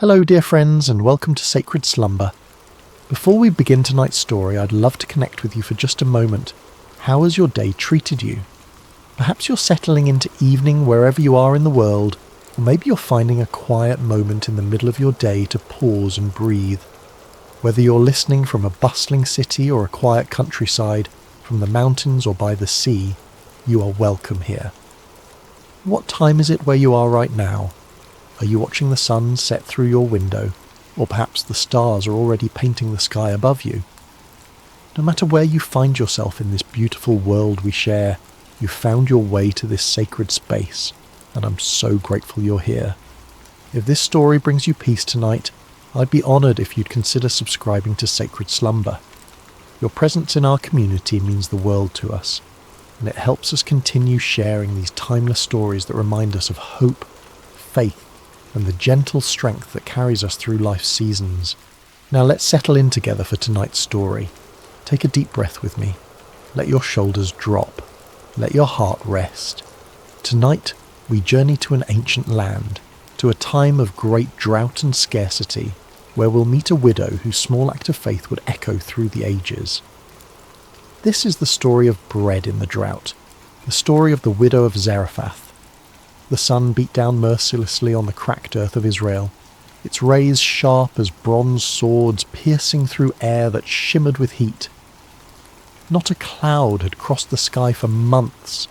Hello dear friends, and welcome to Sacred Slumber. Before we begin tonight's story, I'd love to connect with you for just a moment. How has your day treated you? Perhaps you're settling into evening wherever you are in the world, or maybe you're finding a quiet moment in the middle of your day to pause and breathe. Whether you're listening from a bustling city or a quiet countryside, from the mountains or by the sea, you are welcome here. What time is it where you are right now? Are you watching the sun set through your window, or perhaps the stars are already painting the sky above you? No matter where you find yourself in this beautiful world we share, you've found your way to this sacred space, and I'm so grateful you're here. If this story brings you peace tonight, I'd be honoured if you'd consider subscribing to Sacred Slumber. Your presence in our community means the world to us, and it helps us continue sharing these timeless stories that remind us of hope, faith, and the gentle strength that carries us through life's seasons. Now let's settle in together for tonight's story. Take a deep breath with me. Let your shoulders drop. Let your heart rest. Tonight, we journey to an ancient land, to a time of great drought and scarcity, where we'll meet a widow whose small act of faith would echo through the ages. This is the story of bread in the drought, the story of the widow of Zarephath. The sun beat down mercilessly on the cracked earth of Israel, its rays sharp as bronze swords piercing through air that shimmered with heat. Not a cloud had crossed the sky for months,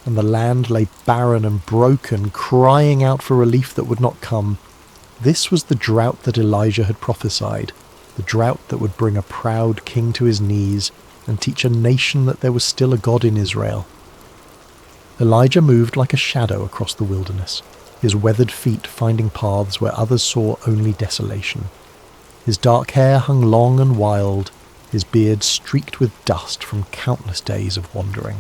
and the land lay barren and broken, crying out for relief that would not come. This was the drought that Elijah had prophesied, the drought that would bring a proud king to his knees and teach a nation that there was still a God in Israel. Elijah moved like a shadow across the wilderness, his weathered feet finding paths where others saw only desolation. His dark hair hung long and wild, his beard streaked with dust from countless days of wandering.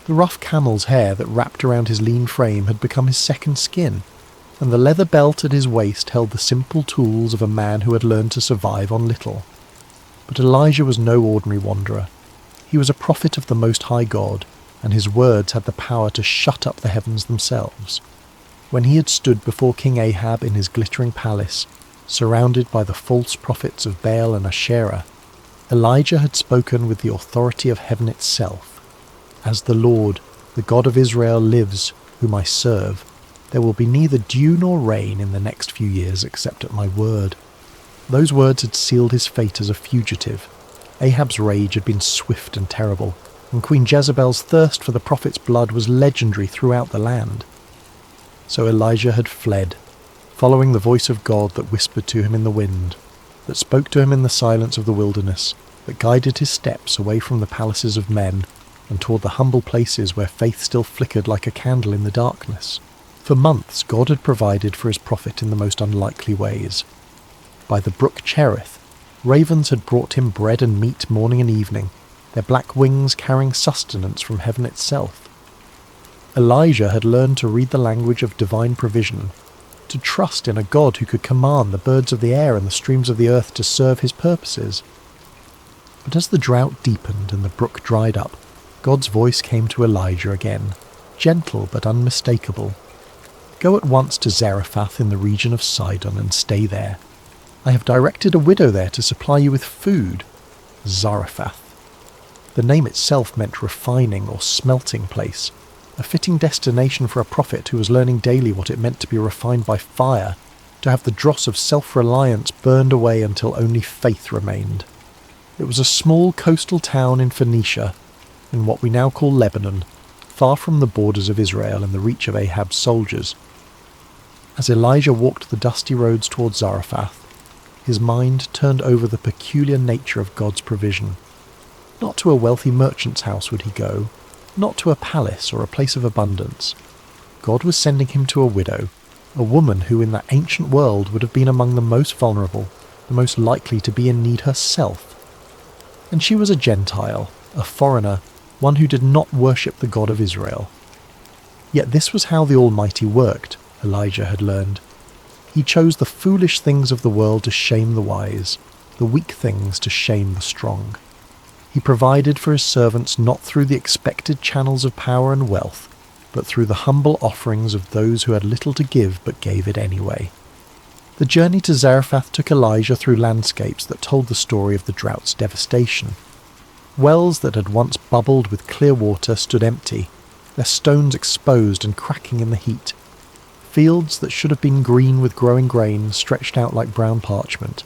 The rough camel's hair that wrapped around his lean frame had become his second skin, and the leather belt at his waist held the simple tools of a man who had learned to survive on little. But Elijah was no ordinary wanderer. He was a prophet of the Most High God, and his words had the power to shut up the heavens themselves. When he had stood before King Ahab in his glittering palace, surrounded by the false prophets of Baal and Asherah, Elijah had spoken with the authority of heaven itself. As the Lord, the God of Israel, lives, whom I serve, there will be neither dew nor rain in the next few years except at my word. Those words had sealed his fate as a fugitive. Ahab's rage had been swift and terrible, and Queen Jezebel's thirst for the prophet's blood was legendary throughout the land. So Elijah had fled, following the voice of God that whispered to him in the wind, that spoke to him in the silence of the wilderness, that guided his steps away from the palaces of men and toward the humble places where faith still flickered like a candle in the darkness. For months God had provided for his prophet in the most unlikely ways. By the brook Cherith, ravens had brought him bread and meat morning and evening, their black wings carrying sustenance from heaven itself. Elijah had learned to read the language of divine provision, to trust in a God who could command the birds of the air and the streams of the earth to serve his purposes. But as the drought deepened and the brook dried up, God's voice came to Elijah again, gentle but unmistakable. Go at once to Zarephath in the region of Sidon and stay there. I have directed a widow there to supply you with food. Zarephath. The name itself meant refining or smelting place, a fitting destination for a prophet who was learning daily what it meant to be refined by fire, to have the dross of self-reliance burned away until only faith remained. It was a small coastal town in Phoenicia, in what we now call Lebanon, far from the borders of Israel and the reach of Ahab's soldiers. As Elijah walked the dusty roads towards Zarephath, his mind turned over the peculiar nature of God's provision. Not to a wealthy merchant's house would he go, not to a palace or a place of abundance. God was sending him to a widow, a woman who in that ancient world would have been among the most vulnerable, the most likely to be in need herself. And she was a Gentile, a foreigner, one who did not worship the God of Israel. Yet this was how the Almighty worked, Elijah had learned. He chose the foolish things of the world to shame the wise, the weak things to shame the strong. He provided for his servants not through the expected channels of power and wealth, but through the humble offerings of those who had little to give but gave it anyway. The journey to Zarephath took Elijah through landscapes that told the story of the drought's devastation. Wells that had once bubbled with clear water stood empty, their stones exposed and cracking in the heat. Fields that should have been green with growing grain stretched out like brown parchment.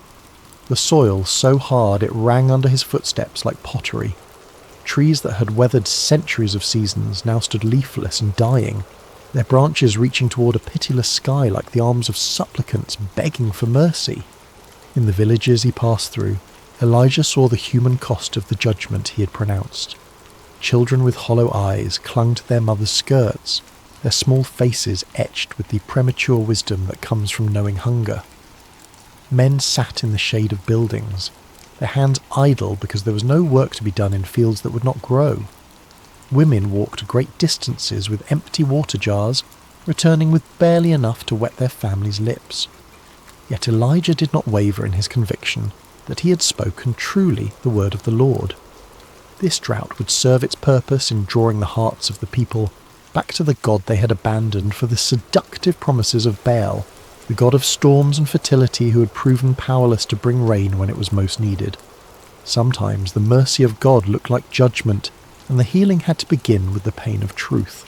The soil so hard it rang under his footsteps like pottery. Trees that had weathered centuries of seasons now stood leafless and dying, their branches reaching toward a pitiless sky like the arms of supplicants begging for mercy. In the villages he passed through, Elijah saw the human cost of the judgment he had pronounced. Children with hollow eyes clung to their mothers' skirts, their small faces etched with the premature wisdom that comes from knowing hunger. Men sat in the shade of buildings, their hands idle because there was no work to be done in fields that would not grow. Women walked great distances with empty water jars, returning with barely enough to wet their families' lips. Yet Elijah did not waver in his conviction that he had spoken truly the word of the Lord. This drought would serve its purpose in drawing the hearts of the people back to the God they had abandoned for the seductive promises of Baal, the god of storms and fertility who had proven powerless to bring rain when it was most needed. Sometimes the mercy of God looked like judgment, and the healing had to begin with the pain of truth.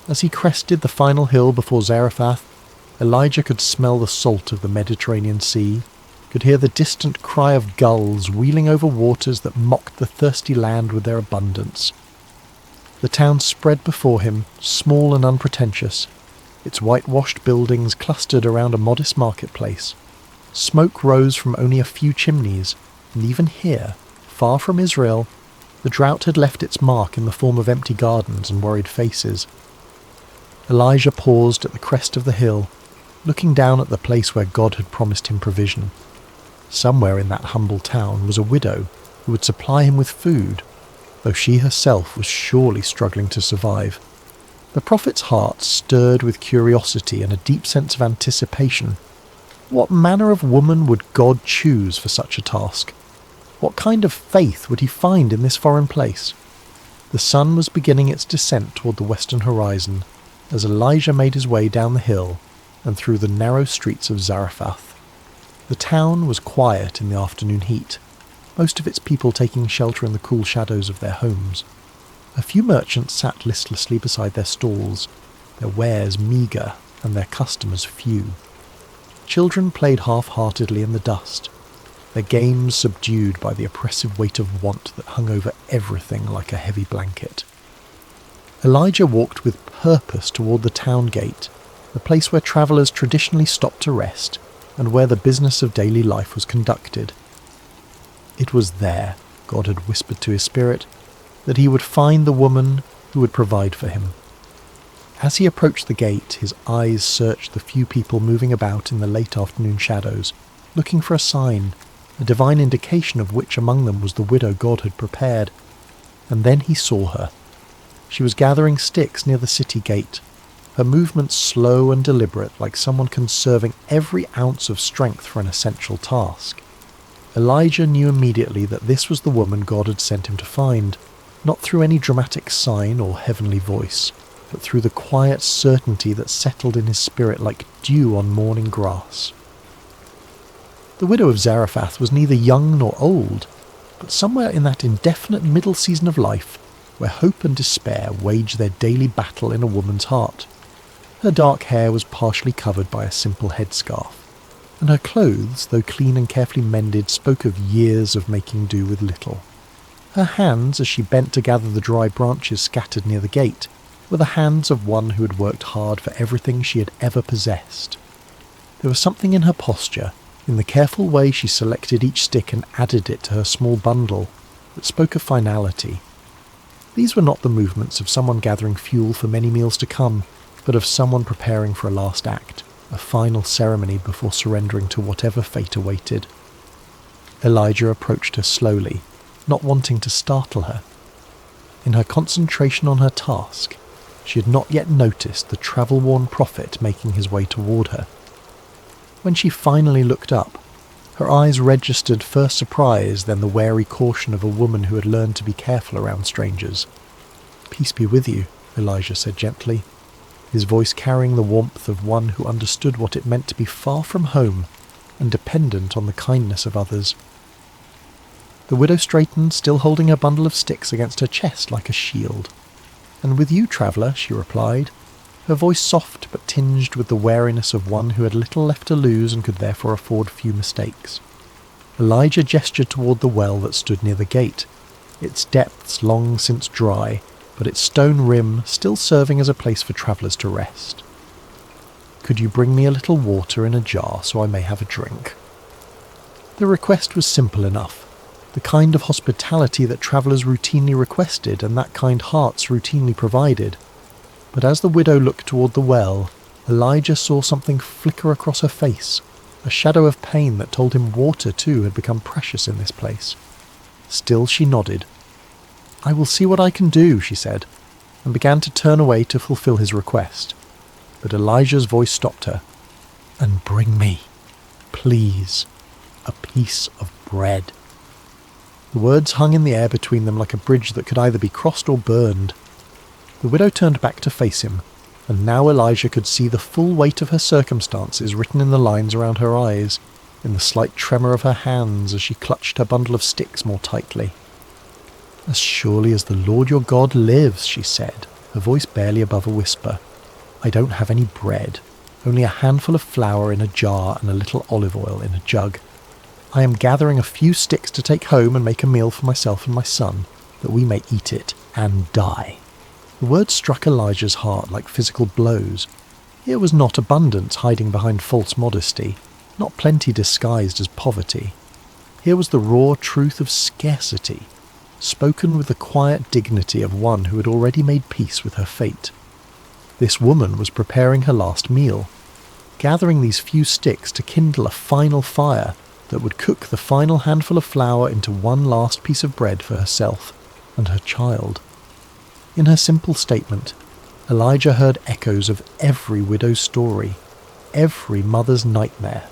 As he crested the final hill before Zarephath, Elijah could smell the salt of the Mediterranean Sea, could hear the distant cry of gulls wheeling over waters that mocked the thirsty land with their abundance. The town spread before him, small and unpretentious, its whitewashed buildings clustered around a modest marketplace. Smoke rose from only a few chimneys, and even here, far from Israel, the drought had left its mark in the form of empty gardens and worried faces. Elijah paused at the crest of the hill, looking down at the place where God had promised him provision. Somewhere in that humble town was a widow who would supply him with food, though she herself was surely struggling to survive. The prophet's heart stirred with curiosity and a deep sense of anticipation. What manner of woman would God choose for such a task? What kind of faith would he find in this foreign place? The sun was beginning its descent toward the western horizon as Elijah made his way down the hill and through the narrow streets of Zarephath. The town was quiet in the afternoon heat, most of its people taking shelter in the cool shadows of their homes. A few merchants sat listlessly beside their stalls, their wares meagre and their customers few. Children played half-heartedly in the dust, their games subdued by the oppressive weight of want that hung over everything like a heavy blanket. Elijah walked with purpose toward the town gate, the place where travellers traditionally stopped to rest and where the business of daily life was conducted. It was there, God had whispered to his spirit, that he would find the woman who would provide for him. As he approached the gate, his eyes searched the few people moving about in the late afternoon shadows, looking for a sign, a divine indication of which among them was the widow God had prepared. And then he saw her. She was gathering sticks near the city gate, her movements slow and deliberate like someone conserving every ounce of strength for an essential task. Elijah knew immediately that this was the woman God had sent him to find, not through any dramatic sign or heavenly voice, but through the quiet certainty that settled in his spirit like dew on morning grass. The widow of Zarephath was neither young nor old, but somewhere in that indefinite middle season of life, where hope and despair wage their daily battle in a woman's heart. Her dark hair was partially covered by a simple headscarf, and her clothes, though clean and carefully mended, spoke of years of making do with little. Her hands, as she bent to gather the dry branches scattered near the gate, were the hands of one who had worked hard for everything she had ever possessed. There was something in her posture, in the careful way she selected each stick and added it to her small bundle, that spoke of finality. These were not the movements of someone gathering fuel for many meals to come, but of someone preparing for a last act, a final ceremony before surrendering to whatever fate awaited. Elijah approached her slowly, not wanting to startle her. In her concentration on her task, she had not yet noticed the travel-worn prophet making his way toward her. When she finally looked up, her eyes registered first surprise, then the wary caution of a woman who had learned to be careful around strangers. "Peace be with you," Elijah said gently. his voice carrying the warmth of one who understood what it meant to be far from home and dependent on the kindness of others. The widow straightened, still holding her bundle of sticks against her chest like a shield. "And with you, traveller," she replied, her voice soft but tinged with the wariness of one who had little left to lose and could therefore afford few mistakes. Elijah gestured toward the well that stood near the gate, its depths long since dry, but its stone rim still serving as a place for travellers to rest. "Could you bring me a little water in a jar so I may have a drink?" The request was simple enough, the kind of hospitality that travellers routinely requested and that kind hearts routinely provided. But as the widow looked toward the well, Elijah saw something flicker across her face, a shadow of pain that told him water too had become precious in this place. Still she nodded. "I will see what I can do," she said, and began to turn away to fulfill his request. But Elijah's voice stopped her. "And bring me, please, a piece of bread." The words hung in the air between them like a bridge that could either be crossed or burned. The widow turned back to face him, and now Elijah could see the full weight of her circumstances written in the lines around her eyes, in the slight tremor of her hands as she clutched her bundle of sticks more tightly. "As surely as the Lord your God lives," she said, her voice barely above a whisper, "I don't have any bread, only a handful of flour in a jar and a little olive oil in a jug. I am gathering a few sticks to take home and make a meal for myself and my son, that we may eat it and die." The words struck Elijah's heart like physical blows. Here was not abundance hiding behind false modesty, not plenty disguised as poverty. Here was the raw truth of scarcity, spoken with the quiet dignity of one who had already made peace with her fate. This woman was preparing her last meal, gathering these few sticks to kindle a final fire that would cook the final handful of flour into one last piece of bread for herself and her child. In her simple statement, Elijah heard echoes of every widow's story, every mother's nightmare.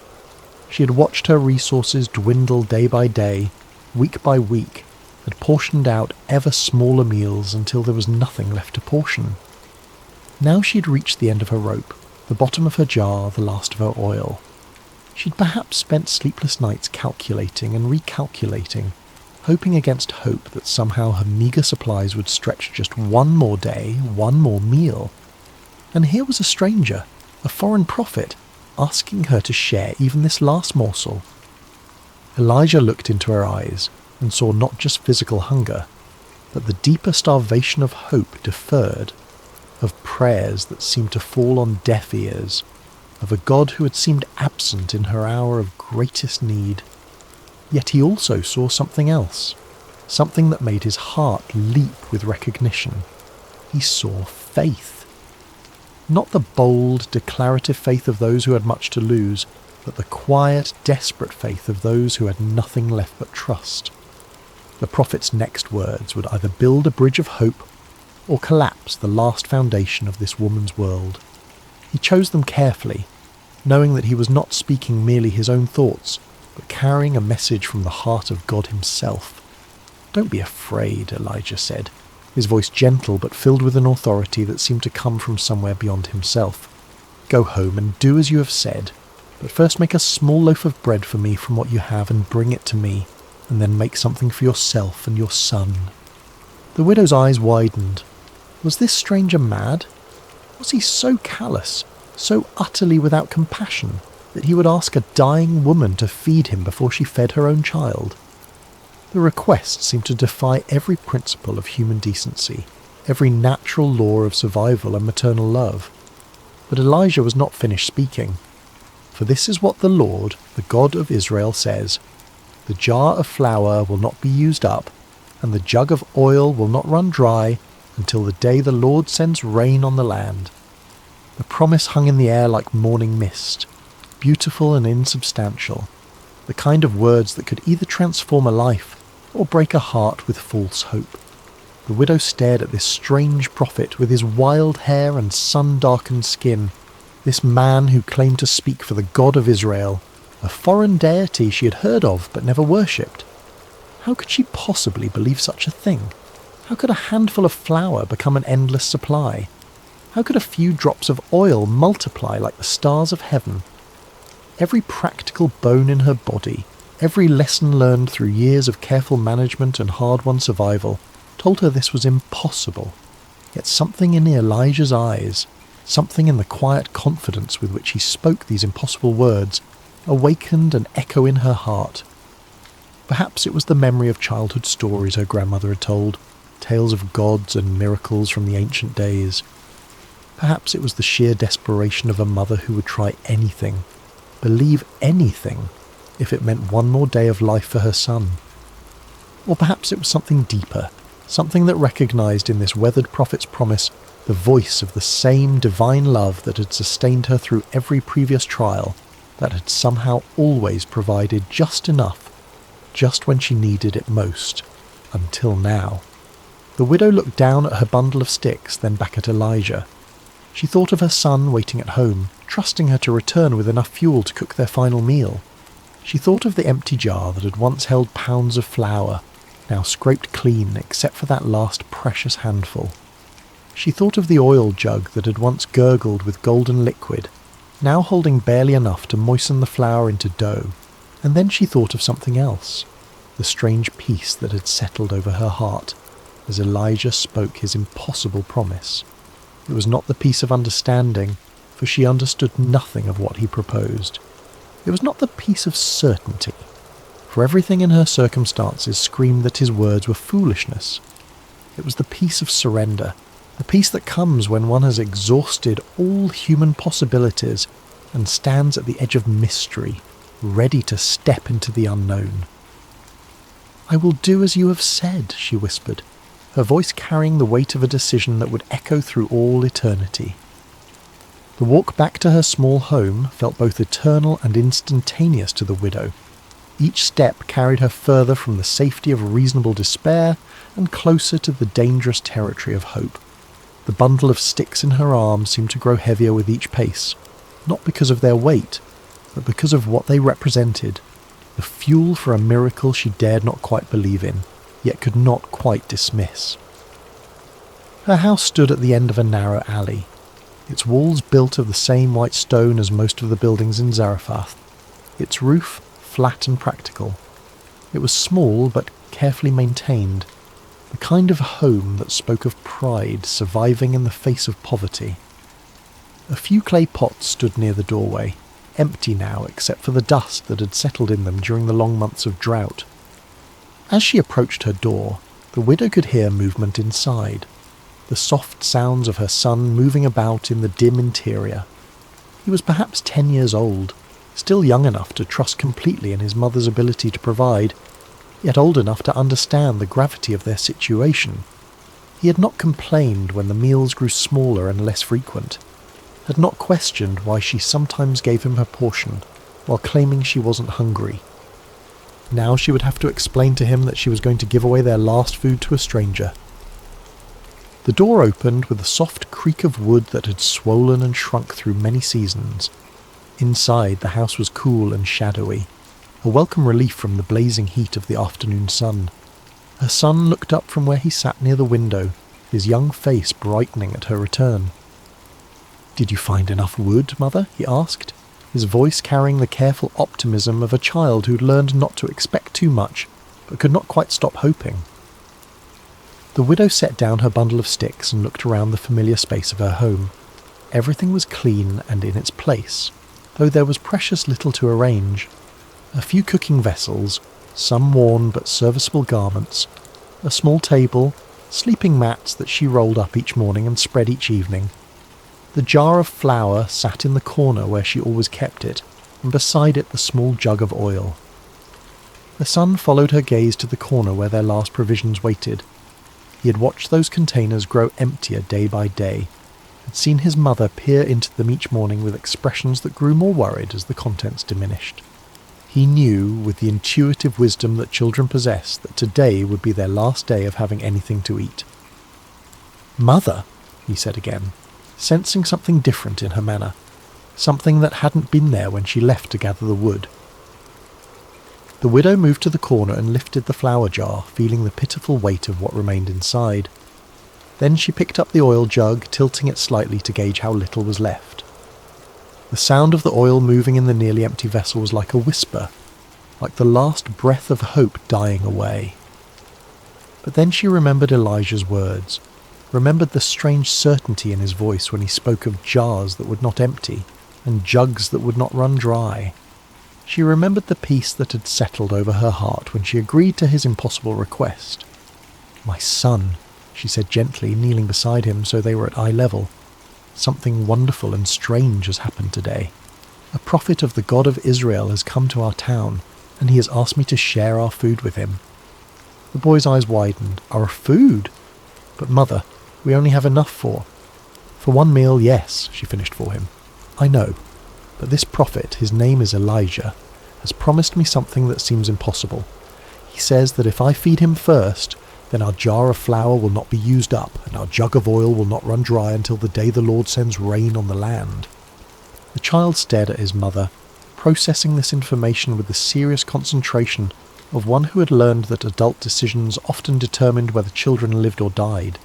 She had watched her resources dwindle day by day, week by week, had portioned out ever smaller meals until there was nothing left to portion. Now she had reached the end of her rope, the bottom of her jar, the last of her oil. She'd perhaps spent sleepless nights calculating and recalculating, hoping against hope that somehow her meagre supplies would stretch just one more day, one more meal. And here was a stranger, a foreign prophet, asking her to share even this last morsel. Elijah looked into her eyes and saw not just physical hunger, but the deeper starvation of hope deferred, of prayers that seemed to fall on deaf ears, of a God who had seemed absent in her hour of greatest need. Yet he also saw something else, something that made his heart leap with recognition. He saw faith. Not the bold, declarative faith of those who had much to lose, but the quiet, desperate faith of those who had nothing left but trust. The prophet's next words would either build a bridge of hope or collapse the last foundation of this woman's world. He chose them carefully, knowing that he was not speaking merely his own thoughts, but carrying a message from the heart of God himself. "Don't be afraid," Elijah said, his voice gentle but filled with an authority that seemed to come from somewhere beyond himself. "Go home and do as you have said, but first make a small loaf of bread for me from what you have and bring it to me, and then make something for yourself and your son." The widow's eyes widened. Was this stranger mad? Was he so callous, so utterly without compassion, that he would ask a dying woman to feed him before she fed her own child? The request seemed to defy every principle of human decency, every natural law of survival and maternal love. But Elijah was not finished speaking. "For this is what the Lord, the God of Israel, says, the jar of flour will not be used up, and the jug of oil will not run dry, until the day the Lord sends rain on the land." The promise hung in the air like morning mist, beautiful and insubstantial, the kind of words that could either transform a life or break a heart with false hope. The widow stared at this strange prophet with his wild hair and sun-darkened skin, this man who claimed to speak for the God of Israel, a foreign deity she had heard of but never worshipped. How could she possibly believe such a thing? How could a handful of flour become an endless supply? How could a few drops of oil multiply like the stars of heaven? Every practical bone in her body, every lesson learned through years of careful management and hard-won survival, told her this was impossible. Yet something in Elijah's eyes, something in the quiet confidence with which he spoke these impossible words, awakened an echo in her heart. Perhaps it was the memory of childhood stories her grandmother had told, tales of gods and miracles from the ancient days. Perhaps it was the sheer desperation of a mother who would try anything, believe anything, if it meant one more day of life for her son. Or perhaps it was something deeper, something that recognised in this weathered prophet's promise the voice of the same divine love that had sustained her through every previous trial, that had somehow always provided just enough, just when she needed it most, until now. The widow looked down at her bundle of sticks, then back at Elijah. She thought of her son waiting at home, trusting her to return with enough fuel to cook their final meal. She thought of the empty jar that had once held pounds of flour, now scraped clean except for that last precious handful. She thought of the oil jug that had once gurgled with golden liquid, now holding barely enough to moisten the flour into dough. And then she thought of something else, the strange peace that had settled over her heart as Elijah spoke his impossible promise. It was not the peace of understanding, for she understood nothing of what he proposed. It was not the peace of certainty, for everything in her circumstances screamed that his words were foolishness. It was the peace of surrender, the peace that comes when one has exhausted all human possibilities and stands at the edge of mystery, ready to step into the unknown. "I will do as you have said," she whispered, her voice carrying the weight of a decision that would echo through all eternity. The walk back to her small home felt both eternal and instantaneous to the widow. Each step carried her further from the safety of reasonable despair and closer to the dangerous territory of hope. The bundle of sticks in her arm seemed to grow heavier with each pace, not because of their weight, but because of what they represented, the fuel for a miracle she dared not quite believe in, yet could not quite dismiss. Her house stood at the end of a narrow alley, its walls built of the same white stone as most of the buildings in Zarephath, its roof flat and practical. It was small but carefully maintained, the kind of home that spoke of pride surviving in the face of poverty. A few clay pots stood near the doorway, empty now except for the dust that had settled in them during the long months of drought. As she approached her door, the widow could hear movement inside, the soft sounds of her son moving about in the dim interior. He was perhaps 10 years old, still young enough to trust completely in his mother's ability to provide, yet old enough to understand the gravity of their situation. He had not complained when the meals grew smaller and less frequent, had not questioned why she sometimes gave him her portion, while claiming she wasn't hungry. Now she would have to explain to him that she was going to give away their last food to a stranger. The door opened with a soft creak of wood that had swollen and shrunk through many seasons. Inside, the house was cool and shadowy, a welcome relief from the blazing heat of the afternoon sun. Her son looked up from where he sat near the window, his young face brightening at her return. "Did you find enough wood, Mother?" he asked, his voice carrying the careful optimism of a child who'd learned not to expect too much, but could not quite stop hoping. The widow set down her bundle of sticks and looked around the familiar space of her home. Everything was clean and in its place, though there was precious little to arrange. A few cooking vessels, some worn but serviceable garments, a small table, sleeping mats that she rolled up each morning and spread each evening. The jar of flour sat in the corner where she always kept it, and beside it the small jug of oil. The son followed her gaze to the corner where their last provisions waited. He had watched those containers grow emptier day by day, had seen his mother peer into them each morning with expressions that grew more worried as the contents diminished. He knew, with the intuitive wisdom that children possess, that today would be their last day of having anything to eat. "Mother," he said again, sensing something different in her manner, something that hadn't been there when she left to gather the wood. The widow moved to the corner and lifted the flour jar, feeling the pitiful weight of what remained inside. Then she picked up the oil jug, tilting it slightly to gauge how little was left. The sound of the oil moving in the nearly empty vessel was like a whisper, like the last breath of hope dying away. But then she remembered Elijah's words, remembered the strange certainty in his voice when he spoke of jars that would not empty and jugs that would not run dry. She remembered the peace that had settled over her heart when she agreed to his impossible request. "My son," she said gently, kneeling beside him so they were at eye level, "something wonderful and strange has happened today. A prophet of the God of Israel has come to our town, and he has asked me to share our food with him." The boy's eyes widened. "Our food? But mother, we only have enough for one meal, yes," she finished for him. "I know, but this prophet, his name is Elijah, has promised me something that seems impossible. He says that if I feed him first, then our jar of flour will not be used up, and our jug of oil will not run dry until the day the Lord sends rain on the land." The child stared at his mother, processing this information with the serious concentration of one who had learned that adult decisions often determined whether children lived or died.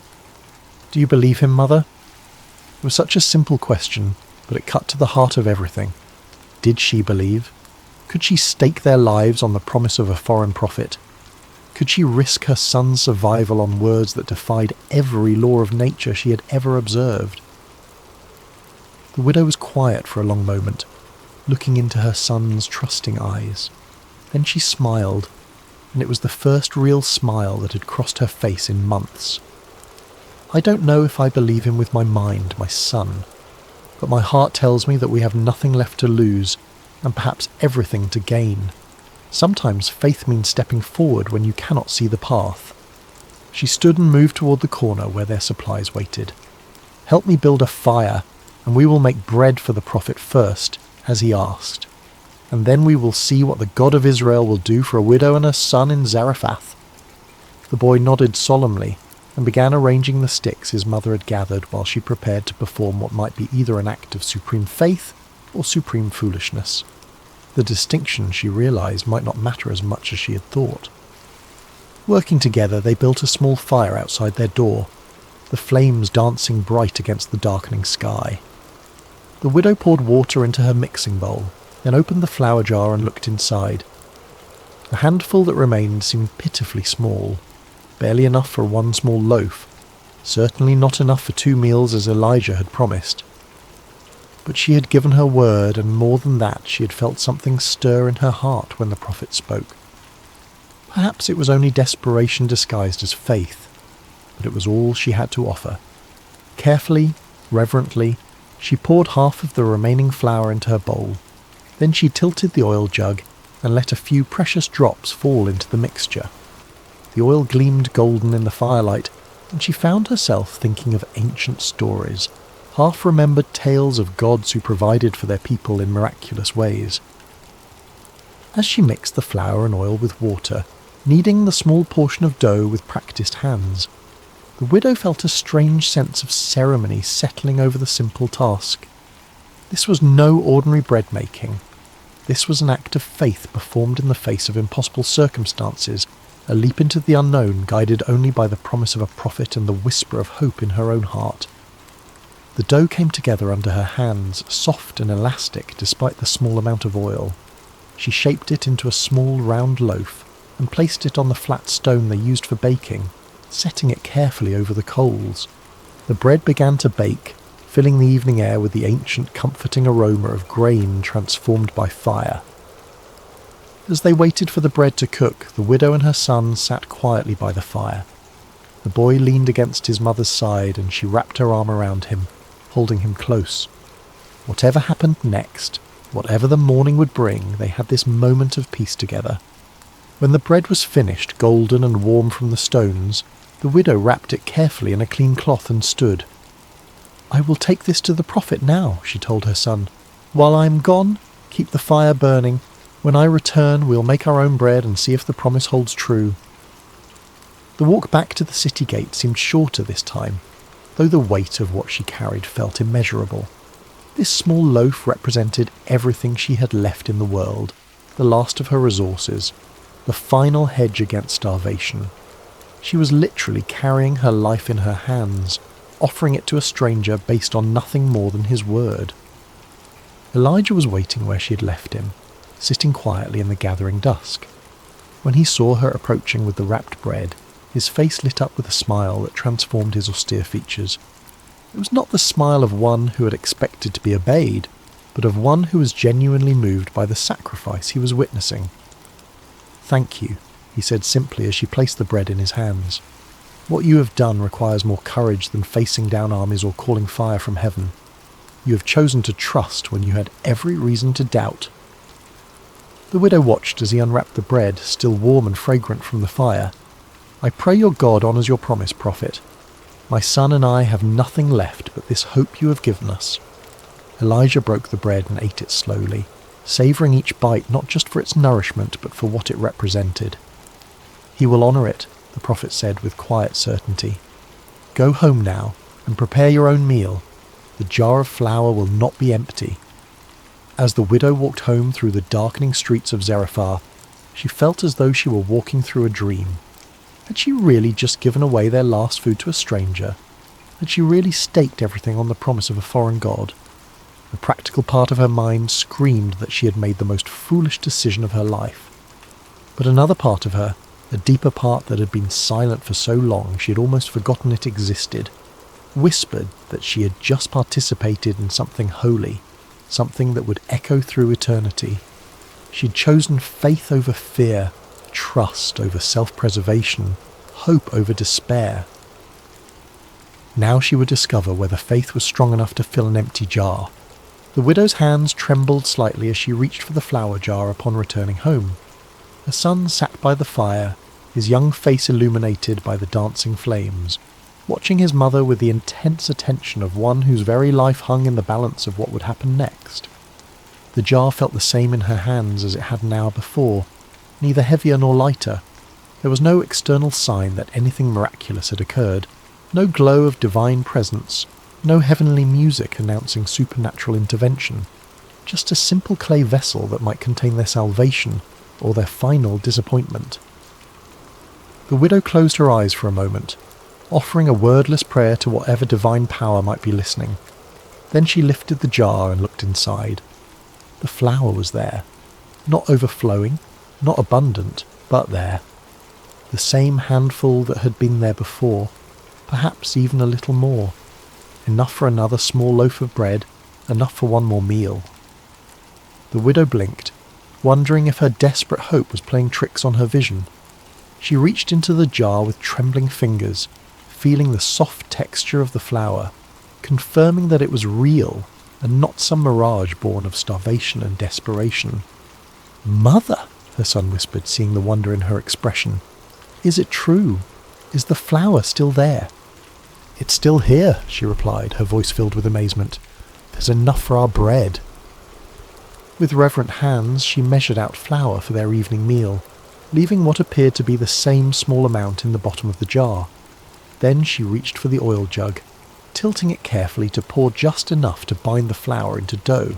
"Do you believe him, mother?" It was such a simple question, but it cut to the heart of everything. Did she believe? Could she stake their lives on the promise of a foreign prophet? Could she risk her son's survival on words that defied every law of nature she had ever observed? The widow was quiet for a long moment, looking into her son's trusting eyes. Then she smiled, and it was the first real smile that had crossed her face in months. "I don't know if I believe him with my mind, my son, but my heart tells me that we have nothing left to lose, and perhaps everything to gain. Sometimes faith means stepping forward when you cannot see the path." She stood and moved toward the corner where their supplies waited. "Help me build a fire, and we will make bread for the prophet first, as he asked. And then we will see what the God of Israel will do for a widow and her son in Zarephath." The boy nodded solemnly and began arranging the sticks his mother had gathered while she prepared to perform what might be either an act of supreme faith or supreme foolishness. The distinction, she realized, might not matter as much as she had thought. Working together, they built a small fire outside their door, the flames dancing bright against the darkening sky. The widow poured water into her mixing bowl, then opened the flour jar and looked inside. The handful that remained seemed pitifully small, barely enough for one small loaf, certainly not enough for 2 meals as Elijah had promised. But she had given her word, and more than that, she had felt something stir in her heart when the prophet spoke. Perhaps it was only desperation disguised as faith, but it was all she had to offer. Carefully, reverently, she poured half of the remaining flour into her bowl. Then she tilted the oil jug and let a few precious drops fall into the mixture. The oil gleamed golden in the firelight, and she found herself thinking of ancient stories, half-remembered tales of gods who provided for their people in miraculous ways. As she mixed the flour and oil with water, kneading the small portion of dough with practiced hands, the widow felt a strange sense of ceremony settling over the simple task. This was no ordinary bread-making. This was an act of faith performed in the face of impossible circumstances, a leap into the unknown guided only by the promise of a prophet and the whisper of hope in her own heart. The dough came together under her hands, soft and elastic despite the small amount of oil. She shaped it into a small round loaf and placed it on the flat stone they used for baking, setting it carefully over the coals. The bread began to bake, filling the evening air with the ancient comforting aroma of grain transformed by fire. As they waited for the bread to cook, the widow and her son sat quietly by the fire. The boy leaned against his mother's side, and she wrapped her arm around him, holding him close. Whatever happened next, whatever the morning would bring, they had this moment of peace together. When the bread was finished, golden and warm from the stones, the widow wrapped it carefully in a clean cloth and stood. "I will take this to the prophet now," she told her son. "While I am gone, keep the fire burning. When I return, we'll make our own bread and see if the promise holds true." The walk back to the city gate seemed shorter this time, though the weight of what she carried felt immeasurable. This small loaf represented everything she had left in the world, the last of her resources, the final hedge against starvation. She was literally carrying her life in her hands, offering it to a stranger based on nothing more than his word. Elijah was waiting where she had left him, sitting quietly in the gathering dusk. When he saw her approaching with the wrapped bread, his face lit up with a smile that transformed his austere features. It was not the smile of one who had expected to be obeyed, but of one who was genuinely moved by the sacrifice he was witnessing. "Thank you," he said simply as she placed the bread in his hands. "What you have done requires more courage than facing down armies or calling fire from heaven. You have chosen to trust when you had every reason to doubt." The widow watched as he unwrapped the bread, still warm and fragrant from the fire. "I pray your God honours your promise, prophet. My son and I have nothing left but this hope you have given us." Elijah broke the bread and ate it slowly, savouring each bite not just for its nourishment but for what it represented. "He will honour it," the prophet said with quiet certainty. "Go home now and prepare your own meal. The jar of flour will not be empty." As the widow walked home through the darkening streets of Zarephath, she felt as though she were walking through a dream. Had she really just given away their last food to a stranger? Had she really staked everything on the promise of a foreign god? The practical part of her mind screamed that she had made the most foolish decision of her life. But another part of her, a deeper part that had been silent for so long she had almost forgotten it existed, whispered that she had just participated in something holy, something that would echo through eternity. She had chosen faith over fear, trust over self-preservation, hope over despair. Now she would discover whether faith was strong enough to fill an empty jar. The widow's hands trembled slightly as she reached for the flour jar upon returning home. Her son sat by the fire, his young face illuminated by the dancing flames, watching his mother with the intense attention of one whose very life hung in the balance of what would happen next. The jar felt the same in her hands as it had an hour before, neither heavier nor lighter. There was no external sign that anything miraculous had occurred, no glow of divine presence, no heavenly music announcing supernatural intervention, just a simple clay vessel that might contain their salvation or their final disappointment. The widow closed her eyes for a moment, offering a wordless prayer to whatever divine power might be listening. Then she lifted the jar and looked inside. The flour was there, not overflowing, not abundant, but there. The same handful that had been there before, perhaps even a little more. Enough for another small loaf of bread, enough for one more meal. The widow blinked, wondering if her desperate hope was playing tricks on her vision. She reached into the jar with trembling fingers, feeling the soft texture of the flour, confirming that it was real and not some mirage born of starvation and desperation. "Mother," her son whispered, seeing the wonder in her expression. "Is it true? Is the flour still there?" "It's still here," she replied, her voice filled with amazement. "There's enough for our bread." With reverent hands, she measured out flour for their evening meal, leaving what appeared to be the same small amount in the bottom of the jar. Then she reached for the oil jug, tilting it carefully to pour just enough to bind the flour into dough.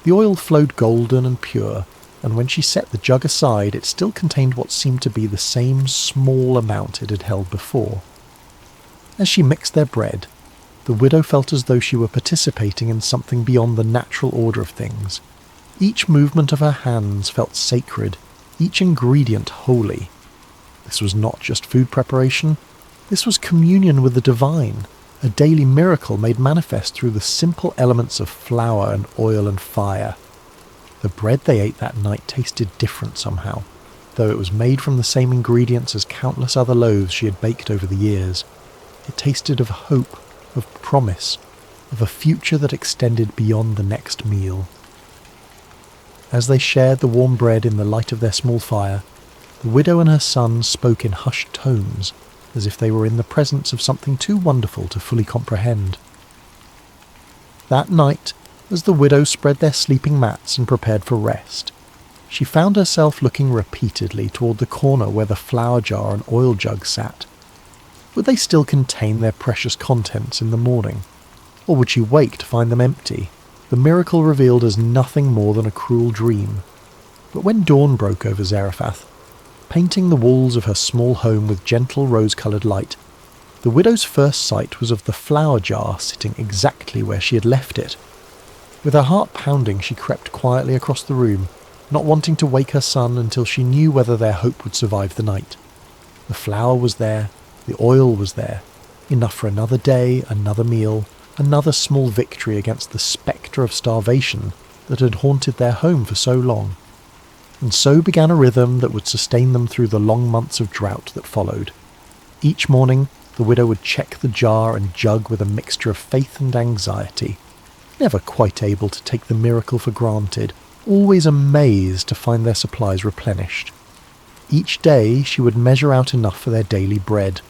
The oil flowed golden and pure, and when she set the jug aside, it still contained what seemed to be the same small amount it had held before. As she mixed their bread, the widow felt as though she were participating in something beyond the natural order of things. Each movement of her hands felt sacred, each ingredient holy. This was not just food preparation, this was communion with the divine, a daily miracle made manifest through the simple elements of flour and oil and fire. The bread they ate that night tasted different somehow, though it was made from the same ingredients as countless other loaves she had baked over the years. It tasted of hope, of promise, of a future that extended beyond the next meal. As they shared the warm bread in the light of their small fire, the widow and her son spoke in hushed tones, as if they were in the presence of something too wonderful to fully comprehend. That night, as the widow spread their sleeping mats and prepared for rest, she found herself looking repeatedly toward the corner where the flour jar and oil jug sat. Would they still contain their precious contents in the morning? Or would she wake to find them empty, the miracle revealed as nothing more than a cruel dream? But when dawn broke over Zarephath, painting the walls of her small home with gentle rose-coloured light. The widow's first sight was of the flour jar sitting exactly where she had left it. With her heart pounding, she crept quietly across the room, not wanting to wake her son until she knew whether their hope would survive the night. The flour was there, the oil was there, enough for another day, another meal, another small victory against the spectre of starvation that had haunted their home for so long. And so began a rhythm that would sustain them through the long months of drought that followed. Each morning, the widow would check the jar and jug with a mixture of faith and anxiety, never quite able to take the miracle for granted, always amazed to find their supplies replenished. Each day she would measure out enough for their daily bread,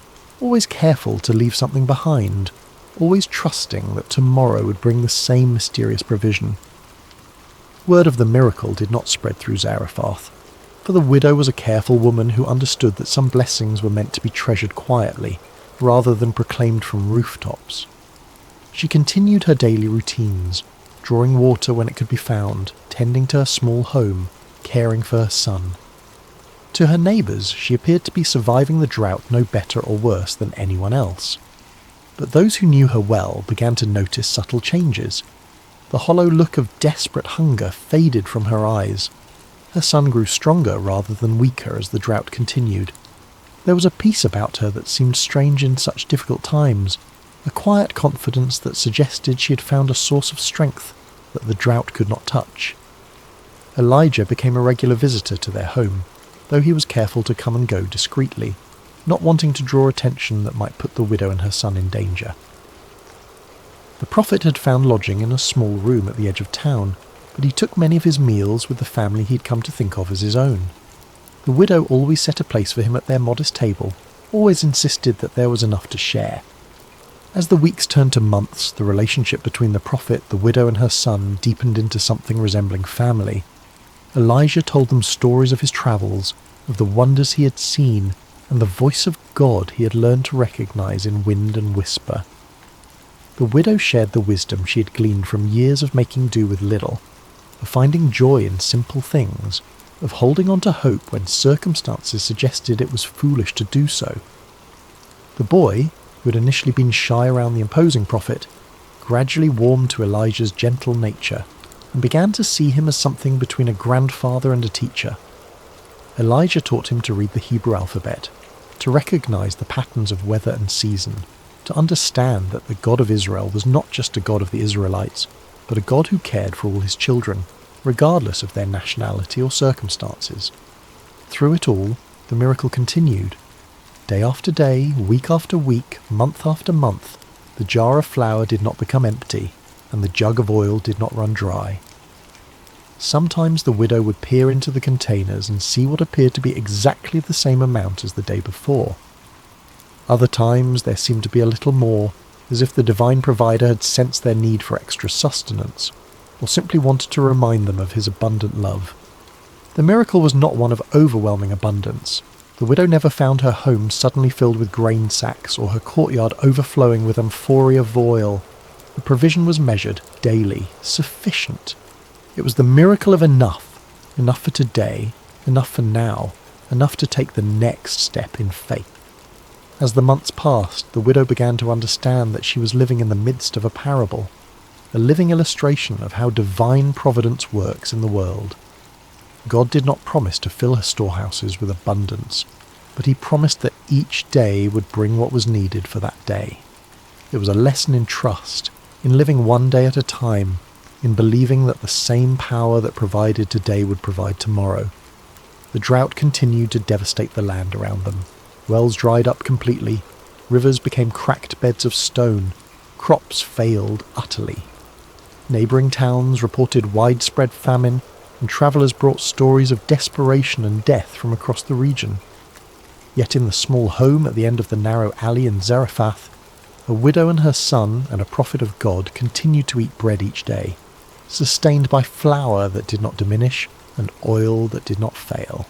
always careful to leave something behind, always trusting that tomorrow would bring the same mysterious provision. Word of the miracle did not spread through Zarephath, for the widow was a careful woman who understood that some blessings were meant to be treasured quietly, rather than proclaimed from rooftops. She continued her daily routines, drawing water when it could be found, tending to her small home, caring for her son. To her neighbours, she appeared to be surviving the drought no better or worse than anyone else. But those who knew her well began to notice subtle changes. The hollow look of desperate hunger faded from her eyes. Her son grew stronger rather than weaker as the drought continued. There was a peace about her that seemed strange in such difficult times, a quiet confidence that suggested she had found a source of strength that the drought could not touch. Elijah became a regular visitor to their home, though he was careful to come and go discreetly, not wanting to draw attention that might put the widow and her son in danger. The prophet had found lodging in a small room at the edge of town, but he took many of his meals with the family he'd come to think of as his own. The widow always set a place for him at their modest table, always insisted that there was enough to share. As the weeks turned to months, the relationship between the prophet, the widow and her son deepened into something resembling family. Elijah told them stories of his travels, of the wonders he had seen, and the voice of God he had learned to recognize in wind and whisper. The widow shared the wisdom she had gleaned from years of making do with little, of finding joy in simple things, of holding on to hope when circumstances suggested it was foolish to do so. The boy, who had initially been shy around the imposing prophet, gradually warmed to Elijah's gentle nature and began to see him as something between a grandfather and a teacher. Elijah taught him to read the Hebrew alphabet, to recognize the patterns of weather and season, to understand that the God of Israel was not just a God of the Israelites, but a God who cared for all his children, regardless of their nationality or circumstances. Through it all, the miracle continued. Day after day, week after week, month after month, the jar of flour did not become empty, and the jug of oil did not run dry. Sometimes the widow would peer into the containers and see what appeared to be exactly the same amount as the day before. Other times there seemed to be a little more, as if the divine provider had sensed their need for extra sustenance, or simply wanted to remind them of his abundant love. The miracle was not one of overwhelming abundance. The widow never found her home suddenly filled with grain sacks or her courtyard overflowing with amphorae of oil. The provision was measured daily, sufficient. It was the miracle of enough for today, enough for now, enough to take the next step in faith. As the months passed, the widow began to understand that she was living in the midst of a parable, a living illustration of how divine providence works in the world. God did not promise to fill her storehouses with abundance, but he promised that each day would bring what was needed for that day. It was a lesson in trust, in living one day at a time, in believing that the same power that provided today would provide tomorrow. The drought continued to devastate the land around them. Wells dried up completely, rivers became cracked beds of stone, crops failed utterly. Neighbouring towns reported widespread famine, and travellers brought stories of desperation and death from across the region. Yet in the small home at the end of the narrow alley in Zarephath, a widow and her son and a prophet of God continued to eat bread each day, sustained by flour that did not diminish and oil that did not fail.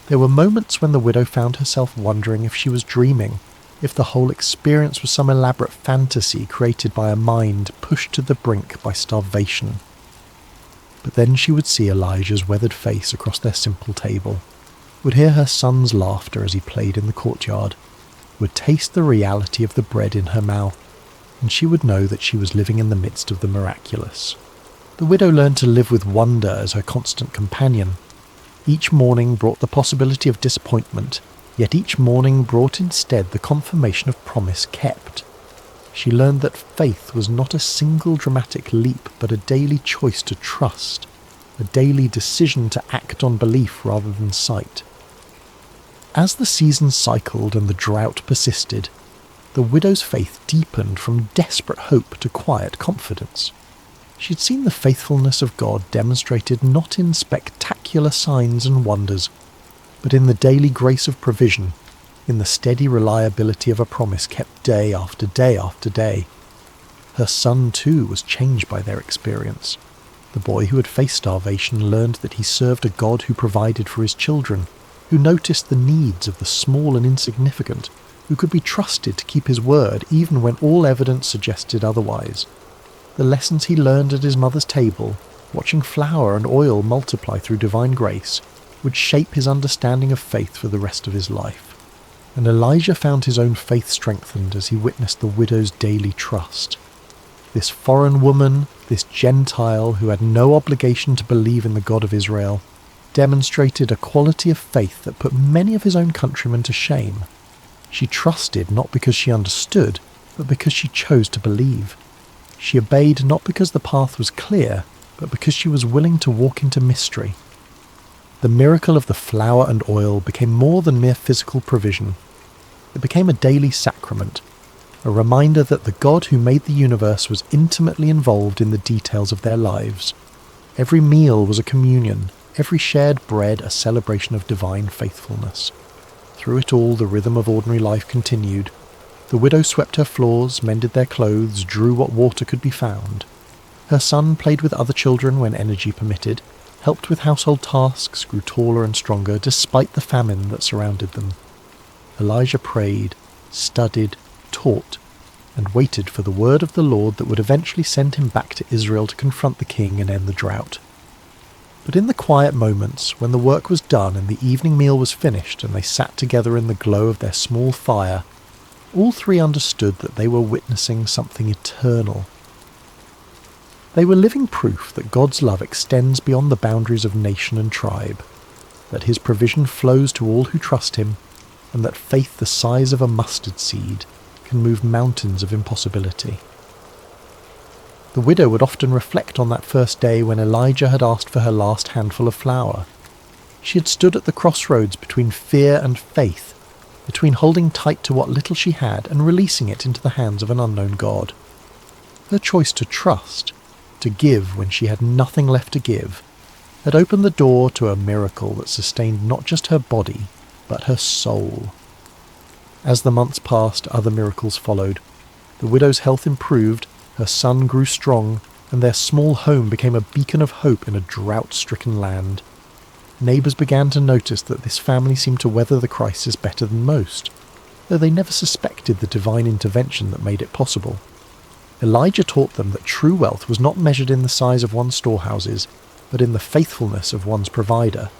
There were moments when the widow found herself wondering if she was dreaming, if the whole experience was some elaborate fantasy created by a mind pushed to the brink by starvation. But then she would see Elijah's weathered face across their simple table, would hear her son's laughter as he played in the courtyard, would taste the reality of the bread in her mouth, and she would know that she was living in the midst of the miraculous. The widow learned to live with wonder as her constant companion. Each morning brought the possibility of disappointment, yet each morning brought instead the confirmation of promise kept. She learned that faith was not a single dramatic leap, but a daily choice to trust, a daily decision to act on belief rather than sight. As the seasons cycled and the drought persisted, the widow's faith deepened from desperate hope to quiet confidence. She'd seen the faithfulness of God demonstrated not in spectacular signs and wonders, but in the daily grace of provision, in the steady reliability of a promise kept day after day after day. Her son, too, was changed by their experience. The boy who had faced starvation learned that he served a God who provided for his children, who noticed the needs of the small and insignificant, who could be trusted to keep his word even when all evidence suggested otherwise. The lessons he learned at his mother's table, watching flour and oil multiply through divine grace, would shape his understanding of faith for the rest of his life. And Elijah found his own faith strengthened as he witnessed the widow's daily trust. This foreign woman, this Gentile who had no obligation to believe in the God of Israel, demonstrated a quality of faith that put many of his own countrymen to shame. She trusted not because she understood, but because she chose to believe. She obeyed not because the path was clear, but because she was willing to walk into mystery. The miracle of the flour and oil became more than mere physical provision. It became a daily sacrament, a reminder that the God who made the universe was intimately involved in the details of their lives. Every meal was a communion, every shared bread a celebration of divine faithfulness. Through it all, the rhythm of ordinary life continued. The widow swept her floors, mended their clothes, drew what water could be found. Her son played with other children when energy permitted, helped with household tasks, grew taller and stronger despite the famine that surrounded them. Elijah prayed, studied, taught, and waited for the word of the Lord that would eventually send him back to Israel to confront the king and end the drought. But in the quiet moments, when the work was done and the evening meal was finished and they sat together in the glow of their small fire, all three understood that they were witnessing something eternal. They were living proof that God's love extends beyond the boundaries of nation and tribe, that his provision flows to all who trust him, and that faith the size of a mustard seed can move mountains of impossibility. The widow would often reflect on that first day when Elijah had asked for her last handful of flour. She had stood at the crossroads between fear and faith, between holding tight to what little she had and releasing it into the hands of an unknown God. Her choice to trust, to give when she had nothing left to give, had opened the door to a miracle that sustained not just her body, but her soul. As the months passed, other miracles followed. The widow's health improved, her son grew strong, and their small home became a beacon of hope in a drought-stricken land. Neighbours began to notice that this family seemed to weather the crisis better than most, though they never suspected the divine intervention that made it possible. Elijah taught them that true wealth was not measured in the size of one's storehouses, but in the faithfulness of one's provider.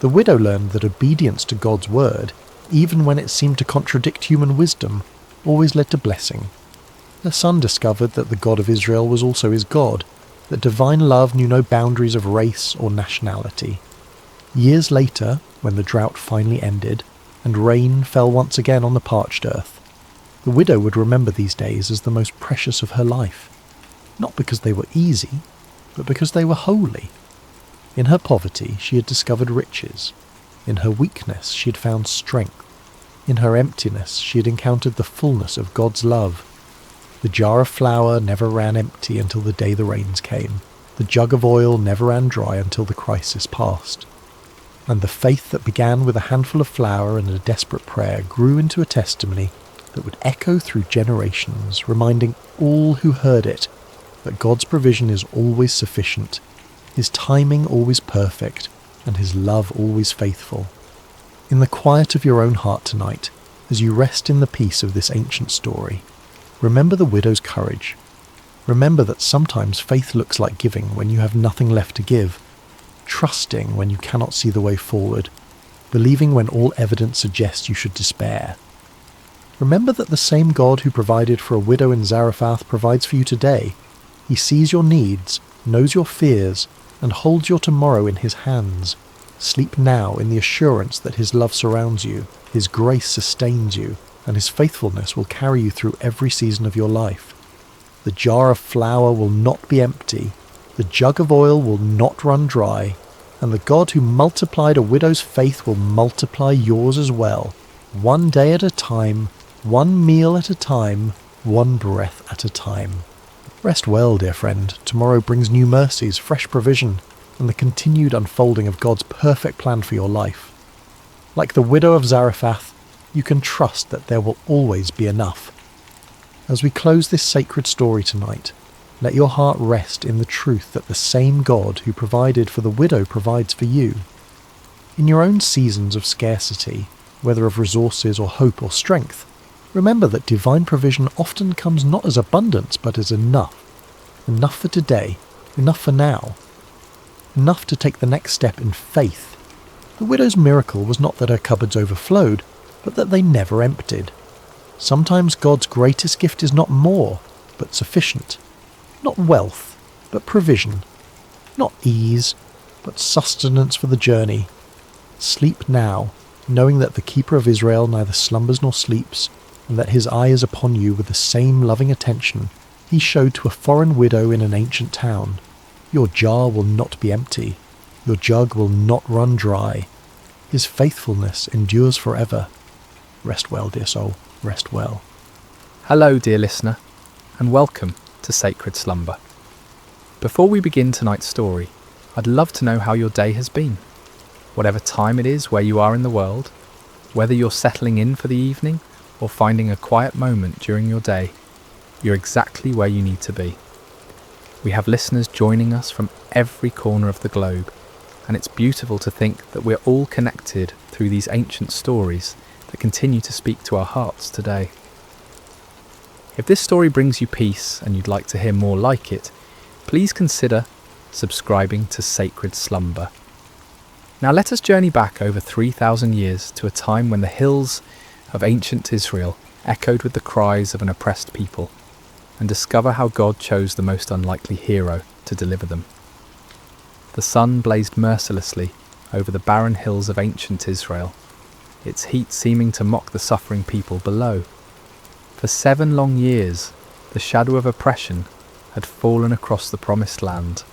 The widow learned that obedience to God's word, even when it seemed to contradict human wisdom, always led to blessing. Her son discovered that the God of Israel was also his God, that divine love knew no boundaries of race or nationality. Years later, when the drought finally ended, and rain fell once again on the parched earth, the widow would remember these days as the most precious of her life, not because they were easy, but because they were holy. In her poverty she had discovered riches. In her weakness she had found strength. In her emptiness she had encountered the fullness of God's love. The jar of flour never ran empty until the day the rains came. The jug of oil never ran dry until the crisis passed. And the faith that began with a handful of flour and a desperate prayer grew into a testimony that would echo through generations, reminding all who heard it that God's provision is always sufficient, his timing always perfect, and his love always faithful. In the quiet of your own heart tonight, as you rest in the peace of this ancient story, remember the widow's courage. Remember that sometimes faith looks like giving when you have nothing left to give, trusting when you cannot see the way forward, believing when all evidence suggests you should despair. Remember that the same God who provided for a widow in Zarephath provides for you today. He sees your needs, knows your fears, and holds your tomorrow in his hands. Sleep now in the assurance that his love surrounds you, his grace sustains you, and his faithfulness will carry you through every season of your life. The jar of flour will not be empty, the jug of oil will not run dry, and the God who multiplied a widow's faith will multiply yours as well, one day at a time, one meal at a time, one breath at a time. Rest well, dear friend. Tomorrow brings new mercies, fresh provision, and the continued unfolding of God's perfect plan for your life. Like the widow of Zarephath, you can trust that there will always be enough. As we close this sacred story tonight, let your heart rest in the truth that the same God who provided for the widow provides for you. In your own seasons of scarcity, whether of resources or hope or strength, remember that divine provision often comes not as abundance but as enough. Enough for today, enough for now. Enough to take the next step in faith. The widow's miracle was not that her cupboards overflowed, but that they never emptied. Sometimes God's greatest gift is not more, but sufficient. Not wealth, but provision. Not ease, but sustenance for the journey. Sleep now, knowing that the Keeper of Israel neither slumbers nor sleeps, and that his eye is upon you with the same loving attention he showed to a foreign widow in an ancient town. Your jar will not be empty. Your jug will not run dry. His faithfulness endures forever. Rest well, dear soul, rest well. Hello, dear listener, and welcome to Sacred Slumber. Before we begin tonight's story, I'd love to know how your day has been. Whatever time it is where you are in the world, whether you're settling in for the evening or finding a quiet moment during your day, you're exactly where you need to be. We have listeners joining us from every corner of the globe, and it's beautiful to think that we're all connected through these ancient stories that continue to speak to our hearts today. If this story brings you peace and you'd like to hear more like it, please consider subscribing to Sacred Slumber. Now let us journey back over 3,000 years to a time when the hills of ancient Israel echoed with the cries of an oppressed people, and discover how God chose the most unlikely hero to deliver them. The sun blazed mercilessly over the barren hills of ancient Israel, its heat seeming to mock the suffering people below. For 7 long years, the shadow of oppression had fallen across the promised land,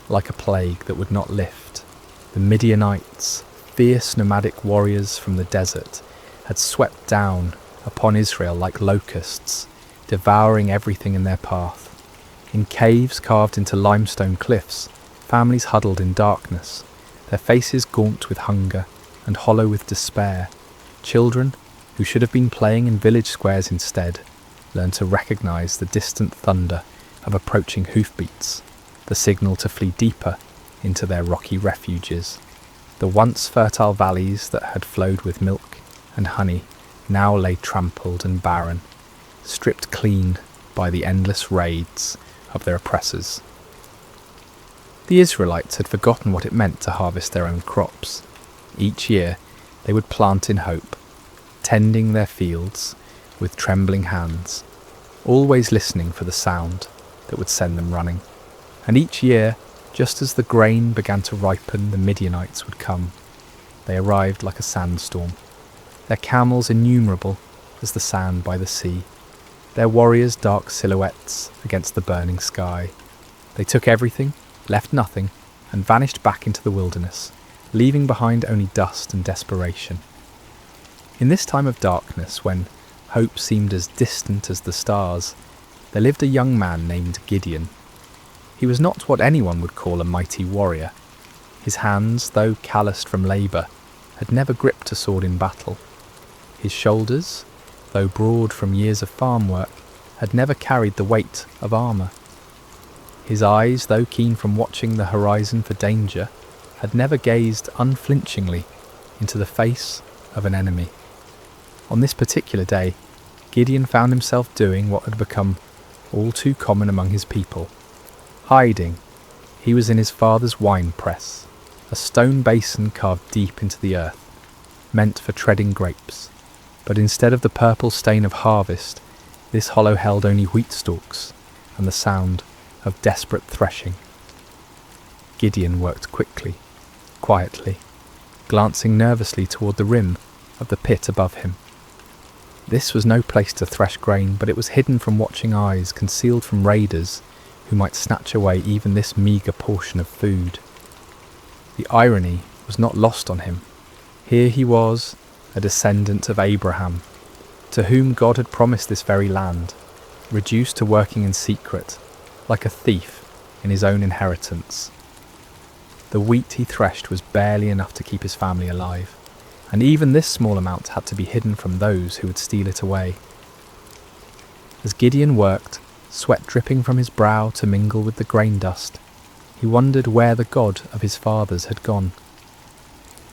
like a plague that would not lift. The Midianites, fierce nomadic warriors from the desert, had swept down upon Israel like locusts, devouring everything in their path. In caves carved into limestone cliffs, families huddled in darkness, their faces gaunt with hunger and hollow with despair. Children, who should have been playing in village squares instead, learned to recognise the distant thunder of approaching hoofbeats, the signal to flee deeper into their rocky refuges. The once fertile valleys that had flowed with milk and honey now lay trampled and barren, stripped clean by the endless raids of their oppressors. The Israelites had forgotten what it meant to harvest their own crops. Each year they would plant in hope, tending their fields with trembling hands, always listening for the sound that would send them running. And each year, just as the grain began to ripen, the Midianites would come. They arrived like a sandstorm, their camels innumerable as the sand by the sea, their warriors dark silhouettes against the burning sky. They took everything, left nothing, and vanished back into the wilderness, leaving behind only dust and desperation. In this time of darkness, when hope seemed as distant as the stars, there lived a young man named Gideon. He was not what anyone would call a mighty warrior. His hands, though calloused from labour, had never gripped a sword in battle. His shoulders, though broad from years of farm work, had never carried the weight of armour. His eyes, though keen from watching the horizon for danger, had never gazed unflinchingly into the face of an enemy. On this particular day, Gideon found himself doing what had become all too common among his people. Hiding, he was in his father's wine press, a stone basin carved deep into the earth. meant for treading grapes, but instead of the purple stain of harvest, this hollow held only wheat stalks and the sound of desperate threshing. Gideon worked quickly, quietly, glancing nervously toward the rim of the pit above him. This was no place to thresh grain, but it was hidden from watching eyes, concealed from raiders who might snatch away even this meagre portion of food. The irony was not lost on him. Here he was, a descendant of Abraham, to whom God had promised this very land, reduced to working in secret, like a thief in his own inheritance. The wheat he threshed was barely enough to keep his family alive, and even this small amount had to be hidden from those who would steal it away. As Gideon worked, sweat dripping from his brow to mingle with the grain dust, he wondered where the God of his fathers had gone.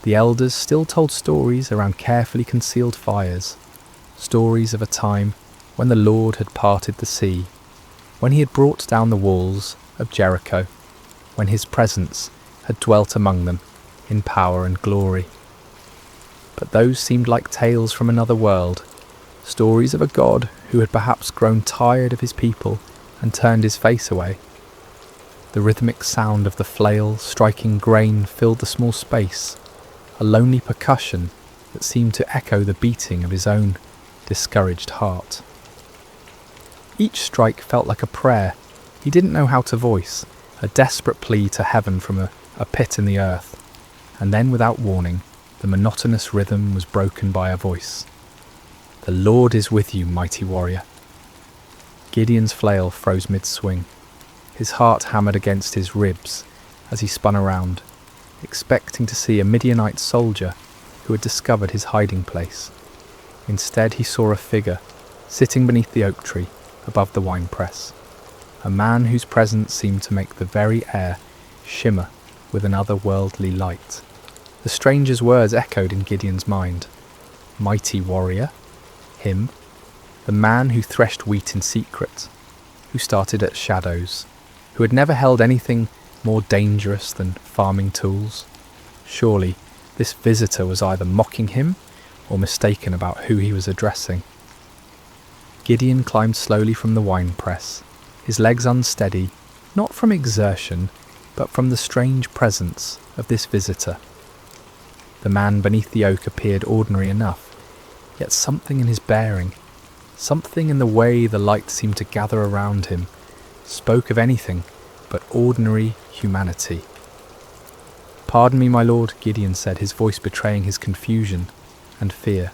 The elders still told stories around carefully concealed fires, stories of a time when the Lord had parted the sea, when he had brought down the walls of Jericho, when his presence had dwelt among them in power and glory. But those seemed like tales from another world, stories of a God who had perhaps grown tired of his people and turned his face away. The rhythmic sound of the flail striking grain filled the small space, a lonely percussion that seemed to echo the beating of his own discouraged heart. Each strike felt like a prayer he didn't know how to voice, a desperate plea to heaven from a pit in the earth, and then without warning, the monotonous rhythm was broken by a voice. "The Lord is with you, mighty warrior." Gideon's flail froze mid-swing. His heart hammered against his ribs as he spun around, expecting to see a Midianite soldier who had discovered his hiding place. Instead he saw a figure sitting beneath the oak tree above the winepress, a man whose presence seemed to make the very air shimmer with an otherworldly light. The stranger's words echoed in Gideon's mind. Mighty warrior? Him? The man who threshed wheat in secret, who started at shadows, who had never held anything more dangerous than farming tools? Surely this visitor was either mocking him or mistaken about who he was addressing. Gideon climbed slowly from the winepress, his legs unsteady, not from exertion, but from the strange presence of this visitor. The man beneath the oak appeared ordinary enough, yet something in his bearing, something in the way the light seemed to gather around him, spoke of anything but ordinary humanity. "Pardon me, my lord," Gideon said, his voice betraying his confusion and fear.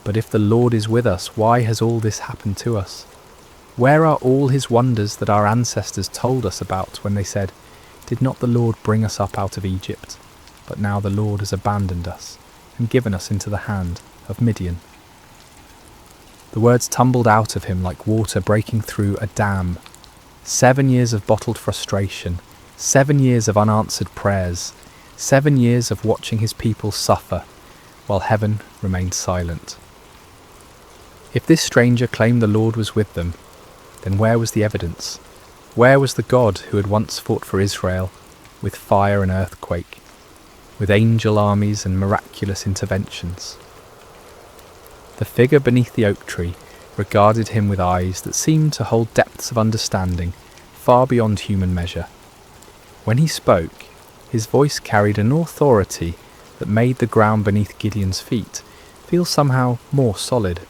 "But if the Lord is with us, why has all this happened to us? Where are all his wonders that our ancestors told us about when they said, 'Did not the Lord bring us up out of Egypt? But now the Lord has abandoned us and given us into the hand of Midian.'" The words tumbled out of him like water breaking through a dam. 7 years of bottled frustration, 7 years of unanswered prayers, 7 years of watching his people suffer, while heaven remained silent. If this stranger claimed the Lord was with them, then where was the evidence? Where was the God who had once fought for Israel, with fire and earthquake, with angel armies and miraculous interventions? The figure beneath the oak tree regarded him with eyes that seemed to hold depths of understanding far beyond human measure. When he spoke, his voice carried an authority that made the ground beneath Gideon's feet feel somehow more solid,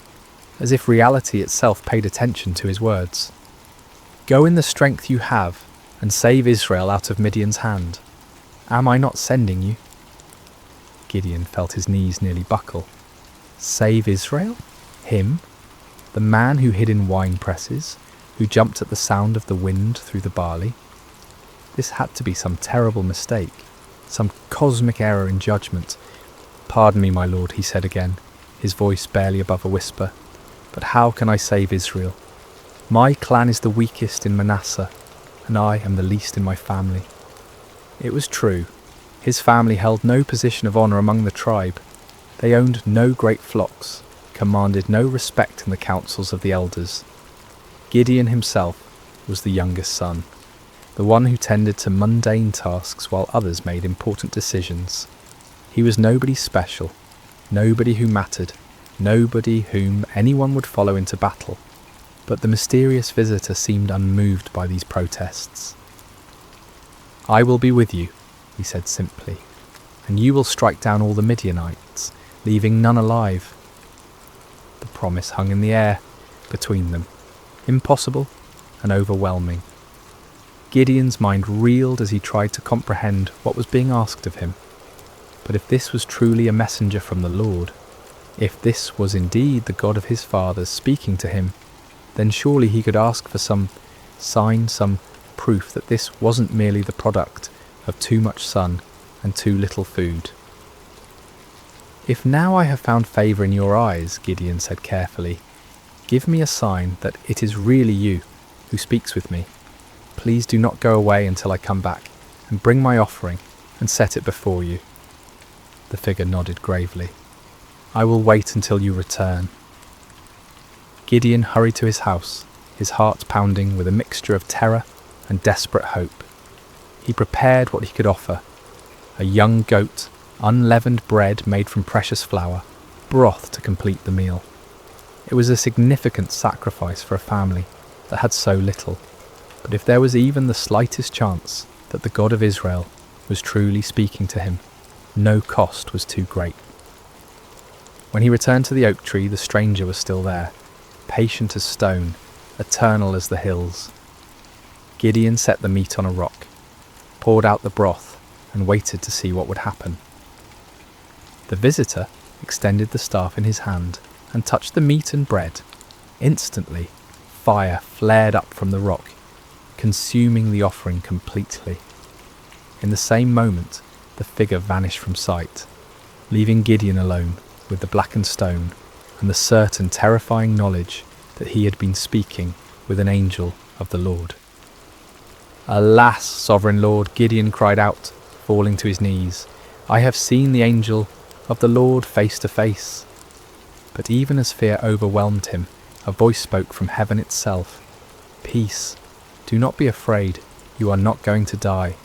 as if reality itself paid attention to his words. "Go in the strength you have and save Israel out of Midian's hand. Am I not sending you?" Gideon felt his knees nearly buckle. Save Israel? Him? The man who hid in wine presses, who jumped at the sound of the wind through the barley? This had to be some terrible mistake, some cosmic error in judgment. "Pardon me, my lord," he said again, his voice barely above a whisper, "but how can I save Israel? My clan is the weakest in Manasseh, and I am the least in my family." It was true. His family held no position of honour among the tribe. They owned no great flocks, commanded no respect in the councils of the elders. Gideon himself was the youngest son, the one who tended to mundane tasks while others made important decisions. He was nobody special, nobody who mattered, nobody whom anyone would follow into battle. But the mysterious visitor seemed unmoved by these protests. "I will be with you," he said simply, "and you will strike down all the Midianites, leaving none alive." The promise hung in the air between them, impossible and overwhelming. Gideon's mind reeled as he tried to comprehend what was being asked of him. But if this was truly a messenger from the Lord, if this was indeed the God of his fathers speaking to him, then surely he could ask for some sign, some proof that this wasn't merely the product of too much sun and too little food. "If now I have found favour in your eyes," Gideon said carefully, "give me a sign that it is really you who speaks with me. Please do not go away until I come back and bring my offering and set it before you." The figure nodded gravely. "I will wait until you return." Gideon hurried to his house, his heart pounding with a mixture of terror and desperate hope. He prepared what he could offer: a young goat, unleavened bread made from precious flour, broth to complete the meal. It was a significant sacrifice for a family that had so little, but if there was even the slightest chance that the God of Israel was truly speaking to him, no cost was too great. When he returned to the oak tree, the stranger was still there, patient as stone, eternal as the hills. Gideon set the meat on a rock, poured out the broth, and waited to see what would happen. The visitor extended the staff in his hand and touched the meat and bread. Instantly, fire flared up from the rock, consuming the offering completely. In the same moment, the figure vanished from sight, leaving Gideon alone with the blackened stone and the certain terrifying knowledge that he had been speaking with an angel of the Lord. "Alas, sovereign Lord," Gideon cried out, falling to his knees, "I have seen the angel of the Lord face to face." But even as fear overwhelmed him, a voice spoke from heaven itself. "Peace, do not be afraid, you are not going to die."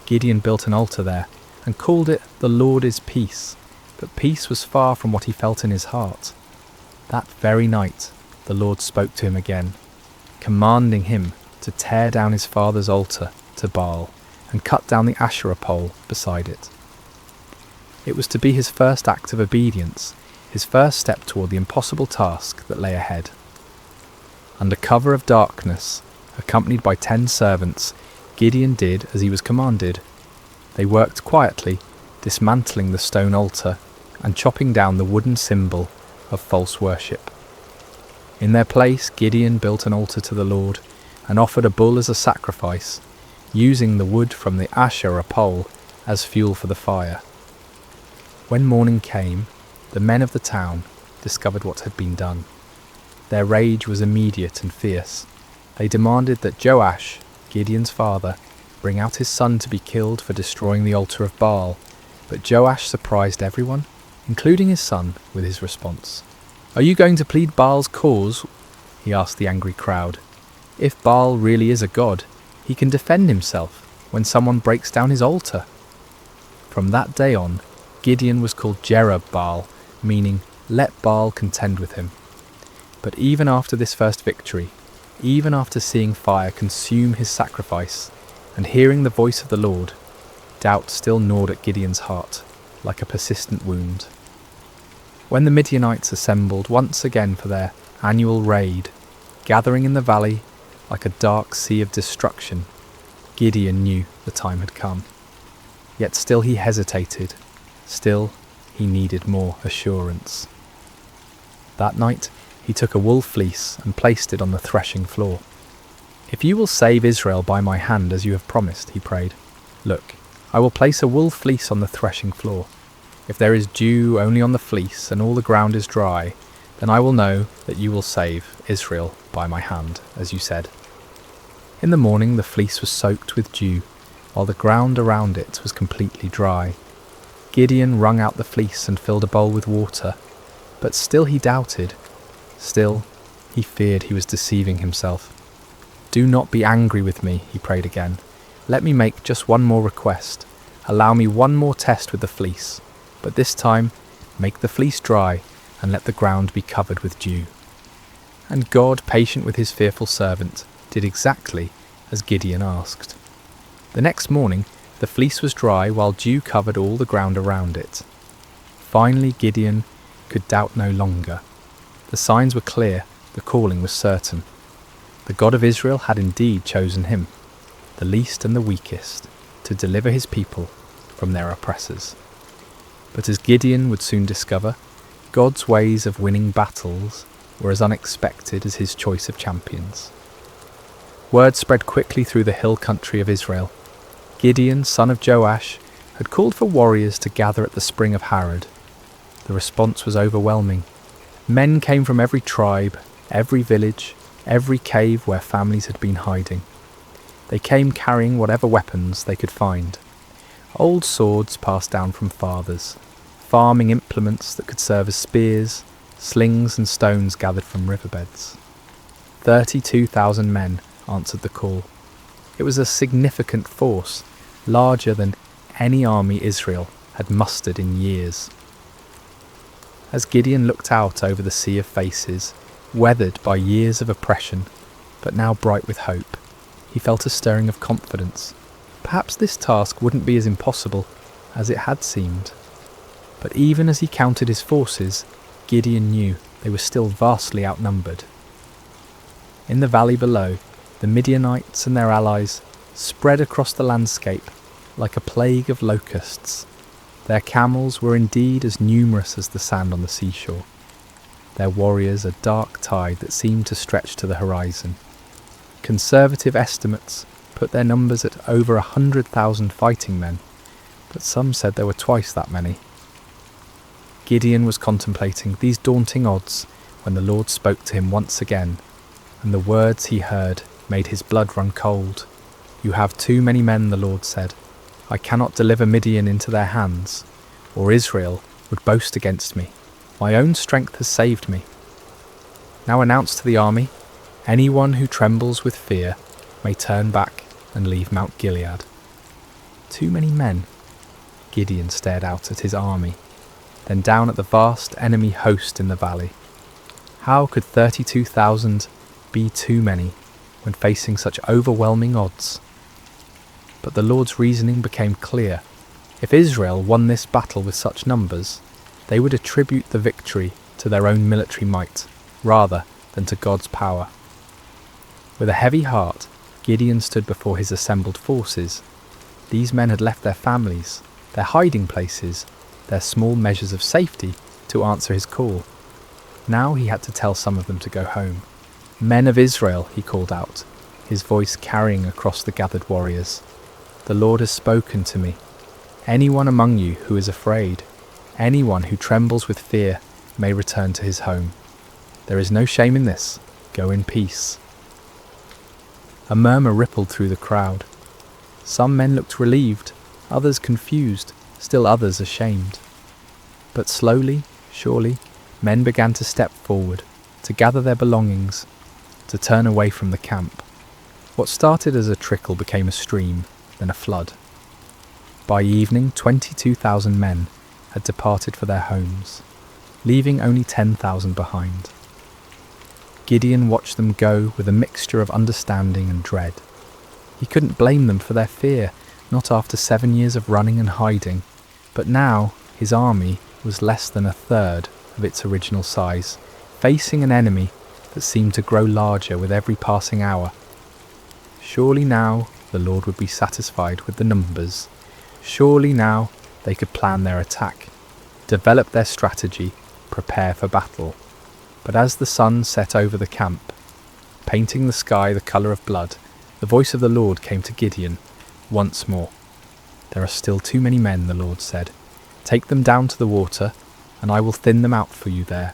Gideon built an altar there and called it "The Lord is Peace," but peace was far from what he felt in his heart. That very night, the Lord spoke to him again, commanding him to tear down his father's altar to Baal and cut down the Asherah pole beside it. It was to be his first act of obedience, his first step toward the impossible task that lay ahead. Under cover of darkness, accompanied by 10 servants, Gideon did as he was commanded. They worked quietly, dismantling the stone altar and chopping down the wooden symbol of false worship. In their place, Gideon built an altar to the Lord and offered a bull as a sacrifice, using the wood from the Asherah pole as fuel for the fire. When morning came, the men of the town discovered what had been done. Their rage was immediate and fierce. They demanded that Joash, Gideon's father, bring out his son to be killed for destroying the altar of Baal, but Joash surprised everyone, including his son, with his response. "Are you going to plead Baal's cause?" he asked the angry crowd. "If Baal really is a god, he can defend himself when someone breaks down his altar." From that day on, Gideon was called Jerub-Baal, meaning "let Baal contend with him." But even after this first victory, even after seeing fire consume his sacrifice and hearing the voice of the Lord, doubt still gnawed at Gideon's heart like a persistent wound. When the Midianites assembled once again for their annual raid, gathering in the valley like a dark sea of destruction, Gideon knew the time had come. Yet still he hesitated, still he needed more assurance. That night he took a wool fleece and placed it on the threshing floor. "If you will save Israel by my hand as you have promised," he prayed, "look, I will place a wool fleece on the threshing floor. If there is dew only on the fleece and all the ground is dry, then I will know that you will save Israel by my hand, as you said." In the morning the fleece was soaked with dew, while the ground around it was completely dry. Gideon wrung out the fleece and filled a bowl with water, but still he doubted. Still, he feared he was deceiving himself. "Do not be angry with me," he prayed again. "Let me make just one more request. Allow me one more test with the fleece, but this time Make the fleece dry, and let the ground be covered with dew." And God, patient with his fearful servant, did exactly as Gideon asked. The next morning, the fleece was dry while dew covered all the ground around it. Finally, Gideon could doubt no longer. The signs were clear, the calling was certain. The God of Israel had indeed chosen him, the least and the weakest, to deliver his people from their oppressors. But as Gideon would soon discover, God's ways of winning battles were as unexpected as his choice of champions. Word spread quickly through the hill country of Israel. Gideon, son of Joash, had called for warriors to gather at the spring of Harod. The response was overwhelming. Men came from every tribe, every village, every cave where families had been hiding. They came carrying whatever weapons they could find. Old swords passed down from fathers, farming implements that could serve as spears, slings and stones gathered from riverbeds. 32,000 men answered the call. It was a significant force, larger than any army Israel had mustered in years. As Gideon looked out over the sea of faces, weathered by years of oppression, but now bright with hope, he felt a stirring of confidence. Perhaps this task wouldn't be as impossible as it had seemed. But even as he counted his forces, Gideon knew they were still vastly outnumbered. In the valley below, the Midianites and their allies spread across the landscape like a plague of locusts. Their camels were indeed as numerous as the sand on the seashore. Their warriors a dark tide that seemed to stretch to the horizon. Conservative estimates put their numbers at over 100,000 fighting men, but some said there were twice that many. Gideon was contemplating these daunting odds when the Lord spoke to him once again, and the words he heard made his blood run cold. "You have too many men," the Lord said. "I cannot deliver Midian into their hands, or Israel would boast against me. My own strength has saved me. Now announce to the army, anyone who trembles with fear may turn back and leave Mount Gilead." Too many men. Gideon stared out at his army, then down at the vast enemy host in the valley. How could 32,000 be too many when facing such overwhelming odds? But the Lord's reasoning became clear. If Israel won this battle with such numbers, they would attribute the victory to their own military might, rather than to God's power. With a heavy heart, Gideon stood before his assembled forces. These men had left their families, their hiding places, their small measures of safety to answer his call. Now he had to tell some of them to go home. "Men of Israel," he called out, his voice carrying across the gathered warriors. "The Lord has spoken to me. Anyone among you who is afraid, anyone who trembles with fear, may return to his home. There is no shame in this. Go in peace." A murmur rippled through the crowd. Some men looked relieved, others confused, still others ashamed. But slowly, surely, men began to step forward, to gather their belongings, to turn away from the camp. What started as a trickle became a stream, then a flood. By evening, 22,000 men had departed for their homes, leaving only 10,000 behind. Gideon watched them go with a mixture of understanding and dread. He couldn't blame them for their fear, not after 7 years of running and hiding, but now his army was less than a third of its original size, facing an enemy that seemed to grow larger with every passing hour. Surely now the Lord would be satisfied with the numbers. Surely now they could plan their attack, develop their strategy, prepare for battle. But as the sun set over the camp, painting the sky the colour of blood, the voice of the Lord came to Gideon once more. "There are still too many men," the Lord said. "Take them down to the water, and I will thin them out for you there."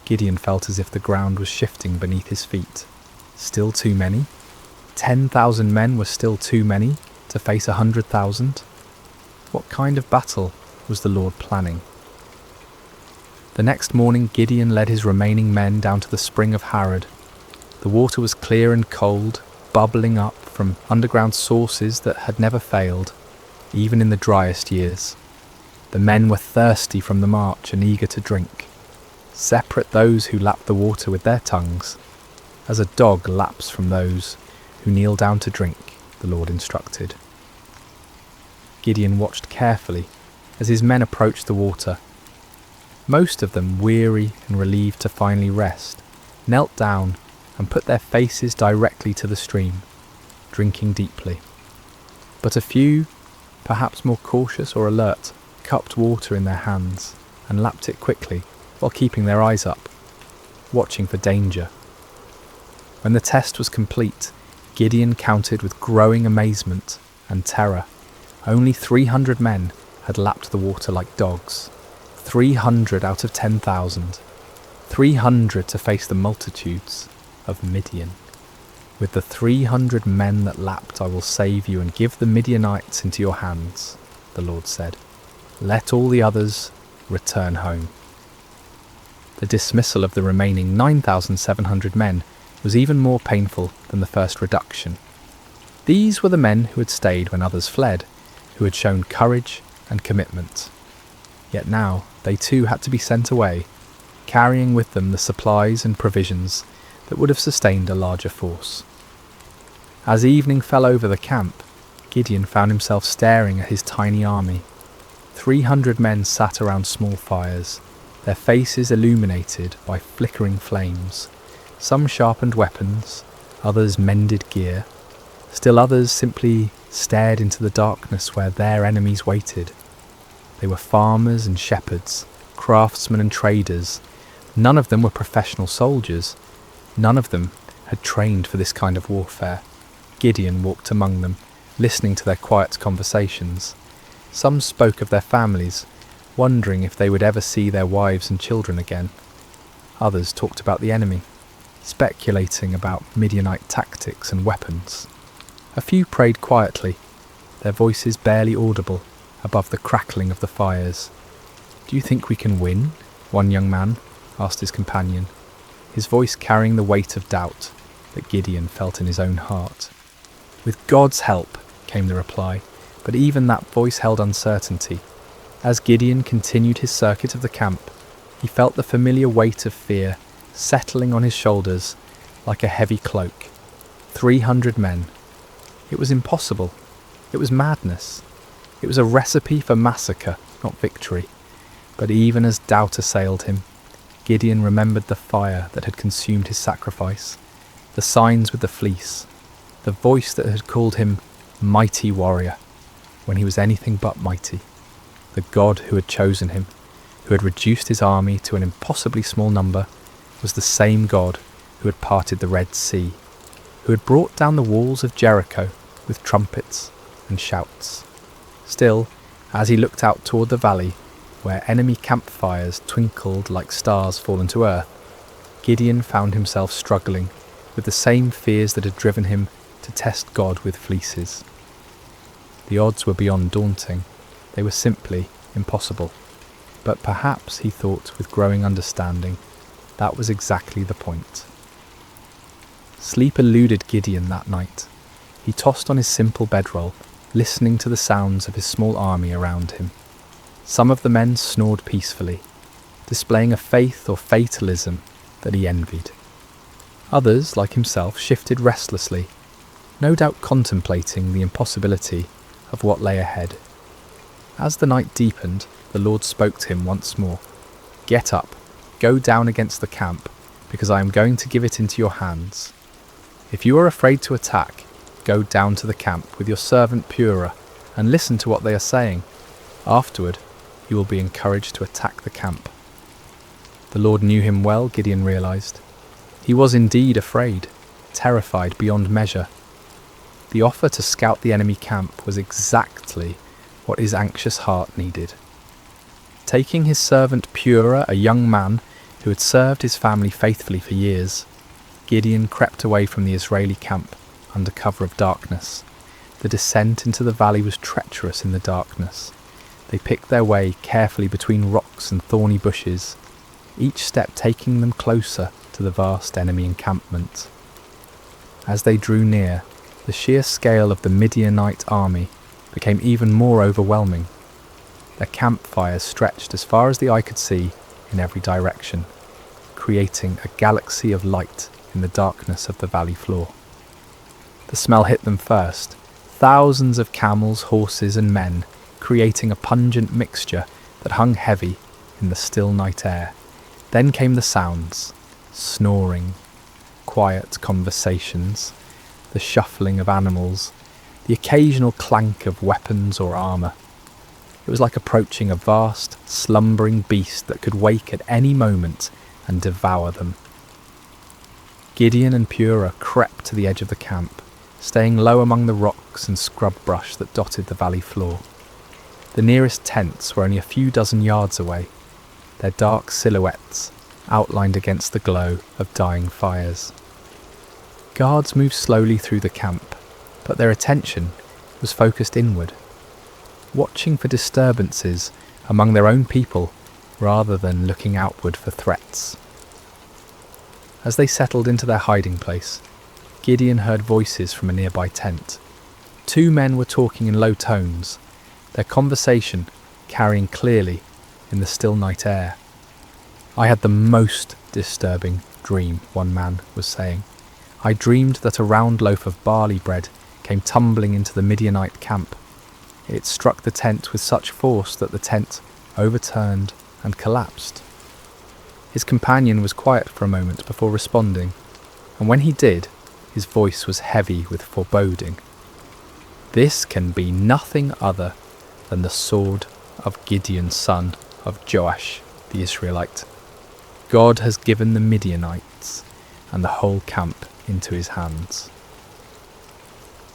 Gideon felt as if the ground was shifting beneath his feet. Still too many? 10,000 men were still too many to face 100,000? What kind of battle was the Lord planning? The next morning Gideon led his remaining men down to the spring of Harod. The water was clear and cold, bubbling up from underground sources that had never failed, even in the driest years. The men were thirsty from the march and eager to drink. Separate those who lap the water with their tongues, as a dog laps from those who kneel down to drink, the Lord instructed. Gideon watched carefully as his men approached the water. Most of them, weary and relieved to finally rest, knelt down and put their faces directly to the stream, drinking deeply. But a few, perhaps more cautious or alert, cupped water in their hands and lapped it quickly while keeping their eyes up, watching for danger. When the test was complete, Gideon counted with growing amazement and terror. Only 300 men had lapped the water like dogs. 300 out of 10,000. 300 to face the multitudes of Midian. With the 300 men that lapped I will save you and give the Midianites into your hands, the Lord said. Let all the others return home. The dismissal of the remaining 9,700 men was even more painful than the first reduction. These were the men who had stayed when others fled, who had shown courage and commitment. Yet now they too had to be sent away, carrying with them the supplies and provisions that would have sustained a larger force. As evening fell over the camp, Gideon found himself staring at his tiny army. 300 men sat around small fires, their faces illuminated by flickering flames. Some sharpened weapons, others mended gear, still others simply stared into the darkness where their enemies waited. They were farmers and shepherds, craftsmen and traders. None of them were professional soldiers. None of them had trained for this kind of warfare. Gideon walked among them, listening to their quiet conversations. Some spoke of their families, wondering if they would ever see their wives and children again. Others talked about the enemy, speculating about Midianite tactics and weapons. A few prayed quietly, their voices barely audible above the crackling of the fires. "Do you think we can win?" one young man asked his companion, his voice carrying the weight of doubt that Gideon felt in his own heart. "With God's help," came the reply, but even that voice held uncertainty. As Gideon continued his circuit of the camp, he felt the familiar weight of fear settling on his shoulders like a heavy cloak. 300 men. It was impossible. It was madness. It was a recipe for massacre, not victory. But even as doubt assailed him, Gideon remembered the fire that had consumed his sacrifice, the signs with the fleece, the voice that had called him mighty warrior when he was anything but mighty. The God who had chosen him, who had reduced his army to an impossibly small number, was the same God who had parted the Red Sea, who had brought down the walls of Jericho with trumpets and shouts. Still, as he looked out toward the valley, where enemy campfires twinkled like stars fallen to earth, Gideon found himself struggling with the same fears that had driven him to test God with fleeces. The odds were beyond daunting. They were simply impossible. But perhaps, he thought with growing understanding, that was exactly the point. Sleep eluded Gideon that night. He tossed on his simple bedroll, listening to the sounds of his small army around him. Some of the men snored peacefully, displaying a faith or fatalism that he envied. Others, like himself, shifted restlessly, no doubt contemplating the impossibility of what lay ahead. As the night deepened, the Lord spoke to him once more. "Get up, go down against the camp, because I am going to give it into your hands. If you are afraid to attack, go down to the camp with your servant Purah and listen to what they are saying. Afterward, you will be encouraged to attack the camp." The Lord knew him well, Gideon realized. He was indeed afraid, terrified beyond measure. The offer to scout the enemy camp was exactly what his anxious heart needed. Taking his servant Purah, a young man who had served his family faithfully for years, Gideon crept away from the Israeli camp under cover of darkness. The descent into the valley was treacherous in the darkness. They picked their way carefully between rocks and thorny bushes, each step taking them closer to the vast enemy encampment. As they drew near, the sheer scale of the Midianite army became even more overwhelming. Their campfires stretched as far as the eye could see in every direction, creating a galaxy of light in the darkness of the valley floor. The smell hit them first, thousands of camels, horses and men, creating a pungent mixture that hung heavy in the still night air. Then came the sounds, snoring, quiet conversations, the shuffling of animals, the occasional clank of weapons or armour. It was like approaching a vast, slumbering beast that could wake at any moment and devour them. Gideon and Purah crept to the edge of the camp, staying low among the rocks and scrub brush that dotted the valley floor. The nearest tents were only a few dozen yards away, their dark silhouettes outlined against the glow of dying fires. Guards moved slowly through the camp, but their attention was focused inward, watching for disturbances among their own people rather than looking outward for threats. As they settled into their hiding place, Gideon heard voices from a nearby tent. Two men were talking in low tones, their conversation carrying clearly in the still night air. "I had the most disturbing dream," one man was saying. "I dreamed that a round loaf of barley bread came tumbling into the Midianite camp. It struck the tent with such force that the tent overturned and collapsed." His companion was quiet for a moment before responding, and when he did, his voice was heavy with foreboding. "This can be nothing other than the sword of Gideon, son of Joash, the Israelite. God has given the Midianites and the whole camp into his hands."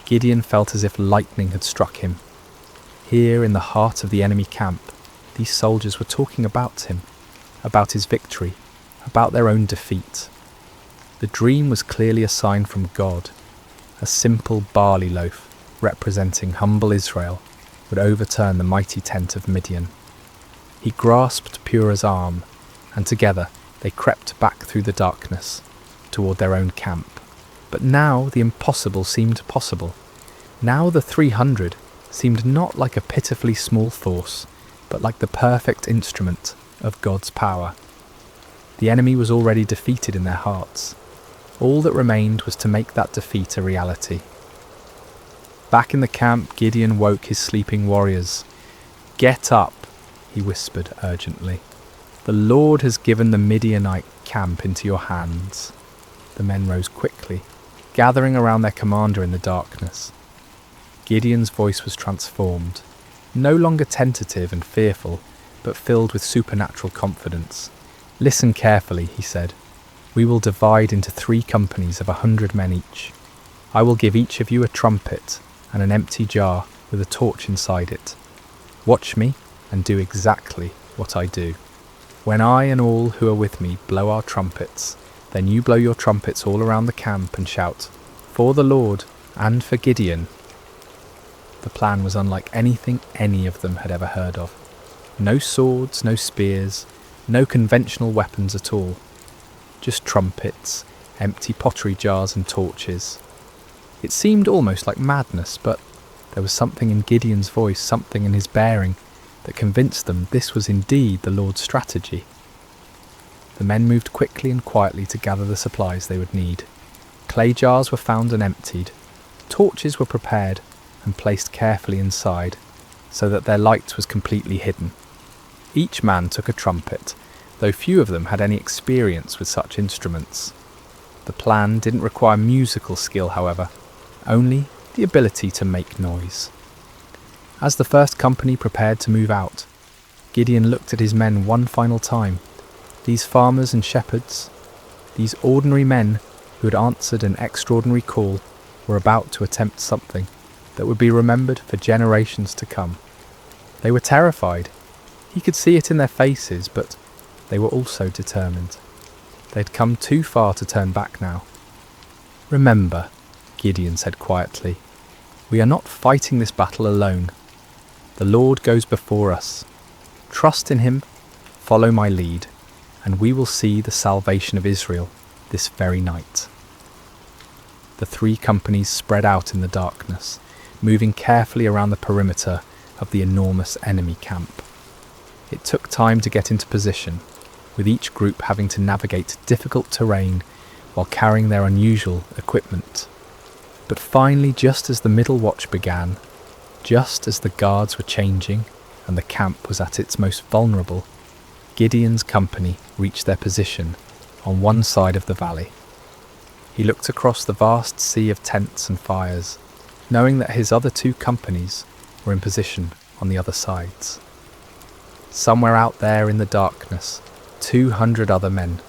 Gideon felt as if lightning had struck him. Here in the heart of the enemy camp, these soldiers were talking about him, about his victory, about their own defeat. The dream was clearly a sign from God. A simple barley loaf, representing humble Israel, would overturn the mighty tent of Midian. He grasped Purah's arm, and together they crept back through the darkness, toward their own camp. But now the impossible seemed possible. Now the 300 seemed not like a pitifully small force, but like the perfect instrument of God's power. The enemy was already defeated in their hearts. All that remained was to make that defeat a reality. Back in the camp, Gideon woke his sleeping warriors. "Get up," he whispered urgently. "The Lord has given the Midianite camp into your hands." The men rose quickly, gathering around their commander in the darkness. Gideon's voice was transformed, no longer tentative and fearful, but filled with supernatural confidence. "Listen carefully," he said. "We will divide into 3 companies of 100 men each. I will give each of you a trumpet and an empty jar with a torch inside it. Watch me and do exactly what I do. When I and all who are with me blow our trumpets, then you blow your trumpets all around the camp and shout, 'For the Lord and for Gideon.'" The plan was unlike anything any of them had ever heard of. No swords, no spears, no conventional weapons at all. Just trumpets, empty pottery jars and torches. It seemed almost like madness, but there was something in Gideon's voice, something in his bearing, that convinced them this was indeed the Lord's strategy. The men moved quickly and quietly to gather the supplies they would need. Clay jars were found and emptied. Torches were prepared and placed carefully inside, so that their light was completely hidden. Each man took a trumpet, though few of them had any experience with such instruments. The plan didn't require musical skill, however, only the ability to make noise. As the first company prepared to move out, Gideon looked at his men one final time. These farmers and shepherds, these ordinary men who had answered an extraordinary call, were about to attempt something that would be remembered for generations to come. They were terrified. He could see it in their faces, but they were also determined. They'd come too far to turn back now. "Remember," Gideon said quietly, "we are not fighting this battle alone. The Lord goes before us. Trust in him, follow my lead, and we will see the salvation of Israel this very night." The 3 companies spread out in the darkness, moving carefully around the perimeter of the enormous enemy camp. It took time to get into position, with each group having to navigate difficult terrain while carrying their unusual equipment. But finally, just as the middle watch began, just as the guards were changing and the camp was at its most vulnerable, Gideon's company reached their position on one side of the valley. He looked across the vast sea of tents and fires, knowing that his other two companies were in position on the other sides. Somewhere out there in the darkness, 200 other men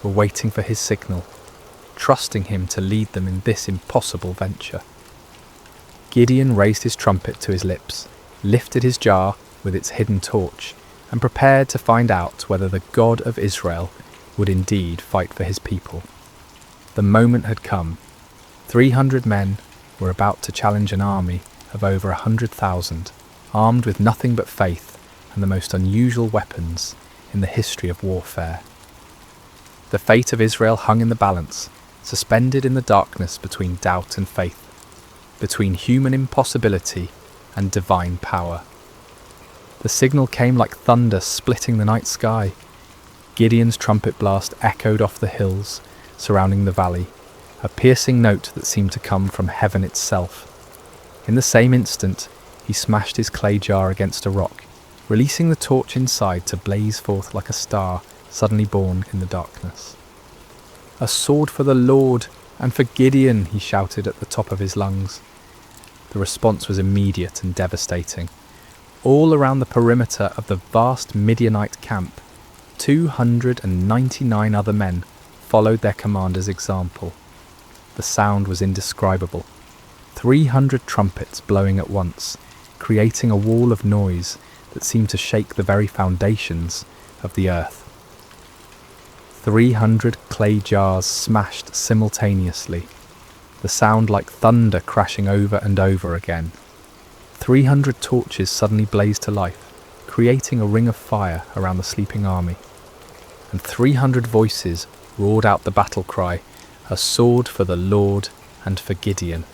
were waiting for his signal, trusting him to lead them in this impossible venture. Gideon raised his trumpet to his lips, lifted his jar with its hidden torch, and prepared to find out whether the God of Israel would indeed fight for his people. The moment had come. 300 men were about to challenge an army of over 100,000, armed with nothing but faith and the most unusual weapons in the history of warfare. The fate of Israel hung in the balance, suspended in the darkness between doubt and faith, between human impossibility and divine power. The signal came like thunder splitting the night sky. Gideon's trumpet blast echoed off the hills surrounding the valley, a piercing note that seemed to come from heaven itself. In the same instant, he smashed his clay jar against a rock, releasing the torch inside to blaze forth like a star suddenly born in the darkness. "A sword for the Lord and for Gideon," he shouted at the top of his lungs. The response was immediate and devastating. All around the perimeter of the vast Midianite camp, 299 other men followed their commander's example. The sound was indescribable. 300 trumpets blowing at once, creating a wall of noise that seemed to shake the very foundations of the earth. 300 clay jars smashed simultaneously, the sound like thunder crashing over and over again. 300 torches suddenly blazed to life, creating a ring of fire around the sleeping army. And 300 voices roared out the battle cry, "A sword for the Lord and for Gideon."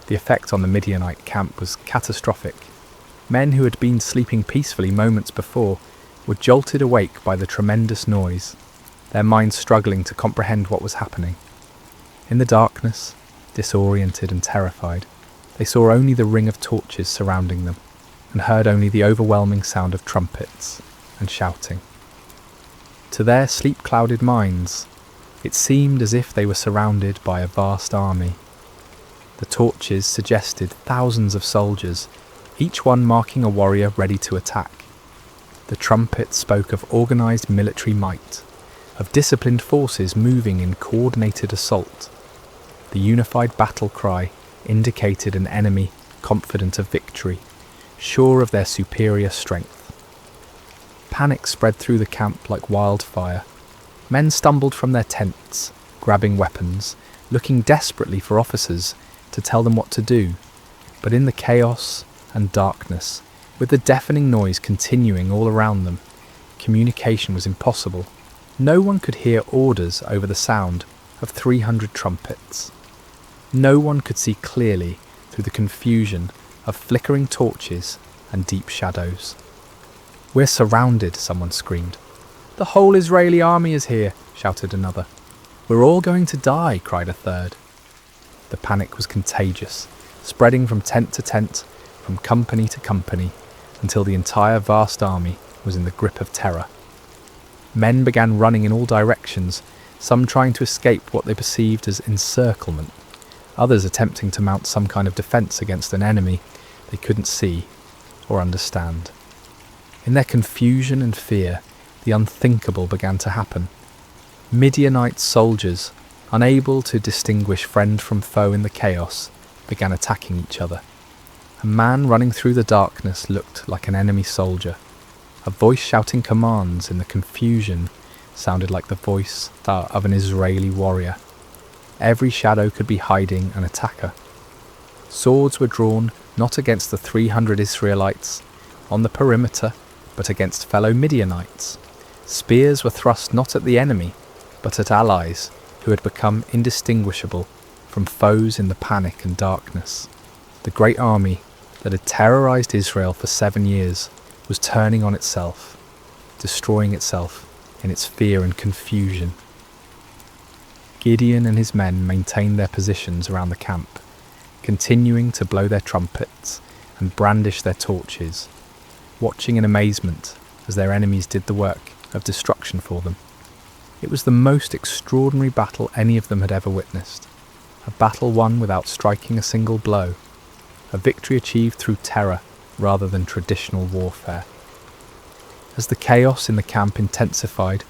The effect on the Midianite camp was catastrophic. Men who had been sleeping peacefully moments before were jolted awake by the tremendous noise, their minds struggling to comprehend what was happening. In the darkness, disoriented and terrified, they saw only the ring of torches surrounding them, and heard only the overwhelming sound of trumpets and shouting. To their sleep-clouded minds, it seemed as if they were surrounded by a vast army. The torches suggested thousands of soldiers, each one marking a warrior ready to attack. The trumpet spoke of organised military might, of disciplined forces moving in coordinated assault. The unified battle cry indicated an enemy confident of victory, sure of their superior strength. Panic spread through the camp like wildfire. Men stumbled from their tents, grabbing weapons, looking desperately for officers to tell them what to do. But in the chaos and darkness, with the deafening noise continuing all around them, communication was impossible. No one could hear orders over the sound of 300 trumpets. No one could see clearly through the confusion of flickering torches and deep shadows. "We're surrounded," someone screamed. "The whole Israeli army is here," shouted another. "We're all going to die," cried a third. The panic was contagious, spreading from tent to tent, from company to company, until the entire vast army was in the grip of terror. Men began running in all directions, some trying to escape what they perceived as encirclement, others attempting to mount some kind of defence against an enemy they couldn't see or understand. In their confusion and fear, the unthinkable began to happen. Midianite soldiers, unable to distinguish friend from foe in the chaos, began attacking each other. A man running through the darkness looked like an enemy soldier. A voice shouting commands in the confusion sounded like the voice of an Israeli warrior. Every shadow could be hiding an attacker. Swords were drawn not against the 300 Israelites on the perimeter, but against fellow Midianites. Spears were thrust not at the enemy, but at allies who had become indistinguishable from foes in the panic and darkness. The great army that had terrorized Israel for 7 years was turning on itself, destroying itself in its fear and confusion. Gideon and his men maintained their positions around the camp, continuing to blow their trumpets and brandish their torches, watching in amazement as their enemies did the work of destruction for them. It was the most extraordinary battle any of them had ever witnessed, a battle won without striking a single blow, a victory achieved through terror rather than traditional warfare. As the chaos in the camp intensified,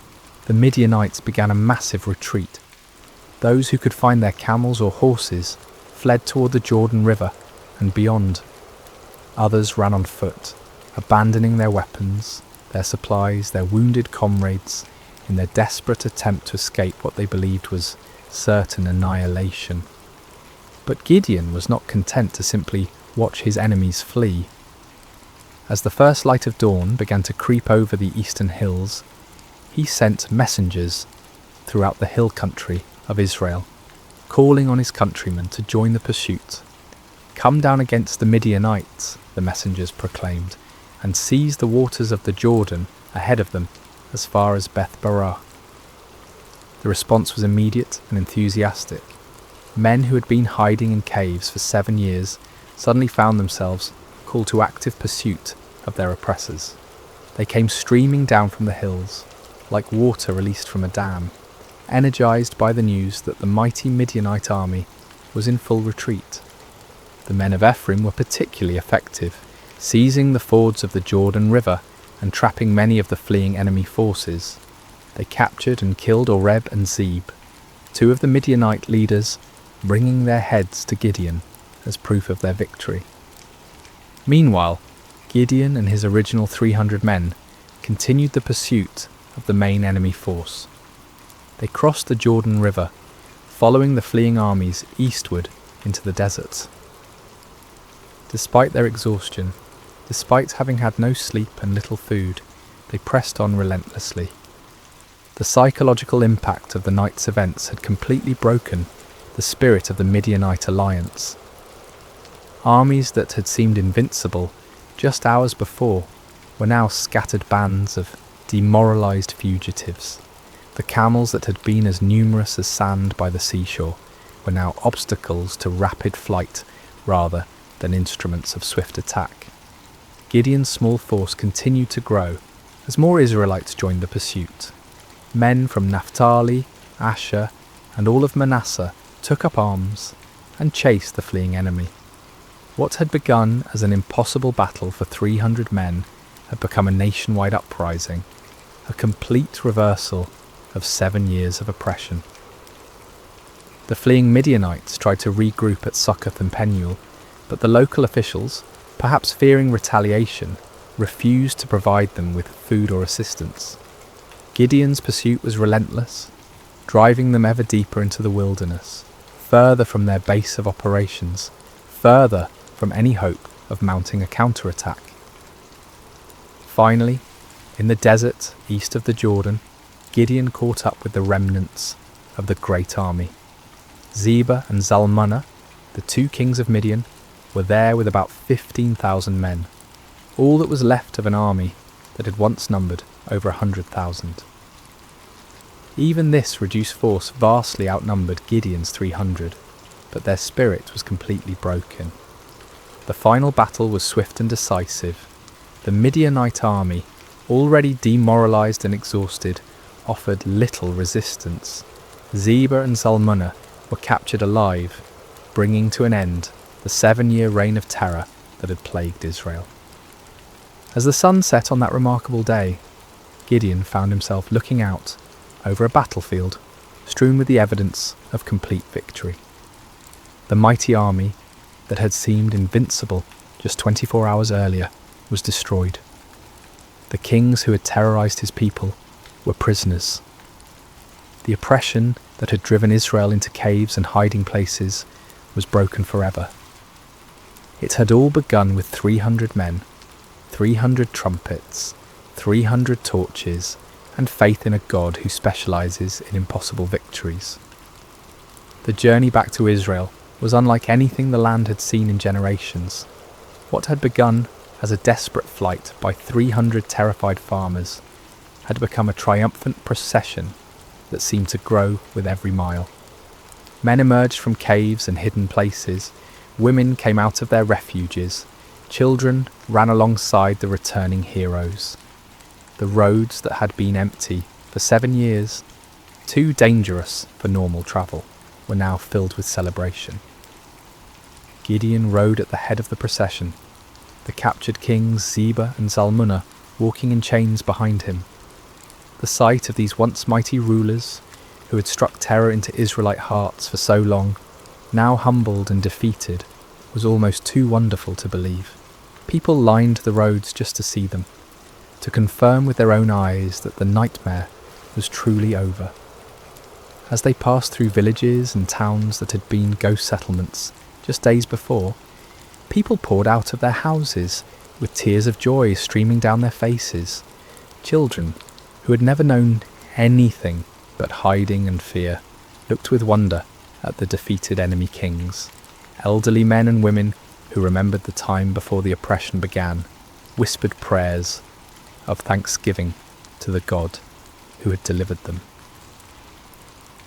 the Midianites began a massive retreat. Those who could find their camels or horses fled toward the Jordan River and beyond. Others ran on foot, abandoning their weapons, their supplies, their wounded comrades, in their desperate attempt to escape what they believed was certain annihilation. But Gideon was not content to simply watch his enemies flee. As the first light of dawn began to creep over the eastern hills, he sent messengers throughout the hill country of Israel, calling on his countrymen to join the pursuit. "Come down against the Midianites," the messengers proclaimed, "and seize the waters of the Jordan ahead of them as far as Beth-barah." The response was immediate and enthusiastic. Men who had been hiding in caves for 7 years suddenly found themselves called to active pursuit of their oppressors. They came streaming down from the hills, like water released from a dam, energized by the news that the mighty Midianite army was in full retreat. The men of Ephraim were particularly effective, seizing the fords of the Jordan River and trapping many of the fleeing enemy forces. They captured and killed Oreb and Zeb, two of the Midianite leaders, bringing their heads to Gideon as proof of their victory. Meanwhile, Gideon and his original 300 men continued the pursuit of the main enemy force. They crossed the Jordan River, following the fleeing armies eastward into the desert. Despite their exhaustion, despite having had no sleep and little food, they pressed on relentlessly. The psychological impact of the night's events had completely broken the spirit of the Midianite alliance. Armies that had seemed invincible just hours before were now scattered bands of demoralized fugitives. The camels that had been as numerous as sand by the seashore were now obstacles to rapid flight rather than instruments of swift attack. Gideon's small force continued to grow as more Israelites joined the pursuit. Men from Naphtali, Asher, and all of Manasseh took up arms and chased the fleeing enemy. What had begun as an impossible battle for 300 men had become a nationwide uprising, a complete reversal of 7 years of oppression. The fleeing Midianites tried to regroup at Succoth and Penuel, but the local officials, perhaps fearing retaliation, refused to provide them with food or assistance. Gideon's pursuit was relentless, driving them ever deeper into the wilderness, further from their base of operations, further from any hope of mounting a counterattack. Finally, in the desert east of the Jordan, Gideon caught up with the remnants of the great army. Zebah and Zalmunna, the two kings of Midian, were there with about 15,000 men, all that was left of an army that had once numbered over 100,000. Even this reduced force vastly outnumbered Gideon's 300, but their spirit was completely broken. The final battle was swift and decisive. The Midianite army, already demoralized and exhausted, offered little resistance. Zebah and Zalmunna were captured alive, bringing to an end the 7-year reign of terror that had plagued Israel. As the sun set on that remarkable day, Gideon found himself looking out over a battlefield strewn with the evidence of complete victory. The mighty army that had seemed invincible just 24 hours earlier was destroyed. The kings who had terrorized his people were prisoners. The oppression that had driven Israel into caves and hiding places was broken forever. It had all begun with 300 men, 300 trumpets, 300 torches, and faith in a God who specializes in impossible victories. The journey back to Israel was unlike anything the land had seen in generations. What had begun as a desperate flight by 300 terrified farmers had become a triumphant procession that seemed to grow with every mile. Men emerged from caves and hidden places, women came out of their refuges, children ran alongside the returning heroes. The roads that had been empty for 7 years, too dangerous for normal travel, were now filled with celebration. Gideon rode at the head of the procession, the captured kings Zeba and Zalmunna walking in chains behind him. The sight of these once mighty rulers, who had struck terror into Israelite hearts for so long, now humbled and defeated, was almost too wonderful to believe. People lined the roads just to see them, to confirm with their own eyes that the nightmare was truly over. As they passed through villages and towns that had been ghost settlements just days before, people poured out of their houses with tears of joy streaming down their faces. Children, who had never known anything but hiding and fear, looked with wonder at the defeated enemy kings. Elderly men and women who remembered the time before the oppression began whispered prayers of thanksgiving to the God who had delivered them.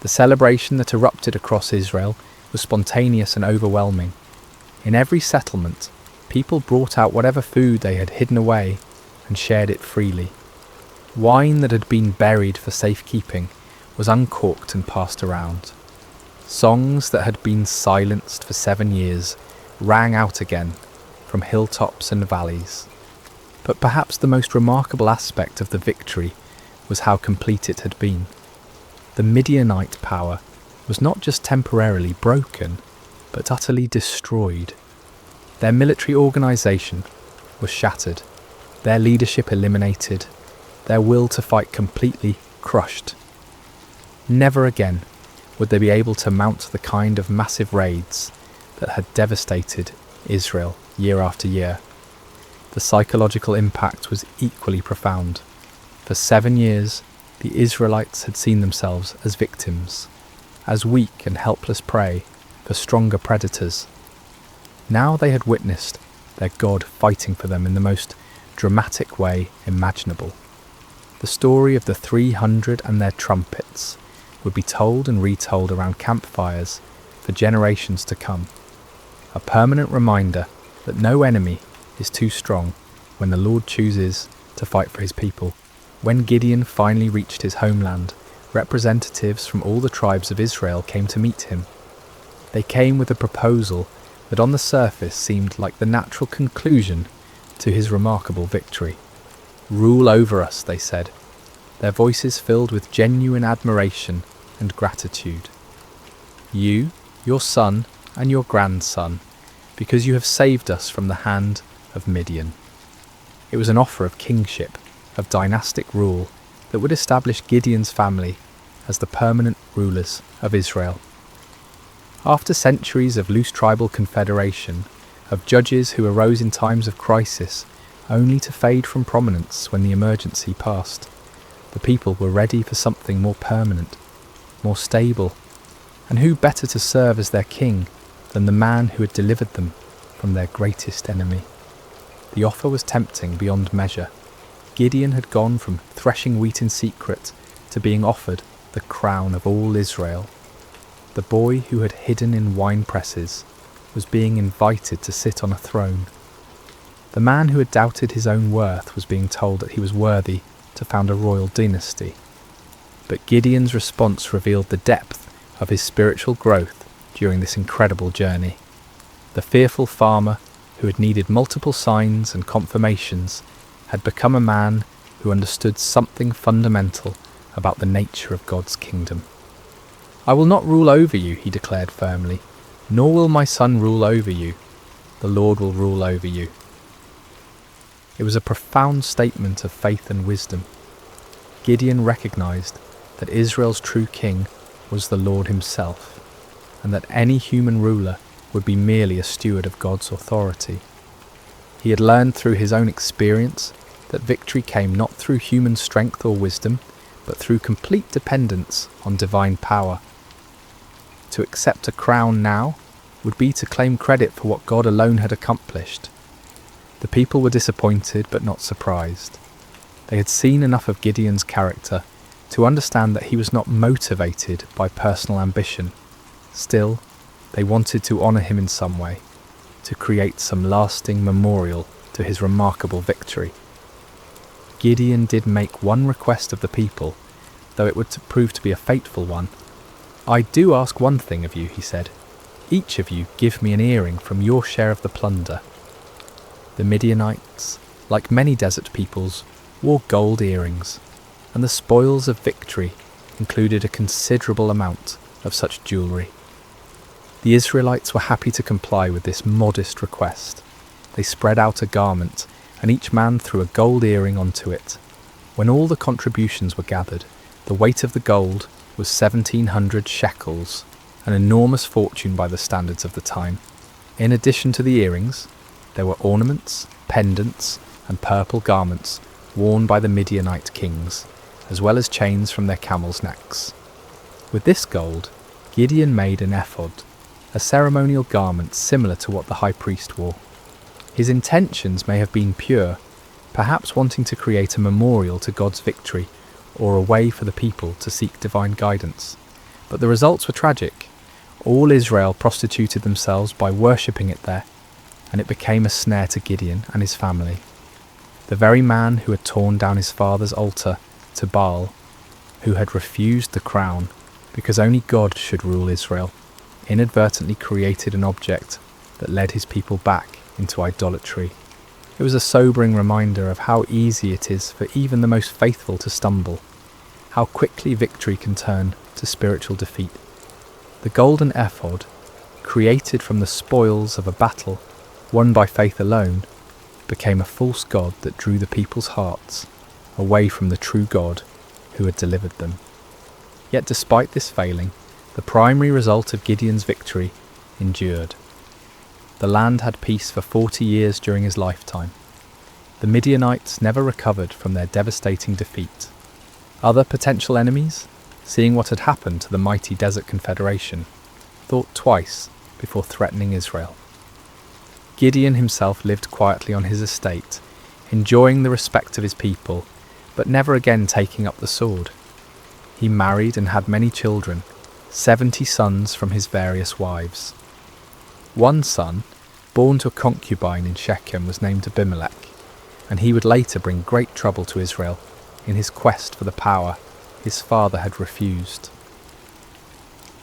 The celebration that erupted across Israel was spontaneous and overwhelming. In every settlement, people brought out whatever food they had hidden away and shared it freely. Wine that had been buried for safekeeping was uncorked and passed around. Songs that had been silenced for 7 years rang out again from hilltops and valleys. But perhaps the most remarkable aspect of the victory was how complete it had been. The Midianite power was not just temporarily broken, but utterly destroyed. Their military organisation was shattered, their leadership eliminated, their will to fight completely crushed. Never again would they be able to mount the kind of massive raids that had devastated Israel year after year. The psychological impact was equally profound. For 7 years, the Israelites had seen themselves as victims, as weak and helpless prey for stronger predators. Now they had witnessed their God fighting for them in the most dramatic way imaginable. The story of the 300 and their trumpets would be told and retold around campfires for generations to come. A permanent reminder that no enemy is too strong when the Lord chooses to fight for his people. When Gideon finally reached his homeland, representatives from all the tribes of Israel came to meet him. They came with a proposal that on the surface seemed like the natural conclusion to his remarkable victory. "Rule over us," they said, their voices filled with genuine admiration and gratitude. "You, your son, and your grandson, because you have saved us from the hand of Midian." It was an offer of kingship, of dynastic rule, that would establish Gideon's family as the permanent rulers of Israel. After centuries of loose tribal confederation, of judges who arose in times of crisis, only to fade from prominence when the emergency passed, the people were ready for something more permanent, more stable, and who better to serve as their king than the man who had delivered them from their greatest enemy? The offer was tempting beyond measure. Gideon had gone from threshing wheat in secret to being offered the crown of all Israel. The boy who had hidden in wine presses was being invited to sit on a throne. The man who had doubted his own worth was being told that he was worthy to found a royal dynasty. But Gideon's response revealed the depth of his spiritual growth during this incredible journey. The fearful farmer who had needed multiple signs and confirmations had become a man who understood something fundamental about the nature of God's kingdom. "I will not rule over you," he declared firmly, "nor will my son rule over you. The Lord will rule over you." It was a profound statement of faith and wisdom. Gideon recognized that Israel's true king was the Lord himself, and that any human ruler would be merely a steward of God's authority. He had learned through his own experience that victory came not through human strength or wisdom, but through complete dependence on divine power. To accept a crown now would be to claim credit for what God alone had accomplished. The people were disappointed but not surprised. They had seen enough of Gideon's character to understand that he was not motivated by personal ambition. Still, they wanted to honour him in some way, to create some lasting memorial to his remarkable victory. Gideon did make one request of the people, though it would prove to be a fateful one. "I do ask one thing of you," he said. "Each of you give me an earring from your share of the plunder." The Midianites, like many desert peoples, wore gold earrings, and the spoils of victory included a considerable amount of such jewellery. The Israelites were happy to comply with this modest request. They spread out a garment, and each man threw a gold earring onto it. When all the contributions were gathered, the weight of the gold was 1,700 shekels, an enormous fortune by the standards of the time. In addition to the earrings, there were ornaments, pendants, and purple garments worn by the Midianite kings, as well as chains from their camels' necks. With this gold, Gideon made an ephod, a ceremonial garment similar to what the high priest wore. His intentions may have been pure, perhaps wanting to create a memorial to God's victory or a way for the people to seek divine guidance. But the results were tragic. All Israel prostituted themselves by worshipping it there, and it became a snare to Gideon and his family. The very man who had torn down his father's altar to Baal, who had refused the crown because only God should rule Israel, inadvertently created an object that led his people back into idolatry. It was a sobering reminder of how easy it is for even the most faithful to stumble, how quickly victory can turn to spiritual defeat. The golden ephod, created from the spoils of a battle won by faith alone, became a false god that drew the people's hearts away from the true God who had delivered them. Yet despite this failing, the primary result of Gideon's victory endured. The land had peace for 40 years during his lifetime. The Midianites never recovered from their devastating defeat. Other potential enemies, seeing what had happened to the mighty Desert Confederation, thought twice before threatening Israel. Gideon himself lived quietly on his estate, enjoying the respect of his people, but never again taking up the sword. He married and had many children, 70 sons from his various wives. One son, born to a concubine in Shechem, was named Abimelech, and he would later bring great trouble to Israel in his quest for the power his father had refused.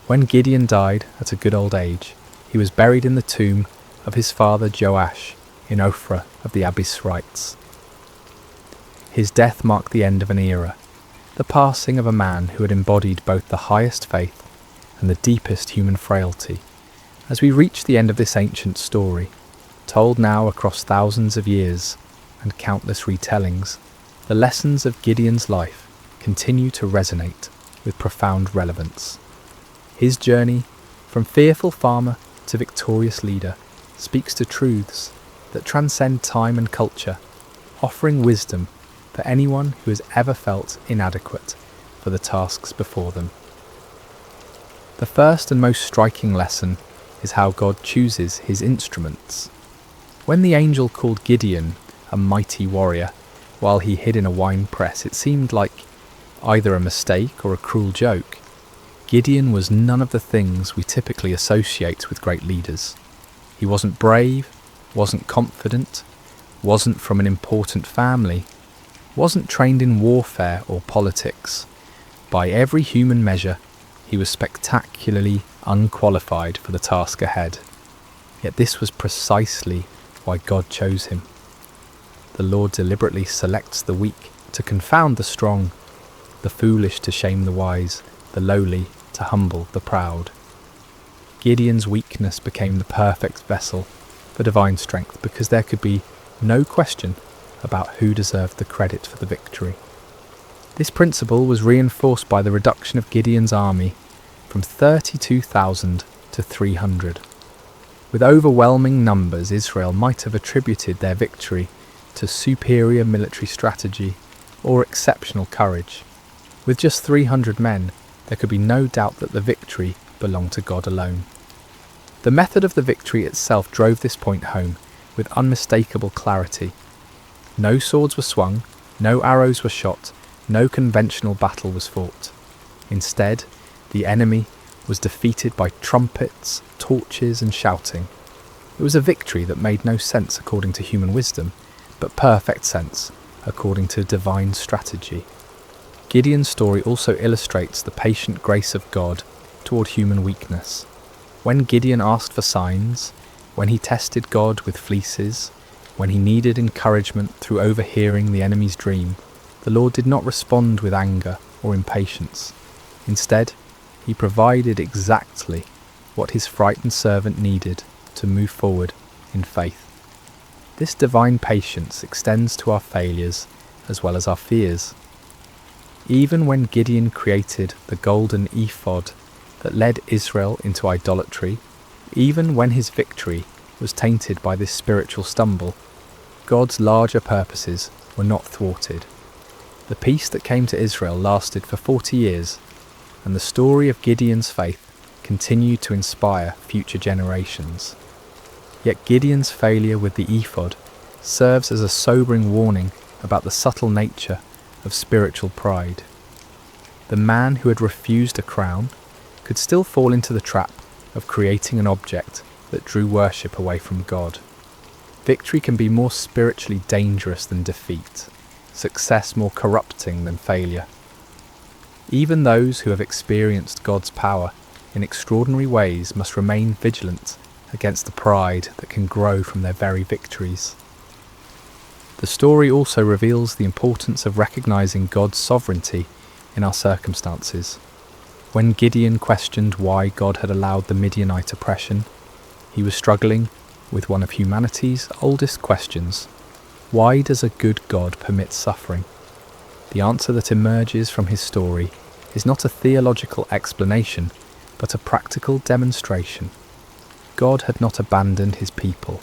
When Gideon died at a good old age, he was buried in the tomb of his father Joash in Ophrah of the Abiezrites. His death marked the end of an era, the passing of a man who had embodied both the highest faith and the deepest human frailty. As we reach the end of this ancient story, told now across thousands of years and countless retellings, the lessons of Gideon's life continue to resonate with profound relevance. His journey, from fearful farmer to victorious leader, speaks to truths that transcend time and culture, offering wisdom for anyone who has ever felt inadequate for the tasks before them. The first and most striking lesson is how God chooses his instruments. When the angel called Gideon a mighty warrior while he hid in a wine press, it seemed like either a mistake or a cruel joke. Gideon was none of the things we typically associate with great leaders. He wasn't brave, wasn't confident, wasn't from an important family, wasn't trained in warfare or politics. By every human measure, he was spectacularly unqualified for the task ahead. Yet this was precisely why God chose him. The Lord deliberately selects the weak to confound the strong, the foolish to shame the wise, the lowly to humble the proud. Gideon's weakness became the perfect vessel for divine strength because there could be no question about who deserved the credit for the victory. This principle was reinforced by the reduction of Gideon's army from 32,000 to 300. With overwhelming numbers, Israel might have attributed their victory to superior military strategy or exceptional courage. With just 300 men, there could be no doubt that the victory belonged to God alone. The method of the victory itself drove this point home, with unmistakable clarity. No swords were swung, no arrows were shot, no conventional battle was fought. Instead, the enemy was defeated by trumpets, torches, and shouting. It was a victory that made no sense according to human wisdom, but perfect sense according to divine strategy. Gideon's story also illustrates the patient grace of God toward human weakness. When Gideon asked for signs, when he tested God with fleeces, when he needed encouragement through overhearing the enemy's dream, the Lord did not respond with anger or impatience. Instead, he provided exactly what his frightened servant needed to move forward in faith. This divine patience extends to our failures as well as our fears. Even when Gideon created the golden ephod that led Israel into idolatry, even when his victory was tainted by this spiritual stumble, God's larger purposes were not thwarted. The peace that came to Israel lasted for 40 years, and the story of Gideon's faith continued to inspire future generations. Yet Gideon's failure with the ephod serves as a sobering warning about the subtle nature of spiritual pride. The man who had refused a crown could still fall into the trap of creating an object that drew worship away from God. Victory can be more spiritually dangerous than defeat, success more corrupting than failure. Even those who have experienced God's power in extraordinary ways must remain vigilant against the pride that can grow from their very victories. The story also reveals the importance of recognizing God's sovereignty in our circumstances. When Gideon questioned why God had allowed the Midianite oppression, he was struggling with one of humanity's oldest questions: why does a good God permit suffering? The answer that emerges from his story is not a theological explanation, but a practical demonstration. God had not abandoned his people.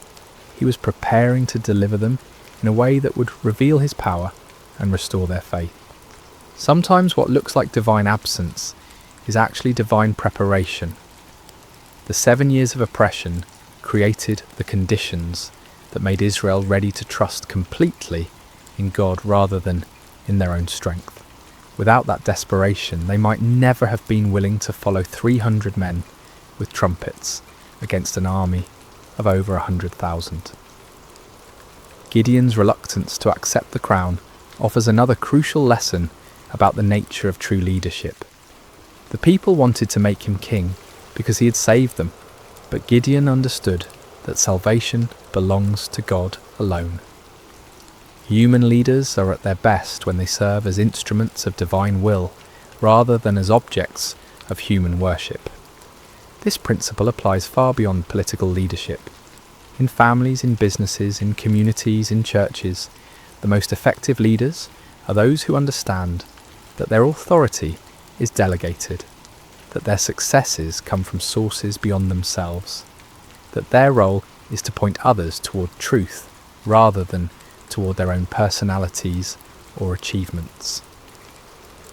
He was preparing to deliver them in a way that would reveal his power and restore their faith. Sometimes what looks like divine absence is actually divine preparation. The 7 years of oppression created the conditions that made Israel ready to trust completely in God rather than in their own strength. Without that desperation, they might never have been willing to follow 300 men with trumpets against an army of over 100,000. Gideon's reluctance to accept the crown offers another crucial lesson about the nature of true leadership. The people wanted to make him king because he had saved them, but Gideon understood that salvation belongs to God alone. Human leaders are at their best when they serve as instruments of divine will rather than as objects of human worship. This principle applies far beyond political leadership. In families, in businesses, in communities, in churches, the most effective leaders are those who understand that their authority is delegated, that their successes come from sources beyond themselves, that their role is to point others toward truth rather than toward their own personalities or achievements.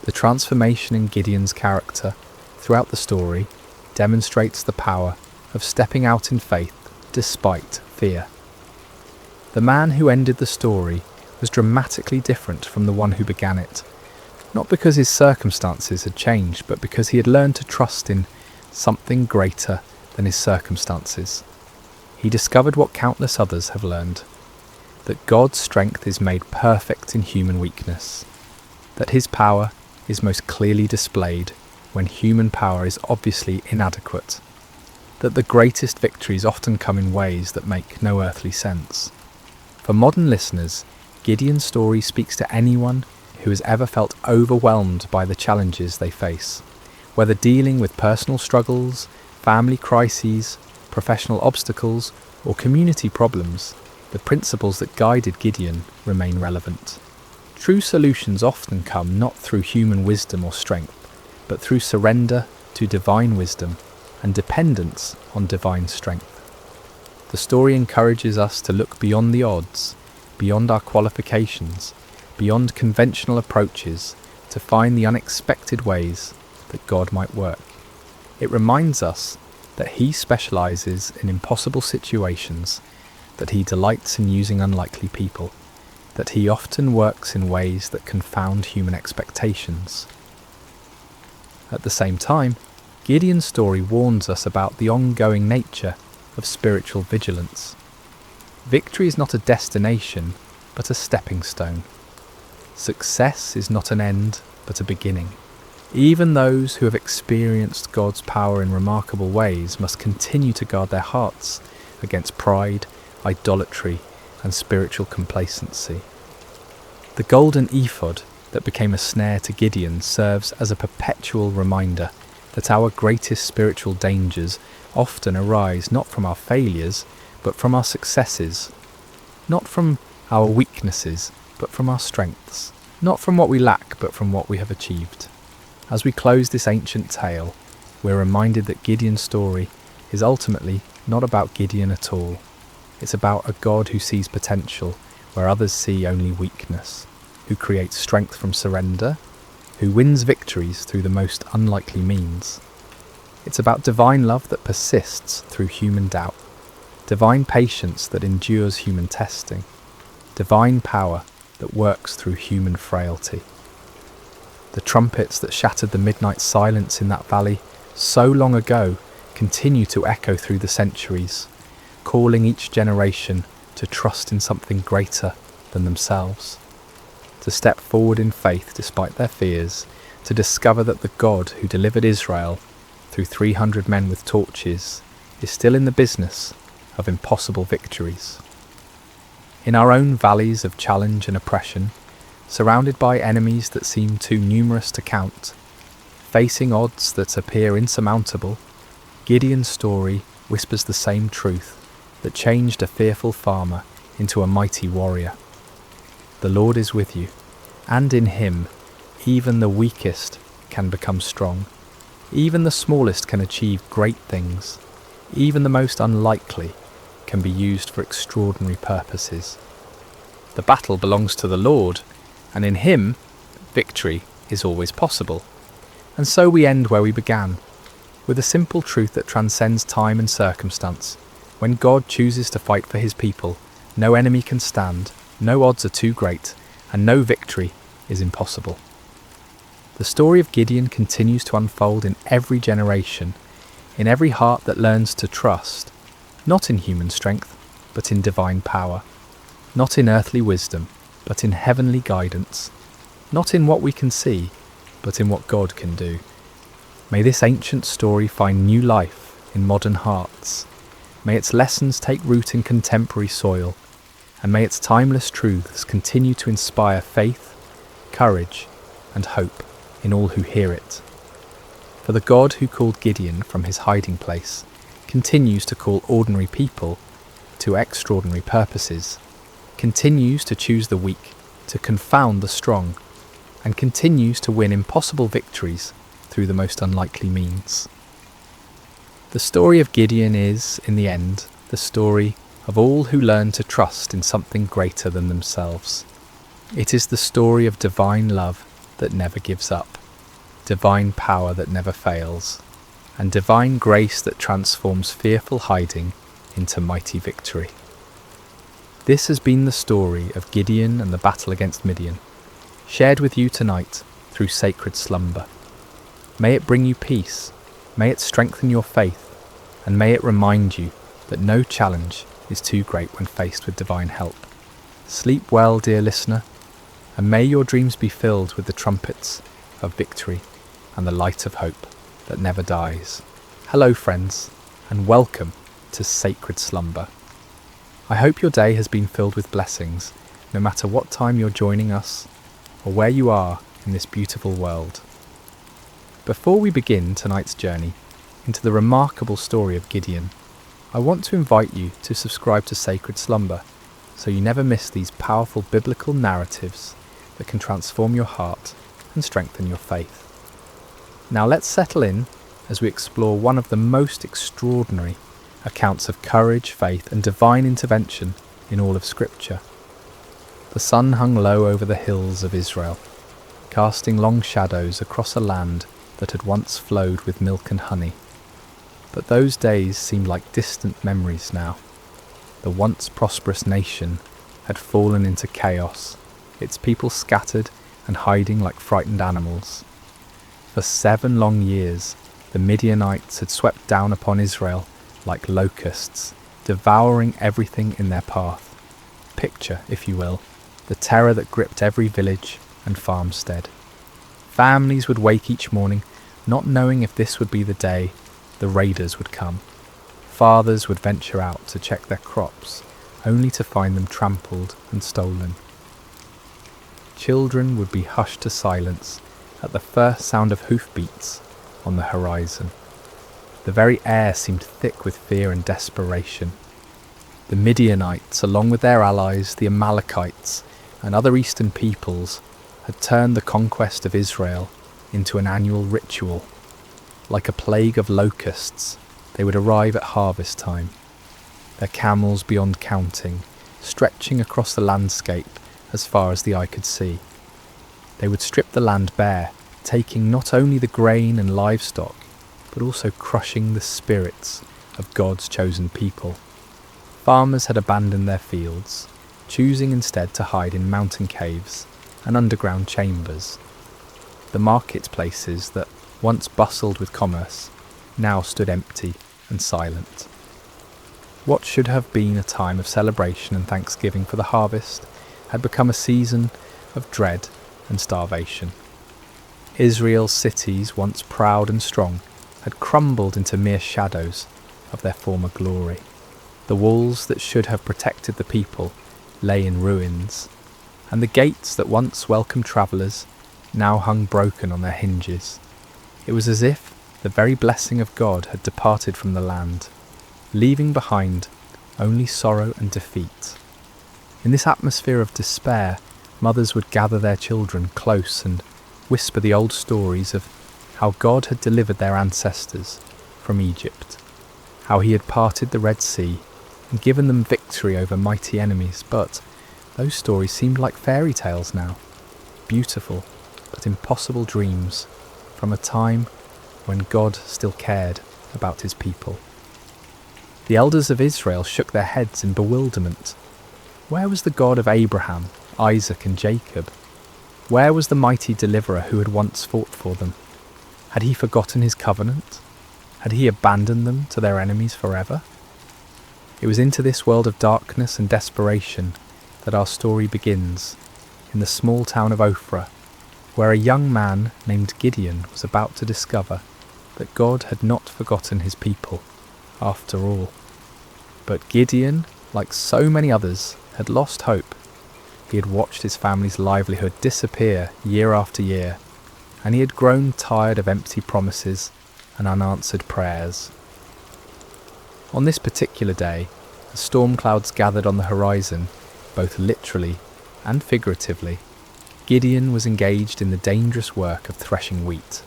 The transformation in Gideon's character throughout the story demonstrates the power of stepping out in faith despite fear. The man who ended the story was dramatically different from the one who began it, not because his circumstances had changed, but because he had learned to trust in something greater than his circumstances. He discovered what countless others have learned: that God's strength is made perfect in human weakness, that his power is most clearly displayed when human power is obviously inadequate, that the greatest victories often come in ways that make no earthly sense. For modern listeners, Gideon's story speaks to anyone who has ever felt overwhelmed by the challenges they face. Whether dealing with personal struggles, family crises, professional obstacles, or community problems, the principles that guided Gideon remain relevant. True solutions often come not through human wisdom or strength, but through surrender to divine wisdom and dependence on divine strength. The story encourages us to look beyond the odds, beyond our qualifications, beyond conventional approaches, to find the unexpected ways that God might work. It reminds us that He specializes in impossible situations that he delights in using unlikely people, that he often works in ways that confound human expectations. At the same time, Gideon's story warns us about the ongoing nature of spiritual vigilance. Victory is not a destination, but a stepping stone. Success is not an end, but a beginning. Even those who have experienced God's power in remarkable ways must continue to guard their hearts against pride, idolatry, and spiritual complacency. The golden ephod that became a snare to Gideon serves as a perpetual reminder that our greatest spiritual dangers often arise not from our failures, but from our successes, not from our weaknesses, but from our strengths, not from what we lack, but from what we have achieved. As we close this ancient tale, we're reminded that Gideon's story is ultimately not about Gideon at all. It's about a God who sees potential where others see only weakness, who creates strength from surrender, who wins victories through the most unlikely means. It's about divine love that persists through human doubt, divine patience that endures human testing, divine power that works through human frailty. The trumpets that shattered the midnight silence in that valley so long ago continue to echo through the centuries, calling each generation to trust in something greater than themselves, to step forward in faith despite their fears, to discover that the God who delivered Israel through 300 men with torches is still in the business of impossible victories. In our own valleys of challenge and oppression, surrounded by enemies that seem too numerous to count, facing odds that appear insurmountable, Gideon's story whispers the same truth that changed a fearful farmer into a mighty warrior. The Lord is with you, and in him even the weakest can become strong. Even the smallest can achieve great things. Even the most unlikely can be used for extraordinary purposes. The battle belongs to the Lord, and in him, victory is always possible. And so we end where we began, with a simple truth that transcends time and circumstance. When God chooses to fight for his people, no enemy can stand, no odds are too great, and no victory is impossible. The story of Gideon continues to unfold in every generation, in every heart that learns to trust, not in human strength, but in divine power, not in earthly wisdom, but in heavenly guidance, not in what we can see, but in what God can do. May this ancient story find new life in modern hearts. May its lessons take root in contemporary soil, and may its timeless truths continue to inspire faith, courage, and hope in all who hear it. For the God who called Gideon from his hiding place continues to call ordinary people to extraordinary purposes, continues to choose the weak, to confound the strong, and continues to win impossible victories through the most unlikely means. The story of Gideon is, in the end, the story of all who learn to trust in something greater than themselves. It is the story of divine love that never gives up, divine power that never fails, and divine grace that transforms fearful hiding into mighty victory. This has been the story of Gideon and the battle against Midian, shared with you tonight through sacred slumber. May it bring you peace, may it strengthen your faith, and may it remind you that no challenge is too great when faced with divine help. Sleep well, dear listener, and may your dreams be filled with the trumpets of victory and the light of hope that never dies. Hello, friends, and welcome to Sacred Slumber. I hope your day has been filled with blessings, no matter what time you're joining us or where you are in this beautiful world. Before we begin tonight's journey into the remarkable story of Gideon, I want to invite you to subscribe to Sacred Slumber so you never miss these powerful biblical narratives that can transform your heart and strengthen your faith. Now let's settle in as we explore one of the most extraordinary accounts of courage, faith, and divine intervention in all of Scripture. The sun hung low over the hills of Israel, casting long shadows across a land that had once flowed with milk and honey. But those days seemed like distant memories now. the once prosperous nation had fallen into chaos, its people scattered and hiding like frightened animals. For 7 long years, the Midianites had swept down upon Israel like locusts, devouring everything in their path. Picture, if you will, the terror that gripped every village and farmstead. Families would wake each morning not knowing if this would be the day the raiders would come. Fathers would venture out to check their crops, only to find them trampled and stolen. Children would be hushed to silence at the first sound of hoofbeats on the horizon. The very air seemed thick with fear and desperation. The Midianites, along with their allies, the Amalekites, and other eastern peoples, had turned the conquest of Israel into an annual ritual. Like a plague of locusts, they would arrive at harvest time, their camels beyond counting, stretching across the landscape as far as the eye could see. They would strip the land bare, taking not only the grain and livestock, but also crushing the spirits of God's chosen people. Farmers had abandoned their fields, choosing instead to hide in mountain caves and underground chambers. The marketplaces that once bustled with commerce now stood empty and silent. What should have been a time of celebration and thanksgiving for the harvest had become a season of dread and starvation. Israel's cities, once proud and strong, had crumbled into mere shadows of their former glory. The walls that should have protected the people lay in ruins, and the gates that once welcomed travellers now hung broken on their hinges. It was as if the very blessing of God had departed from the land, leaving behind only sorrow and defeat. In this atmosphere of despair, mothers would gather their children close and whisper the old stories of how God had delivered their ancestors from Egypt, how he had parted the Red Sea and given them victory over mighty enemies. But those stories seemed like fairy tales now, beautiful but impossible dreams from a time when God still cared about his people. The elders of Israel shook their heads in bewilderment. Where was the God of Abraham, Isaac and Jacob? Where was the mighty deliverer who had once fought for them? Had he forgotten his covenant? Had he abandoned them to their enemies forever? It was into this world of darkness and desperation that our story begins, in the small town of Ophrah, where a young man named Gideon was about to discover that God had not forgotten his people after all. But Gideon, like so many others, had lost hope. He had watched his family's livelihood disappear year after year, and he had grown tired of empty promises and unanswered prayers. On this particular day, the storm clouds gathered on the horizon, both literally and figuratively. Gideon was engaged in the dangerous work of threshing wheat,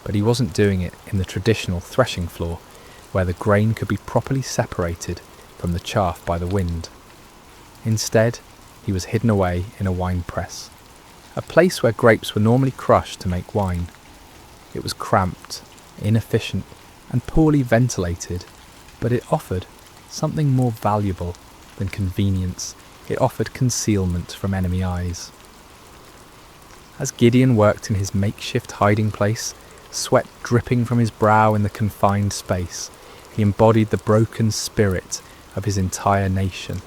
but he wasn't doing it in the traditional threshing floor, where the grain could be properly separated from the chaff by the wind. Instead, he was hidden away in a wine press, a place where grapes were normally crushed to make wine. It was cramped, inefficient, and poorly ventilated, but it offered something more valuable than convenience. It offered concealment from enemy eyes. As Gideon worked in his makeshift hiding place, sweat dripping from his brow in the confined space, he embodied the broken spirit of his entire nation.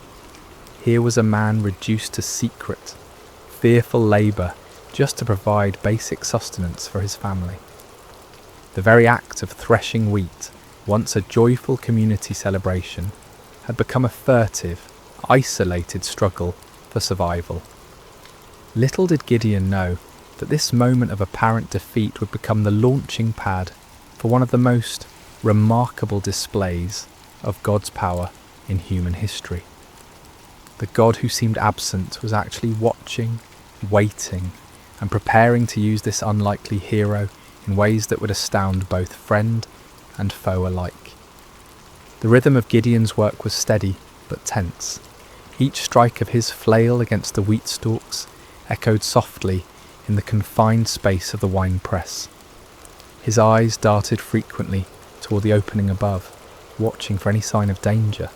Here was a man reduced to secret, fearful labour just to provide basic sustenance for his family. The very act of threshing wheat, once a joyful community celebration, had become a furtive, isolated struggle for survival. Little did Gideon know that this moment of apparent defeat would become the launching pad for one of the most remarkable displays of God's power in human history. The God who seemed absent was actually watching, waiting, and preparing to use this unlikely hero in ways that would astound both friend and foe alike. The rhythm of Gideon's work was steady but tense. Each strike of his flail against the wheat stalks echoed softly in the confined space of the wine press. His eyes darted frequently toward the opening above, watching for any sign of danger.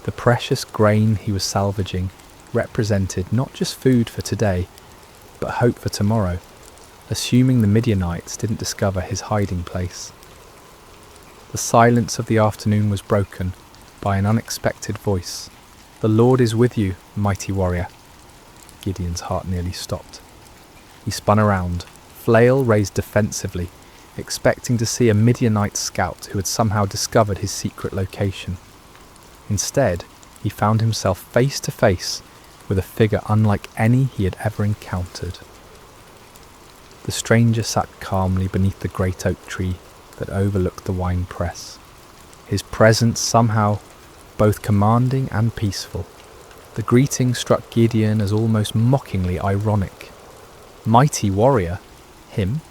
The precious grain he was salvaging represented not just food for today, but hope for tomorrow, assuming the Midianites didn't discover his hiding place. The silence of the afternoon was broken by an unexpected voice. "The Lord is with you, mighty warrior." Gideon's heart nearly stopped. He spun around, flail raised defensively, expecting to see a Midianite scout who had somehow discovered his secret location. Instead, he found himself face to face with a figure unlike any he had ever encountered. The stranger sat calmly beneath the great oak tree that overlooked the wine press, his presence somehow both commanding and peaceful. The greeting struck Gideon as almost mockingly ironic. Mighty warrior? Him?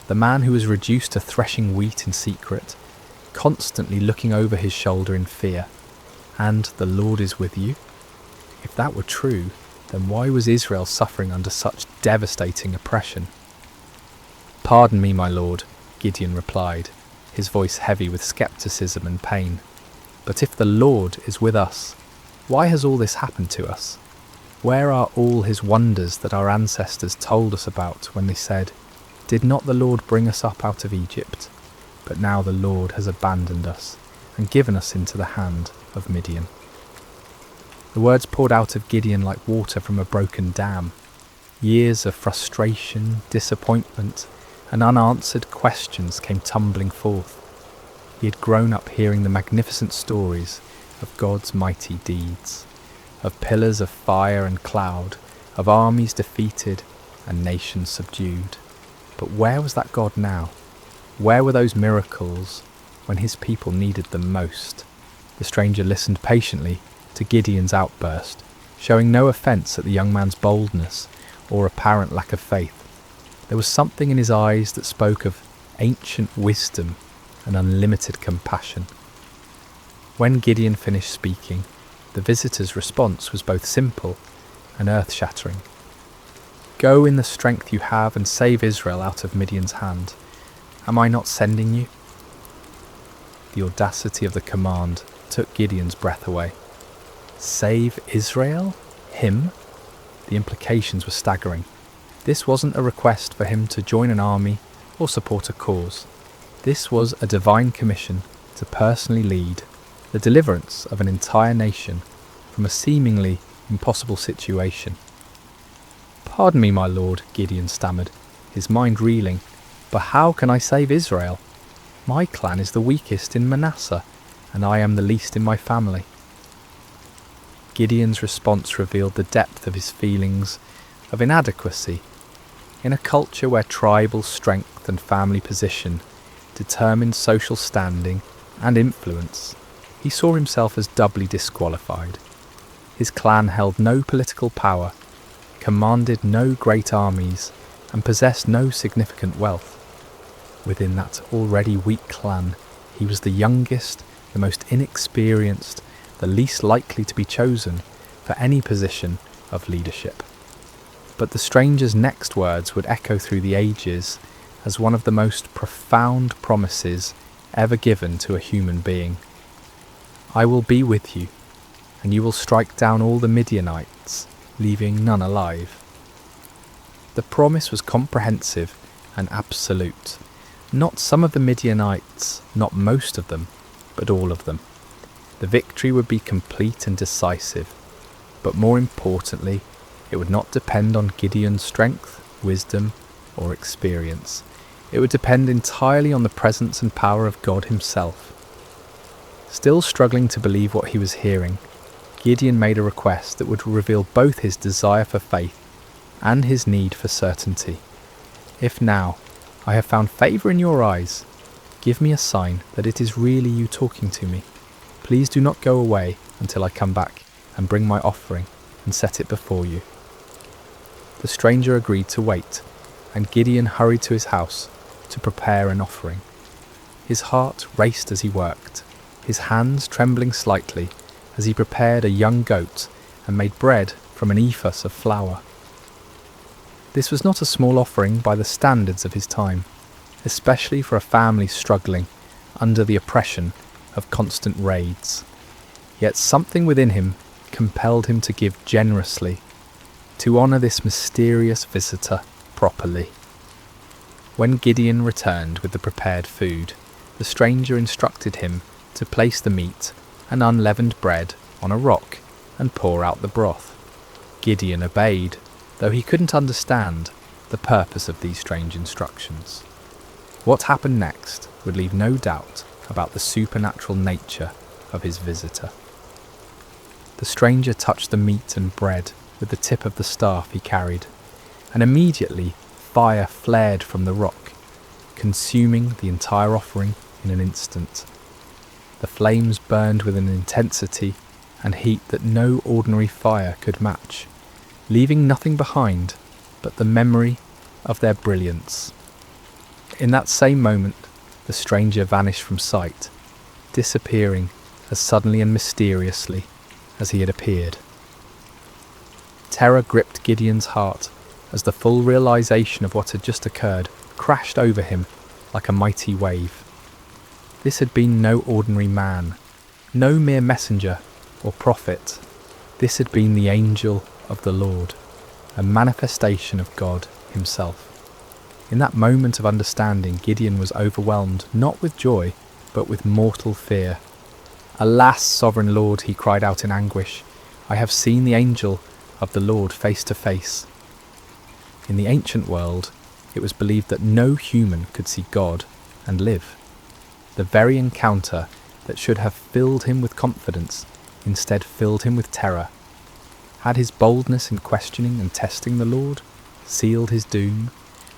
The man who was reduced to threshing wheat in secret, constantly looking over his shoulder in fear. And the Lord is with you? If that were true, then why was Israel suffering under such devastating oppression? "Pardon me, my lord," Gideon replied, his voice heavy with skepticism and pain. "But if the Lord is with us, why has all this happened to us? Where are all his wonders that our ancestors told us about when they said, 'Did not the Lord bring us up out of Egypt?' But now the Lord has abandoned us and given us into the hand of Midian." The words poured out of Gideon like water from a broken dam. Years of frustration, disappointment, and unanswered questions came tumbling forth. He had grown up hearing the magnificent stories of God's mighty deeds, of pillars of fire and cloud, of armies defeated and nations subdued. But where was that God now? Where were those miracles when his people needed them most? The stranger listened patiently to Gideon's outburst, showing no offence at the young man's boldness or apparent lack of faith. There was something in his eyes that spoke of ancient wisdom and unlimited compassion. When Gideon finished speaking, the visitor's response was both simple and earth-shattering. "Go in the strength you have and save Israel out of Midian's hand. Am I not sending you?" The audacity of the command took Gideon's breath away. Save Israel? Him? The implications were staggering. This wasn't a request for him to join an army or support a cause. This was a divine commission to personally lead the deliverance of an entire nation from a seemingly impossible situation. "Pardon me, my lord," Gideon stammered, his mind reeling, "but how can I save Israel? My clan is the weakest in Manasseh, and I am the least in my family." Gideon's response revealed the depth of his feelings of inadequacy. In a culture where tribal strength and family position determined social standing and influence, he saw himself as doubly disqualified. His clan held no political power, commanded no great armies, and possessed no significant wealth. Within that already weak clan, he was the youngest, the most inexperienced, the least likely to be chosen for any position of leadership. But the stranger's next words would echo through the ages as one of the most profound promises ever given to a human being. "I will be with you, and you will strike down all the Midianites, leaving none alive." The promise was comprehensive and absolute. Not some of the Midianites, not most of them, but all of them. The victory would be complete and decisive, but more importantly, it would not depend on Gideon's strength, wisdom, or experience. It would depend entirely on the presence and power of God himself. Still struggling to believe what he was hearing, Gideon made a request that would reveal both his desire for faith and his need for certainty. "If now I have found favour in your eyes, give me a sign that it is really you talking to me. Please do not go away until I come back and bring my offering and set it before you." The stranger agreed to wait, and Gideon hurried to his house to prepare an offering. His heart raced as he worked, his hands trembling slightly as he prepared a young goat and made bread from an ephah of flour. This was not a small offering by the standards of his time, especially for a family struggling under the oppression of constant raids. Yet something within him compelled him to give generously, to honour this mysterious visitor properly. When Gideon returned with the prepared food, the stranger instructed him to place the meat and unleavened bread on a rock and pour out the broth. Gideon obeyed, though he couldn't understand the purpose of these strange instructions. What happened next would leave no doubt about the supernatural nature of his visitor. The stranger touched the meat and bread with the tip of the staff he carried, and immediately fire flared from the rock, consuming the entire offering in an instant. The flames burned with an intensity and heat that no ordinary fire could match, leaving nothing behind but the memory of their brilliance. In that same moment, the stranger vanished from sight, disappearing as suddenly and mysteriously as he had appeared. Terror gripped Gideon's heart as the full realization of what had just occurred crashed over him like a mighty wave. This had been no ordinary man, no mere messenger or prophet. This had been the angel of the Lord, a manifestation of God himself. In that moment of understanding, Gideon was overwhelmed not with joy, but with mortal fear. "Alas, sovereign Lord," he cried out in anguish, "I have seen the angel of the Lord face to face." In the ancient world, it was believed that no human could see God and live. The very encounter that should have filled him with confidence instead filled him with terror. Had his boldness in questioning and testing the Lord sealed his doom?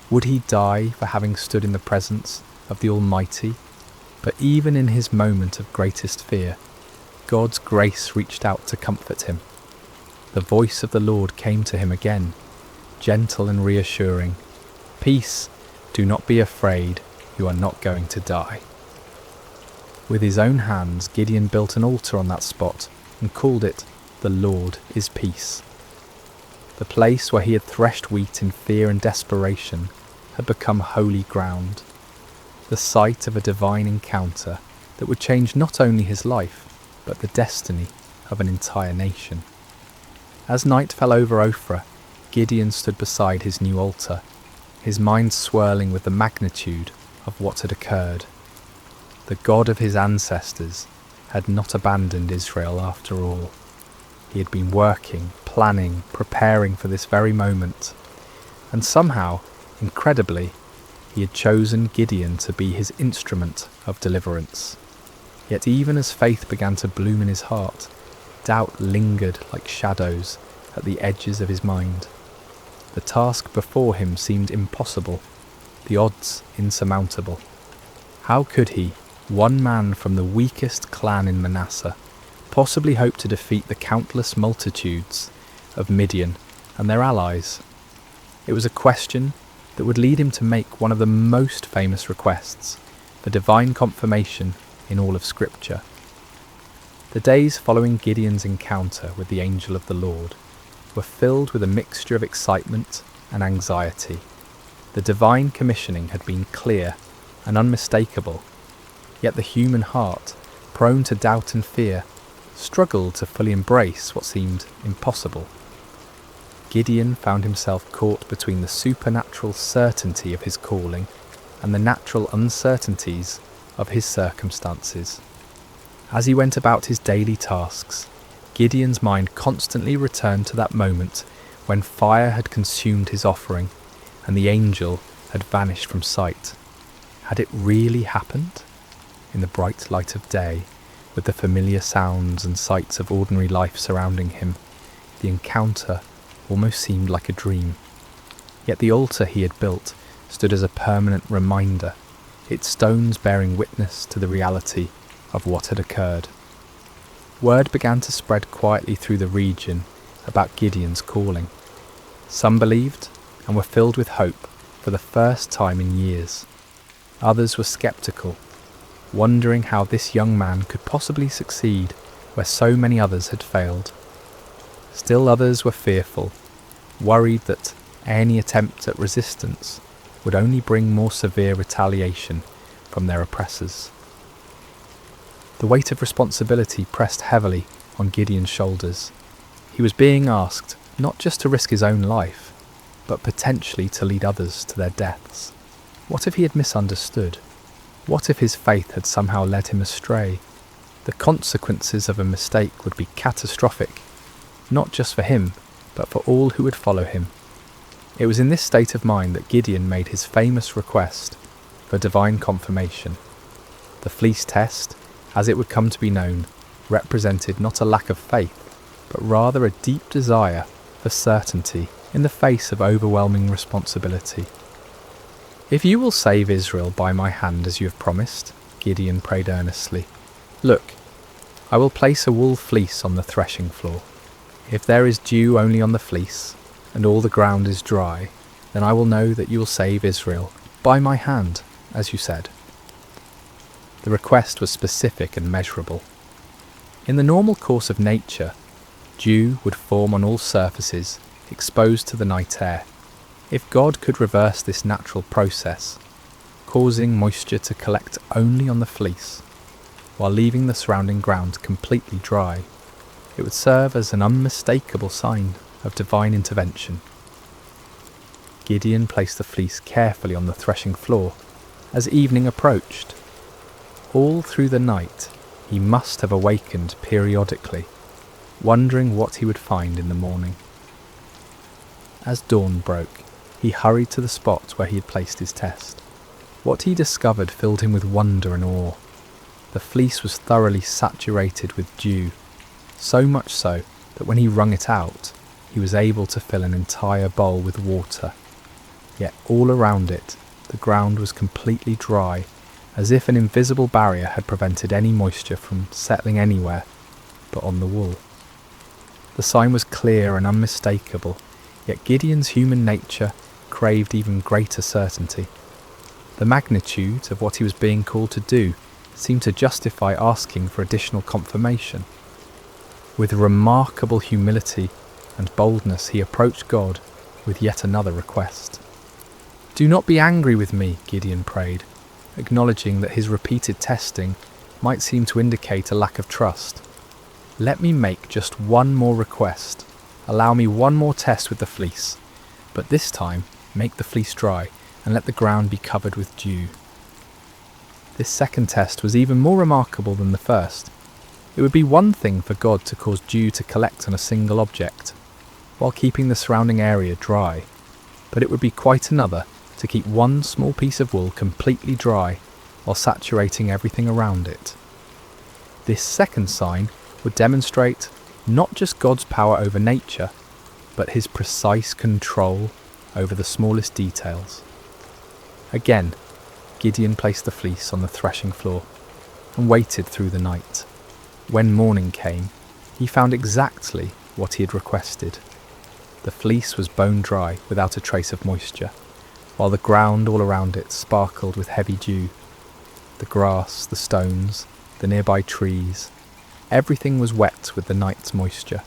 Would he die for having stood in the presence of the Almighty? But even in his moment of greatest fear, God's grace reached out to comfort him. The voice of the Lord came to him again, gentle and reassuring. "Peace, do not be afraid, you are not going to die." With his own hands, Gideon built an altar on that spot and called it, "The Lord is Peace." The place where he had threshed wheat in fear and desperation had become holy ground, the site of a divine encounter that would change not only his life, but the destiny of an entire nation. As night fell over Ophrah, Gideon stood beside his new altar, his mind swirling with the magnitude of what had occurred. The God of his ancestors had not abandoned Israel after all. He had been working, planning, preparing for this very moment, and somehow, incredibly, he had chosen Gideon to be his instrument of deliverance. Yet even as faith began to bloom in his heart, doubt lingered like shadows at the edges of his mind. The task before him seemed impossible, the odds insurmountable. How could he, one man from the weakest clan in Manasseh, possibly hope to defeat the countless multitudes of Midian and their allies? It was a question that would lead him to make one of the most famous requests for divine confirmation in all of Scripture. The days following Gideon's encounter with the angel of the Lord were filled with a mixture of excitement and anxiety. The divine commissioning had been clear and unmistakable, yet the human heart, prone to doubt and fear, struggled to fully embrace what seemed impossible. Gideon found himself caught between the supernatural certainty of his calling and the natural uncertainties of his circumstances. As he went about his daily tasks, Gideon's mind constantly returned to that moment when fire had consumed his offering and the angel had vanished from sight. Had it really happened? In the bright light of day, with the familiar sounds and sights of ordinary life surrounding him, the encounter almost seemed like a dream. Yet the altar he had built stood as a permanent reminder, its stones bearing witness to the reality of what had occurred. Word began to spread quietly through the region about Gideon's calling. Some believed and were filled with hope for the first time in years. Others were skeptical, wondering how this young man could possibly succeed where so many others had failed. Still others were fearful, worried that any attempt at resistance would only bring more severe retaliation from their oppressors. The weight of responsibility pressed heavily on Gideon's shoulders. He was being asked not just to risk his own life, but potentially to lead others to their deaths. What if he had misunderstood? What if his faith had somehow led him astray? The consequences of a mistake would be catastrophic, not just for him, but for all who would follow him. It was in this state of mind that Gideon made his famous request for divine confirmation. The fleece test, as it would come to be known, represented not a lack of faith, but rather a deep desire for certainty in the face of overwhelming responsibility. "If you will save Israel by my hand as you have promised," Gideon prayed earnestly, "look, I will place a wool fleece on the threshing floor. If there is dew only on the fleece, and all the ground is dry, then I will know that you will save Israel by my hand, as you said." The request was specific and measurable. In the normal course of nature, dew would form on all surfaces exposed to the night air. If God could reverse this natural process, causing moisture to collect only on the fleece, while leaving the surrounding ground completely dry, it would serve as an unmistakable sign of divine intervention. Gideon placed the fleece carefully on the threshing floor as evening approached. All through the night, he must have awakened periodically, wondering what he would find in the morning. As dawn broke, he hurried to the spot where he had placed his test. What he discovered filled him with wonder and awe. The fleece was thoroughly saturated with dew, so much so that when he wrung it out, he was able to fill an entire bowl with water. Yet all around it, the ground was completely dry, as if an invisible barrier had prevented any moisture from settling anywhere but on the wool. The sign was clear and unmistakable, yet Gideon's human nature craved even greater certainty. The magnitude of what he was being called to do seemed to justify asking for additional confirmation. With remarkable humility and boldness, he approached God with yet another request. "Do not be angry with me," Gideon prayed, acknowledging that his repeated testing might seem to indicate a lack of trust. "Let me make just one more request. Allow me one more test with the fleece, but this time make the fleece dry and let the ground be covered with dew." This second test was even more remarkable than the first. It would be one thing for God to cause dew to collect on a single object, while keeping the surrounding area dry, but it would be quite another to keep one small piece of wool completely dry while saturating everything around it. This second sign would demonstrate not just God's power over nature, but his precise control over the smallest details. Again, Gideon placed the fleece on the threshing floor and waited through the night. When morning came, he found exactly what he had requested. The fleece was bone dry without a trace of moisture, while the ground all around it sparkled with heavy dew. The grass, the stones, the nearby trees, everything was wet with the night's moisture,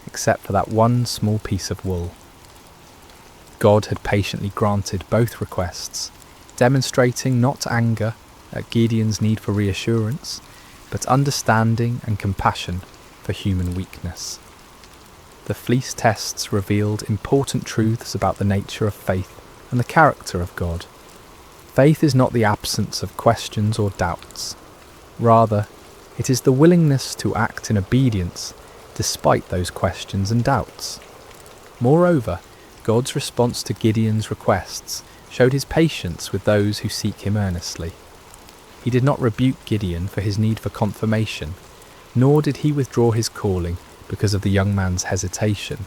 except for that one small piece of wool. God had patiently granted both requests, demonstrating not anger at Gideon's need for reassurance, but understanding and compassion for human weakness. The fleece tests revealed important truths about the nature of faith and the character of God. Faith is not the absence of questions or doubts. Rather, it is the willingness to act in obedience despite those questions and doubts. Moreover, God's response to Gideon's requests showed his patience with those who seek him earnestly. He did not rebuke Gideon for his need for confirmation, nor did he withdraw his calling because of the young man's hesitation.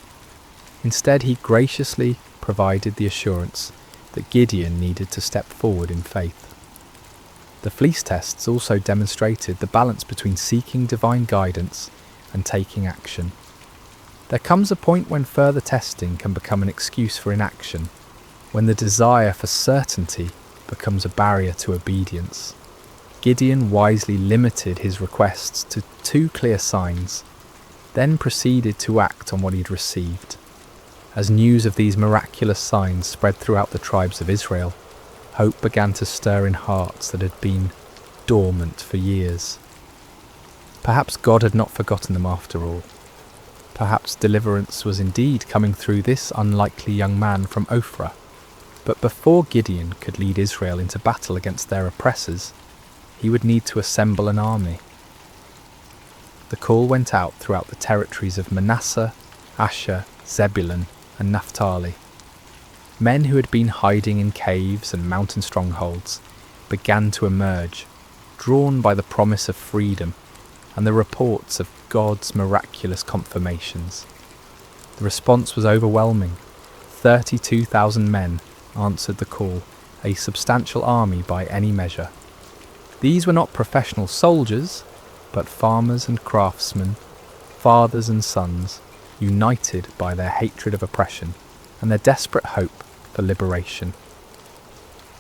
Instead, he graciously provided the assurance that Gideon needed to step forward in faith. The fleece tests also demonstrated the balance between seeking divine guidance and taking action. There comes a point when further testing can become an excuse for inaction, when the desire for certainty becomes a barrier to obedience. Gideon wisely limited his requests to 2 clear signs, then proceeded to act on what he had received. As news of these miraculous signs spread throughout the tribes of Israel, hope began to stir in hearts that had been dormant for years. Perhaps God had not forgotten them after all. Perhaps deliverance was indeed coming through this unlikely young man from Ophrah. But before Gideon could lead Israel into battle against their oppressors, he would need to assemble an army. The call went out throughout the territories of Manasseh, Asher, Zebulun, and Naphtali. Men who had been hiding in caves and mountain strongholds began to emerge, drawn by the promise of freedom and the reports of God's miraculous confirmations. The response was overwhelming. 32,000 men answered the call, a substantial army by any measure. These were not professional soldiers, but farmers and craftsmen, fathers and sons, united by their hatred of oppression and their desperate hope for liberation.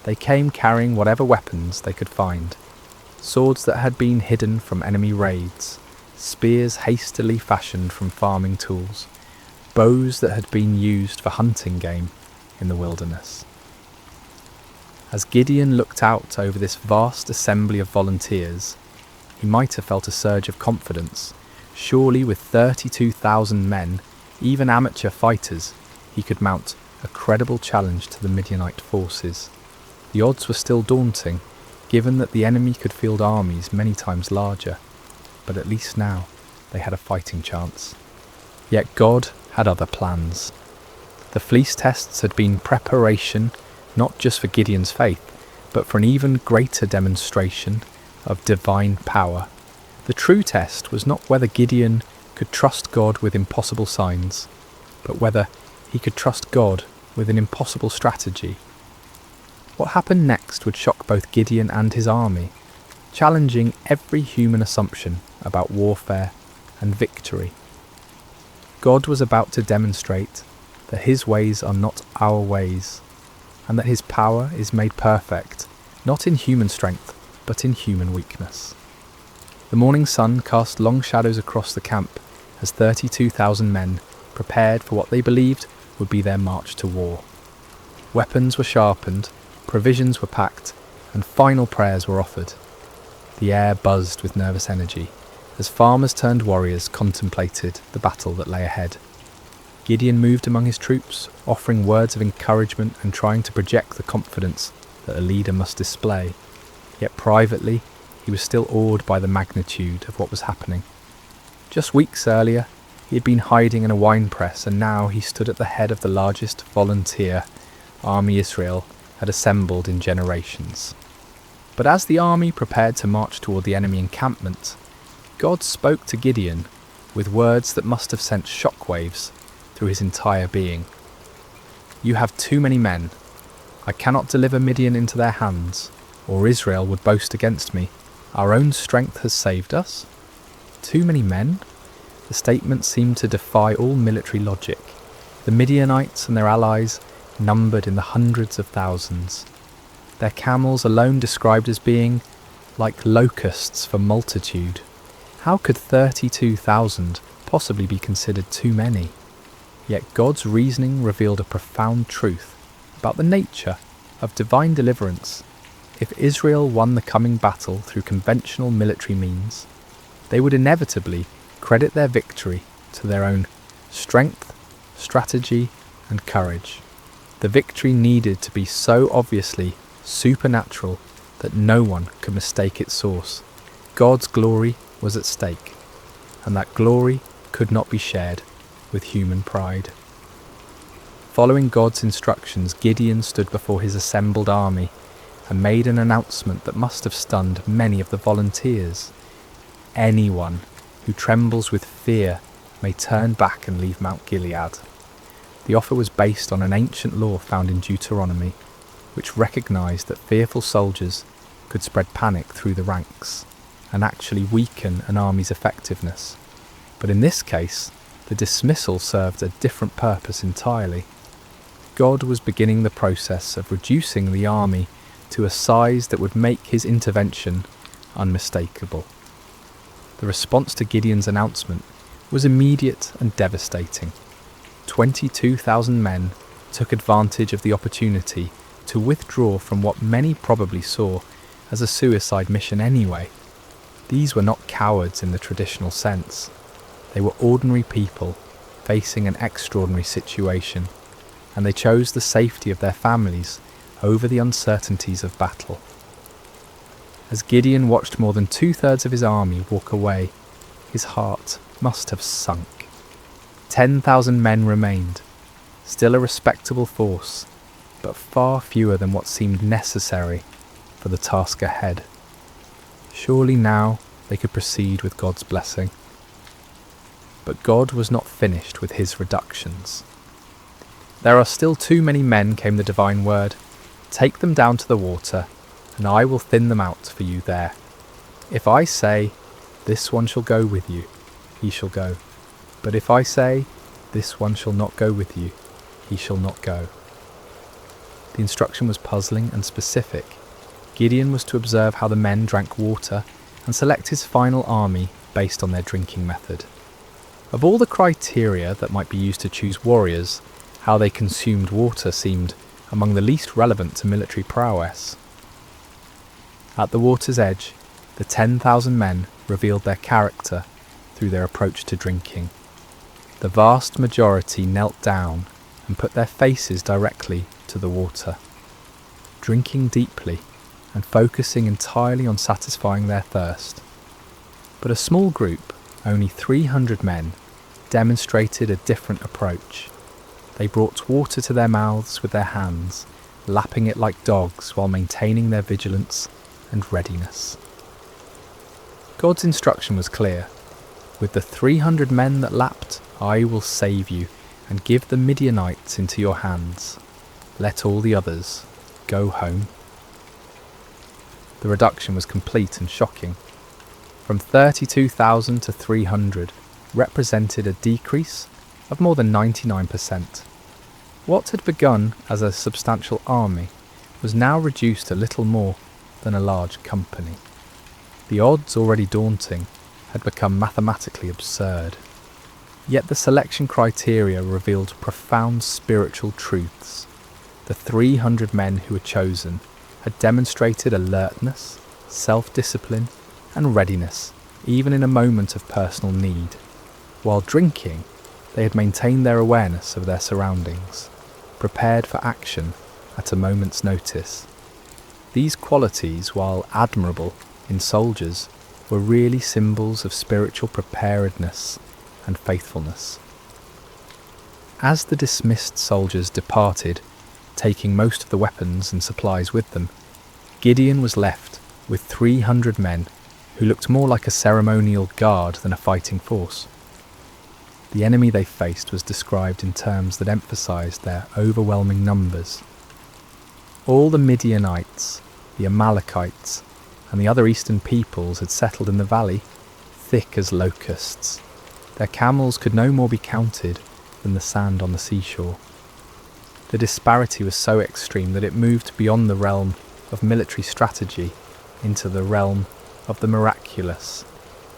They came carrying whatever weapons they could find, swords that had been hidden from enemy raids, spears hastily fashioned from farming tools, bows that had been used for hunting game in the wilderness. As Gideon looked out over this vast assembly of volunteers, he might have felt a surge of confidence. Surely with 32,000 men, even amateur fighters, he could mount a credible challenge to the Midianite forces. The odds were still daunting, given that the enemy could field armies many times larger, but at least now they had a fighting chance. Yet God had other plans. The fleece tests had been preparation not just for Gideon's faith, but for an even greater demonstration of divine power. The true test was not whether Gideon could trust God with impossible signs, but whether he could trust God with an impossible strategy. What happened next would shock both Gideon and his army, challenging every human assumption about warfare and victory. God was about to demonstrate that his ways are not our ways, and that his power is made perfect, not in human strength, but in human weakness. The morning sun cast long shadows across the camp as 32,000 men prepared for what they believed would be their march to war. Weapons were sharpened, provisions were packed, and final prayers were offered. The air buzzed with nervous energy as farmers turned warriors contemplated the battle that lay ahead. Gideon moved among his troops, offering words of encouragement and trying to project the confidence that a leader must display. Yet privately, he was still awed by the magnitude of what was happening. Just weeks earlier, he had been hiding in a wine press, and now he stood at the head of the largest volunteer army Israel had assembled in generations. But as the army prepared to march toward the enemy encampment, God spoke to Gideon with words that must have sent shockwaves through his entire being. "You have too many men. I cannot deliver Midian into their hands, or Israel would boast against me. Our own strength has saved us." Too many men? The statement seemed to defy all military logic. The Midianites and their allies numbered in the hundreds of thousands. Their camels alone described as being like locusts for multitude. How could 32,000 possibly be considered too many? Yet God's reasoning revealed a profound truth about the nature of divine deliverance. If Israel won the coming battle through conventional military means, they would inevitably credit their victory to their own strength, strategy, and courage. The victory needed to be so obviously supernatural that no one could mistake its source. God's glory was at stake, and that glory could not be shared with human pride. Following God's instructions, Gideon stood before his assembled army and made an announcement that must have stunned many of the volunteers. Anyone who trembles with fear may turn back and leave Mount Gilead. The offer was based on an ancient law found in Deuteronomy, which recognized that fearful soldiers could spread panic through the ranks and actually weaken an army's effectiveness. But in this case, the dismissal served a different purpose entirely. God was beginning the process of reducing the army to a size that would make his intervention unmistakable. The response to Gideon's announcement was immediate and devastating. 22,000 men took advantage of the opportunity to withdraw from what many probably saw as a suicide mission anyway. These were not cowards in the traditional sense. They were ordinary people facing an extraordinary situation, and they chose the safety of their families over the uncertainties of battle. As Gideon watched more than 2/3 of his army walk away, his heart must have sunk. 10,000 men remained, still a respectable force, but far fewer than what seemed necessary for the task ahead. Surely now they could proceed with God's blessing. But God was not finished with his reductions. "There are still too many men," came the divine word. "Take them down to the water, and I will thin them out for you there. If I say, 'This one shall go with you,' he shall go. But if I say, 'This one shall not go with you,' he shall not go." The instruction was puzzling and specific. Gideon was to observe how the men drank water and select his final army based on their drinking method. Of all the criteria that might be used to choose warriors, how they consumed water seemed among the least relevant to military prowess. At the water's edge, the 10,000 men revealed their character through their approach to drinking. The vast majority knelt down and put their faces directly to the water, drinking deeply and focusing entirely on satisfying their thirst. But a small group, only 300 men, demonstrated a different approach. They brought water to their mouths with their hands, lapping it like dogs while maintaining their vigilance and readiness. God's instruction was clear. "With the 300 men that lapped, I will save you and give the Midianites into your hands. Let all the others go home." The reduction was complete and shocking. From 32,000 to 300 represented a decrease of more than 99%. What had begun as a substantial army was now reduced to little more than a large company. The odds, already daunting, had become mathematically absurd. Yet the selection criteria revealed profound spiritual truths. The 300 men who were chosen had demonstrated alertness, self-discipline, and readiness, even in a moment of personal need. While drinking, they had maintained their awareness of their surroundings, prepared for action at a moment's notice. These qualities, while admirable in soldiers, were really symbols of spiritual preparedness and faithfulness. As the dismissed soldiers departed, taking most of the weapons and supplies with them, Gideon was left with 300 men who looked more like a ceremonial guard than a fighting force. The enemy they faced was described in terms that emphasized their overwhelming numbers. All the Midianites, the Amalekites, and the other eastern peoples had settled in the valley, thick as locusts. Their camels could no more be counted than the sand on the seashore. The disparity was so extreme that it moved beyond the realm of military strategy into the realm of the miraculous.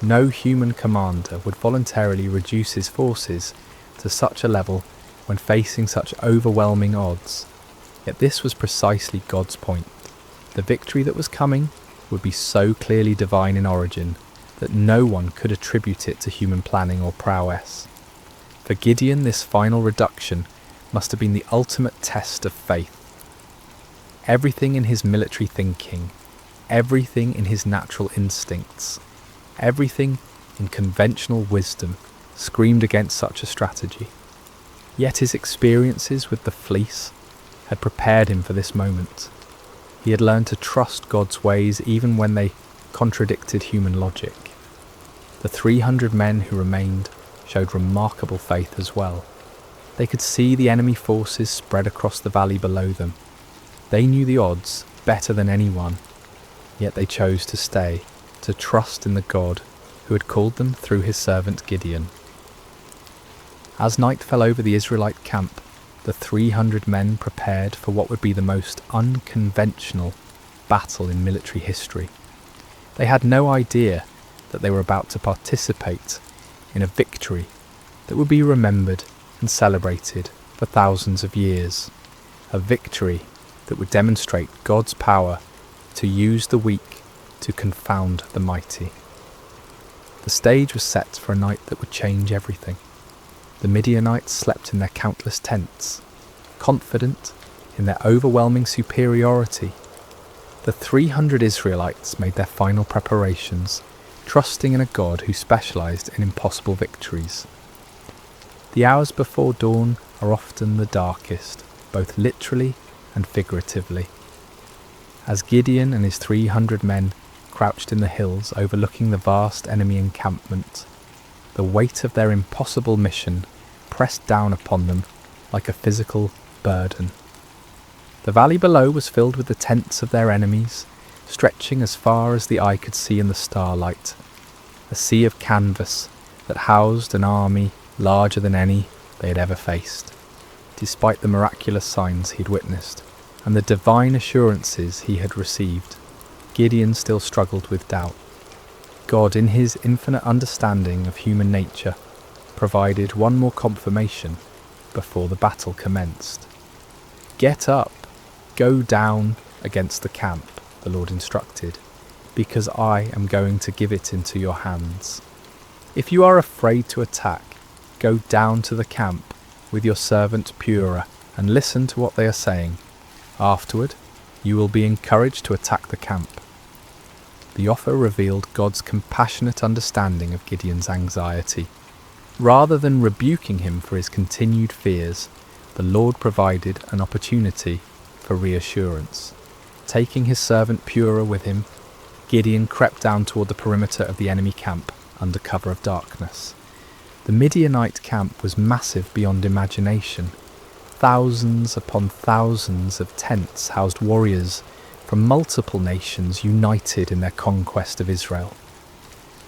No human commander would voluntarily reduce his forces to such a level when facing such overwhelming odds. Yet this was precisely God's point. The victory that was coming would be so clearly divine in origin that no one could attribute it to human planning or prowess. For Gideon, this final reduction must have been the ultimate test of faith. Everything in his military thinking, everything in his natural instincts, everything in conventional wisdom screamed against such a strategy. Yet his experiences with the fleece had prepared him for this moment. He had learned to trust God's ways even when they contradicted human logic. The 300 men who remained showed remarkable faith as well. They could see the enemy forces spread across the valley below them. They knew the odds better than anyone, yet they chose to stay, to trust in the God who had called them through his servant Gideon. As night fell over the Israelite camp, the 300 men prepared for what would be the most unconventional battle in military history. They had no idea that they were about to participate in a victory that would be remembered and celebrated for thousands of years. A victory that would demonstrate God's power to use the weak to confound the mighty. The stage was set for a night that would change everything. The Midianites slept in their countless tents, confident in their overwhelming superiority. The 300 Israelites made their final preparations, trusting in a God who specialized in impossible victories. The hours before dawn are often the darkest, both literally and figuratively. As Gideon and his 300 men crouched in the hills overlooking the vast enemy encampment, the weight of their impossible mission pressed down upon them like a physical burden. The valley below was filled with the tents of their enemies, stretching as far as the eye could see in the starlight, a sea of canvas that housed an army larger than any they had ever faced. Despite the miraculous signs he had witnessed and the divine assurances he had received, Gideon still struggled with doubt. God, in his infinite understanding of human nature, provided one more confirmation before the battle commenced. "Get up, go down against the camp," the Lord instructed, "because I am going to give it into your hands. If you are afraid to attack, go down to the camp with your servant Purah and listen to what they are saying. Afterward, you will be encouraged to attack the camp." The offer revealed God's compassionate understanding of Gideon's anxiety. Rather than rebuking him for his continued fears, the Lord provided an opportunity for reassurance. Taking his servant Purah with him, Gideon crept down toward the perimeter of the enemy camp under cover of darkness. The Midianite camp was massive beyond imagination. Thousands upon thousands of tents housed warriors from multiple nations united in their conquest of Israel.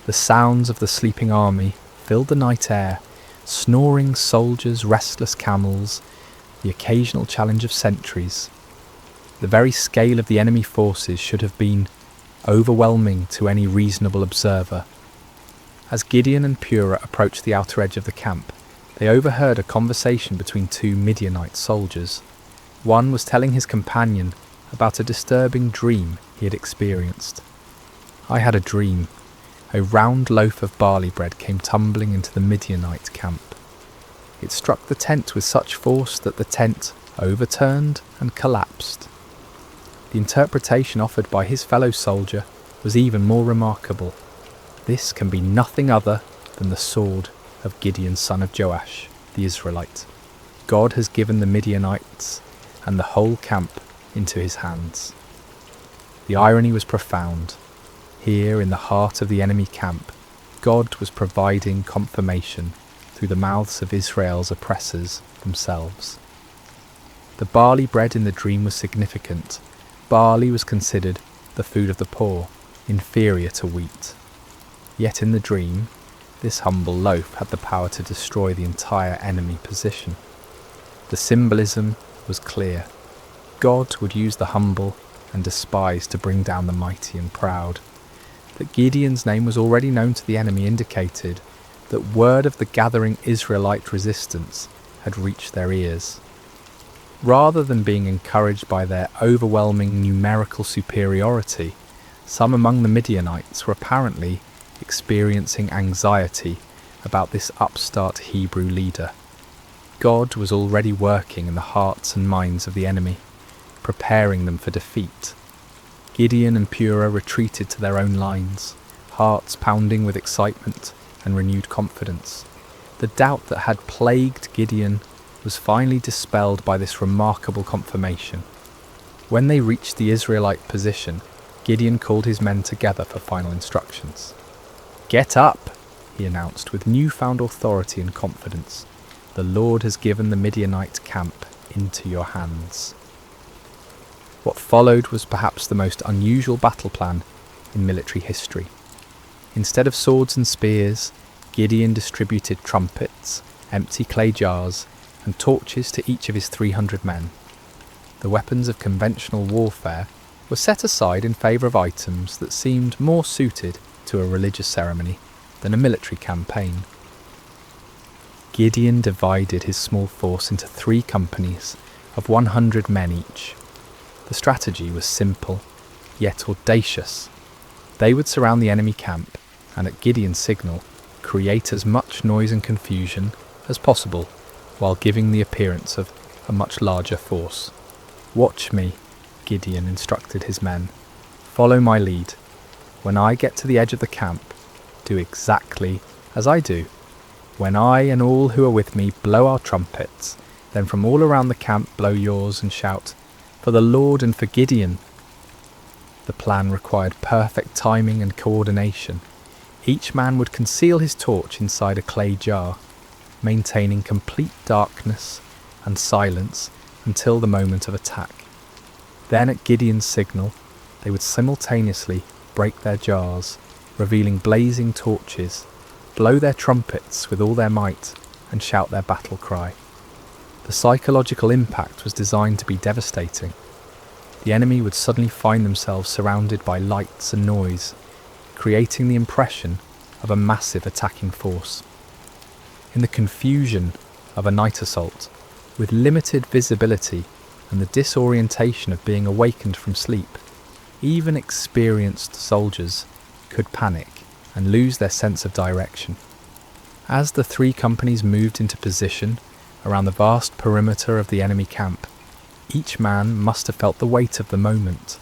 The sounds of the sleeping army filled the night air, snoring soldiers, restless camels, the occasional challenge of sentries. The very scale of the enemy forces should have been overwhelming to any reasonable observer. As Gideon and Purah approached the outer edge of the camp, they overheard a conversation between two Midianite soldiers. One was telling his companion about a disturbing dream he had experienced. "I had a dream. A round loaf of barley bread came tumbling into the Midianite camp. It struck the tent with such force that the tent overturned and collapsed." The interpretation offered by his fellow soldier was even more remarkable. "This can be nothing other than the sword of Gideon, son of Joash, the Israelite. God has given the Midianites and the whole camp into his hands." The irony was profound. Here in the heart of the enemy camp, God was providing confirmation through the mouths of Israel's oppressors themselves. The barley bread in the dream was significant. Barley was considered the food of the poor, inferior to wheat. Yet in the dream, this humble loaf had the power to destroy the entire enemy position. The symbolism was clear. God would use the humble and despised to bring down the mighty and proud. That Gideon's name was already known to the enemy indicated that word of the gathering Israelite resistance had reached their ears. Rather than being encouraged by their overwhelming numerical superiority, some among the Midianites were apparently experiencing anxiety about this upstart Hebrew leader. God was already working in the hearts and minds of the enemy, preparing them for defeat. Gideon and Purah retreated to their own lines, hearts pounding with excitement and renewed confidence. The doubt that had plagued Gideon was finally dispelled by this remarkable confirmation. When they reached the Israelite position, Gideon called his men together for final instructions. "Get up," he announced with newfound authority and confidence. "The Lord has given the Midianite camp into your hands." What followed was perhaps the most unusual battle plan in military history. Instead of swords and spears, Gideon distributed trumpets, empty clay jars, and torches to each of his 300 men. The weapons of conventional warfare were set aside in favour of items that seemed more suited to a religious ceremony than a military campaign. Gideon divided his small force into 3 companies of 100 men each. The strategy was simple, yet audacious. They would surround the enemy camp, and at Gideon's signal, create as much noise and confusion as possible while giving the appearance of a much larger force. "Watch me," Gideon instructed his men. "Follow my lead. When I get to the edge of the camp, do exactly as I do. When I and all who are with me blow our trumpets, then from all around the camp blow yours and shout, 'For the Lord and for Gideon.'" The plan required perfect timing and coordination. Each man would conceal his torch inside a clay jar, maintaining complete darkness and silence until the moment of attack. Then at Gideon's signal, they would simultaneously break their jars, revealing blazing torches, blow their trumpets with all their might, and shout their battle cry. The psychological impact was designed to be devastating. The enemy would suddenly find themselves surrounded by lights and noise, creating the impression of a massive attacking force. In the confusion of a night assault, with limited visibility and the disorientation of being awakened from sleep, even experienced soldiers could panic and lose their sense of direction. As the three companies moved into position around the vast perimeter of the enemy camp, each man must have felt the weight of the moment.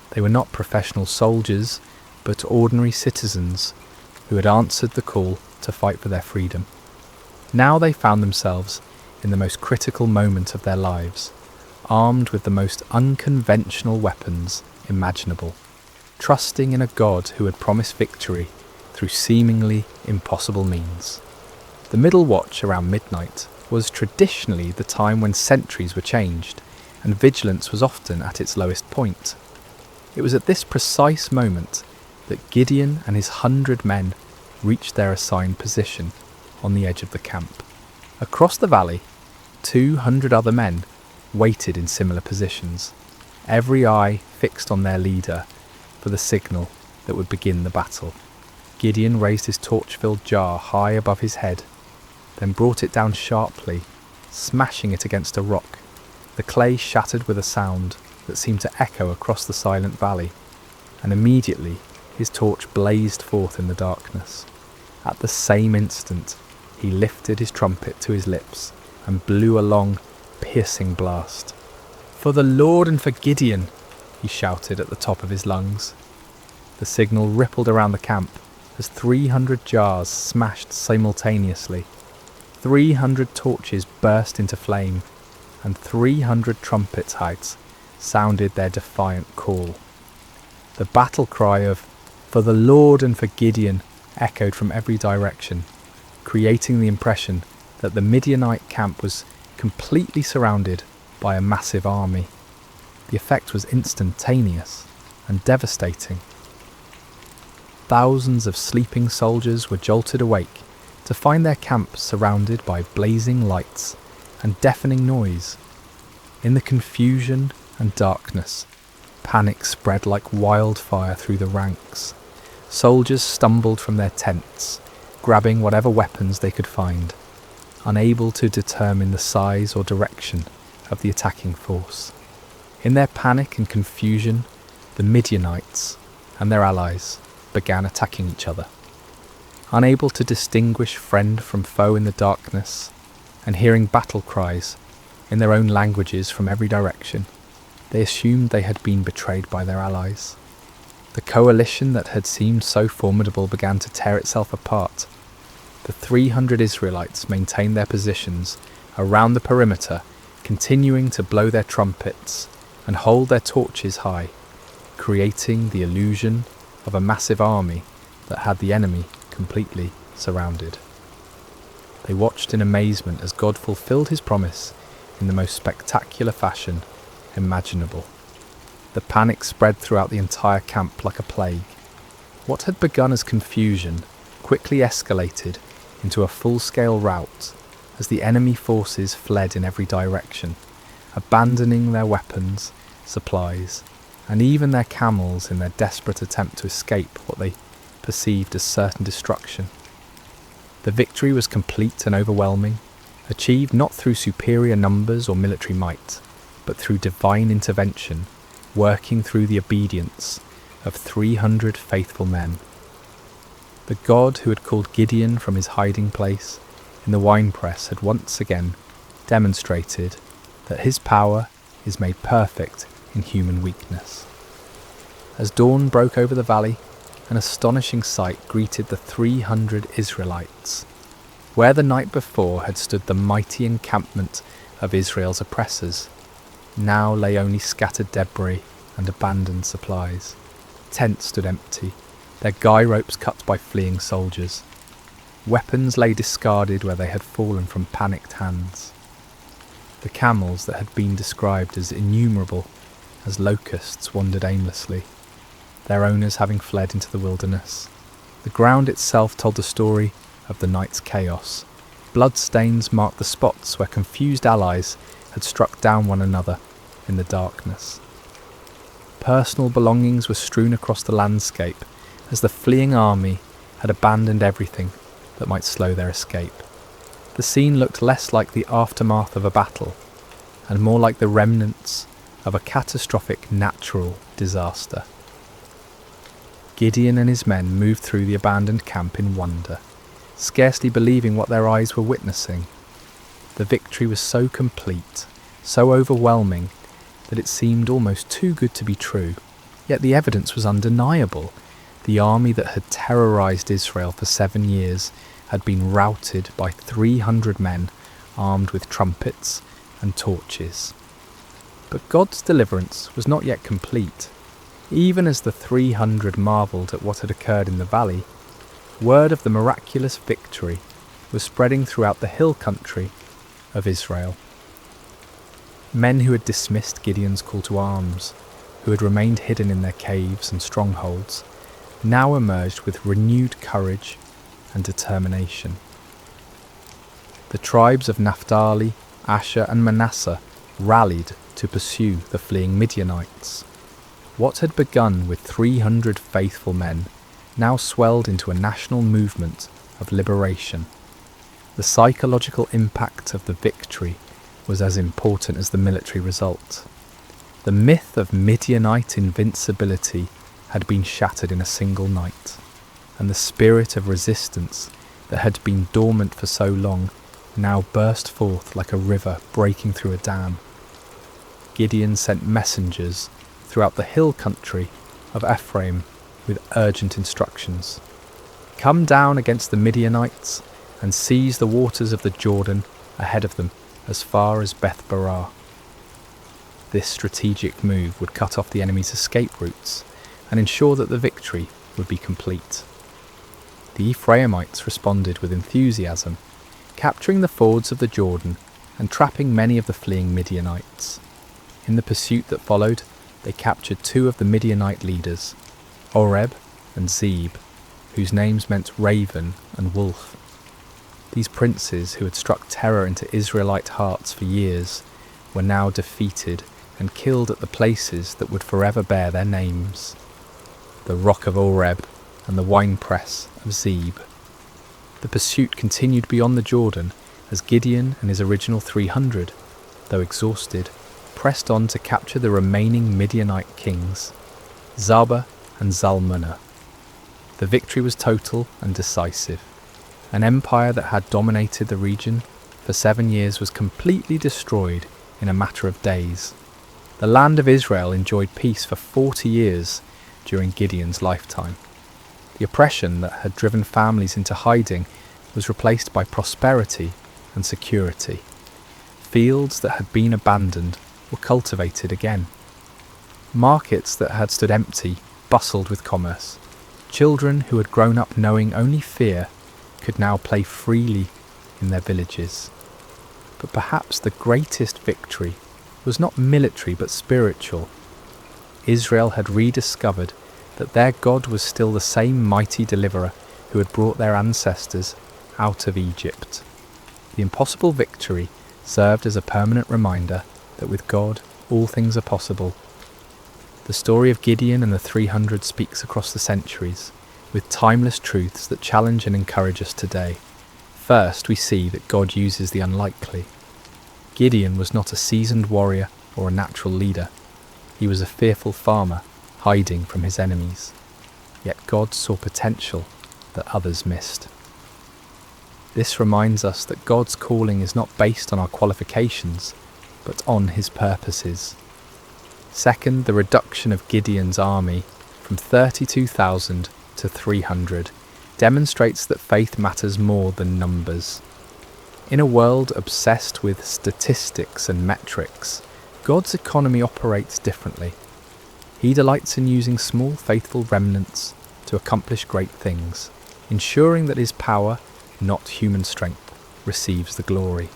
They were not professional soldiers, but ordinary citizens who had answered the call to fight for their freedom. Now they found themselves in the most critical moment of their lives, armed with the most unconventional weapons imaginable, trusting in a God who had promised victory through seemingly impossible means. The middle watch around midnight was traditionally the time when sentries were changed and vigilance was often at its lowest point. It was at this precise moment that Gideon and his 100 men reached their assigned position on the edge of the camp. Across the valley, 200 other men waited in similar positions, every eye fixed on their leader for the signal that would begin the battle. Gideon raised his torch-filled jar high above his head, then brought it down sharply, smashing it against a rock. The clay shattered with a sound that seemed to echo across the silent valley, and immediately his torch blazed forth in the darkness. At the same instant, he lifted his trumpet to his lips and blew a long, piercing blast. "For the Lord and for Gideon," he shouted at the top of his lungs. The signal rippled around the camp as 300 jars smashed simultaneously. 300 torches burst into flame, and 300 trumpet heights sounded their defiant call. The battle cry of "For the Lord and for Gideon" echoed from every direction, creating the impression that the Midianite camp was completely surrounded by a massive army. The effect was instantaneous and devastating. Thousands of sleeping soldiers were jolted awake to find their camp surrounded by blazing lights and deafening noise. In the confusion and darkness, panic spread like wildfire through the ranks. Soldiers stumbled from their tents, grabbing whatever weapons they could find, unable to determine the size or direction of the attacking force. In their panic and confusion, the Midianites and their allies began attacking each other. Unable to distinguish friend from foe in the darkness, and hearing battle cries in their own languages from every direction, they assumed they had been betrayed by their allies. The coalition that had seemed so formidable began to tear itself apart. The 300 Israelites maintained their positions around the perimeter, continuing to blow their trumpets and hold their torches high, creating the illusion of a massive army that had the enemy completely surrounded. They watched in amazement as God fulfilled his promise in the most spectacular fashion imaginable. The panic spread throughout the entire camp like a plague. What had begun as confusion quickly escalated into a full-scale rout as the enemy forces fled in every direction, abandoning their weapons, supplies, and even their camels in their desperate attempt to escape what they perceived as certain destruction. The victory was complete and overwhelming, achieved not through superior numbers or military might, but through divine intervention, working through the obedience of 300 faithful men. The God who had called Gideon from his hiding place in the winepress had once again demonstrated that his power is made perfect in human weakness. As dawn broke over the valley, an astonishing sight greeted the 300 Israelites. Where the night before had stood the mighty encampment of Israel's oppressors, now lay only scattered debris and abandoned supplies. Tents stood empty, their guy ropes cut by fleeing soldiers. Weapons lay discarded where they had fallen from panicked hands. The camels that had been described as innumerable as locusts wandered aimlessly, their owners having fled into the wilderness. The ground itself told the story of the night's chaos. Bloodstains marked the spots where confused allies had struck down one another in the darkness. Personal belongings were strewn across the landscape as the fleeing army had abandoned everything that might slow their escape. The scene looked less like the aftermath of a battle and more like the remnants of a catastrophic natural disaster. Gideon and his men moved through the abandoned camp in wonder, scarcely believing what their eyes were witnessing. The victory was so complete, so overwhelming, that it seemed almost too good to be true. Yet the evidence was undeniable. The army that had terrorized Israel for 7 years had been routed by 300 men armed with trumpets and torches. But God's deliverance was not yet complete. Even as the 300 marvelled at what had occurred in the valley, word of the miraculous victory was spreading throughout the hill country of Israel. Men who had dismissed Gideon's call to arms, who had remained hidden in their caves and strongholds, now emerged with renewed courage and determination. The tribes of Naphtali, Asher and Manasseh rallied to pursue the fleeing Midianites. What had begun with 300 faithful men now swelled into a national movement of liberation. The psychological impact of the victory was as important as the military result. The myth of Midianite invincibility had been shattered in a single night, and the spirit of resistance that had been dormant for so long now burst forth like a river breaking through a dam. Gideon sent messengers throughout the hill country of Ephraim with urgent instructions. Come down against the Midianites and seize the waters of the Jordan ahead of them as far as Beth-barah. This strategic move would cut off the enemy's escape routes and ensure that the victory would be complete. The Ephraimites responded with enthusiasm, capturing the fords of the Jordan and trapping many of the fleeing Midianites. In the pursuit that followed, they captured 2 of the Midianite leaders, Oreb and Zeb, whose names meant raven and wolf. These princes, who had struck terror into Israelite hearts for years, were now defeated and killed at the places that would forever bear their names: the rock of Oreb and the winepress of Zeb. The pursuit continued beyond the Jordan as Gideon and his original 300, though exhausted, pressed on to capture the remaining Midianite kings, Zaba and Zalmunna. The victory was total and decisive. An empire that had dominated the region for 7 years was completely destroyed in a matter of days. The land of Israel enjoyed peace for 40 years during Gideon's lifetime. The oppression that had driven families into hiding was replaced by prosperity and security. Fields that had been abandoned were cultivated again. Markets that had stood empty bustled with commerce. Children who had grown up knowing only fear could now play freely in their villages. But perhaps the greatest victory was not military but spiritual. Israel had rediscovered that their God was still the same mighty deliverer who had brought their ancestors out of Egypt. The impossible victory served as a permanent reminder that with God all things are possible. The story of Gideon and the 300 speaks across the centuries, with timeless truths that challenge and encourage us today. First, we see that God uses the unlikely. Gideon was not a seasoned warrior or a natural leader. He was a fearful farmer, hiding from his enemies. Yet God saw potential that others missed. This reminds us that God's calling is not based on our qualifications, but on his purposes. Second, the reduction of Gideon's army from 32,000 to 300 demonstrates that faith matters more than numbers. In a world obsessed with statistics and metrics, God's economy operates differently. He delights in using small faithful remnants to accomplish great things, ensuring that his power, not human strength, receives the glory.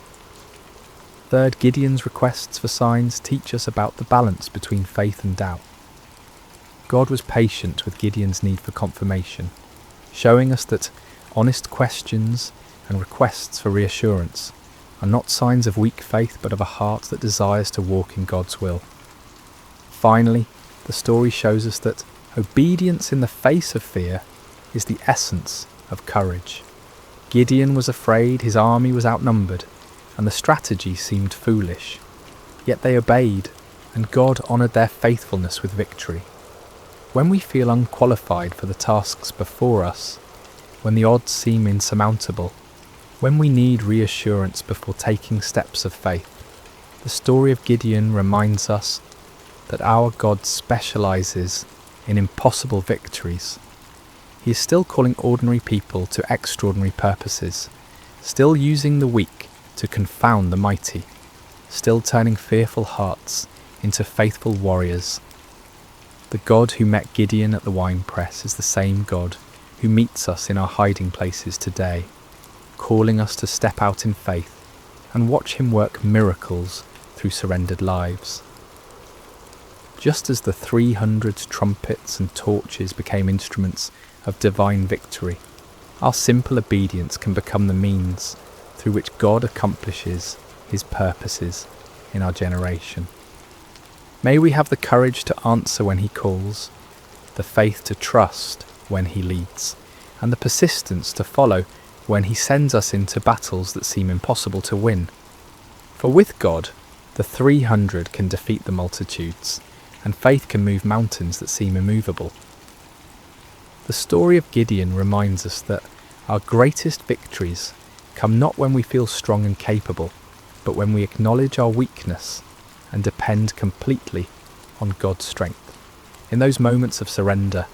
Third, Gideon's requests for signs teach us about the balance between faith and doubt. God was patient with Gideon's need for confirmation, showing us that honest questions and requests for reassurance are not signs of weak faith but of a heart that desires to walk in God's will. Finally, the story shows us that obedience in the face of fear is the essence of courage. Gideon was afraid, his army was outnumbered, and the strategy seemed foolish. Yet they obeyed, and God honoured their faithfulness with victory. When we feel unqualified for the tasks before us, when the odds seem insurmountable, when we need reassurance before taking steps of faith, the story of Gideon reminds us that our God specialises in impossible victories. He is still calling ordinary people to extraordinary purposes, still using the weak to confound the mighty, still turning fearful hearts into faithful warriors. The God who met Gideon at the winepress is the same God who meets us in our hiding places today, calling us to step out in faith and watch him work miracles through surrendered lives. Just as the 300 trumpets and torches became instruments of divine victory, our simple obedience can become the means through which God accomplishes his purposes in our generation. May we have the courage to answer when he calls, the faith to trust when he leads, and the persistence to follow when he sends us into battles that seem impossible to win. For with God, the 300 can defeat the multitudes, and faith can move mountains that seem immovable. The story of Gideon reminds us that our greatest victories come not when we feel strong and capable, but when we acknowledge our weakness and depend completely on God's strength. In those moments of surrender,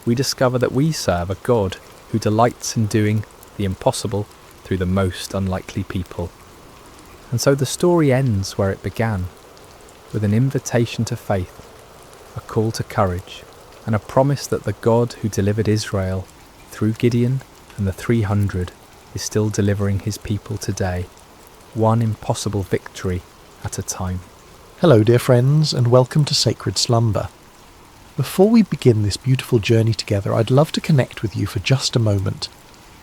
we discover that we serve a God who delights in doing the impossible through the most unlikely people. And so the story ends where it began, with an invitation to faith, a call to courage, and a promise that the God who delivered Israel through Gideon and the 300 is still delivering his people today, one impossible victory at a time. Hello dear friends, and welcome to Sacred Slumber. Before we begin this beautiful journey together, I'd love to connect with you for just a moment.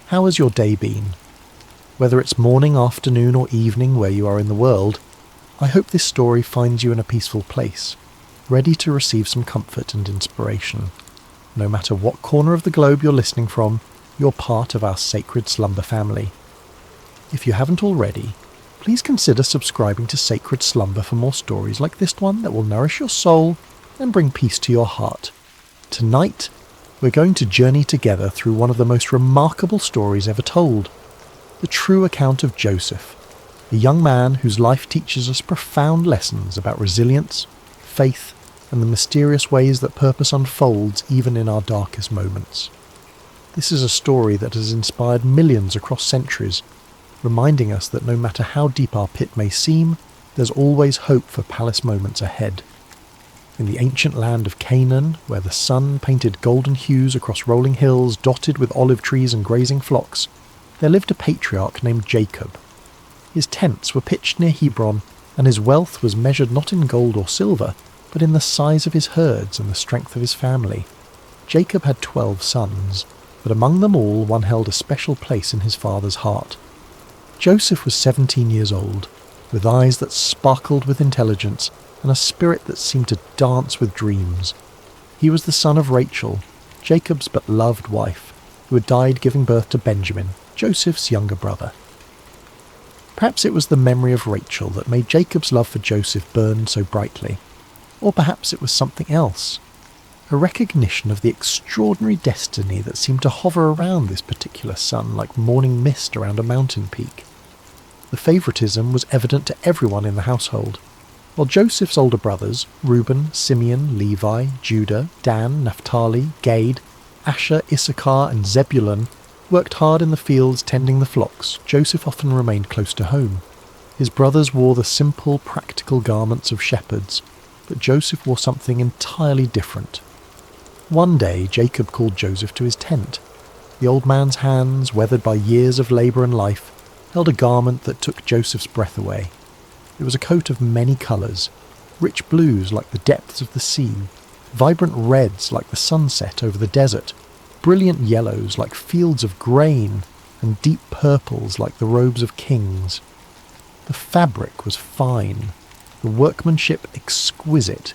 How has your day been? Whether it's morning, afternoon or evening where you are in the world, I hope this story finds you in a peaceful place, ready to receive some comfort and inspiration. No matter what corner of the globe you're listening from, you're part of our Sacred Slumber family. If you haven't already, please consider subscribing to Sacred Slumber for more stories like this one that will nourish your soul and bring peace to your heart. Tonight, we're going to journey together through one of the most remarkable stories ever told, the true account of Joseph, a young man whose life teaches us profound lessons about resilience, faith, and the mysterious ways that purpose unfolds even in our darkest moments. This is a story that has inspired millions across centuries, reminding us that no matter how deep our pit may seem, there's always hope for palace moments ahead. In the ancient land of Canaan, where the sun painted golden hues across rolling hills dotted with olive trees and grazing flocks, there lived a patriarch named Jacob. His tents were pitched near Hebron, and his wealth was measured not in gold or silver, but in the size of his herds and the strength of his family. Jacob had 12 sons, but among them all one held a special place in his father's heart. Joseph was 17 years old, with eyes that sparkled with intelligence and a spirit that seemed to dance with dreams. He was the son of Rachel, Jacob's but loved wife, who had died giving birth to Benjamin, Joseph's younger brother. Perhaps it was the memory of Rachel that made Jacob's love for Joseph burn so brightly. Or perhaps it was something else. a recognition of the extraordinary destiny that seemed to hover around this particular son like morning mist around a mountain peak. The favouritism was evident to everyone in the household. While Joseph's older brothers, Reuben, Simeon, Levi, Judah, Dan, Naphtali, Gad, Asher, Issachar and Zebulun worked hard in the fields tending the flocks, Joseph often remained close to home. His brothers wore the simple, practical garments of shepherds, but Joseph wore something entirely different. One day Jacob called Joseph to his tent. The old man's hands, weathered by years of labour and life, held a garment that took Joseph's breath away. It was a coat of many colours, rich blues like the depths of the sea, vibrant reds like the sunset over the desert, brilliant yellows like fields of grain, and deep purples like the robes of kings. The fabric was fine, the workmanship exquisite.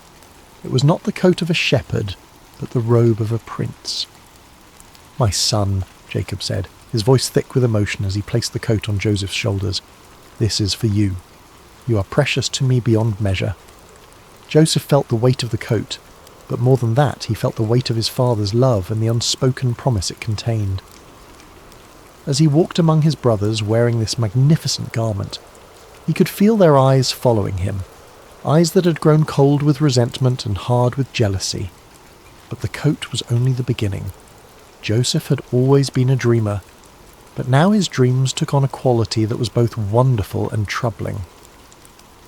It was not the coat of a shepherd, but the robe of a prince. "My son," Jacob said, his voice thick with emotion as he placed the coat on Joseph's shoulders, "this is for you. You are precious to me beyond measure." Joseph felt the weight of the coat, but more than that, he felt the weight of his father's love and the unspoken promise it contained. As he walked among his brothers wearing this magnificent garment, he could feel their eyes following him, eyes that had grown cold with resentment and hard with jealousy. But the coat was only the beginning. Joseph had always been a dreamer, but now his dreams took on a quality that was both wonderful and troubling.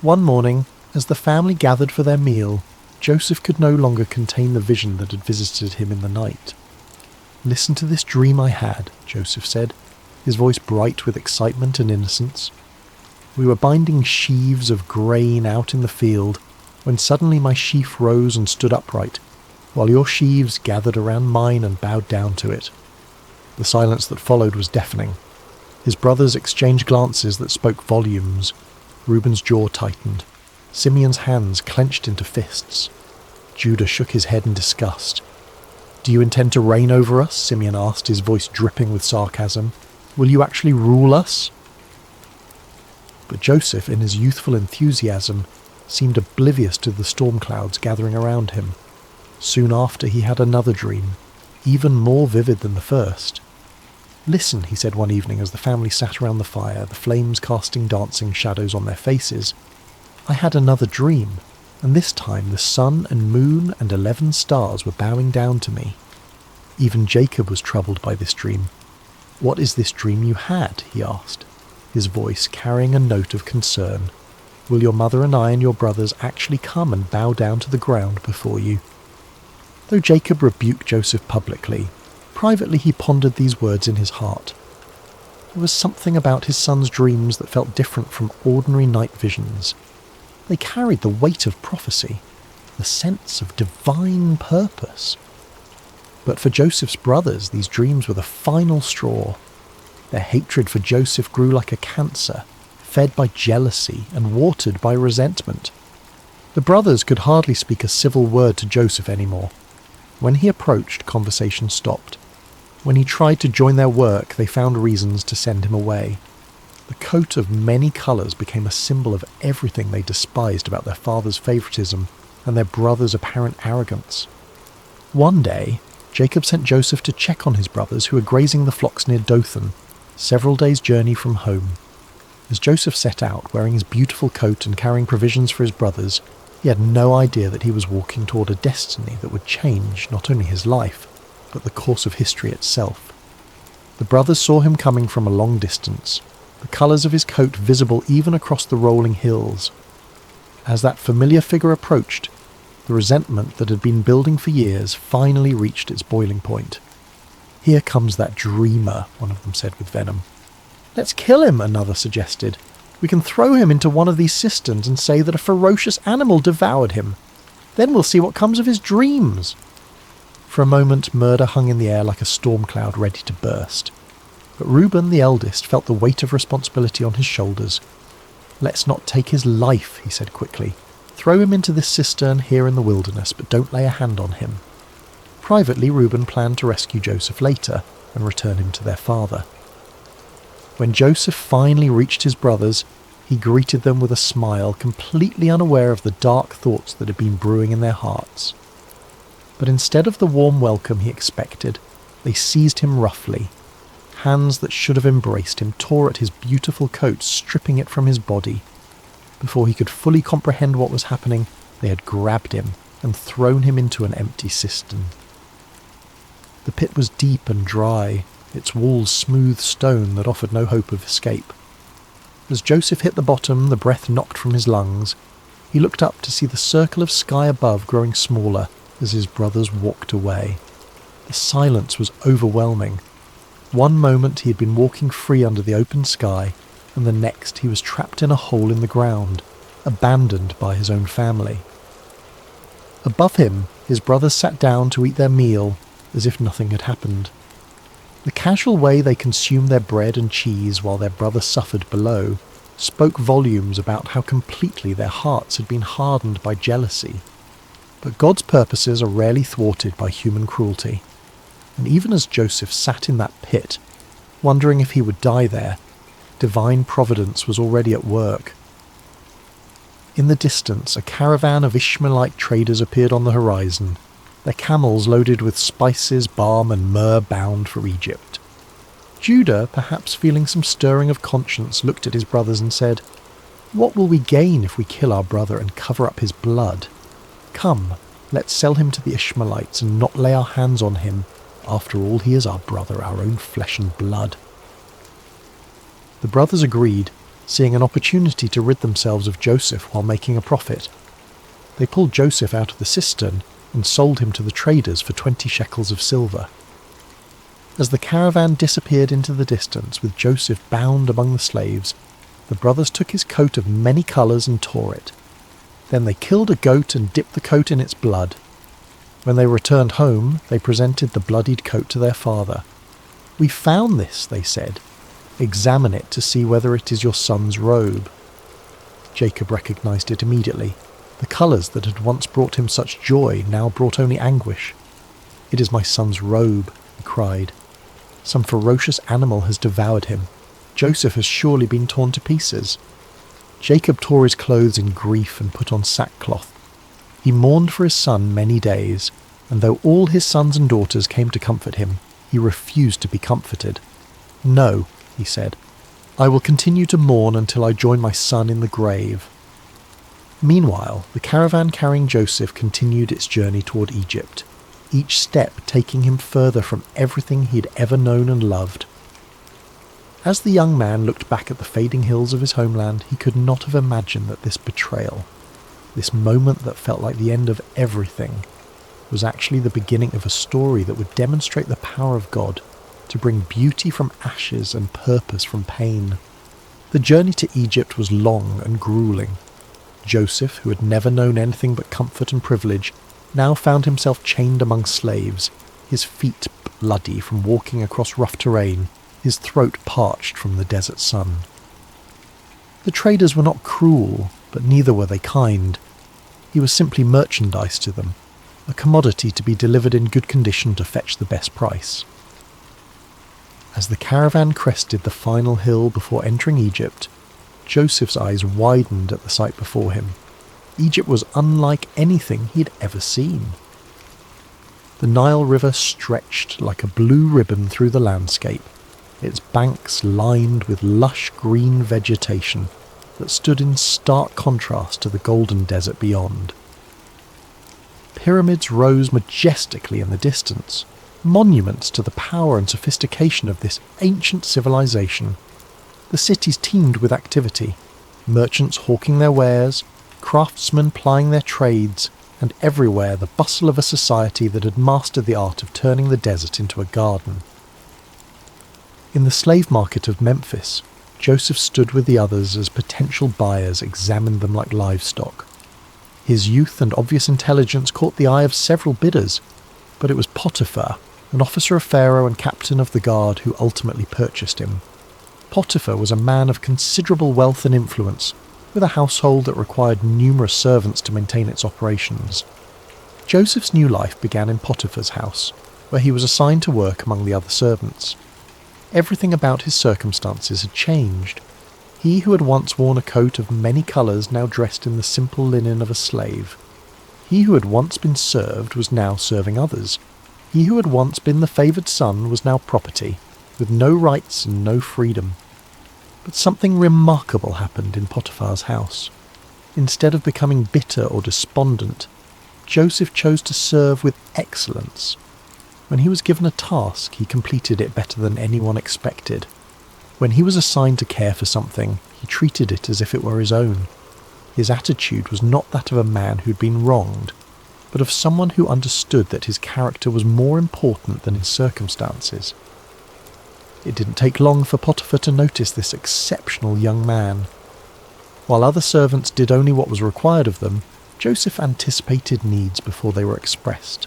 One morning, as the family gathered for their meal, Joseph could no longer contain the vision that had visited him in the night. "Listen to this dream I had," Joseph said, his voice bright with excitement and innocence. "We were binding sheaves of grain out in the field, when suddenly my sheaf rose and stood upright, while your sheaves gathered around mine and bowed down to it." The silence that followed was deafening. His brothers exchanged glances that spoke volumes. Reuben's jaw tightened. Simeon's hands clenched into fists. Judah shook his head in disgust. "Do you intend to reign over us?" Simeon asked, his voice dripping with sarcasm. "Will you actually rule us?" But Joseph, in his youthful enthusiasm, seemed oblivious to the storm clouds gathering around him. Soon after he had another dream, even more vivid than the first. "Listen," he said one evening as the family sat around the fire, the flames casting dancing shadows on their faces. "I had another dream, and this time the sun and moon and 11 stars were bowing down to me." Even Jacob was troubled by this dream. "What is this dream you had?" he asked, his voice carrying a note of concern. "Will your mother and I and your brothers actually come and bow down to the ground before you?" Though Jacob rebuked Joseph publicly, privately he pondered these words in his heart. There was something about his son's dreams that felt different from ordinary night visions. They carried the weight of prophecy, the sense of divine purpose. But for Joseph's brothers, these dreams were the final straw. Their hatred for Joseph grew like a cancer, fed by jealousy and watered by resentment. The brothers could hardly speak a civil word to Joseph anymore. When he approached, conversation stopped. When he tried to join their work, they found reasons to send him away. The coat of many colours became a symbol of everything they despised about their father's favouritism and their brother's apparent arrogance. One day, Jacob sent Joseph to check on his brothers who were grazing the flocks near Dothan, several days' journey from home. As Joseph set out, wearing his beautiful coat and carrying provisions for his brothers, he had no idea that he was walking toward a destiny that would change not only his life, but the course of history itself. The brothers saw him coming from a long distance, the colours of his coat visible even across the rolling hills. As that familiar figure approached, the resentment that had been building for years finally reached its boiling point. "Here comes that dreamer," one of them said with venom. "Let's kill him," another suggested. "We can throw him into one of these cisterns and say that a ferocious animal devoured him. Then we'll see what comes of his dreams." For a moment, murder hung in the air like a storm cloud ready to burst. But Reuben, the eldest, felt the weight of responsibility on his shoulders. "Let's not take his life," he said quickly. "Throw him into this cistern here in the wilderness, but don't lay a hand on him." Privately, Reuben planned to rescue Joseph later and return him to their father. When Joseph finally reached his brothers, he greeted them with a smile, completely unaware of the dark thoughts that had been brewing in their hearts. But instead of the warm welcome he expected, they seized him roughly. Hands that should have embraced him tore at his beautiful coat, stripping it from his body. Before he could fully comprehend what was happening, they had grabbed him and thrown him into an empty cistern. The pit was deep and dry, its walls smooth stone that offered no hope of escape. As Joseph hit the bottom, the breath knocked from his lungs. He looked up to see the circle of sky above growing smaller as his brothers walked away. The silence was overwhelming. One moment he had been walking free under the open sky, and the next he was trapped in a hole in the ground, abandoned by his own family. Above him, his brothers sat down to eat their meal as if nothing had happened. The casual way they consumed their bread and cheese while their brother suffered below spoke volumes about how completely their hearts had been hardened by jealousy. But God's purposes are rarely thwarted by human cruelty, and even as Joseph sat in that pit, wondering if he would die there, divine providence was already at work. In the distance, a caravan of Ishmaelite traders appeared on the horizon, their camels loaded with spices, balm and myrrh bound for Egypt. Judah, perhaps feeling some stirring of conscience, looked at his brothers and said, "What will we gain if we kill our brother and cover up his blood? Come, let's sell him to the Ishmaelites and not lay our hands on him. After all, he is our brother, our own flesh and blood." The brothers agreed, seeing an opportunity to rid themselves of Joseph while making a profit. They pulled Joseph out of the cistern and sold him to the traders for 20 shekels of silver. As the caravan disappeared into the distance with Joseph bound among the slaves, the brothers took his coat of many colours and tore it. Then they killed a goat and dipped the coat in its blood. When they returned home, they presented the bloodied coat to their father. "We found this," they said. "Examine it to see whether it is your son's robe." Jacob recognized it immediately. The colours that had once brought him such joy now brought only anguish. "It is my son's robe," he cried. "Some ferocious animal has devoured him. Joseph has surely been torn to pieces." Jacob tore his clothes in grief and put on sackcloth. He mourned for his son many days, and though all his sons and daughters came to comfort him, he refused to be comforted. "No," he said, "I will continue to mourn until I join my son in the grave." Meanwhile, the caravan carrying Joseph continued its journey toward Egypt, each step taking him further from everything he had ever known and loved. As the young man looked back at the fading hills of his homeland, he could not have imagined that this betrayal, this moment that felt like the end of everything, was actually the beginning of a story that would demonstrate the power of God to bring beauty from ashes and purpose from pain. The journey to Egypt was long and grueling. Joseph, who had never known anything but comfort and privilege, now found himself chained among slaves, his feet bloody from walking across rough terrain, his throat parched from the desert sun. The traders were not cruel, but neither were they kind. He was simply merchandise to them, a commodity to be delivered in good condition to fetch the best price. As the caravan crested the final hill before entering Egypt, Joseph's eyes widened at the sight before him. Egypt was unlike anything he had ever seen. The Nile River stretched like a blue ribbon through the landscape, its banks lined with lush green vegetation that stood in stark contrast to the golden desert beyond. Pyramids rose majestically in the distance, monuments to the power and sophistication of this ancient civilization. The cities teemed with activity, merchants hawking their wares, craftsmen plying their trades, and everywhere the bustle of a society that had mastered the art of turning the desert into a garden. In the slave market of Memphis, Joseph stood with the others as potential buyers examined them like livestock. His youth and obvious intelligence caught the eye of several bidders, but it was Potiphar, an officer of Pharaoh and captain of the guard, who ultimately purchased him. Potiphar was a man of considerable wealth and influence, with a household that required numerous servants to maintain its operations. Joseph's new life began in Potiphar's house, where he was assigned to work among the other servants. Everything about his circumstances had changed. He who had once worn a coat of many colours now dressed in the simple linen of a slave. He who had once been served was now serving others. He who had once been the favoured son was now property, with no rights and no freedom. But something remarkable happened in Potiphar's house. Instead of becoming bitter or despondent, Joseph chose to serve with excellence. When he was given a task, he completed it better than anyone expected. When he was assigned to care for something, he treated it as if it were his own. His attitude was not that of a man who'd been wronged, but of someone who understood that his character was more important than his circumstances. It didn't take long for Potiphar to notice this exceptional young man. While other servants did only what was required of them, Joseph anticipated needs before they were expressed.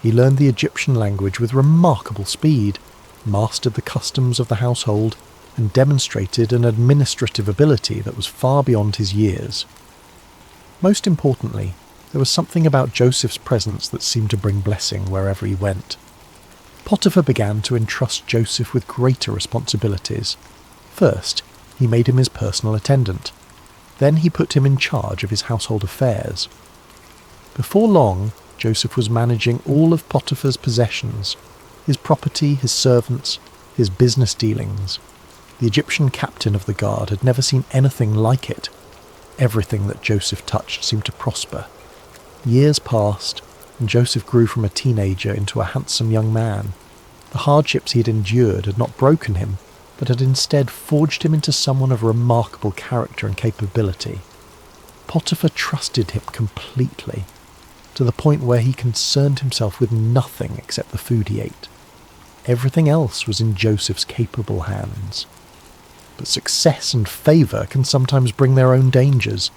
He learned the Egyptian language with remarkable speed, mastered the customs of the household, and demonstrated an administrative ability that was far beyond his years. Most importantly, there was something about Joseph's presence that seemed to bring blessing wherever he went. Potiphar began to entrust Joseph with greater responsibilities. First, he made him his personal attendant. Then he put him in charge of his household affairs. Before long, Joseph was managing all of Potiphar's possessions, his property, his servants, his business dealings. The Egyptian captain of the guard had never seen anything like it. Everything that Joseph touched seemed to prosper. Years passed, and Joseph grew from a teenager into a handsome young man. The hardships he had endured had not broken him, but had instead forged him into someone of remarkable character and capability. Potiphar trusted him completely, to the point where he concerned himself with nothing except the food he ate. Everything else was in Joseph's capable hands. But success and favour can sometimes bring their own dangers,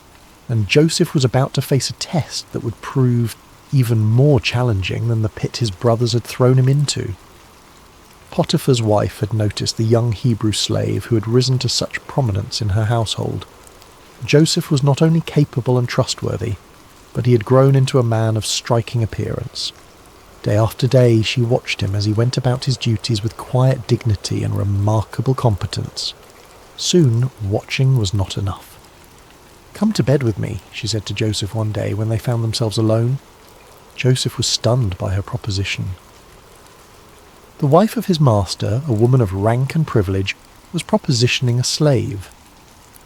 and Joseph was about to face a test that would prove even more challenging than the pit his brothers had thrown him into. Potiphar's wife had noticed the young Hebrew slave who had risen to such prominence in her household. Joseph was not only capable and trustworthy, but he had grown into a man of striking appearance. Day after day she watched him as he went about his duties with quiet dignity and remarkable competence. Soon, watching was not enough. "Come to bed with me," she said to Joseph one day when they found themselves alone. Joseph was stunned by her proposition. The wife of his master, a woman of rank and privilege, was propositioning a slave.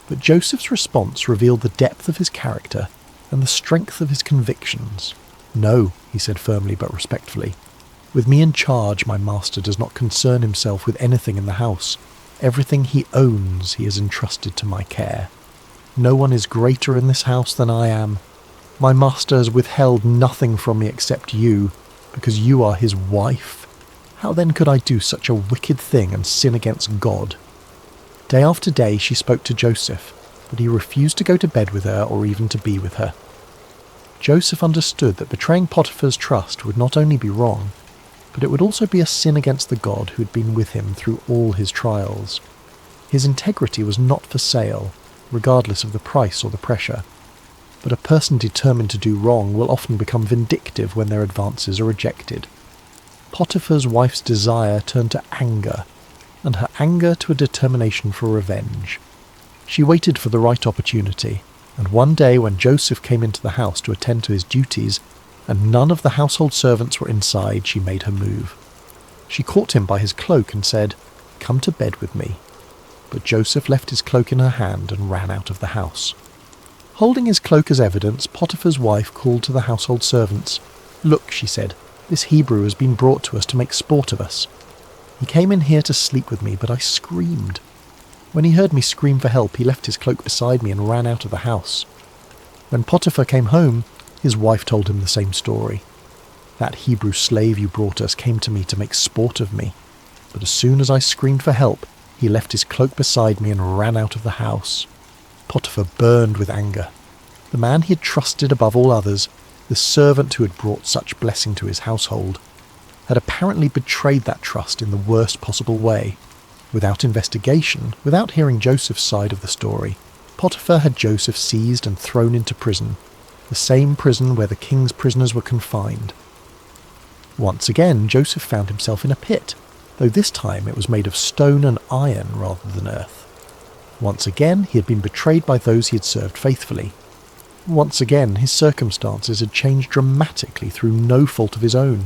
But Joseph's response revealed the depth of his character and the strength of his convictions. "No," he said firmly but respectfully. "With me in charge, my master does not concern himself with anything in the house. Everything he owns he has entrusted to my care. No one is greater in this house than I am. My master has withheld nothing from me except you, because you are his wife. How then could I do such a wicked thing and sin against God?" Day after day she spoke to Joseph, but he refused to go to bed with her or even to be with her. Joseph understood that betraying Potiphar's trust would not only be wrong, but it would also be a sin against the God who had been with him through all his trials. His integrity was not for sale, regardless of the price or the pressure. But a person determined to do wrong will often become vindictive when their advances are rejected. Potiphar's wife's desire turned to anger, and her anger to a determination for revenge. She waited for the right opportunity, and one day when Joseph came into the house to attend to his duties, and none of the household servants were inside, she made her move. She caught him by his cloak and said, "Come to bed with me." But Joseph left his cloak in her hand and ran out of the house. Holding his cloak as evidence, Potiphar's wife called to the household servants. "Look," she said, "this Hebrew has been brought to us to make sport of us. He came in here to sleep with me, but I screamed. When he heard me scream for help, he left his cloak beside me and ran out of the house. When Potiphar came home, his wife told him the same story. That Hebrew slave you brought us came to me to make sport of me, but as soon as I screamed for help, he left his cloak beside me and ran out of the house." Potiphar burned with anger. The man he had trusted above all others, the servant who had brought such blessing to his household, had apparently betrayed that trust in the worst possible way. Without investigation, without hearing Joseph's side of the story, Potiphar had Joseph seized and thrown into prison, the same prison where the king's prisoners were confined. Once again, Joseph found himself in a pit, though this time it was made of stone and iron rather than earth. Once again, he had been betrayed by those he had served faithfully. Once again, his circumstances had changed dramatically through no fault of his own.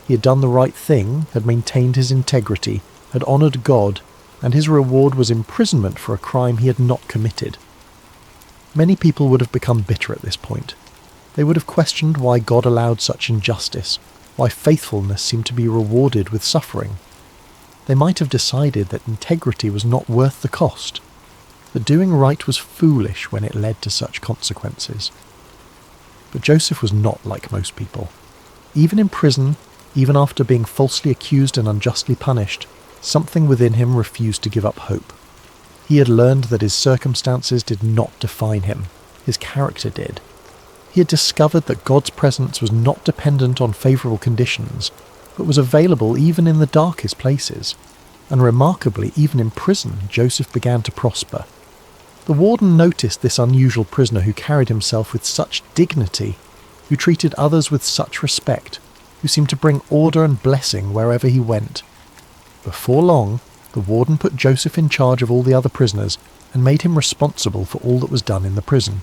He had done the right thing, had maintained his integrity, had honoured God, and his reward was imprisonment for a crime he had not committed. Many people would have become bitter at this point. They would have questioned why God allowed such injustice, why faithfulness seemed to be rewarded with suffering. They might have decided that integrity was not worth the cost, that doing right was foolish when it led to such consequences. But Joseph was not like most people. Even in prison, even after being falsely accused and unjustly punished, something within him refused to give up hope. He had learned that his circumstances did not define him, his character did. He had discovered that God's presence was not dependent on favourable conditions, but was available even in the darkest places. And remarkably, even in prison, Joseph began to prosper. The warden noticed this unusual prisoner who carried himself with such dignity, who treated others with such respect, who seemed to bring order and blessing wherever he went. Before long, the warden put Joseph in charge of all the other prisoners and made him responsible for all that was done in the prison.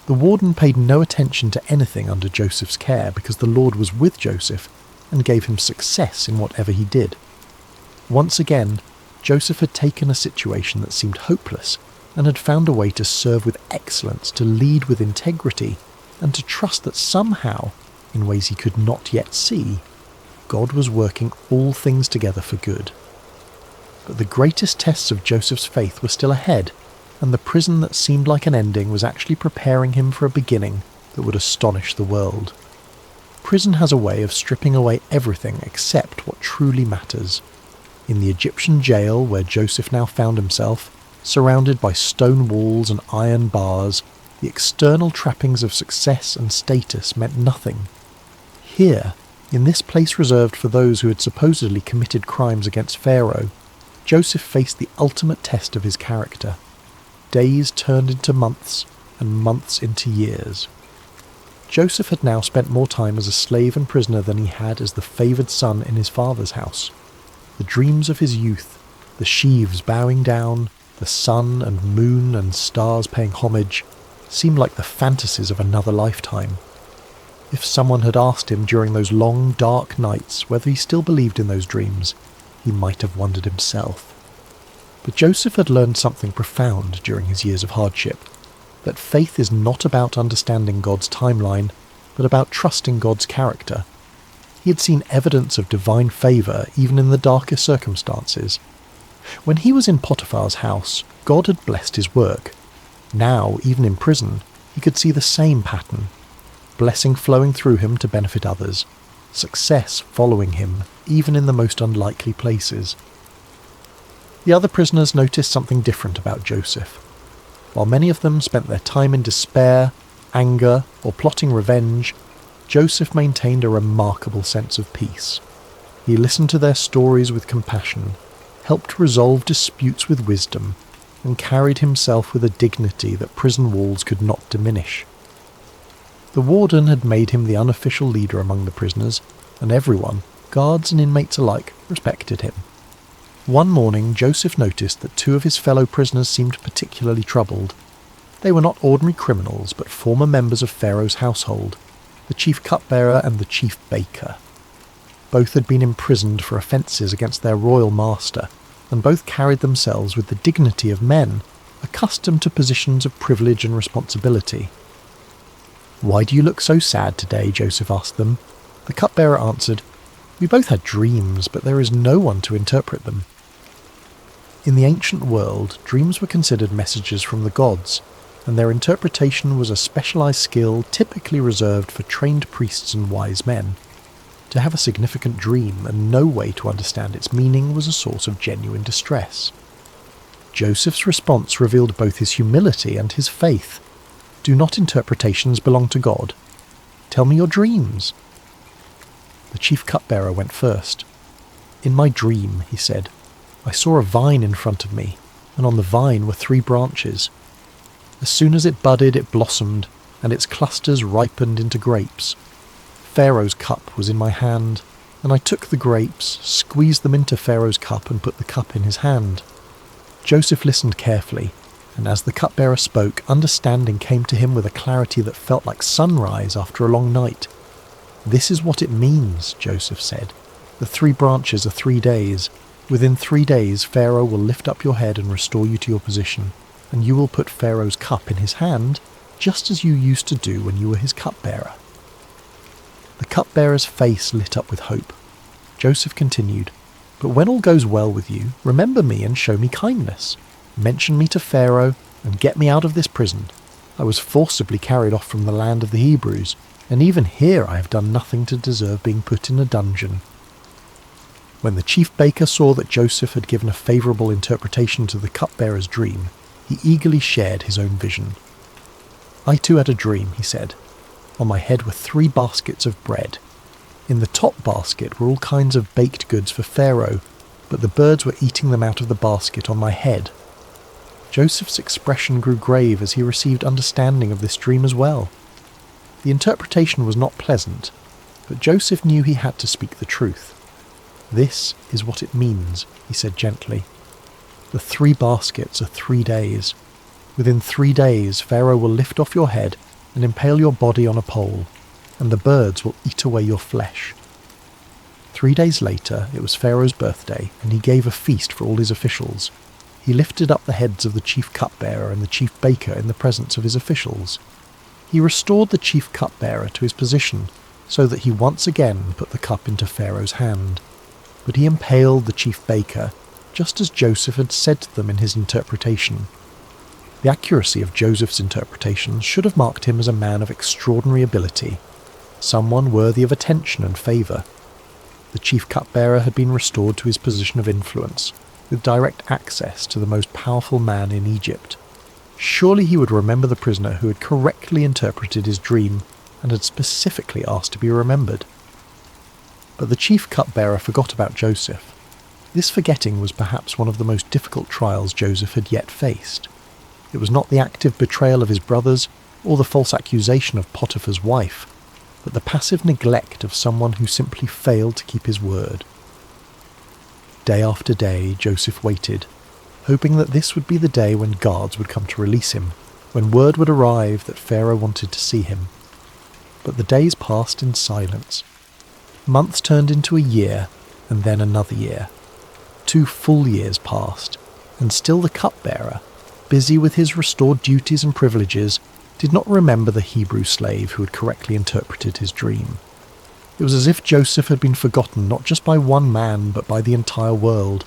The warden paid no attention to anything under Joseph's care because the Lord was with Joseph and gave him success in whatever he did. Once again, Joseph had taken a situation that seemed hopeless and had found a way to serve with excellence, to lead with integrity, and to trust that somehow, in ways he could not yet see, God was working all things together for good. But the greatest tests of Joseph's faith were still ahead, and the prison that seemed like an ending was actually preparing him for a beginning that would astonish the world. Prison has a way of stripping away everything except what truly matters. In the Egyptian jail where Joseph now found himself, surrounded by stone walls and iron bars, the external trappings of success and status meant nothing. Here, in this place reserved for those who had supposedly committed crimes against Pharaoh, Joseph faced the ultimate test of his character. Days turned into months, and months into years. Joseph had now spent more time as a slave and prisoner than he had as the favoured son in his father's house. The dreams of his youth, the sheaves bowing down, the sun and moon and stars paying homage, seemed like the fantasies of another lifetime. If someone had asked him during those long, dark nights whether he still believed in those dreams, he might have wondered himself. But Joseph had learned something profound during his years of hardship, that faith is not about understanding God's timeline, but about trusting God's character. He had seen evidence of divine favour even in the darkest circumstances. When he was in Potiphar's house, God had blessed his work. Now, even in prison, he could see the same pattern. Blessing flowing through him to benefit others. Success following him, even in the most unlikely places. The other prisoners noticed something different about Joseph. While many of them spent their time in despair, anger, or plotting revenge, Joseph maintained a remarkable sense of peace. He listened to their stories with compassion, helped resolve disputes with wisdom, and carried himself with a dignity that prison walls could not diminish. The warden had made him the unofficial leader among the prisoners, and everyone, guards and inmates alike, respected him. One morning, Joseph noticed that two of his fellow prisoners seemed particularly troubled. They were not ordinary criminals, but former members of Pharaoh's household, the chief cupbearer and the chief baker. Both had been imprisoned for offences against their royal master, and both carried themselves with the dignity of men, accustomed to positions of privilege and responsibility. "Why do you look so sad today?" Joseph asked them. The cupbearer answered, "We both had dreams, but there is no one to interpret them." In the ancient world, dreams were considered messages from the gods, and their interpretation was a specialised skill typically reserved for trained priests and wise men. To have a significant dream and no way to understand its meaning was a source of genuine distress. Joseph's response revealed both his humility and his faith. "Do not interpretations belong to God? Tell me your dreams." The chief cupbearer went first. "In my dream," he said, "I saw a vine in front of me, and on the vine were 3 branches. As soon as it budded, it blossomed, and its clusters ripened into grapes. Pharaoh's cup was in my hand, and I took the grapes, squeezed them into Pharaoh's cup, and put the cup in his hand." Joseph listened carefully. And as the cupbearer spoke, understanding came to him with a clarity that felt like sunrise after a long night. "This is what it means," Joseph said. "The 3 branches are 3 days. Within 3 days, Pharaoh will lift up your head and restore you to your position, and you will put Pharaoh's cup in his hand, just as you used to do when you were his cupbearer." The cupbearer's face lit up with hope. Joseph continued, "But when all goes well with you, remember me and show me kindness. Mention me to Pharaoh and get me out of this prison. I was forcibly carried off from the land of the Hebrews, and even here I have done nothing to deserve being put in a dungeon." When the chief baker saw that Joseph had given a favourable interpretation to the cupbearer's dream, he eagerly shared his own vision. "I too had a dream," he said. "On my head were 3 baskets of bread. In the top basket were all kinds of baked goods for Pharaoh, but the birds were eating them out of the basket on my head." Joseph's expression grew grave as he received understanding of this dream as well. The interpretation was not pleasant, but Joseph knew he had to speak the truth. "This is what it means," he said gently. "The 3 baskets are 3 days. Within 3 days, Pharaoh will lift off your head and impale your body on a pole, and the birds will eat away your flesh." 3 days later, it was Pharaoh's birthday, and he gave a feast for all his officials. He lifted up the heads of the chief cupbearer and the chief baker in the presence of his officials. He restored the chief cupbearer to his position, so that he once again put the cup into Pharaoh's hand. But he impaled the chief baker, just as Joseph had said to them in his interpretation. The accuracy of Joseph's interpretation should have marked him as a man of extraordinary ability, someone worthy of attention and favour. The chief cupbearer had been restored to his position of influence, with direct access to the most powerful man in Egypt. Surely he would remember the prisoner who had correctly interpreted his dream and had specifically asked to be remembered. But the chief cupbearer forgot about Joseph. This forgetting was perhaps one of the most difficult trials Joseph had yet faced. It was not the active betrayal of his brothers or the false accusation of Potiphar's wife, but the passive neglect of someone who simply failed to keep his word. Day after day, Joseph waited, hoping that this would be the day when guards would come to release him, when word would arrive that Pharaoh wanted to see him. But the days passed in silence. Months turned into a year, and then another year. 2 full years passed, and still the cupbearer, busy with his restored duties and privileges, did not remember the Hebrew slave who had correctly interpreted his dream. It was as if Joseph had been forgotten not just by one man, but by the entire world.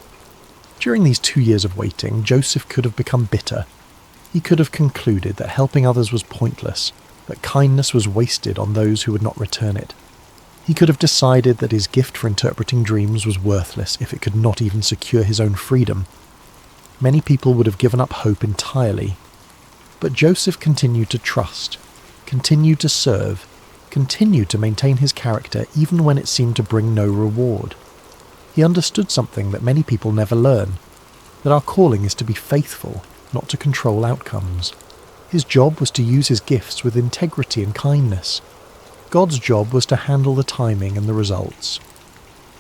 During these 2 years of waiting, Joseph could have become bitter. He could have concluded that helping others was pointless, that kindness was wasted on those who would not return it. He could have decided that his gift for interpreting dreams was worthless if it could not even secure his own freedom. Many people would have given up hope entirely. But Joseph continued to trust, continued to serve, continued to maintain his character even when it seemed to bring no reward. He understood something that many people never learn, that our calling is to be faithful, not to control outcomes. His job was to use his gifts with integrity and kindness. God's job was to handle the timing and the results.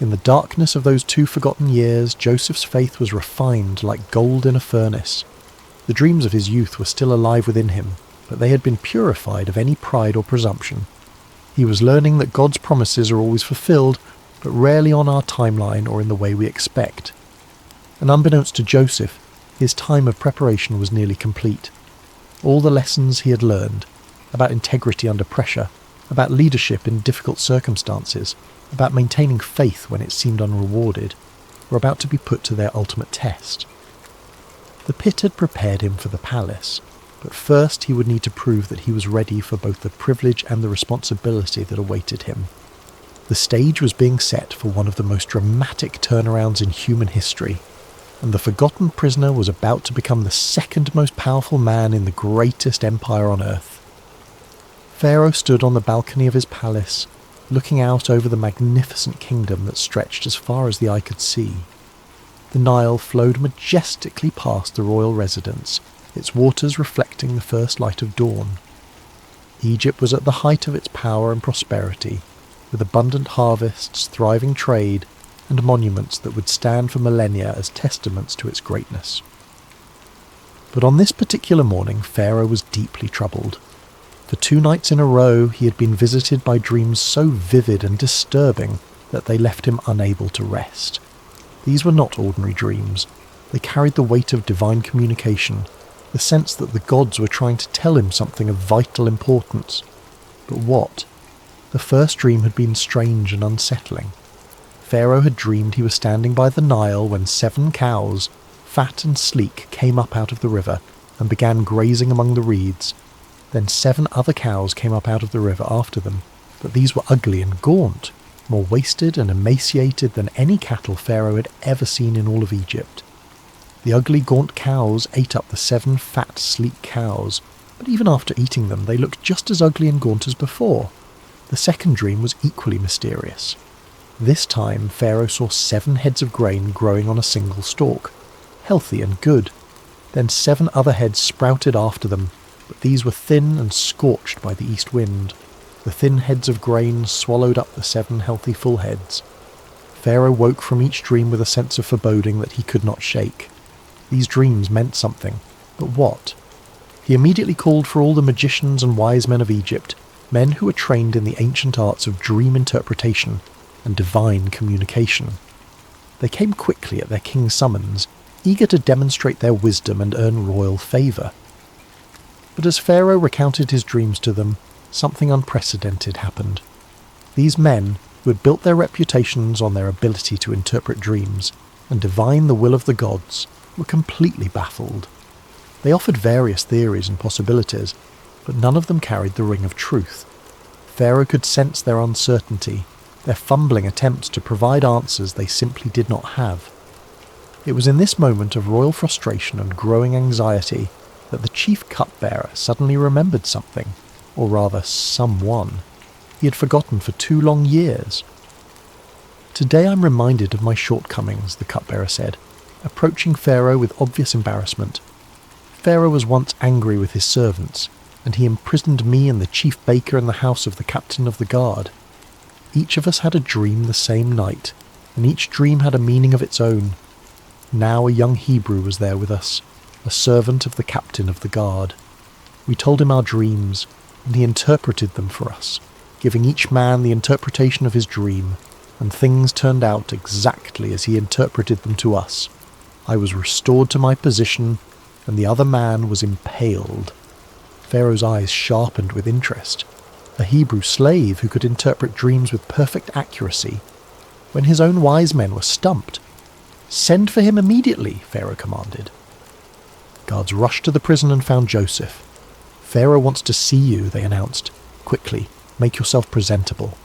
In the darkness of those 2 forgotten years, Joseph's faith was refined like gold in a furnace. The dreams of his youth were still alive within him, but they had been purified of any pride or presumption. He was learning that God's promises are always fulfilled, but rarely on our timeline or in the way we expect. And unbeknownst to Joseph, his time of preparation was nearly complete. All the lessons he had learned, about integrity under pressure, about leadership in difficult circumstances, about maintaining faith when it seemed unrewarded, were about to be put to their ultimate test. The pit had prepared him for the palace, but first he would need to prove that he was ready for both the privilege and the responsibility that awaited him. The stage was being set for one of the most dramatic turnarounds in human history, and the forgotten prisoner was about to become the second most powerful man in the greatest empire on earth. Pharaoh stood on the balcony of his palace, looking out over the magnificent kingdom that stretched as far as the eye could see. The Nile flowed majestically past the royal residence, its waters reflecting the first light of dawn. Egypt was at the height of its power and prosperity, with abundant harvests, thriving trade, and monuments that would stand for millennia as testaments to its greatness. But on this particular morning, Pharaoh was deeply troubled. For 2 nights in a row, he had been visited by dreams so vivid and disturbing that they left him unable to rest. These were not ordinary dreams. They carried the weight of divine communication, the sense that the gods were trying to tell him something of vital importance. But what? The first dream had been strange and unsettling. Pharaoh had dreamed he was standing by the Nile when 7 cows, fat and sleek, came up out of the river and began grazing among the reeds. Then 7 other cows came up out of the river after them, but these were ugly and gaunt, more wasted and emaciated than any cattle Pharaoh had ever seen in all of Egypt. The ugly, gaunt cows ate up the 7 fat, sleek cows, but even after eating them, they looked just as ugly and gaunt as before. The second dream was equally mysterious. This time, Pharaoh saw 7 heads of grain growing on a single stalk, healthy and good. Then 7 other heads sprouted after them, but these were thin and scorched by the east wind. The thin heads of grain swallowed up the 7 healthy full heads. Pharaoh woke from each dream with a sense of foreboding that he could not shake. These dreams meant something, but what? He immediately called for all the magicians and wise men of Egypt, men who were trained in the ancient arts of dream interpretation and divine communication. They came quickly at their king's summons, eager to demonstrate their wisdom and earn royal favour. But as Pharaoh recounted his dreams to them, something unprecedented happened. These men, who had built their reputations on their ability to interpret dreams and divine the will of the gods, were completely baffled. They offered various theories and possibilities, but none of them carried the ring of truth. Pharaoh could sense their uncertainty, their fumbling attempts to provide answers they simply did not have. It was in this moment of royal frustration and growing anxiety that the chief cupbearer suddenly remembered something, or rather someone, he had forgotten for 2 long years. "Today I'm reminded of my shortcomings," the cupbearer said, approaching Pharaoh with obvious embarrassment. "Pharaoh was once angry with his servants, and he imprisoned me and the chief baker in the house of the captain of the guard. Each of us had a dream the same night, and each dream had a meaning of its own. Now a young Hebrew was there with us, a servant of the captain of the guard. We told him our dreams, and he interpreted them for us, giving each man the interpretation of his dream, and things turned out exactly as he interpreted them to us. I was restored to my position, and the other man was impaled." Pharaoh's eyes sharpened with interest. A Hebrew slave who could interpret dreams with perfect accuracy, when his own wise men were stumped. "Send for him immediately," Pharaoh commanded. Guards rushed to the prison and found Joseph. "Pharaoh wants to see you," they announced. "Quickly, make yourself presentable."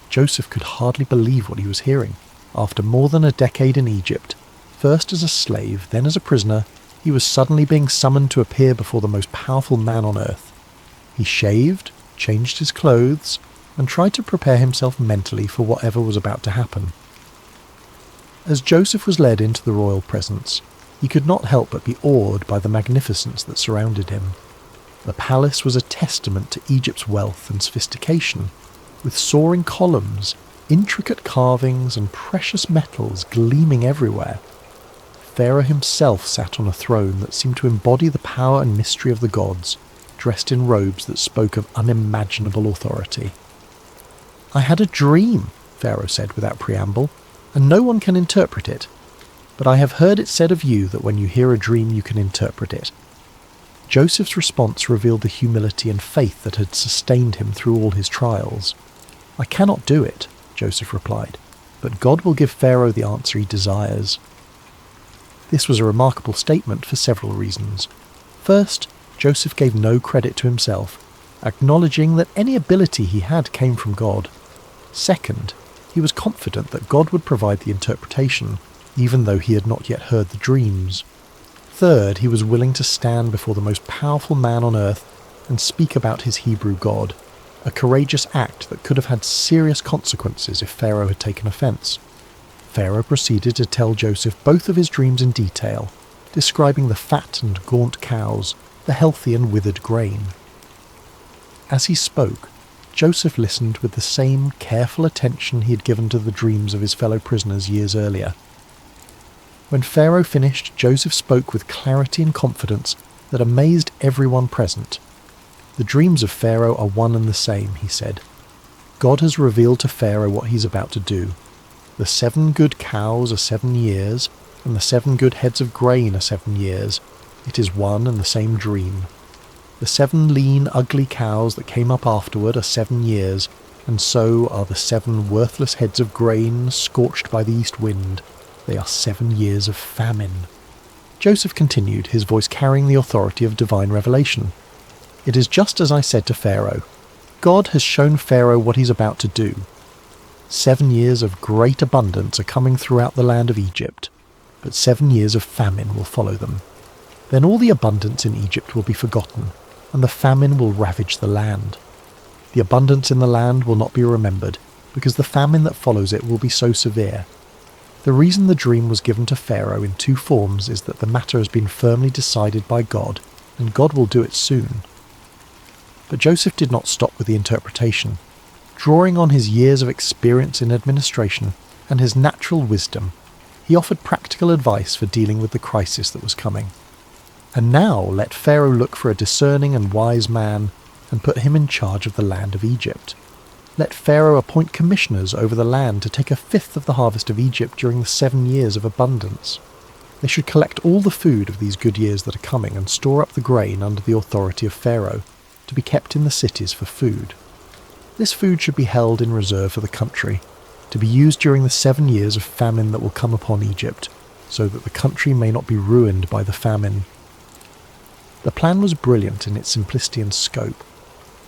Joseph could hardly believe what he was hearing. After more than a decade in Egypt, first as a slave, then as a prisoner, he was suddenly being summoned to appear before the most powerful man on earth. He shaved, changed his clothes, and tried to prepare himself mentally for whatever was about to happen. As Joseph was led into the royal presence, he could not help but be awed by the magnificence that surrounded him. The palace was a testament to Egypt's wealth and sophistication, with soaring columns, intricate carvings, and precious metals gleaming everywhere. Pharaoh himself sat on a throne that seemed to embody the power and mystery of the gods, dressed in robes that spoke of unimaginable authority. "I had a dream," Pharaoh said without preamble, "and no one can interpret it. But I have heard it said of you that when you hear a dream you can interpret it." Joseph's response revealed the humility and faith that had sustained him through all his trials. "I cannot do it," Joseph replied, "but God will give Pharaoh the answer he desires." This was a remarkable statement for several reasons. First, Joseph gave no credit to himself, acknowledging that any ability he had came from God. Second, he was confident that God would provide the interpretation, even though he had not yet heard the dreams. Third, he was willing to stand before the most powerful man on earth and speak about his Hebrew God, a courageous act that could have had serious consequences if Pharaoh had taken offense. Pharaoh proceeded to tell Joseph both of his dreams in detail, describing the fat and gaunt cows, the healthy and withered grain. As he spoke, Joseph listened with the same careful attention he had given to the dreams of his fellow prisoners years earlier. When Pharaoh finished, Joseph spoke with clarity and confidence that amazed everyone present. "The dreams of Pharaoh are one and the same," he said. "God has revealed to Pharaoh what he's about to do. The 7 good cows are 7 years, and the 7 good heads of grain are 7 years. It is one and the same dream. The 7 lean, ugly cows that came up afterward are 7 years, and so are the 7 worthless heads of grain scorched by the east wind. They are 7 years of famine." Joseph continued, his voice carrying the authority of divine revelation. "It is just as I said to Pharaoh. God has shown Pharaoh what he's about to do. 7 years of great abundance are coming throughout the land of Egypt, but 7 years of famine will follow them. Then all the abundance in Egypt will be forgotten, and the famine will ravage the land. The abundance in the land will not be remembered, because the famine that follows it will be so severe. The reason the dream was given to Pharaoh in 2 forms is that the matter has been firmly decided by God, and God will do it soon." But Joseph did not stop with the interpretation. Drawing on his years of experience in administration and his natural wisdom, he offered practical advice for dealing with the crisis that was coming. "And now let Pharaoh look for a discerning and wise man and put him in charge of the land of Egypt. Let Pharaoh appoint commissioners over the land to take 1/5 of the harvest of Egypt during the 7 years of abundance. They should collect all the food of these good years that are coming and store up the grain under the authority of Pharaoh, to be kept in the cities for food. This food should be held in reserve for the country, to be used during the 7 years of famine that will come upon Egypt, so that the country may not be ruined by the famine." The plan was brilliant in its simplicity and scope.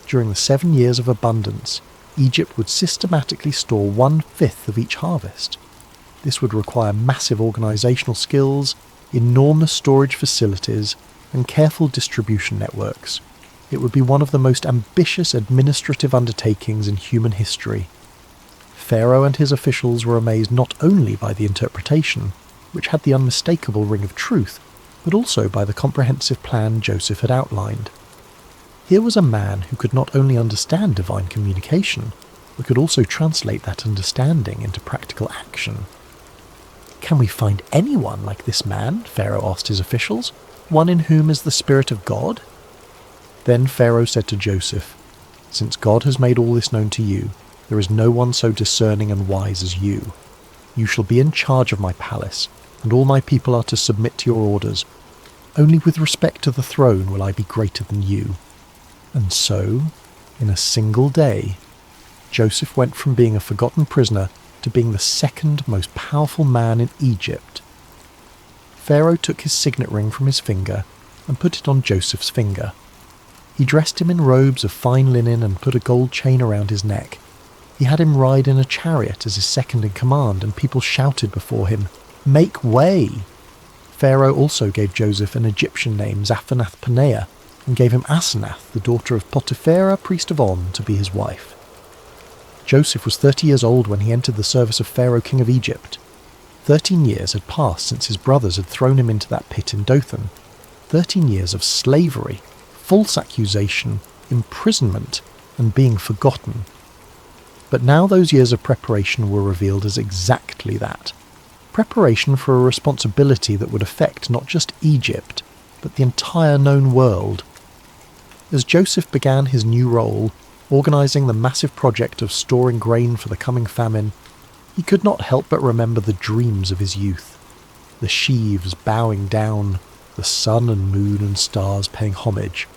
During the 7 years of abundance, Egypt would systematically store 1/5 of each harvest. This would require massive organisational skills, enormous storage facilities, and careful distribution networks. It would be one of the most ambitious administrative undertakings in human history. Pharaoh and his officials were amazed not only by the interpretation, which had the unmistakable ring of truth, but also by the comprehensive plan Joseph had outlined. Here was a man who could not only understand divine communication, but could also translate that understanding into practical action. "Can we find anyone like this man?" Pharaoh asked his officials. "One in whom is the Spirit of God?" Then Pharaoh said to Joseph, "Since God has made all this known to you, there is no one so discerning and wise as you. You shall be in charge of my palace, and all my people are to submit to your orders. Only with respect to the throne will I be greater than you." And so, in a single day, Joseph went from being a forgotten prisoner to being the 2nd most powerful man in Egypt. Pharaoh took his signet ring from his finger and put it on Joseph's finger. He dressed him in robes of fine linen and put a gold chain around his neck. He had him ride in a chariot as his second in command, and people shouted before him, "Make way!" Pharaoh also gave Joseph an Egyptian name, Zaphanath-Paneah, and gave him Asenath, the daughter of Potiphera, priest of On, to be his wife. Joseph was 30 years old when he entered the service of Pharaoh, king of Egypt. 13 years had passed since his brothers had thrown him into that pit in Dothan. 13 years of slavery, false accusation, imprisonment, and being forgotten. But now those years of preparation were revealed as exactly that. Preparation for a responsibility that would affect not just Egypt, but the entire known world. As Joseph began his new role, organising the massive project of storing grain for the coming famine, he could not help but remember the dreams of his youth. The sheaves bowing down, the sun and moon and stars paying homage.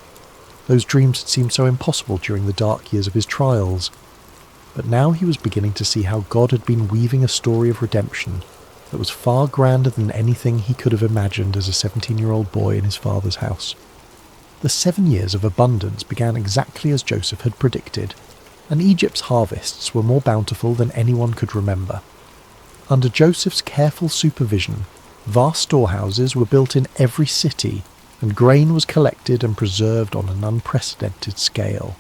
Those dreams had seemed so impossible during the dark years of his trials. But now he was beginning to see how God had been weaving a story of redemption that was far grander than anything he could have imagined as a 17-year-old boy in his father's house. The 7 years of abundance began exactly as Joseph had predicted, and Egypt's harvests were more bountiful than anyone could remember. Under Joseph's careful supervision, vast storehouses were built in every city, and grain was collected and preserved on an unprecedented scale.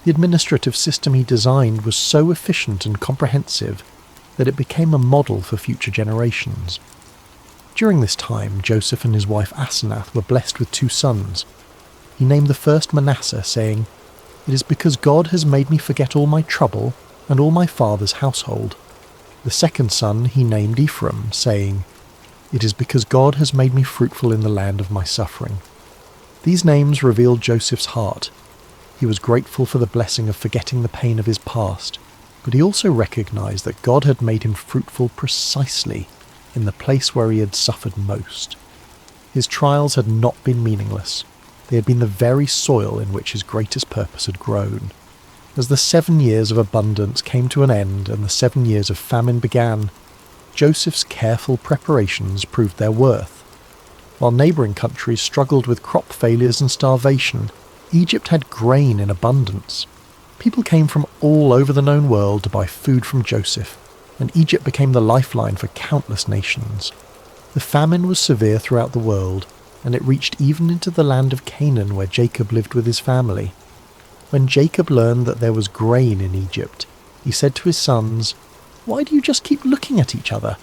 The administrative system he designed was so efficient and comprehensive that it became a model for future generations. During this time, Joseph and his wife Asenath were blessed with 2 sons. He named the first Manasseh, saying, "It is because God has made me forget all my trouble and all my father's household." The second son he named Ephraim, saying, It is because God has made me fruitful in the land of my suffering." These names revealed Joseph's heart. He was grateful for the blessing of forgetting the pain of his past, but he also recognized that God had made him fruitful precisely in the place where he had suffered most. His trials had not been meaningless. They had been the very soil in which his greatest purpose had grown. As the 7 years of abundance came to an end and the 7 years of famine began, Joseph's careful preparations proved their worth. While neighbouring countries struggled with crop failures and starvation, Egypt had grain in abundance. People came from all over the known world to buy food from Joseph, and Egypt became the lifeline for countless nations. The famine was severe throughout the world, and it reached even into the land of Canaan where Jacob lived with his family. When Jacob learned that there was grain in Egypt, he said to his sons, "Why do you just keep looking at each other?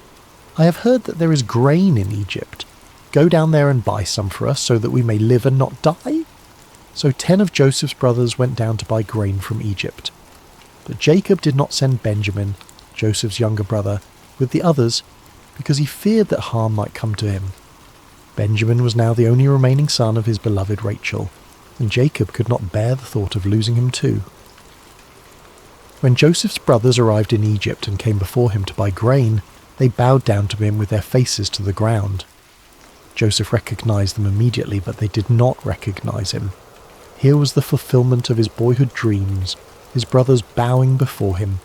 I have heard that there is grain in Egypt. Go down there and buy some for us so that we may live and not die." So 10 of Joseph's brothers went down to buy grain from Egypt. But Jacob did not send Benjamin, Joseph's younger brother, with the others because he feared that harm might come to him. Benjamin was now the only remaining son of his beloved Rachel, and Jacob could not bear the thought of losing him too. When Joseph's brothers arrived in Egypt and came before him to buy grain, they bowed down to him with their faces to the ground. Joseph recognized them immediately, but they did not recognize him. Here was the fulfillment of his boyhood dreams, his brothers bowing before him,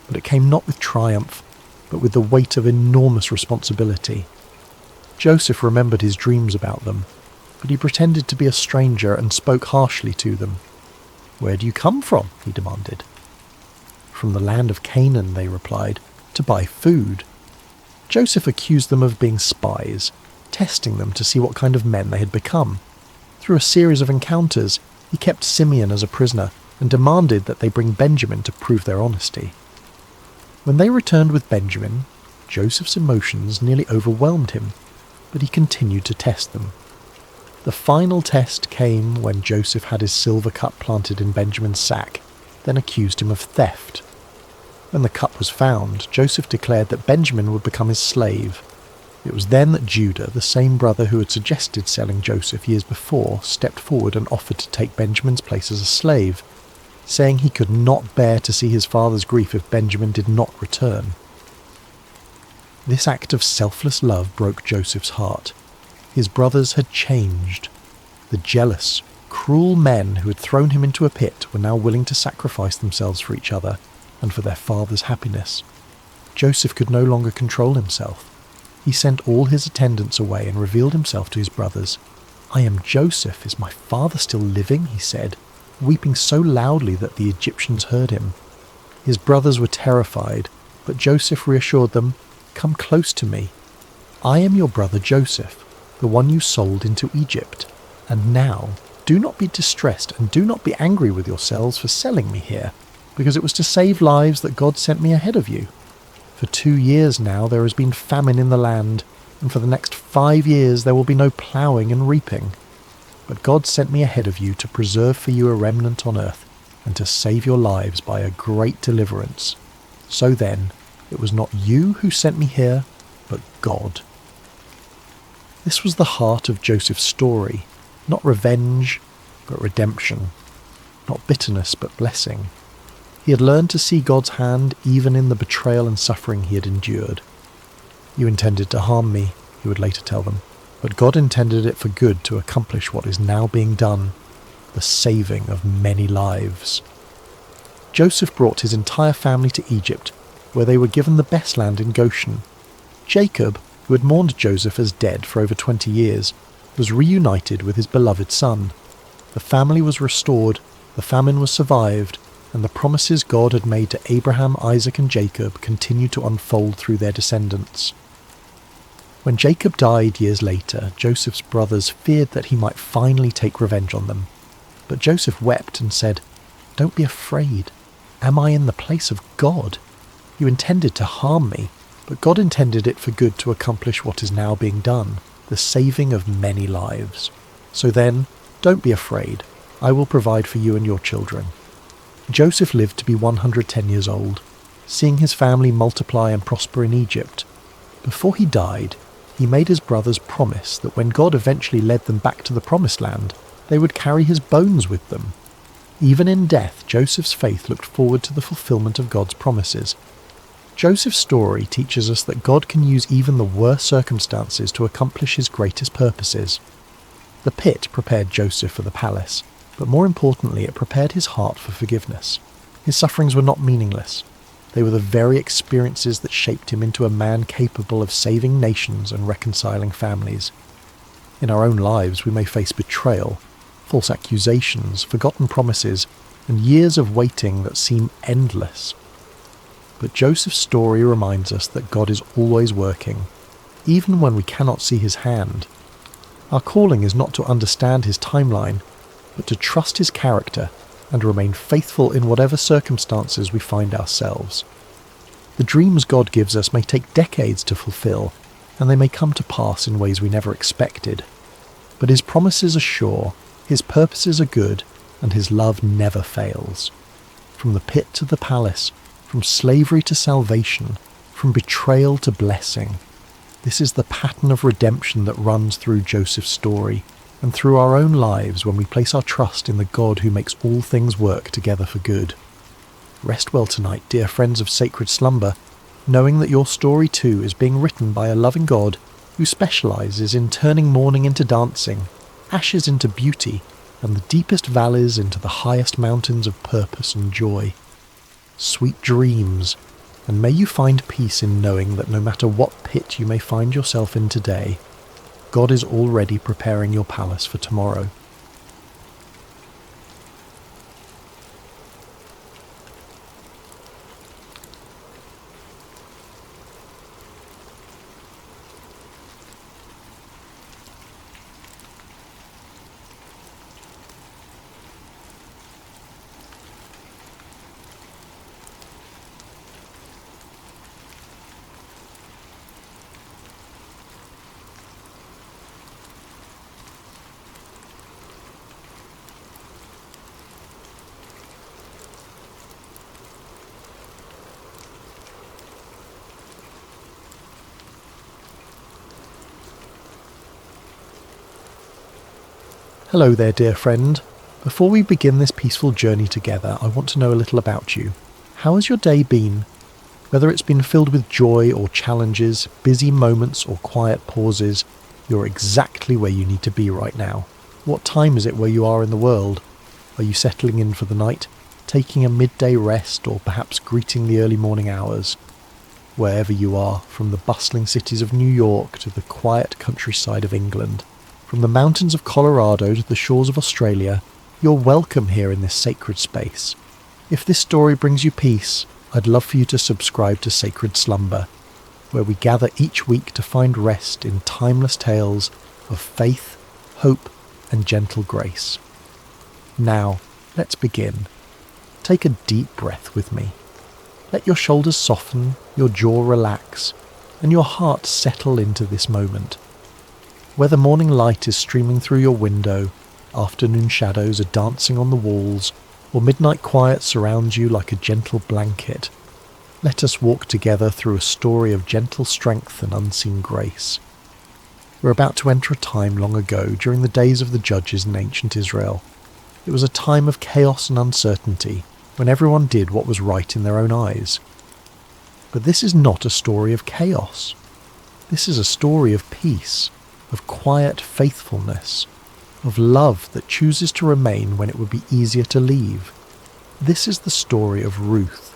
but it came not with triumph, but with the weight of enormous responsibility. Joseph remembered his dreams about them, but he pretended to be a stranger and spoke harshly to them. "Where do you come from?" he demanded. "From the land of Canaan," they replied, "to buy food." Joseph accused them of being spies, testing them to see what kind of men they had become. Through a series of encounters, he kept Simeon as a prisoner and demanded that they bring Benjamin to prove their honesty. When they returned with Benjamin, Joseph's emotions nearly overwhelmed him, but he continued to test them. The final test came when Joseph had his silver cup planted in Benjamin's sack, then accused him of theft. When the cup was found, Joseph declared that Benjamin would become his slave. It was then that Judah, the same brother who had suggested selling Joseph years before, stepped forward and offered to take Benjamin's place as a slave, saying he could not bear to see his father's grief if Benjamin did not return. This act of selfless love broke Joseph's heart. His brothers had changed. The jealous, cruel men who had thrown him into a pit were now willing to sacrifice themselves for each other and for their father's happiness. Joseph could no longer control himself. He sent all his attendants away and revealed himself to his brothers. "I am Joseph. Is my father still living?" he said, weeping so loudly that the Egyptians heard him. His brothers were terrified, but Joseph reassured them, "Come close to me. I am your brother Joseph, the one you sold into Egypt. And now, do not be distressed and do not be angry with yourselves for selling me here, because it was to save lives that God sent me ahead of you. For 2 years now there has been famine in the land, and for the next 5 years there will be no ploughing and reaping. But God sent me ahead of you to preserve for you a remnant on earth, and to save your lives by a great deliverance. So then, it was not you who sent me here, but God." This was the heart of Joseph's story, not revenge, but redemption, not bitterness, but blessing. He had learned to see God's hand even in the betrayal and suffering he had endured. "You intended to harm me," he would later tell them, "but God intended it for good to accomplish what is now being done, the saving of many lives." Joseph brought his entire family to Egypt, where they were given the best land in Goshen. Jacob, who had mourned Joseph as dead for over 20 years, was reunited with his beloved son. The family was restored, the famine was survived, and the promises God had made to Abraham, Isaac, and Jacob continued to unfold through their descendants. When Jacob died years later, Joseph's brothers feared that he might finally take revenge on them. But Joseph wept and said, "Don't be afraid. Am I in the place of God? You intended to harm me, but God intended it for good to accomplish what is now being done, the saving of many lives. So then, don't be afraid. I will provide for you and your children." Joseph lived to be 110 years old, seeing his family multiply and prosper in Egypt. Before he died, he made his brothers promise that when God eventually led them back to the promised land, they would carry his bones with them. Even in death, Joseph's faith looked forward to the fulfillment of God's promises. Joseph's story teaches us that God can use even the worst circumstances to accomplish his greatest purposes. The pit prepared Joseph for the palace, but more importantly, it prepared his heart for forgiveness. His sufferings were not meaningless. They were the very experiences that shaped him into a man capable of saving nations and reconciling families. In our own lives, we may face betrayal, false accusations, forgotten promises, and years of waiting that seem endless. But Joseph's story reminds us that God is always working, even when we cannot see his hand. Our calling is not to understand his timeline, but to trust his character and remain faithful in whatever circumstances we find ourselves. The dreams God gives us may take decades to fulfill, and they may come to pass in ways we never expected. But his promises are sure, his purposes are good, and his love never fails. From the pit to the palace, from slavery to salvation, from betrayal to blessing. This is the pattern of redemption that runs through Joseph's story, and through our own lives when we place our trust in the God who makes all things work together for good. Rest well tonight, dear friends of Sacred Slumber, knowing that your story too is being written by a loving God who specialises in turning mourning into dancing, ashes into beauty, and the deepest valleys into the highest mountains of purpose and joy. Sweet dreams, and may you find peace in knowing that no matter what pit you may find yourself in today, God is already preparing your palace for tomorrow. Hello there, dear friend. Before we begin this peaceful journey together, I want to know a little about you. How has your day been? Whether it's been filled with joy or challenges, busy moments or quiet pauses, you're exactly where you need to be right now. What time is it where you are in the world? Are you settling in for the night, taking a midday rest, or perhaps greeting the early morning hours? Wherever you are, from the bustling cities of New York to the quiet countryside of England, from the mountains of Colorado to the shores of Australia, you're welcome here in this sacred space. If this story brings you peace, I'd love for you to subscribe to Sacred Slumber, where we gather each week to find rest in timeless tales of faith, hope, and gentle grace. Now, let's begin. Take a deep breath with me. Let your shoulders soften, your jaw relax, and your heart settle into this moment. Whether morning light is streaming through your window, afternoon shadows are dancing on the walls, or midnight quiet surrounds you like a gentle blanket, let us walk together through a story of gentle strength and unseen grace. We're about to enter a time long ago during the days of the judges in ancient Israel. It was a time of chaos and uncertainty, when everyone did what was right in their own eyes. But this is not a story of chaos. This is a story of peace, of quiet faithfulness, of love that chooses to remain when it would be easier to leave. This is the story of Ruth,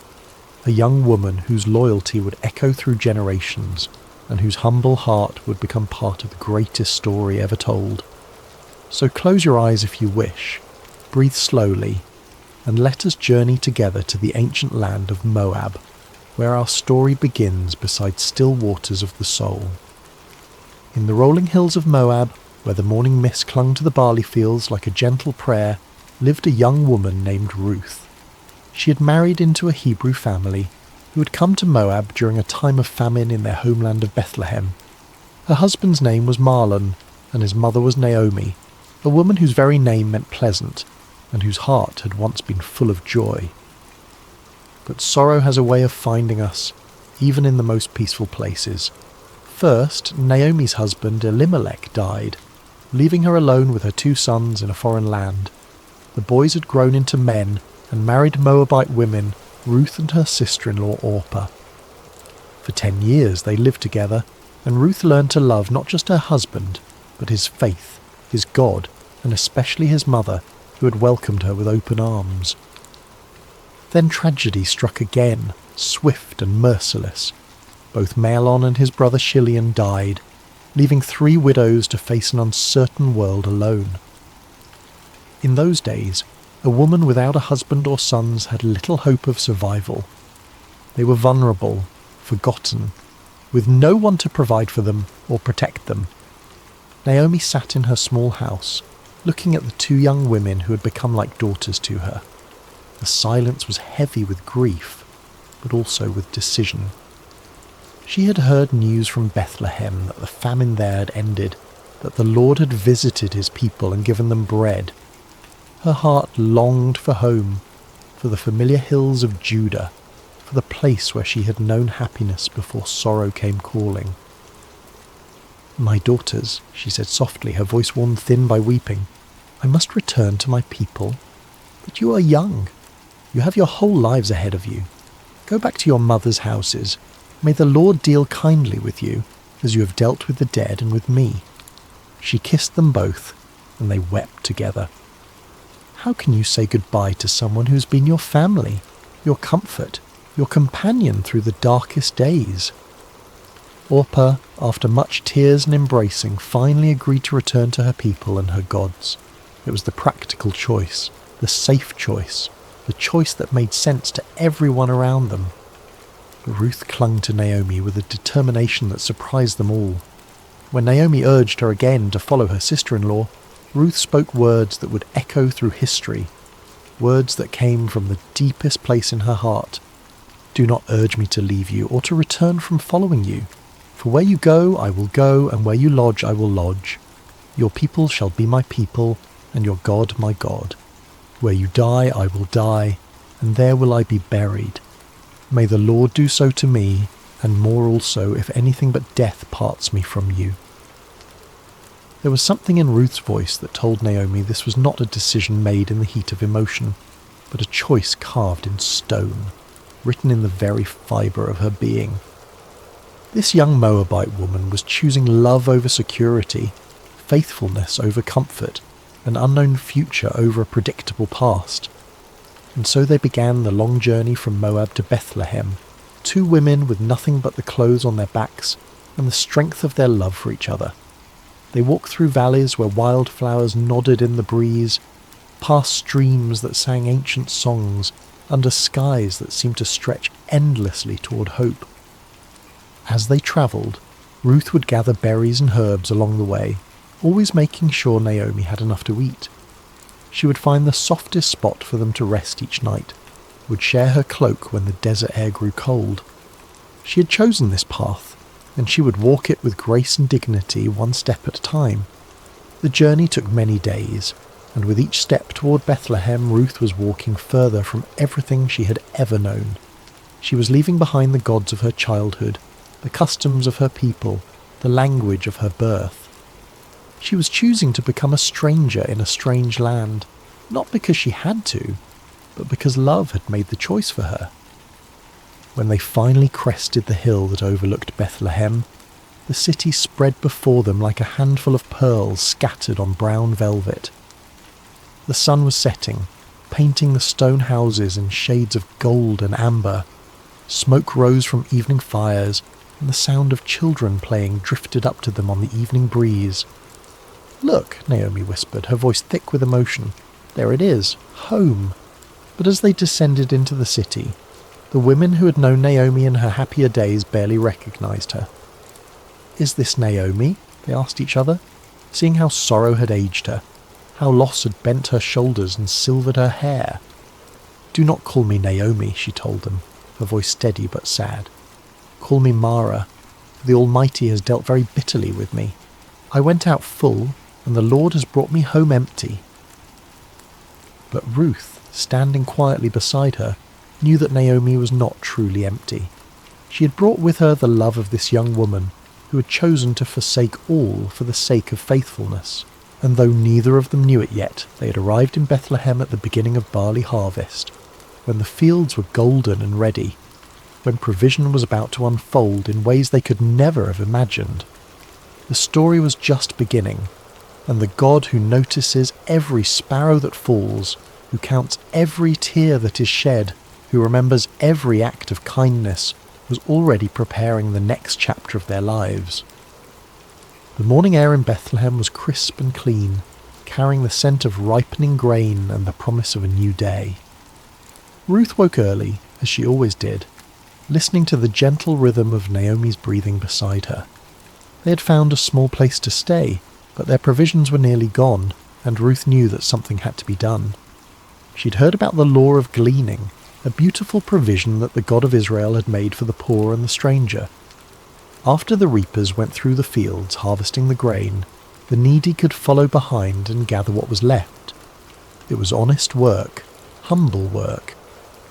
a young woman whose loyalty would echo through generations and whose humble heart would become part of the greatest story ever told. So close your eyes if you wish, breathe slowly, and let us journey together to the ancient land of Moab, where our story begins beside still waters of the soul. In the rolling hills of Moab, where the morning mist clung to the barley fields like a gentle prayer, lived a young woman named Ruth. She had married into a Hebrew family who had come to Moab during a time of famine in their homeland of Bethlehem. Her husband's name was Mahlon, and his mother was Naomi, a woman whose very name meant pleasant, and whose heart had once been full of joy. But sorrow has a way of finding us, even in the most peaceful places. First, Naomi's husband Elimelech died, leaving her alone with her 2 sons in a foreign land. The boys had grown into men and married Moabite women, Ruth and her sister-in-law Orpah. For 10 years they lived together, and Ruth learned to love not just her husband, but his faith, his God, and especially his mother, who had welcomed her with open arms. Then tragedy struck again, swift and merciless. Both Mahlon and his brother Chilion died, leaving 3 widows to face an uncertain world alone. In those days, a woman without a husband or sons had little hope of survival. They were vulnerable, forgotten, with no one to provide for them or protect them. Naomi sat in her small house, looking at the 2 young women who had become like daughters to her. The silence was heavy with grief, but also with decision. She had heard news from Bethlehem that the famine there had ended, that the Lord had visited his people and given them bread. Her heart longed for home, for the familiar hills of Judah, for the place where she had known happiness before sorrow came calling. "My daughters," she said softly, her voice worn thin by weeping, "I must return to my people. But you are young. You have your whole lives ahead of you. Go back to your mother's houses. May the Lord deal kindly with you, as you have dealt with the dead and with me." She kissed them both, and they wept together. How can you say goodbye to someone who has been your family, your comfort, your companion through the darkest days? Orpah, after much tears and embracing, finally agreed to return to her people and her gods. It was the practical choice, the safe choice, the choice that made sense to everyone around them. But Ruth clung to Naomi with a determination that surprised them all. When Naomi urged her again to follow her sister-in-law, Ruth spoke words that would echo through history, words that came from the deepest place in her heart. "Do not urge me to leave you or to return from following you. For where you go, I will go, and where you lodge, I will lodge. Your people shall be my people, and your God my God. Where you die, I will die, and there will I be buried. May the Lord do so to me, and more also, if anything but death parts me from you." There was something in Ruth's voice that told Naomi this was not a decision made in the heat of emotion, but a choice carved in stone, written in the very fibre of her being. This young Moabite woman was choosing love over security, faithfulness over comfort, an unknown future over a predictable past. And so they began the long journey from Moab to Bethlehem, 2 women with nothing but the clothes on their backs and the strength of their love for each other. They walked through valleys where wildflowers nodded in the breeze, past streams that sang ancient songs, under skies that seemed to stretch endlessly toward hope. As they travelled, Ruth would gather berries and herbs along the way, always making sure Naomi had enough to eat. She would find the softest spot for them to rest each night, would share her cloak when the desert air grew cold. She had chosen this path, and she would walk it with grace and dignity, one step at a time. The journey took many days, and with each step toward Bethlehem, Ruth was walking further from everything she had ever known. She was leaving behind the gods of her childhood, the customs of her people, the language of her birth. She was choosing to become a stranger in a strange land, not because she had to, but because love had made the choice for her. When they finally crested the hill that overlooked Bethlehem, the city spread before them like a handful of pearls scattered on brown velvet. The sun was setting, painting the stone houses in shades of gold and amber. Smoke rose from evening fires, and the sound of children playing drifted up to them on the evening breeze. "Look," Naomi whispered, her voice thick with emotion. "There it is, home." But as they descended into the city, the women who had known Naomi in her happier days barely recognized her. "Is this Naomi?" they asked each other, seeing how sorrow had aged her, how loss had bent her shoulders and silvered her hair. "Do not call me Naomi," she told them, her voice steady but sad. "Call me Mara, for the Almighty has dealt very bitterly with me. I went out full, and the Lord has brought me home empty." But Ruth, standing quietly beside her, knew that Naomi was not truly empty. She had brought with her the love of this young woman, who had chosen to forsake all for the sake of faithfulness. And though neither of them knew it yet, they had arrived in Bethlehem at the beginning of barley harvest, when the fields were golden and ready, when provision was about to unfold in ways they could never have imagined. The story was just beginning, and the God who notices every sparrow that falls, who counts every tear that is shed, who remembers every act of kindness, was already preparing the next chapter of their lives. The morning air in Bethlehem was crisp and clean, carrying the scent of ripening grain and the promise of a new day. Ruth woke early, as she always did, listening to the gentle rhythm of Naomi's breathing beside her. They had found a small place to stay, but their provisions were nearly gone, and Ruth knew that something had to be done. She'd heard about the law of gleaning, a beautiful provision that the God of Israel had made for the poor and the stranger. After the reapers went through the fields harvesting the grain, the needy could follow behind and gather what was left. It was honest work, humble work,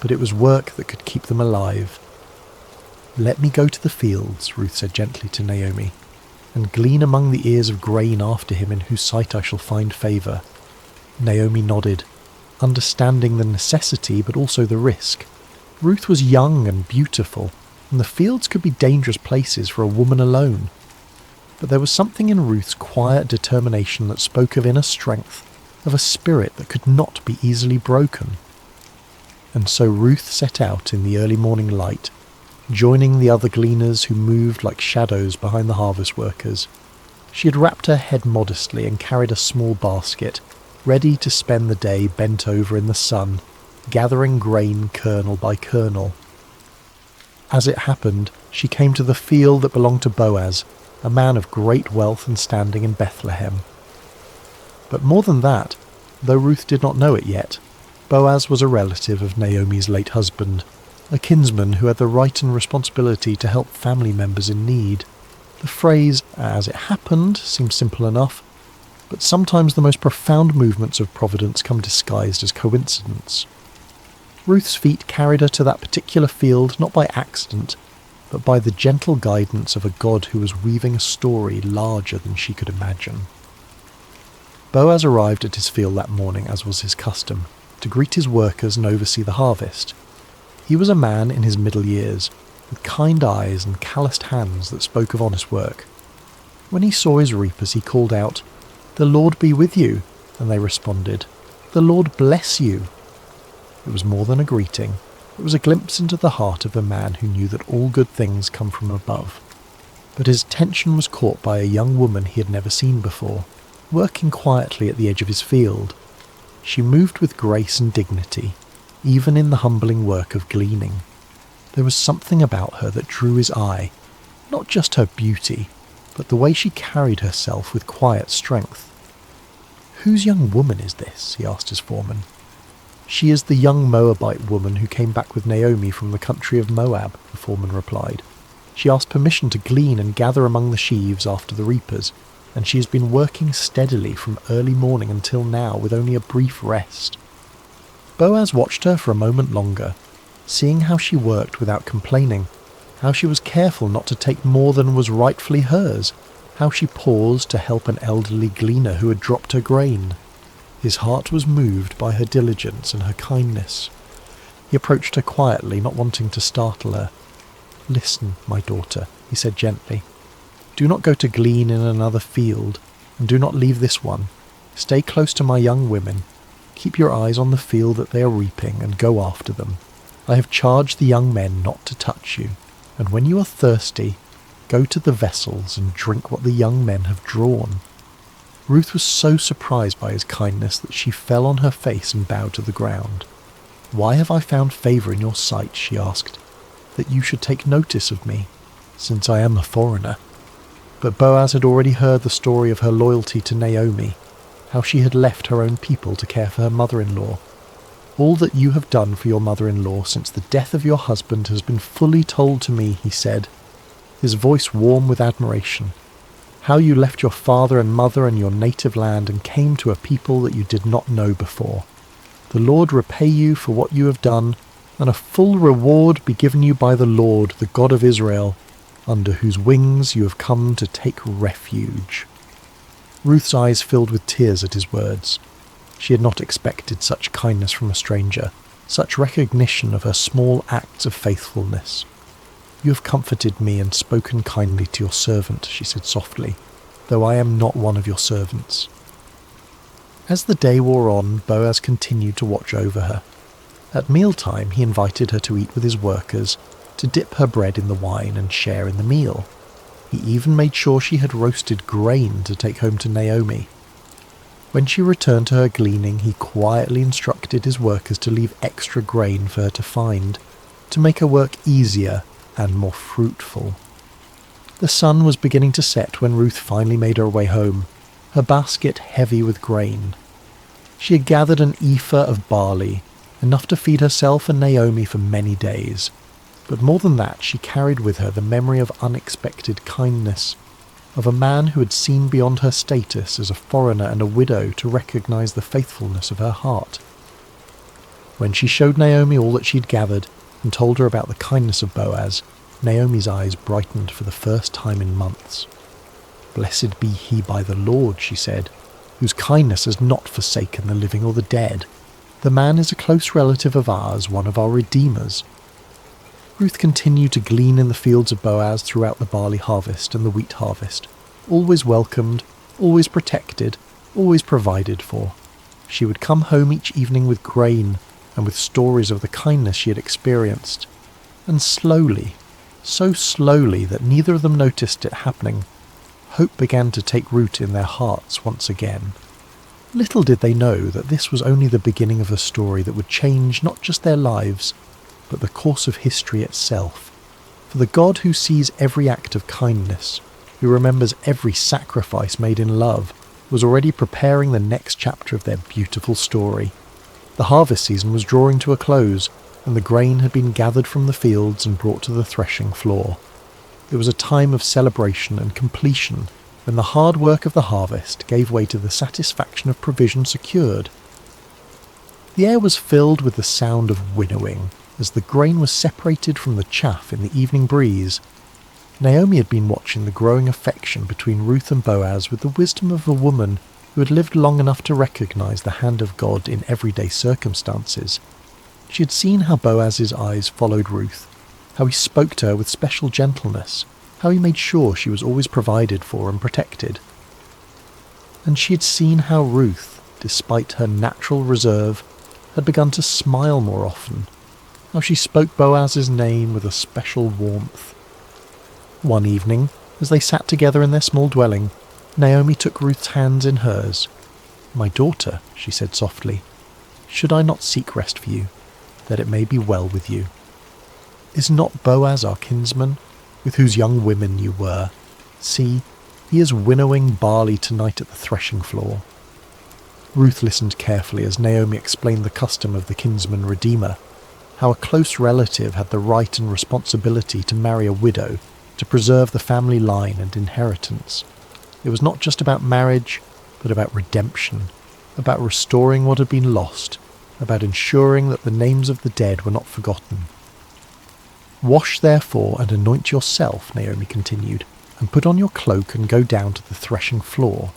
but it was work that could keep them alive. "Let me go to the fields," Ruth said gently to Naomi, "and glean among the ears of grain after him in whose sight I shall find favour." Naomi nodded, understanding the necessity but also the risk. Ruth was young and beautiful, and the fields could be dangerous places for a woman alone. But there was something in Ruth's quiet determination that spoke of inner strength, of a spirit that could not be easily broken. And so Ruth set out in the early morning light, joining the other gleaners who moved like shadows behind the harvest workers. She had wrapped her head modestly and carried a small basket, ready to spend the day bent over in the sun, gathering grain kernel by kernel. As it happened, she came to the field that belonged to Boaz, a man of great wealth and standing in Bethlehem. But more than that, though Ruth did not know it yet, Boaz was a relative of Naomi's late husband, a kinsman who had the right and responsibility to help family members in need. The phrase, "as it happened," seems simple enough, but sometimes the most profound movements of providence come disguised as coincidence. Ruth's feet carried her to that particular field not by accident, but by the gentle guidance of a God who was weaving a story larger than she could imagine. Boaz arrived at his field that morning, as was his custom, to greet his workers and oversee the harvest. He was a man in his middle years, with kind eyes and calloused hands that spoke of honest work. When he saw his reapers, he called out, "The Lord be with you," and they responded, "The Lord bless you." It was more than a greeting. It was a glimpse into the heart of a man who knew that all good things come from above. But his attention was caught by a young woman he had never seen before, working quietly at the edge of his field. She moved with grace and dignity, even in the humbling work of gleaning. There was something about her that drew his eye, not just her beauty, but the way she carried herself with quiet strength. "Whose young woman is this?" he asked his foreman. "She is the young Moabite woman who came back with Naomi from the country of Moab," the foreman replied. "She asked permission to glean and gather among the sheaves after the reapers, and she has been working steadily from early morning until now with only a brief rest." Boaz watched her for a moment longer, seeing how she worked without complaining, how she was careful not to take more than was rightfully hers, how she paused to help an elderly gleaner who had dropped her grain. His heart was moved by her diligence and her kindness. He approached her quietly, not wanting to startle her. "Listen, my daughter," he said gently. "Do not go to glean in another field, and do not leave this one. Stay close to my young women. Keep your eyes on the field that they are reaping, and go after them. I have charged the young men not to touch you, and when you are thirsty, go to the vessels and drink what the young men have drawn." Ruth was so surprised by his kindness that she fell on her face and bowed to the ground. "Why have I found favour in your sight," she asked, "that you should take notice of me, since I am a foreigner?" But Boaz had already heard the story of her loyalty to Naomi, how she had left her own people to care for her mother-in-law. "All that you have done for your mother-in-law since the death of your husband has been fully told to me," he said, his voice warm with admiration. "How you left your father and mother and your native land and came to a people that you did not know before. The Lord repay you for what you have done, and a full reward be given you by the Lord, the God of Israel. under whose wings you have come to take refuge." Ruth's eyes filled with tears at his words. She had not expected such kindness from a stranger, such recognition of her small acts of faithfulness. "You have comforted me and spoken kindly to your servant," she said softly, "though I am not one of your servants." As the day wore on, Boaz continued to watch over her. At mealtime, he invited her to eat with his workers, to dip her bread in the wine and share in the meal. He even made sure she had roasted grain to take home to Naomi. When she returned to her gleaning, he quietly instructed his workers to leave extra grain for her to find, to make her work easier and more fruitful. The sun was beginning to set when Ruth finally made her way home, her basket heavy with grain. She had gathered an ephah of barley, enough to feed herself and Naomi for many days. But more than that, she carried with her the memory of unexpected kindness, of a man who had seen beyond her status as a foreigner and a widow to recognize the faithfulness of her heart. When she showed Naomi all that she had gathered and told her about the kindness of Boaz, Naomi's eyes brightened for the first time in months. "Blessed be he by the Lord," she said, "whose kindness has not forsaken the living or the dead. The man is a close relative of ours, one of our redeemers." Ruth continued to glean in the fields of Boaz throughout the barley harvest and the wheat harvest, always welcomed, always protected, always provided for. She would come home each evening with grain and with stories of the kindness she had experienced. And slowly, so slowly that neither of them noticed it happening, hope began to take root in their hearts once again. Little did they know that this was only the beginning of a story that would change not just their lives, but the course of history itself. For the God who sees every act of kindness, who remembers every sacrifice made in love, was already preparing the next chapter of their beautiful story. The harvest season was drawing to a close, and the grain had been gathered from the fields and brought to the threshing floor. It was a time of celebration and completion, when the hard work of the harvest gave way to the satisfaction of provision secured. The air was filled with the sound of winnowing, as the grain was separated from the chaff in the evening breeze. Naomi had been watching the growing affection between Ruth and Boaz with the wisdom of a woman who had lived long enough to recognize the hand of God in everyday circumstances. She had seen how Boaz's eyes followed Ruth, how he spoke to her with special gentleness, how he made sure she was always provided for and protected. And she had seen how Ruth, despite her natural reserve, had begun to smile more often, how she spoke Boaz's name with a special warmth. One evening, as they sat together in their small dwelling, Naomi took Ruth's hands in hers. "My daughter," she said softly, "should I not seek rest for you, that it may be well with you? Is not Boaz our kinsman, with whose young women you were? See, he is winnowing barley tonight at the threshing floor." Ruth listened carefully as Naomi explained the custom of the kinsman redeemer, how a close relative had the right and responsibility to marry a widow to preserve the family line and inheritance. It was not just about marriage, but about redemption, about restoring what had been lost, about ensuring that the names of the dead were not forgotten. "Wash therefore and anoint yourself," Naomi continued, "and put on your cloak and go down to the threshing floor.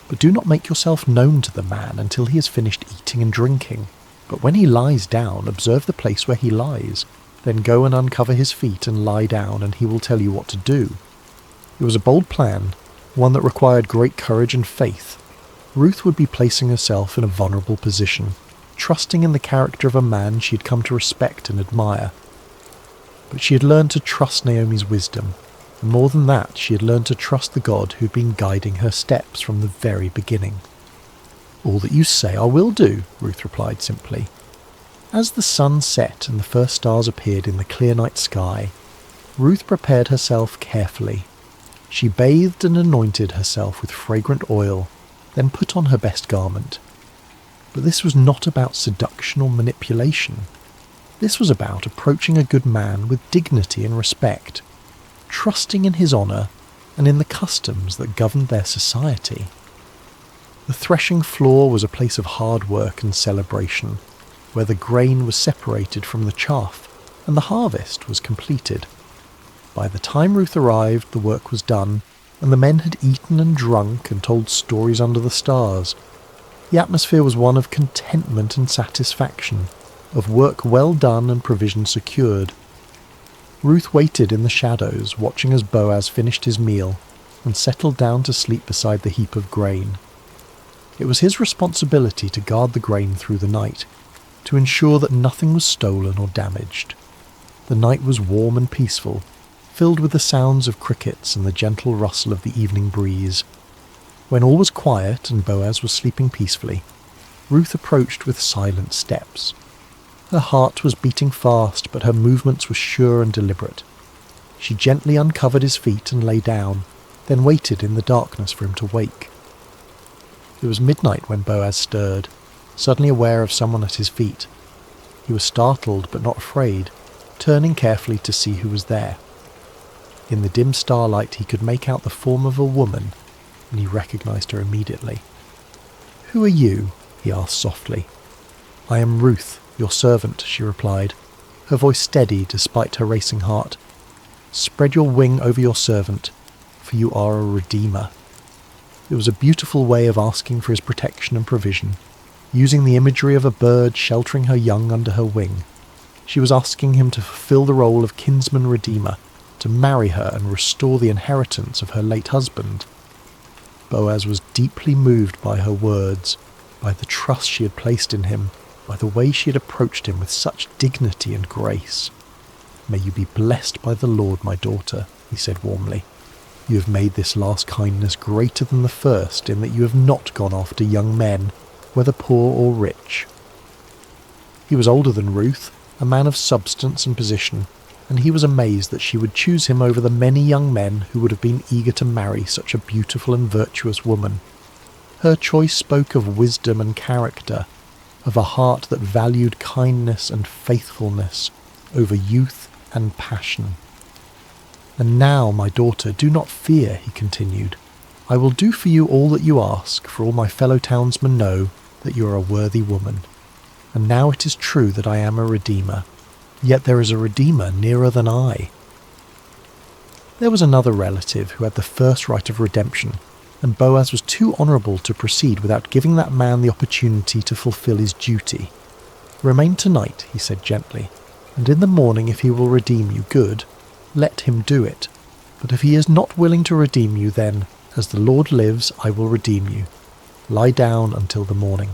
But do not make yourself known to the man until he has finished eating and drinking. But when he lies down, observe the place where he lies. Then go and uncover his feet and lie down, and he will tell you what to do." It was a bold plan, one that required great courage and faith. Ruth would be placing herself in a vulnerable position, trusting in the character of a man she had come to respect and admire. But she had learned to trust Naomi's wisdom, and more than that, she had learned to trust the God who had been guiding her steps from the very beginning. "All that you say I will do," Ruth replied simply. As the sun set and the first stars appeared in the clear night sky, Ruth prepared herself carefully. She bathed and anointed herself with fragrant oil, then put on her best garment. But this was not about seduction or manipulation. This was about approaching a good man with dignity and respect, trusting in his honour and in the customs that governed their society. The threshing floor was a place of hard work and celebration, where the grain was separated from the chaff and the harvest was completed. By the time Ruth arrived, the work was done, and the men had eaten and drunk and told stories under the stars. The atmosphere was one of contentment and satisfaction, of work well done and provision secured. Ruth waited in the shadows, watching as Boaz finished his meal and settled down to sleep beside the heap of grain. It was his responsibility to guard the grain through the night, to ensure that nothing was stolen or damaged. The night was warm and peaceful, filled with the sounds of crickets and the gentle rustle of the evening breeze. When all was quiet and Boaz was sleeping peacefully, Ruth approached with silent steps. Her heart was beating fast, but her movements were sure and deliberate. She gently uncovered his feet and lay down, then waited in the darkness for him to wake. It was midnight when Boaz stirred, suddenly aware of someone at his feet. He was startled but not afraid, turning carefully to see who was there. In the dim starlight he could make out the form of a woman, and he recognized her immediately. "Who are you?" he asked softly. "I am Ruth, your servant," she replied, her voice steady despite her racing heart. "Spread your wing over your servant, for you are a redeemer." It was a beautiful way of asking for his protection and provision, using the imagery of a bird sheltering her young under her wing. She was asking him to fulfill the role of kinsman redeemer, to marry her and restore the inheritance of her late husband. Boaz was deeply moved by her words, by the trust she had placed in him, by the way she had approached him with such dignity and grace. "May you be blessed by the Lord, my daughter," he said warmly. "You have made this last kindness greater than the first, in that you have not gone after young men, whether poor or rich." He was older than Ruth, a man of substance and position, and he was amazed that she would choose him over the many young men who would have been eager to marry such a beautiful and virtuous woman. Her choice spoke of wisdom and character, of a heart that valued kindness and faithfulness over youth and passion. "And now, my daughter, do not fear," he continued. "I will do for you all that you ask, for all my fellow townsmen know that you are a worthy woman. And now it is true that I am a redeemer, yet there is a redeemer nearer than I." There was another relative who had the first right of redemption, and Boaz was too honourable to proceed without giving that man the opportunity to fulfil his duty. "Remain tonight," he said gently, "and in the morning if he will redeem you, good, let him do it. But if he is not willing to redeem you, then, as the Lord lives, I will redeem you. Lie down until the morning."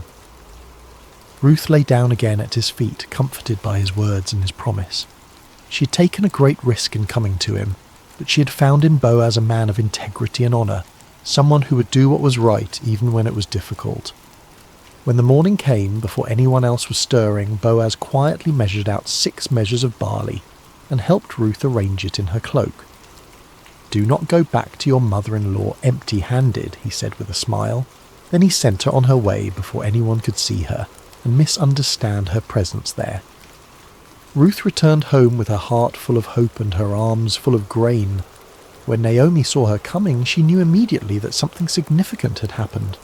Ruth lay down again at his feet, comforted by his words and his promise. She had taken a great risk in coming to him, but she had found in Boaz a man of integrity and honour, someone who would do what was right even when it was difficult. When the morning came, before anyone else was stirring, Boaz quietly measured out 6 measures of barley and helped Ruth arrange it in her cloak. "Do not go back to your mother-in-law empty-handed," he said with a smile. Then he sent her on her way before anyone could see her and misunderstand her presence there. Ruth returned home with her heart full of hope and her arms full of grain. When Naomi saw her coming, she knew immediately that something significant had happened.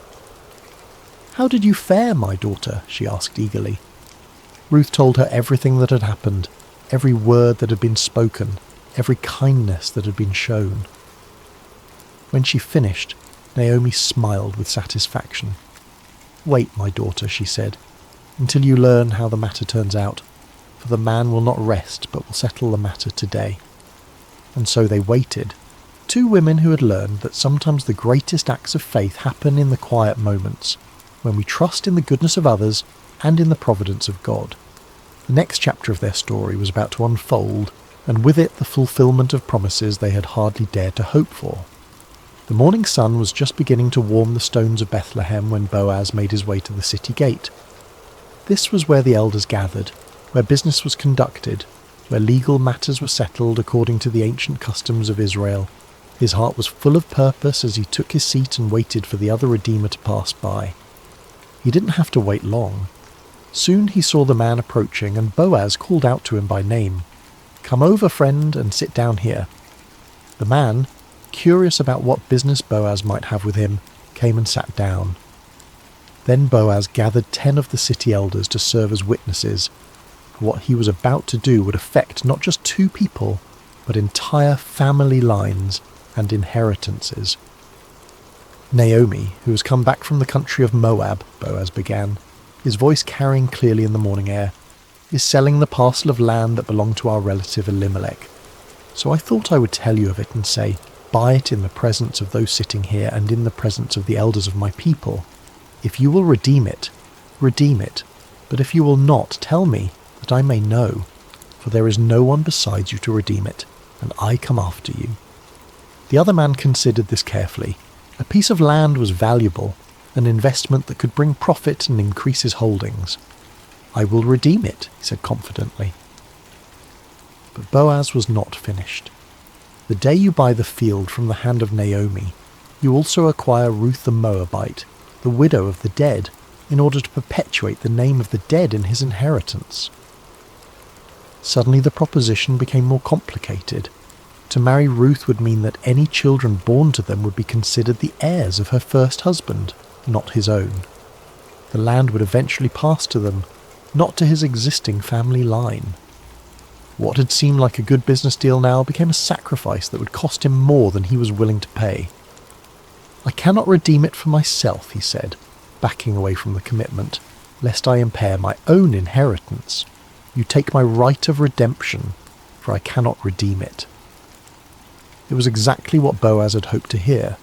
"How did you fare, my daughter?" she asked eagerly. Ruth told her everything that had happened, every word that had been spoken, every kindness that had been shown. When she finished, Naomi smiled with satisfaction. "Wait, my daughter," she said, "until you learn how the matter turns out, for the man will not rest but will settle the matter today." And so they waited, 2 women who had learned that sometimes the greatest acts of faith happen in the quiet moments, when we trust in the goodness of others and in the providence of God. The next chapter of their story was about to unfold, and with it the fulfillment of promises they had hardly dared to hope for. The morning sun was just beginning to warm the stones of Bethlehem when Boaz made his way to the city gate. This was where the elders gathered, where business was conducted, where legal matters were settled according to the ancient customs of Israel. His heart was full of purpose as he took his seat and waited for the other Redeemer to pass by. He didn't have to wait long. Soon he saw the man approaching, and Boaz called out to him by name. "Come over, friend, and sit down here." The man, curious about what business Boaz might have with him, came and sat down. Then Boaz gathered 10 of the city elders to serve as witnesses, for what he was about to do would affect not just 2 people, but entire family lines and inheritances. Naomi, who has come back from the country of Moab, Boaz began, his voice carrying clearly in the morning air, is selling the parcel of land that belonged to our relative Elimelech. So I thought I would tell you of it and say, buy it in the presence of those sitting here and in the presence of the elders of my people. If you will redeem it, but if you will not, tell me, that I may know, for there is no one besides you to redeem it, and I come after you. The other man considered this carefully. A piece of land was valuable, an investment that could bring profit and increase his holdings. I will redeem it, he said confidently. But Boaz was not finished. The day you buy the field from the hand of Naomi, you also acquire Ruth the Moabite, the widow of the dead, in order to perpetuate the name of the dead in his inheritance. Suddenly the proposition became more complicated. To marry Ruth would mean that any children born to them would be considered the heirs of her first husband, not his own. The land would eventually pass to them, not to his existing family line. What had seemed like a good business deal now became a sacrifice that would cost him more than he was willing to pay. I cannot redeem it for myself, he said, backing away from the commitment, lest I impair my own inheritance. You take my right of redemption, for I cannot redeem it. It was exactly what Boaz had hoped to hear.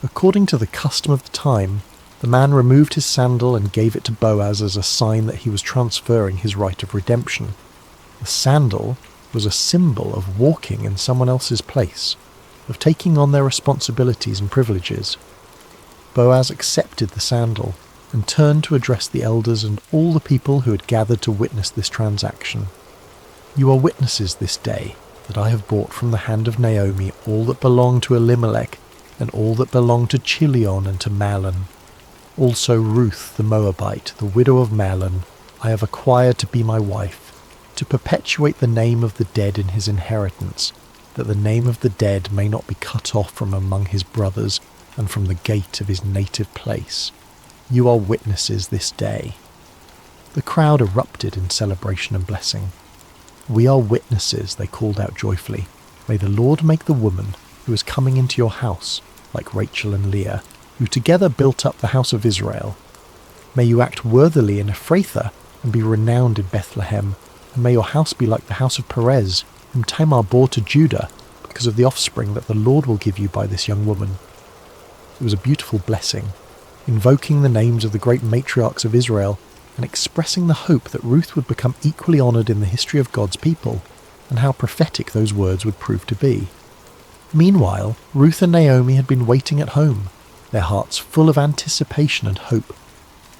According to the custom of the time, the man removed his sandal and gave it to Boaz as a sign that he was transferring his right of redemption. The sandal was a symbol of walking in someone else's place, of taking on their responsibilities and privileges. Boaz accepted the sandal and turned to address the elders and all the people who had gathered to witness this transaction. You are witnesses this day that I have bought from the hand of Naomi all that belonged to Elimelech and all that belonged to Chilion and to Mahlon. Also Ruth the Moabite, the widow of Mahlon, I have acquired to be my wife, to perpetuate the name of the dead in his inheritance, that the name of the dead may not be cut off from among his brothers and from the gate of his native place. You are witnesses this day. The crowd erupted in celebration and blessing. We are witnesses, they called out joyfully. May the Lord make the woman who is coming into your house like Rachel and Leah, who together built up the house of Israel. May you act worthily in Ephrathah and be renowned in Bethlehem, and may your house be like the house of Perez, whom Tamar bore to Judah, because of the offspring that the Lord will give you by this young woman. It was a beautiful blessing, invoking the names of the great matriarchs of Israel, and expressing the hope that Ruth would become equally honoured in the history of God's people, and how prophetic those words would prove to be. Meanwhile, Ruth and Naomi had been waiting at home, their hearts full of anticipation and hope.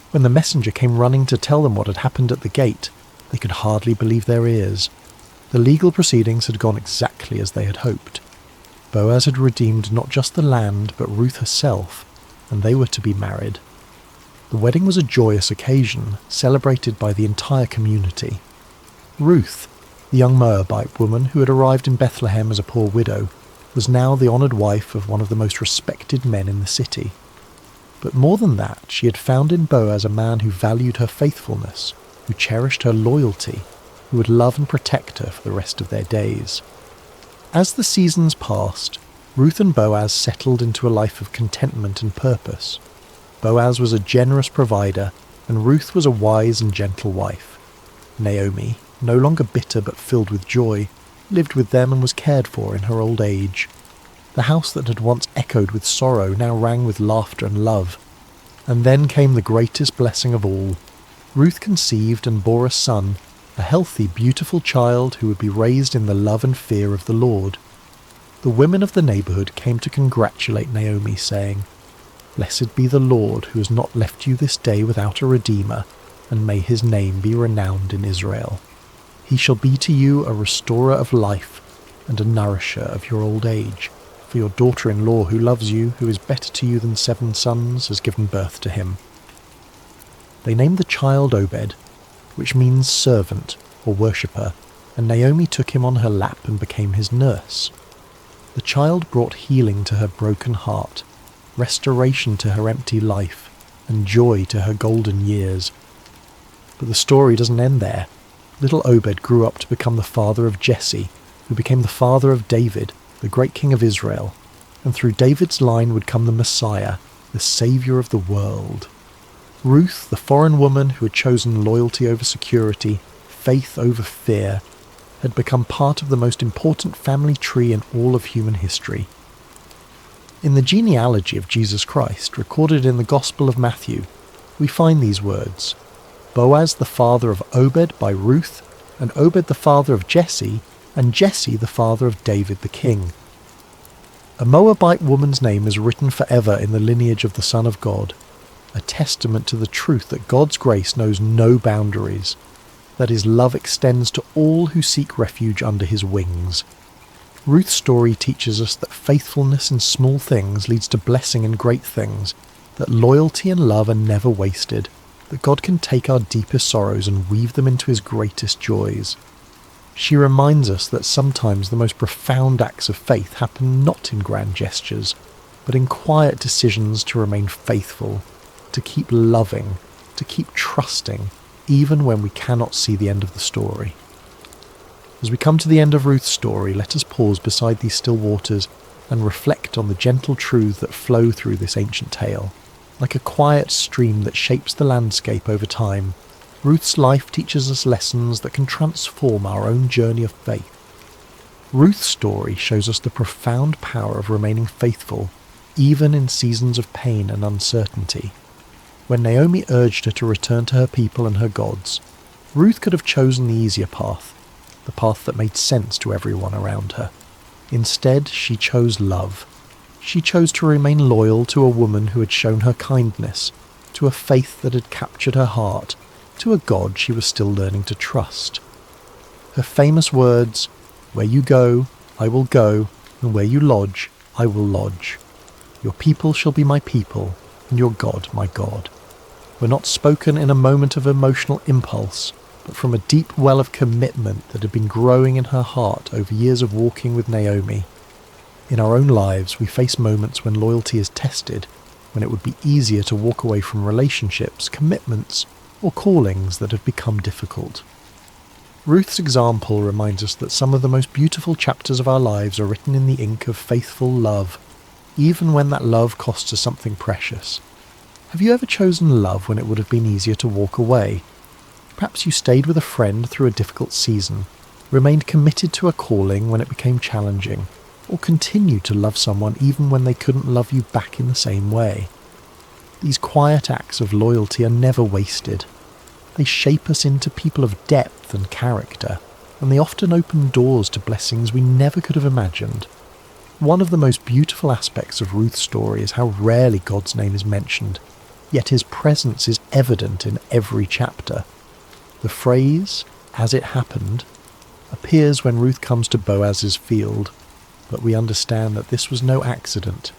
When the messenger came running to tell them what had happened at the gate, they could hardly believe their ears. The legal proceedings had gone exactly as they had hoped. Boaz had redeemed not just the land, but Ruth herself, and they were to be married. The wedding was a joyous occasion, celebrated by the entire community. Ruth, the young Moabite woman who had arrived in Bethlehem as a poor widow, was now the honoured wife of one of the most respected men in the city. But more than that, she had found in Boaz a man who valued her faithfulness, who cherished her loyalty, who would love and protect her for the rest of their days. As the seasons passed, Ruth and Boaz settled into a life of contentment and purpose. Boaz was a generous provider, and Ruth was a wise and gentle wife. Naomi, no longer bitter but filled with joy, lived with them and was cared for in her old age. The house that had once echoed with sorrow now rang with laughter and love. And then came the greatest blessing of all. Ruth conceived and bore a son, a healthy, beautiful child who would be raised in the love and fear of the Lord. The women of the neighbourhood came to congratulate Naomi, saying, "Blessed be the Lord who has not left you this day without a redeemer, and may his name be renowned in Israel. He shall be to you a restorer of life and a nourisher of your old age, for your daughter-in-law who loves you, who is better to you than 7 sons, has given birth to him." They named the child Obed, which means servant or worshipper, and Naomi took him on her lap and became his nurse. The child brought healing to her broken heart, restoration to her empty life, and joy to her golden years. But the story doesn't end there. Little Obed grew up to become the father of Jesse, who who became the father of David, the great king of Israel, and through David's line would come the Messiah, the Saviour of the world. Ruth, the foreign woman who had chosen loyalty over security, faith over fear, had become part of the most important family tree in all of human history. In the genealogy of Jesus Christ, recorded in the Gospel of Matthew, we find these words: Boaz the father of Obed by Ruth, and Obed the father of Jesse, and Jesse the father of David the king. A Moabite woman's name is written forever in the lineage of the Son of God, a testament to the truth that God's grace knows no boundaries, that his love extends to all who seek refuge under his wings. Ruth's story teaches us that faithfulness in small things leads to blessing in great things, that loyalty and love are never wasted, that God can take our deepest sorrows and weave them into his greatest joys. She reminds us that sometimes the most profound acts of faith happen not in grand gestures, but in quiet decisions to remain faithful, to keep loving, to keep trusting, even when we cannot see the end of the story. As we come to the end of Ruth's story, let us pause beside these still waters and reflect on the gentle truths that flow through this ancient tale. Like a quiet stream that shapes the landscape over time, Ruth's life teaches us lessons that can transform our own journey of faith. Ruth's story shows us the profound power of remaining faithful, even in seasons of pain and uncertainty. When Naomi urged her to return to her people and her gods, Ruth could have chosen the easier path, the path that made sense to everyone around her. Instead, she chose love. She chose to remain loyal to a woman who had shown her kindness, to a faith that had captured her heart, to a God she was still learning to trust. Her famous words, "Where you go, I will go, and where you lodge, I will lodge. Your people shall be my people, and your God my God," were not spoken in a moment of emotional impulse, but from a deep well of commitment that had been growing in her heart over years of walking with Naomi. In our own lives, we face moments when loyalty is tested, when it would be easier to walk away from relationships, commitments, or callings that have become difficult. Ruth's example reminds us that some of the most beautiful chapters of our lives are written in the ink of faithful love, even when that love costs us something precious. Have you ever chosen love when it would have been easier to walk away? Perhaps you stayed with a friend through a difficult season, remained committed to a calling when it became challenging, or continued to love someone even when they couldn't love you back in the same way. These quiet acts of loyalty are never wasted. They shape us into people of depth and character, and they often open doors to blessings we never could have imagined. One of the most beautiful aspects of Ruth's story is how rarely God's name is mentioned, yet his presence is evident in every chapter. The phrase, "as it happened," appears when Ruth comes to Boaz's field, but we understand that this was no accident.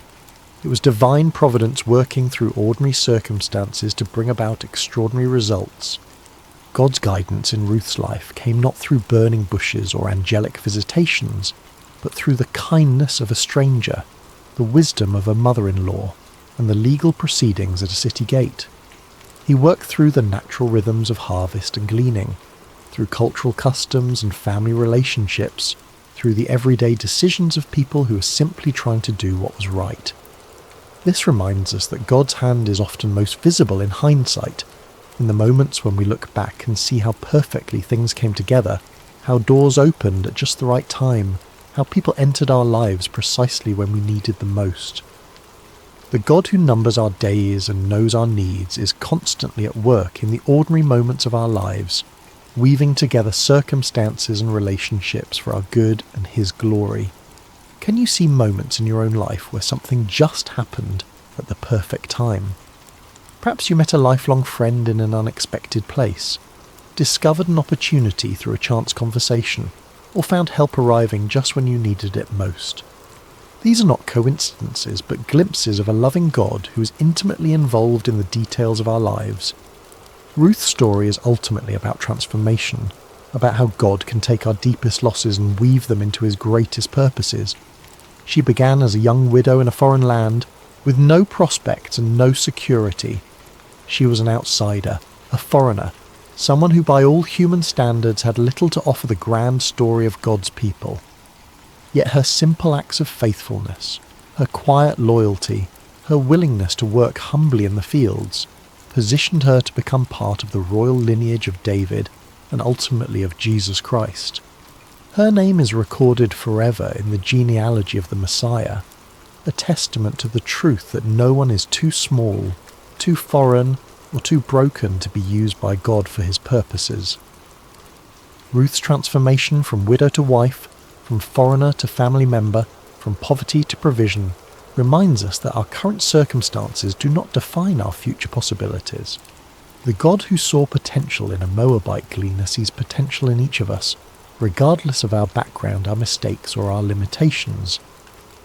It was divine providence working through ordinary circumstances to bring about extraordinary results. God's guidance in Ruth's life came not through burning bushes or angelic visitations, but through the kindness of a stranger, the wisdom of a mother-in-law, and the legal proceedings at a city gate. He worked through the natural rhythms of harvest and gleaning, through cultural customs and family relationships, through the everyday decisions of people who were simply trying to do what was right. This reminds us that God's hand is often most visible in hindsight, in the moments when we look back and see how perfectly things came together, how doors opened at just the right time, how people entered our lives precisely when we needed them most. The God who numbers our days and knows our needs is constantly at work in the ordinary moments of our lives, weaving together circumstances and relationships for our good and his glory. Can you see moments in your own life where something just happened at the perfect time? Perhaps you met a lifelong friend in an unexpected place, discovered an opportunity through a chance conversation, or found help arriving just when you needed it most. These are not coincidences, but glimpses of a loving God who is intimately involved in the details of our lives. Ruth's story is ultimately about transformation, about how God can take our deepest losses and weave them into his greatest purposes. She began as a young widow in a foreign land, with no prospects and no security. She was an outsider, a foreigner, someone who by all human standards had little to offer the grand story of God's people. Yet her simple acts of faithfulness, her quiet loyalty, her willingness to work humbly in the fields, positioned her to become part of the royal lineage of David and ultimately of Jesus Christ. Her name is recorded forever in the genealogy of the Messiah, a testament to the truth that no one is too small, too foreign, or too broken to be used by God for his purposes. Ruth's transformation from widow to wife, from foreigner to family member, from poverty to provision, reminds us that our current circumstances do not define our future possibilities. The God who saw potential in a Moabite gleaner sees potential in each of us, regardless of our background, our mistakes, or our limitations.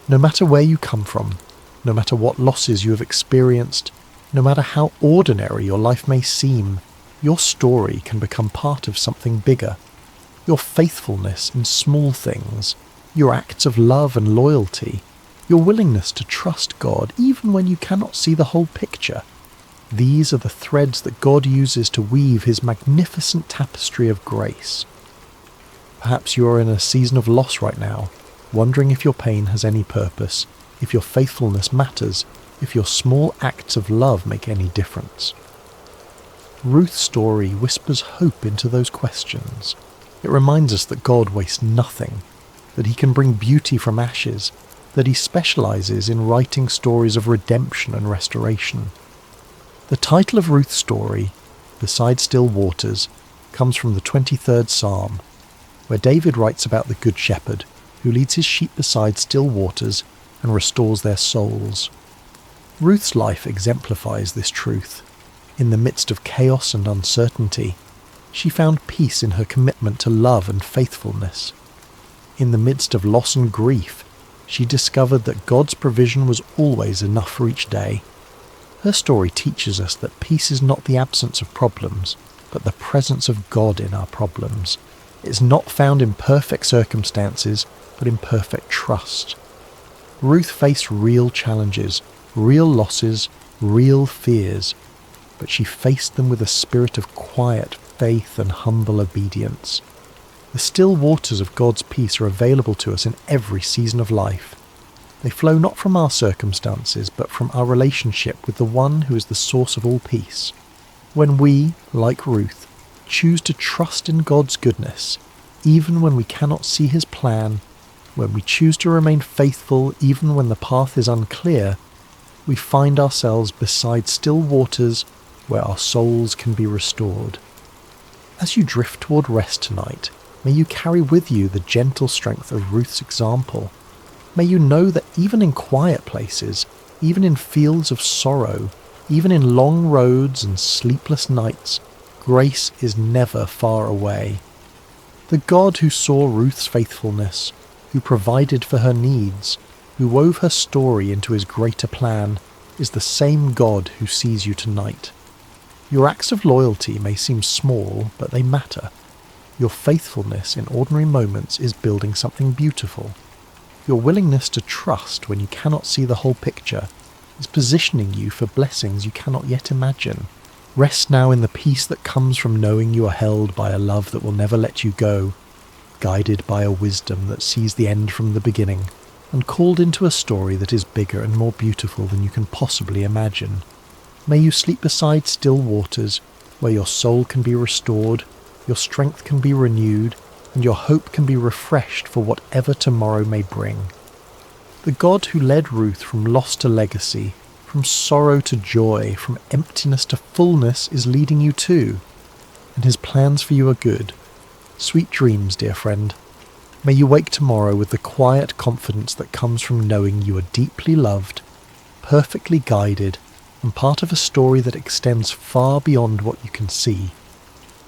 No matter where you come from, no matter what losses you have experienced, no matter how ordinary your life may seem, your story can become part of something bigger. Your faithfulness in small things, your acts of love and loyalty, your willingness to trust God even when you cannot see the whole picture. These are the threads that God uses to weave his magnificent tapestry of grace. Perhaps you are in a season of loss right now, wondering if your pain has any purpose, if your faithfulness matters, if your small acts of love make any difference. Ruth's story whispers hope into those questions. It reminds us that God wastes nothing, that he can bring beauty from ashes, that he specializes in writing stories of redemption and restoration. The title of Ruth's story, Beside Still Waters, comes from the 23rd Psalm, where David writes about the Good Shepherd who leads his sheep beside still waters and restores their souls. Ruth's life exemplifies this truth. In the midst of chaos and uncertainty, she found peace in her commitment to love and faithfulness. In the midst of loss and grief, she discovered that God's provision was always enough for each day. Her story teaches us that peace is not the absence of problems, but the presence of God in our problems. It is not found in perfect circumstances, but in perfect trust. Ruth faced real challenges, real losses, real fears, but she faced them with a spirit of quiet faith and humble obedience. The still waters of God's peace are available to us in every season of life. They flow not from our circumstances, but from our relationship with the one who is the source of all peace. When we, like Ruth, choose to trust in God's goodness, even when we cannot see his plan, when we choose to remain faithful even when the path is unclear, we find ourselves beside still waters where our souls can be restored. As you drift toward rest tonight, may you carry with you the gentle strength of Ruth's example. May you know that even in quiet places, even in fields of sorrow, even in long roads and sleepless nights, grace is never far away. The God who saw Ruth's faithfulness, who provided for her needs, who wove her story into his greater plan, is the same God who sees you tonight. Your acts of loyalty may seem small, but they matter. Your faithfulness in ordinary moments is building something beautiful. Your willingness to trust when you cannot see the whole picture is positioning you for blessings you cannot yet imagine. Rest now in the peace that comes from knowing you are held by a love that will never let you go, guided by a wisdom that sees the end from the beginning, and called into a story that is bigger and more beautiful than you can possibly imagine. May you sleep beside still waters, where your soul can be restored, your strength can be renewed, and your hope can be refreshed for whatever tomorrow may bring. The God who led Ruth from loss to legacy, from sorrow to joy, from emptiness to fullness is leading you too, and his plans for you are good. Sweet dreams, dear friend. May you wake tomorrow with the quiet confidence that comes from knowing you are deeply loved, perfectly guided, and part of a story that extends far beyond what you can see.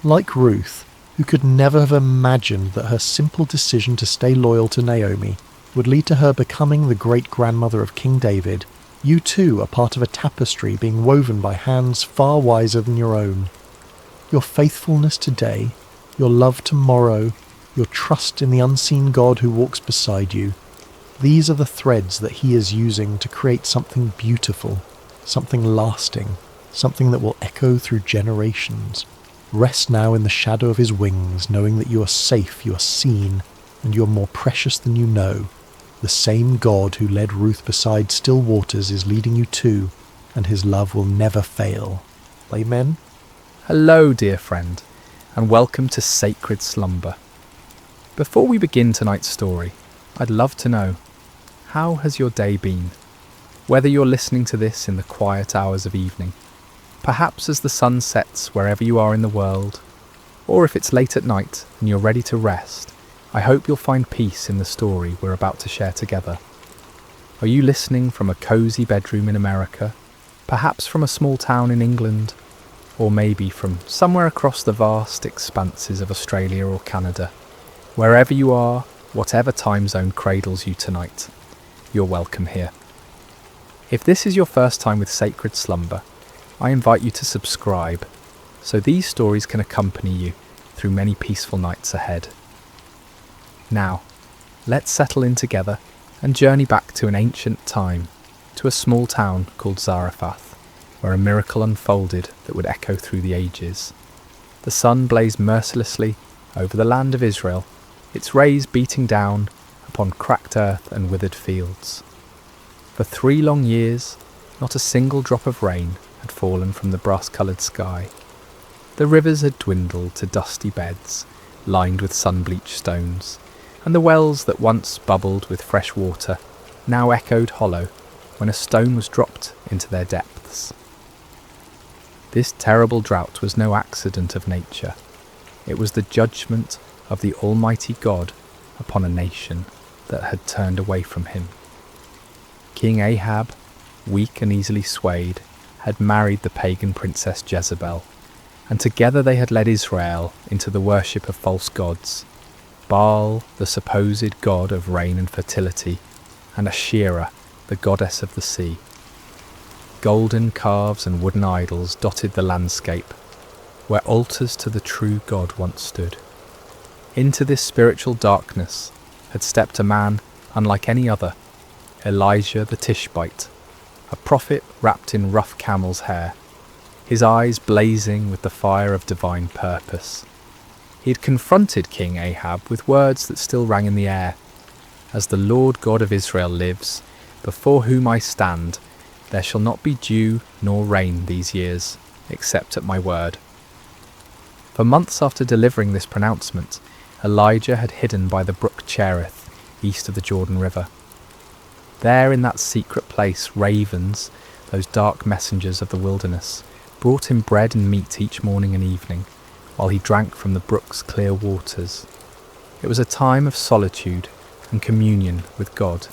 Like Ruth, who could never have imagined that her simple decision to stay loyal to Naomi would lead to her becoming the great-grandmother of King David, you too are part of a tapestry being woven by hands far wiser than your own. Your faithfulness today, your love tomorrow, your trust in the unseen God who walks beside you, these are the threads that he is using to create something beautiful, something lasting, something that will echo through generations. Rest now in the shadow of his wings, knowing that you are safe, you are seen, and you're more precious than you know. The same God who led Ruth beside still waters is leading you too, and his love will never fail. Amen. Hello, dear friend, and welcome to Sacred Slumber. Before we begin tonight's story, I'd love to know, how has your day been? Whether you're listening to this in the quiet hours of evening, perhaps as the sun sets wherever you are in the world, or if it's late at night and you're ready to rest, I hope you'll find peace in the story we're about to share together. Are you listening from a cosy bedroom in America, perhaps from a small town in England, or maybe from somewhere across the vast expanses of Australia or Canada? Wherever you are, whatever time zone cradles you tonight, you're welcome here. If this is your first time with Sacred Slumber, I invite you to subscribe, so these stories can accompany you through many peaceful nights ahead. Now, let's settle in together and journey back to an ancient time, to a small town called Zarephath, where a miracle unfolded that would echo through the ages. The sun blazed mercilessly over the land of Israel, its rays beating down upon cracked earth and withered fields. For 3 long years, not a single drop of rain had fallen from the brass-coloured sky. The rivers had dwindled to dusty beds, lined with sun-bleached stones, and the wells that once bubbled with fresh water now echoed hollow when a stone was dropped into their depths. This terrible drought was no accident of nature. It was the judgment of the Almighty God upon a nation that had turned away from him. King Ahab, weak and easily swayed, had married the pagan princess Jezebel, and together they had led Israel into the worship of false gods, Baal, the supposed god of rain and fertility, and Asherah, the goddess of the sea. Golden calves and wooden idols dotted the landscape, where altars to the true God once stood. Into this spiritual darkness had stepped a man unlike any other, Elijah the Tishbite, a prophet wrapped in rough camel's hair, his eyes blazing with the fire of divine purpose. He had confronted King Ahab with words that still rang in the air. As the Lord God of Israel lives, before whom I stand, there shall not be dew nor rain these years, except at my word. For months after delivering this pronouncement, Elijah had hidden by the brook Cherith, east of the Jordan River. There in that secret place, ravens, those dark messengers of the wilderness, brought him bread and meat each morning and evening, while he drank from the brook's clear waters. It was a time of solitude and communion with God,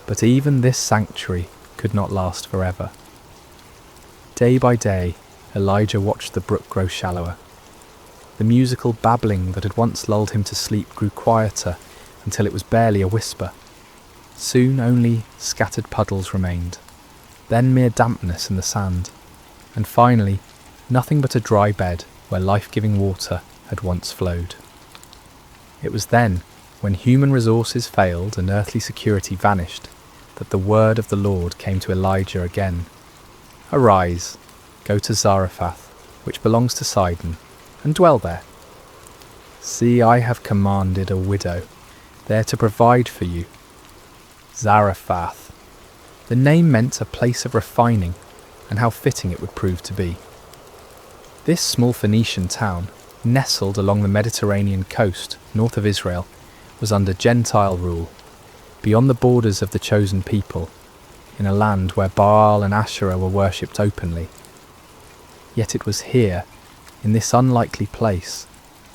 but even this sanctuary could not last forever. Day by day, Elijah watched the brook grow shallower. The musical babbling that had once lulled him to sleep grew quieter until it was barely a whisper. Soon only scattered puddles remained, then mere dampness in the sand, and finally nothing but a dry bed where life-giving water had once flowed. It was then, when human resources failed and earthly security vanished, that the word of the Lord came to Elijah again. Arise, go to Zarephath, which belongs to Sidon, and dwell there. See, I have commanded a widow there to provide for you. Zarephath. The name meant a place of refining, and how fitting it would prove to be. This small Phoenician town, nestled along the Mediterranean coast north of Israel, was under Gentile rule, beyond the borders of the chosen people, in a land where Baal and Asherah were worshipped openly. Yet it was here, in this unlikely place,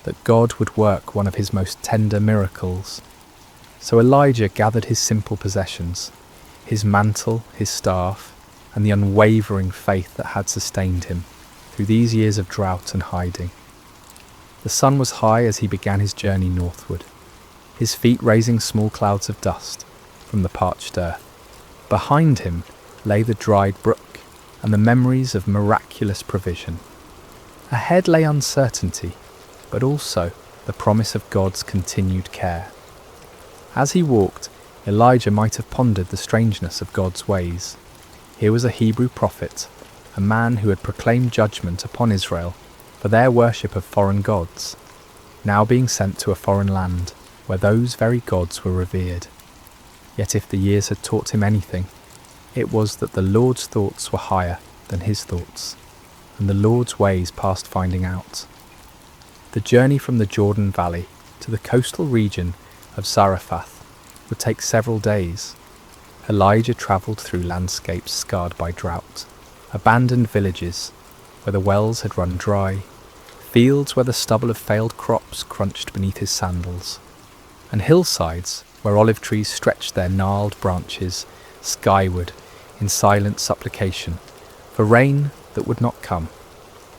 that God would work one of his most tender miracles. So Elijah gathered his simple possessions, his mantle, his staff, and the unwavering faith that had sustained him through these years of drought and hiding. The sun was high as he began his journey northward, his feet raising small clouds of dust from the parched earth. Behind him lay the dried brook and the memories of miraculous provision. Ahead lay uncertainty, but also the promise of God's continued care. As he walked, Elijah might have pondered the strangeness of God's ways. Here was a Hebrew prophet, a man who had proclaimed judgment upon Israel for their worship of foreign gods, now being sent to a foreign land, where those very gods were revered. Yet if the years had taught him anything, it was that the Lord's thoughts were higher than his thoughts, and the Lord's ways past finding out. The journey from the Jordan Valley to the coastal region of Zarephath would take several days. Elijah travelled through landscapes scarred by drought, abandoned villages where the wells had run dry, fields where the stubble of failed crops crunched beneath his sandals, and hillsides where olive trees stretched their gnarled branches skyward in silent supplication for rain that would not come.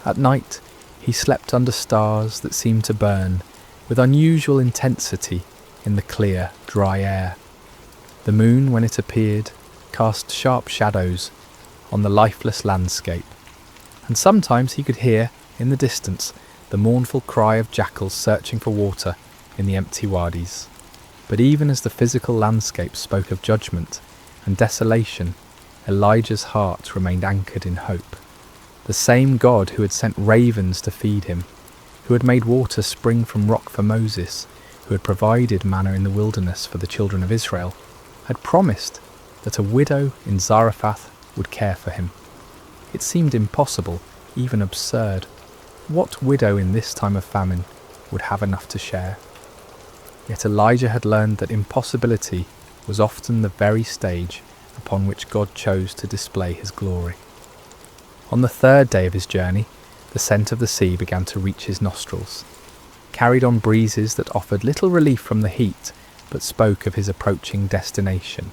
At night he slept under stars that seemed to burn with unusual intensity in the clear, dry air. The moon, when it appeared, cast sharp shadows on the lifeless landscape, and sometimes he could hear, in the distance, the mournful cry of jackals searching for water in the empty wadis. But even as the physical landscape spoke of judgment and desolation, Elijah's heart remained anchored in hope. The same God who had sent ravens to feed him, who had made water spring from rock for Moses, who had provided manna in the wilderness for the children of Israel, had promised that a widow in Zarephath would care for him. It seemed impossible, even absurd. What widow in this time of famine would have enough to share? Yet Elijah had learned that impossibility was often the very stage upon which God chose to display his glory. On the third day of his journey, the scent of the sea began to reach his nostrils, carried on breezes that offered little relief from the heat, but spoke of his approaching destination.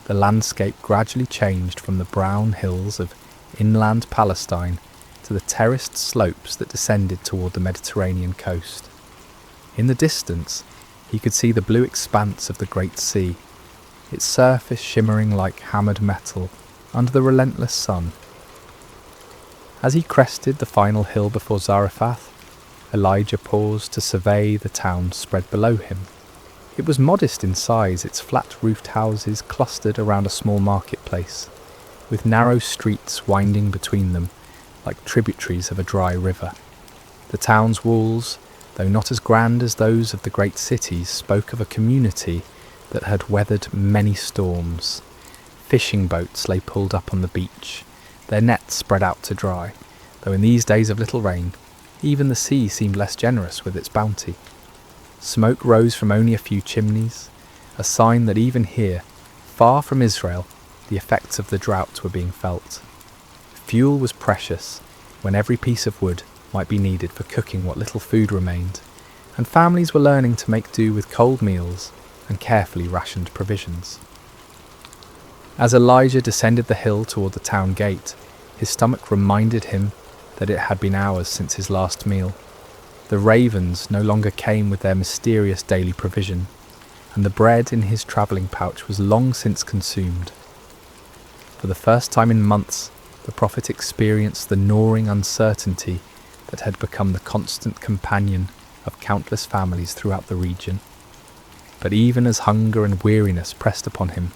The landscape gradually changed from the brown hills of inland Palestine to the terraced slopes that descended toward the Mediterranean coast. In the distance, he could see the blue expanse of the Great Sea, its surface shimmering like hammered metal under the relentless sun. As he crested the final hill before Zarephath, Elijah paused to survey the town spread below him. It was modest in size, its flat-roofed houses clustered around a small marketplace, with narrow streets winding between them like tributaries of a dry river. The town's walls, though not as grand as those of the great cities, spoke of a community that had weathered many storms. Fishing boats lay pulled up on the beach, their nets spread out to dry, though in these days of little rain, even the sea seemed less generous with its bounty. Smoke rose from only a few chimneys, a sign that even here, far from Israel, the effects of the drought were being felt. Fuel was precious, when every piece of wood might be needed for cooking what little food remained, and families were learning to make do with cold meals and carefully rationed provisions. As Elijah descended the hill toward the town gate, his stomach reminded him that it had been hours since his last meal. The ravens no longer came with their mysterious daily provision, and the bread in his travelling pouch was long since consumed. For the first time in months, the prophet experienced the gnawing uncertainty that had become the constant companion of countless families throughout the region. But even as hunger and weariness pressed upon him,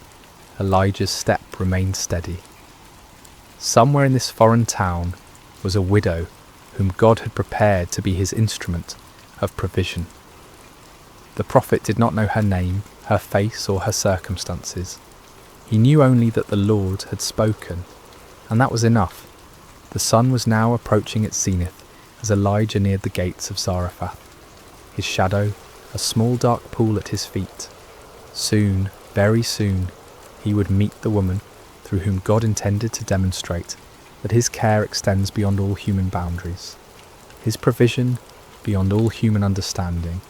Elijah's step remained steady. Somewhere in this foreign town was a widow whom God had prepared to be his instrument of provision. The prophet did not know her name, her face, or her circumstances. He knew only that the Lord had spoken, and that was enough. The sun was now approaching its zenith as Elijah neared the gates of Zarephath, his shadow a small dark pool at his feet. Soon, very soon, he would meet the woman through whom God intended to demonstrate that his care extends beyond all human boundaries, his provision beyond all human understanding,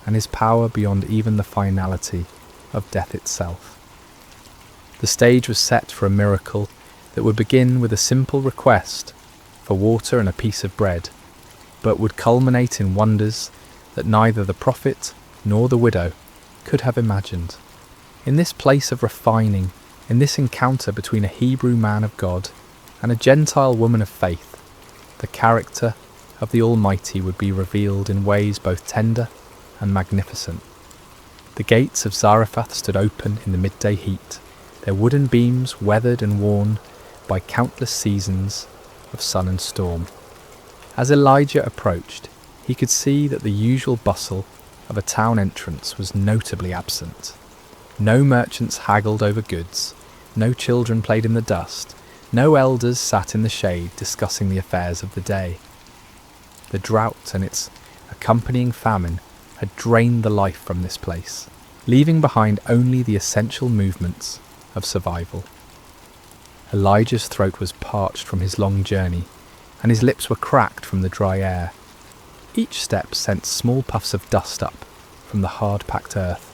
and his power beyond even the finality of death itself. The stage was set for a miracle that would begin with a simple request for water and a piece of bread, but would culminate in wonders that neither the prophet nor the widow could have imagined. In this place of refining, in this encounter between a Hebrew man of God and a Gentile woman of faith, the character of the Almighty would be revealed in ways both tender and magnificent. The gates of Zarephath stood open in the midday heat, their wooden beams weathered and worn by countless seasons of sun and storm. As Elijah approached, he could see that the usual bustle of a town entrance was notably absent. No merchants haggled over goods, no children played in the dust, no elders sat in the shade discussing the affairs of the day. The drought and its accompanying famine had drained the life from this place, leaving behind only the essential movements of survival. Elijah's throat was parched from his long journey, and his lips were cracked from the dry air. Each step sent small puffs of dust up from the hard-packed earth,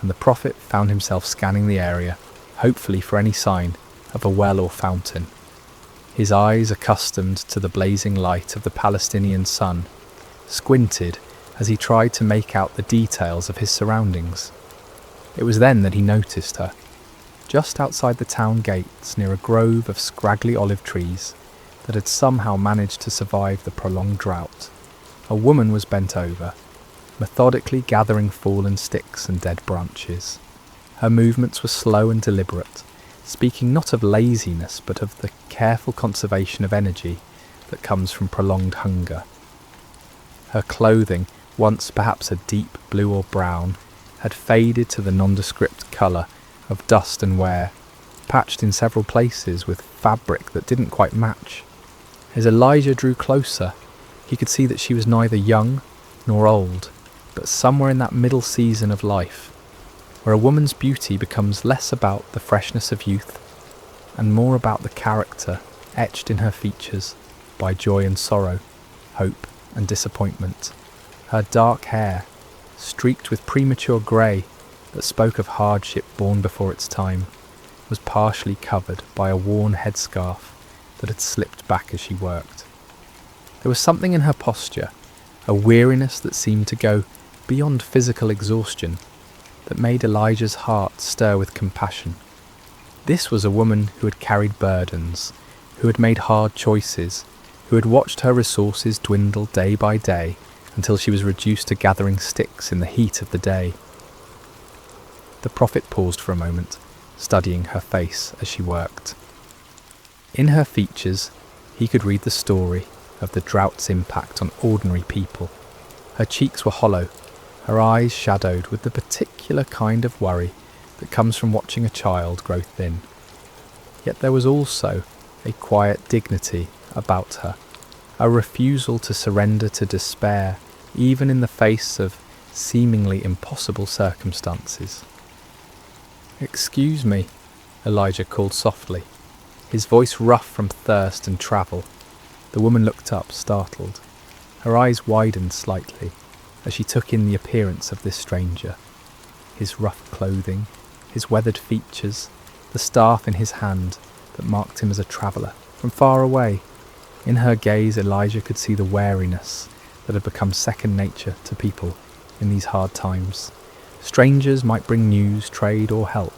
and the prophet found himself scanning the area, hopefully for any sign of a well or fountain. His eyes, accustomed to the blazing light of the Palestinian sun, squinted as he tried to make out the details of his surroundings. It was then that he noticed her, just outside the town gates near a grove of scraggly olive trees that had somehow managed to survive the prolonged drought. A woman was bent over, methodically gathering fallen sticks and dead branches. Her movements were slow and deliberate, speaking not of laziness but of the careful conservation of energy that comes from prolonged hunger. Her clothing, once perhaps a deep blue or brown, had faded to the nondescript colour of dust and wear, patched in several places with fabric that didn't quite match. As Elijah drew closer, he could see that she was neither young nor old, but somewhere in that middle season of life, where a woman's beauty becomes less about the freshness of youth and more about the character etched in her features by joy and sorrow, hope and disappointment. Her dark hair, streaked with premature grey that spoke of hardship born before its time, was partially covered by a worn headscarf that had slipped back as she worked. There was something in her posture, a weariness that seemed to go beyond physical exhaustion, that made Elijah's heart stir with compassion. This was a woman who had carried burdens, who had made hard choices, who had watched her resources dwindle day by day until she was reduced to gathering sticks in the heat of the day. The prophet paused for a moment, studying her face as she worked. In her features, he could read the story of the drought's impact on ordinary people. Her cheeks were hollow, her eyes shadowed with the particular kind of worry that comes from watching a child grow thin. Yet there was also a quiet dignity about her, a refusal to surrender to despair, even in the face of seemingly impossible circumstances. "Excuse me," Elijah called softly, his voice rough from thirst and travel. The woman looked up, startled. Her eyes widened slightly as she took in the appearance of this stranger. His rough clothing, his weathered features, the staff in his hand that marked him as a traveller from far away. In her gaze, Elijah could see the wariness that had become second nature to people in these hard times. Strangers might bring news, trade or help,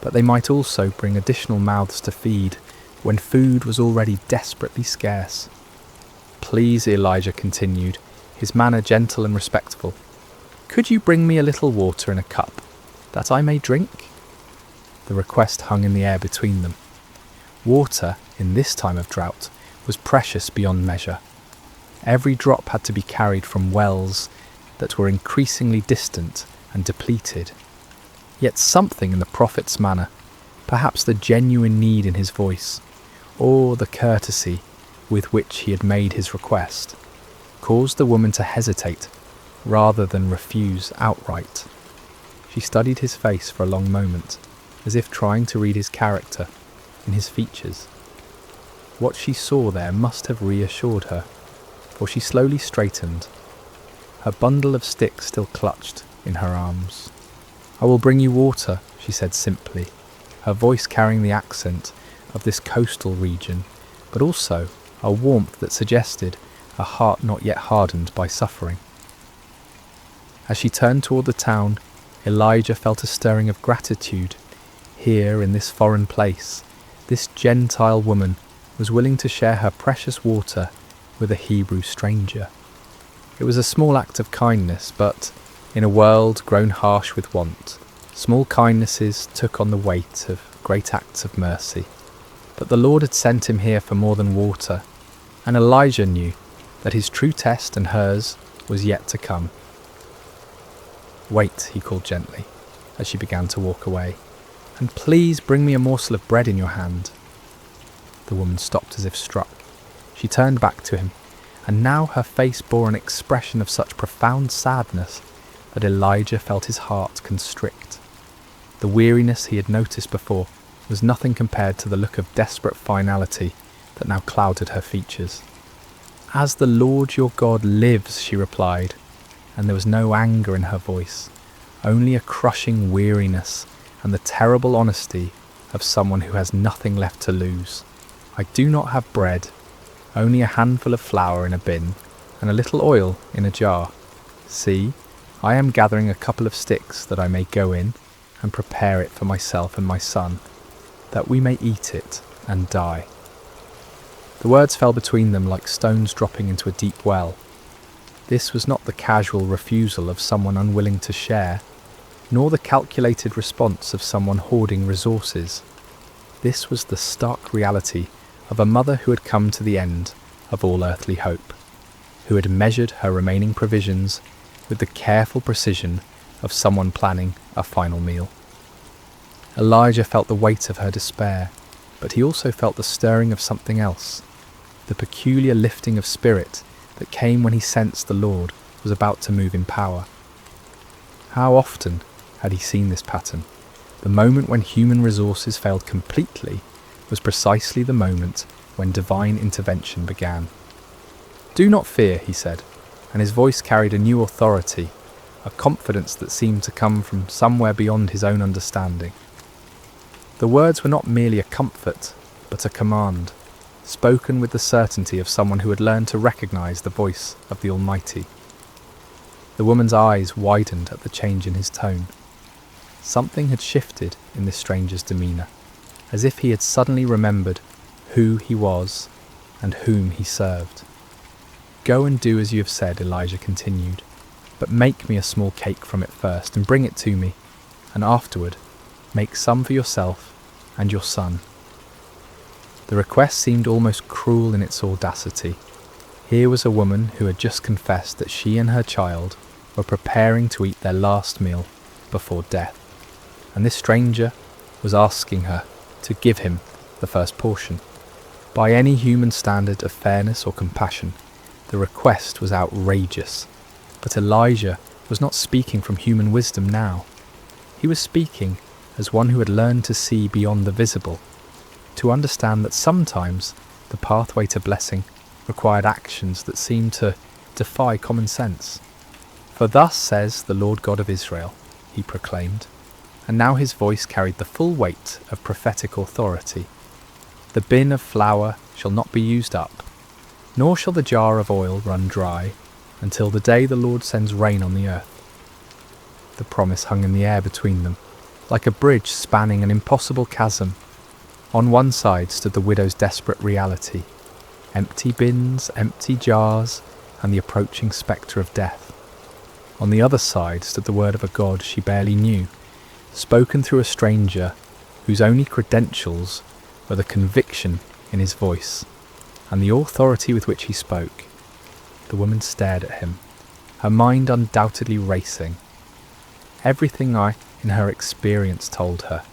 but they might also bring additional mouths to feed when food was already desperately scarce. "Please," Elijah continued, his manner gentle and respectful, "could you bring me a little water in a cup, that I may drink?" The request hung in the air between them. Water, in this time of drought, was precious beyond measure. Every drop had to be carried from wells that were increasingly distant and depleted. Yet something in the prophet's manner, perhaps the genuine need in his voice, or the courtesy with which he had made his request, caused the woman to hesitate rather than refuse outright. She studied his face for a long moment, as if trying to read his character in his features. What she saw there must have reassured her, for she slowly straightened, her bundle of sticks still clutched in her arms. "I will bring you water," she said simply, her voice carrying the accent of this coastal region, but also a warmth that suggested a heart not yet hardened by suffering. As she turned toward the town, Elijah felt a stirring of gratitude. Here, in this foreign place, this Gentile woman was willing to share her precious water with a Hebrew stranger. It was a small act of kindness, but in a world grown harsh with want, small kindnesses took on the weight of great acts of mercy. But the Lord had sent him here for more than water, and Elijah knew that his true test and hers was yet to come. "Wait," he called gently, as she began to walk away, "and please bring me a morsel of bread in your hand." The woman stopped as if struck. She turned back to him, and now her face bore an expression of such profound sadness that Elijah felt his heart constrict. The weariness he had noticed before was nothing compared to the look of desperate finality that now clouded her features. "As the Lord your God lives," she replied, and there was no anger in her voice, only a crushing weariness and the terrible honesty of someone who has nothing left to lose. "I do not have bread, only a handful of flour in a bin and a little oil in a jar. See, I am gathering a couple of sticks that I may go in and prepare it for myself and my son, that we may eat it and die." The words fell between them like stones dropping into a deep well. This was not the casual refusal of someone unwilling to share, nor the calculated response of someone hoarding resources. This was the stark reality of a mother who had come to the end of all earthly hope, who had measured her remaining provisions with the careful precision of someone planning a final meal. Elijah felt the weight of her despair, but he also felt the stirring of something else, the peculiar lifting of spirit that came when he sensed the Lord was about to move in power. How often had he seen this pattern? The moment when human resources failed completely was precisely the moment when divine intervention began. "Do not fear," he said, and his voice carried a new authority, a confidence that seemed to come from somewhere beyond his own understanding. The words were not merely a comfort, but a command, spoken with the certainty of someone who had learned to recognize the voice of the Almighty. The woman's eyes widened at the change in his tone. Something had shifted in this stranger's demeanour, as if he had suddenly remembered who he was and whom he served. "Go and do as you have said," Elijah continued, "but make me a small cake from it first and bring it to me, and afterward make some for yourself and your son." The request seemed almost cruel in its audacity. Here was a woman who had just confessed that she and her child were preparing to eat their last meal before death, and this stranger was asking her to give him the first portion. By any human standard of fairness or compassion, the request was outrageous, but Elijah was not speaking from human wisdom now. He was speaking as one who had learned to see beyond the visible, to understand that sometimes the pathway to blessing required actions that seemed to defy common sense. "For thus says the Lord God of Israel," he proclaimed, and now his voice carried the full weight of prophetic authority. "The bin of flour shall not be used up, nor shall the jar of oil run dry, until the day the Lord sends rain on the earth." The promise hung in the air between them, like a bridge spanning an impossible chasm. On one side stood the widow's desperate reality, empty bins, empty jars, and the approaching spectre of death. On the other side stood the word of a God she barely knew, spoken through a stranger whose only credentials were the conviction in his voice and the authority with which he spoke. The woman stared at him, her mind undoubtedly racing. Everything in her experience told her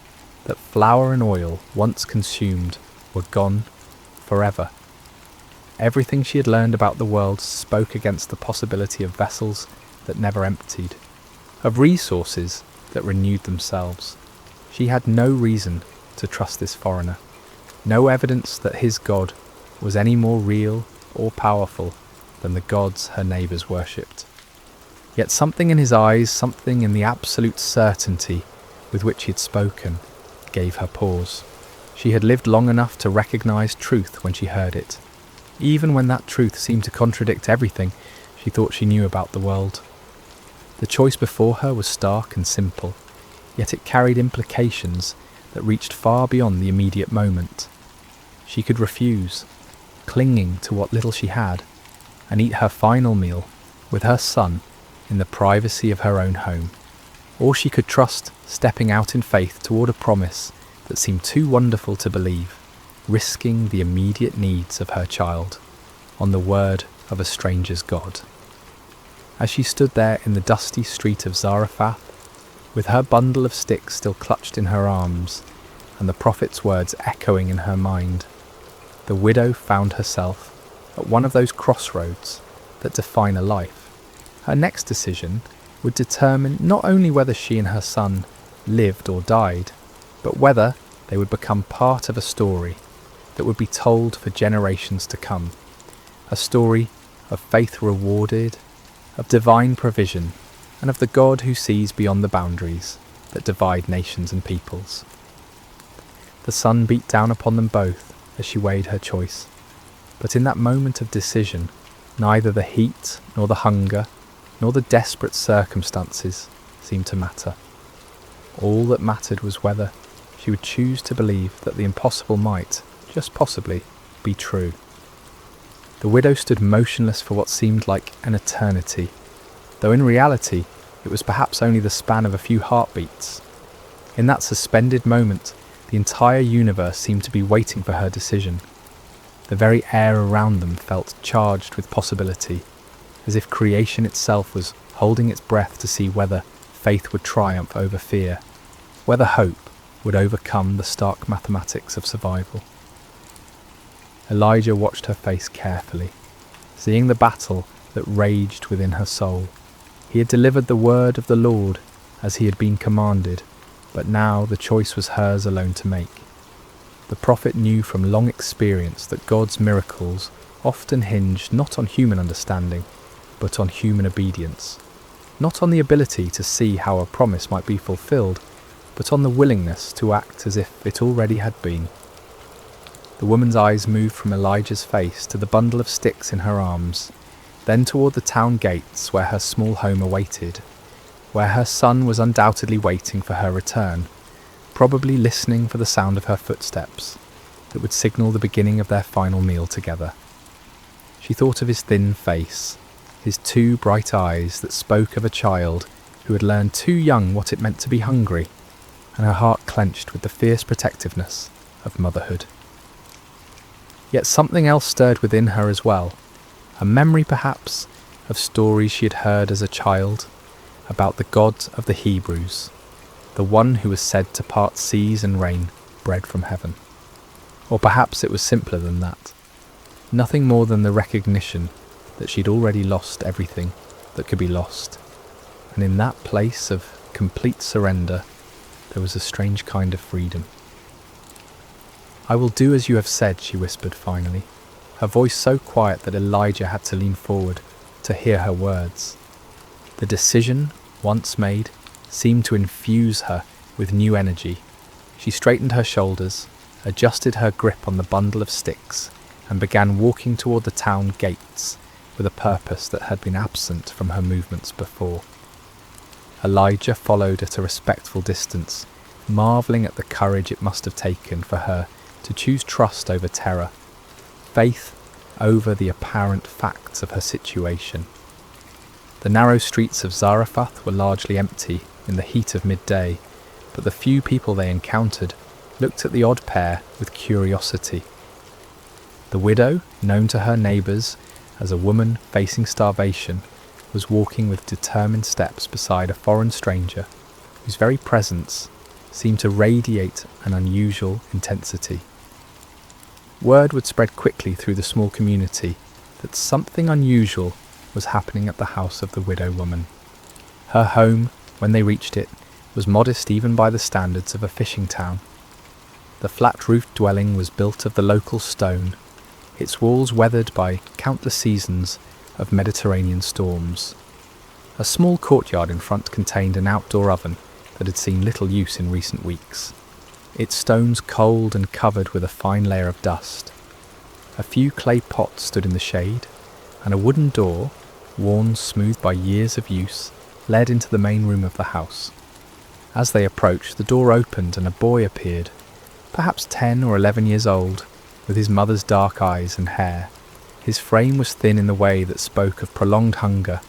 that flour and oil, once consumed, were gone forever. Everything she had learned about the world spoke against the possibility of vessels that never emptied, of resources that renewed themselves. She had no reason to trust this foreigner, no evidence that his God was any more real or powerful than the gods her neighbours worshipped. Yet something in his eyes, something in the absolute certainty with which he had spoken, gave her pause. She had lived long enough to recognise truth when she heard it, even when that truth seemed to contradict everything she thought she knew about the world. The choice before her was stark and simple, yet it carried implications that reached far beyond the immediate moment. She could refuse, clinging to what little she had, and eat her final meal with her son in the privacy of her own home. Or she could trust stepping out in faith toward a promise that seemed too wonderful to believe, risking the immediate needs of her child on the word of a stranger's God. As she stood there in the dusty street of Zarephath, with her bundle of sticks still clutched in her arms, and the prophet's words echoing in her mind, the widow found herself at one of those crossroads that define a life. Her next decision would determine not only whether she and her son lived or died, but whether they would become part of a story that would be told for generations to come. A story of faith rewarded, of divine provision, and of the God who sees beyond the boundaries that divide nations and peoples. The sun beat down upon them both as she weighed her choice, but in that moment of decision, neither the heat nor the hunger nor the desperate circumstances seemed to matter. All that mattered was whether she would choose to believe that the impossible might, just possibly, be true. The widow stood motionless for what seemed like an eternity, though in reality it was perhaps only the span of a few heartbeats. In that suspended moment, the entire universe seemed to be waiting for her decision. The very air around them felt charged with possibility, as if creation itself was holding its breath to see whether faith would triumph over fear, whether hope would overcome the stark mathematics of survival. Elijah watched her face carefully, seeing the battle that raged within her soul. He had delivered the word of the Lord as he had been commanded, but now the choice was hers alone to make. The prophet knew from long experience that God's miracles often hinged not on human understanding, but on human obedience, not on the ability to see how a promise might be fulfilled, but on the willingness to act as if it already had been. The woman's eyes moved from Elijah's face to the bundle of sticks in her arms, then toward the town gates where her small home awaited, where her son was undoubtedly waiting for her return, probably listening for the sound of her footsteps that would signal the beginning of their final meal together. She thought of his thin face, his two bright eyes that spoke of a child who had learned too young what it meant to be hungry, and her heart clenched with the fierce protectiveness of motherhood. Yet something else stirred within her as well, a memory perhaps of stories she had heard as a child about the God of the Hebrews, the one who was said to part seas and rain bread from heaven. Or perhaps it was simpler than that, nothing more than the recognition that she'd already lost everything that could be lost, and in that place of complete surrender there was a strange kind of freedom. "I will do as you have said," she whispered finally, her voice so quiet that Elijah had to lean forward to hear her words. The decision, once made, seemed to infuse her with new energy. She straightened her shoulders, adjusted her grip on the bundle of sticks, and began walking toward the town gates with a purpose that had been absent from her movements before. Elijah followed at a respectful distance, marvelling at the courage it must have taken for her to choose trust over terror, faith over the apparent facts of her situation. The narrow streets of Zarephath were largely empty in the heat of midday, but the few people they encountered looked at the odd pair with curiosity. The widow, known to her neighbours as a woman facing starvation, was walking with determined steps beside a foreign stranger whose very presence seemed to radiate an unusual intensity. Word would spread quickly through the small community that something unusual was happening at the house of the widow woman. Her home, when they reached it, was modest even by the standards of a fishing town. The flat-roofed dwelling was built of the local stone, its walls weathered by countless seasons of Mediterranean storms. A small courtyard in front contained an outdoor oven that had seen little use in recent weeks, its stones cold and covered with a fine layer of dust. A few clay pots stood in the shade, and a wooden door, worn smooth by years of use, led into the main room of the house. As they approached, the door opened and a boy appeared, perhaps 10 or 11 years old, with his mother's dark eyes and hair. His frame was thin in the way that spoke of prolonged hunger,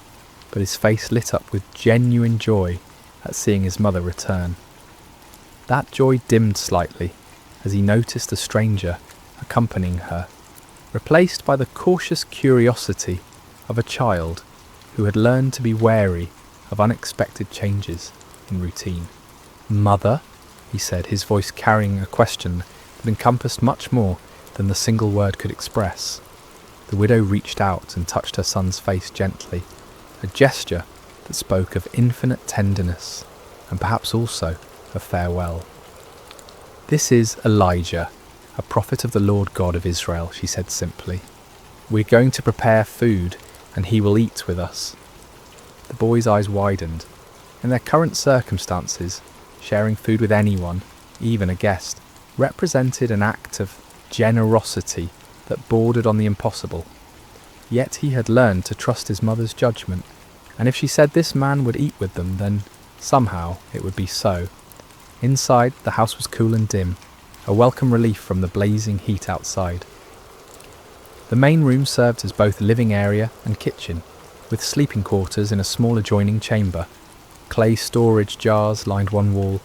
but his face lit up with genuine joy at seeing his mother return. That joy dimmed slightly as he noticed a stranger accompanying her, replaced by the cautious curiosity of a child who had learned to be wary of unexpected changes in routine. "Mother?" he said, his voice carrying a question that encompassed much more than the single word could express. The widow reached out and touched her son's face gently, a gesture that spoke of infinite tenderness and perhaps also of farewell. "This is Elijah, a prophet of the Lord God of Israel," she said simply. "We're going to prepare food and he will eat with us." The boy's eyes widened. In their current circumstances, sharing food with anyone, even a guest, represented an act of generosity that bordered on the impossible. Yet he had learned to trust his mother's judgment, and if she said this man would eat with them, then somehow it would be so. Inside, the house was cool and dim, a welcome relief from the blazing heat outside. The main room served as both living area and kitchen, with sleeping quarters in a small adjoining chamber. Clay storage jars lined one wall,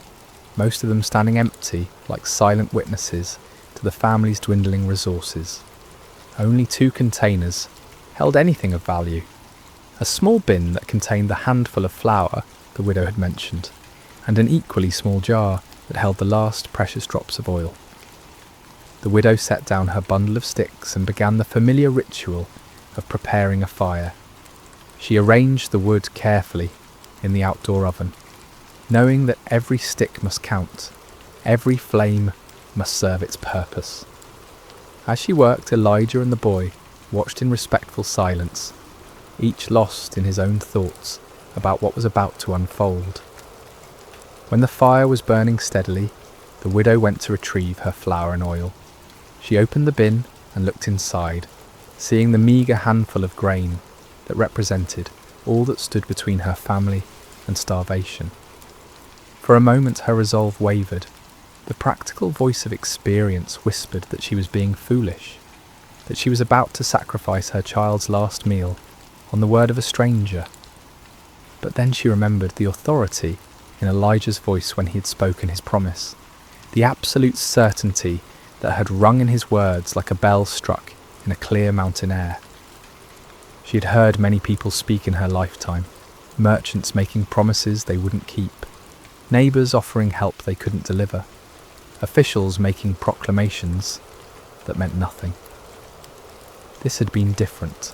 most of them standing empty like silent witnesses to the family's dwindling resources. Only 2 containers held anything of value. A small bin that contained the handful of flour the widow had mentioned, and an equally small jar that held the last precious drops of oil. The widow set down her bundle of sticks and began the familiar ritual of preparing a fire. She arranged the wood carefully in the outdoor oven, knowing that every stick must count, every flame must serve its purpose. As she worked, Elijah and the boy watched in respectful silence, each lost in his own thoughts about what was about to unfold. When the fire was burning steadily, the widow went to retrieve her flour and oil. She opened the bin and looked inside, seeing the meagre handful of grain that represented all that stood between her family and starvation. For a moment her resolve wavered. The practical voice of experience whispered that she was being foolish, that she was about to sacrifice her child's last meal on the word of a stranger. But then she remembered the authority in Elijah's voice when he had spoken his promise, the absolute certainty that had rung in his words like a bell struck in a clear mountain air. She had heard many people speak in her lifetime, merchants making promises they wouldn't keep, neighbours offering help they couldn't deliver, officials making proclamations that meant nothing. This had been different.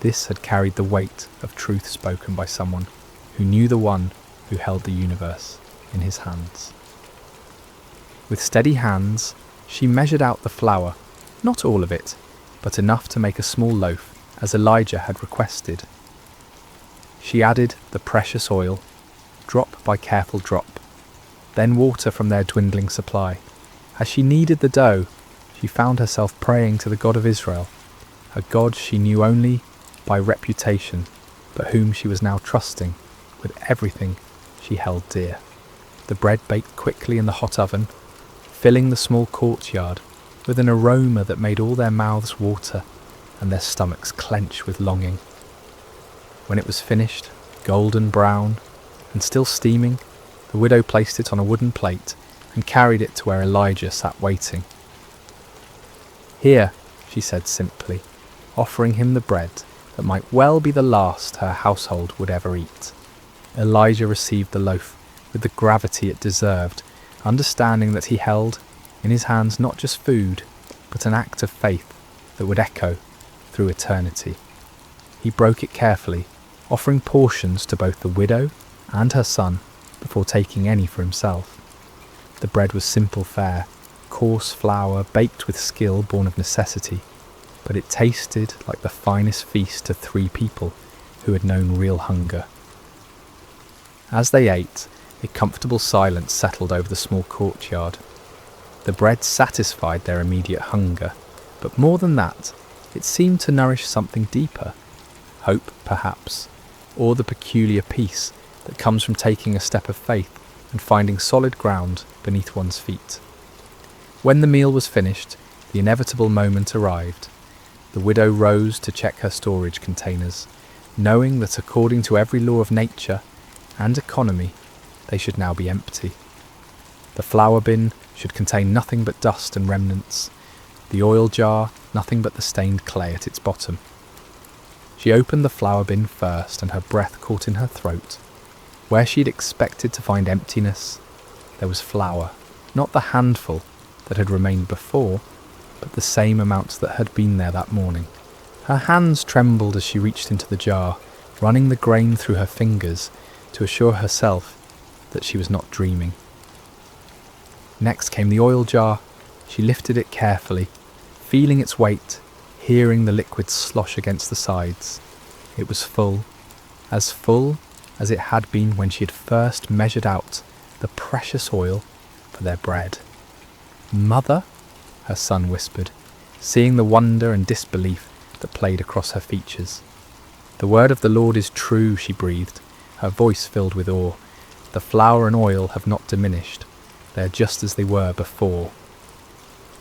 This had carried the weight of truth spoken by someone who knew the one who held the universe in his hands. With steady hands, she measured out the flour, not all of it, but enough to make a small loaf, as Elijah had requested. She added the precious oil, drop by careful drop, then water from their dwindling supply. As she kneaded the dough, she found herself praying to the God of Israel, a God she knew only by reputation, but whom she was now trusting with everything she held dear. The bread baked quickly in the hot oven, filling the small courtyard with an aroma that made all their mouths water and their stomachs clench with longing. When it was finished, golden brown and still steaming, the widow placed it on a wooden plate and carried it to where Elijah sat waiting. "Here," she said simply, offering him the bread that might well be the last her household would ever eat. Elijah received the loaf with the gravity it deserved, understanding that he held in his hands not just food, but an act of faith that would echo through eternity. He broke it carefully, offering portions to both the widow and her son before taking any for himself. The bread was simple fare, coarse flour baked with skill born of necessity, but it tasted like the finest feast to 3 people who had known real hunger. As they ate, a comfortable silence settled over the small courtyard. The bread satisfied their immediate hunger, but more than that, it seemed to nourish something deeper. Hope, perhaps, or the peculiar peace that comes from taking a step of faith and finding solid ground beneath one's feet. When the meal was finished, the inevitable moment arrived. The widow rose to check her storage containers, knowing that according to every law of nature and economy, they should now be empty. The flour bin should contain nothing but dust and remnants, the oil jar nothing but the stained clay at its bottom. She opened the flour bin first, and her breath caught in her throat. Where she had expected to find emptiness, there was flour, not the handful that had remained before, but the same amount that had been there that morning. Her hands trembled as she reached into the jar, running the grain through her fingers to assure herself that she was not dreaming. Next came the oil jar. She lifted it carefully, feeling its weight, hearing the liquid slosh against the sides. It was full as it had been when she had first measured out the precious oil for their bread. "Mother," her son whispered, seeing the wonder and disbelief that played across her features. "The word of the Lord is true," she breathed, her voice filled with awe. "The flour and oil have not diminished. They are just as they were before."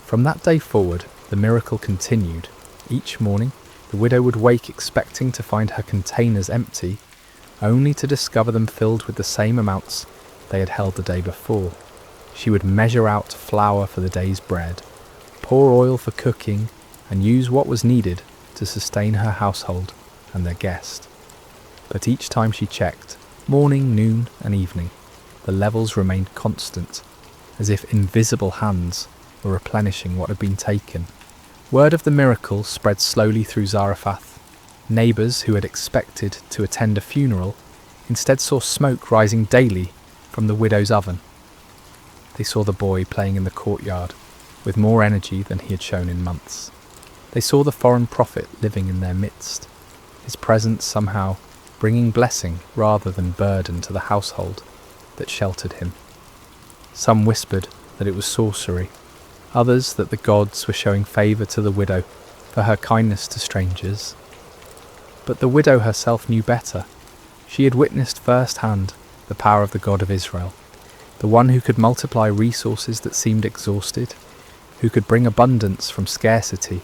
From that day forward, the miracle continued. Each morning, the widow would wake expecting to find her containers empty, only to discover them filled with the same amounts they had held the day before. She would measure out flour for the day's bread, pour oil for cooking, and use what was needed to sustain her household and their guest. But each time she checked, morning, noon, and evening, the levels remained constant, as if invisible hands were replenishing what had been taken. Word of the miracle spread slowly through Zarephath. Neighbours who had expected to attend a funeral instead saw smoke rising daily from the widow's oven. They saw the boy playing in the courtyard with more energy than he had shown in months. They saw the foreign prophet living in their midst, his presence somehow bringing blessing rather than burden to the household that sheltered him. Some whispered that it was sorcery, others that the gods were showing favour to the widow for her kindness to strangers. But the widow herself knew better. She had witnessed firsthand the power of the God of Israel, the one who could multiply resources that seemed exhausted, who could bring abundance from scarcity,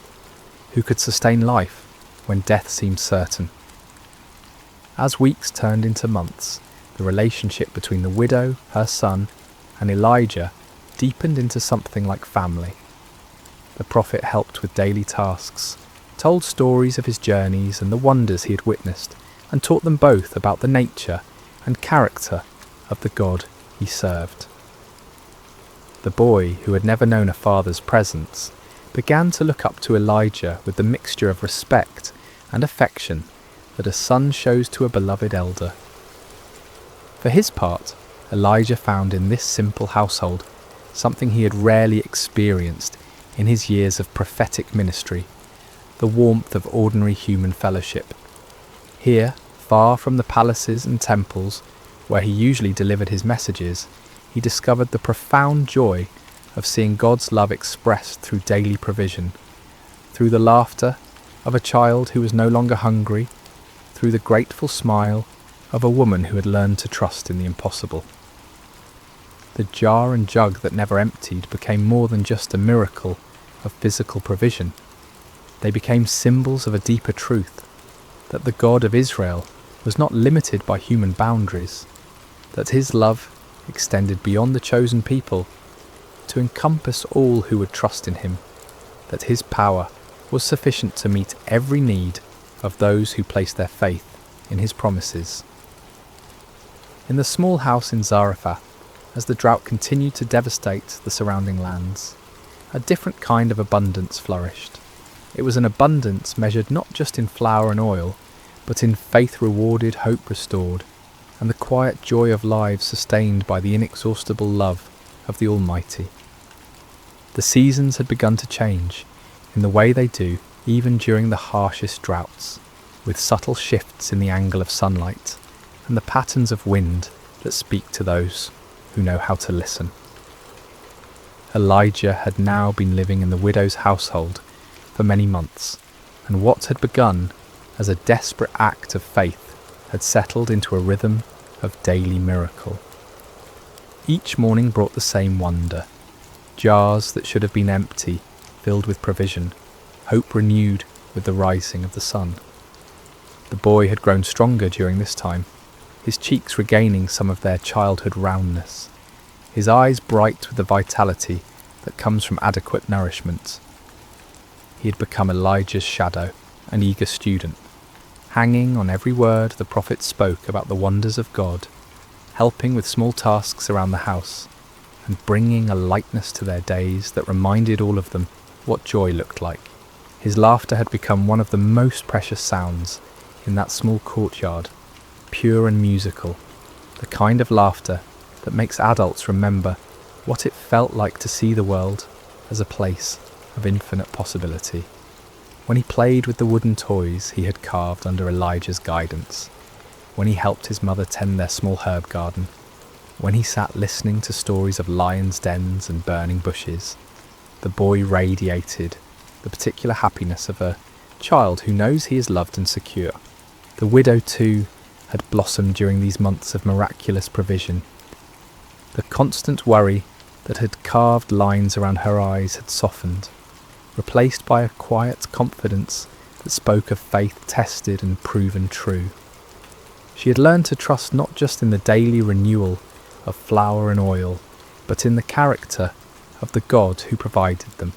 who could sustain life when death seemed certain. As weeks turned into months, the relationship between the widow, her son, and Elijah deepened into something like family. The prophet helped with daily tasks, told stories of his journeys and the wonders he had witnessed, and taught them both about the nature and character of the God he served. The boy, who had never known a father's presence, began to look up to Elijah with the mixture of respect and affection that a son shows to a beloved elder. For his part, Elijah found in this simple household something he had rarely experienced in his years of prophetic ministry, the warmth of ordinary human fellowship. Here, far from the palaces and temples where he usually delivered his messages, he discovered the profound joy of seeing God's love expressed through daily provision, through the laughter of a child who was no longer hungry, through the grateful smile of a woman who had learned to trust in the impossible. The jar and jug that never emptied became more than just a miracle of physical provision. They became symbols of a deeper truth, that the God of Israel was not limited by human boundaries, that his love extended beyond the chosen people to encompass all who would trust in him, that his power was sufficient to meet every need of those who placed their faith in his promises. In the small house in Zarephath, as the drought continued to devastate the surrounding lands, a different kind of abundance flourished. It was an abundance measured not just in flour and oil, but in faith rewarded, hope restored, and the quiet joy of lives sustained by the inexhaustible love of the Almighty. The seasons had begun to change, in the way they do even during the harshest droughts, with subtle shifts in the angle of sunlight and the patterns of wind that speak to those who know how to listen. Elijah had now been living in the widow's household for many months, and what had begun as a desperate act of faith had settled into a rhythm of daily miracle. Each morning brought the same wonder, jars that should have been empty filled with provision, hope renewed with the rising of the sun. The boy had grown stronger during this time, his cheeks regaining some of their childhood roundness, his eyes bright with the vitality that comes from adequate nourishment. He had become Elijah's shadow, an eager student, hanging on every word the prophet spoke about the wonders of God, helping with small tasks around the house, and bringing a lightness to their days that reminded all of them what joy looked like. His laughter had become one of the most precious sounds in that small courtyard, pure and musical, the kind of laughter that makes adults remember what it felt like to see the world as a place of infinite possibility. When he played with the wooden toys he had carved under Elijah's guidance, when he helped his mother tend their small herb garden, when he sat listening to stories of lions' dens and burning bushes, the boy radiated the particular happiness of a child who knows he is loved and secure. The widow, too, had blossomed during these months of miraculous provision. The constant worry that had carved lines around her eyes had softened, replaced by a quiet confidence that spoke of faith tested and proven true. She had learned to trust not just in the daily renewal of flour and oil, but in the character of the God who provided them.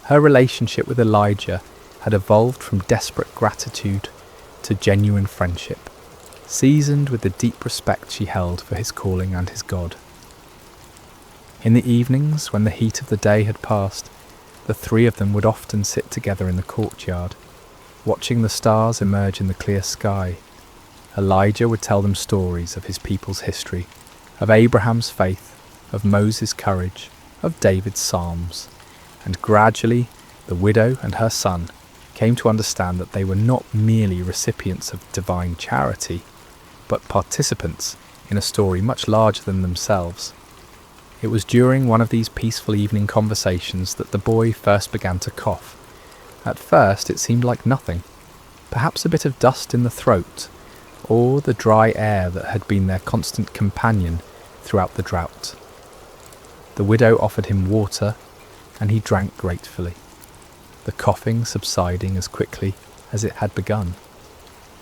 Her relationship with Elijah had evolved from desperate gratitude to genuine friendship, seasoned with the deep respect she held for his calling and his God. In the evenings, when the heat of the day had passed, the three of them would often sit together in the courtyard, watching the stars emerge in the clear sky. Elijah would tell them stories of his people's history, of Abraham's faith, of Moses' courage, of David's psalms, and gradually the widow and her son came to understand that they were not merely recipients of divine charity, but participants in a story much larger than themselves. It was during one of these peaceful evening conversations that the boy first began to cough. At first it seemed like nothing, perhaps a bit of dust in the throat, or the dry air that had been their constant companion throughout the drought. The widow offered him water, and he drank gratefully, the coughing subsiding as quickly as it had begun.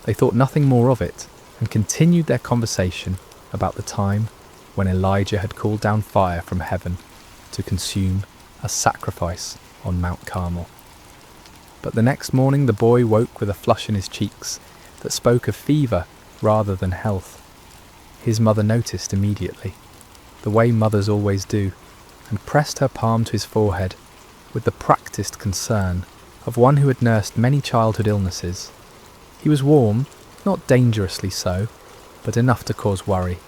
They thought nothing more of it, and continued their conversation about the time when Elijah had called down fire from heaven to consume a sacrifice on Mount Carmel. But the next morning the boy woke with a flush in his cheeks that spoke of fever rather than health. His mother noticed immediately, the way mothers always do, and pressed her palm to his forehead with the practised concern of one who had nursed many childhood illnesses. He was warm, not dangerously so, but enough to cause worry.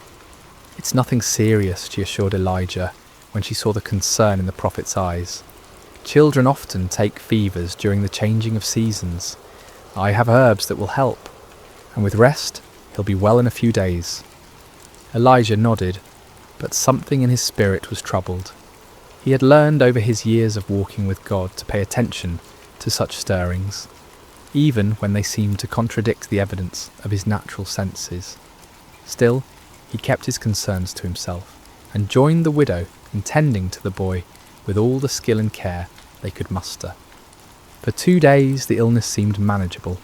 "It's nothing serious," she assured Elijah when she saw the concern in the prophet's eyes. "Children often take fevers during the changing of seasons. I have herbs that will help, and with rest he'll be well in a few days." Elijah nodded, but something in his spirit was troubled. He had learned over his years of walking with God to pay attention to such stirrings, even when they seemed to contradict the evidence of his natural senses. Still, he kept his concerns to himself, and joined the widow in tending to the boy with all the skill and care they could muster. For 2 days the illness seemed manageable.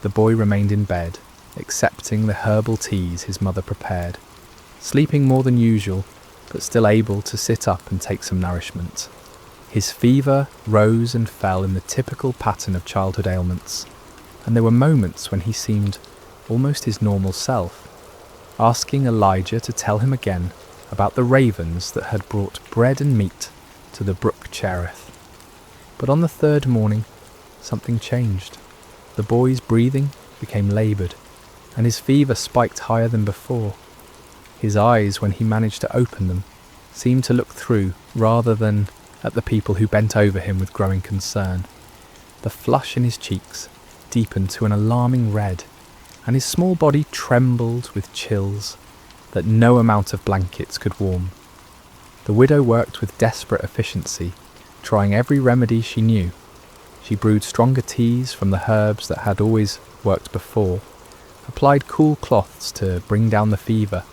The boy remained in bed, accepting the herbal teas his mother prepared, sleeping more than usual, but still able to sit up and take some nourishment. His fever rose and fell in the typical pattern of childhood ailments, and there were moments when he seemed almost his normal self, asking Elijah to tell him again about the ravens that had brought bread and meat to the brook Cherith. But on the third morning, something changed. The boy's breathing became laboured, and his fever spiked higher than before. His eyes, when he managed to open them, seemed to look through rather than at the people who bent over him with growing concern. The flush in his cheeks deepened to an alarming red, and his small body trembled with chills that no amount of blankets could warm. The widow worked with desperate efficiency, trying every remedy she knew. She brewed stronger teas from the herbs that had always worked before, applied cool cloths to bring down the fever,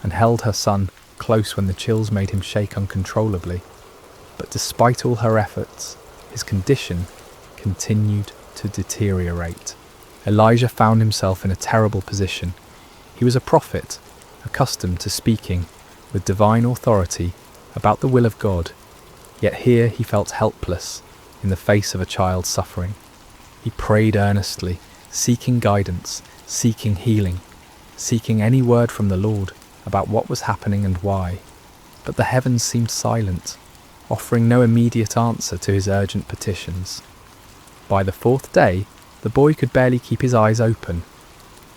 and held her son close when the chills made him shake uncontrollably. But despite all her efforts, his condition continued to deteriorate. Elijah found himself in a terrible position. He was a prophet, accustomed to speaking with divine authority about the will of God, yet here he felt helpless in the face of a child suffering. He prayed earnestly, seeking guidance, seeking healing, seeking any word from the Lord about what was happening and why. But the heavens seemed silent, offering no immediate answer to his urgent petitions. By the fourth day, the boy could barely keep his eyes open.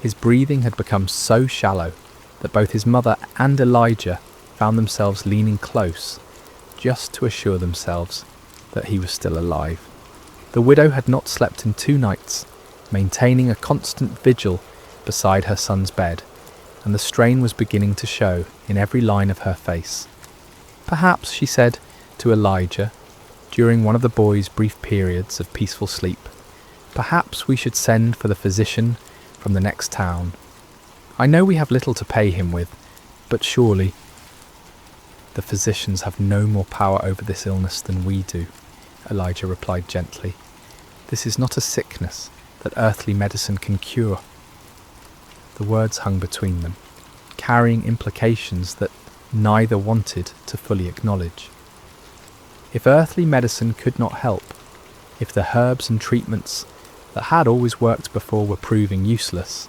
His breathing had become so shallow that both his mother and Elijah found themselves leaning close, just to assure themselves that he was still alive. The widow had not slept in 2 nights, maintaining a constant vigil beside her son's bed, and the strain was beginning to show in every line of her face. Perhaps, she said to Elijah, during one of the boy's brief periods of peaceful sleep, perhaps we should send for the physician from the next town. I know we have little to pay him with, but surely the physicians have no more power over this illness than we do, Elijah replied gently. This is not a sickness that earthly medicine can cure. The words hung between them, carrying implications that neither wanted to fully acknowledge. If earthly medicine could not help, if the herbs and treatments that had always worked before were proving useless,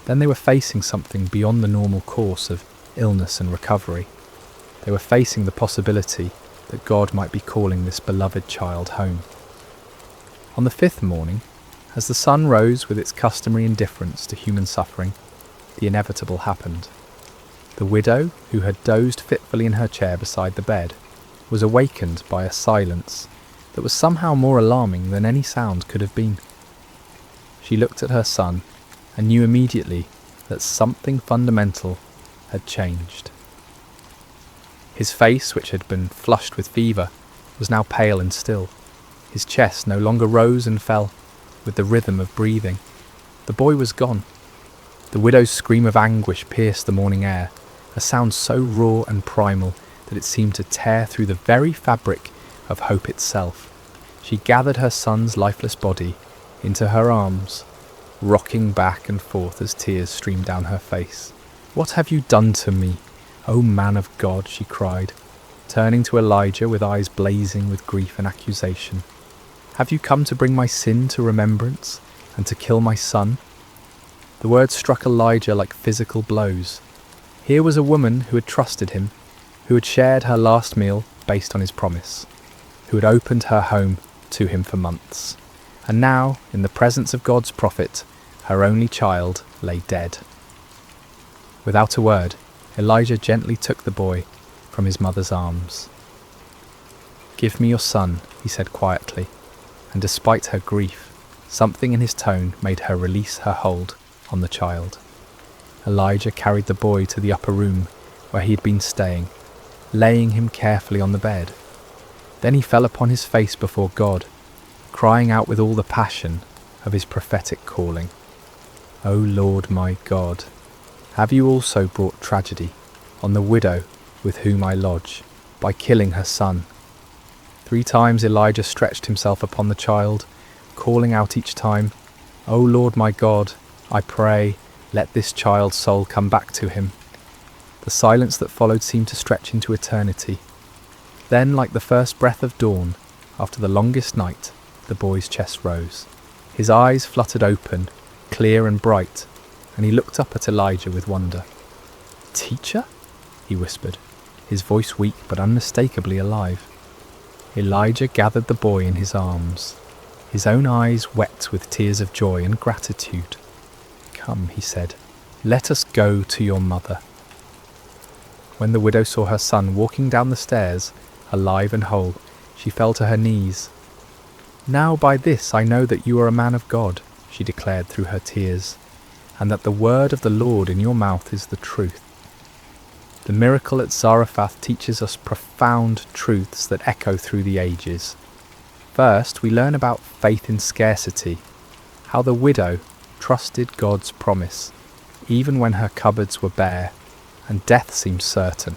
then they were facing something beyond the normal course of illness and recovery. They were facing the possibility that God might be calling this beloved child home. On the 5th morning, as the sun rose with its customary indifference to human suffering, the inevitable happened. The widow, who had dozed fitfully in her chair beside the bed, was awakened by a silence that was somehow more alarming than any sound could have been. She looked at her son and knew immediately that something fundamental had changed. His face, which had been flushed with fever, was now pale and still. His chest no longer rose and fell with the rhythm of breathing. The boy was gone. The widow's scream of anguish pierced the morning air, a sound so raw and primal that it seemed to tear through the very fabric of hope itself. She gathered her son's lifeless body into her arms, rocking back and forth as tears streamed down her face. "What have you done to me, O man of God?" she cried, turning to Elijah with eyes blazing with grief and accusation. "Have you come to bring my sin to remembrance and to kill my son?" The words struck Elijah like physical blows. Here was a woman who had trusted him, who had shared her last meal based on his promise, who had opened her home to him for months. And now, in the presence of God's prophet, her only child lay dead. Without a word, Elijah gently took the boy from his mother's arms. "Give me your son," he said quietly, and despite her grief, something in his tone made her release her hold on the child. Elijah carried the boy to the upper room where he had been staying, laying him carefully on the bed. Then he fell upon his face before God, crying out with all the passion of his prophetic calling. "O Lord my God, have you also brought tragedy on the widow with whom I lodge, by killing her son?" 3 times Elijah stretched himself upon the child, calling out each time, "O Lord my God, I pray, let this child's soul come back to him." The silence that followed seemed to stretch into eternity. Then, like the first breath of dawn, after the longest night, the boy's chest rose. His eyes fluttered open, clear and bright, and he looked up at Elijah with wonder. "Teacher?" he whispered, his voice weak but unmistakably alive. Elijah gathered the boy in his arms, his own eyes wet with tears of joy and gratitude. "Come," he said, "let us go to your mother." When the widow saw her son walking down the stairs, alive and whole, she fell to her knees. "Now by this I know that you are a man of God," she declared through her tears, "and that the word of the Lord in your mouth is the truth." The miracle at Zarephath teaches us profound truths that echo through the ages. First, we learn about faith in scarcity, how the widow trusted God's promise, even when her cupboards were bare and death seemed certain.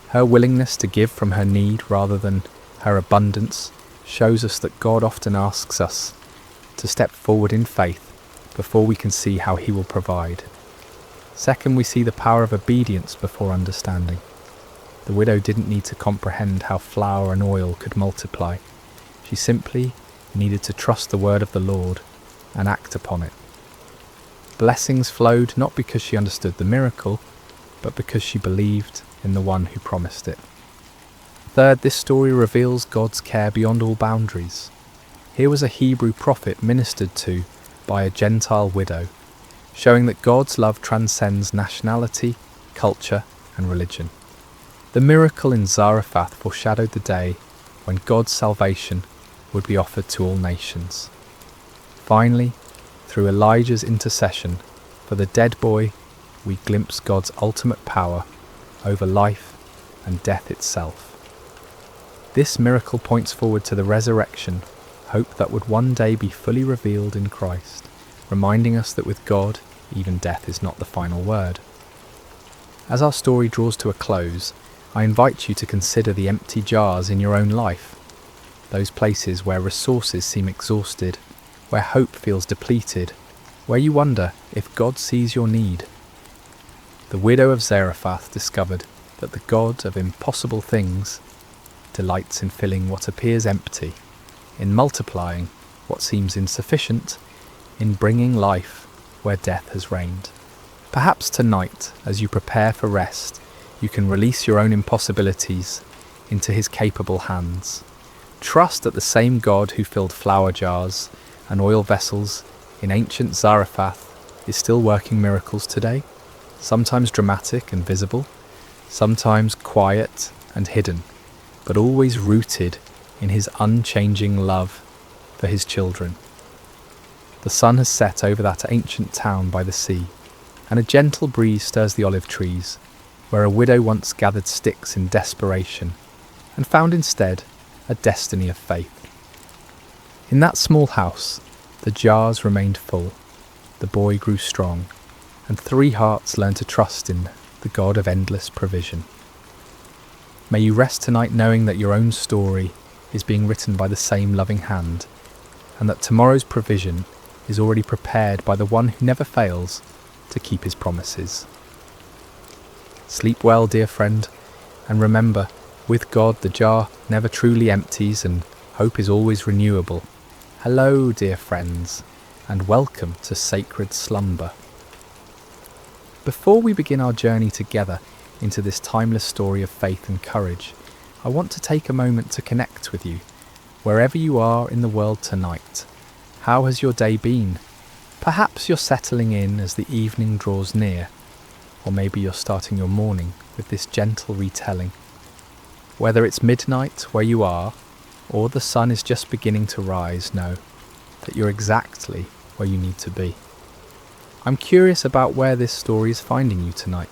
Her willingness to give from her need rather than her abundance shows us that God often asks us to step forward in faith before we can see how he will provide. Second, we see the power of obedience before understanding. The widow didn't need to comprehend how flour and oil could multiply. She simply needed to trust the word of the Lord and act upon it. Blessings flowed not because she understood the miracle, but because she believed in the one who promised it. Third, this story reveals God's care beyond all boundaries. Here was a Hebrew prophet ministered to by a Gentile widow, showing that God's love transcends nationality, culture, and religion. The miracle in Zarephath foreshadowed the day when God's salvation would be offered to all nations. Finally, through Elijah's intercession for the dead boy, we glimpse God's ultimate power over life and death itself. This miracle points forward to the resurrection, hope that would one day be fully revealed in Christ, reminding us that with God, even death is not the final word. As our story draws to a close, I invite you to consider the empty jars in your own life, those places where resources seem exhausted, where hope feels depleted, where you wonder if God sees your need. The widow of Zarephath discovered that the God of impossible things delights in filling what appears empty, in multiplying what seems insufficient, in bringing life where death has reigned. Perhaps tonight, as you prepare for rest, you can release your own impossibilities into his capable hands. Trust that the same God who filled flour jars and oil vessels in ancient Zarephath is still working miracles today, sometimes dramatic and visible, sometimes quiet and hidden, but always rooted in his unchanging love for his children. The sun has set over that ancient town by the sea, and a gentle breeze stirs the olive trees, where a widow once gathered sticks in desperation, and found instead a destiny of faith. In that small house, the jars remained full, the boy grew strong, and 3 hearts learned to trust in the God of endless provision. May you rest tonight knowing that your own story is being written by the same loving hand, and that tomorrow's provision is already prepared by the one who never fails to keep his promises. Sleep well, dear friend, and remember, with God the jar never truly empties and hope is always renewable. Hello, dear friends, and welcome to Sacred Slumber. Before we begin our journey together into this timeless story of faith and courage, I want to take a moment to connect with you, wherever you are in the world tonight. How has your day been? Perhaps you're settling in as the evening draws near, or maybe you're starting your morning with this gentle retelling. Whether it's midnight where you are, or the sun is just beginning to rise, know that you're exactly where you need to be. I'm curious about where this story is finding you tonight.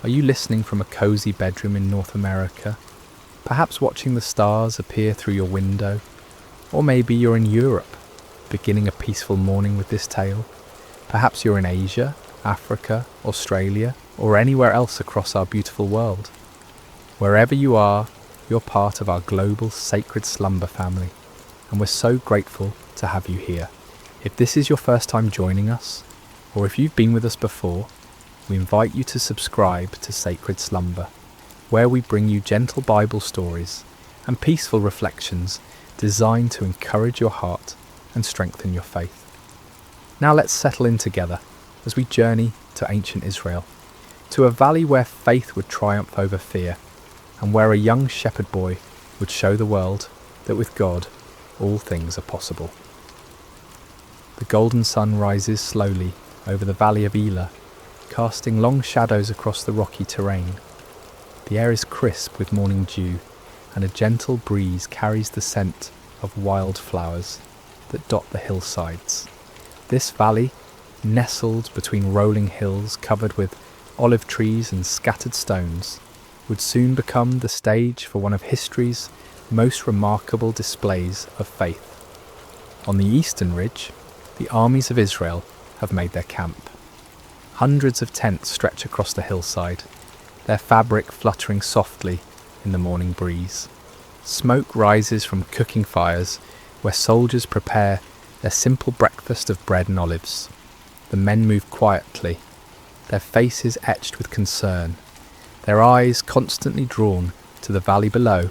Are you listening from a cozy bedroom in North America? Perhaps watching the stars appear through your window? Or maybe you're in Europe, beginning a peaceful morning with this tale. Perhaps you're in Asia, Africa, Australia, or anywhere else across our beautiful world. Wherever you are, you're part of our global Sacred Slumber family, and we're so grateful to have you here. If this is your first time joining us, or if you've been with us before, we invite you to subscribe to Sacred Slumber, where we bring you gentle Bible stories and peaceful reflections designed to encourage your heart and strengthen your faith. Now let's settle in together as we journey to ancient Israel, to a valley where faith would triumph over fear, and where a young shepherd boy would show the world that with God all things are possible. The golden sun rises slowly over the valley of Elah, casting long shadows across the rocky terrain. The air is crisp with morning dew, and a gentle breeze carries the scent of wild flowers that dot the hillsides. This valley, nestled between rolling hills covered with olive trees and scattered stones, would soon become the stage for one of history's most remarkable displays of faith. On the eastern ridge, the armies of Israel have made their camp. Hundreds of tents stretch across the hillside, their fabric fluttering softly in the morning breeze. Smoke rises from cooking fires where soldiers prepare their simple breakfast of bread and olives. The men move quietly, their faces etched with concern, their eyes constantly drawn to the valley below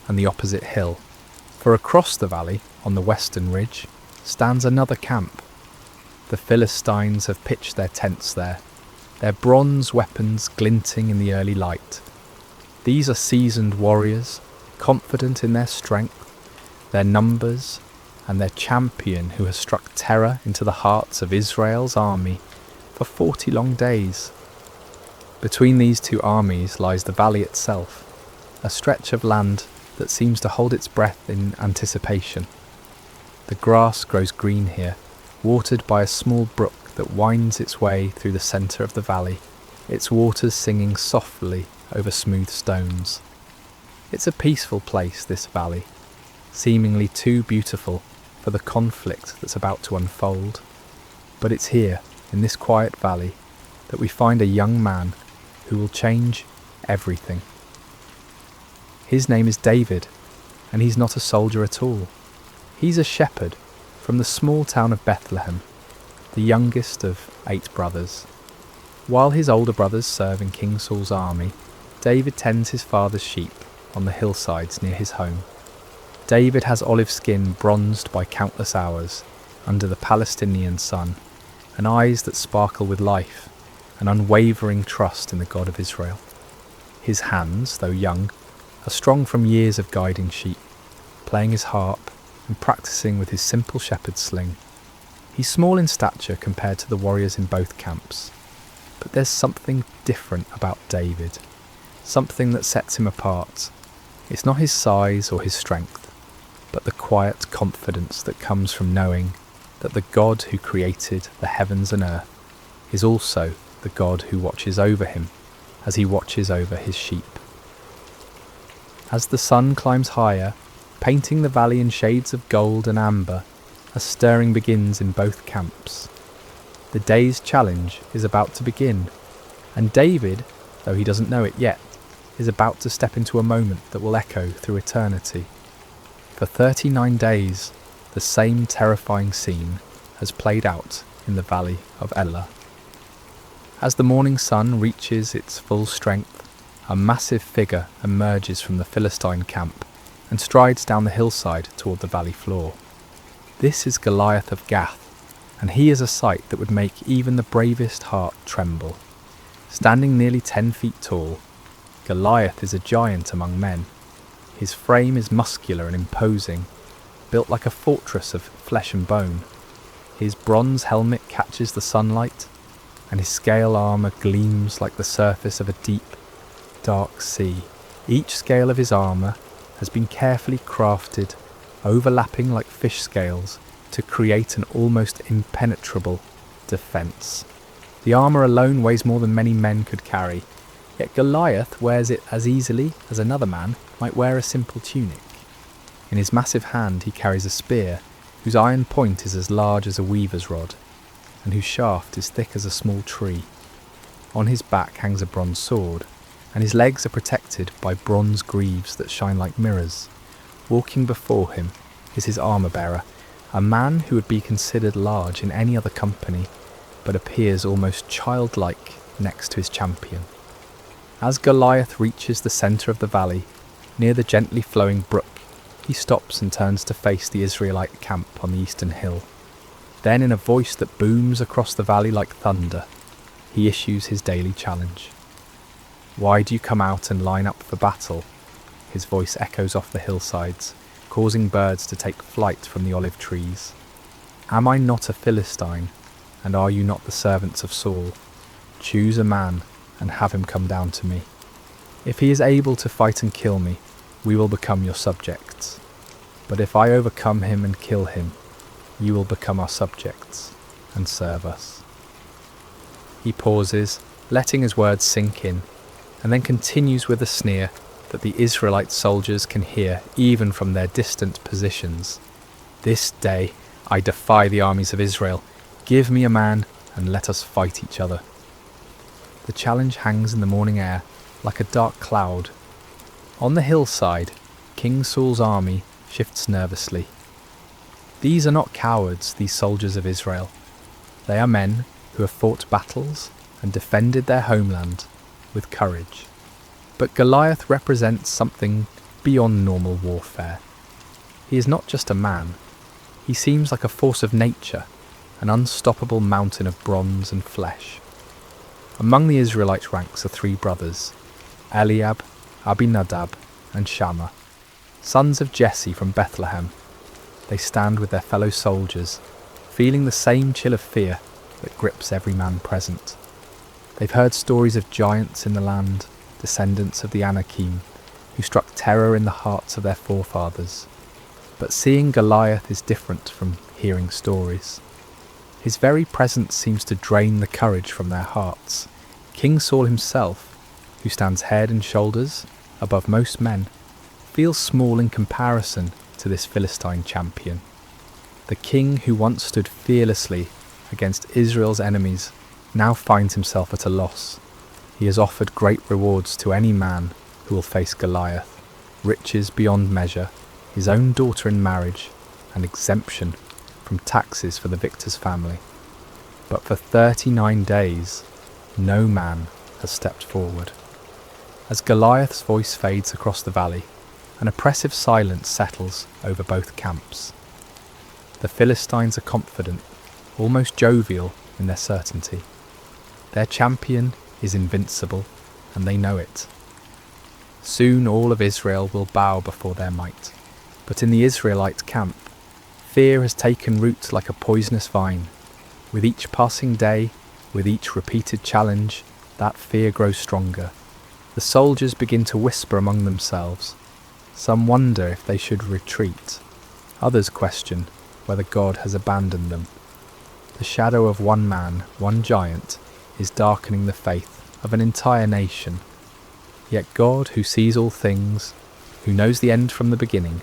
and the opposite hill. For across the valley, on the western ridge, stands another camp. The Philistines have pitched their tents there, their bronze weapons glinting in the early light. These are seasoned warriors, confident in their strength, their numbers, and their champion who has struck terror into the hearts of Israel's army for 40 long days. Between these two armies lies the valley itself, a stretch of land that seems to hold its breath in anticipation. The grass grows green here, watered by a small brook that winds its way through the centre of the valley, its waters singing softly over smooth stones. It's a peaceful place, this valley, seemingly too beautiful for the conflict that's about to unfold. But it's here, in this quiet valley, that we find a young man who will change everything. His name is David, and he's not a soldier at all. He's a shepherd from the small town of Bethlehem, the youngest of 8 brothers. While his older brothers serve in King Saul's army, David tends his father's sheep on the hillsides near his home. David has olive skin bronzed by countless hours under the Palestinian sun, and eyes that sparkle with life, an unwavering trust in the God of Israel. His hands, though young, are strong from years of guiding sheep, playing his harp and practicing with his simple shepherd's sling. He's small in stature compared to the warriors in both camps, but there's something different about David, something that sets him apart. It's not his size or his strength, but the quiet confidence that comes from knowing that the God who created the heavens and earth is also the God who watches over him as he watches over his sheep. As the sun climbs higher, painting the valley in shades of gold and amber, a stirring begins in both camps. The day's challenge is about to begin, and David, though he doesn't know it yet, is about to step into a moment that will echo through eternity. For 39 days, the same terrifying scene has played out in the valley of Elah. As the morning sun reaches its full strength, a massive figure emerges from the Philistine camp and strides down the hillside toward the valley floor. This is Goliath of Gath, and he is a sight that would make even the bravest heart tremble. Standing nearly 10 feet tall, Goliath is a giant among men. His frame is muscular and imposing, built like a fortress of flesh and bone. His bronze helmet catches the sunlight, and his scale armour gleams like the surface of a deep, dark sea. Each scale of his armour has been carefully crafted, overlapping like fish scales, to create an almost impenetrable defence. The armour alone weighs more than many men could carry, yet Goliath wears it as easily as another man might wear a simple tunic. In his massive hand he carries a spear, whose iron point is as large as a weaver's rod, and whose shaft is thick as a small tree. On his back hangs a bronze sword, and his legs are protected by bronze greaves that shine like mirrors. Walking before him is his armour-bearer, a man who would be considered large in any other company, but appears almost childlike next to his champion. As Goliath reaches the centre of the valley, near the gently flowing brook, he stops and turns to face the Israelite camp on the eastern hill. Then, in a voice that booms across the valley like thunder, he issues his daily challenge. "Why do you come out and line up for battle?" His voice echoes off the hillsides, causing birds to take flight from the olive trees. "Am I not a Philistine, and are you not the servants of Saul? Choose a man and have him come down to me. If he is able to fight and kill me, we will become your subjects. But if I overcome him and kill him, you will become our subjects and serve us." He pauses, letting his words sink in, and then continues with a sneer that the Israelite soldiers can hear even from their distant positions. "This day I defy the armies of Israel. Give me a man and let us fight each other." The challenge hangs in the morning air like a dark cloud. On the hillside, King Saul's army shifts nervously. These are not cowards, these soldiers of Israel. They are men who have fought battles and defended their homeland with courage. But Goliath represents something beyond normal warfare. He is not just a man. He seems like a force of nature, an unstoppable mountain of bronze and flesh. Among the Israelite ranks are 3 brothers, Eliab, Abinadab, and Shammah, sons of Jesse from Bethlehem. They stand with their fellow soldiers, feeling the same chill of fear that grips every man present. They've heard stories of giants in the land, descendants of the Anakim, who struck terror in the hearts of their forefathers. But seeing Goliath is different from hearing stories. His very presence seems to drain the courage from their hearts. King Saul himself, who stands head and shoulders above most men, feels small in comparison to this Philistine champion. The king who once stood fearlessly against Israel's enemies now finds himself at a loss. He has offered great rewards to any man who will face Goliath, riches beyond measure, his own daughter in marriage, and exemption from taxes for the victor's family. But for 39 days, no man has stepped forward. As Goliath's voice fades across the valley, an oppressive silence settles over both camps. The Philistines are confident, almost jovial in their certainty. Their champion is invincible, and they know it. Soon all of Israel will bow before their might. But in the Israelite camp, fear has taken root like a poisonous vine. With each passing day, with each repeated challenge, that fear grows stronger. The soldiers begin to whisper among themselves. Some wonder if they should retreat. Others question whether God has abandoned them. The shadow of one man, one giant, is darkening the faith of an entire nation. Yet God, who sees all things, who knows the end from the beginning,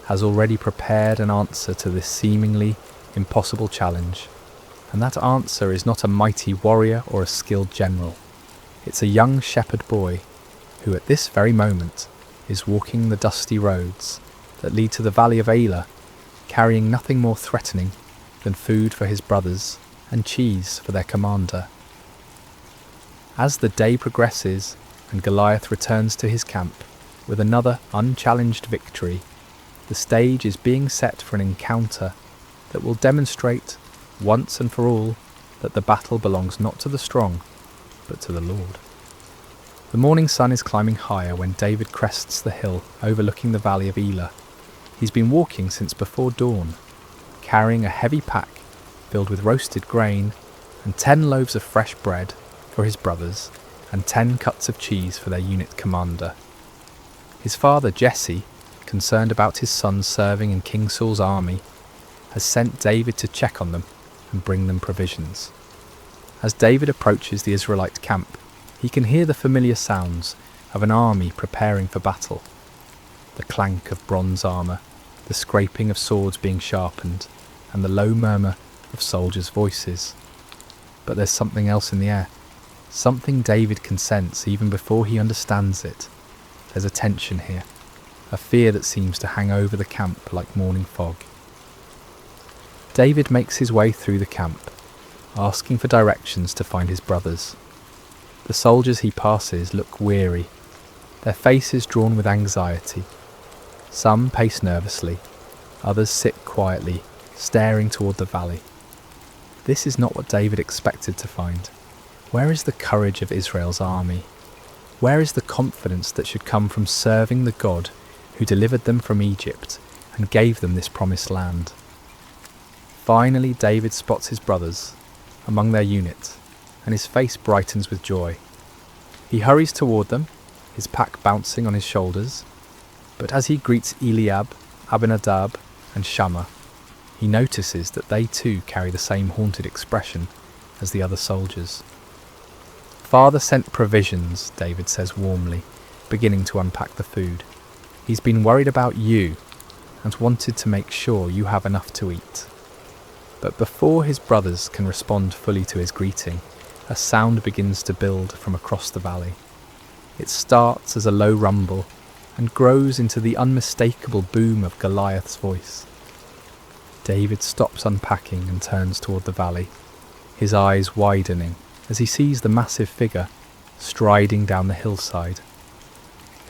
has already prepared an answer to this seemingly impossible challenge. And that answer is not a mighty warrior or a skilled general. It's a young shepherd boy who at this very moment is walking the dusty roads that lead to the valley of Elah, carrying nothing more threatening than food for his brothers and cheese for their commander. As the day progresses and Goliath returns to his camp with another unchallenged victory, the stage is being set for an encounter that will demonstrate once and for all that the battle belongs not to the strong, but to the Lord. The morning sun is climbing higher when David crests the hill overlooking the valley of Elah. He's been walking since before dawn, carrying a heavy pack filled with roasted grain and 10 loaves of fresh bread for his brothers and 10 cuts of cheese for their unit commander. His father Jesse, concerned about his son serving in King Saul's army, has sent David to check on them and bring them provisions. As David approaches the Israelite camp, he can hear the familiar sounds of an army preparing for battle. The clank of bronze armour, the scraping of swords being sharpened, and the low murmur of soldiers' voices. But there's something else in the air. Something David can sense even before he understands it. There's a tension here, a fear that seems to hang over the camp like morning fog. David makes his way through the camp, asking for directions to find his brothers. The soldiers he passes look weary, their faces drawn with anxiety. Some pace nervously, others sit quietly, staring toward the valley. This is not what David expected to find. Where is the courage of Israel's army? Where is the confidence that should come from serving the God who delivered them from Egypt and gave them this promised land? Finally, David spots his brothers among their unit, and his face brightens with joy. He hurries toward them, his pack bouncing on his shoulders, but as he greets Eliab, Abinadab, and Shammah, he notices that they too carry the same haunted expression as the other soldiers. "Father sent provisions," David says warmly, beginning to unpack the food. "He's been worried about you and wanted to make sure you have enough to eat." But before his brothers can respond fully to his greeting, a sound begins to build from across the valley. It starts as a low rumble and grows into the unmistakable boom of Goliath's voice. David stops unpacking and turns toward the valley, his eyes widening as he sees the massive figure striding down the hillside.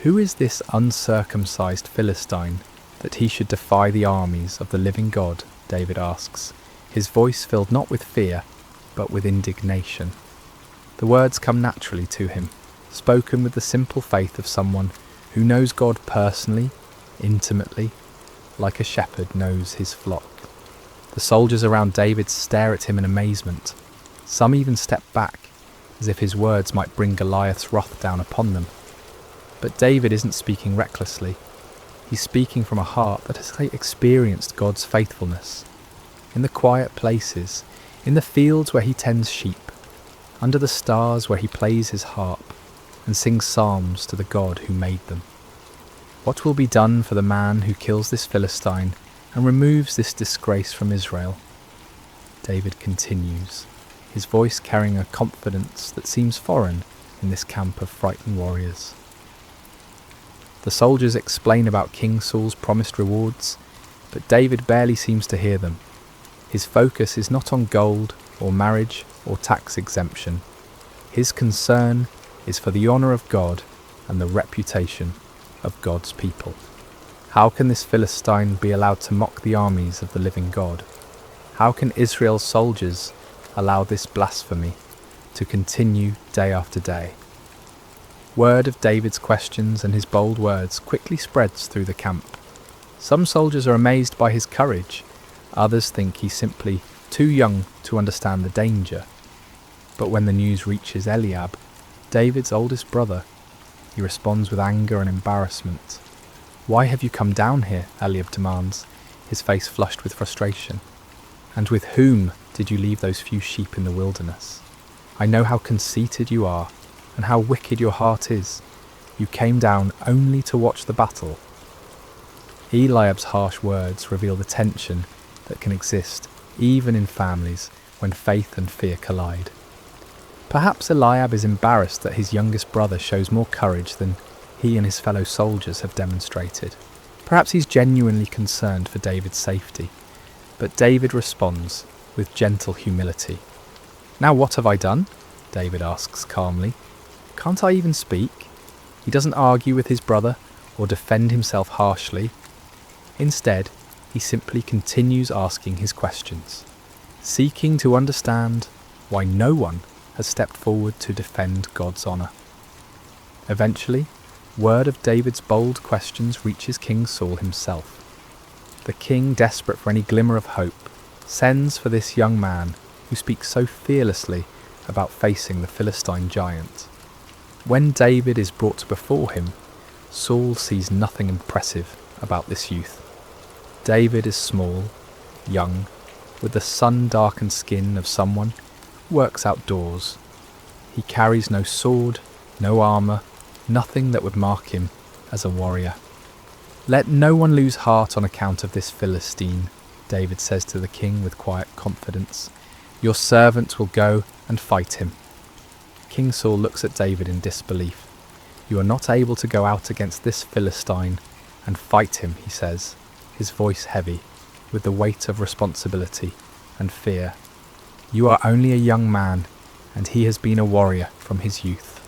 Who is this uncircumcised Philistine that he should defy the armies of the living God? David asks, his voice filled not with fear, but with indignation. The words come naturally to him, spoken with the simple faith of someone who knows God personally, intimately, like a shepherd knows his flock. The soldiers around David stare at him in amazement. Some even step back, as if his words might bring Goliath's wrath down upon them. But David isn't speaking recklessly. He's speaking from a heart that has experienced God's faithfulness. In the quiet places, in the fields where he tends sheep, under the stars where he plays his harp and sings psalms to the God who made them. What will be done for the man who kills this Philistine and removes this disgrace from Israel? David continues, his voice carrying a confidence that seems foreign in this camp of frightened warriors. The soldiers explain about King Saul's promised rewards, but David barely seems to hear them. His focus is not on gold or marriage or tax exemption. His concern is for the honour of God and the reputation of God's people. How can this Philistine be allowed to mock the armies of the living God? How can Israel's soldiers allow this blasphemy to continue day after day? Word of David's questions and his bold words quickly spreads through the camp. Some soldiers are amazed by his courage, others think he's simply too young to understand the danger. But when the news reaches Eliab, David's oldest brother, he responds with anger and embarrassment. "Why have you come down here?" Eliab demands, his face flushed with frustration. "And with whom did you leave those few sheep in the wilderness? I know how conceited you are, and how wicked your heart is. You came down only to watch the battle." Eliab's harsh words reveal the tension that can exist even in families when faith and fear collide. Perhaps Eliab is embarrassed that his youngest brother shows more courage than he and his fellow soldiers have demonstrated. Perhaps he's genuinely concerned for David's safety. But David responds with gentle humility. "Now what have I done?" David asks calmly. "Can't I even speak?" He doesn't argue with his brother or defend himself harshly. Instead, he simply continues asking his questions, seeking to understand why no one has stepped forward to defend God's honour. Eventually, word of David's bold questions reaches King Saul himself. The king, desperate for any glimmer of hope, sends for this young man who speaks so fearlessly about facing the Philistine giant. When David is brought before him, Saul sees nothing impressive about this youth. David is small, young, with the sun-darkened skin of someone who works outdoors. He carries no sword, no armour, nothing that would mark him as a warrior. "Let no one lose heart on account of this Philistine," David says to the king with quiet confidence. "Your servant will go and fight him." King Saul looks at David in disbelief. "You are not able to go out against this Philistine and fight him," he says, his voice heavy with the weight of responsibility and fear. "You are only a young man, and he has been a warrior from his youth."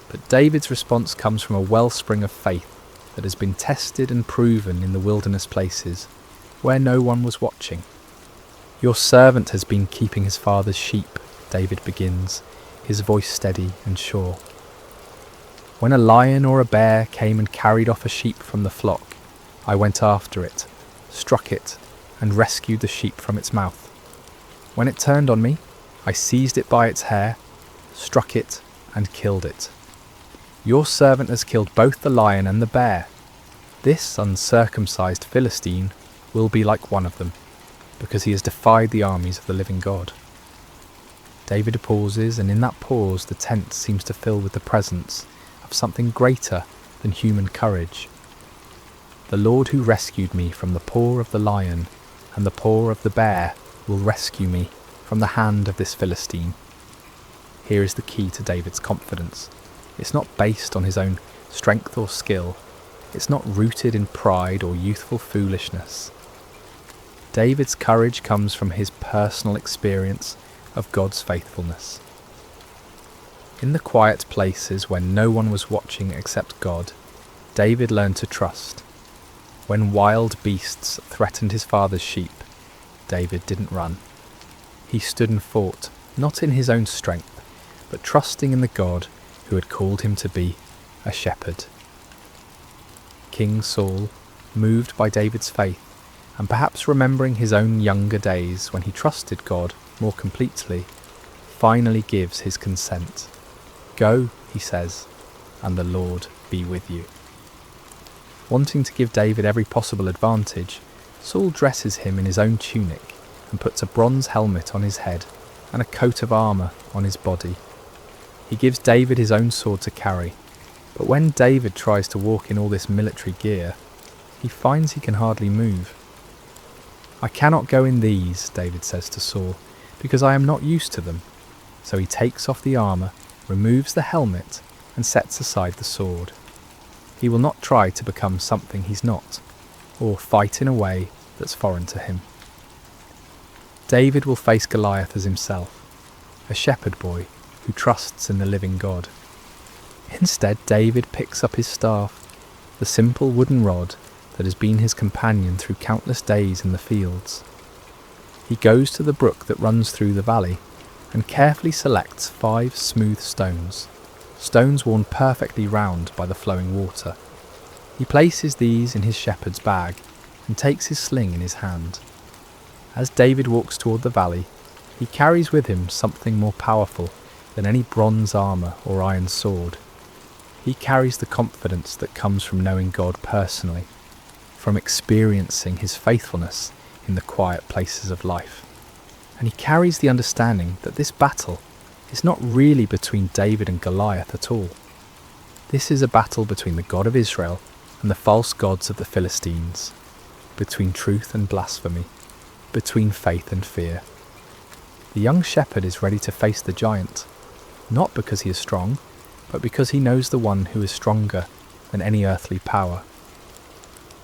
But David's response comes from a wellspring of faith that has been tested and proven in the wilderness places where no one was watching. "Your servant has been keeping his father's sheep," David begins, his voice steady and sure. "When a lion or a bear came and carried off a sheep from the flock, I went after it, struck it, and rescued the sheep from its mouth. When it turned on me, I seized it by its hair, struck it, and killed it. Your servant has killed both the lion and the bear. This uncircumcised Philistine will be like one of them, because he has defied the armies of the living God." David pauses, and in that pause the tent seems to fill with the presence of something greater than human courage. "The Lord who rescued me from the paw of the lion and the paw of the bear will rescue me from the hand of this Philistine." Here is the key to David's confidence. It's not based on his own strength or skill. It's not rooted in pride or youthful foolishness. David's courage comes from his personal experience of God's faithfulness. In the quiet places when no one was watching except God, David learned to trust. When wild beasts threatened his father's sheep, David didn't run. He stood and fought, not in his own strength, but trusting in the God who had called him to be a shepherd. King Saul, moved by David's faith, and perhaps remembering his own younger days when he trusted God more completely, finally gives his consent. "Go," he says, "and the Lord be with you." Wanting to give David every possible advantage, Saul dresses him in his own tunic and puts a bronze helmet on his head and a coat of armour on his body. He gives David his own sword to carry, but when David tries to walk in all this military gear, he finds he can hardly move. "I cannot go in these," David says to Saul, "because I am not used to them." So he takes off the armour, removes the helmet, and sets aside the sword. He will not try to become something he's not, or fight in a way that's foreign to him. David will face Goliath as himself, a shepherd boy who trusts in the living God. Instead, David picks up his staff, the simple wooden rod that has been his companion through countless days in the fields. He goes to the brook that runs through the valley and carefully selects 5 smooth stones worn perfectly round by the flowing water. He places these in his shepherd's bag and takes his sling in his hand. As David walks toward the valley, he carries with him something more powerful than any bronze armour or iron sword. He carries the confidence that comes from knowing God personally, from experiencing his faithfulness in the quiet places of life. And he carries the understanding that this battle is not really between David and Goliath at all. This is a battle between the God of Israel and the false gods of the Philistines, between truth and blasphemy, between faith and fear. The young shepherd is ready to face the giant, not because he is strong, but because he knows the one who is stronger than any earthly power.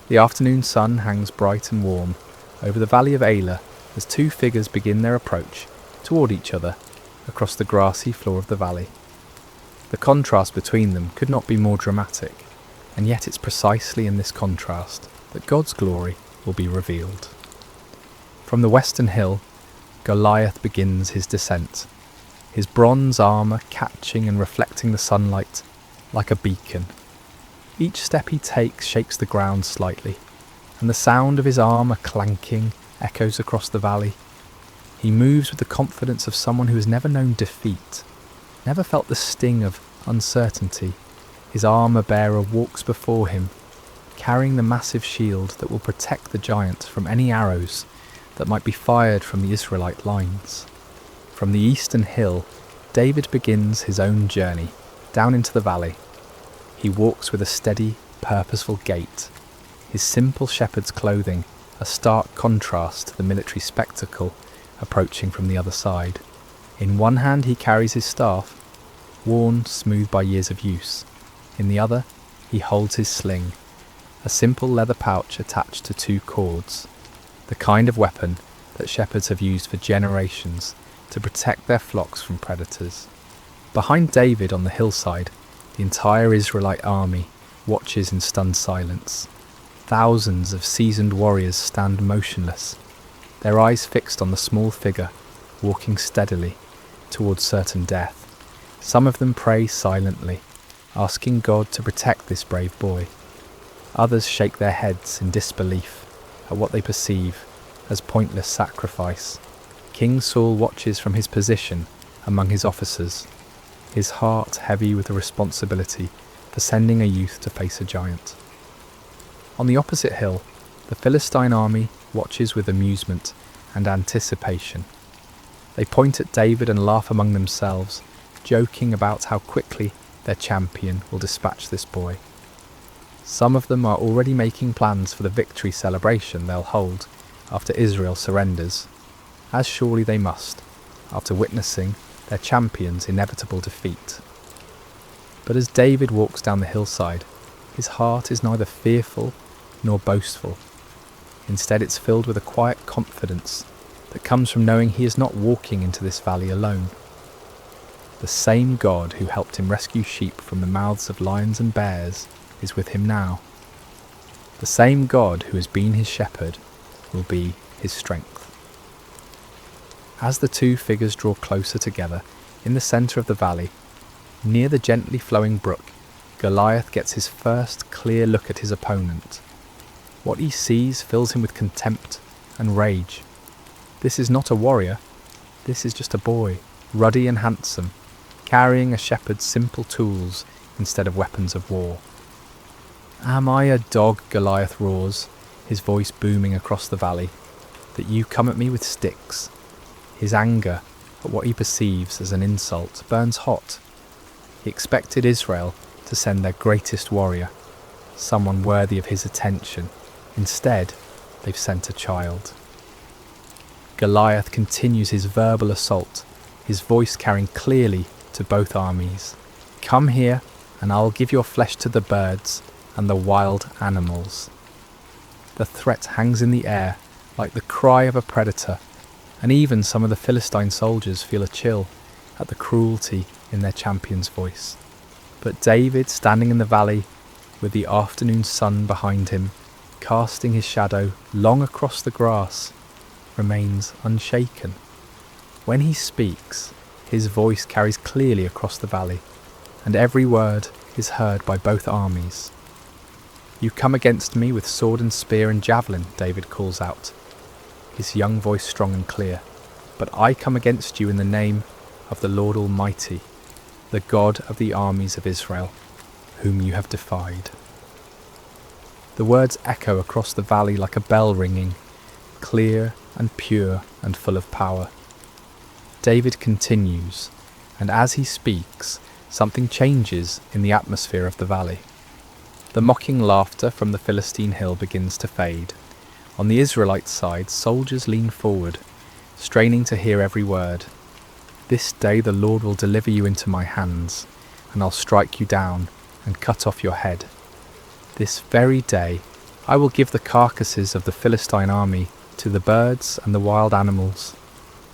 The afternoon sun hangs bright and warm over the valley of Elah as 2 figures begin their approach toward each other across the grassy floor of the valley. The contrast between them could not be more dramatic, and yet it's precisely in this contrast that God's glory will be revealed. From the western hill, Goliath begins his descent, his bronze armour catching and reflecting the sunlight like a beacon. Each step he takes shakes the ground slightly, and the sound of his armour clanking echoes across the valley. He moves with the confidence of someone who has never known defeat, never felt the sting of uncertainty. His armour-bearer walks before him, carrying the massive shield that will protect the giant from any arrows that might be fired from the Israelite lines. From the eastern hill, David begins his own journey down into the valley. He walks with a steady, purposeful gait, his simple shepherd's clothing a stark contrast to the military spectacle approaching from the other side. In one hand he carries his staff, worn smooth by years of use. In the other, he holds his sling, a simple leather pouch attached to 2 cords, the kind of weapon that shepherds have used for generations to protect their flocks from predators. Behind David on the hillside, the entire Israelite army watches in stunned silence. Thousands of seasoned warriors stand motionless, their eyes fixed on the small figure walking steadily towards certain death. Some of them pray silently, asking God to protect this brave boy. Others shake their heads in disbelief at what they perceive as pointless sacrifice. King Saul watches from his position among his officers, his heart heavy with the responsibility for sending a youth to face a giant. On the opposite hill, the Philistine army watches with amusement and anticipation. They point at David and laugh among themselves, joking about how quickly their champion will dispatch this boy. Some of them are already making plans for the victory celebration they'll hold after Israel surrenders, as surely they must, after witnessing their champion's inevitable defeat. But as David walks down the hillside, his heart is neither fearful nor boastful. Instead, it's filled with a quiet confidence that comes from knowing he is not walking into this valley alone. The same God who helped him rescue sheep from the mouths of lions and bears is with him now. The same God who has been his shepherd will be his strength. As the two figures draw closer together, in the centre of the valley, near the gently flowing brook, Goliath gets his first clear look at his opponent. What he sees fills him with contempt and rage. This is not a warrior, this is just a boy, ruddy and handsome, carrying a shepherd's simple tools instead of weapons of war. "Am I a dog," Goliath roars, his voice booming across the valley, "that you come at me with sticks?" His anger at what he perceives as an insult burns hot. He expected Israel to send their greatest warrior, someone worthy of his attention. Instead, they've sent a child. Goliath continues his verbal assault, his voice carrying clearly to both armies. "Come here, and I'll give your flesh to the birds and the wild animals." The threat hangs in the air like the cry of a predator, and even some of the Philistine soldiers feel a chill at the cruelty in their champion's voice. But David, standing in the valley with the afternoon sun behind him, casting his shadow long across the grass, remains unshaken. When he speaks, his voice carries clearly across the valley, and every word is heard by both armies. "You come against me with sword and spear and javelin," David calls out, his young voice strong and clear. "But I come against you in the name of the Lord Almighty, the God of the armies of Israel, whom you have defied." The words echo across the valley like a bell ringing, clear and pure and full of power. David continues, and as he speaks, something changes in the atmosphere of the valley. The mocking laughter from the Philistine hill begins to fade. On the Israelite side, soldiers lean forward, straining to hear every word. "This day the Lord will deliver you into my hands, and I'll strike you down and cut off your head. This very day I will give the carcasses of the Philistine army to the birds and the wild animals,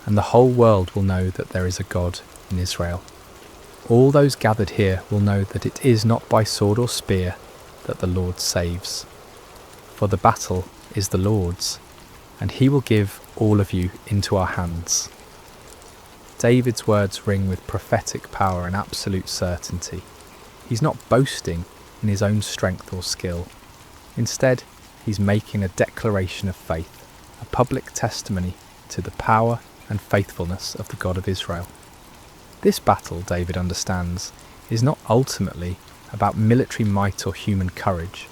and the whole world will know that there is a God in Israel. All those gathered here will know that it is not by sword or spear that the Lord saves. For the battle is the Lord's, and he will give all of you into our hands." David's words ring with prophetic power and absolute certainty. He's not boasting in his own strength or skill. Instead, he's making a declaration of faith, a public testimony to the power and faithfulness of the God of Israel. This battle, David understands, is not ultimately about military might or human courage.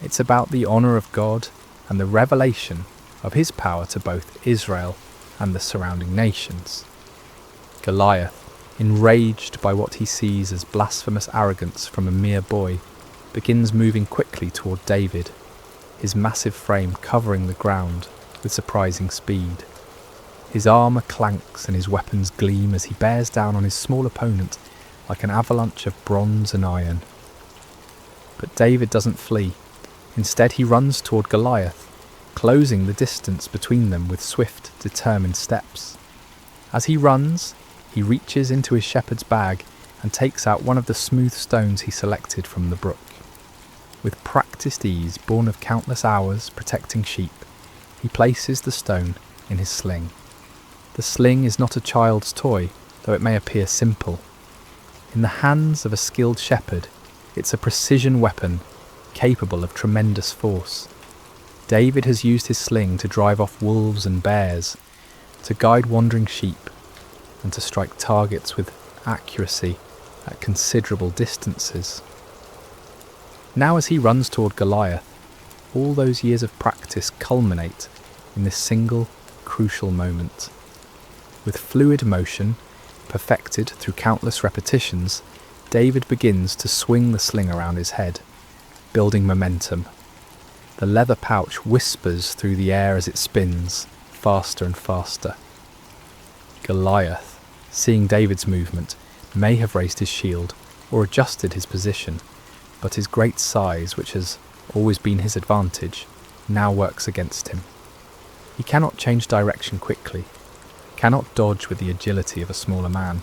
It's about the honour of God and the revelation of his power to both Israel and the surrounding nations. Goliath, enraged by what he sees as blasphemous arrogance from a mere boy, begins moving quickly toward David, his massive frame covering the ground with surprising speed. His armour clanks and his weapons gleam as he bears down on his small opponent like an avalanche of bronze and iron. But David doesn't flee. Instead, he runs toward Goliath, closing the distance between them with swift, determined steps. As he runs, he reaches into his shepherd's bag and takes out one of the smooth stones he selected from the brook. With practiced ease, born of countless hours protecting sheep, he places the stone in his sling. The sling is not a child's toy, though it may appear simple. In the hands of a skilled shepherd, it's a precision weapon capable of tremendous force. David has used his sling to drive off wolves and bears, to guide wandering sheep, and to strike targets with accuracy at considerable distances. Now as he runs toward Goliath, all those years of practice culminate in this single, crucial moment. With fluid motion, perfected through countless repetitions, David begins to swing the sling around his head, building momentum. The leather pouch whispers through the air as it spins, faster and faster. Goliath, seeing David's movement, may have raised his shield or adjusted his position, but his great size, which has always been his advantage, now works against him. He cannot change direction quickly, cannot dodge with the agility of a smaller man.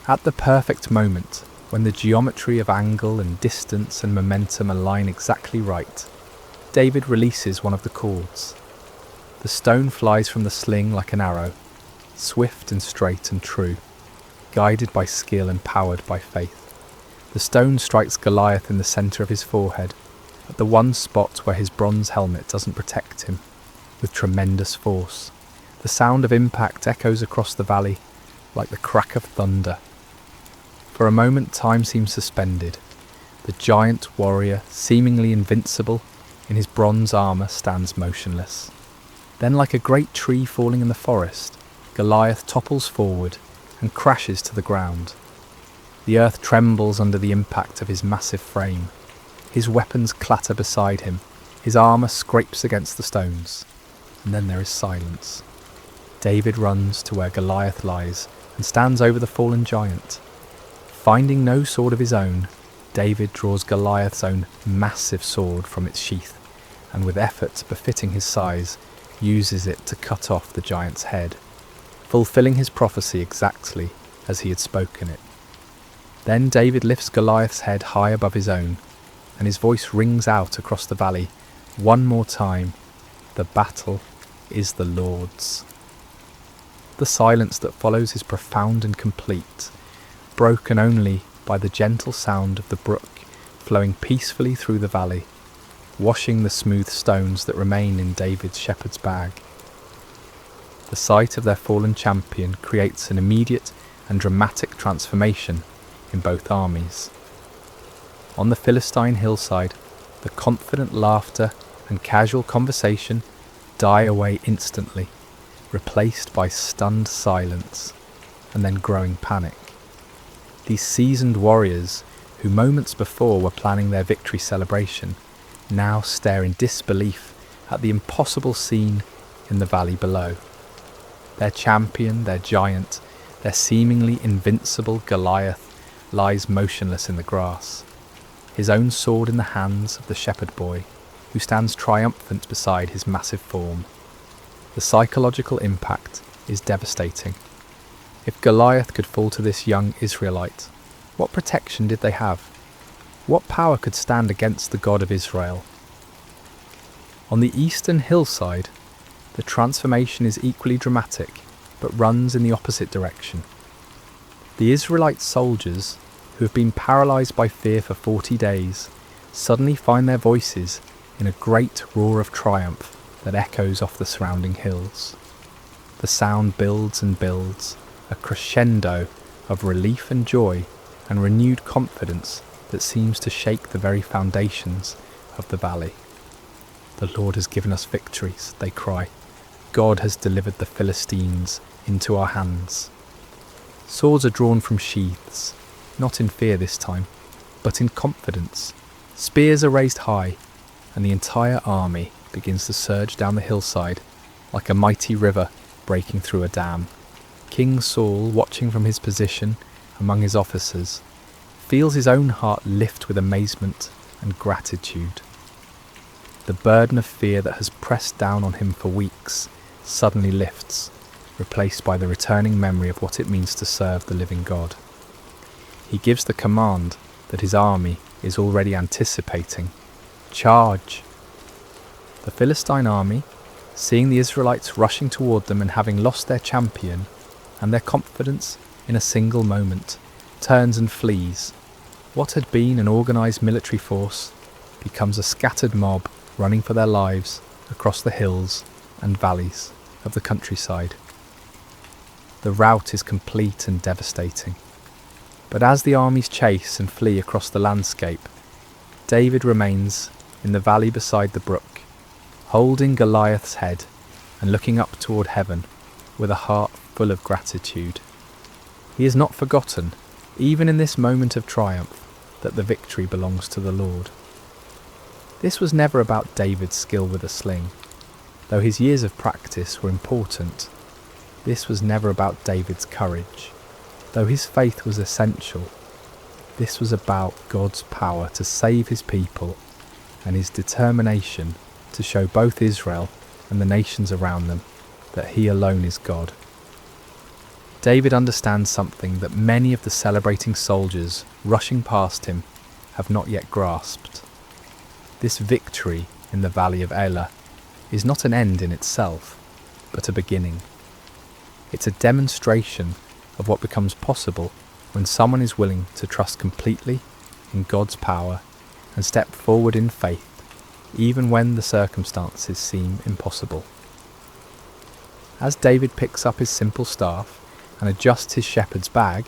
At the perfect moment, when the geometry of angle and distance and momentum align exactly right, David releases one of the cords. The stone flies from the sling like an arrow, swift and straight and true, guided by skill and powered by faith. The stone strikes Goliath in the centre of his forehead, at the one spot where his bronze helmet doesn't protect him, with tremendous force. The sound of impact echoes across the valley like the crack of thunder. For a moment time seems suspended. The giant warrior, seemingly invincible, in his bronze armour stands motionless. Then, like a great tree falling in the forest, Goliath topples forward and crashes to the ground. The earth trembles under the impact of his massive frame. His weapons clatter beside him, his armour scrapes against the stones, and then there is silence. David runs to where Goliath lies and stands over the fallen giant. Finding no sword of his own, David draws Goliath's own massive sword from its sheath, and with effort befitting his size, uses it to cut off the giant's head, fulfilling his prophecy exactly as he had spoken it. Then David lifts Goliath's head high above his own, and his voice rings out across the valley one more time, "The battle is the Lord's." The silence that follows is profound and complete, broken only by the gentle sound of the brook flowing peacefully through the valley, washing the smooth stones that remain in David's shepherd's bag. The sight of their fallen champion creates an immediate and dramatic transformation in both armies. On the Philistine hillside, the confident laughter and casual conversation die away instantly, replaced by stunned silence and then growing panic. These seasoned warriors, who moments before were planning their victory celebration, now stare in disbelief at the impossible scene in the valley below. Their champion, their giant, their seemingly invincible Goliath lies motionless in the grass, his own sword in the hands of the shepherd boy, who stands triumphant beside his massive form. The psychological impact is devastating. If Goliath could fall to this young Israelite, what protection did they have? What power could stand against the God of Israel? On the eastern hillside, the transformation is equally dramatic, but runs in the opposite direction. The Israelite soldiers, who have been paralysed by fear for 40 days, suddenly find their voices in a great roar of triumph that echoes off the surrounding hills. The sound builds and builds, a crescendo of relief and joy and renewed confidence that seems to shake the very foundations of the valley. "The Lord has given us victories," they cry. "God has delivered the Philistines into our hands." Swords are drawn from sheaths, not in fear this time, but in confidence. Spears are raised high, and the entire army begins to surge down the hillside like a mighty river breaking through a dam. King Saul, watching from his position among his officers, feels his own heart lift with amazement and gratitude. The burden of fear that has pressed down on him for weeks suddenly lifts, replaced by the returning memory of what it means to serve the living God. He gives the command that his army is already anticipating. Charge! The Philistine army, seeing the Israelites rushing toward them and having lost their champion and their confidence in a single moment, turns and flees. What had been an organised military force becomes a scattered mob running for their lives across the hills and valleys of the countryside. The rout is complete and devastating. But as the armies chase and flee across the landscape, David remains in the valley beside the brook, holding Goliath's head and looking up toward heaven with a heart full of gratitude. He has not forgotten, even in this moment of triumph, that the victory belongs to the Lord. This was never about David's skill with a sling. Though his years of practice were important, this was never about David's courage. Though his faith was essential, this was about God's power to save his people and his determination to show both Israel and the nations around them that he alone is God. David understands something that many of the celebrating soldiers rushing past him have not yet grasped. This victory in the valley of Elah is not an end in itself, but a beginning. It's a demonstration of what becomes possible when someone is willing to trust completely in God's power and step forward in faith, even when the circumstances seem impossible. As David picks up his simple staff and adjusts his shepherd's bag,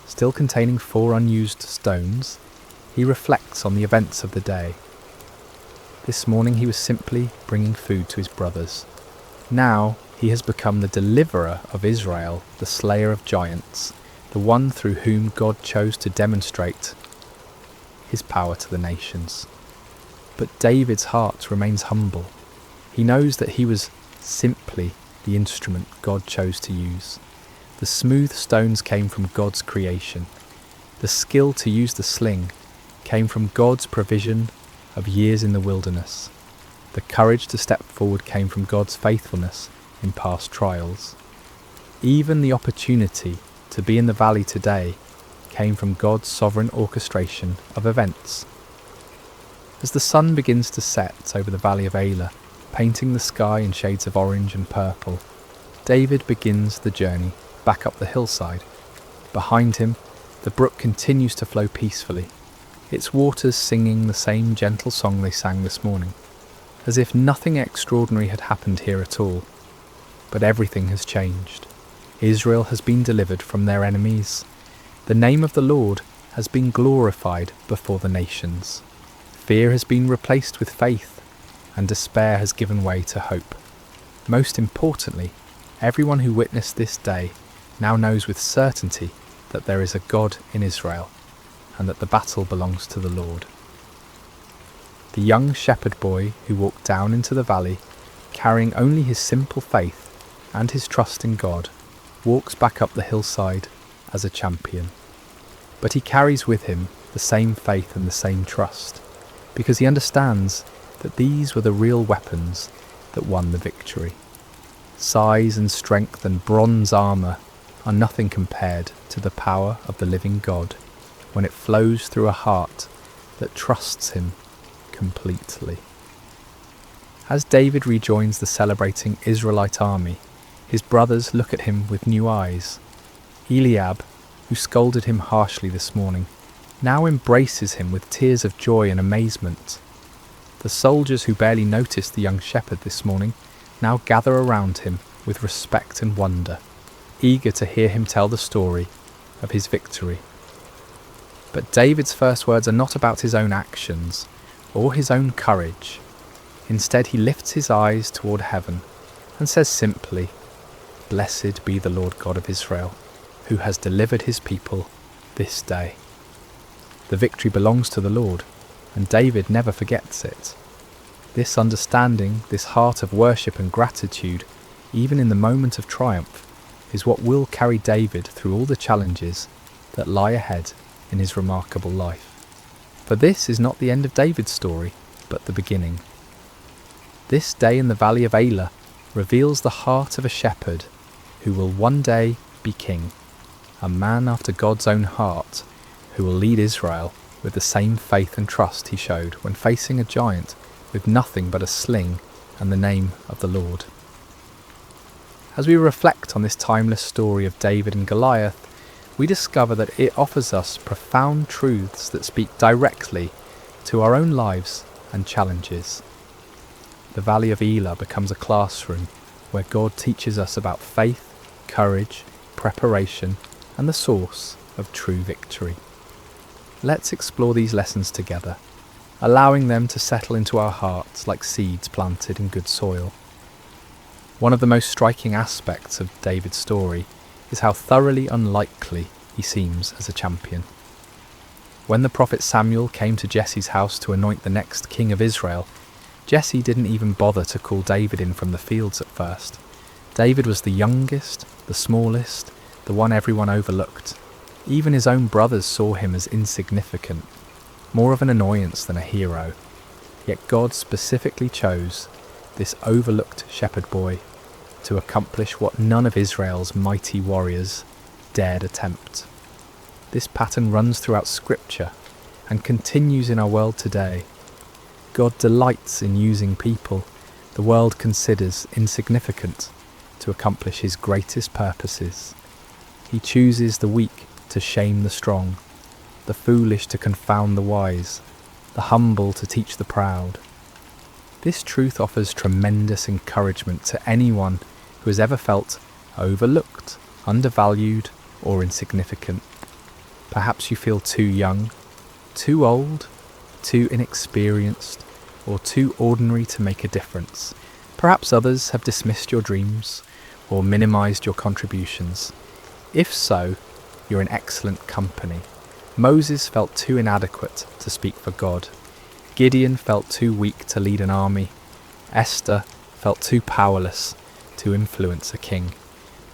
still containing 4 unused stones, he reflects on the events of the day. This morning he was simply bringing food to his brothers. Now he has become the deliverer of Israel, the slayer of giants, the one through whom God chose to demonstrate his power to the nations. But David's heart remains humble. He knows that he was simply the instrument God chose to use. The smooth stones came from God's creation. The skill to use the sling came from God's provision of years in the wilderness. The courage to step forward came from God's faithfulness in past trials. Even the opportunity to be in the valley today came from God's sovereign orchestration of events. As the sun begins to set over the valley of Elah, painting the sky in shades of orange and purple, David begins the journey back up the hillside. Behind him, the brook continues to flow peacefully, its waters singing the same gentle song they sang this morning, as if nothing extraordinary had happened here at all. But everything has changed. Israel has been delivered from their enemies. The name of the Lord has been glorified before the nations. Fear has been replaced with faith, and despair has given way to hope. Most importantly, everyone who witnessed this day now knows with certainty that there is a God in Israel, and that the battle belongs to the Lord. The young shepherd boy who walked down into the valley, carrying only his simple faith and his trust in God, walks back up the hillside as a champion. But he carries with him the same faith and the same trust, because he understands that these were the real weapons that won the victory. Size and strength and bronze armour are nothing compared to the power of the living God when it flows through a heart that trusts him completely. As David rejoins the celebrating Israelite army, his brothers look at him with new eyes. Eliab, who scolded him harshly this morning, now embraces him with tears of joy and amazement. The soldiers who barely noticed the young shepherd this morning now gather around him with respect and wonder, eager to hear him tell the story of his victory. But David's first words are not about his own actions or his own courage. Instead, he lifts his eyes toward heaven and says simply, "Blessed be the Lord God of Israel, who has delivered his people this day." The victory belongs to the Lord, and David never forgets it. This understanding, this heart of worship and gratitude, even in the moment of triumph, is what will carry David through all the challenges that lie ahead in his remarkable life. For this is not the end of David's story, but the beginning. This day in the valley of Elah reveals the heart of a shepherd who will one day be king, a man after God's own heart, who will lead Israel with the same faith and trust he showed when facing a giant with nothing but a sling and the name of the Lord. As we reflect on this timeless story of David and Goliath, we discover that it offers us profound truths that speak directly to our own lives and challenges. The Valley of Elah becomes a classroom where God teaches us about faith, courage, preparation, and the source of true victory. Let's explore these lessons together, allowing them to settle into our hearts like seeds planted in good soil. One of the most striking aspects of David's story is how thoroughly unlikely he seems as a champion. When the prophet Samuel came to Jesse's house to anoint the next king of Israel, Jesse didn't even bother to call David in from the fields at first. David was the youngest, the smallest, the one everyone overlooked. Even his own brothers saw him as insignificant, more of an annoyance than a hero. Yet God specifically chose this overlooked shepherd boy to accomplish what none of Israel's mighty warriors dared attempt. This pattern runs throughout Scripture and continues in our world today. God delights in using people the world considers insignificant to to accomplish his greatest purposes. He chooses the weak to shame the strong, the foolish to confound the wise, the humble to teach the proud. This truth offers tremendous encouragement to anyone who has ever felt overlooked, undervalued, or insignificant. Perhaps you feel too young, too old, too inexperienced, or too ordinary to make a difference. Perhaps others have dismissed your dreams or minimized your contributions. If so, you're in excellent company. Moses felt too inadequate to speak for God. Gideon felt too weak to lead an army. Esther felt too powerless to influence a king.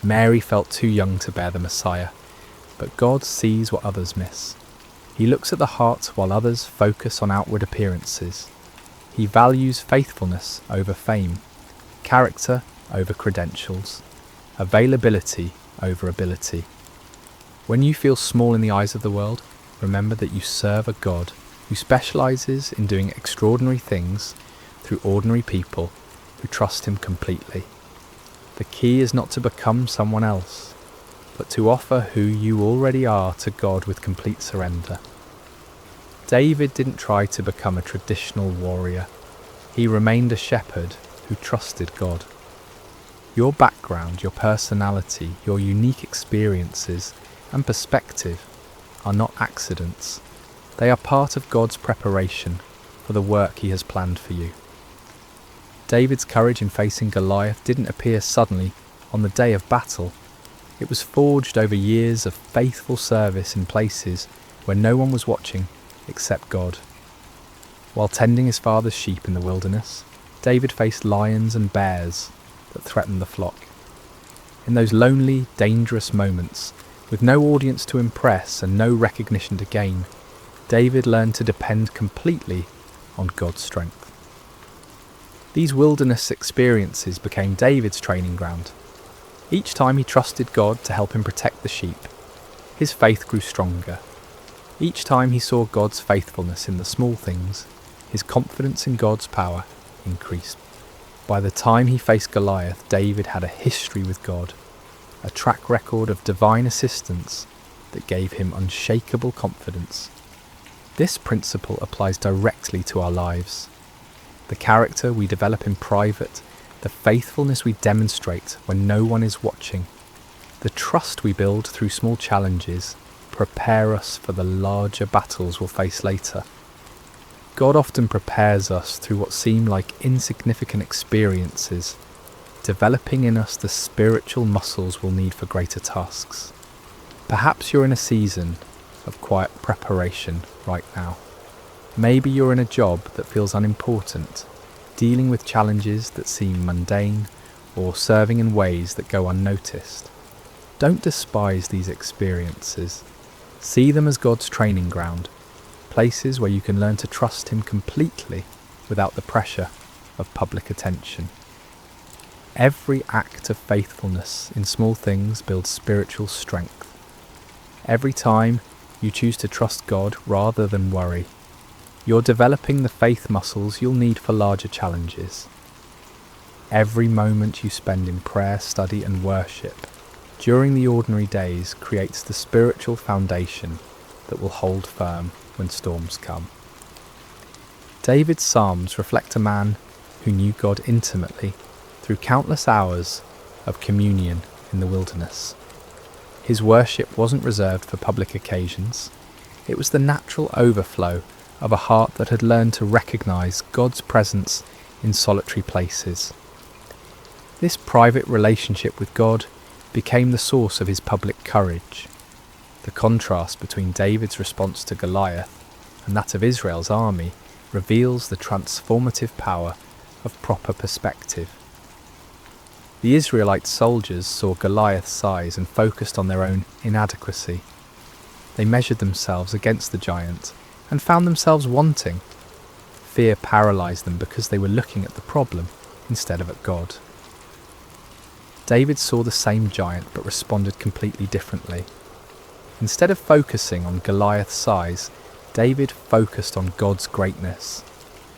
Mary felt too young to bear the Messiah. But God sees what others miss. He looks at the heart while others focus on outward appearances. He values faithfulness over fame, character over credentials, availability over ability. When you feel small in the eyes of the world, remember that you serve a God who specializes in doing extraordinary things through ordinary people who trust him completely. The key is not to become someone else, but to offer who you already are to God with complete surrender. David didn't try to become a traditional warrior. He remained a shepherd who trusted God. Your background, your personality, your unique experiences and perspective are not accidents. They are part of God's preparation for the work he has planned for you. David's courage in facing Goliath didn't appear suddenly on the day of battle. It was forged over years of faithful service in places where no one was watching except God. While tending his father's sheep in the wilderness, David faced lions and bears that threatened the flock. In those lonely, dangerous moments, with no audience to impress and no recognition to gain, David learned to depend completely on God's strength. These wilderness experiences became David's training ground. Each time he trusted God to help him protect the sheep, his faith grew stronger. Each time he saw God's faithfulness in the small things, his confidence in God's power increased. By the time he faced Goliath, David had a history with God, a track record of divine assistance that gave him unshakable confidence. This principle applies directly to our lives. The character we develop in private, the faithfulness we demonstrate when no one is watching, the trust we build through small challenges prepare us for the larger battles we'll face later. God often prepares us through what seem like insignificant experiences, developing in us the spiritual muscles we'll need for greater tasks. Perhaps you're in a season of quiet preparation right now. Maybe you're in a job that feels unimportant, dealing with challenges that seem mundane, or serving in ways that go unnoticed. Don't despise these experiences. See them as God's training ground, places where you can learn to trust him completely without the pressure of public attention. Every act of faithfulness in small things builds spiritual strength. Every time you choose to trust God rather than worry, you're developing the faith muscles you'll need for larger challenges. Every moment you spend in prayer, study and worship during the ordinary days creates the spiritual foundation that will hold firm when storms come. David's Psalms reflect a man who knew God intimately through countless hours of communion in the wilderness. His worship wasn't reserved for public occasions. It was the natural overflow of a heart that had learned to recognize God's presence in solitary places. This private relationship with God became the source of his public courage. The contrast between David's response to Goliath and that of Israel's army reveals the transformative power of proper perspective. The Israelite soldiers saw Goliath's size and focused on their own inadequacy. They measured themselves against the giant and found themselves wanting. Fear paralyzed them because they were looking at the problem instead of at God. David saw the same giant but responded completely differently. Instead of focusing on Goliath's size, David focused on God's greatness.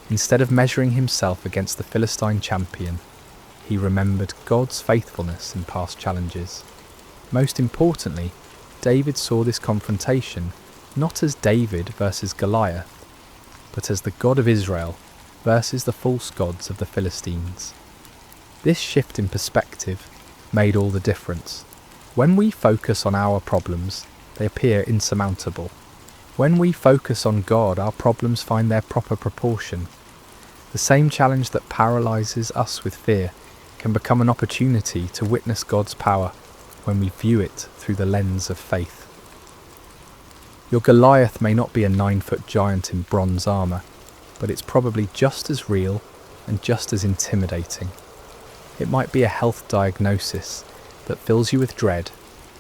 Instead of measuring himself against the Philistine champion, he remembered God's faithfulness in past challenges. Most importantly, David saw this confrontation not as David versus Goliath, but as the God of Israel versus the false gods of the Philistines. This shift in perspective made all the difference. When we focus on our problems, they appear insurmountable. When we focus on God, our problems find their proper proportion. The same challenge that paralyzes us with fear can become an opportunity to witness God's power when we view it through the lens of faith. Your Goliath may not be a 9-foot giant in bronze armour, but it's probably just as real and just as intimidating. It might be a health diagnosis that fills you with dread,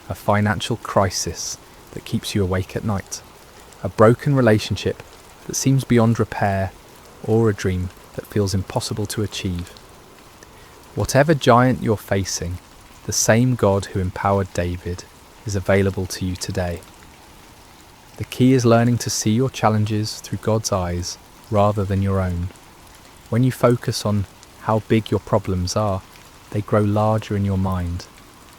a financial crisis that keeps you awake at night, a broken relationship that seems beyond repair, or a dream that feels impossible to achieve. Whatever giant you're facing, the same God who empowered David is available to you today. The key is learning to see your challenges through God's eyes rather than your own. When you focus on how big your problems are, they grow larger in your mind,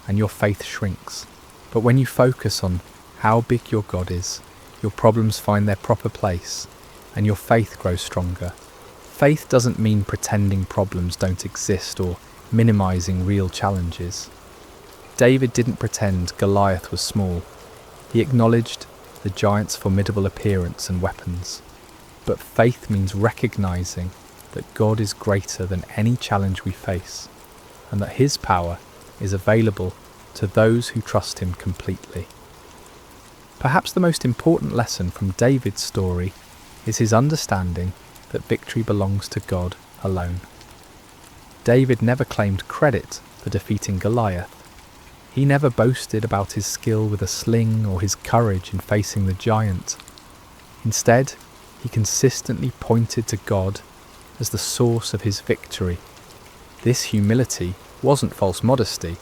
and your faith shrinks. But when you focus on how big your God is, your problems find their proper place, and your faith grows stronger. Faith doesn't mean pretending problems don't exist or minimizing real challenges. David didn't pretend Goliath was small. He acknowledged the giant's formidable appearance and weapons. But faith means recognizing that God is greater than any challenge we face, and that his power is available to those who trust him completely. Perhaps the most important lesson from David's story is his understanding that victory belongs to God alone. David never claimed credit for defeating Goliath. He never boasted about his skill with a sling or his courage in facing the giant. Instead, he consistently pointed to God as the source of his victory. This humility wasn't false modesty,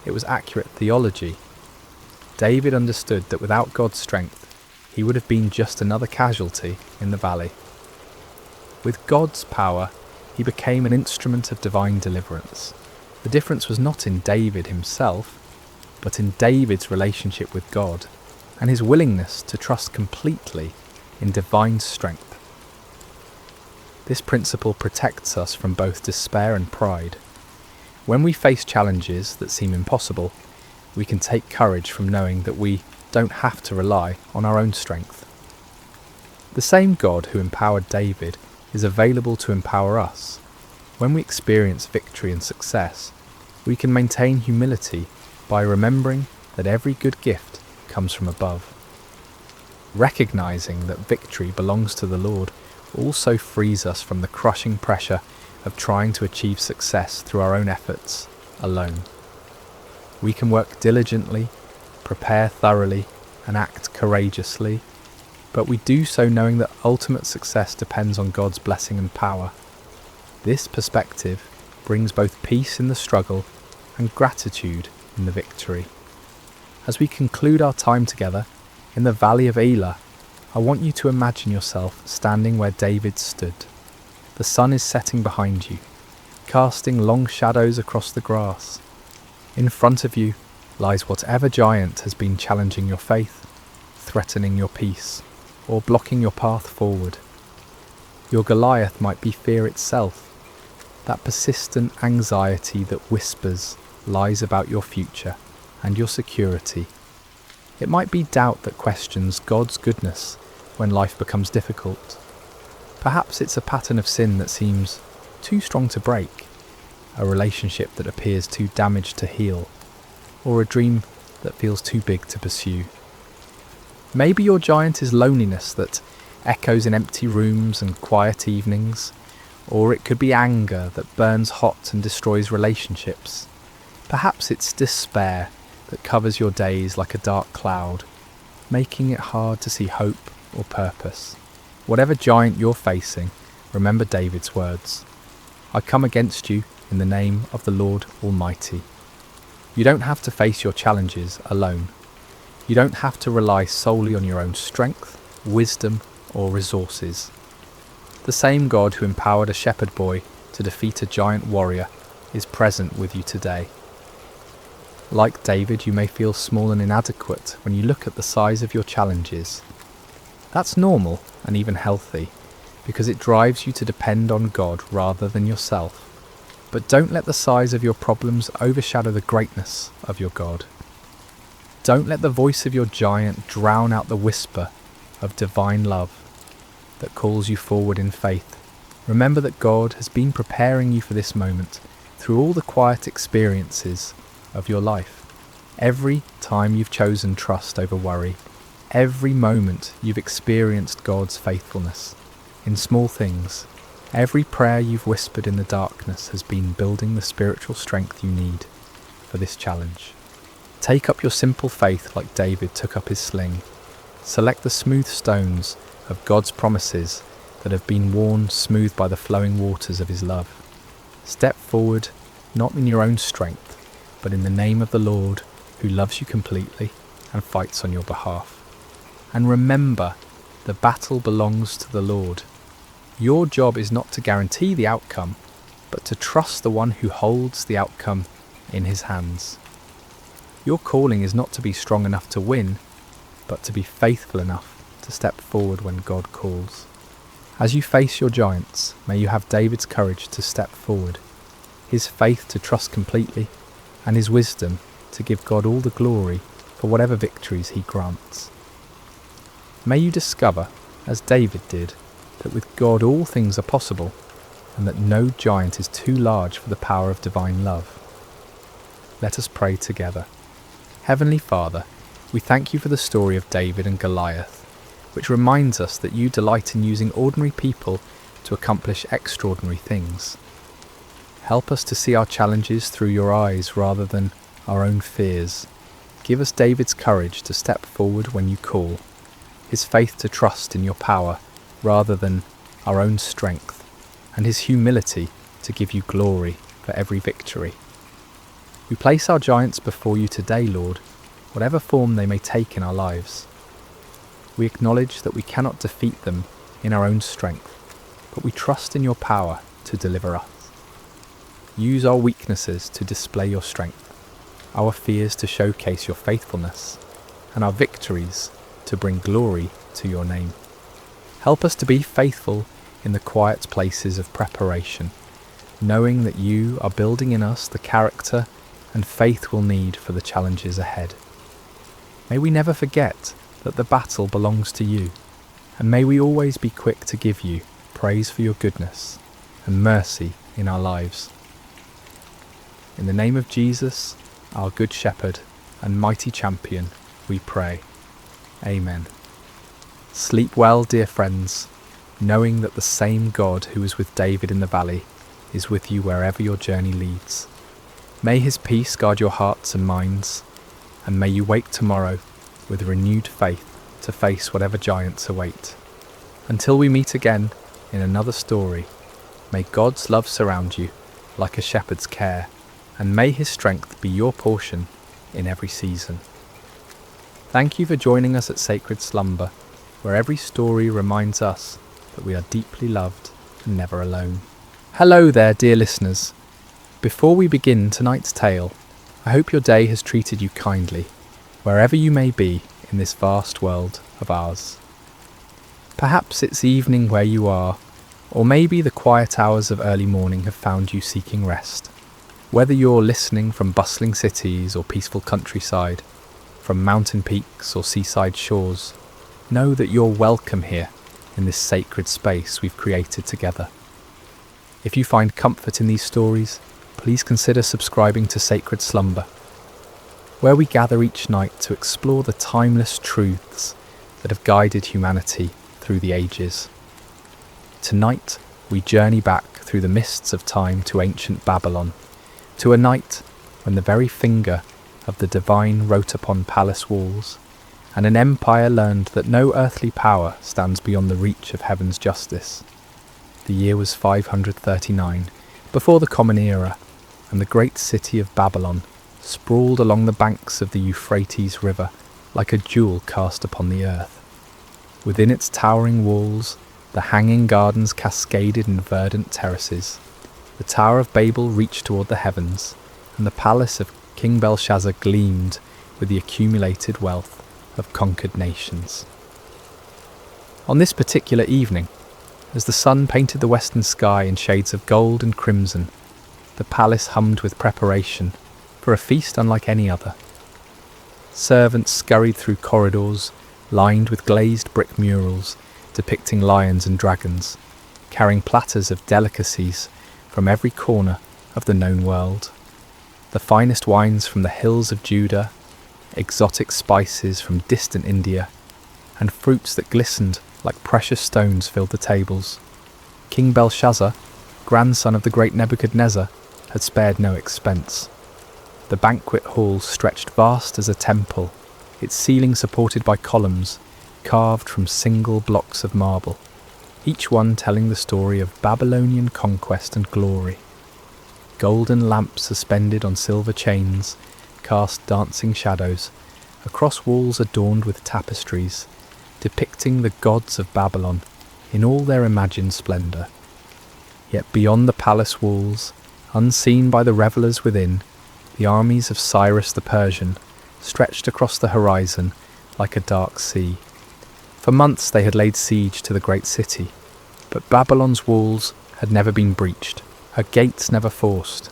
it was accurate theology. David understood that without God's strength, he would have been just another casualty in the valley. With God's power, he became an instrument of divine deliverance. The difference was not in David himself, but in David's relationship with God and his willingness to trust completely in divine strength. This principle protects us from both despair and pride. When we face challenges that seem impossible, we can take courage from knowing that we don't have to rely on our own strength. The same God who empowered David is available to empower us. When we experience victory and success, we can maintain humility by remembering that every good gift comes from above. Recognizing that victory belongs to the Lord also frees us from the crushing pressure of trying to achieve success through our own efforts alone. We can work diligently, prepare thoroughly, and act courageously, but we do so knowing that ultimate success depends on God's blessing and power. This perspective brings both peace in the struggle and gratitude in the victory. As we conclude our time together in the valley of Elah, I want you to imagine yourself standing where David stood. The sun is setting behind you, casting long shadows across the grass. In front of you lies whatever giant has been challenging your faith, threatening your peace, or blocking your path forward. Your Goliath might be fear itself, that persistent anxiety that whispers lies about your future and your security. It might be doubt that questions God's goodness when life becomes difficult. Perhaps it's a pattern of sin that seems too strong to break, a relationship that appears too damaged to heal, or a dream that feels too big to pursue. Maybe your giant is loneliness that echoes in empty rooms and quiet evenings, or it could be anger that burns hot and destroys relationships. Perhaps it's despair that covers your days like a dark cloud, making it hard to see hope or purpose. Whatever giant you're facing, remember David's words. I come against you in the name of the Lord Almighty. You don't have to face your challenges alone. You don't have to rely solely on your own strength, wisdom, or resources. The same God who empowered a shepherd boy to defeat a giant warrior is present with you today. Like David, you may feel small and inadequate when you look at the size of your challenges. That's normal and even healthy, because it drives you to depend on God rather than yourself. But don't let the size of your problems overshadow the greatness of your God. Don't let the voice of your giant drown out the whisper of divine love that calls you forward in faith. Remember that God has been preparing you for this moment through all the quiet experiences of your life. Every time you've chosen trust over worry, every moment you've experienced God's faithfulness in small things, every prayer you've whispered in the darkness has been building the spiritual strength you need for this challenge. Take up your simple faith like David took up his sling. Select the smooth stones of God's promises that have been worn smooth by the flowing waters of his love. Step forward, not in your own strength, but in the name of the Lord, who loves you completely and fights on your behalf. And remember, the battle belongs to the Lord. Your job is not to guarantee the outcome, but to trust the one who holds the outcome in his hands. Your calling is not to be strong enough to win, but to be faithful enough to step forward when God calls. As you face your giants, may you have David's courage to step forward, his faith to trust completely, and his wisdom to give God all the glory for whatever victories he grants. May you discover, as David did, that with God all things are possible, and that no giant is too large for the power of divine love. Let us pray together. Heavenly Father, we thank you for the story of David and Goliath, which reminds us that you delight in using ordinary people to accomplish extraordinary things. Help us to see our challenges through your eyes rather than our own fears. Give us David's courage to step forward when you call, his faith to trust in your power rather than our own strength, and his humility to give you glory for every victory. We place our giants before you today, Lord, whatever form they may take in our lives. We acknowledge that we cannot defeat them in our own strength, but we trust in your power to deliver us. Use our weaknesses to display your strength, our fears to showcase your faithfulness, and our victories to bring glory to your name. Help us to be faithful in the quiet places of preparation, knowing that you are building in us the character and faith we'll need for the challenges ahead. May we never forget that the battle belongs to you, and may we always be quick to give you praise for your goodness and mercy in our lives. In the name of Jesus, our Good Shepherd and mighty champion, we pray. Amen. Sleep well, dear friends, knowing that the same God who was with David in the valley is with you wherever your journey leads. May his peace guard your hearts and minds, and may you wake tomorrow with renewed faith to face whatever giants await. Until we meet again in another story, may God's love surround you like a shepherd's care, and may his strength be your portion in every season. Thank you for joining us at Sacred Slumber, where every story reminds us that we are deeply loved and never alone. Hello there, dear listeners. Before we begin tonight's tale, I hope your day has treated you kindly, wherever you may be in this vast world of ours. Perhaps it's evening where you are, or maybe the quiet hours of early morning have found you seeking rest. Whether you're listening from bustling cities or peaceful countryside, from mountain peaks or seaside shores, know that you're welcome here in this sacred space we've created together. If you find comfort in these stories, please consider subscribing to Sacred Slumber, where we gather each night to explore the timeless truths that have guided humanity through the ages. Tonight, we journey back through the mists of time to ancient Babylon, to a night when the very finger of the divine wrote upon palace walls, and an empire learned that no earthly power stands beyond the reach of heaven's justice. The year was 539, before the Common Era, and the great city of Babylon sprawled along the banks of the Euphrates River like a jewel cast upon the earth. Within its towering walls, the hanging gardens cascaded in verdant terraces, The Tower of Babel reached toward the heavens, and the palace of King Belshazzar gleamed with the accumulated wealth of conquered nations. On this particular evening, as the sun painted the western sky in shades of gold and crimson, the palace hummed with preparation for a feast unlike any other. Servants scurried through corridors lined with glazed brick murals depicting lions and dragons, carrying platters of delicacies from every corner of the known world. The finest wines from the hills of Judah, exotic spices from distant India, and fruits that glistened like precious stones filled the tables. King Belshazzar, grandson of the great Nebuchadnezzar, had spared no expense. The banquet hall stretched vast as a temple, its ceiling supported by columns carved from single blocks of marble, each one telling the story of Babylonian conquest and glory. Golden lamps suspended on silver chains cast dancing shadows across walls adorned with tapestries, depicting the gods of Babylon in all their imagined splendour. Yet beyond the palace walls, unseen by the revellers within, the armies of Cyrus the Persian stretched across the horizon like a dark sea. For months they had laid siege to the great city, but Babylon's walls had never been breached, her gates never forced.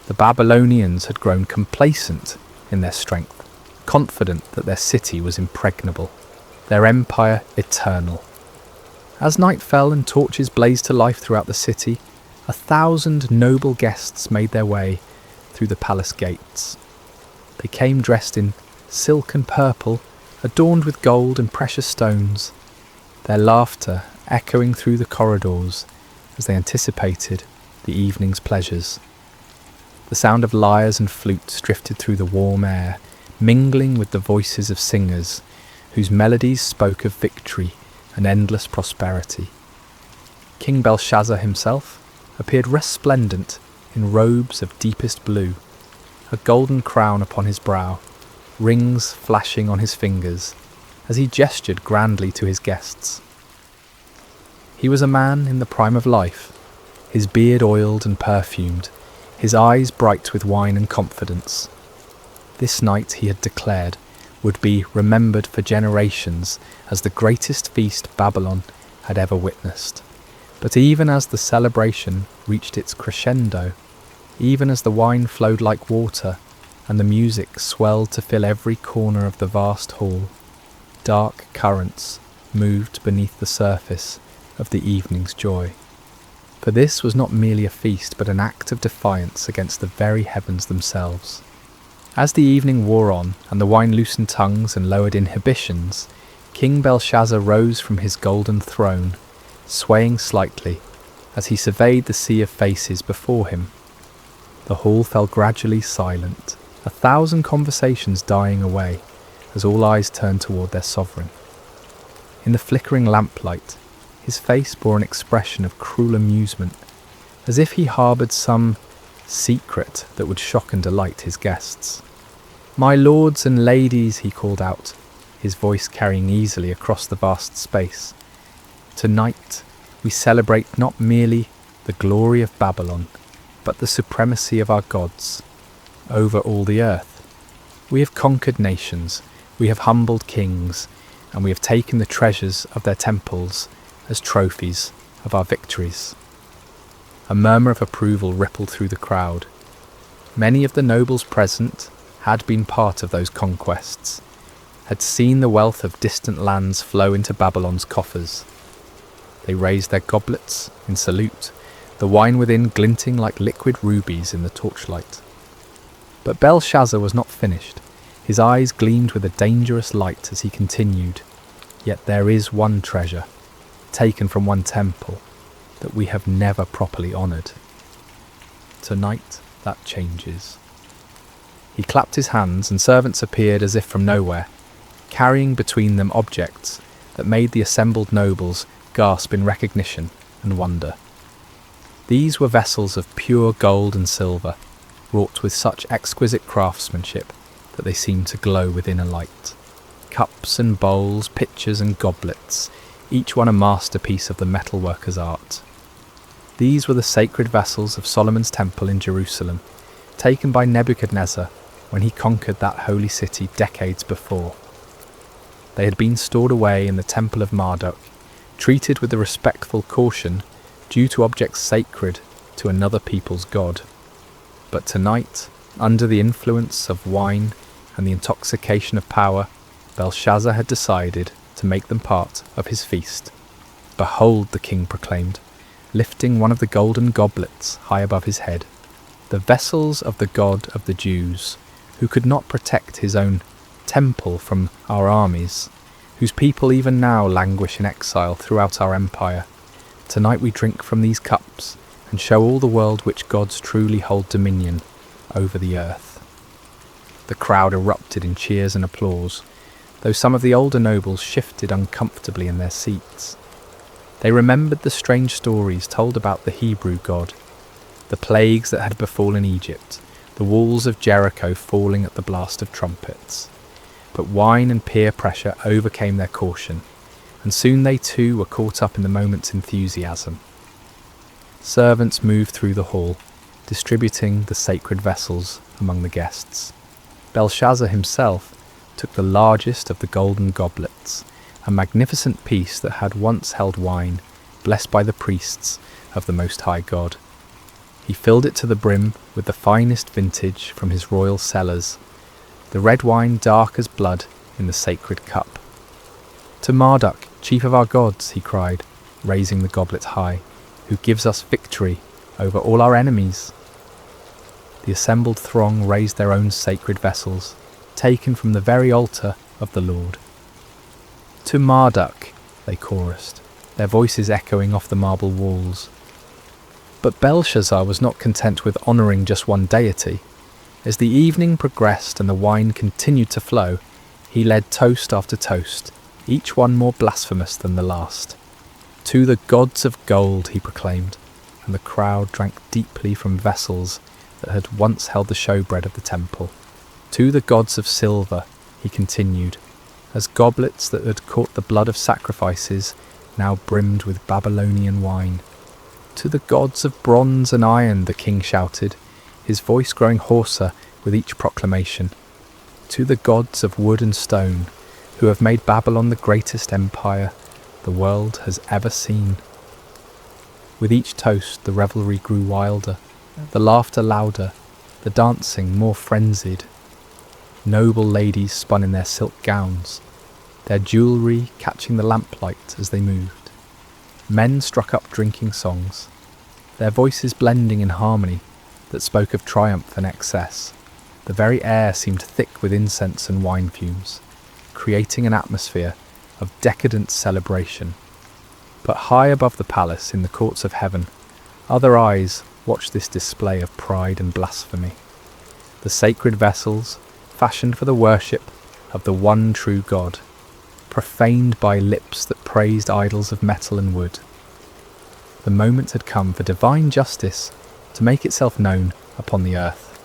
The Babylonians had grown complacent in their strength, confident that their city was impregnable, their empire eternal. As night fell and torches blazed to life throughout the city, 1,000 noble guests made their way through the palace gates. They came dressed in silk and purple, adorned with gold and precious stones, their laughter echoing through the corridors as they anticipated the evening's pleasures. The sound of lyres and flutes drifted through the warm air, mingling with the voices of singers whose melodies spoke of victory and endless prosperity. King Belshazzar himself appeared resplendent in robes of deepest blue, a golden crown upon his brow, rings flashing on his fingers as he gestured grandly to his guests. He was a man in the prime of life, his beard oiled and perfumed, his eyes bright with wine and confidence. This night, he had declared, would be remembered for generations as the greatest feast Babylon had ever witnessed. But even as the celebration reached its crescendo, even as the wine flowed like water and the music swelled to fill every corner of the vast hall, dark currents moved beneath the surface of the evening's joy. For this was not merely a feast, but an act of defiance against the very heavens themselves. As the evening wore on, and the wine loosened tongues and lowered inhibitions, King Belshazzar rose from his golden throne, swaying slightly as he surveyed the sea of faces before him. The hall fell gradually silent, 1,000 conversations dying away as all eyes turned toward their sovereign. In the flickering lamplight, his face bore an expression of cruel amusement, as if he harboured some secret that would shock and delight his guests. "My lords and ladies," he called out, his voice carrying easily across the vast space, "tonight we celebrate not merely the glory of Babylon, but the supremacy of our gods over all the earth. We have conquered nations, we have humbled kings, and we have taken the treasures of their temples as trophies of our victories." A murmur of approval rippled through the crowd. Many of the nobles present had been part of those conquests, had seen the wealth of distant lands flow into Babylon's coffers. They raised their goblets in salute, the wine within glinting like liquid rubies in the torchlight. But Belshazzar was not finished. His eyes gleamed with a dangerous light as he continued, "Yet there is one treasure, taken from one temple, that we have never properly honoured. Tonight that changes." He clapped his hands, and servants appeared as if from nowhere, carrying between them objects that made the assembled nobles gasp in recognition and wonder. These were vessels of pure gold and silver, wrought with such exquisite craftsmanship that they seemed to glow within a light. Cups and bowls, pitchers and goblets, each one a masterpiece of the metalworker's art. These were the sacred vessels of Solomon's temple in Jerusalem, taken by Nebuchadnezzar when he conquered that holy city decades before. They had been stored away in the temple of Marduk, treated with the respectful caution due to objects sacred to another people's god. But tonight, under the influence of wine and the intoxication of power, Belshazzar had decided to make them part of his feast. "Behold," the king proclaimed, lifting one of the golden goblets high above his head, "the vessels of the God of the Jews, who could not protect his own temple from our armies, whose people even now languish in exile throughout our empire. Tonight we drink from these cups and show all the world which gods truly hold dominion over the earth." The crowd erupted in cheers and applause, though some of the older nobles shifted uncomfortably in their seats. They remembered the strange stories told about the Hebrew God, the plagues that had befallen Egypt, the walls of Jericho falling at the blast of trumpets. But wine and peer pressure overcame their caution, and soon they too were caught up in the moment's enthusiasm. Servants moved through the hall, distributing the sacred vessels among the guests. Belshazzar himself took the largest of the golden goblets, a magnificent piece that had once held wine, blessed by the priests of the Most High God. He filled it to the brim with the finest vintage from his royal cellars, the red wine dark as blood in the sacred cup. "To Marduk, chief of our gods," he cried, raising the goblet high, "who gives us victory over all our enemies." The assembled throng raised their own sacred vessels, taken from the very altar of the Lord. "To Marduk," they chorused, their voices echoing off the marble walls. But Belshazzar was not content with honouring just one deity. As the evening progressed and the wine continued to flow, he led toast after toast, each one more blasphemous than the last. "To the gods of gold," he proclaimed, and the crowd drank deeply from vessels that had once held the showbread of the temple. "To the gods of silver," he continued, as goblets that had caught the blood of sacrifices now brimmed with Babylonian wine. "To the gods of bronze and iron," the king shouted, his voice growing hoarser with each proclamation. "To the gods of wood and stone, who have made Babylon the greatest empire the world has ever seen." With each toast the revelry grew wilder, the laughter louder, the dancing more frenzied. Noble ladies spun in their silk gowns, their jewellery catching the lamplight as they moved. Men struck up drinking songs, their voices blending in harmony that spoke of triumph and excess. The very air seemed thick with incense and wine fumes, creating an atmosphere of decadent celebration. But high above the palace, in the courts of heaven, other eyes watched this display of pride and blasphemy. The sacred vessels, fashioned for the worship of the one true God, profaned by lips that praised idols of metal and wood. The moment had come for divine justice to make itself known upon the earth.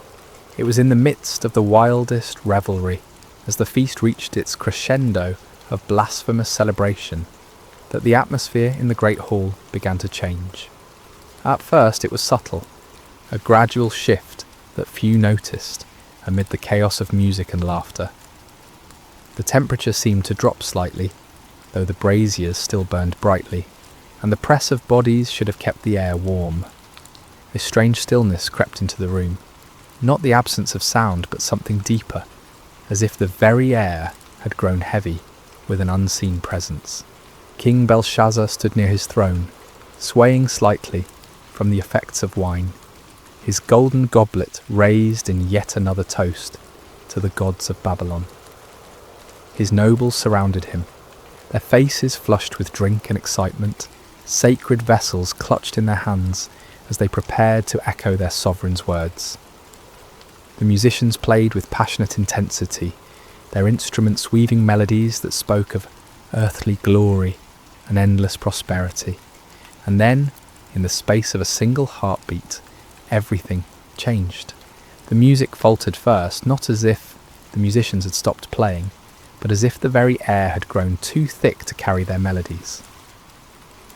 It was in the midst of the wildest revelry, as the feast reached its crescendo of blasphemous celebration, that the atmosphere in the great hall began to change. At first it was subtle, a gradual shift that few noticed amid the chaos of music and laughter. The temperature seemed to drop slightly, though the braziers still burned brightly, and the press of bodies should have kept the air warm. A strange stillness crept into the room, not the absence of sound, but something deeper, as if the very air had grown heavy with an unseen presence. King Belshazzar stood near his throne, swaying slightly from the effects of wine, his golden goblet raised in yet another toast to the gods of Babylon. His nobles surrounded him, their faces flushed with drink and excitement, sacred vessels clutched in their hands as they prepared to echo their sovereign's words. The musicians played with passionate intensity, their instruments weaving melodies that spoke of earthly glory and endless prosperity. And then, in the space of a single heartbeat, everything changed. The music faltered first, not as if the musicians had stopped playing, but as if the very air had grown too thick to carry their melodies.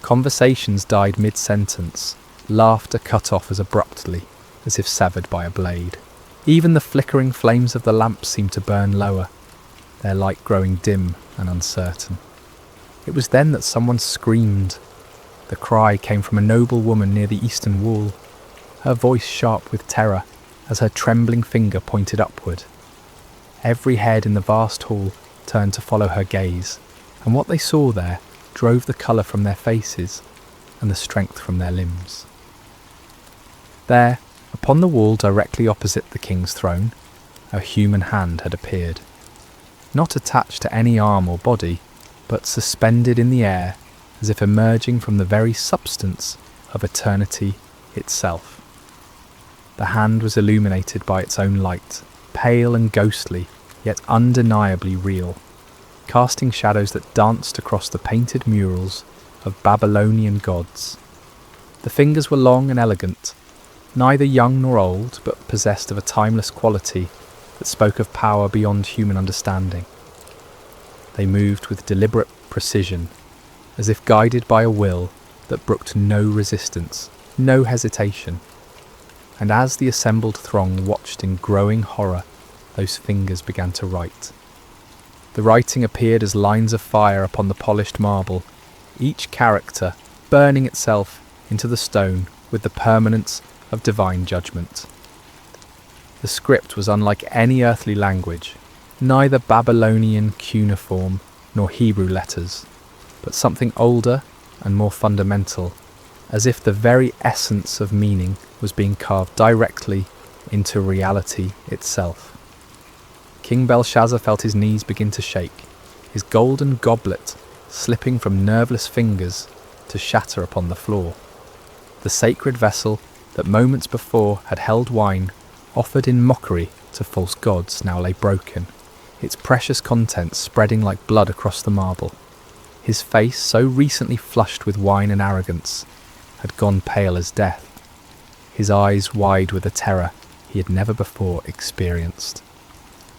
Conversations died mid-sentence, laughter cut off as abruptly as if severed by a blade. Even the flickering flames of the lamps seemed to burn lower, their light growing dim and uncertain. It was then that someone screamed. The cry came from a noble woman near the eastern wall, her voice sharp with terror as her trembling finger pointed upward. Every head in the vast hall turned to follow her gaze, and what they saw there drove the colour from their faces and the strength from their limbs. There, upon the wall directly opposite the king's throne, a human hand had appeared, not attached to any arm or body, but suspended in the air as if emerging from the very substance of eternity itself. The hand was illuminated by its own light, pale and ghostly, yet undeniably real, casting shadows that danced across the painted murals of Babylonian gods. The fingers were long and elegant, neither young nor old, but possessed of a timeless quality that spoke of power beyond human understanding. They moved with deliberate precision, as if guided by a will that brooked no resistance, no hesitation. And as the assembled throng watched in growing horror, those fingers began to write. The writing appeared as lines of fire upon the polished marble, each character burning itself into the stone with the permanence of divine judgment. The script was unlike any earthly language, neither Babylonian cuneiform nor Hebrew letters, but something older and more fundamental, as if the very essence of meaning was being carved directly into reality itself. King Belshazzar felt his knees begin to shake, his golden goblet slipping from nerveless fingers to shatter upon the floor. The sacred vessel that moments before had held wine, offered in mockery to false gods, now lay broken, its precious contents spreading like blood across the marble. His face, so recently flushed with wine and arrogance, had gone pale as death, his eyes wide with a terror he had never before experienced.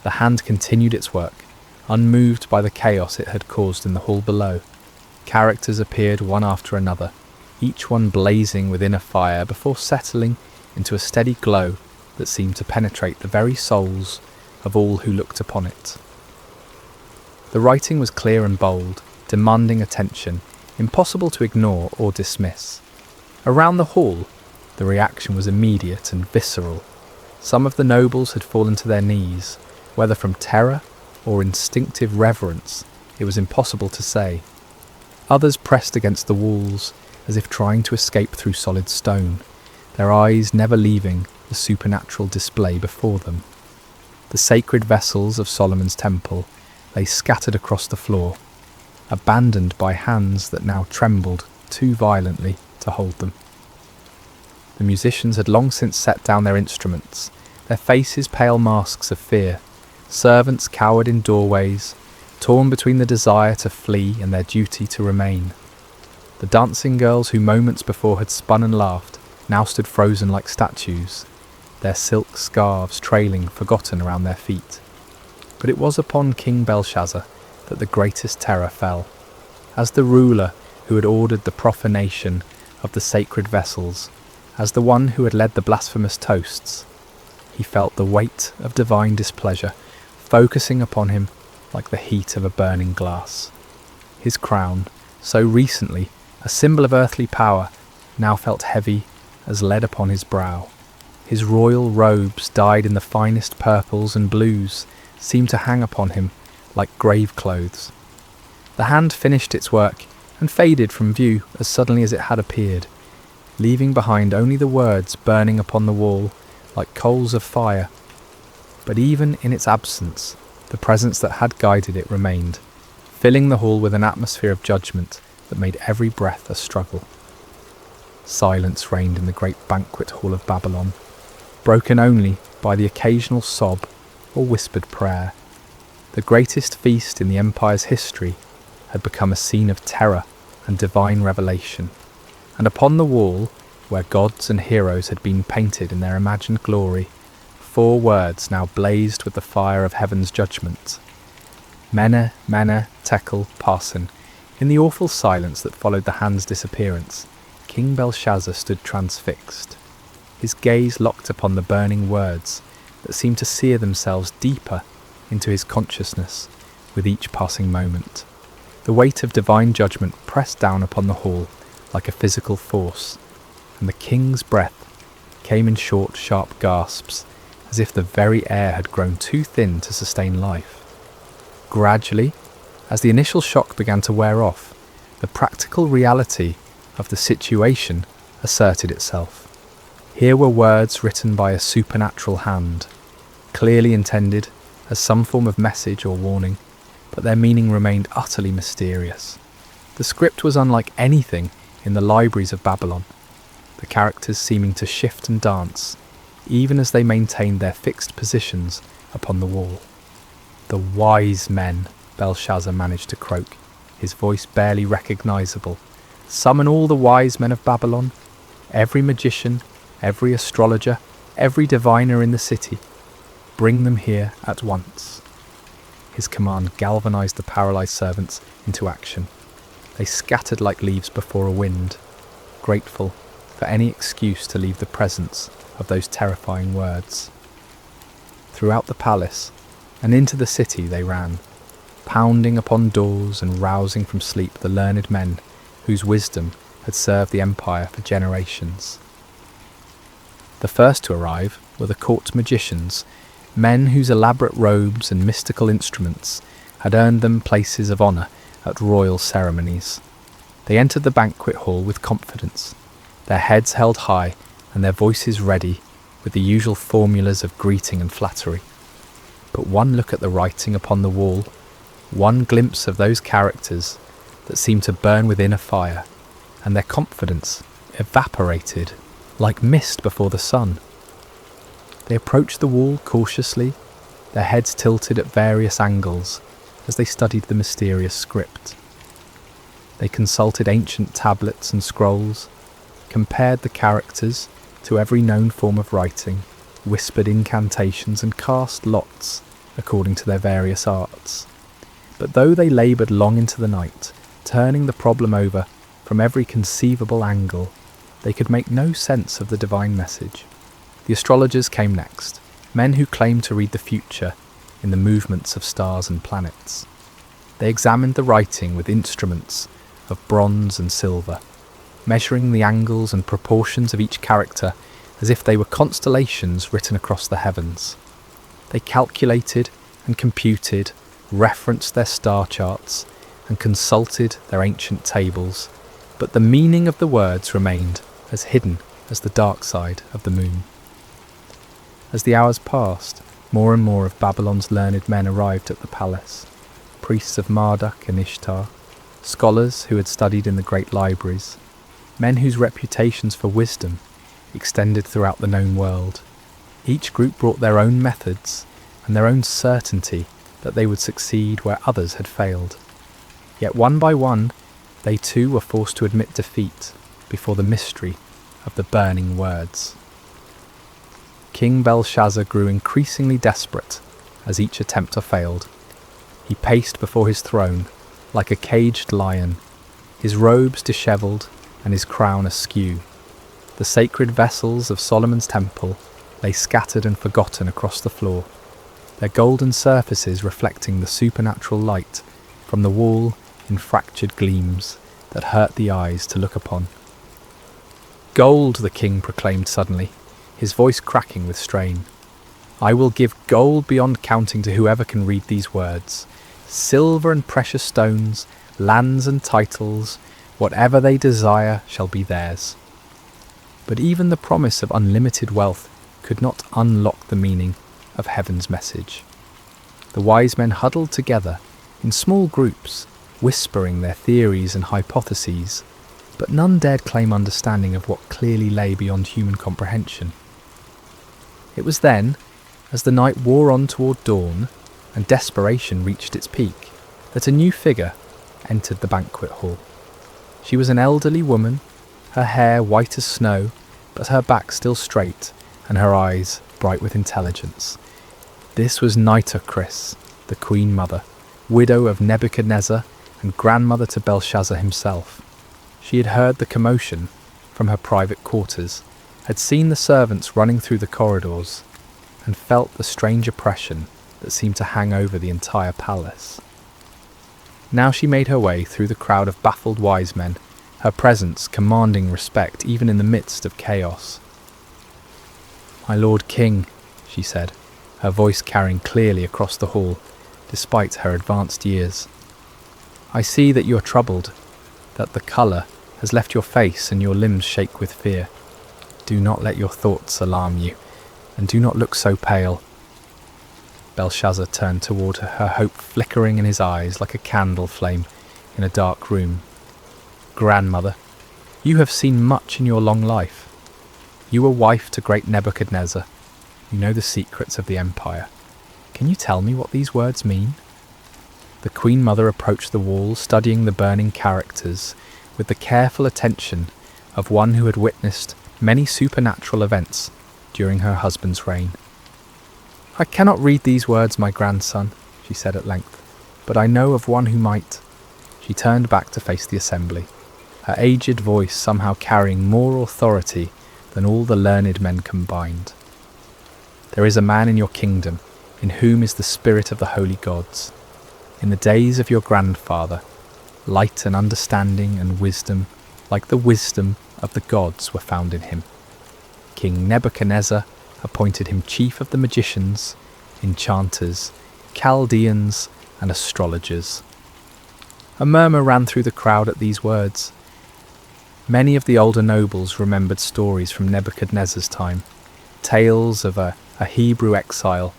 The hand continued its work, unmoved by the chaos it had caused in the hall below. Characters appeared one after another, each one blazing within a fire before settling into a steady glow that seemed to penetrate the very souls of all who looked upon it. The writing was clear and bold, demanding attention, impossible to ignore or dismiss. Around the hall, the reaction was immediate and visceral. Some of the nobles had fallen to their knees, whether from terror or instinctive reverence, it was impossible to say. Others pressed against the walls, as if trying to escape through solid stone, their eyes never leaving the supernatural display before them. The sacred vessels of Solomon's temple lay scattered across the floor, abandoned by hands that now trembled too violently to hold them. The musicians had long since set down their instruments, their faces pale masks of fear. Servants cowered in doorways, torn between the desire to flee and their duty to remain. The dancing girls who moments before had spun and laughed now stood frozen like statues, their silk scarves trailing forgotten around their feet. But it was upon King Belshazzar that the greatest terror fell. As the ruler who had ordered the profanation of the sacred vessels, as the one who had led the blasphemous toasts, he felt the weight of divine displeasure focusing upon him like the heat of a burning glass. His crown, so recently a symbol of earthly power, now felt heavy as lead upon his brow. His royal robes, dyed in the finest purples and blues, seemed to hang upon him like grave clothes. The hand finished its work and faded from view as suddenly as it had appeared, leaving behind only the words burning upon the wall like coals of fire. But even in its absence, the presence that had guided it remained, filling the hall with an atmosphere of judgment that made every breath a struggle. Silence reigned in the great banquet hall of Babylon, broken only by the occasional sob or whispered prayer. The greatest feast in the empire's history had become a scene of terror and divine revelation, and upon the wall, where gods and heroes had been painted in their imagined glory, 4 words now blazed with the fire of heaven's judgment. Mene, Mene, Tekel, Parsin. In the awful silence that followed the hand's disappearance, King Belshazzar stood transfixed, his gaze locked upon the burning words that seemed to sear themselves deeper into his consciousness with each passing moment. The weight of divine judgment pressed down upon the hall like a physical force, and the king's breath came in short, sharp gasps, as if the very air had grown too thin to sustain life. Gradually, as the initial shock began to wear off, the practical reality of the situation asserted itself. Here were words written by a supernatural hand, clearly intended as some form of message or warning, but their meaning remained utterly mysterious. The script was unlike anything in the libraries of Babylon, the characters seeming to shift and dance, even as they maintained their fixed positions upon the wall. "The wise men," Belshazzar managed to croak, his voice barely recognizable. "Summon all the wise men of Babylon, every magician, every astrologer, every diviner in the city. Bring them here at once." His command galvanized the paralyzed servants into action. They scattered like leaves before a wind, grateful for any excuse to leave the presence of those terrifying words. Throughout the palace and into the city they ran, pounding upon doors and rousing from sleep the learned men whose wisdom had served the empire for generations. The first to arrive were the court magicians, men whose elaborate robes and mystical instruments had earned them places of honour at royal ceremonies. They entered the banquet hall with confidence, their heads held high and their voices ready with the usual formulas of greeting and flattery. But one look at the writing upon the wall, one glimpse of those characters that seemed to burn within a fire, and their confidence evaporated like mist before the sun. They approached the wall cautiously, their heads tilted at various angles as they studied the mysterious script. They consulted ancient tablets and scrolls, compared the characters to every known form of writing, whispered incantations and cast lots according to their various arts. But though they laboured long into the night, turning the problem over from every conceivable angle, they could make no sense of the divine message. The astrologers came next, men who claimed to read the future in the movements of stars and planets. They examined the writing with instruments of bronze and silver, measuring the angles and proportions of each character as if they were constellations written across the heavens. They calculated and computed, referenced their star charts, and consulted their ancient tables, but the meaning of the words remained as hidden as the dark side of the moon. As the hours passed, more and more of Babylon's learned men arrived at the palace, priests of Marduk and Ishtar, scholars who had studied in the great libraries, men whose reputations for wisdom extended throughout the known world. Each group brought their own methods and their own certainty that they would succeed where others had failed. Yet one by one, they too were forced to admit defeat before the mystery of the burning words. King Belshazzar grew increasingly desperate as each attempt failed. He paced before his throne like a caged lion, his robes dishevelled and his crown askew. The sacred vessels of Solomon's temple lay scattered and forgotten across the floor, their golden surfaces reflecting the supernatural light from the wall in fractured gleams that hurt the eyes to look upon. "Gold," the king proclaimed suddenly, his voice cracking with strain. "I will give gold beyond counting to whoever can read these words. Silver and precious stones, lands and titles, whatever they desire shall be theirs." But even the promise of unlimited wealth could not unlock the meaning of heaven's message. The wise men huddled together in small groups, whispering their theories and hypotheses, but none dared claim understanding of what clearly lay beyond human comprehension. It was then, as the night wore on toward dawn and desperation reached its peak, that a new figure entered the banquet hall. She was an elderly woman, her hair white as snow, but her back still straight and her eyes bright with intelligence. This was Nitocris, the Queen Mother, widow of Nebuchadnezzar and grandmother to Belshazzar himself. She had heard the commotion from her private quarters, had seen the servants running through the corridors and felt the strange oppression that seemed to hang over the entire palace. Now she made her way through the crowd of baffled wise men, her presence commanding respect even in the midst of chaos. "My Lord King," she said, her voice carrying clearly across the hall, despite her advanced years. "I see that you are troubled, that the colour has left your face and your limbs shake with fear. Do not let your thoughts alarm you, and do not look so pale." Belshazzar turned toward her hope flickering in his eyes like a candle flame in a dark room. "Grandmother, you have seen much in your long life. You were wife to great Nebuchadnezzar. You know the secrets of the empire. Can you tell me what these words mean?" The Queen Mother approached the wall, studying the burning characters with the careful attention of one who had witnessed many supernatural events during her husband's reign. "I cannot read these words, my grandson," she said at length, "but I know of one who might." She turned back to face the assembly, her aged voice somehow carrying more authority than all the learned men combined. "There is a man in your kingdom in whom is the spirit of the holy gods. In the days of your grandfather, light and understanding and wisdom, like the wisdom of the gods, were found in him. King Nebuchadnezzar appointed him chief of the magicians, enchanters, Chaldeans, and astrologers." A murmur ran through the crowd at these words. Many of the older nobles remembered stories from Nebuchadnezzar's time, tales of a Hebrew exile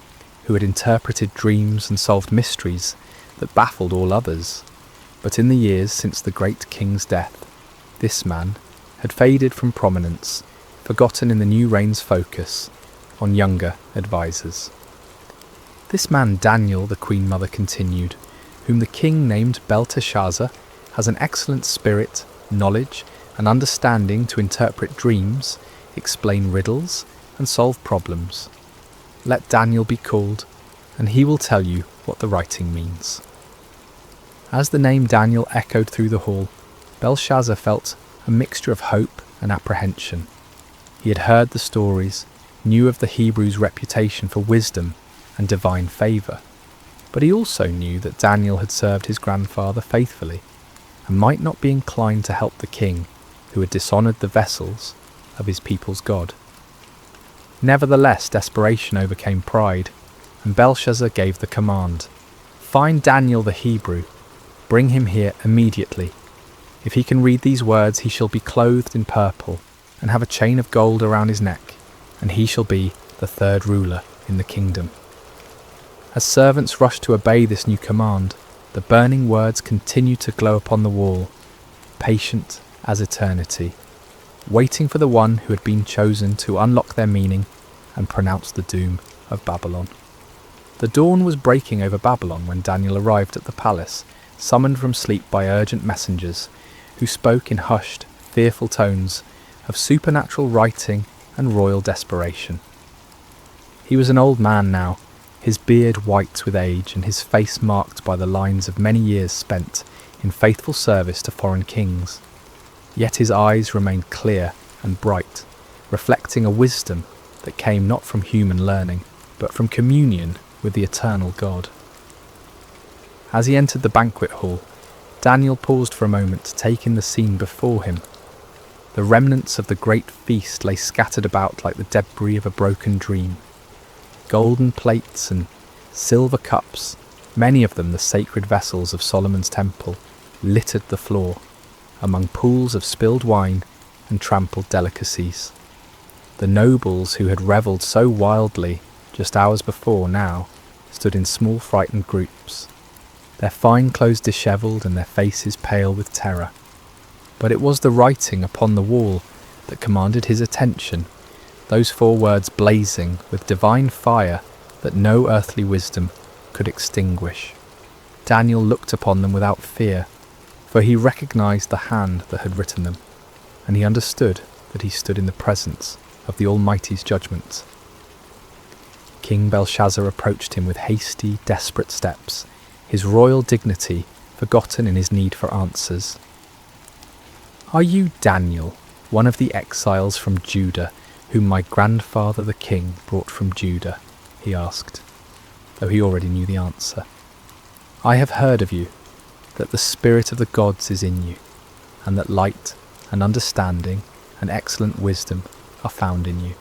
who had interpreted dreams and solved mysteries that baffled all others. But in the years since the great king's death, this man had faded from prominence, forgotten in the new reign's focus on younger advisers. "This man Daniel," the Queen Mother continued, "whom the king named Belteshazzar, has an excellent spirit, knowledge, and understanding to interpret dreams, explain riddles, and solve problems. Let Daniel be called, and he will tell you what the writing means." As the name Daniel echoed through the hall, Belshazzar felt a mixture of hope and apprehension. He had heard the stories, knew of the Hebrews' reputation for wisdom and divine favour, but he also knew that Daniel had served his grandfather faithfully and might not be inclined to help the king who had dishonoured the vessels of his people's God. Nevertheless, desperation overcame pride, and Belshazzar gave the command, "Find Daniel the Hebrew, bring him here immediately. If he can read these words, he shall be clothed in purple and have a chain of gold around his neck, and he shall be the third ruler in the kingdom." As servants rushed to obey this new command, the burning words continued to glow upon the wall, patient as eternity, waiting for the one who had been chosen to unlock their meaning and pronounce the doom of Babylon. The dawn was breaking over Babylon when Daniel arrived at the palace, summoned from sleep by urgent messengers, who spoke in hushed, fearful tones of supernatural writing and royal desperation. He was an old man now, his beard white with age and his face marked by the lines of many years spent in faithful service to foreign kings. Yet his eyes remained clear and bright, reflecting a wisdom that came not from human learning, but from communion with the eternal God. As he entered the banquet hall, Daniel paused for a moment to take in the scene before him. The remnants of the great feast lay scattered about like the debris of a broken dream. Golden plates and silver cups, many of them the sacred vessels of Solomon's temple, littered the floor, among pools of spilled wine and trampled delicacies. The nobles who had revelled so wildly just hours before now stood in small frightened groups, their fine clothes dishevelled and their faces pale with terror. But it was the writing upon the wall that commanded his attention, those 4 words blazing with divine fire that no earthly wisdom could extinguish. Daniel looked upon them without fear, for he recognised the hand that had written them, and he understood that he stood in the presence of the Almighty's judgment. King Belshazzar approached him with hasty, desperate steps, his royal dignity forgotten in his need for answers. "Are you Daniel, one of the exiles from Judah, whom my grandfather the king brought from Judah?" he asked, though he already knew the answer. "I have heard of you, that the spirit of the gods is in you, and that light and understanding and excellent wisdom are found in you."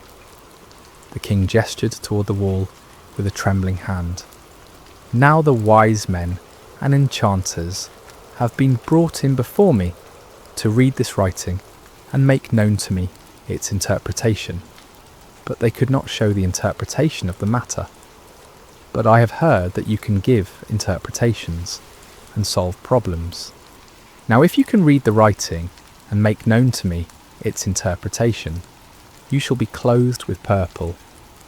The king gestured toward the wall with a trembling hand. "Now the wise men and enchanters have been brought in before me to read this writing and make known to me its interpretation, but they could not show the interpretation of the matter. But I have heard that you can give interpretations and solve problems. Now if you can read the writing and make known to me its interpretation, you shall be clothed with purple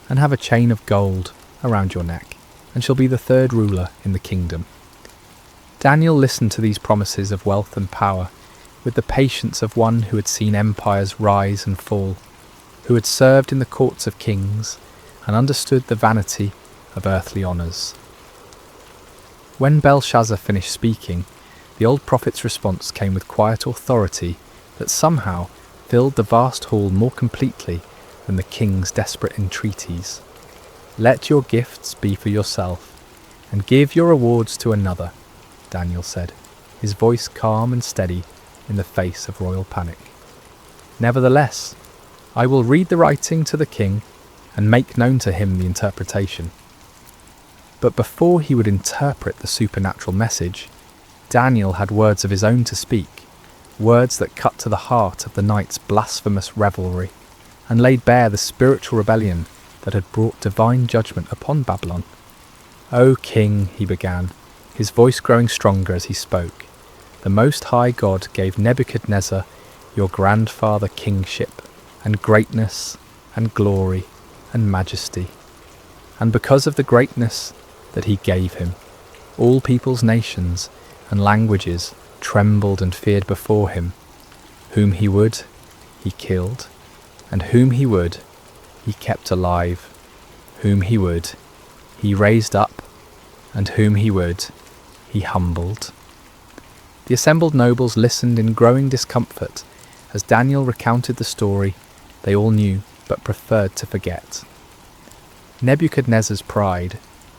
and have a chain of gold around your neck, and shall be the third ruler in the kingdom." Daniel listened to these promises of wealth and power with the patience of one who had seen empires rise and fall, who had served in the courts of kings and understood the vanity of earthly honours. When Belshazzar finished speaking, the old prophet's response came with quiet authority that somehow filled the vast hall more completely than the king's desperate entreaties. "Let your gifts be for yourself, and give your rewards to another," Daniel said, his voice calm and steady in the face of royal panic. "Nevertheless, I will read the writing to the king and make known to him the interpretation." But before he would interpret the supernatural message, Daniel had words of his own to speak, words that cut to the heart of the night's blasphemous revelry, and laid bare the spiritual rebellion that had brought divine judgment upon Babylon. "O king," he began, his voice growing stronger as he spoke, "the Most High God gave Nebuchadnezzar, your grandfather, kingship, and greatness, and glory, and majesty. And because of the greatness that he gave him, all peoples, nations, and languages trembled and feared before him. Whom he would, he killed, and whom he would, he kept alive. Whom he would, he raised up, and whom he would, he humbled." The assembled nobles listened in growing discomfort as Daniel recounted the story they all knew but preferred to forget. Nebuchadnezzar's pride,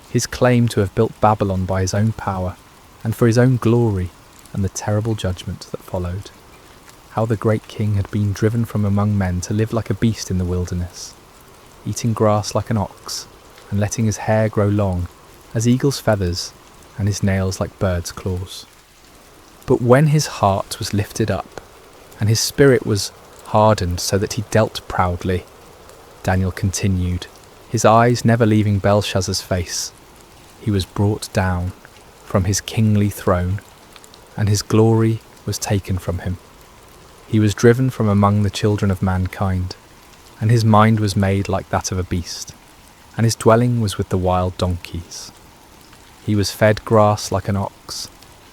his claim to have built Babylon by his own power and for his own glory, and the terrible judgment that followed. How the great king had been driven from among men to live like a beast in the wilderness, eating grass like an ox, and letting his hair grow long as eagle's feathers and his nails like birds' claws. But when his heart was lifted up, and his spirit was hardened so that he dealt proudly, Daniel continued, his eyes never leaving Belshazzar's face, he was brought down from his kingly throne, and his glory was taken from him. He was driven from among the children of mankind, and his mind was made like that of a beast, and his dwelling was with the wild donkeys. He was fed grass like an ox,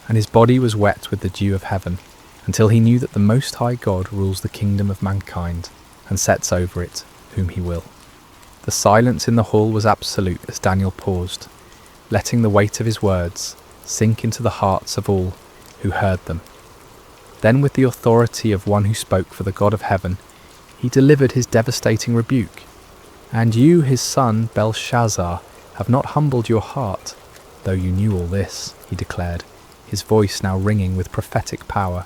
and his body was wet with the dew of heaven, until he knew that the Most High God rules the kingdom of mankind, and sets over it whom he will. The silence in the hall was absolute as Daniel paused, letting the weight of his words sink into the hearts of all who heard them. Then, with the authority of one who spoke for the God of heaven, he delivered his devastating rebuke. "And you, his son, Belshazzar, have not humbled your heart, though you knew all this," he declared, his voice now ringing with prophetic power.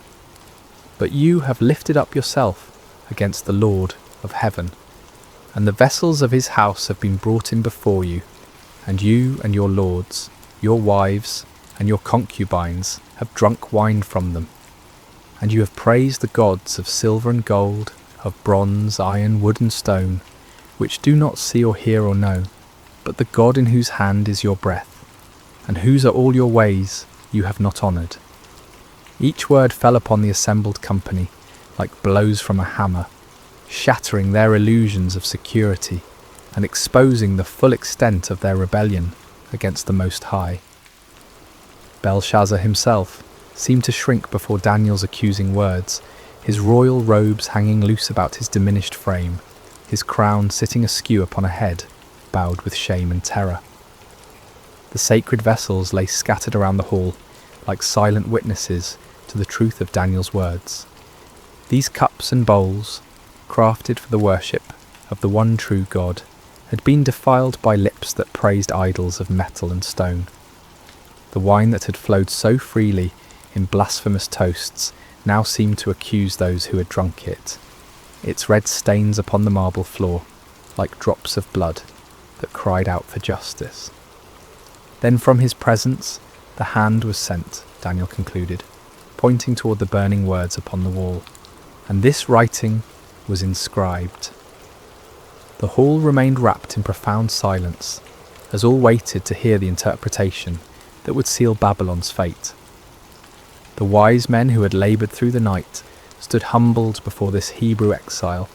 "But you have lifted up yourself against the Lord of heaven, and the vessels of his house have been brought in before you, and you and your lords, your wives, and your concubines have drunk wine from them. And you have praised the gods of silver and gold, of bronze, iron, wood and stone, which do not see or hear or know, but the God in whose hand is your breath, and whose are all your ways you have not honoured." Each word fell upon the assembled company like blows from a hammer, shattering their illusions of security and exposing the full extent of their rebellion against the Most High. Belshazzar himself seemed to shrink before Daniel's accusing words, his royal robes hanging loose about his diminished frame, his crown sitting askew upon a head bowed with shame and terror. The sacred vessels lay scattered around the hall like silent witnesses to the truth of Daniel's words. These cups and bowls, crafted for the worship of the one true God, had been defiled by lips that praised idols of metal and stone. The wine that had flowed so freely in blasphemous toasts now seemed to accuse those who had drunk it, its red stains upon the marble floor, like drops of blood that cried out for justice. Then from his presence the hand was sent, Daniel concluded, pointing toward the burning words upon the wall, and this writing was inscribed. The hall remained wrapped in profound silence, as all waited to hear the interpretation that would seal Babylon's fate. The wise men who had laboured through the night stood humbled before this Hebrew exile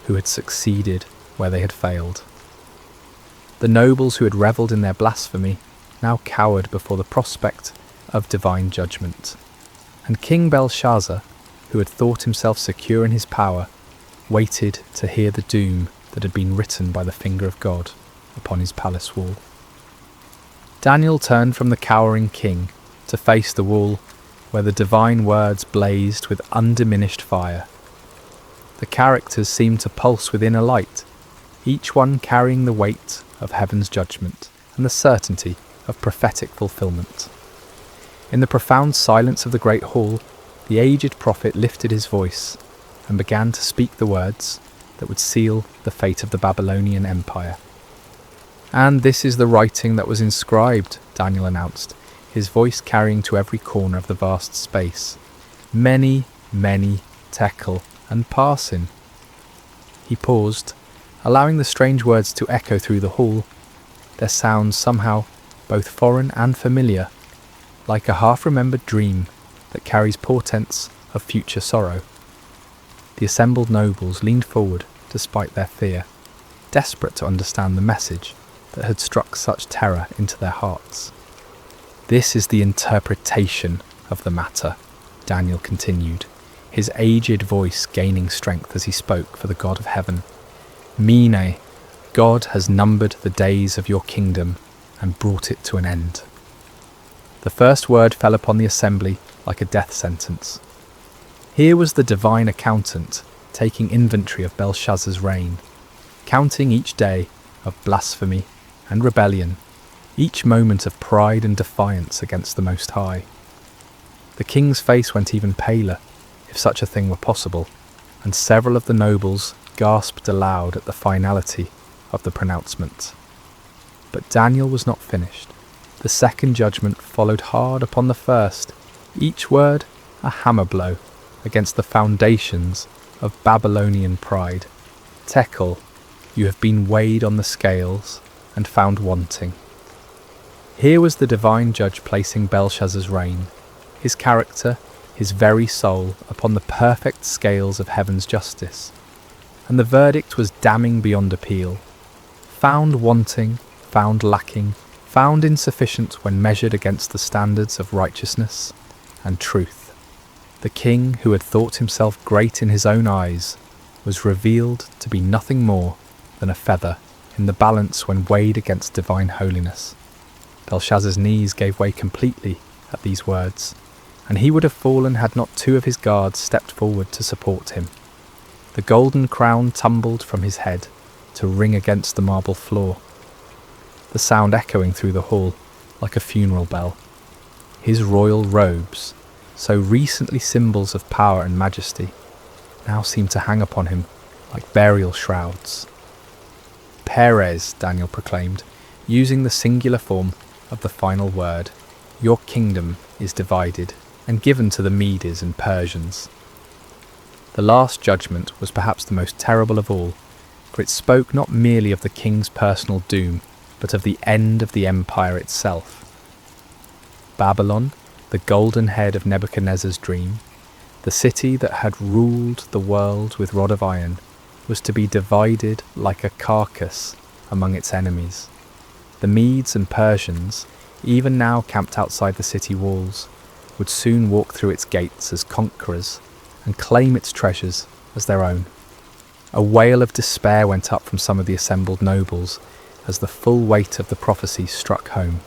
who had succeeded where they had failed. The nobles who had revelled in their blasphemy now cowered before the prospect of divine judgment. And King Belshazzar, who had thought himself secure in his power, waited to hear the doom that had been written by the finger of God upon his palace wall. Daniel turned from the cowering king to face the wall where the divine words blazed with undiminished fire. The characters seemed to pulse within a light, each one carrying the weight of heaven's judgment and the certainty of prophetic fulfillment. In the profound silence of the great hall, the aged prophet lifted his voice and began to speak the words that would seal the fate of the Babylonian Empire. "And this is the writing that was inscribed," Daniel announced, his voice carrying to every corner of the vast space. "Many, many tekel and parsin." He paused, allowing the strange words to echo through the hall, their sounds somehow both foreign and familiar, like a half-remembered dream that carries portents of future sorrow. The assembled nobles leaned forward despite their fear, desperate to understand the message that had struck such terror into their hearts. "This is the interpretation of the matter," Daniel continued, his aged voice gaining strength as he spoke for the God of heaven. "Mene, God has numbered the days of your kingdom and brought it to an end." The first word fell upon the assembly like a death sentence. Here was the divine accountant taking inventory of Belshazzar's reign, counting each day of blasphemy and rebellion, each moment of pride and defiance against the Most High. The king's face went even paler, if such a thing were possible, and several of the nobles gasped aloud at the finality of the pronouncement. But Daniel was not finished. The second judgment followed hard upon the first, each word a hammer blow against the foundations of Babylonian pride. "Tekel, you have been weighed on the scales and found wanting." Here was the divine judge placing Belshazzar's reign, his character, his very soul, upon the perfect scales of heaven's justice. And the verdict was damning beyond appeal. Found wanting, found lacking, found insufficient when measured against the standards of righteousness and truth. The king, who had thought himself great in his own eyes, was revealed to be nothing more than a feather in the balance when weighed against divine holiness. Belshazzar's knees gave way completely at these words, and he would have fallen had not two of his guards stepped forward to support him. The golden crown tumbled from his head to ring against the marble floor, the sound echoing through the hall like a funeral bell. His royal robes, so recently symbols of power and majesty, now seemed to hang upon him like burial shrouds. "Perez," Daniel proclaimed, using the singular form of the final word, "your kingdom is divided and given to the Medes and Persians." The last judgment was perhaps the most terrible of all, for it spoke not merely of the king's personal doom, but of the end of the empire itself. Babylon, the golden head of Nebuchadnezzar's dream, the city that had ruled the world with rod of iron, was to be divided like a carcass among its enemies. The Medes and Persians, even now camped outside the city walls, would soon walk through its gates as conquerors and claim its treasures as their own. A wail of despair went up from some of the assembled nobles as the full weight of the prophecy struck home.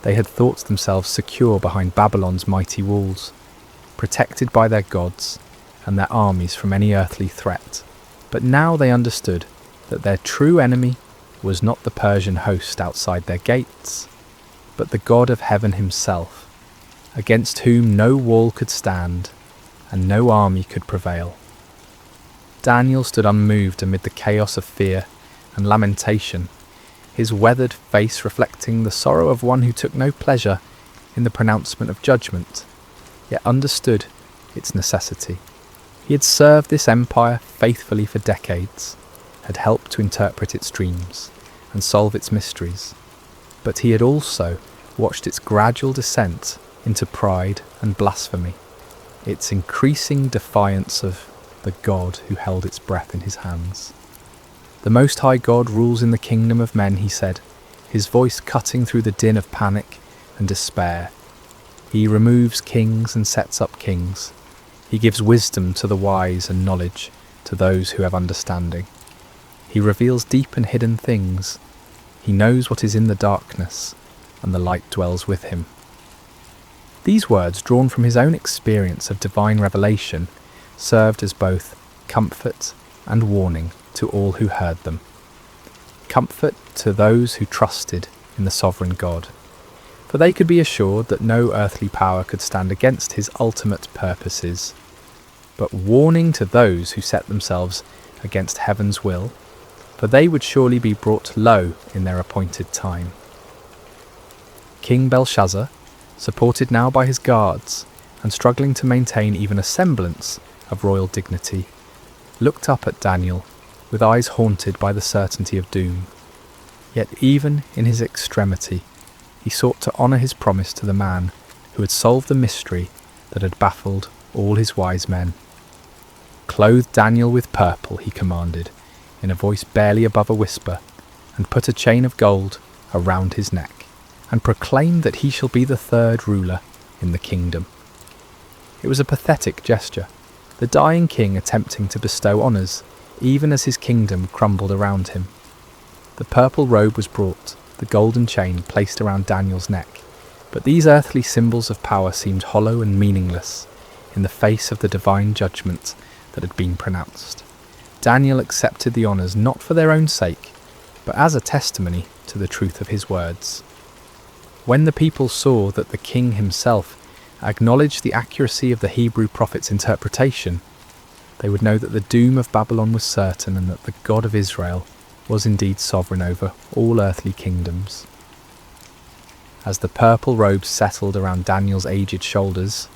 They had thought themselves secure behind Babylon's mighty walls, protected by their gods and their armies from any earthly threat. But now they understood that their true enemy was not the Persian host outside their gates, but the God of heaven himself, against whom no wall could stand and no army could prevail. Daniel stood unmoved amid the chaos of fear and lamentation, his weathered face reflecting the sorrow of one who took no pleasure in the pronouncement of judgment, yet understood its necessity. He had served this empire faithfully for decades, had helped to interpret its dreams and solve its mysteries, but he had also watched its gradual descent into pride and blasphemy, its increasing defiance of the God who held its breath in his hands. The Most High God rules in the kingdom of men, he said, his voice cutting through the din of panic and despair. He removes kings and sets up kings. He gives wisdom to the wise and knowledge to those who have understanding. He reveals deep and hidden things. He knows what is in the darkness, and the light dwells with him. These words, drawn from his own experience of divine revelation, served as both comfort and warning to all who heard them. Comfort to those who trusted in the sovereign God, for they could be assured that no earthly power could stand against his ultimate purposes, but warning to those who set themselves against heaven's will, for they would surely be brought low in their appointed time. King Belshazzar, supported now by his guards, and struggling to maintain even a semblance of royal dignity, looked up at Daniel with eyes haunted by the certainty of doom. Yet even in his extremity, he sought to honour his promise to the man who had solved the mystery that had baffled all his wise men. "Clothe Daniel with purple," he commanded, in a voice barely above a whisper, "and put a chain of gold around his neck, and proclaim that he shall be the third ruler in the kingdom." It was a pathetic gesture, the dying king attempting to bestow honours, even as his kingdom crumbled around him. The purple robe was brought, the golden chain placed around Daniel's neck, but these earthly symbols of power seemed hollow and meaningless in the face of the divine judgment that had been pronounced. Daniel accepted the honours not for their own sake, but as a testimony to the truth of his words. When the people saw that the king himself acknowledged the accuracy of the Hebrew prophet's interpretation, they would know that the doom of Babylon was certain and that the God of Israel was indeed sovereign over all earthly kingdoms. As the purple robes settled around Daniel's aged shoulders,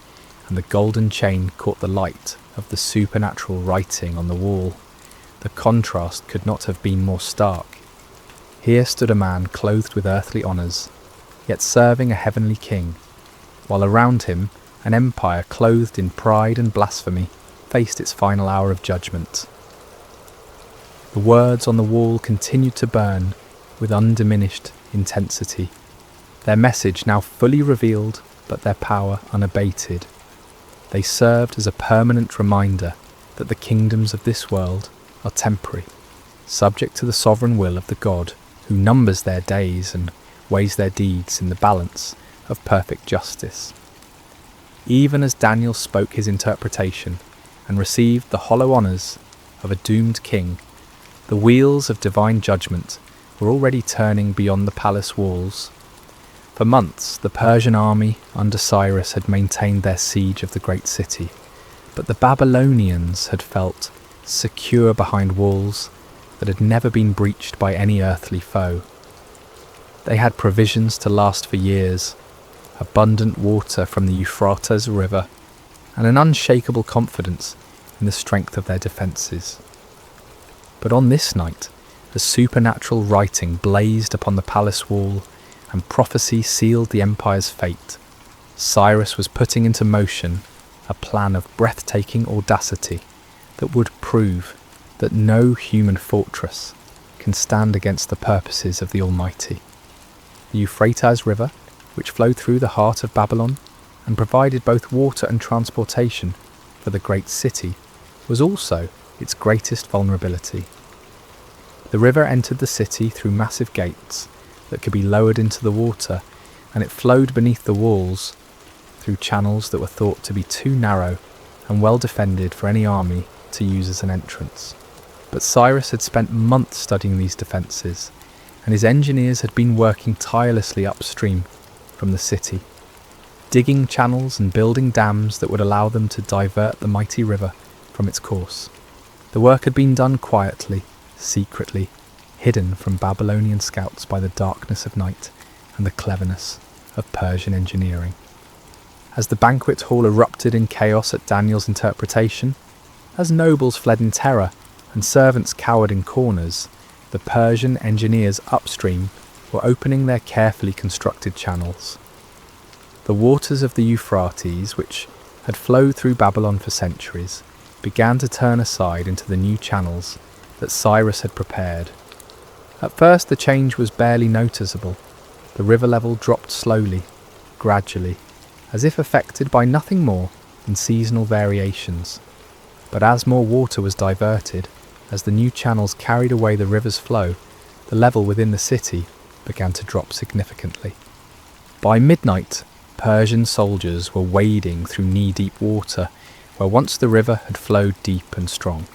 and the golden chain caught the light of the supernatural writing on the wall, the contrast could not have been more stark. Here stood a man clothed with earthly honours, yet serving a heavenly king, while around him an empire clothed in pride and blasphemy faced its final hour of judgment. The words on the wall continued to burn with undiminished intensity, their message now fully revealed but their power unabated. They served as a permanent reminder that the kingdoms of this world are temporary, subject to the sovereign will of the God who numbers their days and weighs their deeds in the balance of perfect justice. Even as Daniel spoke his interpretation and received the hollow honours of a doomed king, the wheels of divine judgment were already turning beyond the palace walls. For months the Persian army under Cyrus had maintained their siege of the great city, but the Babylonians had felt secure behind walls that had never been breached by any earthly foe. They had provisions to last for years, abundant water from the Euphrates River, and an unshakable confidence in the strength of their defences. But on this night, the supernatural writing blazed upon the palace wall, and prophecy sealed the empire's fate. Cyrus was putting into motion a plan of breathtaking audacity that would prove that no human fortress can stand against the purposes of the Almighty. The Euphrates River, which flowed through the heart of Babylon and provided both water and transportation for the great city, was also its greatest vulnerability. The river entered the city through massive gates that could be lowered into the water, and it flowed beneath the walls through channels that were thought to be too narrow and well defended for any army to use as an entrance. But Cyrus had spent months studying these defences, and his engineers had been working tirelessly upstream from the city, digging channels and building dams that would allow them to divert the mighty river from its course. The work had been done quietly, secretly, hidden from Babylonian scouts by the darkness of night and the cleverness of Persian engineering. As the banquet hall erupted in chaos at Daniel's interpretation, as nobles fled in terror and servants cowered in corners, the Persian engineers upstream were opening their carefully constructed channels. The waters of the Euphrates, which had flowed through Babylon for centuries, began to turn aside into the new channels that Cyrus had prepared. At first the change was barely noticeable. The river level dropped slowly, gradually, as if affected by nothing more than seasonal variations. But as more water was diverted, as the new channels carried away the river's flow, the level within the city began to drop significantly. By midnight, Persian soldiers were wading through knee-deep water where once the river had flowed deep and strong.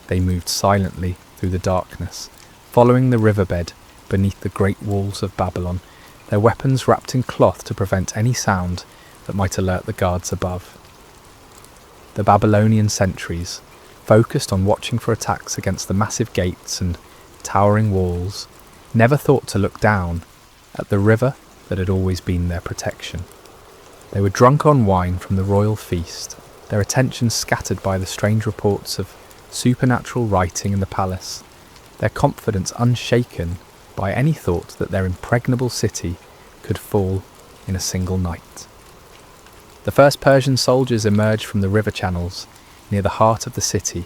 They moved silently through the darkness, following the riverbed beneath the great walls of Babylon, their weapons wrapped in cloth to prevent any sound that might alert the guards above. The Babylonian sentries, focused on watching for attacks against the massive gates and towering walls, never thought to look down at the river that had always been their protection. They were drunk on wine from the royal feast, their attention scattered by the strange reports of supernatural writing in the palace, their confidence unshaken by any thought that their impregnable city could fall in a single night. The first Persian soldiers emerged from the river channels near the heart of the city,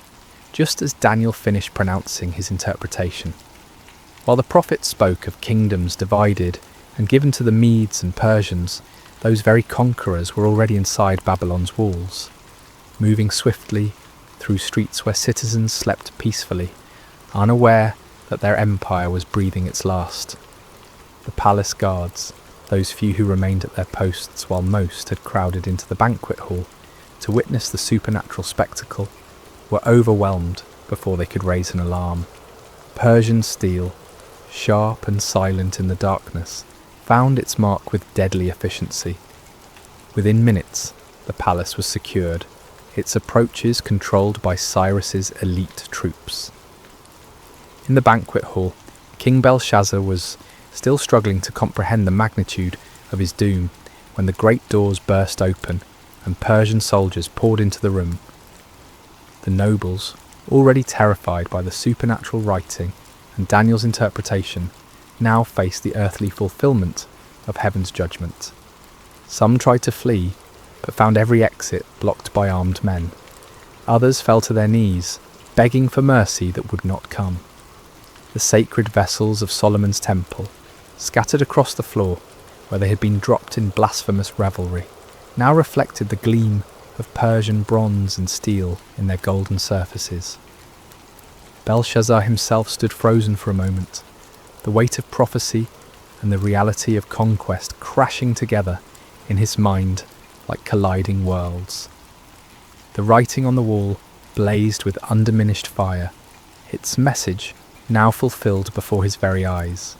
just as Daniel finished pronouncing his interpretation. While the prophet spoke of kingdoms divided and given to the Medes and Persians, those very conquerors were already inside Babylon's walls, moving swiftly through streets where citizens slept peacefully, unaware that their empire was breathing its last. The palace guards, those few who remained at their posts while most had crowded into the banquet hall to witness the supernatural spectacle, were overwhelmed before they could raise an alarm. Persian steel, sharp and silent in the darkness, found its mark with deadly efficiency. Within minutes, the palace was secured, its approaches controlled by Cyrus's elite troops. In the banquet hall, King Belshazzar was still struggling to comprehend the magnitude of his doom when the great doors burst open and Persian soldiers poured into the room. The nobles, already terrified by the supernatural writing and Daniel's interpretation, now faced the earthly fulfillment of heaven's judgment. Some tried to flee, but found every exit blocked by armed men. Others fell to their knees, begging for mercy that would not come. The sacred vessels of Solomon's temple, scattered across the floor where they had been dropped in blasphemous revelry, now reflected the gleam of Persian bronze and steel in their golden surfaces. Belshazzar himself stood frozen for a moment, the weight of prophecy and the reality of conquest crashing together in his mind like colliding worlds. The writing on the wall blazed with undiminished fire, its message now fulfilled before his very eyes.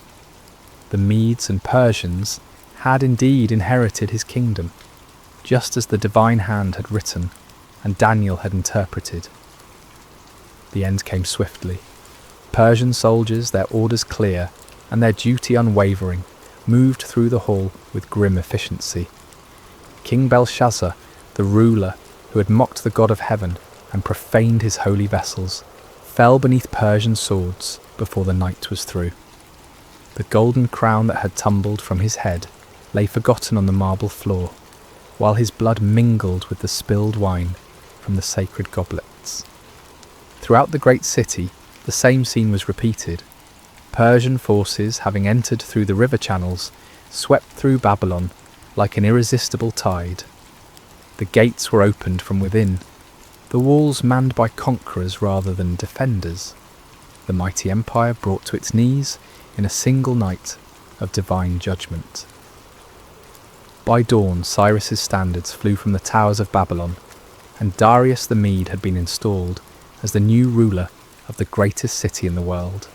The Medes and Persians had indeed inherited his kingdom, just as the divine hand had written and Daniel had interpreted. The end came swiftly. Persian soldiers, their orders clear and their duty unwavering, moved through the hall with grim efficiency. King Belshazzar, the ruler who had mocked the God of heaven and profaned his holy vessels, fell beneath Persian swords before the night was through. The golden crown that had tumbled from his head lay forgotten on the marble floor, while his blood mingled with the spilled wine from the sacred goblets. Throughout the great city, the same scene was repeated. Persian forces, having entered through the river channels, swept through Babylon like an irresistible tide. The gates were opened from within, the walls manned by conquerors rather than defenders, the mighty empire brought to its knees in a single night of divine judgment. By dawn, Cyrus's standards flew from the towers of Babylon, and Darius the Mede had been installed as the new ruler of the greatest city in the world.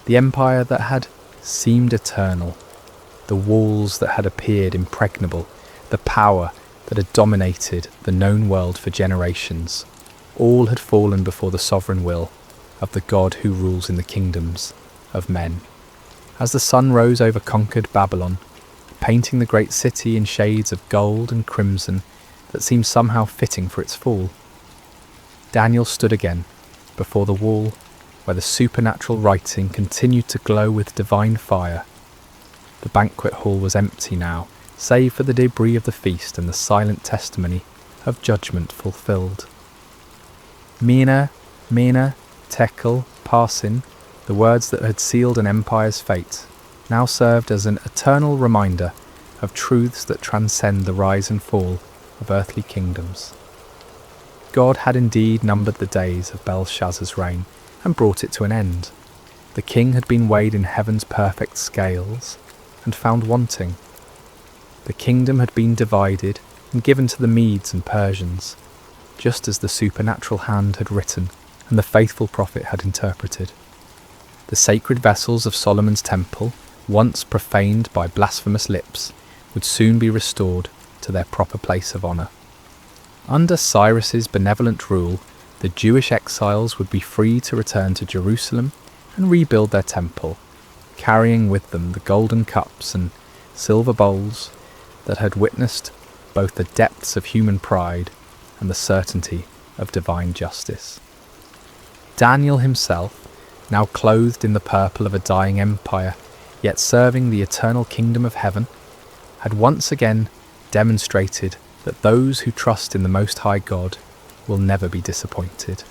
The empire that had seemed eternal, the walls that had appeared impregnable, the power that had dominated the known world for generations, all had fallen before the sovereign will of the God who rules in the kingdoms of men. As the sun rose over conquered Babylon, painting the great city in shades of gold and crimson that seemed somehow fitting for its fall, Daniel stood again before the wall where the supernatural writing continued to glow with divine fire. The banquet hall was empty now, save for the debris of the feast and the silent testimony of judgment fulfilled. Mina, Tekel, Parsin, the words that had sealed an empire's fate, now served as an eternal reminder of truths that transcend the rise and fall of earthly kingdoms. God had indeed numbered the days of Belshazzar's reign and brought it to an end. The king had been weighed in heaven's perfect scales and found wanting. The kingdom had been divided and given to the Medes and Persians, just as the supernatural hand had written and the faithful prophet had interpreted. The sacred vessels of Solomon's temple, once profaned by blasphemous lips, would soon be restored to their proper place of honour. Under Cyrus's benevolent rule, the Jewish exiles would be free to return to Jerusalem and rebuild their temple, carrying with them the golden cups and silver bowls that had witnessed both the depths of human pride and the certainty of divine justice. Daniel himself, now clothed in the purple of a dying empire, yet serving the eternal kingdom of heaven, had once again demonstrated that those who trust in the Most High God will never be disappointed.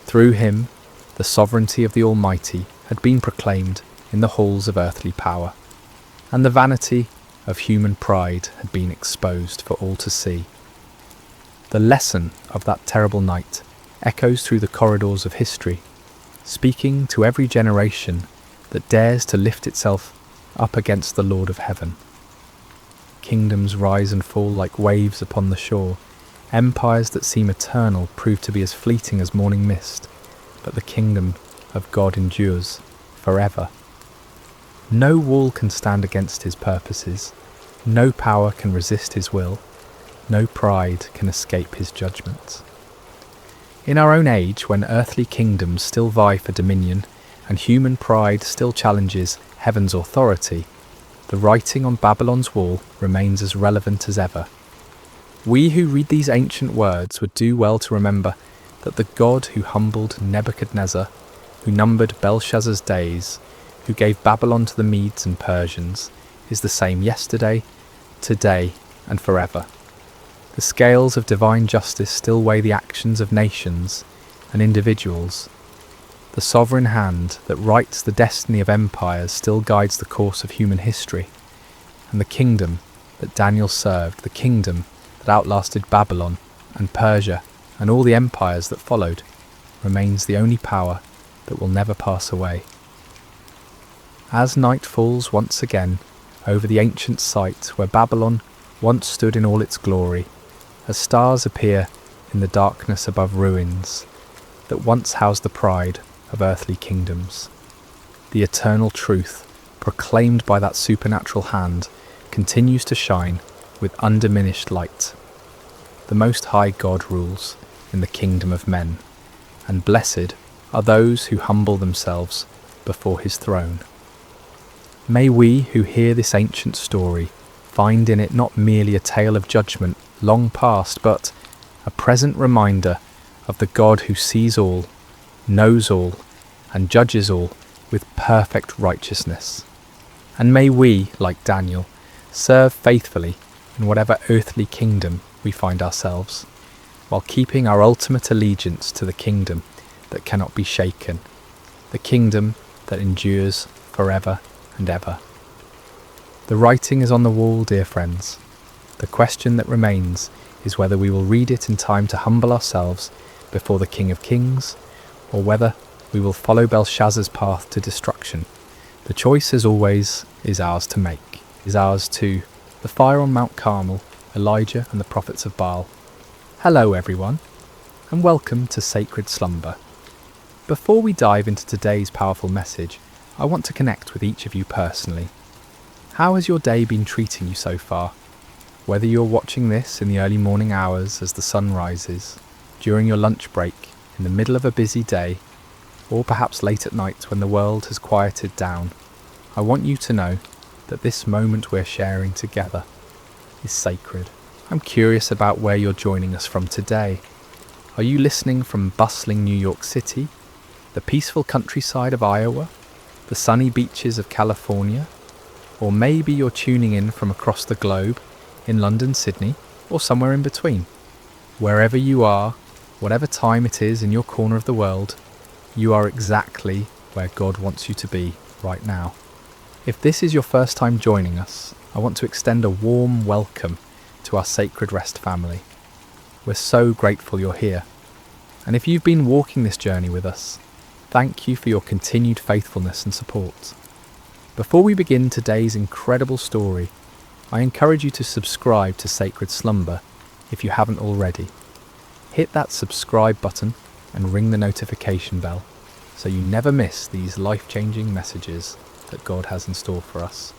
Through him, the sovereignty of the Almighty had been proclaimed in the halls of earthly power, and the vanity of human pride had been exposed for all to see. The lesson of that terrible night echoes through the corridors of history, speaking to every generation that dares to lift itself up against the Lord of heaven. Kingdoms rise and fall like waves upon the shore. Empires that seem eternal prove to be as fleeting as morning mist, but the kingdom of God endures forever. No wall can stand against his purposes, no power can resist his will, no pride can escape his judgments. In our own age, when earthly kingdoms still vie for dominion and human pride still challenges heaven's authority, the writing on Babylon's wall remains as relevant as ever. We who read these ancient words would do well to remember that the God who humbled Nebuchadnezzar, who numbered Belshazzar's days, who gave Babylon to the Medes and Persians, is the same yesterday, today, and forever. The scales of divine justice still weigh the actions of nations and individuals. The sovereign hand that writes the destiny of empires still guides the course of human history. And the kingdom that Daniel served, the kingdom that outlasted Babylon and Persia and all the empires that followed, remains the only power that will never pass away. As night falls once again over the ancient site where Babylon once stood in all its glory, as stars appear in the darkness above ruins that once housed the pride of earthly kingdoms, the eternal truth proclaimed by that supernatural hand continues to shine with undiminished light. The Most High God rules in the kingdom of men, and blessed are those who humble themselves before his throne. May we who hear this ancient story find in it not merely a tale of judgment long past, but a present reminder of the God who sees all, knows all, and judges all with perfect righteousness. And may we, like Daniel, serve faithfully in whatever earthly kingdom we find ourselves, while keeping our ultimate allegiance to the kingdom that cannot be shaken, the kingdom that endures forever and ever. The writing is on the wall, dear friends. The question that remains is whether we will read it in time to humble ourselves before the King of Kings, or whether we will follow Belshazzar's path to destruction. The choice, as always, is ours to make, is ours to the fire on Mount Carmel, Elijah and the prophets of Baal, Hello everyone, and welcome to Sacred Slumber. Before we dive into today's powerful message, I want to connect with each of you personally. How has your day been treating you so far? Whether you're watching this in the early morning hours as the sun rises, during your lunch break, in the middle of a busy day, or perhaps late at night when the world has quieted down, I want you to know that this moment we're sharing together is sacred. I'm curious about where you're joining us from today. Are you listening from bustling New York City, the peaceful countryside of Iowa, the sunny beaches of California, or maybe you're tuning in from across the globe in London, Sydney, or somewhere in between? Wherever you are, whatever time it is in your corner of the world, you are exactly where God wants you to be right now. If this is your first time joining us, I want to extend a warm welcome to our Sacred Rest family. We're so grateful you're here. And if you've been walking this journey with us, thank you for your continued faithfulness and support. Before we begin today's incredible story, I encourage you to subscribe to Sacred Slumber if you haven't already. Hit that subscribe button and ring the notification bell so you never miss these life-changing messages that God has in store for us.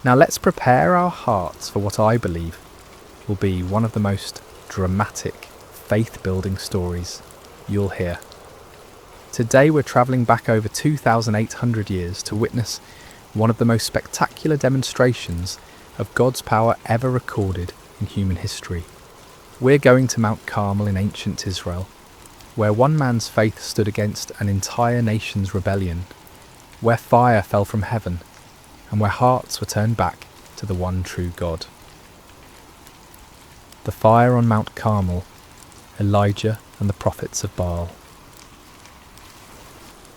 Now let's prepare our hearts for what I believe will be one of the most dramatic, faith-building stories you'll hear. Today we're travelling back over 2,800 years to witness one of the most spectacular demonstrations of God's power ever recorded in human history. We're going to Mount Carmel in ancient Israel, where one man's faith stood against an entire nation's rebellion, where fire fell from heaven, and where hearts were turned back to the one true God. The fire on Mount Carmel, Elijah and the prophets of Baal.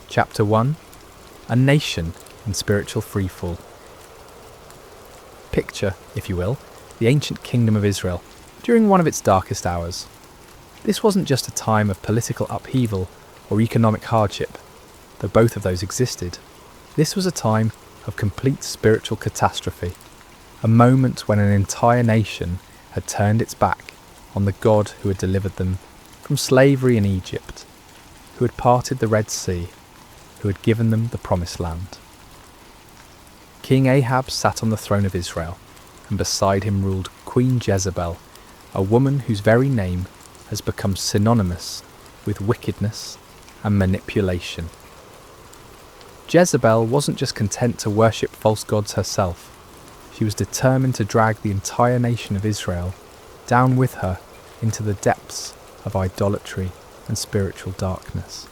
Chapter 1. A nation in spiritual freefall. Picture, if you will, the ancient kingdom of Israel during one of its darkest hours. This wasn't just a time of political upheaval or economic hardship, though both of those existed. This was a time of complete spiritual catastrophe, a moment when an entire nation had turned its back on the God who had delivered them from slavery in Egypt, who had parted the Red Sea, who had given them the Promised Land. King Ahab sat on the throne of Israel, and beside him ruled Queen Jezebel, a woman whose very name has become synonymous with wickedness and manipulation. Jezebel wasn't just content to worship false gods herself. She was determined to drag the entire nation of Israel down with her into the depths of idolatry and spiritual darkness.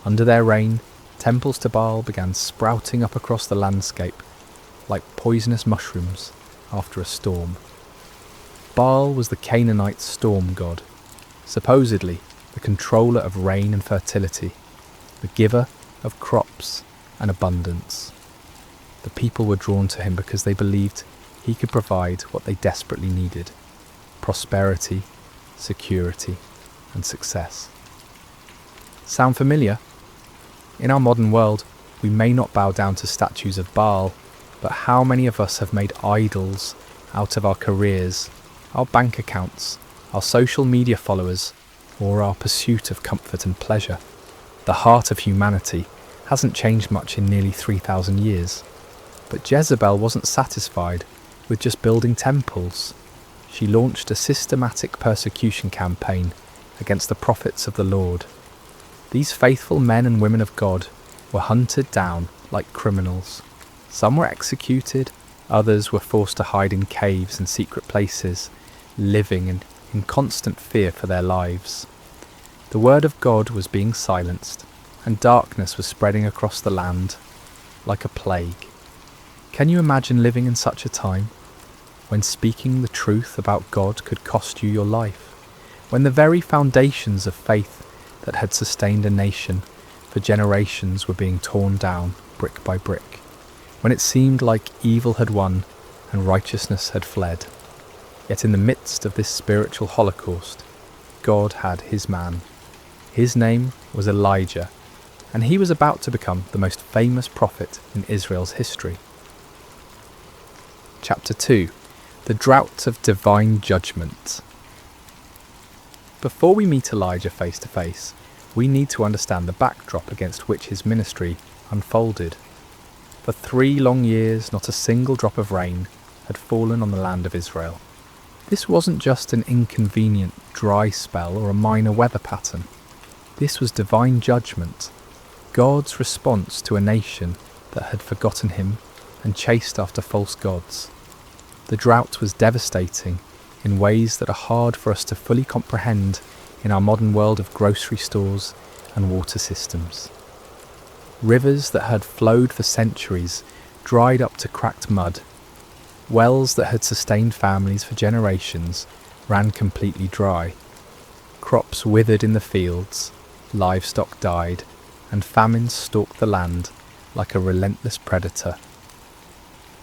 Under their reign, temples to Baal began sprouting up across the landscape like poisonous mushrooms after a storm. Baal was the Canaanite storm god, supposedly the controller of rain and fertility, the giver of crops and abundance. The people were drawn to him because they believed he could provide what they desperately needed: prosperity, security, and success. Sound familiar? In our modern world, we may not bow down to statues of Baal, but how many of us have made idols out of our careers, our bank accounts, our social media followers, or our pursuit of comfort and pleasure? The heart of humanity hasn't changed much in nearly 3,000 years. But Jezebel wasn't satisfied with just building temples. She launched a systematic persecution campaign against the prophets of the Lord. These faithful men and women of God were hunted down like criminals. Some were executed, others were forced to hide in caves and secret places, living in constant fear for their lives. The word of God was being silenced, and darkness was spreading across the land like a plague. Can you imagine living in such a time, when speaking the truth about God could cost you your life, when the very foundations of faith that had sustained a nation for generations were being torn down brick by brick, when it seemed like evil had won and righteousness had fled? Yet in the midst of this spiritual holocaust, God had his man. His name was Elijah, and he was about to become the most famous prophet in Israel's history. Chapter 2. The Drought of Divine Judgment. Before we meet Elijah face to face, we need to understand the backdrop against which his ministry unfolded. For 3 long years, not a single drop of rain had fallen on the land of Israel. This wasn't just an inconvenient dry spell or a minor weather pattern. This was divine judgment, God's response to a nation that had forgotten him and chased after false gods. The drought was devastating in ways that are hard for us to fully comprehend in our modern world of grocery stores and water systems. Rivers that had flowed for centuries dried up to cracked mud. Wells that had sustained families for generations ran completely dry. Crops withered in the fields, livestock died, and famine stalked the land like a relentless predator.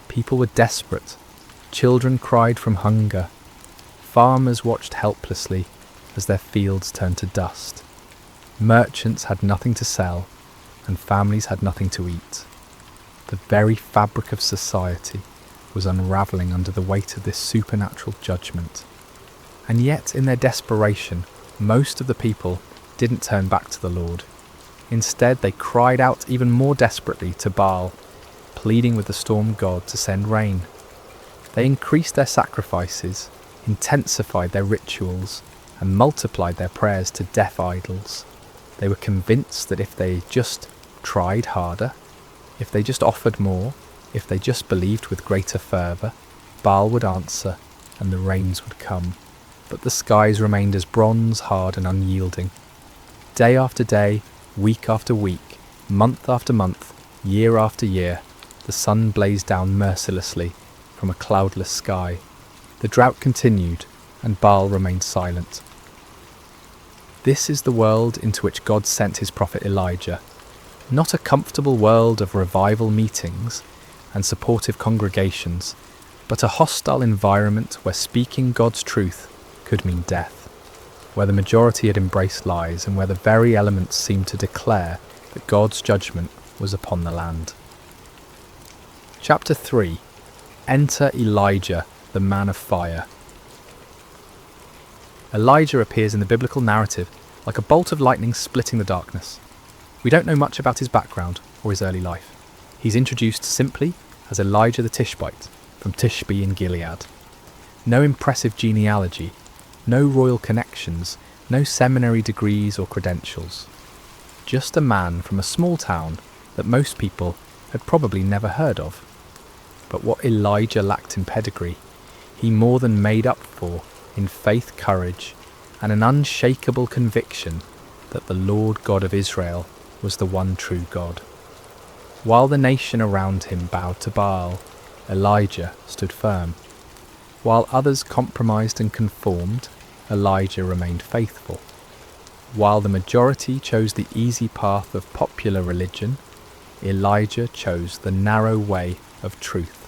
People were desperate. Children cried from hunger. Farmers watched helplessly as their fields turned to dust. Merchants had nothing to sell, and families had nothing to eat. The very fabric of society was unravelling under the weight of this supernatural judgment. And yet, in their desperation, most of the people didn't turn back to the Lord. Instead, they cried out even more desperately to Baal, pleading with the storm god to send rain. They increased their sacrifices, intensified their rituals, and multiplied their prayers to deaf idols. They were convinced that if they just tried harder, if they just offered more, if they just believed with greater fervour, Baal would answer and the rains would come. But the skies remained as bronze hard and unyielding. Day after day, week after week, month after month, year after year, the sun blazed down mercilessly from a cloudless sky. The drought continued, and Baal remained silent. This is the world into which God sent his prophet Elijah. Not a comfortable world of revival meetings and supportive congregations, but a hostile environment where speaking God's truth could mean death, where the majority had embraced lies and where the very elements seemed to declare that God's judgment was upon the land. Chapter 3. Enter Elijah, the man of fire. Elijah appears in the biblical narrative like a bolt of lightning splitting the darkness. We don't know much about his background or his early life. He's introduced simply as Elijah the Tishbite from Tishbe in Gilead. No impressive genealogy, no royal connections, no seminary degrees or credentials. Just a man from a small town that most people had probably never heard of. But what Elijah lacked in pedigree, he more than made up for in faith, courage, and an unshakable conviction that the Lord God of Israel was the one true God. While the nation around him bowed to Baal, Elijah stood firm. While others compromised and conformed, Elijah remained faithful. While the majority chose the easy path of popular religion, Elijah chose the narrow way of truth.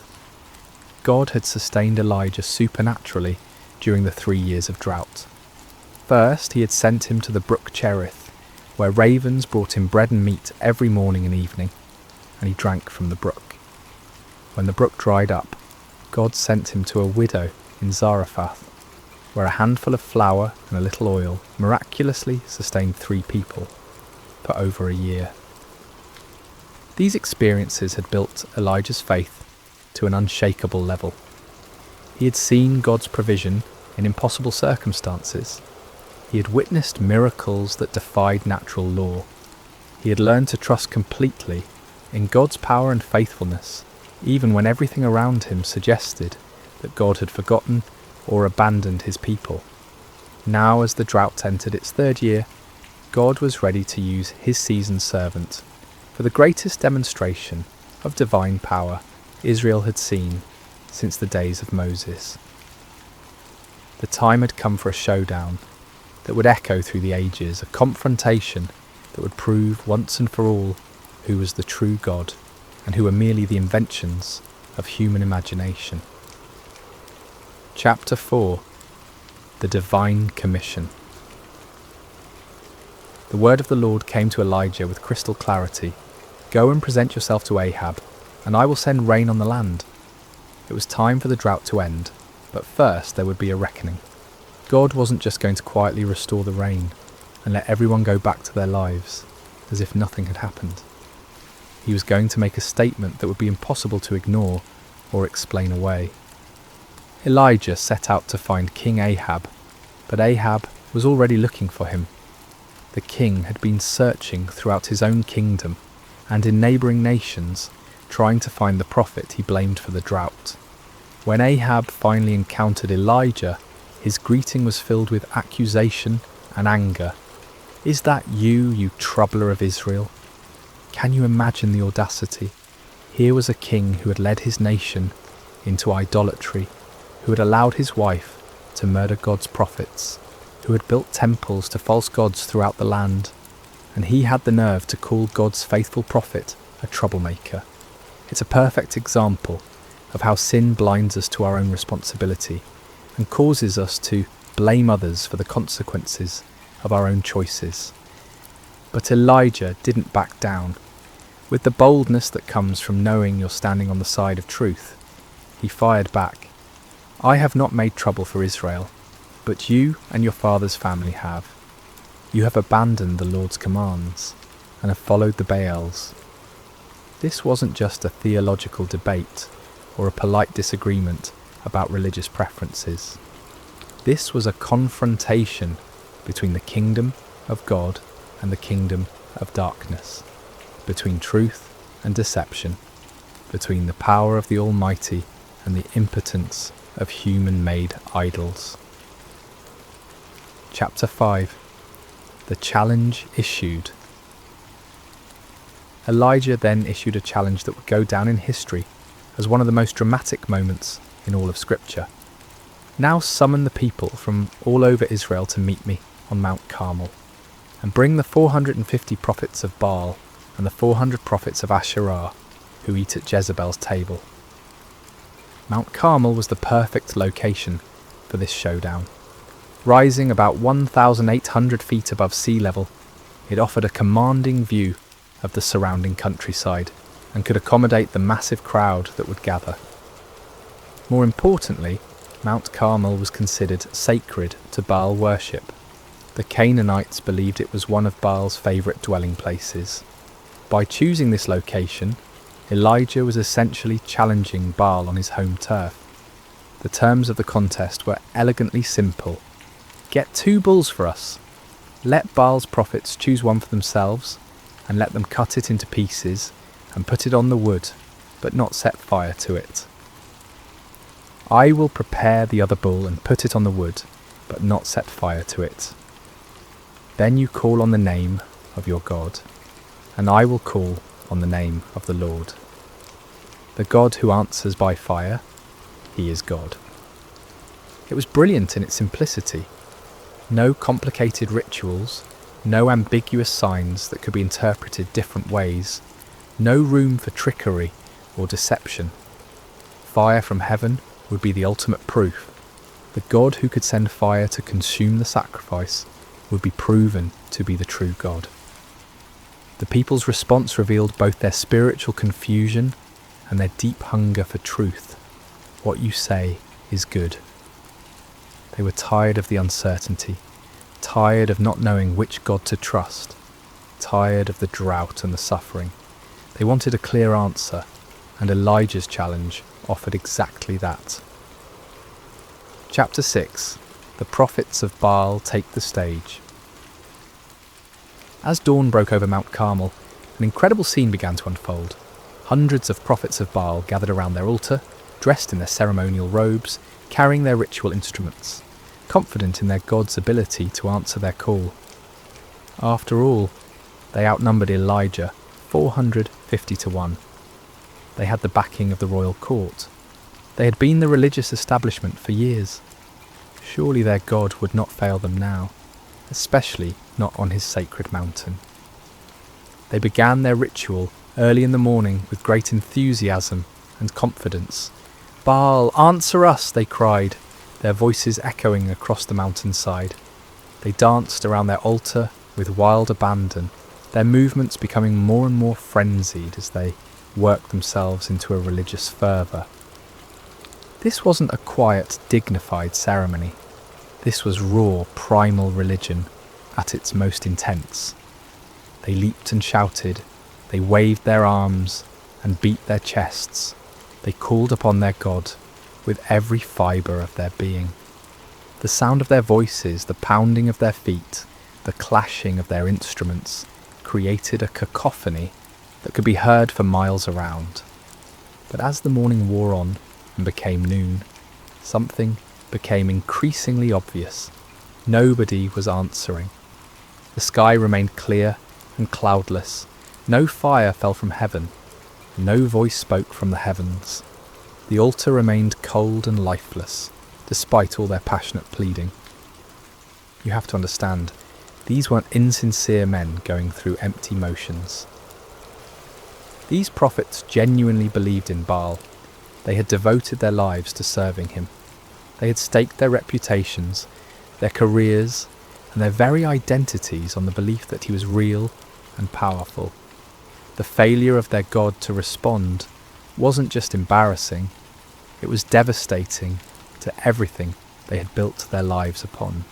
God had sustained Elijah supernaturally during the 3 years of drought. First, he had sent him to the brook Cherith, where ravens brought him bread and meat every morning and evening, and he drank from the brook. When the brook dried up, God sent him to a widow in Zarephath, where a handful of flour and a little oil miraculously sustained 3 people for over a year. These experiences had built Elijah's faith to an unshakable level. He had seen God's provision in impossible circumstances. He had witnessed miracles that defied natural law. He had learned to trust completely in God's power and faithfulness, even when everything around him suggested that God had forgotten or abandoned his people. Now, as the drought entered its 3rd year, God was ready to use his seasoned servant for the greatest demonstration of divine power Israel had seen since the days of Moses. The time had come for a showdown that would echo through the ages, a confrontation that would prove once and for all who was the true God and who were merely the inventions of human imagination. Chapter 4. The Divine Commission. The word of the Lord came to Elijah with crystal clarity. Go and present yourself to Ahab, and I will send rain on the land. It was time for the drought to end, but first there would be a reckoning. God wasn't just going to quietly restore the rain and let everyone go back to their lives as if nothing had happened. He was going to make a statement that would be impossible to ignore or explain away. Elijah set out to find King Ahab, but Ahab was already looking for him. The king had been searching throughout his own kingdom and in neighbouring nations, trying to find the prophet he blamed for the drought. When Ahab finally encountered Elijah, his greeting was filled with accusation and anger. "Is that you troubler of Israel?" Can you imagine the audacity? Here was a king who had led his nation into idolatry, who had allowed his wife to murder God's prophets, who had built temples to false gods throughout the land, and he had the nerve to call God's faithful prophet a troublemaker. It's a perfect example of how sin blinds us to our own responsibility and causes us to blame others for the consequences of our own choices. But Elijah didn't back down. With the boldness that comes from knowing you're standing on the side of truth, he fired back. "I have not made trouble for Israel, but you and your father's family have. You have abandoned the Lord's commands and have followed the Baals." This wasn't just a theological debate or a polite disagreement about religious preferences. This was a confrontation between the kingdom of God and the kingdom of darkness, between truth and deception, between the power of the Almighty and the impotence of human-made idols. Chapter 5. The challenge issued. Elijah then issued a challenge that would go down in history as one of the most dramatic moments in all of Scripture. "Now summon the people from all over Israel to meet me on Mount Carmel, and bring the 450 prophets of Baal and the 400 prophets of Asherah who eat at Jezebel's table." Mount Carmel was the perfect location for this showdown. Rising about 1,800 feet above sea level, it offered a commanding view of the surrounding countryside and could accommodate the massive crowd that would gather. More importantly, Mount Carmel was considered sacred to Baal worship. The Canaanites believed it was one of Baal's favourite dwelling places. By choosing this location, Elijah was essentially challenging Baal on his home turf. The terms of the contest were elegantly simple. "Get 2 bulls for us. Let Baal's prophets choose one for themselves, and let them cut it into pieces and put it on the wood, but not set fire to it. I will prepare the other bull and put it on the wood, but not set fire to it. Then you call on the name of your God, and I will call on the name of the Lord. The God who answers by fire, he is God." It was brilliant in its simplicity. No complicated rituals, no ambiguous signs that could be interpreted different ways, no room for trickery or deception. Fire from heaven would be the ultimate proof. The God who could send fire to consume the sacrifice would be proven to be the true God. The people's response revealed both their spiritual confusion and their deep hunger for truth. What you say is good. They were tired of the uncertainty, tired of not knowing which God to trust, tired of the drought and the suffering. They wanted a clear answer, and Elijah's challenge offered exactly that. Chapter 6. The prophets of Baal take the stage. As dawn broke over Mount Carmel, an incredible scene began to unfold. Hundreds of prophets of Baal gathered around their altar, dressed in their ceremonial robes, carrying their ritual instruments, confident in their God's ability to answer their call. After all, they outnumbered Elijah 450 to 1. They had the backing of the royal court. They had been the religious establishment for years. Surely their God would not fail them now, especially not on his sacred mountain. They began their ritual early in the morning with great enthusiasm and confidence. "Baal, answer us," they cried, their voices echoing across the mountainside. They danced around their altar with wild abandon, their movements becoming more and more frenzied as they worked themselves into a religious fervour. This wasn't a quiet, dignified ceremony. This was raw, primal religion at its most intense. They leaped and shouted, they waved their arms and beat their chests. They called upon their God with every fibre of their being. The sound of their voices, the pounding of their feet, the clashing of their instruments created a cacophony that could be heard for miles around. But as the morning wore on and became noon, something became increasingly obvious. Nobody was answering. The sky remained clear and cloudless. No fire fell from heaven. No voice spoke from the heavens. The altar remained cold and lifeless, despite all their passionate pleading. You have to understand, these weren't insincere men going through empty motions. These prophets genuinely believed in Baal. They had devoted their lives to serving him. They had staked their reputations, their careers, and their very identities on the belief that he was real and powerful. The failure of their God to respond wasn't just embarrassing, it was devastating to everything they had built their lives upon.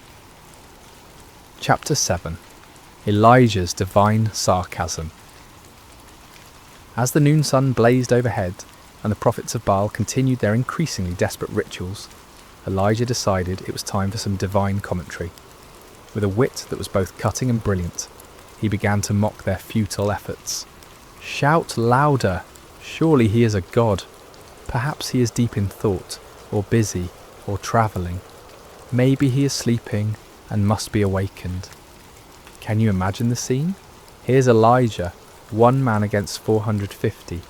Chapter 7. Elijah's Divine Sarcasm. As the noon sun blazed overhead and the prophets of Baal continued their increasingly desperate rituals, Elijah decided it was time for some divine commentary. With a wit that was both cutting and brilliant, he began to mock their futile efforts. "Shout louder! Surely he is a god. Perhaps he is deep in thought, or busy, or travelling. Maybe he is sleeping and must be awakened." Can you imagine the scene? Here's Elijah, one man against 450,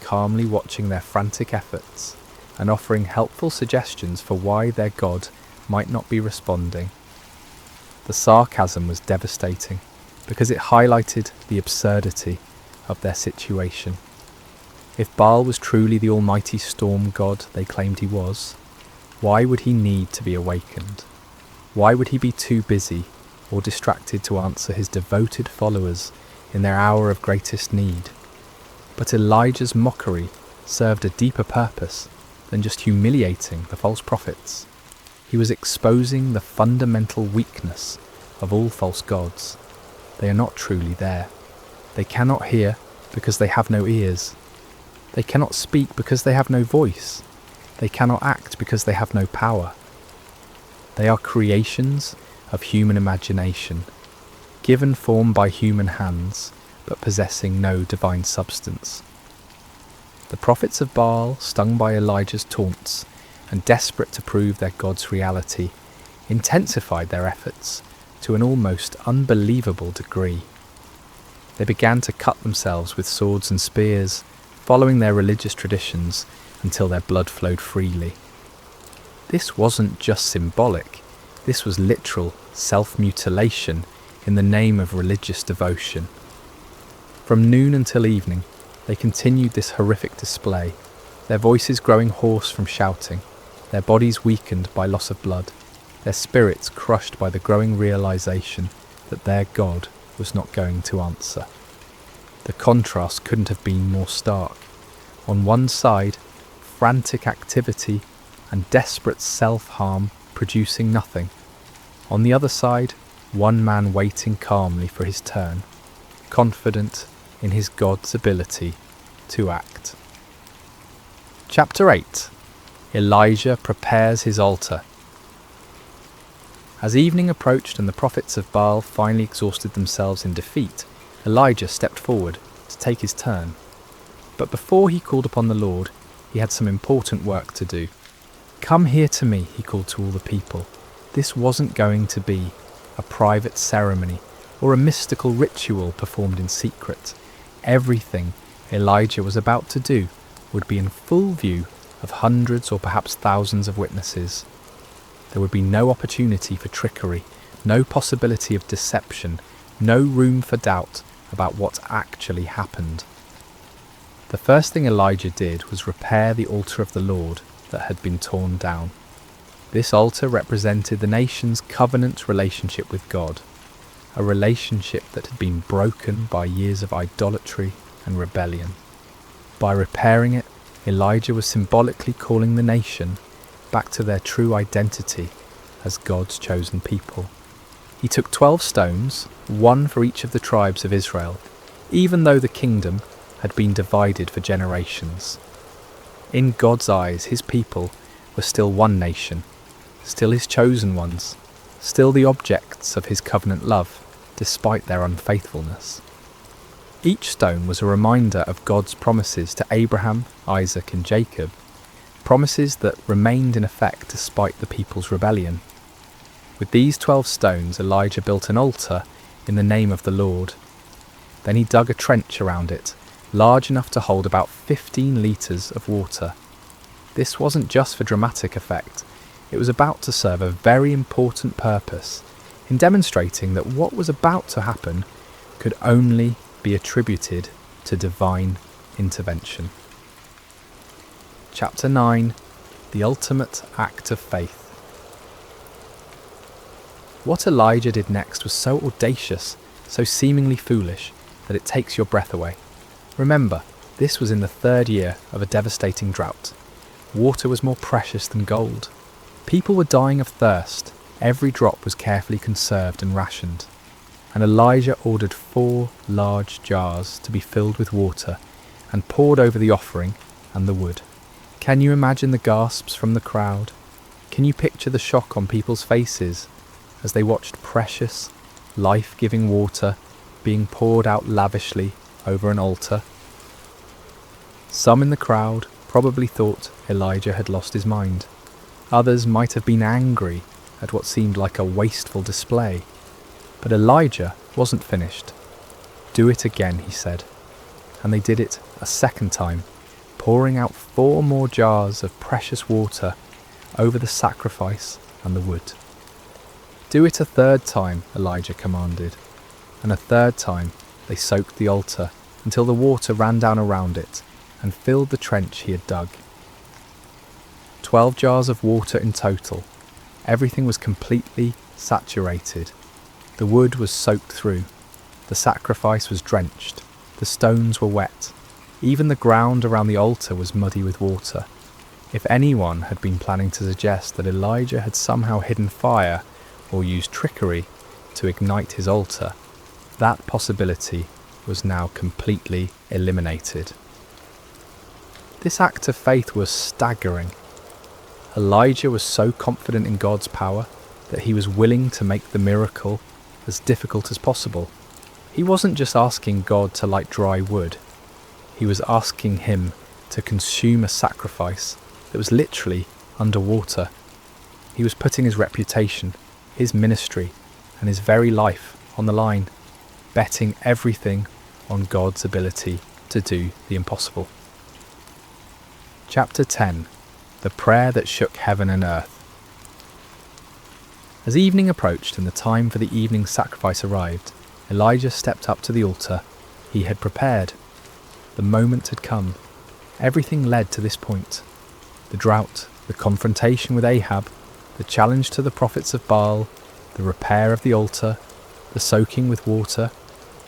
calmly watching their frantic efforts and offering helpful suggestions for why their God might not be responding. The sarcasm was devastating because it highlighted the absurdity of their situation. If Baal was truly the almighty storm god they claimed he was, why would he need to be awakened? Why would he be too busy or distracted to answer his devoted followers in their hour of greatest need? But Elijah's mockery served a deeper purpose than just humiliating the false prophets. He was exposing the fundamental weakness of all false gods. They are not truly there. They cannot hear because they have no ears. They cannot speak because they have no voice. They cannot act because they have no power. They are creations of human imagination, given form by human hands, but possessing no divine substance. The prophets of Baal, stung by Elijah's taunts and desperate to prove their God's reality, intensified their efforts to an almost unbelievable degree. They began to cut themselves with swords and spears, following their religious traditions until their blood flowed freely. This wasn't just symbolic, this was literal self-mutilation in the name of religious devotion. From noon until evening, they continued this horrific display, their voices growing hoarse from shouting, their bodies weakened by loss of blood, their spirits crushed by the growing realization that their God was not going to answer. The contrast couldn't have been more stark. On one side, frantic activity and desperate self-harm producing nothing. On the other side, one man waiting calmly for his turn, confident in his God's ability to act. Chapter 8. Elijah prepares his altar. As evening approached and the prophets of Baal finally exhausted themselves in defeat, Elijah stepped forward to take his turn. But before he called upon the Lord, he had some important work to do. "Come here to me," he called to all the people. This wasn't going to be a private ceremony or a mystical ritual performed in secret. Everything Elijah was about to do would be in full view of hundreds or perhaps thousands of witnesses. There would be no opportunity for trickery, no possibility of deception, no room for doubt about what actually happened. The first thing Elijah did was repair the altar of the Lord that had been torn down. This altar represented the nation's covenant relationship with God, a relationship that had been broken by years of idolatry and rebellion. By repairing it, Elijah was symbolically calling the nation back to their true identity as God's chosen people. He took 12 stones, one for each of the tribes of Israel, even though the kingdom had been divided for generations. In God's eyes, his people were still one nation, still his chosen ones, still the objects of his covenant love, despite their unfaithfulness. Each stone was a reminder of God's promises to Abraham, Isaac and Jacob, promises that remained in effect despite the people's rebellion. With these 12 stones, Elijah built an altar in the name of the Lord. Then he dug a trench around it, large enough to hold about 15 litres of water. This wasn't just for dramatic effect, it was about to serve a very important purpose in demonstrating that what was about to happen could only be attributed to divine intervention. Chapter 9. The Ultimate Act of Faith. What Elijah did next was so audacious, so seemingly foolish, that it takes your breath away. Remember, this was in the 3rd year of a devastating drought. Water was more precious than gold. People were dying of thirst. Every drop was carefully conserved and rationed. And Elijah ordered 4 large jars to be filled with water and poured over the offering and the wood. Can you imagine the gasps from the crowd? Can you picture the shock on people's faces as they watched precious, life-giving water being poured out lavishly over an altar? Some in the crowd probably thought Elijah had lost his mind. Others might have been angry at what seemed like a wasteful display. But Elijah wasn't finished. "Do it again," he said. And they did it a second time, pouring out 4 more jars of precious water over the sacrifice and the wood. "Do it a 3rd time," Elijah commanded. And a 3rd time they soaked the altar until the water ran down around it and filled the trench he had dug. 12 jars of water in total. Everything was completely saturated. The wood was soaked through. The sacrifice was drenched. The stones were wet. Even the ground around the altar was muddy with water. If anyone had been planning to suggest that Elijah had somehow hidden fire or used trickery to ignite his altar, that possibility was now completely eliminated. This act of faith was staggering. Elijah was so confident in God's power that he was willing to make the miracle as difficult as possible. He wasn't just asking God to light dry wood. He was asking him to consume a sacrifice that was literally underwater. He was putting his reputation, his ministry, and his very life on the line, betting everything on God's ability to do the impossible. Chapter 10. The Prayer that Shook Heaven and Earth. As evening approached and the time for the evening sacrifice arrived, Elijah stepped up to the altar he had prepared. The moment had come. Everything led to this point. The drought, the confrontation with Ahab, the challenge to the prophets of Baal, the repair of the altar, the soaking with water,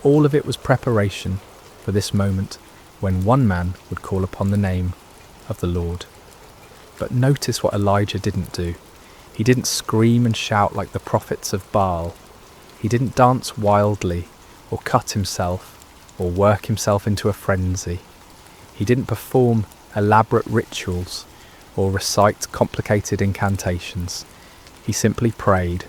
all of it was preparation for this moment when one man would call upon the name of the Lord. But notice what Elijah didn't do. He didn't scream and shout like the prophets of Baal. He didn't dance wildly, or cut himself, or work himself into a frenzy. He didn't perform elaborate rituals, or recite complicated incantations. He simply prayed,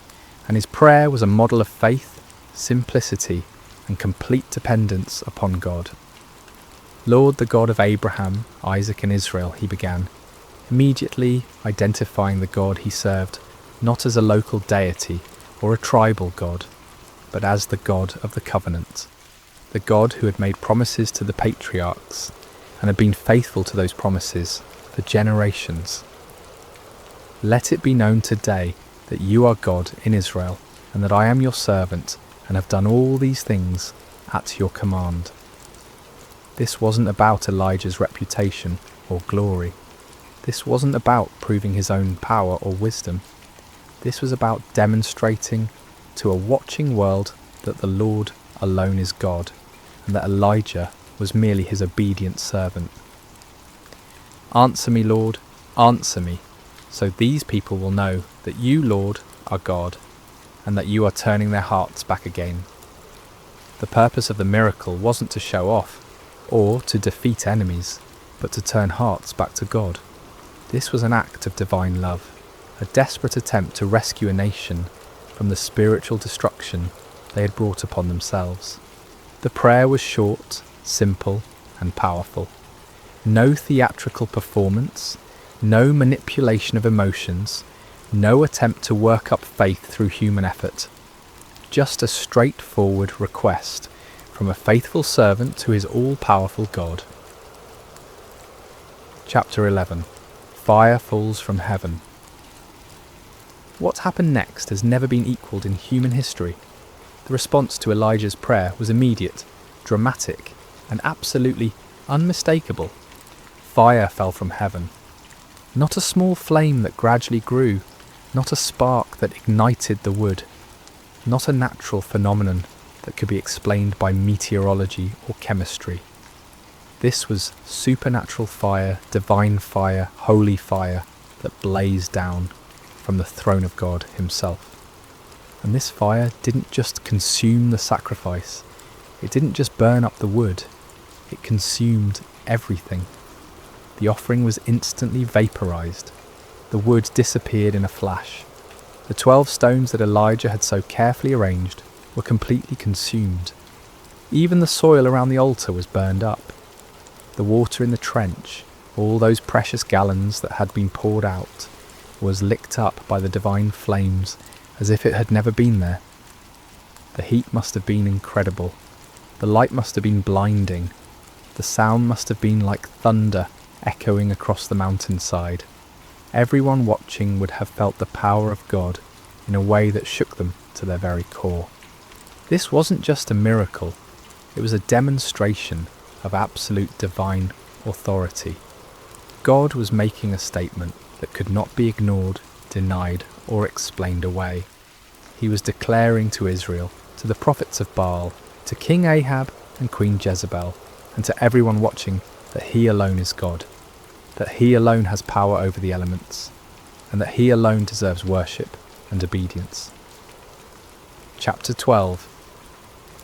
and his prayer was a model of faith, simplicity, and complete dependence upon God. "Lord, the God of Abraham, Isaac and Israel," he began, immediately identifying the God he served not as a local deity or a tribal god, but as the God of the covenant, the God who had made promises to the patriarchs and had been faithful to those promises for generations. "Let it be known today that you are God in Israel, and that I am your servant and have done all these things at your command." This wasn't about Elijah's reputation or glory. This wasn't about proving his own power or wisdom. This was about demonstrating to a watching world that the Lord alone is God, and that Elijah was merely his obedient servant. "Answer me, Lord, answer me, so these people will know that you, Lord, are God, and that you are turning their hearts back again. The purpose of the miracle wasn't to show off or to defeat enemies, but to turn hearts back to God. This was an act of divine love, a desperate attempt to rescue a nation from the spiritual destruction they had brought upon themselves. The prayer was short, simple, and powerful. No theatrical performance, no manipulation of emotions, no attempt to work up faith through human effort. Just a straightforward request from a faithful servant to his all-powerful God. Chapter 11. Fire falls from heaven. What happened next has never been equalled in human history. The response to Elijah's prayer was immediate, dramatic, and absolutely unmistakable. Fire fell from heaven. Not a small flame that gradually grew, not a spark that ignited the wood, not a natural phenomenon that could be explained by meteorology or chemistry. This was supernatural fire, divine fire, holy fire that blazed down from the throne of God himself. And this fire didn't just consume the sacrifice, it didn't just burn up the wood, it consumed everything. The offering was instantly vaporized. The wood disappeared in a flash. The 12 stones that Elijah had so carefully arranged were completely consumed. Even the soil around the altar was burned up. The water in the trench, all those precious gallons that had been poured out, was licked up by the divine flames as if it had never been there. The heat must have been incredible. The light must have been blinding. The sound must have been like thunder echoing across the mountainside. Everyone watching would have felt the power of God in a way that shook them to their very core. This wasn't just a miracle, it was a demonstration of absolute divine authority. God was making a statement that could not be ignored, denied, or explained away. He was declaring to Israel, to the prophets of Baal, to King Ahab and Queen Jezebel, and to everyone watching, that he alone is God, that he alone has power over the elements, and that he alone deserves worship and obedience. Chapter 12.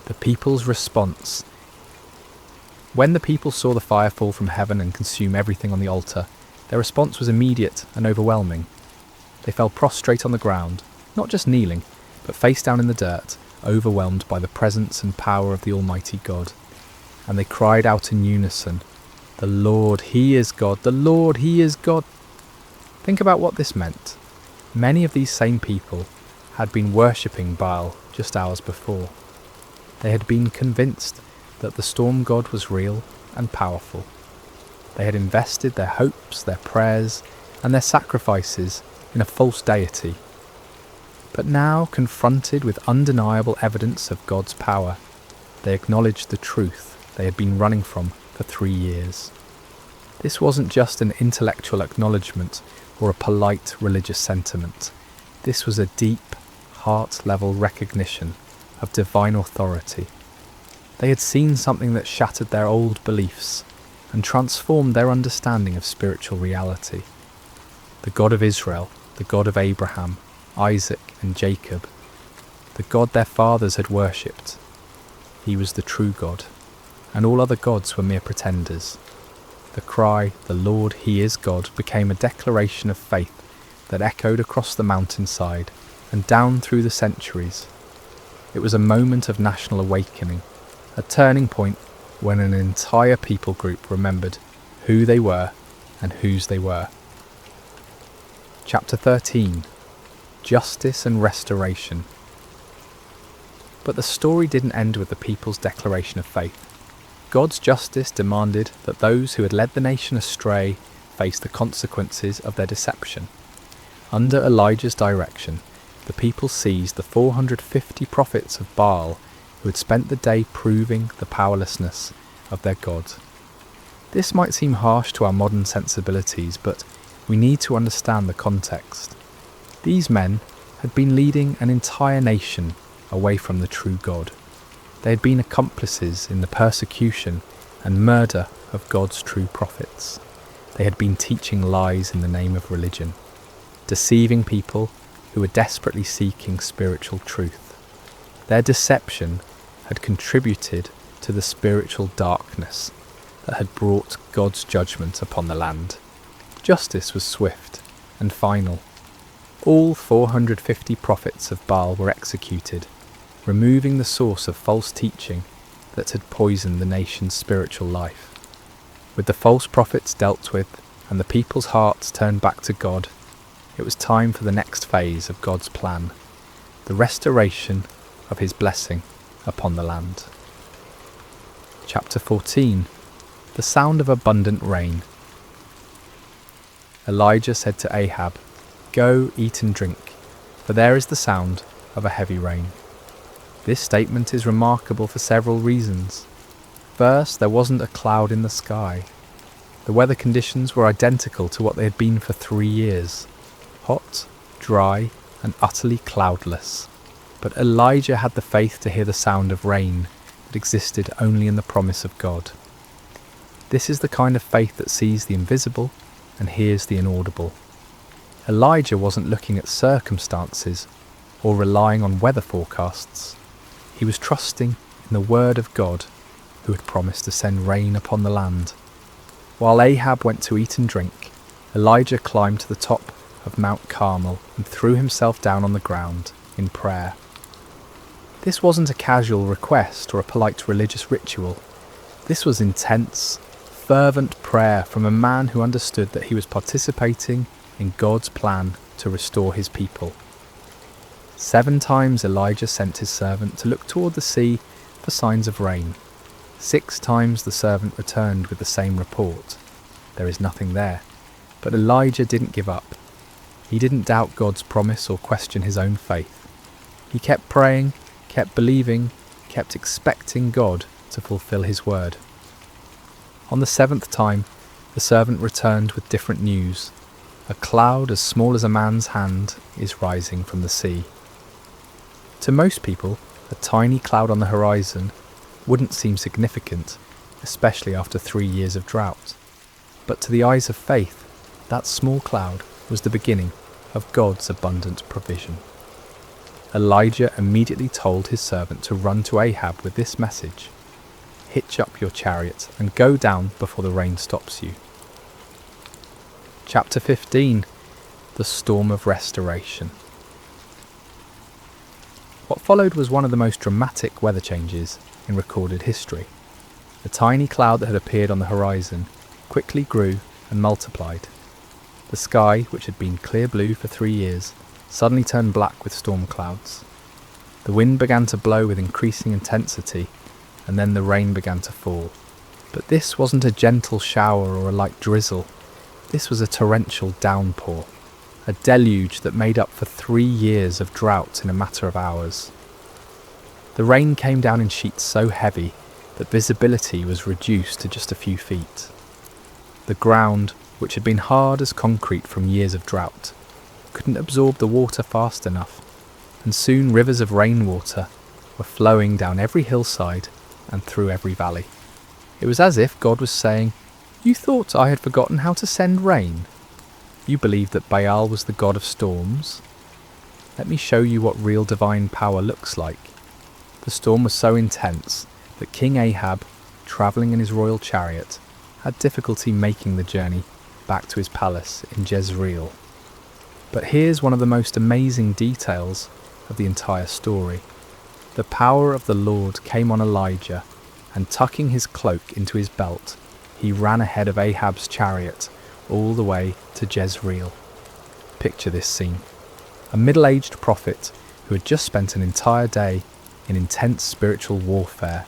The people's response. When the people saw the fire fall from heaven and consume everything on the altar, their response was immediate and overwhelming. They fell prostrate on the ground, not just kneeling, but face down in the dirt, overwhelmed by the presence and power of the Almighty God. And they cried out in unison, "The Lord, He is God! The Lord, He is God!" Think about what this meant. Many of these same people had been worshipping Baal just hours before. They had been convinced that the storm god was real and powerful. They had invested their hopes, their prayers, and their sacrifices in a false deity. But now, confronted with undeniable evidence of God's power, they acknowledged the truth they had been running from for 3 years. This wasn't just an intellectual acknowledgement or a polite religious sentiment. This was a deep, heart-level recognition of divine authority. They had seen something that shattered their old beliefs and transformed their understanding of spiritual reality. The God of Israel, the God of Abraham, Isaac and Jacob, the God their fathers had worshipped. He was the true God, and all other gods were mere pretenders. The cry, "The Lord, He is God," became a declaration of faith that echoed across the mountainside and down through the centuries. It was a moment of national awakening, a turning point when an entire people group remembered who they were and whose they were. Chapter 13. Justice and Restoration. But the story didn't end with the people's declaration of faith. God's justice demanded that those who had led the nation astray face the consequences of their deception. Under Elijah's direction, the people seized the 450 prophets of Baal who had spent the day proving the powerlessness of their God. This might seem harsh to our modern sensibilities, but we need to understand the context. These men had been leading an entire nation away from the true God. They had been accomplices in the persecution and murder of God's true prophets. They had been teaching lies in the name of religion, deceiving people who were desperately seeking spiritual truth. Their deception had contributed to the spiritual darkness that had brought God's judgment upon the land. Justice was swift and final. All 450 prophets of Baal were executed, removing the source of false teaching that had poisoned the nation's spiritual life. With the false prophets dealt with and the people's hearts turned back to God, it was time for the next phase of God's plan, the restoration of his blessing upon the land. Chapter 14. The sound of abundant rain. Elijah said to Ahab, "Go, eat and drink, for there is the sound of a heavy rain." This statement is remarkable for several reasons. First, there wasn't a cloud in the sky. The weather conditions were identical to what they had been for 3 years. Hot, dry, and utterly cloudless. But Elijah had the faith to hear the sound of rain that existed only in the promise of God. This is the kind of faith that sees the invisible and hears the inaudible. Elijah wasn't looking at circumstances or relying on weather forecasts. He was trusting in the word of God, who had promised to send rain upon the land. While Ahab went to eat and drink, Elijah climbed to the top of Mount Carmel and threw himself down on the ground in prayer. This wasn't a casual request or a polite religious ritual. This was intense, fervent prayer from a man who understood that he was participating in God's plan to restore his people. 7 times Elijah sent his servant to look toward the sea for signs of rain. 6 times the servant returned with the same report. There is nothing there. But Elijah didn't give up. He didn't doubt God's promise or question his own faith. He kept praying, kept believing, kept expecting God to fulfill his word. On the 7th time, the servant returned with different news. A cloud as small as a man's hand is rising from the sea. To most people, a tiny cloud on the horizon wouldn't seem significant, especially after 3 years of drought. But to the eyes of faith, that small cloud was the beginning of God's abundant provision. Elijah immediately told his servant to run to Ahab with this message: "Hitch up your chariot and go down before the rain stops you." Chapter 15. The Storm of Restoration. What followed was one of the most dramatic weather changes in recorded history. The tiny cloud that had appeared on the horizon quickly grew and multiplied. The sky, which had been clear blue for 3 years, suddenly turned black with storm clouds. The wind began to blow with increasing intensity, and then the rain began to fall. But this wasn't a gentle shower or a light drizzle. This was a torrential downpour, a deluge that made up for 3 years of drought in a matter of hours. The rain came down in sheets so heavy that visibility was reduced to just a few feet. The ground, which had been hard as concrete from years of drought, couldn't absorb the water fast enough, and soon rivers of rainwater were flowing down every hillside and through every valley. It was as if God was saying, "You thought I had forgotten how to send rain? You believed that Baal was the god of storms? Let me show you what real divine power looks like." The storm was so intense that King Ahab, travelling in his royal chariot, had difficulty making the journey back to his palace in Jezreel. But here's one of the most amazing details of the entire story. The power of the Lord came on Elijah, and tucking his cloak into his belt, he ran ahead of Ahab's chariot all the way to Jezreel. Picture this scene. A middle-aged prophet who had just spent an entire day in intense spiritual warfare,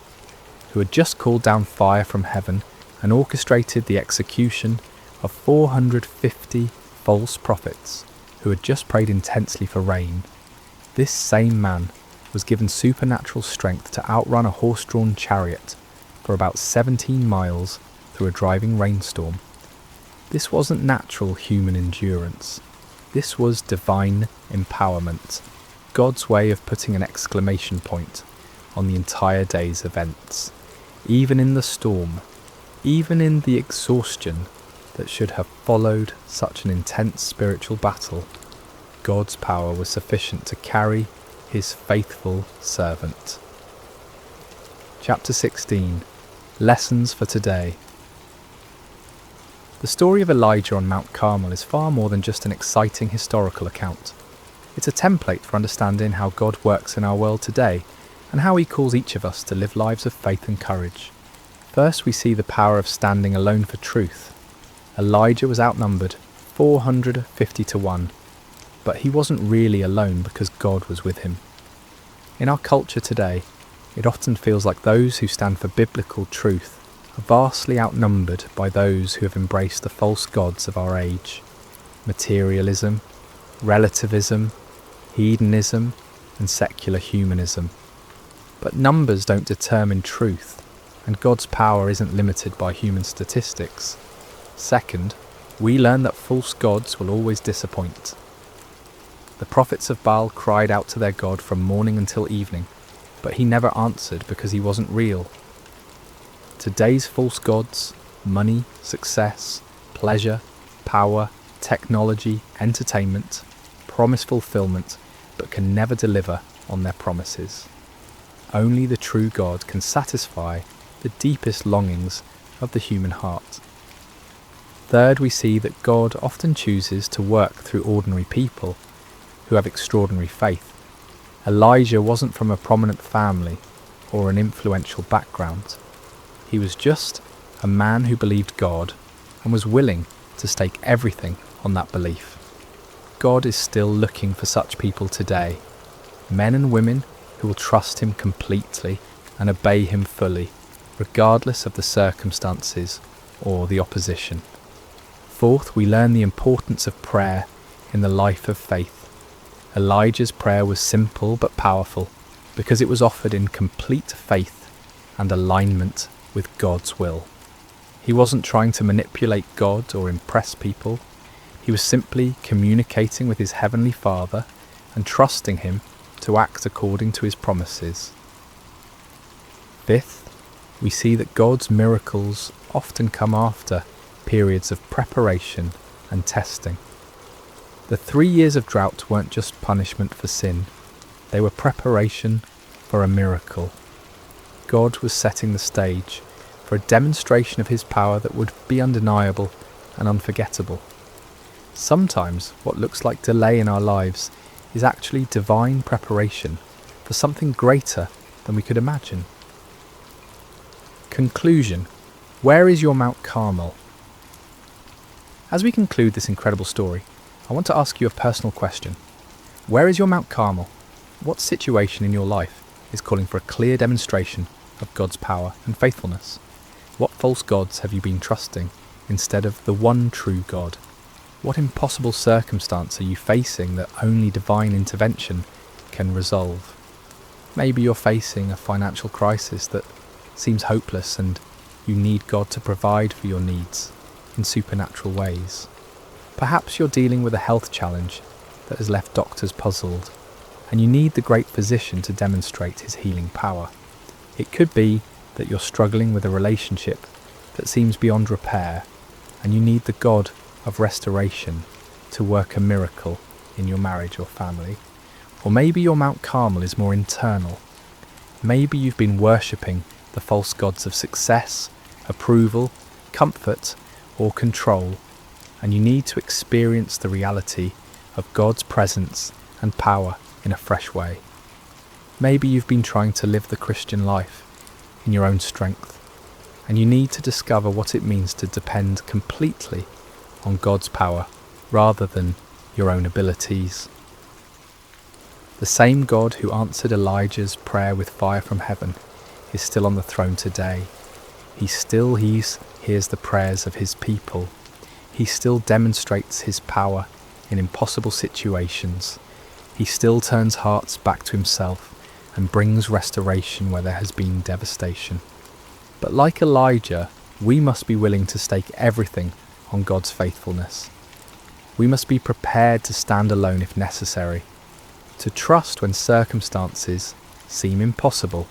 who had just called down fire from heaven and orchestrated the execution of 450 false prophets who had just prayed intensely for rain. This same man was given supernatural strength to outrun a horse-drawn chariot for about 17 miles through a driving rainstorm. This wasn't natural human endurance. This was divine empowerment, God's way of putting an exclamation point on the entire day's events. Even in the storm, even in the exhaustion that should have followed such an intense spiritual battle, God's power was sufficient to carry his faithful servant. Chapter 16. Lessons for today. The story of Elijah on Mount Carmel is far more than just an exciting historical account. It's a template for understanding how God works in our world today and how he calls each of us to live lives of faith and courage. First, we see the power of standing alone for truth. Elijah was outnumbered 450 to 1, but he wasn't really alone because God was with him. In our culture today, it often feels like those who stand for biblical truth are vastly outnumbered by those who have embraced the false gods of our age. Materialism, relativism, hedonism, and secular humanism. But numbers don't determine truth, and God's power isn't limited by human statistics. Second, we learn that false gods will always disappoint. The prophets of Baal cried out to their God from morning until evening, but he never answered because he wasn't real. Today's false gods, money, success, pleasure, power, technology, entertainment, promise fulfillment, but can never deliver on their promises. Only the true God can satisfy the deepest longings of the human heart. Third, we see that God often chooses to work through ordinary people who have extraordinary faith. Elijah wasn't from a prominent family or an influential background. He was just a man who believed God and was willing to stake everything on that belief. God is still looking for such people today, men and women who will trust him completely and obey him fully, regardless of the circumstances or the opposition. Fourth, we learn the importance of prayer in the life of faith. Elijah's prayer was simple but powerful because it was offered in complete faith and alignment with God's will. He wasn't trying to manipulate God or impress people. He was simply communicating with his heavenly Father and trusting him to act according to his promises. Fifth, we see that God's miracles often come after periods of preparation and testing. The 3 years of drought weren't just punishment for sin, they were preparation for a miracle. God was setting the stage for a demonstration of his power that would be undeniable and unforgettable. Sometimes what looks like delay in our lives is actually divine preparation for something greater than we could imagine. Conclusion. Where is your Mount Carmel? As we conclude this incredible story, I want to ask you a personal question. Where is your Mount Carmel? What situation in your life is calling for a clear demonstration of God's power and faithfulness? What false gods have you been trusting instead of the one true God? What impossible circumstance are you facing that only divine intervention can resolve? Maybe you're facing a financial crisis that seems hopeless and you need God to provide for your needs in supernatural ways. Perhaps you're dealing with a health challenge that has left doctors puzzled, and you need the great physician to demonstrate his healing power. It could be that you're struggling with a relationship that seems beyond repair, and you need the God of restoration to work a miracle in your marriage or family. Or maybe your Mount Carmel is more internal. Maybe you've been worshipping the false gods of success, approval, comfort, or control, and you need to experience the reality of God's presence and power in a fresh way. Maybe you've been trying to live the Christian life in your own strength, and you need to discover what it means to depend completely on God's power rather than your own abilities. The same God who answered Elijah's prayer with fire from heaven is still on the throne today. He still hears the prayers of his people. He still demonstrates his power in impossible situations. He still turns hearts back to himself and brings restoration where there has been devastation. But like Elijah, we must be willing to stake everything on God's faithfulness. We must be prepared to stand alone if necessary, to trust when circumstances seem impossible,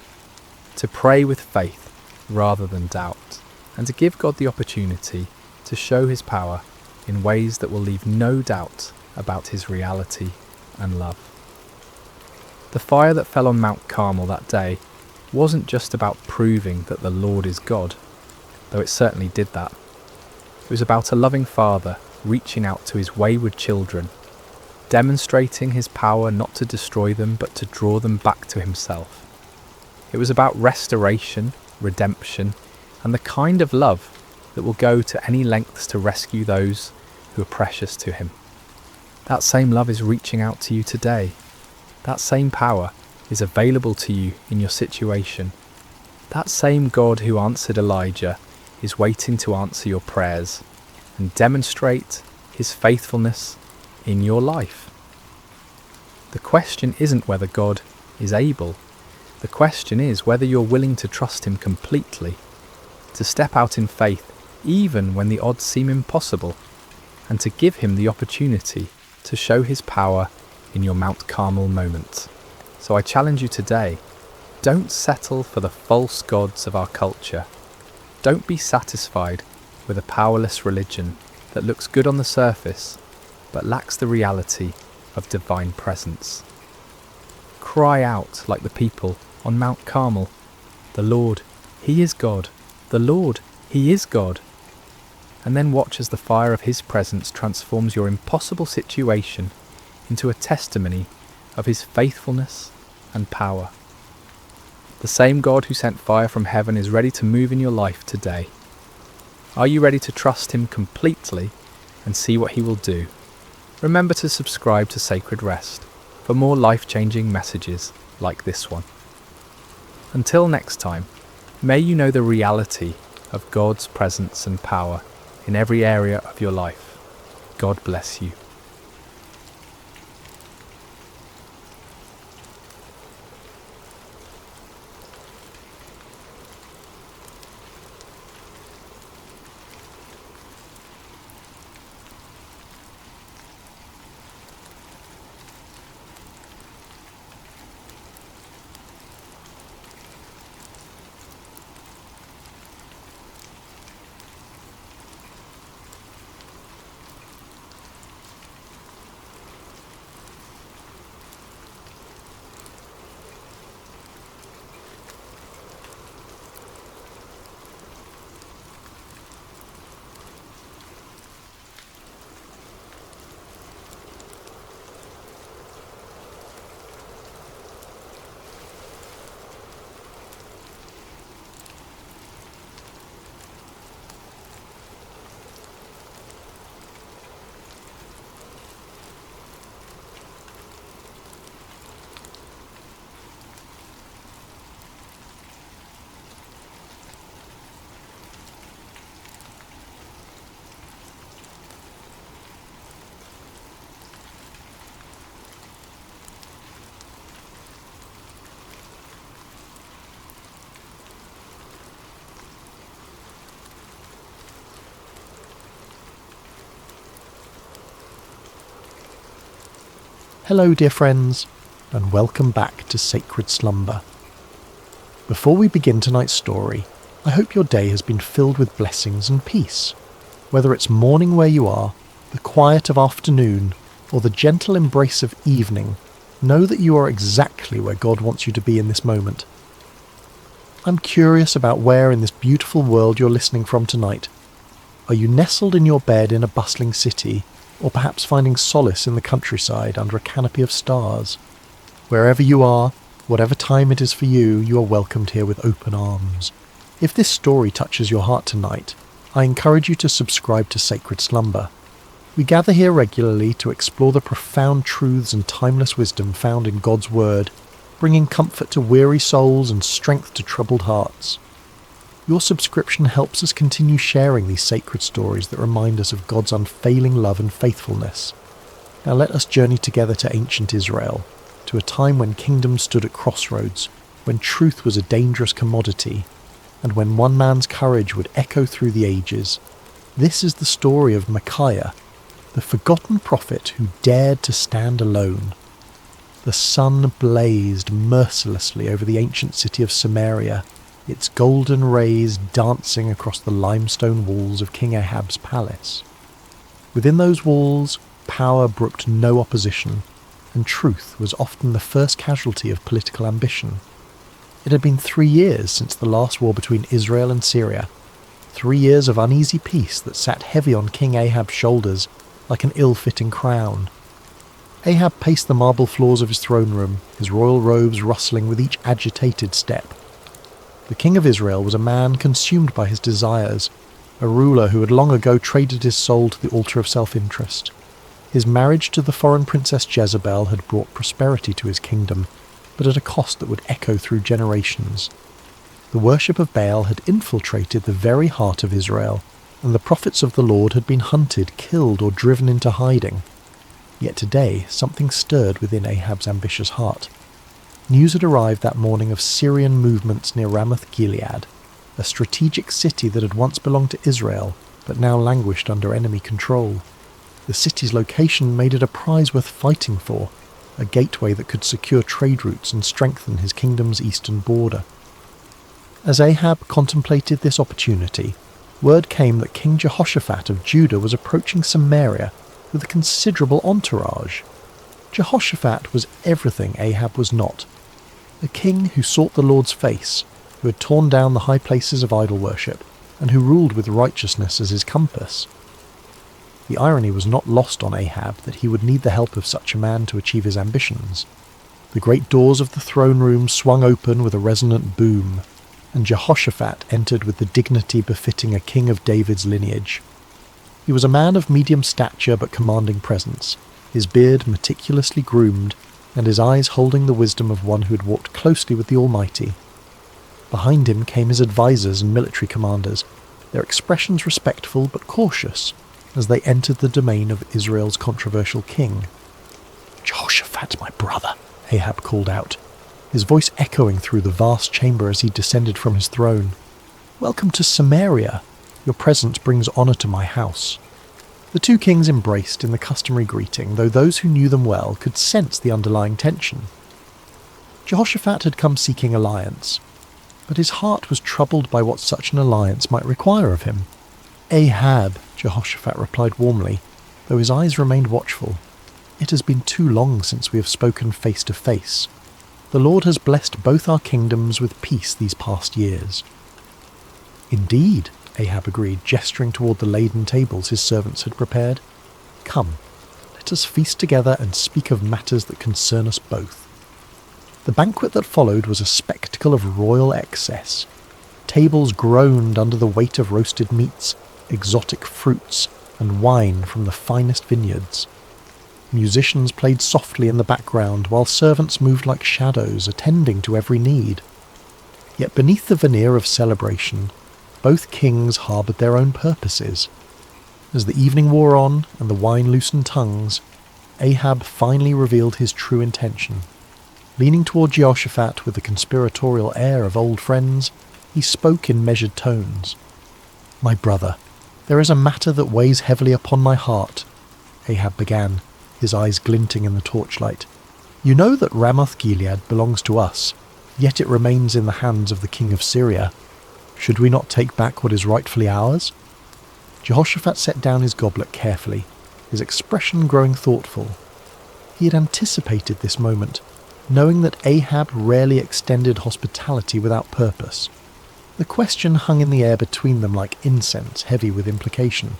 to pray with faith rather than doubt, and to give God the opportunity to show his power in ways that will leave no doubt about his reality and love. The fire that fell on Mount Carmel that day wasn't just about proving that the Lord is God, though it certainly did that. It was about a loving Father reaching out to his wayward children, demonstrating his power not to destroy them but to draw them back to himself. It was about restoration, redemption, and the kind of love that will go to any lengths to rescue those who are precious to him. That same love is reaching out to you today. That same power is available to you in your situation. That same God who answered Elijah is waiting to answer your prayers and demonstrate his faithfulness in your life. The question isn't whether God is able. The question is whether you're willing to trust him completely, to step out in faith even when the odds seem impossible, and to give him the opportunity to show his power in your Mount Carmel moment. So I challenge you today, don't settle for the false gods of our culture. Don't be satisfied with a powerless religion that looks good on the surface but lacks the reality of divine presence. Cry out like the people on Mount Carmel, "The Lord, he is God. The Lord, he is God." And then watch as the fire of his presence transforms your impossible situation into a testimony of his faithfulness and power. The same God who sent fire from heaven is ready to move in your life today. Are you ready to trust him completely and see what he will do? Remember to subscribe to Sacred Rest for more life-changing messages like this one. Until next time, may you know the reality of God's presence and power in every area of your life. God bless you. Hello, dear friends, and welcome back to Sacred Slumber. Before we begin tonight's story, I hope your day has been filled with blessings and peace. Whether it's morning where you are, the quiet of afternoon, or the gentle embrace of evening, know that you are exactly where God wants you to be in this moment. I'm curious about where in this beautiful world you're listening from tonight. Are you nestled in your bed in a bustling city, or perhaps finding solace in the countryside under a canopy of stars? Wherever you are, whatever time it is for you, you are welcomed here with open arms. If this story touches your heart tonight, I encourage you to subscribe to Sacred Slumber. We gather here regularly to explore the profound truths and timeless wisdom found in God's Word, bringing comfort to weary souls and strength to troubled hearts. Your subscription helps us continue sharing these sacred stories that remind us of God's unfailing love and faithfulness. Now let us journey together to ancient Israel, to a time when kingdoms stood at crossroads, when truth was a dangerous commodity, and when one man's courage would echo through the ages. This is the story of Micaiah, the forgotten prophet who dared to stand alone. The sun blazed mercilessly over the ancient city of Samaria, its golden rays dancing across the limestone walls of King Ahab's palace. Within those walls, power brooked no opposition, and truth was often the first casualty of political ambition. It had been 3 years since the last war between Israel and Syria, 3 years of uneasy peace that sat heavy on King Ahab's shoulders like an ill-fitting crown. Ahab paced the marble floors of his throne room, his royal robes rustling with each agitated step. The king of Israel was a man consumed by his desires, a ruler who had long ago traded his soul to the altar of self-interest. His marriage to the foreign princess Jezebel had brought prosperity to his kingdom, but at a cost that would echo through generations. The worship of Baal had infiltrated the very heart of Israel, and the prophets of the Lord had been hunted, killed, or driven into hiding. Yet today something stirred within Ahab's ambitious heart. News had arrived that morning of Syrian movements near Ramoth-Gilead, a strategic city that had once belonged to Israel, but now languished under enemy control. The city's location made it a prize worth fighting for, a gateway that could secure trade routes and strengthen his kingdom's eastern border. As Ahab contemplated this opportunity, word came that King Jehoshaphat of Judah was approaching Samaria with a considerable entourage. Jehoshaphat was everything Ahab was not. A king who sought the Lord's face, who had torn down the high places of idol worship, and who ruled with righteousness as his compass. The irony was not lost on Ahab that he would need the help of such a man to achieve his ambitions. The great doors of the throne room swung open with a resonant boom, and Jehoshaphat entered with the dignity befitting a king of David's lineage. He was a man of medium stature but commanding presence, his beard meticulously groomed, and his eyes holding the wisdom of one who had walked closely with the Almighty. Behind him came his advisors and military commanders, their expressions respectful but cautious, as they entered the domain of Israel's controversial king. "Jehoshaphat, my brother," Ahab called out, his voice echoing through the vast chamber as he descended from his throne. "Welcome to Samaria. Your presence brings honour to my house." The two kings embraced in the customary greeting, though those who knew them well could sense the underlying tension. Jehoshaphat had come seeking alliance, but his heart was troubled by what such an alliance might require of him. "Ahab," Jehoshaphat replied warmly, though his eyes remained watchful. "It has been too long since we have spoken face to face. The Lord has blessed both our kingdoms with peace these past years." "Indeed," Ahab agreed, gesturing toward the laden tables his servants had prepared. "Come, let us feast together and speak of matters that concern us both." The banquet that followed was a spectacle of royal excess. Tables groaned under the weight of roasted meats, exotic fruits, and wine from the finest vineyards. Musicians played softly in the background, while servants moved like shadows, attending to every need. Yet beneath the veneer of celebration, both kings harboured their own purposes. As the evening wore on and the wine loosened tongues, Ahab finally revealed his true intention. Leaning toward Jehoshaphat with the conspiratorial air of old friends, he spoke in measured tones. "My brother, there is a matter that weighs heavily upon my heart," Ahab began, his eyes glinting in the torchlight. "You know that Ramoth-Gilead belongs to us, yet it remains in the hands of the king of Syria. Should we not take back what is rightfully ours?" Jehoshaphat set down his goblet carefully, his expression growing thoughtful. He had anticipated this moment, knowing that Ahab rarely extended hospitality without purpose. The question hung in the air between them like incense, heavy with implication.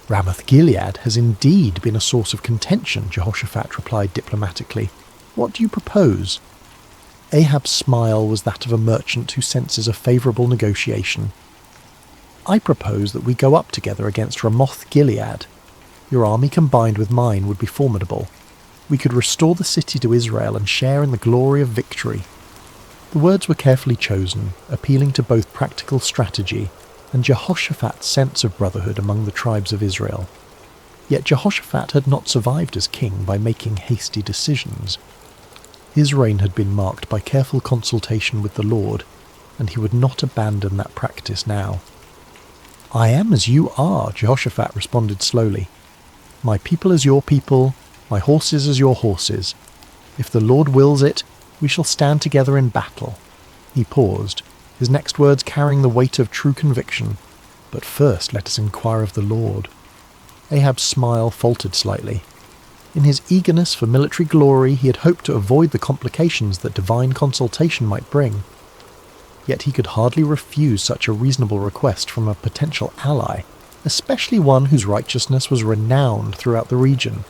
"Ramoth-Gilead has indeed been a source of contention," Jehoshaphat replied diplomatically. "What do you propose?" Ahab's smile was that of a merchant who senses a favourable negotiation. "I propose that we go up together against Ramoth-Gilead. Your army combined with mine would be formidable. We could restore the city to Israel and share in the glory of victory." The words were carefully chosen, appealing to both practical strategy and Jehoshaphat's sense of brotherhood among the tribes of Israel. Yet Jehoshaphat had not survived as king by making hasty decisions. His reign had been marked by careful consultation with the Lord, and he would not abandon that practice now. "I am as you are," Jehoshaphat responded slowly. "My people as your people, my horses as your horses. If the Lord wills it, we shall stand together in battle." He paused, his next words carrying the weight of true conviction. "But first let us inquire of the Lord." Ahab's smile faltered slightly. In his eagerness for military glory, he had hoped to avoid the complications that divine consultation might bring. Yet he could hardly refuse such a reasonable request from a potential ally, especially one whose righteousness was renowned throughout the region.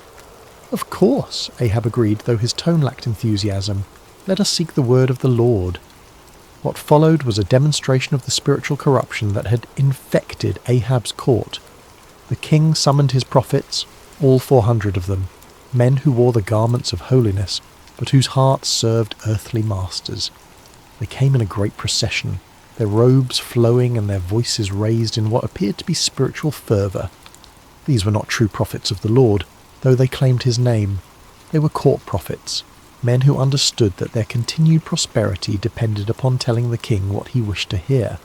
"Of course," Ahab agreed, though his tone lacked enthusiasm. "Let us seek the word of the Lord." What followed was a demonstration of the spiritual corruption that had infected Ahab's court. The king summoned his prophets, all 400 of them, men who wore the garments of holiness, but whose hearts served earthly masters. They came in a great procession, their robes flowing and their voices raised in what appeared to be spiritual fervour. These were not true prophets of the Lord, though they claimed his name. They were court prophets, men who understood that their continued prosperity depended upon telling the king what he wished to hear.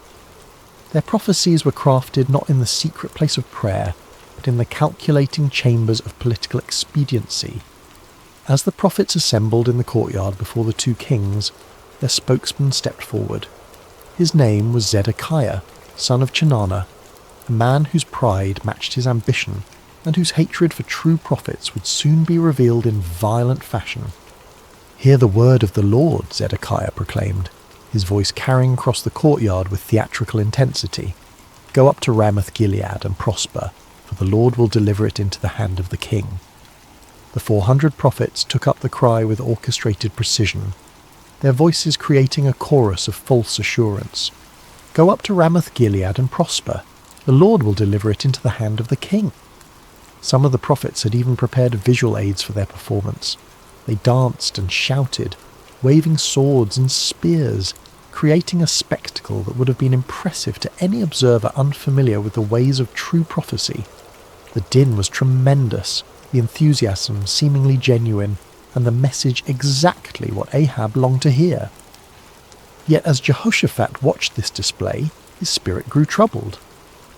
Their prophecies were crafted not in the secret place of prayer, but in the calculating chambers of political expediency. As the prophets assembled in the courtyard before the two kings, their spokesman stepped forward. His name was Zedekiah, son of Chenaanah, a man whose pride matched his ambition, and whose hatred for true prophets would soon be revealed in violent fashion. "Hear the word of the Lord," Zedekiah proclaimed, his voice carrying across the courtyard with theatrical intensity. "Go up to Ramoth-Gilead and prosper, for the Lord will deliver it into the hand of the king." The 400 prophets took up the cry with orchestrated precision, their voices creating a chorus of false assurance. "Go up to Ramoth-Gilead and prosper. The Lord will deliver it into the hand of the king." Some of the prophets had even prepared visual aids for their performance. They danced and shouted, waving swords and spears, creating a spectacle that would have been impressive to any observer unfamiliar with the ways of true prophecy. The din was tremendous, the enthusiasm seemingly genuine, and the message exactly what Ahab longed to hear. Yet as Jehoshaphat watched this display, his spirit grew troubled.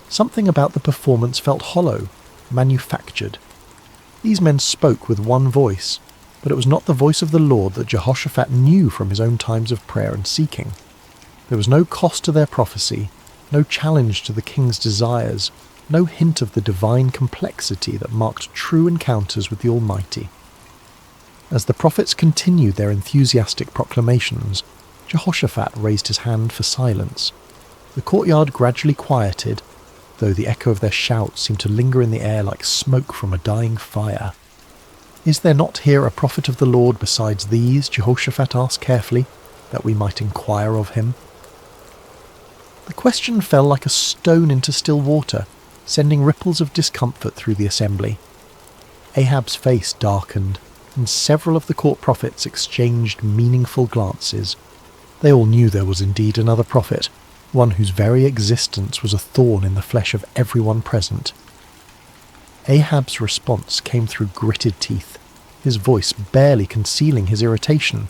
Something about the performance felt hollow, manufactured. These men spoke with one voice, but it was not the voice of the Lord that Jehoshaphat knew from his own times of prayer and seeking. There was no cost to their prophecy, no challenge to the king's desires, no hint of the divine complexity that marked true encounters with the Almighty. As the prophets continued their enthusiastic proclamations, Jehoshaphat raised his hand for silence. The courtyard gradually quieted, though the echo of their shouts seemed to linger in the air like smoke from a dying fire. "Is there not here a prophet of the Lord besides these?" Jehoshaphat asked carefully, "that we might inquire of him?" The question fell like a stone into still water, sending ripples of discomfort through the assembly. Ahab's face darkened, and several of the court prophets exchanged meaningful glances. They all knew there was indeed another prophet, one whose very existence was a thorn in the flesh of everyone present. Ahab's response came through gritted teeth, his voice barely concealing his irritation.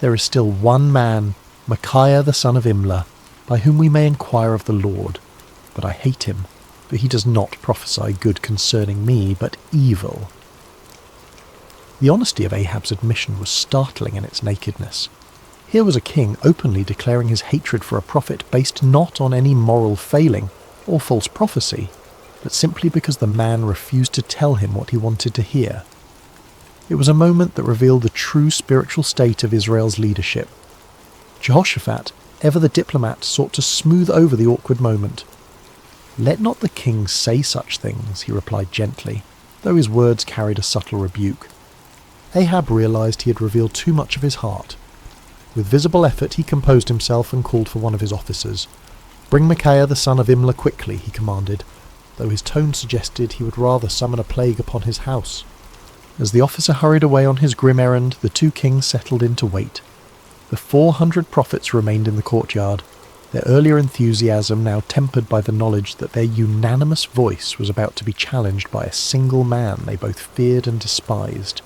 "There is still one man, Micaiah the son of Imlah, by whom we may inquire of the Lord, but I hate him, for he does not prophesy good concerning me, but evil." The honesty of Ahab's admission was startling in its nakedness. Here was a king openly declaring his hatred for a prophet based not on any moral failing or false prophecy, but simply because the man refused to tell him what he wanted to hear. It was a moment that revealed the true spiritual state of Israel's leadership. Jehoshaphat, ever the diplomat, sought to smooth over the awkward moment. "Let not the king say such things," he replied gently, though his words carried a subtle rebuke. Ahab realized he had revealed too much of his heart. With visible effort he composed himself and called for one of his officers. "Bring Micaiah the son of Imlah quickly," he commanded, though his tone suggested he would rather summon a plague upon his house. As the officer hurried away on his grim errand, the two kings settled in to wait. The 400 prophets remained in the courtyard, their earlier enthusiasm now tempered by the knowledge that their unanimous voice was about to be challenged by a single man they both feared and despised.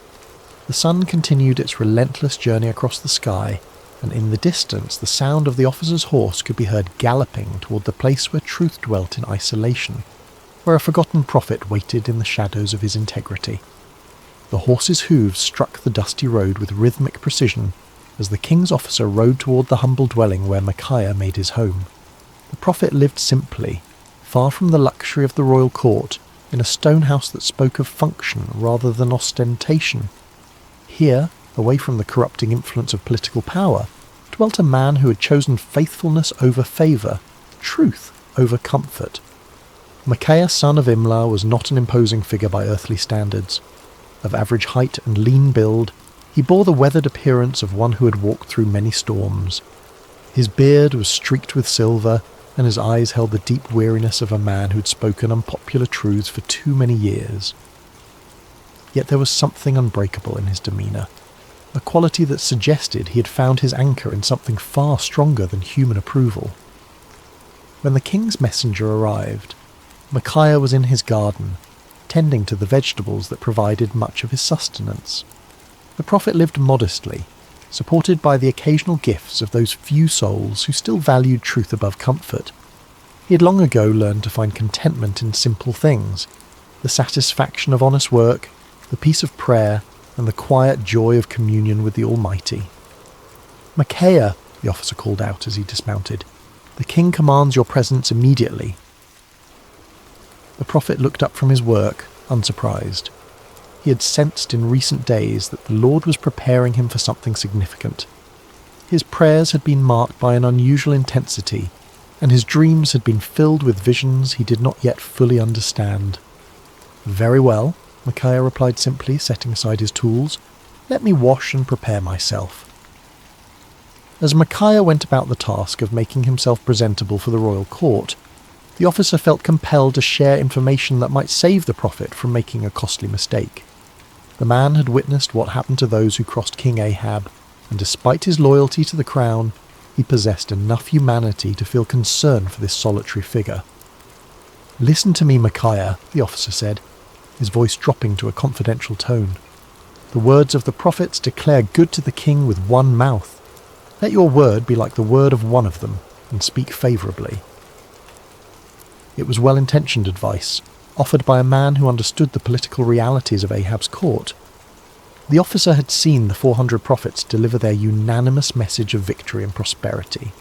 The sun continued its relentless journey across the sky, and in the distance the sound of the officer's horse could be heard galloping toward the place where truth dwelt in isolation, where a forgotten prophet waited in the shadows of his integrity. The horse's hooves struck the dusty road with rhythmic precision as the king's officer rode toward the humble dwelling where Micaiah made his home. The prophet lived simply, far from the luxury of the royal court, in a stone house that spoke of function rather than ostentation. Here, away from the corrupting influence of political power, dwelt a man who had chosen faithfulness over favour, truth over comfort. Micaiah, son of Imlah, was not an imposing figure by earthly standards. Of average height and lean build, he bore the weathered appearance of one who had walked through many storms. His beard was streaked with silver, and his eyes held the deep weariness of a man who had spoken unpopular truths for too many years. Yet there was something unbreakable in his demeanour, a quality that suggested he had found his anchor in something far stronger than human approval. When the king's messenger arrived, Micaiah was in his garden, tending to the vegetables that provided much of his sustenance. The prophet lived modestly, supported by the occasional gifts of those few souls who still valued truth above comfort. He had long ago learned to find contentment in simple things, the satisfaction of honest work, the peace of prayer, and the quiet joy of communion with the Almighty. "Micaiah," the officer called out as he dismounted, "the king commands your presence immediately." The prophet looked up from his work, unsurprised. He had sensed in recent days that the Lord was preparing him for something significant. His prayers had been marked by an unusual intensity, and his dreams had been filled with visions he did not yet fully understand. "Very well," Micaiah replied simply, setting aside his tools. "Let me wash and prepare myself." As Micaiah went about the task of making himself presentable for the royal court, the officer felt compelled to share information that might save the prophet from making a costly mistake. The man had witnessed what happened to those who crossed King Ahab, and despite his loyalty to the crown, he possessed enough humanity to feel concern for this solitary figure. "Listen to me, Micaiah," the officer said, his voice dropping to a confidential tone. "The words of the prophets declare good to the king with one mouth. Let your word be like the word of one of them, and speak favourably." It was well-intentioned advice, offered by a man who understood the political realities of Ahab's court. The officer had seen the 400 prophets deliver their unanimous message of victory and prosperity.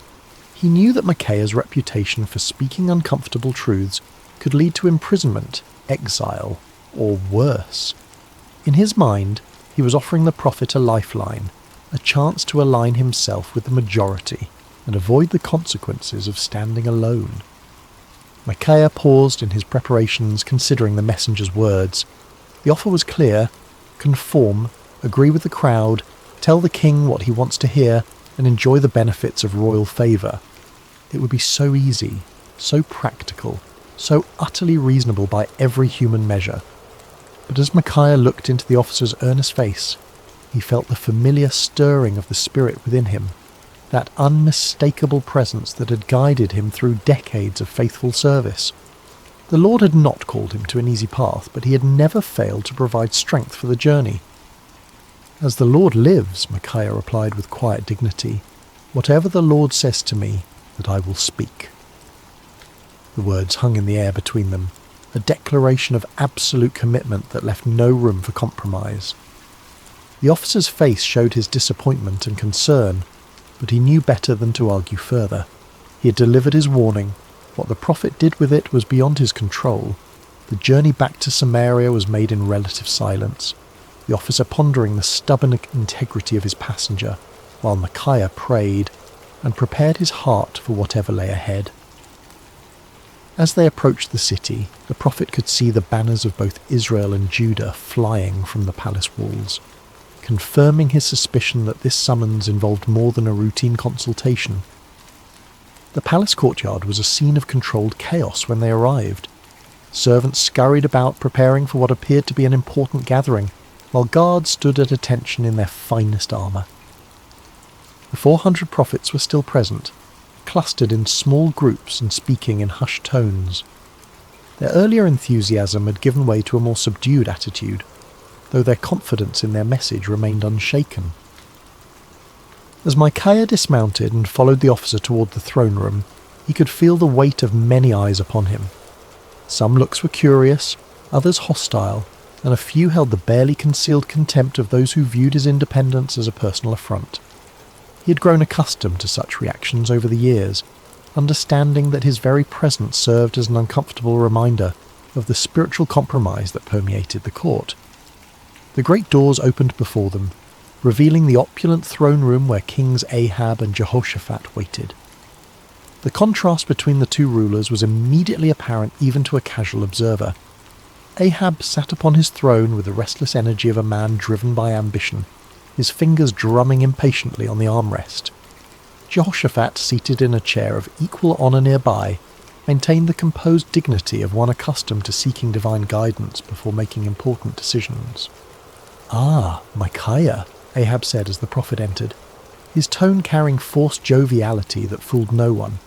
He knew that Micaiah's reputation for speaking uncomfortable truths could lead to imprisonment, exile, or worse. In his mind, he was offering the prophet a lifeline, a chance to align himself with the majority and avoid the consequences of standing alone. Micaiah paused in his preparations, considering the messenger's words. The offer was clear: conform, agree with the crowd, tell the king what he wants to hear, and enjoy the benefits of royal favour. It would be so easy, so practical, so utterly reasonable by every human measure. But as Micaiah looked into the officer's earnest face, he felt the familiar stirring of the spirit within him, that unmistakable presence that had guided him through decades of faithful service. The Lord had not called him to an easy path, but he had never failed to provide strength for the journey. "As the Lord lives," Micaiah replied with quiet dignity, "whatever the Lord says to me, that I will speak." The words hung in the air between them, a declaration of absolute commitment that left no room for compromise. The officer's face showed his disappointment and concern, but he knew better than to argue further. He had delivered his warning. What the prophet did with it was beyond his control. The journey back to Samaria was made in relative silence, the officer pondering the stubborn integrity of his passenger, while Micaiah prayed and prepared his heart for whatever lay ahead. As they approached the city, the prophet could see the banners of both Israel and Judah flying from the palace walls, confirming his suspicion that this summons involved more than a routine consultation. The palace courtyard was a scene of controlled chaos when they arrived. Servants scurried about preparing for what appeared to be an important gathering, while guards stood at attention in their finest armour. The 400 prophets were still present, clustered in small groups and speaking in hushed tones. Their earlier enthusiasm had given way to a more subdued attitude, though their confidence in their message remained unshaken. As Micaiah dismounted and followed the officer toward the throne room, he could feel the weight of many eyes upon him. Some looks were curious, others hostile, and a few held the barely concealed contempt of those who viewed his independence as a personal affront. He had grown accustomed to such reactions over the years, understanding that his very presence served as an uncomfortable reminder of the spiritual compromise that permeated the court. The great doors opened before them, revealing the opulent throne room where Kings Ahab and Jehoshaphat waited. The contrast between the two rulers was immediately apparent even to a casual observer. Ahab sat upon his throne with the restless energy of a man driven by ambition, his fingers drumming impatiently on the armrest. Jehoshaphat, seated in a chair of equal honour nearby, maintained the composed dignity of one accustomed to seeking divine guidance before making important decisions. "Ah, Micaiah," Ahab said as the prophet entered, his tone carrying forced joviality that fooled no one.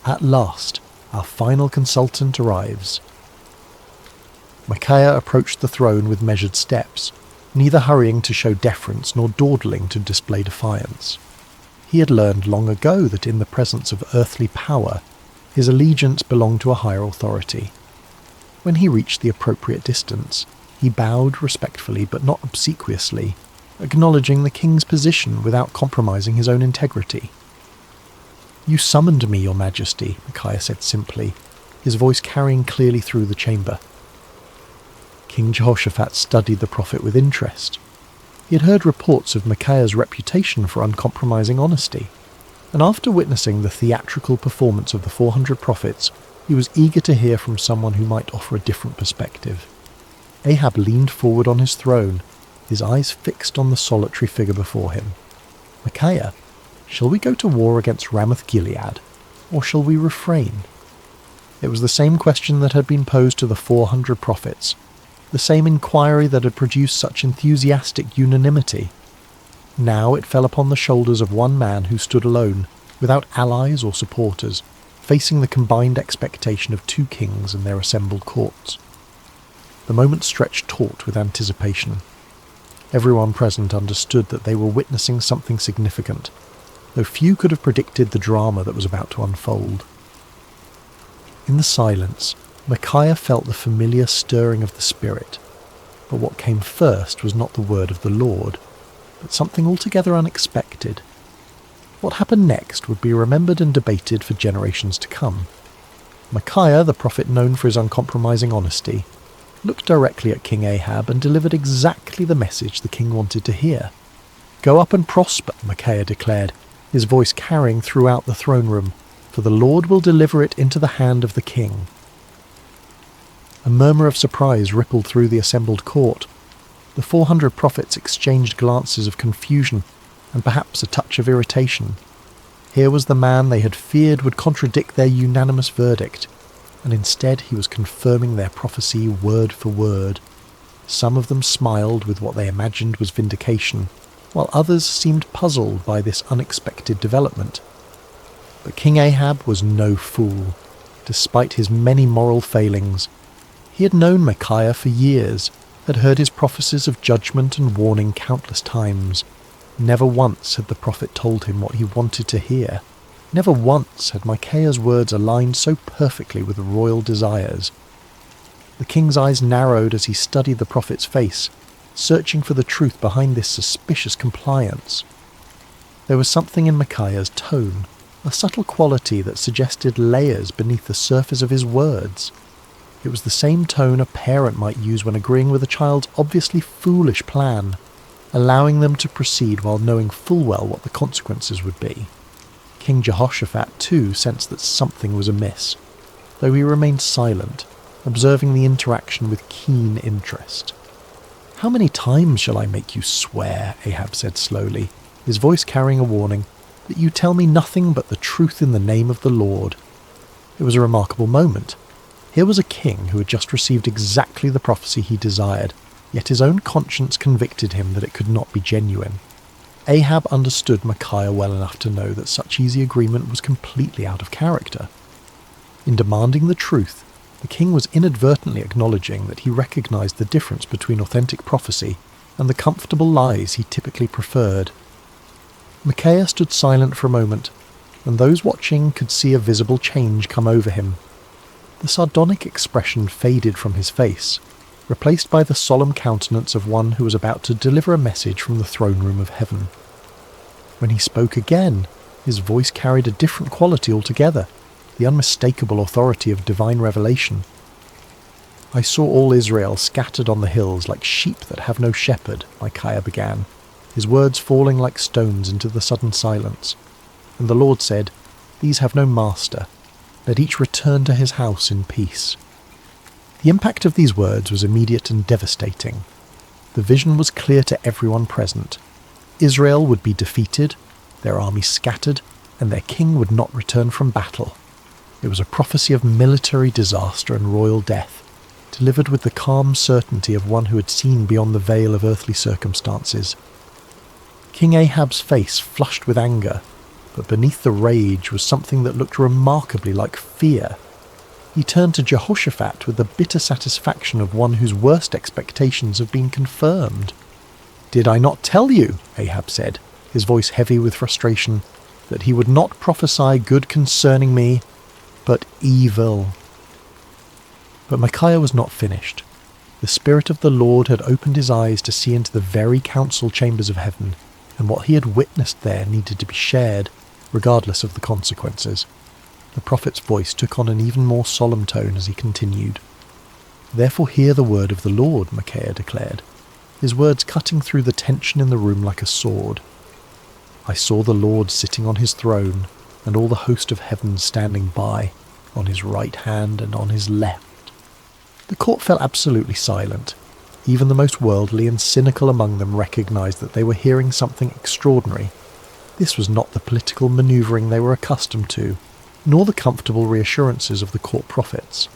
"At last, our final consultant arrives." Micaiah approached the throne with measured steps, neither hurrying to show deference nor dawdling to display defiance. He had learned long ago that in the presence of earthly power, his allegiance belonged to a higher authority. When he reached the appropriate distance, he bowed respectfully but not obsequiously, acknowledging the king's position without compromising his own integrity. "You summoned me, your majesty," Micaiah said simply, his voice carrying clearly through the chamber. King Jehoshaphat studied the prophet with interest. He had heard reports of Micaiah's reputation for uncompromising honesty, and after witnessing the theatrical performance of the 400 prophets, he was eager to hear from someone who might offer a different perspective. Ahab leaned forward on his throne, his eyes fixed on the solitary figure before him. "Micaiah, shall we go to war against Ramoth-Gilead, or shall we refrain?" It was the same question that had been posed to the 400 prophets, the same inquiry that had produced such enthusiastic unanimity. Now it fell upon the shoulders of one man who stood alone, without allies or supporters, facing the combined expectation of two kings and their assembled courts. The moment stretched taut with anticipation. Everyone present understood that they were witnessing something significant, though few could have predicted the drama that was about to unfold. In the silence, Micaiah felt the familiar stirring of the spirit, but what came first was not the word of the Lord, but something altogether unexpected. What happened next would be remembered and debated for generations to come. Micaiah, the prophet known for his uncompromising honesty, looked directly at King Ahab and delivered exactly the message the king wanted to hear. "Go up and prosper," Micaiah declared, his voice carrying throughout the throne room, "for the Lord will deliver it into the hand of the king." A murmur of surprise rippled through the assembled court. The 400 prophets exchanged glances of confusion and perhaps a touch of irritation. Here was the man they had feared would contradict their unanimous verdict, and instead he was confirming their prophecy word for word. Some of them smiled with what they imagined was vindication, while others seemed puzzled by this unexpected development. But King Ahab was no fool. Despite his many moral failings, he had known Micaiah for years, had heard his prophecies of judgment and warning countless times. Never once had the prophet told him what he wanted to hear. Never once had Micaiah's words aligned so perfectly with royal desires. The king's eyes narrowed as he studied the prophet's face, searching for the truth behind this suspicious compliance. There was something in Micaiah's tone, a subtle quality that suggested layers beneath the surface of his words. It was the same tone a parent might use when agreeing with a child's obviously foolish plan, allowing them to proceed while knowing full well what the consequences would be. King Jehoshaphat, too, sensed that something was amiss, though he remained silent, observing the interaction with keen interest. "How many times shall I make you swear," Ahab said slowly, his voice carrying a warning, "that you tell me nothing but the truth in the name of the Lord?" It was a remarkable moment. Here was a king who had just received exactly the prophecy he desired, yet his own conscience convicted him that it could not be genuine. Ahab understood Micaiah well enough to know that such easy agreement was completely out of character. In demanding the truth, the king was inadvertently acknowledging that he recognized the difference between authentic prophecy and the comfortable lies he typically preferred. Micaiah stood silent for a moment, and those watching could see a visible change come over him. The sardonic expression faded from his face, replaced by the solemn countenance of one who was about to deliver a message from the throne room of heaven. When he spoke again, his voice carried a different quality altogether, the unmistakable authority of divine revelation. I saw all Israel scattered on the hills like sheep that have no shepherd, Micaiah began, his words falling like stones into the sudden silence. And the Lord said, "These have no master. Let each return to his house in peace." The impact of these words was immediate and devastating. The vision was clear to everyone present. Israel would be defeated, their army scattered, and their king would not return from battle. It was a prophecy of military disaster and royal death, delivered with the calm certainty of one who had seen beyond the veil of earthly circumstances. King Ahab's face flushed with anger, but beneath the rage was something that looked remarkably like fear. He turned to Jehoshaphat with the bitter satisfaction of one whose worst expectations have been confirmed. "Did I not tell you," Ahab said, his voice heavy with frustration, "that he would not prophesy good concerning me, but evil?" But Micaiah was not finished. The Spirit of the Lord had opened his eyes to see into the very council chambers of heaven, and what he had witnessed there needed to be shared, regardless of the consequences. The prophet's voice took on an even more solemn tone as he continued. "Therefore hear the word of the Lord," Micaiah declared, his words cutting through the tension in the room like a sword. "I saw the Lord sitting on his throne, and all the host of heaven standing by, on his right hand and on his left." The court fell absolutely silent. Even the most worldly and cynical among them recognized that they were hearing something extraordinary. This was not the political maneuvering they were accustomed to, nor the comfortable reassurances of the court prophets.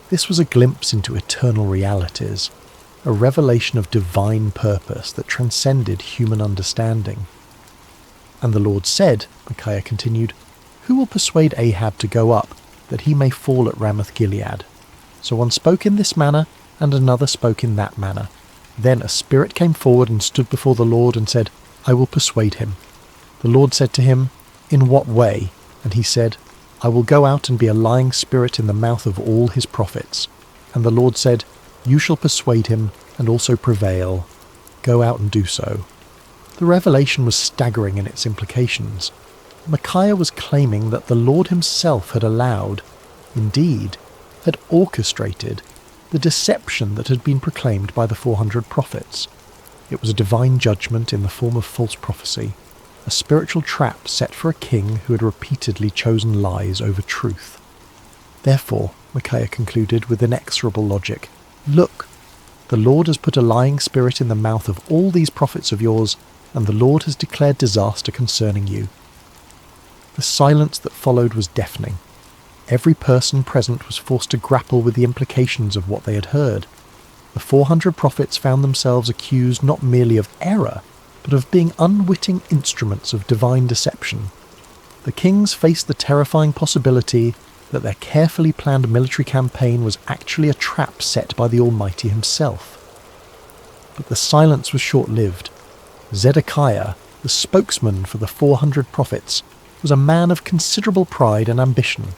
This was a glimpse into eternal realities, a revelation of divine purpose that transcended human understanding. "And the Lord said," Micaiah continued, "Who will persuade Ahab to go up, that he may fall at Ramoth-Gilead?" So one spoke in this manner, and another spoke in that manner. Then a spirit came forward and stood before the Lord and said, "I will persuade him." The Lord said to him, "In what way?" And he said, "I will go out and be a lying spirit in the mouth of all his prophets." And the Lord said, "You shall persuade him and also prevail. Go out and do so." The revelation was staggering in its implications. Micaiah was claiming that the Lord himself had allowed, indeed, had orchestrated, the deception that had been proclaimed by the 400 prophets. It was a divine judgment in the form of false prophecy, a spiritual trap set for a king who had repeatedly chosen lies over truth. "Therefore," Micaiah concluded with inexorable logic, "look, the Lord has put a lying spirit in the mouth of all these prophets of yours, and the Lord has declared disaster concerning you." The silence that followed was deafening. Every person present was forced to grapple with the implications of what they had heard. The 400 prophets found themselves accused not merely of error, but of being unwitting instruments of divine deception. The kings faced the terrifying possibility that their carefully planned military campaign was actually a trap set by the Almighty himself. But the silence was short-lived. Zedekiah, the spokesman for the 400 prophets, was a man of considerable pride and ambition.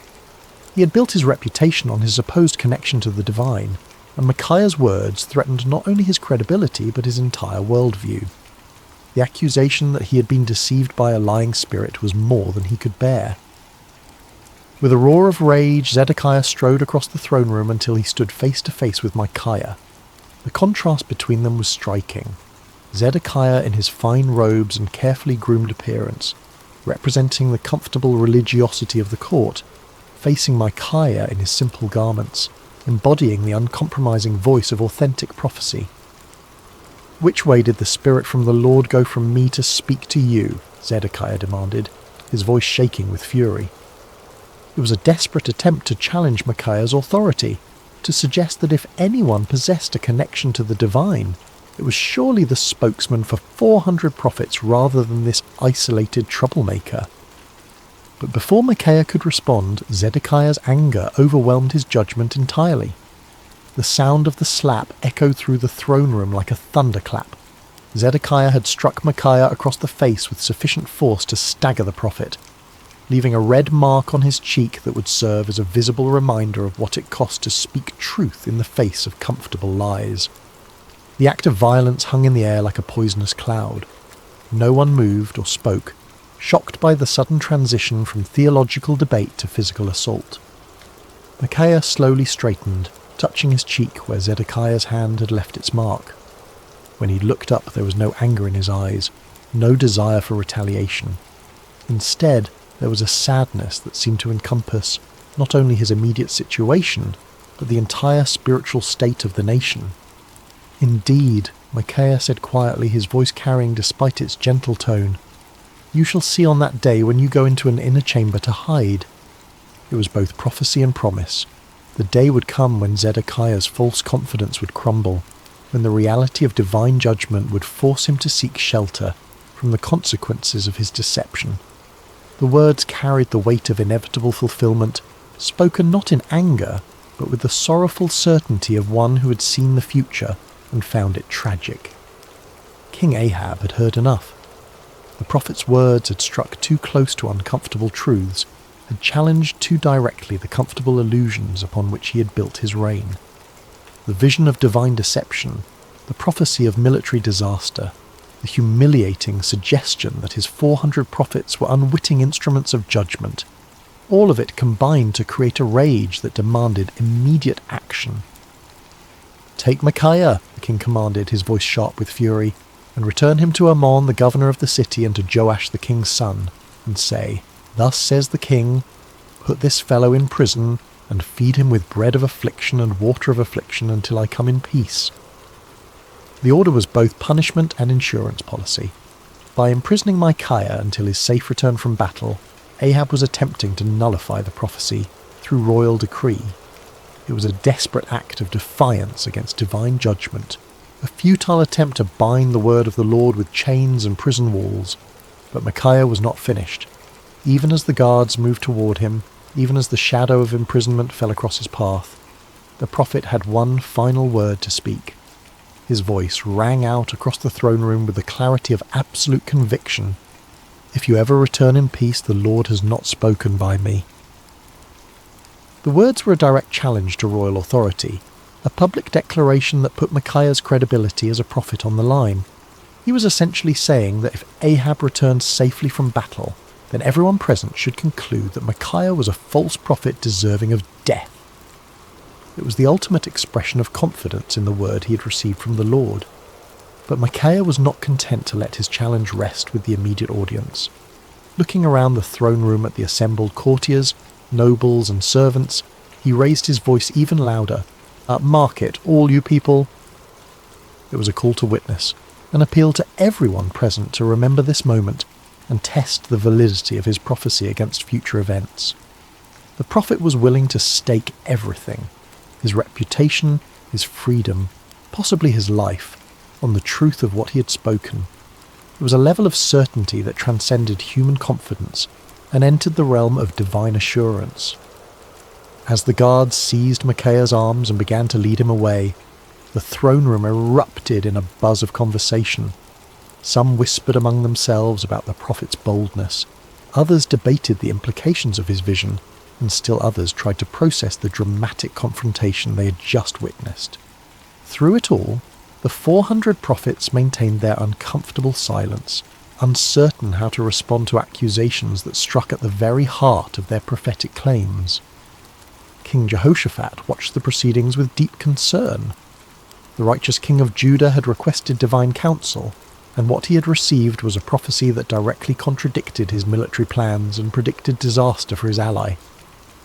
He had built his reputation on his supposed connection to the divine, and Micaiah's words threatened not only his credibility but his entire worldview. The accusation that he had been deceived by a lying spirit was more than he could bear. With a roar of rage, Zedekiah strode across the throne room until he stood face to face with Micaiah. The contrast between them was striking. Zedekiah in his fine robes and carefully groomed appearance, representing the comfortable religiosity of the court, facing Micaiah in his simple garments, embodying the uncompromising voice of authentic prophecy. "Which way did the Spirit from the Lord go from me to speak to you?" Zedekiah demanded, his voice shaking with fury. It was a desperate attempt to challenge Micaiah's authority, to suggest that if anyone possessed a connection to the divine, it was surely the spokesman for 400 prophets rather than this isolated troublemaker. But before Micaiah could respond, Zedekiah's anger overwhelmed his judgment entirely. The sound of the slap echoed through the throne room like a thunderclap. Zedekiah had struck Micaiah across the face with sufficient force to stagger the prophet, leaving a red mark on his cheek that would serve as a visible reminder of what it cost to speak truth in the face of comfortable lies. The act of violence hung in the air like a poisonous cloud. No one moved or spoke, shocked by the sudden transition from theological debate to physical assault. Micaiah slowly straightened, touching his cheek where Zedekiah's hand had left its mark. When he looked up, there was no anger in his eyes, no desire for retaliation. Instead, there was a sadness that seemed to encompass not only his immediate situation, but the entire spiritual state of the nation. "Indeed," Micaiah said quietly, his voice carrying despite its gentle tone, "you shall see on that day when you go into an inner chamber to hide." It was both prophecy and promise. The day would come when Zedekiah's false confidence would crumble, when the reality of divine judgment would force him to seek shelter from the consequences of his deception. The words carried the weight of inevitable fulfillment, spoken not in anger, but with the sorrowful certainty of one who had seen the future and found it tragic. King Ahab had heard enough. The prophet's words had struck too close to uncomfortable truths, had challenged too directly the comfortable illusions upon which he had built his reign. The vision of divine deception, the prophecy of military disaster, the humiliating suggestion that his 400 prophets were unwitting instruments of judgment, all of it combined to create a rage that demanded immediate action. "Take Micaiah," the king commanded, his voice sharp with fury, "and return him to Ammon, the governor of the city, and to Joash the king's son, and say, 'Thus says the king, put this fellow in prison, and feed him with bread of affliction and water of affliction until I come in peace.'" The order was both punishment and insurance policy. By imprisoning Micaiah until his safe return from battle, Ahab was attempting to nullify the prophecy through royal decree. It was a desperate act of defiance against divine judgment, a futile attempt to bind the word of the Lord with chains and prison walls. But Micaiah was not finished. Even as the guards moved toward him, even as the shadow of imprisonment fell across his path, the prophet had one final word to speak. His voice rang out across the throne room with the clarity of absolute conviction. "If you ever return in peace, the Lord has not spoken by me." The words were a direct challenge to royal authority, a public declaration that put Micaiah's credibility as a prophet on the line. He was essentially saying that if Ahab returned safely from battle, then everyone present should conclude that Micaiah was a false prophet deserving of death. It was the ultimate expression of confidence in the word he had received from the Lord. But Micaiah was not content to let his challenge rest with the immediate audience. Looking around the throne room at the assembled courtiers, nobles and servants, he raised his voice even louder. "Mark it, all you people." It was a call to witness, an appeal to everyone present to remember this moment and test the validity of his prophecy against future events. The prophet was willing to stake everything, his reputation, his freedom, possibly his life, on the truth of what he had spoken. It was a level of certainty that transcended human confidence and entered the realm of divine assurance. As the guards seized Micaiah's arms and began to lead him away, the throne room erupted in a buzz of conversation. Some whispered among themselves about the prophet's boldness, others debated the implications of his vision, and still others tried to process the dramatic confrontation they had just witnessed. Through it all, the 400 prophets maintained their uncomfortable silence, uncertain how to respond to accusations that struck at the very heart of their prophetic claims. King Jehoshaphat watched the proceedings with deep concern. The righteous king of Judah had requested divine counsel, and what he had received was a prophecy that directly contradicted his military plans and predicted disaster for his ally.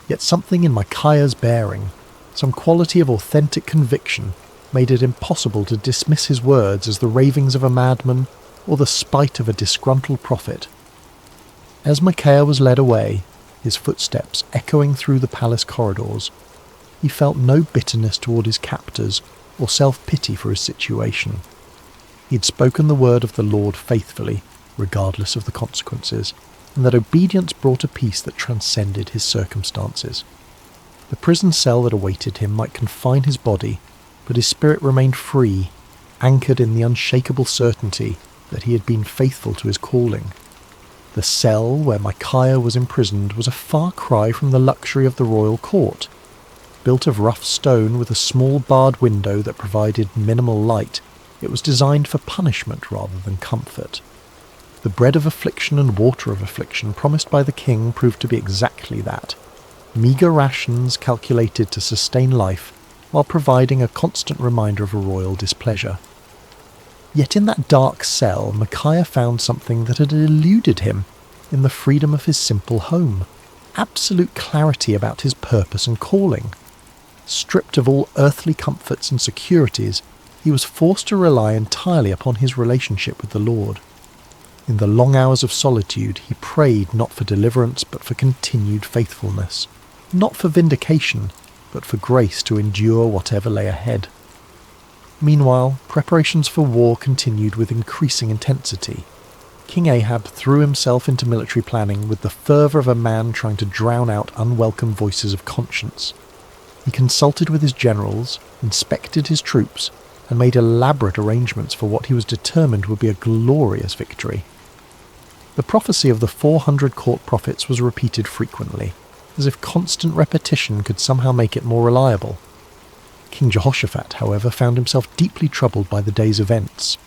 Yet something in Micaiah's bearing, some quality of authentic conviction, made it impossible to dismiss his words as the ravings of a madman or the spite of a disgruntled prophet. As Micaiah was led away, his footsteps echoing through the palace corridors, he felt no bitterness toward his captors or self-pity for his situation. He had spoken the word of the Lord faithfully, regardless of the consequences, and that obedience brought a peace that transcended his circumstances. The prison cell that awaited him might confine his body, but his spirit remained free, anchored in the unshakable certainty that he had been faithful to his calling. The cell where Micaiah was imprisoned was a far cry from the luxury of the royal court. Built of rough stone with a small barred window that provided minimal light, it was designed for punishment rather than comfort. The bread of affliction and water of affliction promised by the king proved to be exactly that. Meagre rations calculated to sustain life, while providing a constant reminder of a royal displeasure. Yet in that dark cell, Micaiah found something that had eluded him in the freedom of his simple home. Absolute clarity about his purpose and calling. Stripped of all earthly comforts and securities, he was forced to rely entirely upon his relationship with the Lord. In the long hours of solitude, he prayed not for deliverance but for continued faithfulness, not for vindication but for grace to endure whatever lay ahead. Meanwhile, preparations for war continued with increasing intensity. King Ahab threw himself into military planning with the fervour of a man trying to drown out unwelcome voices of conscience. He consulted with his generals, inspected his troops, and made elaborate arrangements for what he was determined would be a glorious victory. The prophecy of the 400 court prophets was repeated frequently, as if constant repetition could somehow make it more reliable. King Jehoshaphat, however, found himself deeply troubled by the day's events.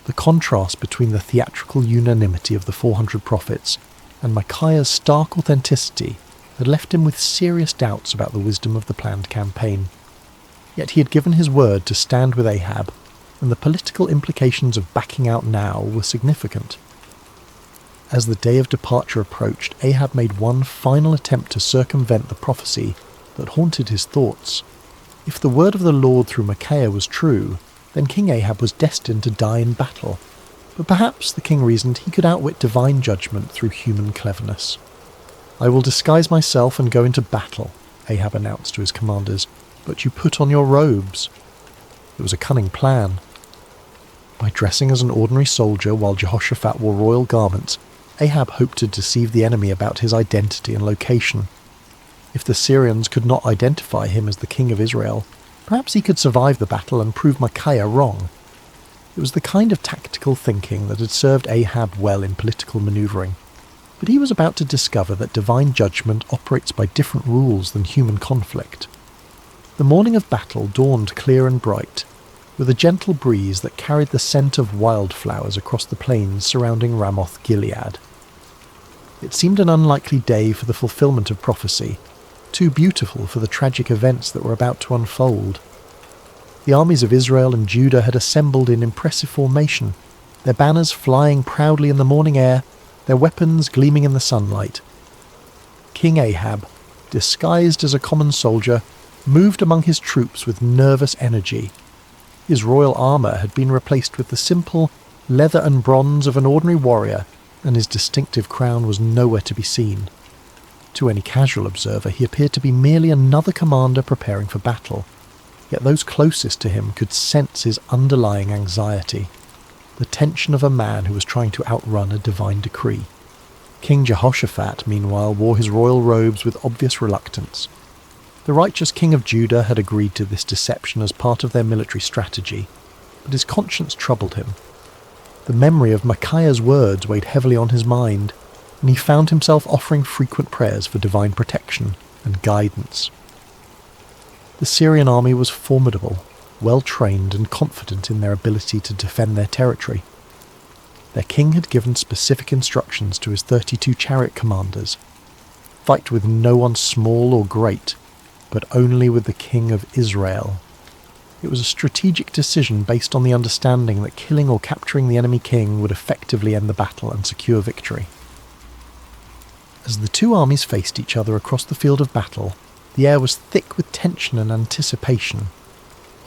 The contrast between the theatrical unanimity of the 400 prophets and Micaiah's stark authenticity had left him with serious doubts about the wisdom of the planned campaign. Yet he had given his word to stand with Ahab, and the political implications of backing out now were significant. As the day of departure approached, Ahab made one final attempt to circumvent the prophecy that haunted his thoughts. If the word of the Lord through Micaiah was true, then King Ahab was destined to die in battle. But perhaps, the king reasoned, he could outwit divine judgment through human cleverness. "I will disguise myself and go into battle," Ahab announced to his commanders, "but you put on your robes." It was a cunning plan. By dressing as an ordinary soldier while Jehoshaphat wore royal garments, Ahab hoped to deceive the enemy about his identity and location. If the Syrians could not identify him as the king of Israel, perhaps he could survive the battle and prove Micaiah wrong. It was the kind of tactical thinking that had served Ahab well in political manoeuvring. But he was about to discover that divine judgment operates by different rules than human conflict. The morning of battle dawned clear and bright, with a gentle breeze that carried the scent of wildflowers across the plains surrounding Ramoth Gilead. It seemed an unlikely day for the fulfillment of prophecy, too beautiful for the tragic events that were about to unfold. The armies of Israel and Judah had assembled in impressive formation, their banners flying proudly in the morning air, their weapons gleaming in the sunlight. King Ahab, disguised as a common soldier, moved among his troops with nervous energy. His royal armour had been replaced with the simple leather and bronze of an ordinary warrior, and his distinctive crown was nowhere to be seen. To any casual observer, he appeared to be merely another commander preparing for battle, yet those closest to him could sense his underlying anxiety, the tension of a man who was trying to outrun a divine decree. King Jehoshaphat, meanwhile, wore his royal robes with obvious reluctance. The righteous king of Judah had agreed to this deception as part of their military strategy, but his conscience troubled him. The memory of Micaiah's words weighed heavily on his mind, and he found himself offering frequent prayers for divine protection and guidance. The Syrian army was formidable, well-trained and confident in their ability to defend their territory. Their king had given specific instructions to his 32 chariot commanders: fight with no one small or great, but only with the king of Israel. It was a strategic decision based on the understanding that killing or capturing the enemy king would effectively end the battle and secure victory. As the two armies faced each other across the field of battle, the air was thick with tension and anticipation.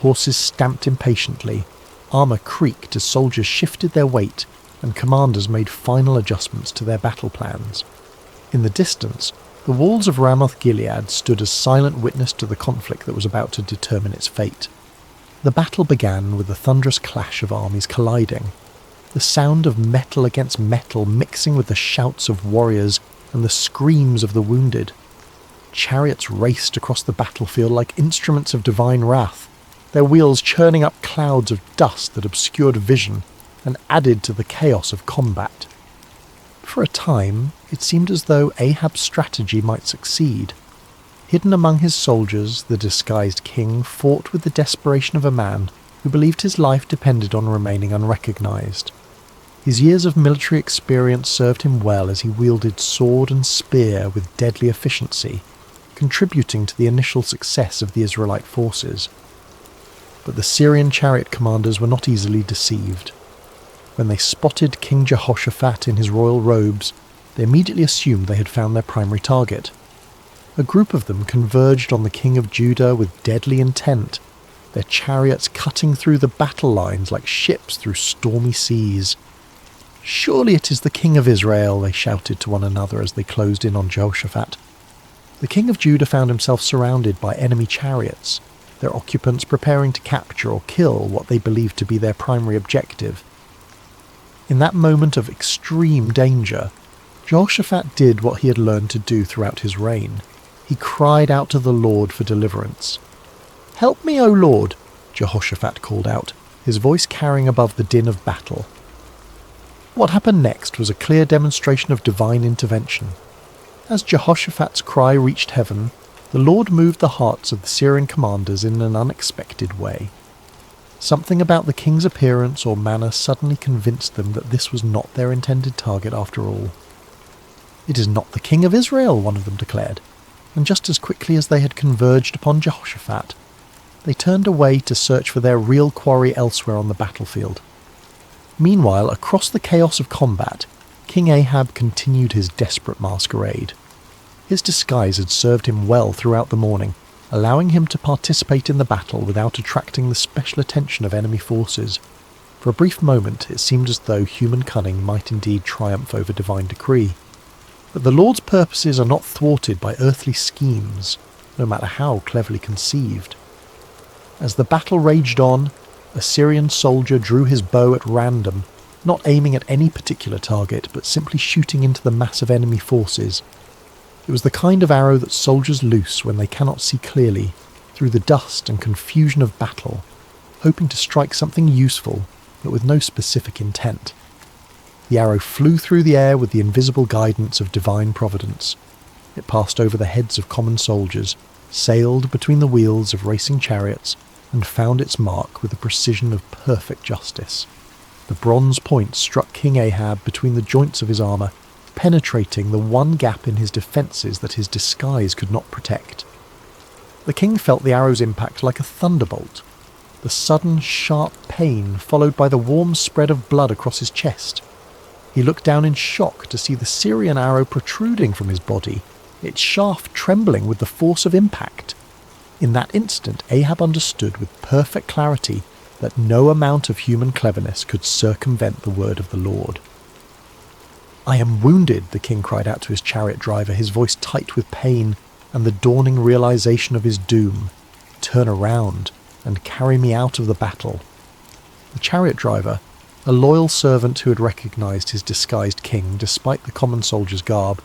Horses stamped impatiently, armour creaked as soldiers shifted their weight, and commanders made final adjustments to their battle plans. In the distance, the walls of Ramoth Gilead stood as silent witness to the conflict that was about to determine its fate. The battle began with the thunderous clash of armies colliding, the sound of metal against metal mixing with the shouts of warriors and the screams of the wounded. Chariots raced across the battlefield like instruments of divine wrath, their wheels churning up clouds of dust that obscured vision and added to the chaos of combat. For a time, it seemed as though Ahab's strategy might succeed. Hidden among his soldiers, the disguised king fought with the desperation of a man who believed his life depended on remaining unrecognized. His years of military experience served him well as he wielded sword and spear with deadly efficiency. contributing to the initial success of the Israelite forces. But the Syrian chariot commanders were not easily deceived. When they spotted King Jehoshaphat in his royal robes, they immediately assumed they had found their primary target. A group of them converged on the king of Judah with deadly intent, their chariots cutting through the battle lines like ships through stormy seas. "Surely it is the king of Israel," they shouted to one another as they closed in on Jehoshaphat. The king of Judah found himself surrounded by enemy chariots, their occupants preparing to capture or kill what they believed to be their primary objective. In that moment of extreme danger, Jehoshaphat did what he had learned to do throughout his reign. He cried out to the Lord for deliverance. "Help me, O Lord," Jehoshaphat called out, his voice carrying above the din of battle. What happened next was a clear demonstration of divine intervention. As Jehoshaphat's cry reached heaven, the Lord moved the hearts of the Syrian commanders in an unexpected way. Something about the king's appearance or manner suddenly convinced them that this was not their intended target after all. "It is not the king of Israel," one of them declared, and just as quickly as they had converged upon Jehoshaphat, they turned away to search for their real quarry elsewhere on the battlefield. Meanwhile, across the chaos of combat, King Ahab continued his desperate masquerade. His disguise had served him well throughout the morning, allowing him to participate in the battle without attracting the special attention of enemy forces. For a brief moment, it seemed as though human cunning might indeed triumph over divine decree. But the Lord's purposes are not thwarted by earthly schemes, no matter how cleverly conceived. As the battle raged on, a Syrian soldier drew his bow at random, not aiming at any particular target, but simply shooting into the mass of enemy forces. It was the kind of arrow that soldiers loose when they cannot see clearly, through the dust and confusion of battle, hoping to strike something useful, but with no specific intent. The arrow flew through the air with the invisible guidance of divine providence. It passed over the heads of common soldiers, sailed between the wheels of racing chariots, and found its mark with the precision of perfect justice. The bronze point struck King Ahab between the joints of his armour, penetrating the one gap in his defences that his disguise could not protect. The king felt the arrow's impact like a thunderbolt, the sudden sharp pain followed by the warm spread of blood across his chest. He looked down in shock to see the Syrian arrow protruding from his body, its shaft trembling with the force of impact. In that instant, Ahab understood with perfect clarity that no amount of human cleverness could circumvent the word of the Lord. "I am wounded," the king cried out to his chariot driver, his voice tight with pain and the dawning realization of his doom. "Turn around and carry me out of the battle." The chariot driver, a loyal servant who had recognized his disguised king despite the common soldier's garb,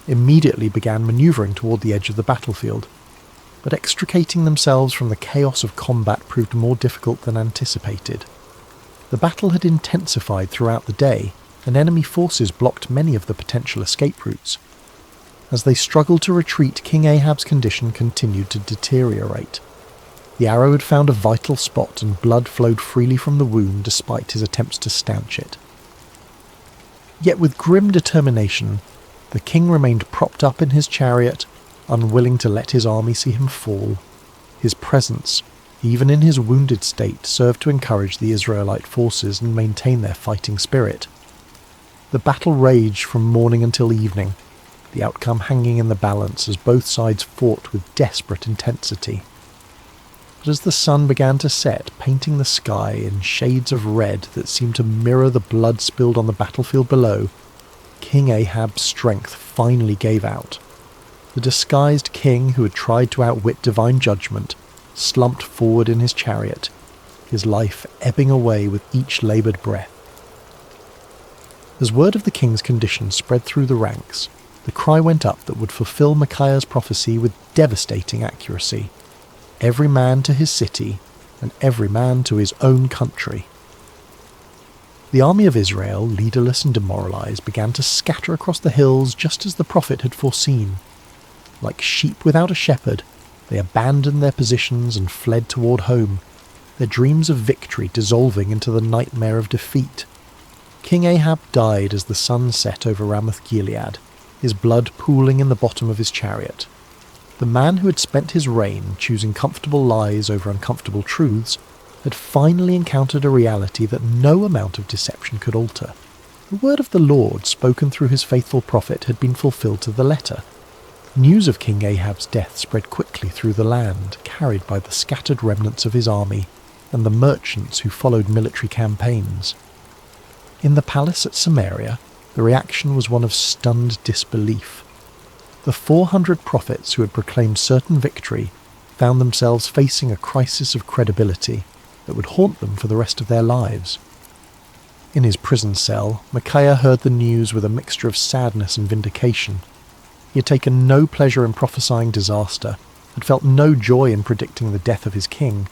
immediately began maneuvering toward the edge of the battlefield. But extricating themselves from the chaos of combat proved more difficult than anticipated. The battle had intensified throughout the day, and enemy forces blocked many of the potential escape routes. As they struggled to retreat, King Ahab's condition continued to deteriorate. The arrow had found a vital spot, and blood flowed freely from the wound despite his attempts to stanch it. Yet with grim determination, the king remained propped up in his chariot, unwilling to let his army see him fall. His presence, even in his wounded state, served to encourage the Israelite forces and maintain their fighting spirit. The battle raged from morning until evening, the outcome hanging in the balance as both sides fought with desperate intensity. But as the sun began to set, painting the sky in shades of red that seemed to mirror the blood spilled on the battlefield below, King Ahab's strength finally gave out. The disguised king who had tried to outwit divine judgment slumped forward in his chariot, his life ebbing away with each laboured breath. As word of the king's condition spread through the ranks, the cry went up that would fulfill Micaiah's prophecy with devastating accuracy. Every man to his city, and every man to his own country. The army of Israel, leaderless and demoralized, began to scatter across the hills just as the prophet had foreseen. Like sheep without a shepherd, they abandoned their positions and fled toward home, their dreams of victory dissolving into the nightmare of defeat. King Ahab died as the sun set over Ramoth Gilead, his blood pooling in the bottom of his chariot. The man who had spent his reign choosing comfortable lies over uncomfortable truths had finally encountered a reality that no amount of deception could alter. The word of the Lord, spoken through his faithful prophet, had been fulfilled to the letter. News of King Ahab's death spread quickly through the land, carried by the scattered remnants of his army and the merchants who followed military campaigns. In the palace at Samaria, the reaction was one of stunned disbelief. The 400 prophets who had proclaimed certain victory found themselves facing a crisis of credibility that would haunt them for the rest of their lives. In his prison cell, Micaiah heard the news with a mixture of sadness and vindication. He had taken no pleasure in prophesying disaster, had felt no joy in predicting the death of his king.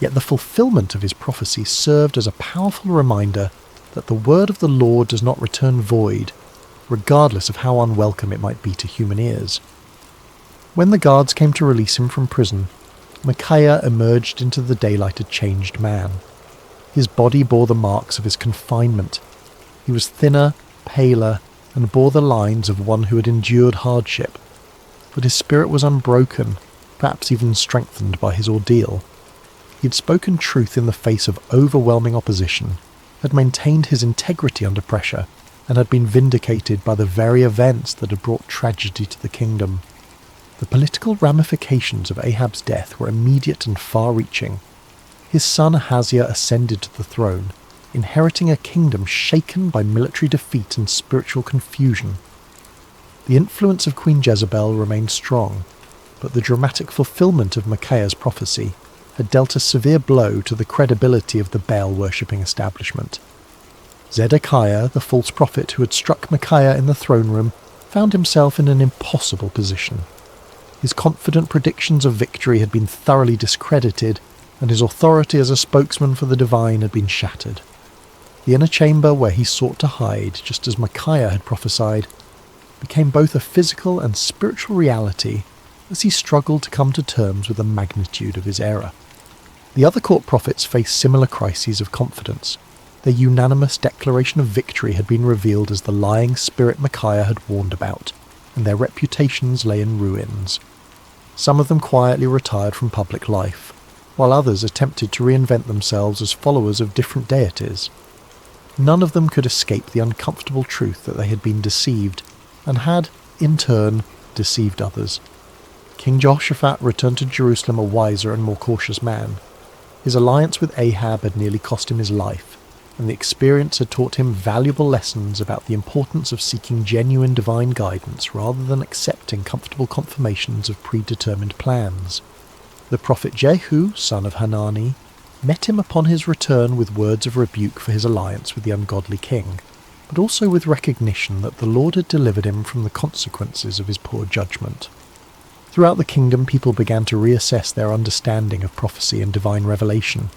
Yet the fulfillment of his prophecy served as a powerful reminder that the word of the Lord does not return void, regardless of how unwelcome it might be to human ears. When the guards came to release him from prison, Micaiah emerged into the daylight a changed man. His body bore the marks of his confinement. He was thinner, paler, and bore the lines of one who had endured hardship. But his spirit was unbroken, perhaps even strengthened by his ordeal. He had spoken truth in the face of overwhelming opposition, had maintained his integrity under pressure, and had been vindicated by the very events that had brought tragedy to the kingdom. The political ramifications of Ahab's death were immediate and far-reaching. His son Ahaziah ascended to the throne, inheriting a kingdom shaken by military defeat and spiritual confusion. The influence of Queen Jezebel remained strong, but the dramatic fulfillment of Micaiah's prophecy had dealt a severe blow to the credibility of the Baal-worshipping establishment. Zedekiah, the false prophet who had struck Micaiah in the throne room, found himself in an impossible position. His confident predictions of victory had been thoroughly discredited, and his authority as a spokesman for the divine had been shattered. The inner chamber where he sought to hide, just as Micaiah had prophesied, became both a physical and spiritual reality as he struggled to come to terms with the magnitude of his error. The other court prophets faced similar crises of confidence. Their unanimous declaration of victory had been revealed as the lying spirit Micaiah had warned about, and their reputations lay in ruins. Some of them quietly retired from public life, while others attempted to reinvent themselves as followers of different deities. None of them could escape the uncomfortable truth that they had been deceived, and had, in turn, deceived others. King Jehoshaphat returned to Jerusalem a wiser and more cautious man. His alliance with Ahab had nearly cost him his life, and the experience had taught him valuable lessons about the importance of seeking genuine divine guidance rather than accepting comfortable confirmations of predetermined plans. The prophet Jehu, son of Hanani, met him upon his return with words of rebuke for his alliance with the ungodly king, but also with recognition that the Lord had delivered him from the consequences of his poor judgment. Throughout the kingdom, people began to reassess their understanding of prophecy and divine revelation.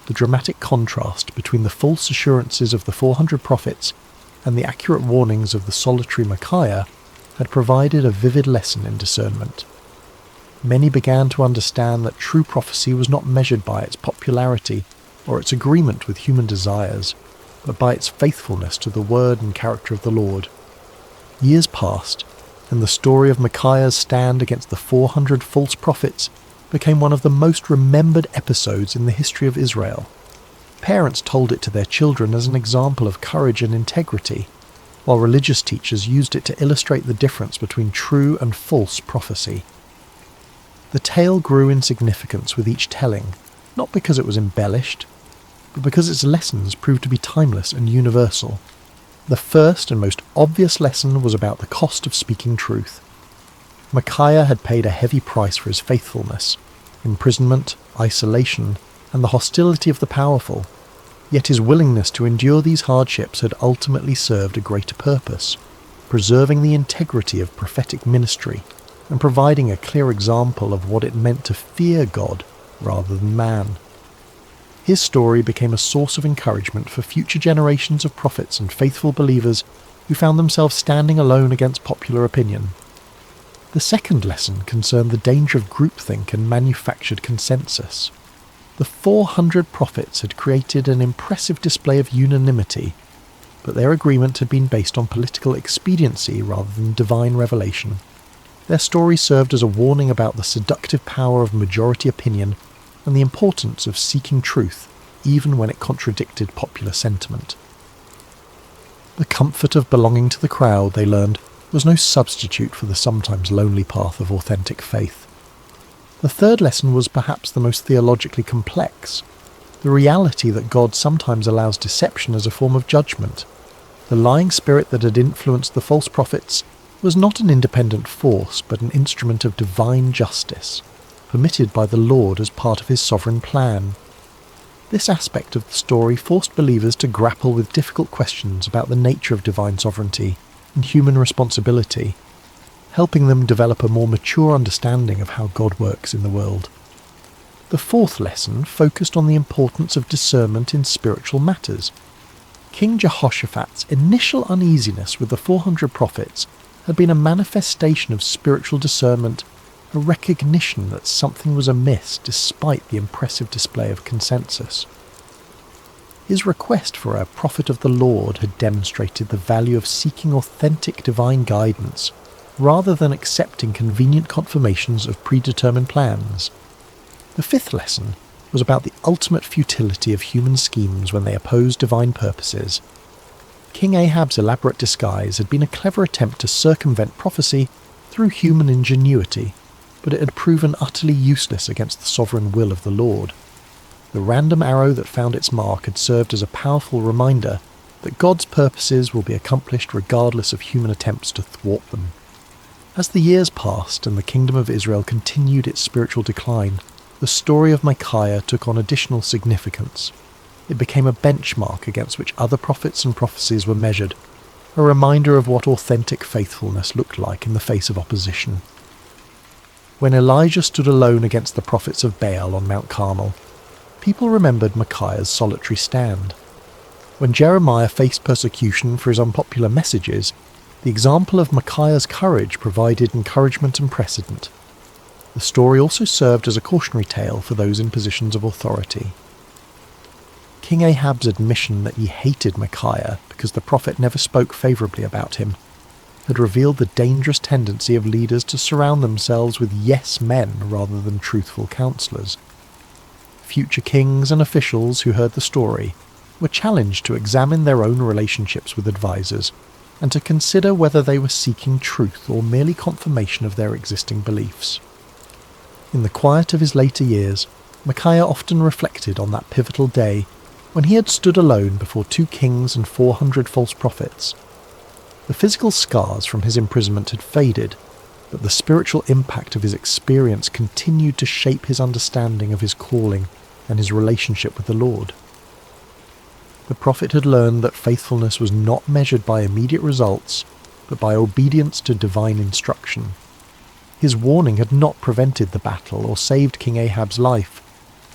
The dramatic contrast between the false assurances of the 400 prophets and the accurate warnings of the solitary Micaiah had provided a vivid lesson in discernment. Many began to understand that true prophecy was not measured by its popularity or its agreement with human desires, but by its faithfulness to the word and character of the Lord. Years passed, and the story of Micaiah's stand against the 400 false prophets became one of the most remembered episodes in the history of Israel. Parents told it to their children as an example of courage and integrity, while religious teachers used it to illustrate the difference between true and false prophecy. The tale grew in significance with each telling, not because it was embellished, but because its lessons proved to be timeless and universal. The first and most obvious lesson was about the cost of speaking truth. Micaiah had paid a heavy price for his faithfulness: imprisonment, isolation, and the hostility of the powerful. Yet his willingness to endure these hardships had ultimately served a greater purpose, preserving the integrity of prophetic ministry and providing a clear example of what it meant to fear God rather than man. His story became a source of encouragement for future generations of prophets and faithful believers who found themselves standing alone against popular opinion. The second lesson concerned the danger of groupthink and manufactured consensus. The 400 prophets had created an impressive display of unanimity, but their agreement had been based on political expediency rather than divine revelation. Their story served as a warning about the seductive power of majority opinion and the importance of seeking truth, even when it contradicted popular sentiment. The comfort of belonging to the crowd, they learned, was no substitute for the sometimes lonely path of authentic faith. The third lesson was perhaps the most theologically complex: the reality that God sometimes allows deception as a form of judgment. The lying spirit that had influenced the false prophets was not an independent force, but an instrument of divine justice, permitted by the Lord as part of his sovereign plan. This aspect of the story forced believers to grapple with difficult questions about the nature of divine sovereignty and human responsibility, helping them develop a more mature understanding of how God works in the world. The fourth lesson focused on the importance of discernment in spiritual matters. King Jehoshaphat's initial uneasiness with the 400 prophets had been a manifestation of spiritual discernment, a recognition that something was amiss despite the impressive display of consensus. His request for a prophet of the Lord had demonstrated the value of seeking authentic divine guidance, rather than accepting convenient confirmations of predetermined plans. The fifth lesson was about the ultimate futility of human schemes when they oppose divine purposes. King Ahab's elaborate disguise had been a clever attempt to circumvent prophecy through human ingenuity, but it had proven utterly useless against the sovereign will of the Lord. The random arrow that found its mark had served as a powerful reminder that God's purposes will be accomplished regardless of human attempts to thwart them. As the years passed and the kingdom of Israel continued its spiritual decline, the story of Micaiah took on additional significance. It became a benchmark against which other prophets and prophecies were measured, a reminder of what authentic faithfulness looked like in the face of opposition. When Elijah stood alone against the prophets of Baal on Mount Carmel, people remembered Micaiah's solitary stand. When Jeremiah faced persecution for his unpopular messages, the example of Micaiah's courage provided encouragement and precedent. The story also served as a cautionary tale for those in positions of authority. King Ahab's admission that he hated Micaiah because the prophet never spoke favourably about him had revealed the dangerous tendency of leaders to surround themselves with yes men rather than truthful counsellors. Future kings and officials who heard the story were challenged to examine their own relationships with advisors and to consider whether they were seeking truth or merely confirmation of their existing beliefs. In the quiet of his later years, Micaiah often reflected on that pivotal day when he had stood alone before 2 kings and 400 false prophets. The physical scars from his imprisonment had faded, but the spiritual impact of his experience continued to shape his understanding of his calling and his relationship with the Lord. The prophet had learned that faithfulness was not measured by immediate results, but by obedience to divine instruction. His warning had not prevented the battle or saved King Ahab's life,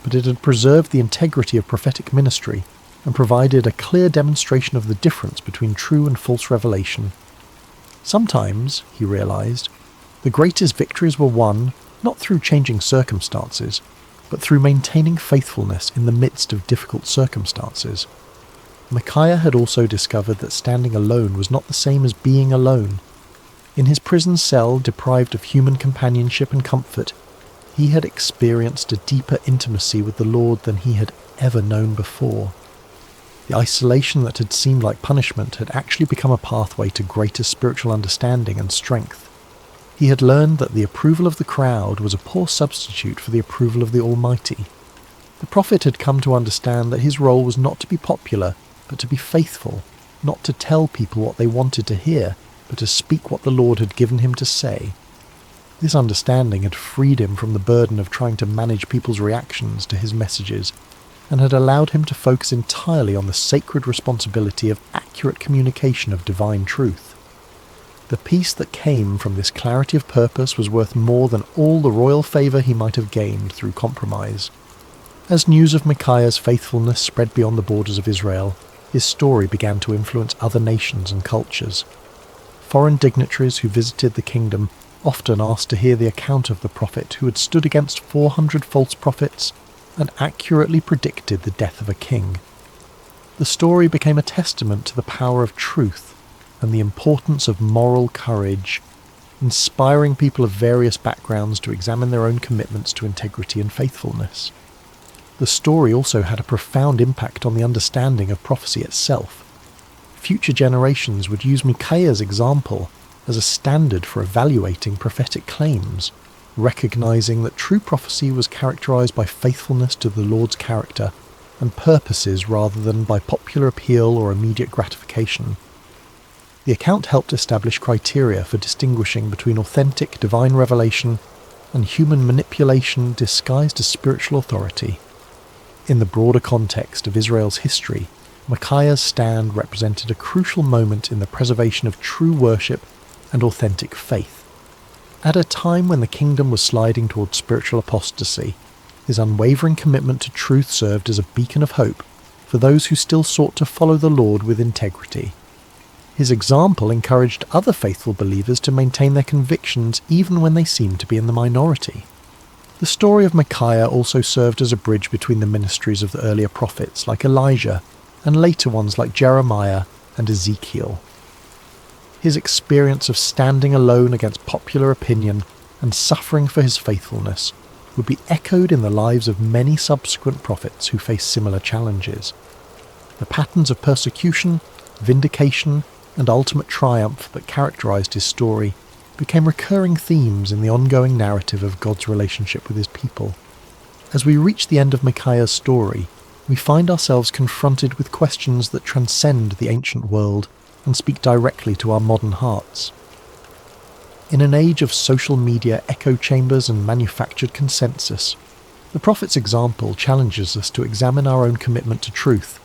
but it had preserved the integrity of prophetic ministry and provided a clear demonstration of the difference between true and false revelation. Sometimes, he realized, the greatest victories were won not through changing circumstances, but through maintaining faithfulness in the midst of difficult circumstances. Micaiah had also discovered that standing alone was not the same as being alone. In his prison cell, deprived of human companionship and comfort, he had experienced a deeper intimacy with the Lord than he had ever known before. The isolation that had seemed like punishment had actually become a pathway to greater spiritual understanding and strength. He had learned that the approval of the crowd was a poor substitute for the approval of the Almighty. The prophet had come to understand that his role was not to be popular, but to be faithful, not to tell people what they wanted to hear, but to speak what the Lord had given him to say. This understanding had freed him from the burden of trying to manage people's reactions to his messages, and had allowed him to focus entirely on the sacred responsibility of accurate communication of divine truth. The peace that came from this clarity of purpose was worth more than all the royal favour he might have gained through compromise. As news of Micaiah's faithfulness spread beyond the borders of Israel, his story began to influence other nations and cultures. Foreign dignitaries who visited the kingdom often asked to hear the account of the prophet who had stood against 400 false prophets and accurately predicted the death of a king. The story became a testament to the power of truth and the importance of moral courage. inspiring people of various backgrounds to examine their own commitments to integrity and faithfulness. The story also had a profound impact on the understanding of prophecy itself. Future generations would use Micaiah's example as a standard for evaluating prophetic claims, recognizing that true prophecy was characterized by faithfulness to the Lord's character and purposes rather than by popular appeal or immediate gratification. The account helped establish criteria for distinguishing between authentic divine revelation and human manipulation disguised as spiritual authority. In the broader context of Israel's history, Micaiah's stand represented a crucial moment in the preservation of true worship and authentic faith. At a time when the kingdom was sliding towards spiritual apostasy, his unwavering commitment to truth served as a beacon of hope for those who still sought to follow the Lord with integrity. His example encouraged other faithful believers to maintain their convictions even when they seemed to be in the minority. The story of Micaiah also served as a bridge between the ministries of the earlier prophets like Elijah and later ones like Jeremiah and Ezekiel. His experience of standing alone against popular opinion and suffering for his faithfulness would be echoed in the lives of many subsequent prophets who faced similar challenges. The patterns of persecution, vindication, and ultimate triumph that characterized his story became recurring themes in the ongoing narrative of God's relationship with his people. As we reach the end of Micaiah's story, we find ourselves confronted with questions that transcend the ancient world and speak directly to our modern hearts. In an age of social media echo chambers and manufactured consensus, the prophet's example challenges us to examine our own commitment to truth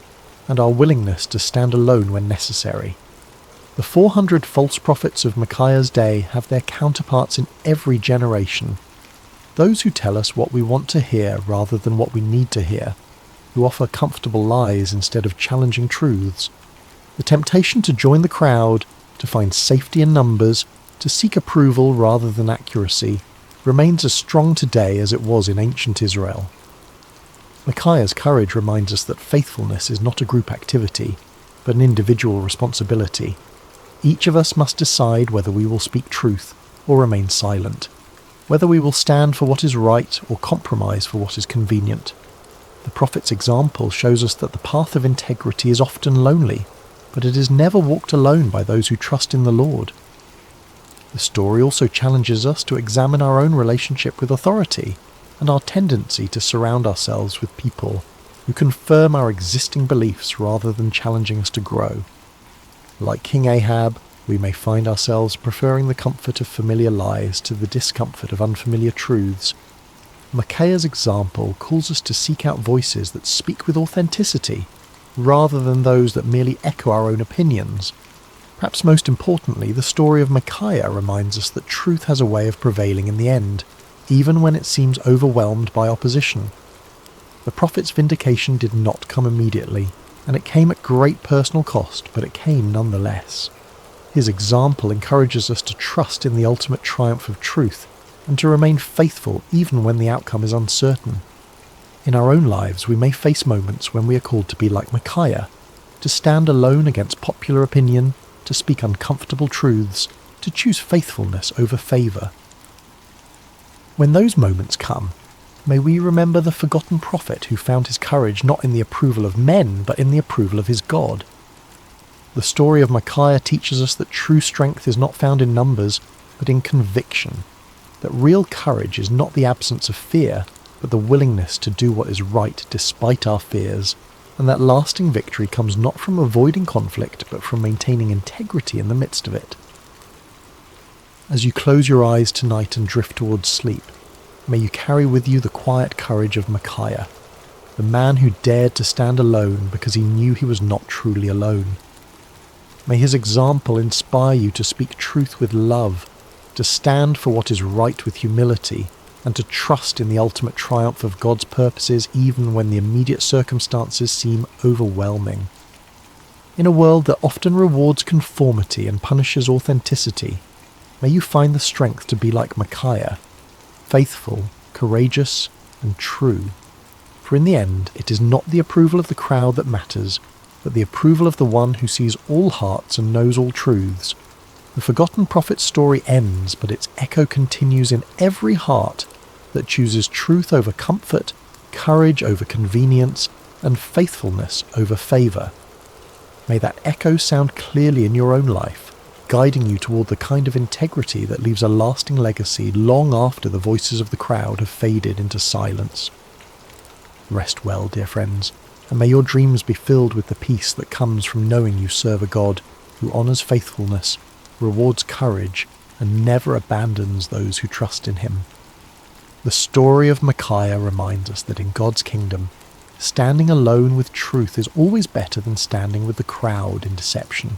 and our willingness to stand alone when necessary. The 400 false prophets of Micaiah's day have their counterparts in every generation. Those who tell us what we want to hear rather than what we need to hear, who offer comfortable lies instead of challenging truths. The temptation to join the crowd, to find safety in numbers, to seek approval rather than accuracy, remains as strong today as it was in ancient Israel. Micaiah's courage reminds us that faithfulness is not a group activity, but an individual responsibility. Each of us must decide whether we will speak truth or remain silent, whether we will stand for what is right or compromise for what is convenient. The prophet's example shows us that the path of integrity is often lonely, but it is never walked alone by those who trust in the Lord. The story also challenges us to examine our own relationship with authority and our tendency to surround ourselves with people who confirm our existing beliefs rather than challenging us to grow. Like King Ahab, we may find ourselves preferring the comfort of familiar lies to the discomfort of unfamiliar truths. Micaiah's example calls us to seek out voices that speak with authenticity, rather than those that merely echo our own opinions. Perhaps most importantly, the story of Micaiah reminds us that truth has a way of prevailing in the end, even when it seems overwhelmed by opposition. The prophet's vindication did not come immediately, and it came at great personal cost, but it came nonetheless. His example encourages us to trust in the ultimate triumph of truth, and to remain faithful even when the outcome is uncertain. In our own lives, we may face moments when we are called to be like Micaiah, to stand alone against popular opinion, to speak uncomfortable truths, to choose faithfulness over favour. When those moments come, may we remember the forgotten prophet who found his courage not in the approval of men, but in the approval of his God. The story of Micaiah teaches us that true strength is not found in numbers, but in conviction, that real courage is not the absence of fear, but the willingness to do what is right despite our fears, and that lasting victory comes not from avoiding conflict, but from maintaining integrity in the midst of it. As you close your eyes tonight and drift towards sleep, may you carry with you the quiet courage of Micaiah, the man who dared to stand alone because he knew he was not truly alone. May his example inspire you to speak truth with love, to stand for what is right with humility, and to trust in the ultimate triumph of God's purposes even when the immediate circumstances seem overwhelming. In a world that often rewards conformity and punishes authenticity, may you find the strength to be like Micaiah, faithful, courageous, and true. For in the end, it is not the approval of the crowd that matters, but the approval of the one who sees all hearts and knows all truths. The forgotten prophet's story ends, but its echo continues in every heart that chooses truth over comfort, courage over convenience, and faithfulness over favour. May that echo sound clearly in your own life, guiding you toward the kind of integrity that leaves a lasting legacy long after the voices of the crowd have faded into silence. Rest well, dear friends, and may your dreams be filled with the peace that comes from knowing you serve a God who honours faithfulness, rewards courage, and never abandons those who trust in him. The story of Micaiah reminds us that in God's kingdom, standing alone with truth is always better than standing with the crowd in deception.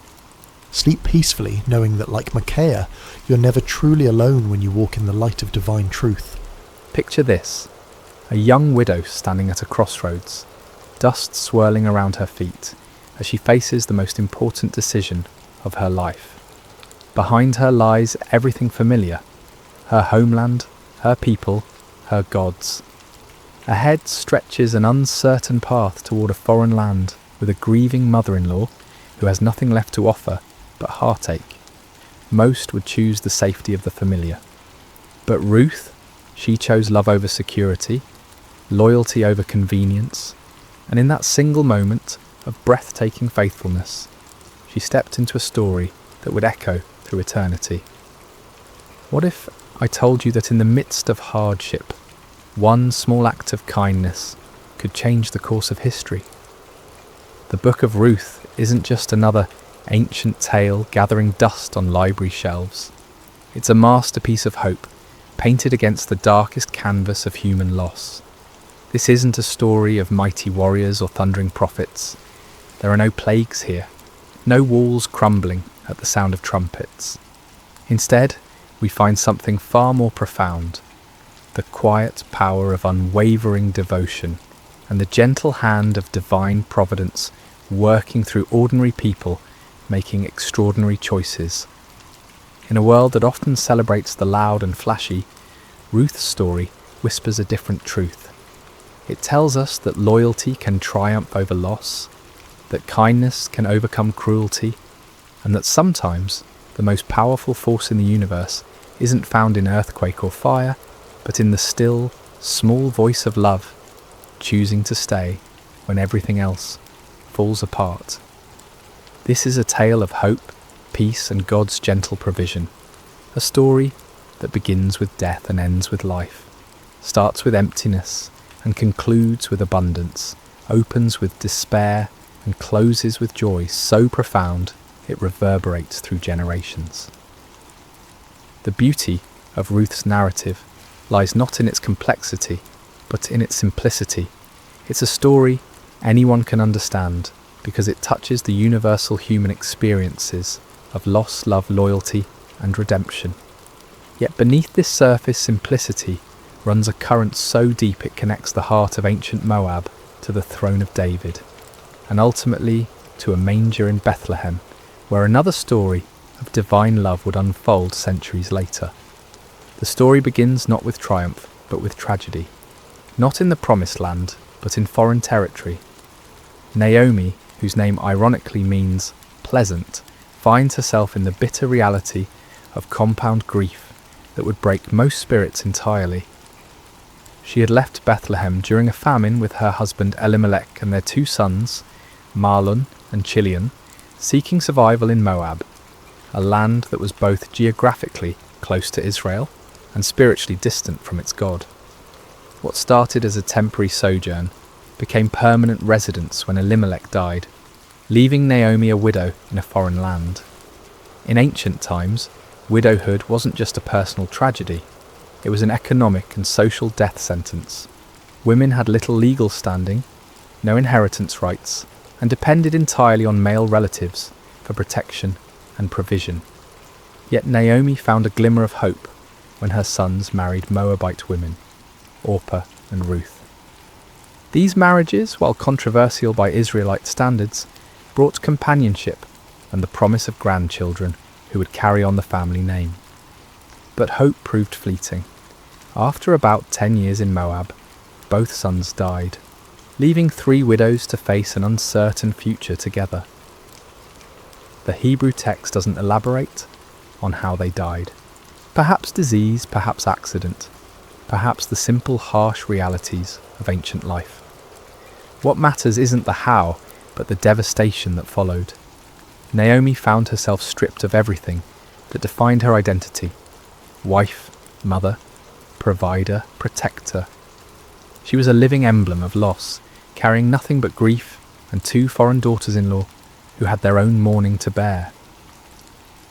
Sleep peacefully, knowing that, like Micaiah, you're never truly alone when you walk in the light of divine truth. Picture this: a young widow standing at a crossroads, dust swirling around her feet as she faces the most important decision of her life. Behind her lies everything familiar: her homeland, her people, her gods. Ahead stretches an uncertain path toward a foreign land with a grieving mother-in-law who has nothing left to offer but heartache. Most would choose the safety of the familiar. But Ruth, she chose love over security, loyalty over convenience, and in that single moment of breathtaking faithfulness, she stepped into a story that would echo through eternity. What if I told you that in the midst of hardship, one small act of kindness could change the course of history? The Book of Ruth isn't just another ancient tale gathering dust on library shelves. It's a masterpiece of hope, painted against the darkest canvas of human loss. This isn't a story of mighty warriors or thundering prophets. There are no plagues here, no walls crumbling at the sound of trumpets. Instead, we find something far more profound: the quiet power of unwavering devotion and the gentle hand of divine providence working through ordinary people making extraordinary choices. In a world that often celebrates the loud and flashy, Ruth's story whispers a different truth. It tells us that loyalty can triumph over loss, that kindness can overcome cruelty, and that sometimes the most powerful force in the universe isn't found in earthquake or fire, but in the still, small voice of love, choosing to stay when everything else falls apart. This is a tale of hope, peace, and God's gentle provision. A story that begins with death and ends with life, starts with emptiness and concludes with abundance, opens with despair and closes with joy so profound it reverberates through generations. The beauty of Ruth's narrative lies not in its complexity, but in its simplicity. It's a story anyone can understand because it touches the universal human experiences of loss, love, loyalty, and redemption. Yet beneath this surface simplicity runs a current so deep it connects the heart of ancient Moab to the throne of David, and ultimately to a manger in Bethlehem, where another story of divine love would unfold centuries later. The story begins not with triumph, but with tragedy. Not in the promised land, but in foreign territory. Naomi, whose name ironically means pleasant, finds herself in the bitter reality of compound grief that would break most spirits entirely. She had left Bethlehem during a famine with her husband Elimelech and their 2 sons, Mahlon and Chilion, seeking survival in Moab, a land that was both geographically close to Israel and spiritually distant from its God. What started as a temporary sojourn became permanent residence when Elimelech died, leaving Naomi a widow in a foreign land. In ancient times, widowhood wasn't just a personal tragedy, it was an economic and social death sentence. Women had little legal standing, no inheritance rights, and depended entirely on male relatives for protection and provision. Yet Naomi found a glimmer of hope when her sons married Moabite women, Orpah and Ruth. These marriages, while controversial by Israelite standards, brought companionship and the promise of grandchildren who would carry on the family name. But hope proved fleeting. After about 10 years in Moab, both sons died, leaving 3 widows to face an uncertain future together. The Hebrew text doesn't elaborate, on how they died. Perhaps disease, perhaps accident, perhaps the simple harsh realities of ancient life. What matters isn't the how, but the devastation that followed. Naomi found herself stripped of everything that defined her identity: wife, mother, provider, protector. She was a living emblem of loss, carrying nothing but grief and 2 foreign daughters-in-law who had their own mourning to bear.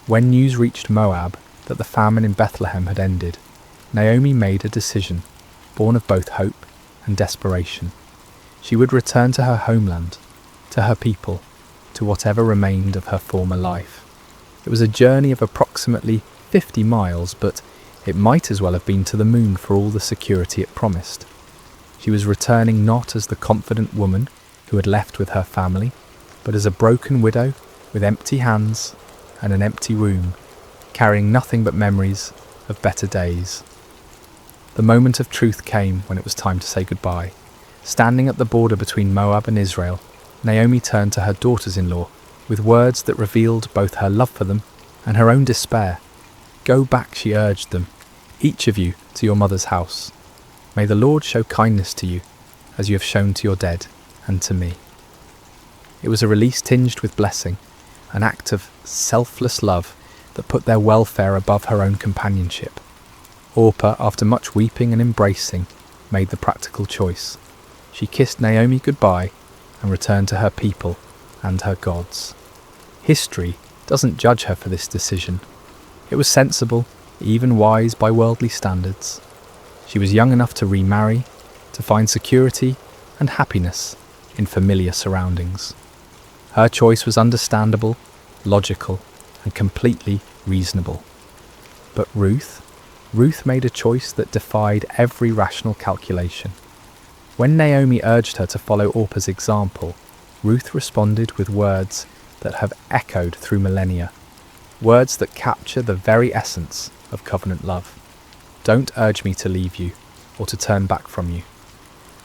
When news reached Moab that the famine in Bethlehem had ended, Naomi made a decision, born of both hope and desperation. She would return to her homeland, to her people, to whatever remained of her former life. It was a journey of approximately 50 miles, but it might as well have been to the moon for all the security it promised. She was returning not as the confident woman who had left with her family, but as a broken widow with empty hands and an empty room, carrying nothing but memories of better days. The moment of truth came when it was time to say goodbye. Standing at the border between Moab and Israel, Naomi turned to her daughters-in-law with words that revealed both her love for them and her own despair. "Go back," she urged them, "each of you to your mother's house. May the Lord show kindness to you, as you have shown to your dead and to me." It was a release tinged with blessing, an act of selfless love that put their welfare above her own companionship. Orpah, after much weeping and embracing, made the practical choice. She kissed Naomi goodbye and returned to her people and her gods. History doesn't judge her for this decision. It was sensible, even wise by worldly standards. She was young enough to remarry, to find security and happiness in familiar surroundings. Her choice was understandable, logical, and completely reasonable. But Ruth made a choice that defied every rational calculation. When Naomi urged her to follow Orpah's example, Ruth responded with words that have echoed through millennia, words that capture the very essence of covenant love. "Don't urge me to leave you or to turn back from you.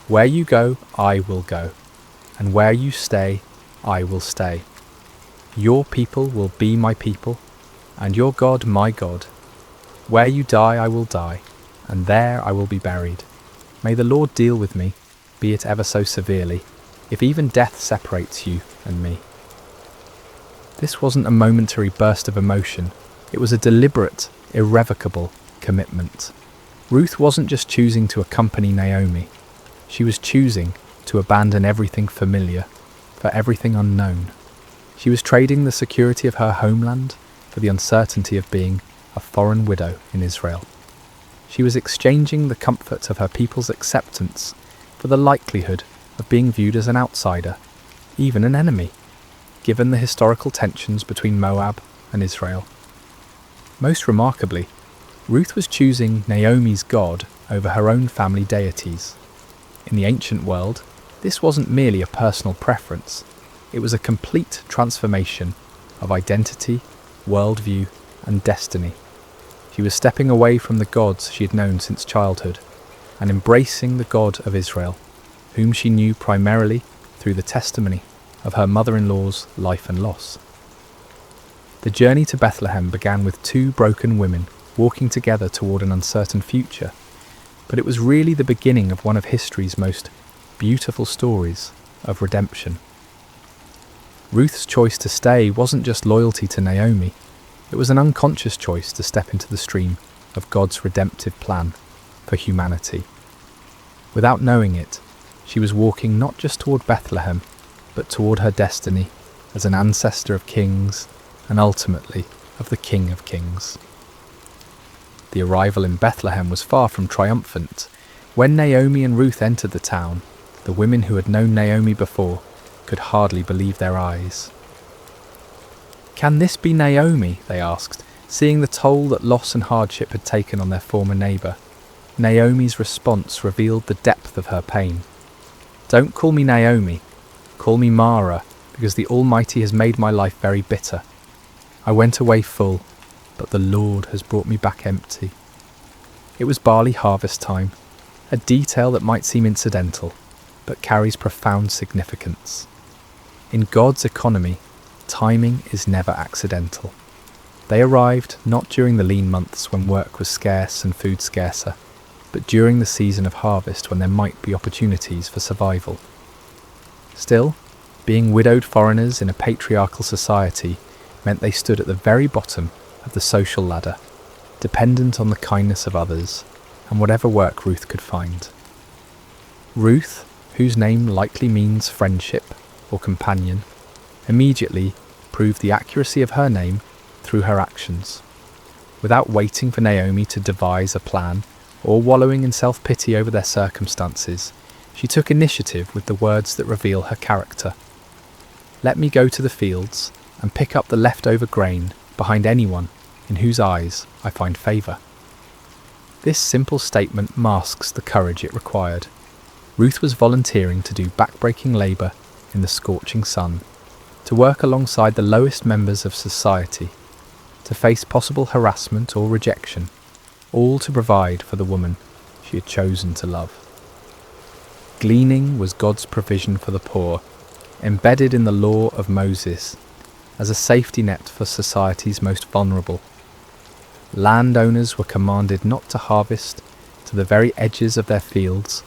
Where you go, I will go, and where you stay, I will stay. Your people will be my people, and your God my God. Where you die, I will die, and there I will be buried. May the Lord deal with me, be it ever so severely, if even death separates you and me." This wasn't a momentary burst of emotion. It was a deliberate, irrevocable commitment. Ruth wasn't just choosing to accompany Naomi. She was choosing to abandon everything familiar for everything unknown. She was trading the security of her homeland for the uncertainty of being a foreign widow in Israel. She was exchanging the comfort of her people's acceptance for the likelihood of being viewed as an outsider, even an enemy, given the historical tensions between Moab and Israel. Most remarkably, Ruth was choosing Naomi's God over her own family deities. In the ancient world, this wasn't merely a personal preference, it was a complete transformation of identity, worldview, and destiny. She was stepping away from the gods she had known since childhood and embracing the God of Israel, whom she knew primarily through the testimony of her mother-in-law's life and loss. The journey to Bethlehem began with 2 broken women walking together toward an uncertain future, but it was really the beginning of one of history's most beautiful stories of redemption. Ruth's choice to stay wasn't just loyalty to Naomi, it was an unconscious choice to step into the stream of God's redemptive plan for humanity. Without knowing it, she was walking not just toward Bethlehem, but toward her destiny as an ancestor of kings and ultimately of the King of Kings. The arrival in Bethlehem was far from triumphant. When Naomi and Ruth entered the town, the women who had known Naomi before could hardly believe their eyes. "Can this be Naomi?" they asked, seeing the toll that loss and hardship had taken on their former neighbour. Naomi's response revealed the depth of her pain. "Don't call me Naomi, call me Mara, because the Almighty has made my life very bitter. I went away full, but the Lord has brought me back empty." It was barley harvest time, a detail that might seem incidental, but carries profound significance. In God's economy, timing is never accidental. They arrived not during the lean months when work was scarce and food scarcer, but during the season of harvest when there might be opportunities for survival. Still, being widowed foreigners in a patriarchal society meant they stood at the very bottom of the social ladder, dependent on the kindness of others and whatever work Ruth could find. Ruth, whose name likely means friendship or companion, immediately proved the accuracy of her name through her actions. Without waiting for Naomi to devise a plan or wallowing in self-pity over their circumstances, she took initiative with the words that reveal her character. "Let me go to the fields and pick up the leftover grain behind anyone in whose eyes I find favour." This simple statement masks the courage it required. Ruth was volunteering to do backbreaking labour in the scorching sun, to work alongside the lowest members of society, to face possible harassment or rejection, all to provide for the woman she had chosen to love. Gleaning was God's provision for the poor, embedded in the law of Moses as a safety net for society's most vulnerable. Landowners were commanded not to harvest to the very edges of their fields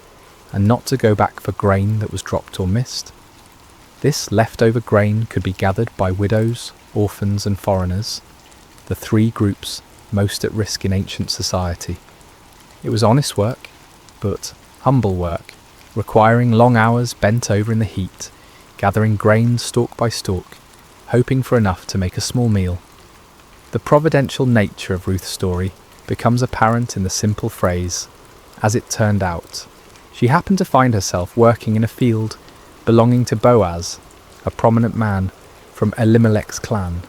and not to go back for grain that was dropped or missed. This leftover grain could be gathered by widows, orphans and foreigners, the three groups most at risk in ancient society. It was honest work, but humble work, requiring long hours bent over in the heat, gathering grain stalk by stalk, hoping for enough to make a small meal. The providential nature of Ruth's story becomes apparent in the simple phrase, "as it turned out." She happened to find herself working in a field belonging to Boaz, a prominent man from Elimelech's clan.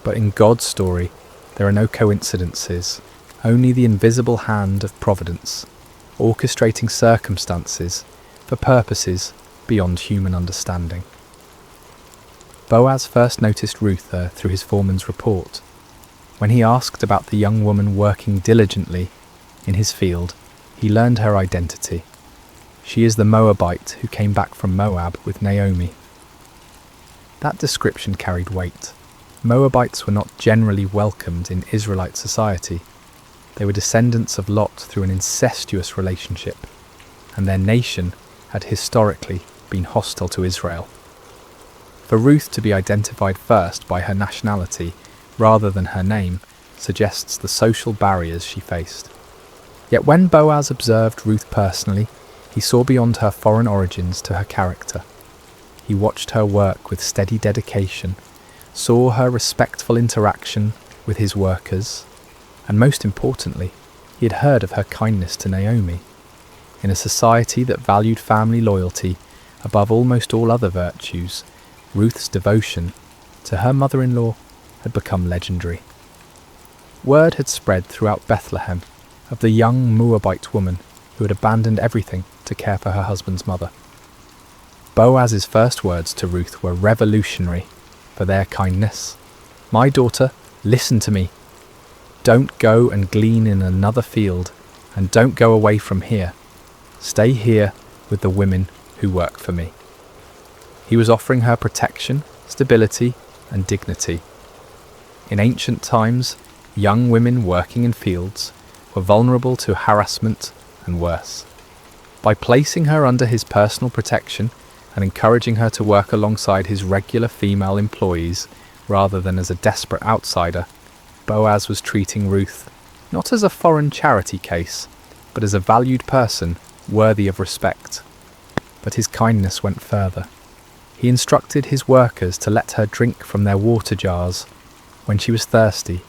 But in God's story, there are no coincidences, only the invisible hand of providence, orchestrating circumstances for purposes beyond human understanding. Boaz first noticed Ruth there through his foreman's report. When he asked about the young woman working diligently in his field, he learned her identity. She is the Moabite who came back from Moab with Naomi. That description carried weight. Moabites were not generally welcomed in Israelite society. They were descendants of Lot through an incestuous relationship, and their nation had historically been hostile to Israel. For Ruth to be identified first by her nationality rather than her name suggests the social barriers she faced. Yet when Boaz observed Ruth personally, he saw beyond her foreign origins to her character. He watched her work with steady dedication, saw her respectful interaction with his workers, and most importantly, he had heard of her kindness to Naomi. In a society that valued family loyalty above almost all other virtues, Ruth's devotion to her mother-in-law had become legendary. Word had spread throughout Bethlehem of the young Moabite woman who had abandoned everything to care for her husband's mother. Boaz's first words to Ruth were revolutionary for their kindness. "My daughter, listen to me. Don't go and glean in another field, and don't go away from here. Stay here with the women who work for me." He was offering her protection, stability, and dignity. In ancient times, young women working in fields were vulnerable to harassment and worse. By placing her under his personal protection and encouraging her to work alongside his regular female employees rather than as a desperate outsider, Boaz was treating Ruth not as a foreign charity case, but as a valued person worthy of respect. But his kindness went further. He instructed his workers to let her drink from their water jars when she was thirsty,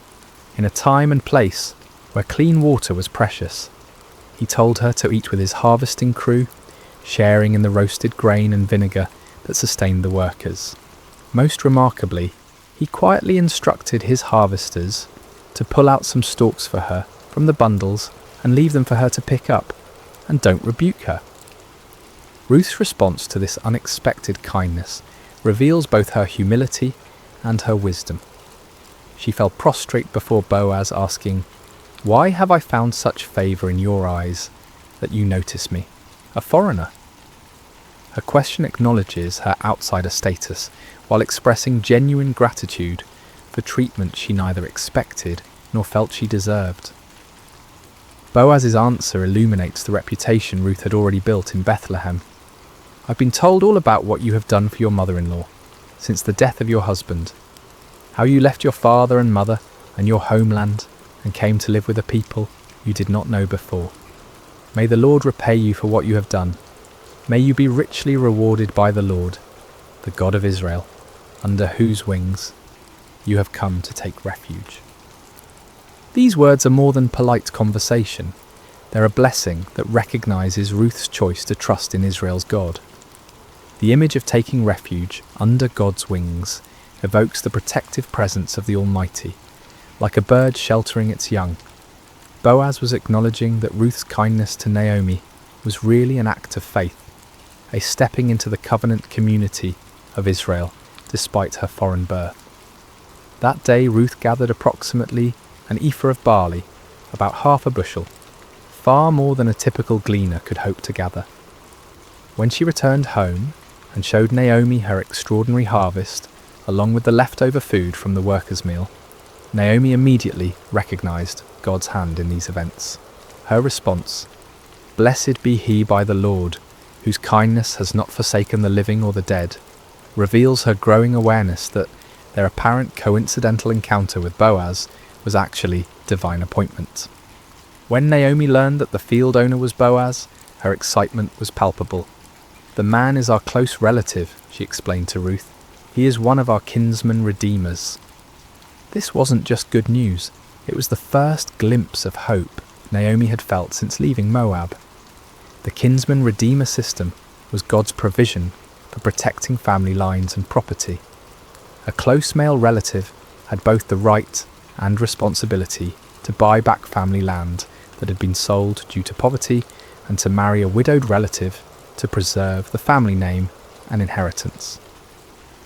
in a time and place where clean water was precious. He told her to eat with his harvesting crew, sharing in the roasted grain and vinegar that sustained the workers. Most remarkably, he quietly instructed his harvesters to pull out some stalks for her from the bundles and leave them for her to pick up, and don't rebuke her. Ruth's response to this unexpected kindness reveals both her humility and her wisdom. She fell prostrate before Boaz, asking, "Why have I found such favour in your eyes that you notice me, a foreigner?" Her question acknowledges her outsider status while expressing genuine gratitude for for treatment she neither expected nor felt she deserved. Boaz's answer illuminates the reputation Ruth had already built in Bethlehem. "I've been told all about what you have done for your mother-in-law since the death of your husband, how you left your father and mother and your homeland and came to live with a people you did not know before. May the Lord repay you for what you have done. May you be richly rewarded by the Lord, the God of Israel, under whose wings you have come to take refuge." These words are more than polite conversation. They're a blessing that recognises Ruth's choice to trust in Israel's God. The image of taking refuge under God's wings evokes the protective presence of the Almighty, like a bird sheltering its young. Boaz was acknowledging that Ruth's kindness to Naomi was really an act of faith, a stepping into the covenant community of Israel despite her foreign birth. That day Ruth gathered approximately an ephah of barley, about half a bushel, far more than a typical gleaner could hope to gather. When she returned home and showed Naomi her extraordinary harvest, along with the leftover food from the workers' meal, Naomi immediately recognised God's hand in these events. Her response, "Blessed be he by the Lord, whose kindness has not forsaken the living or the dead," reveals her growing awareness that their apparent coincidental encounter with Boaz was actually divine appointment. When Naomi learned that the field owner was Boaz, her excitement was palpable. "The man is our close relative," she explained to Ruth. "He is one of our kinsman redeemers." This wasn't just good news, it was the first glimpse of hope Naomi had felt since leaving Moab. The kinsman redeemer system was God's provision for protecting family lines and property. A close male relative had both the right and responsibility to buy back family land that had been sold due to poverty and to marry a widowed relative to preserve the family name and inheritance.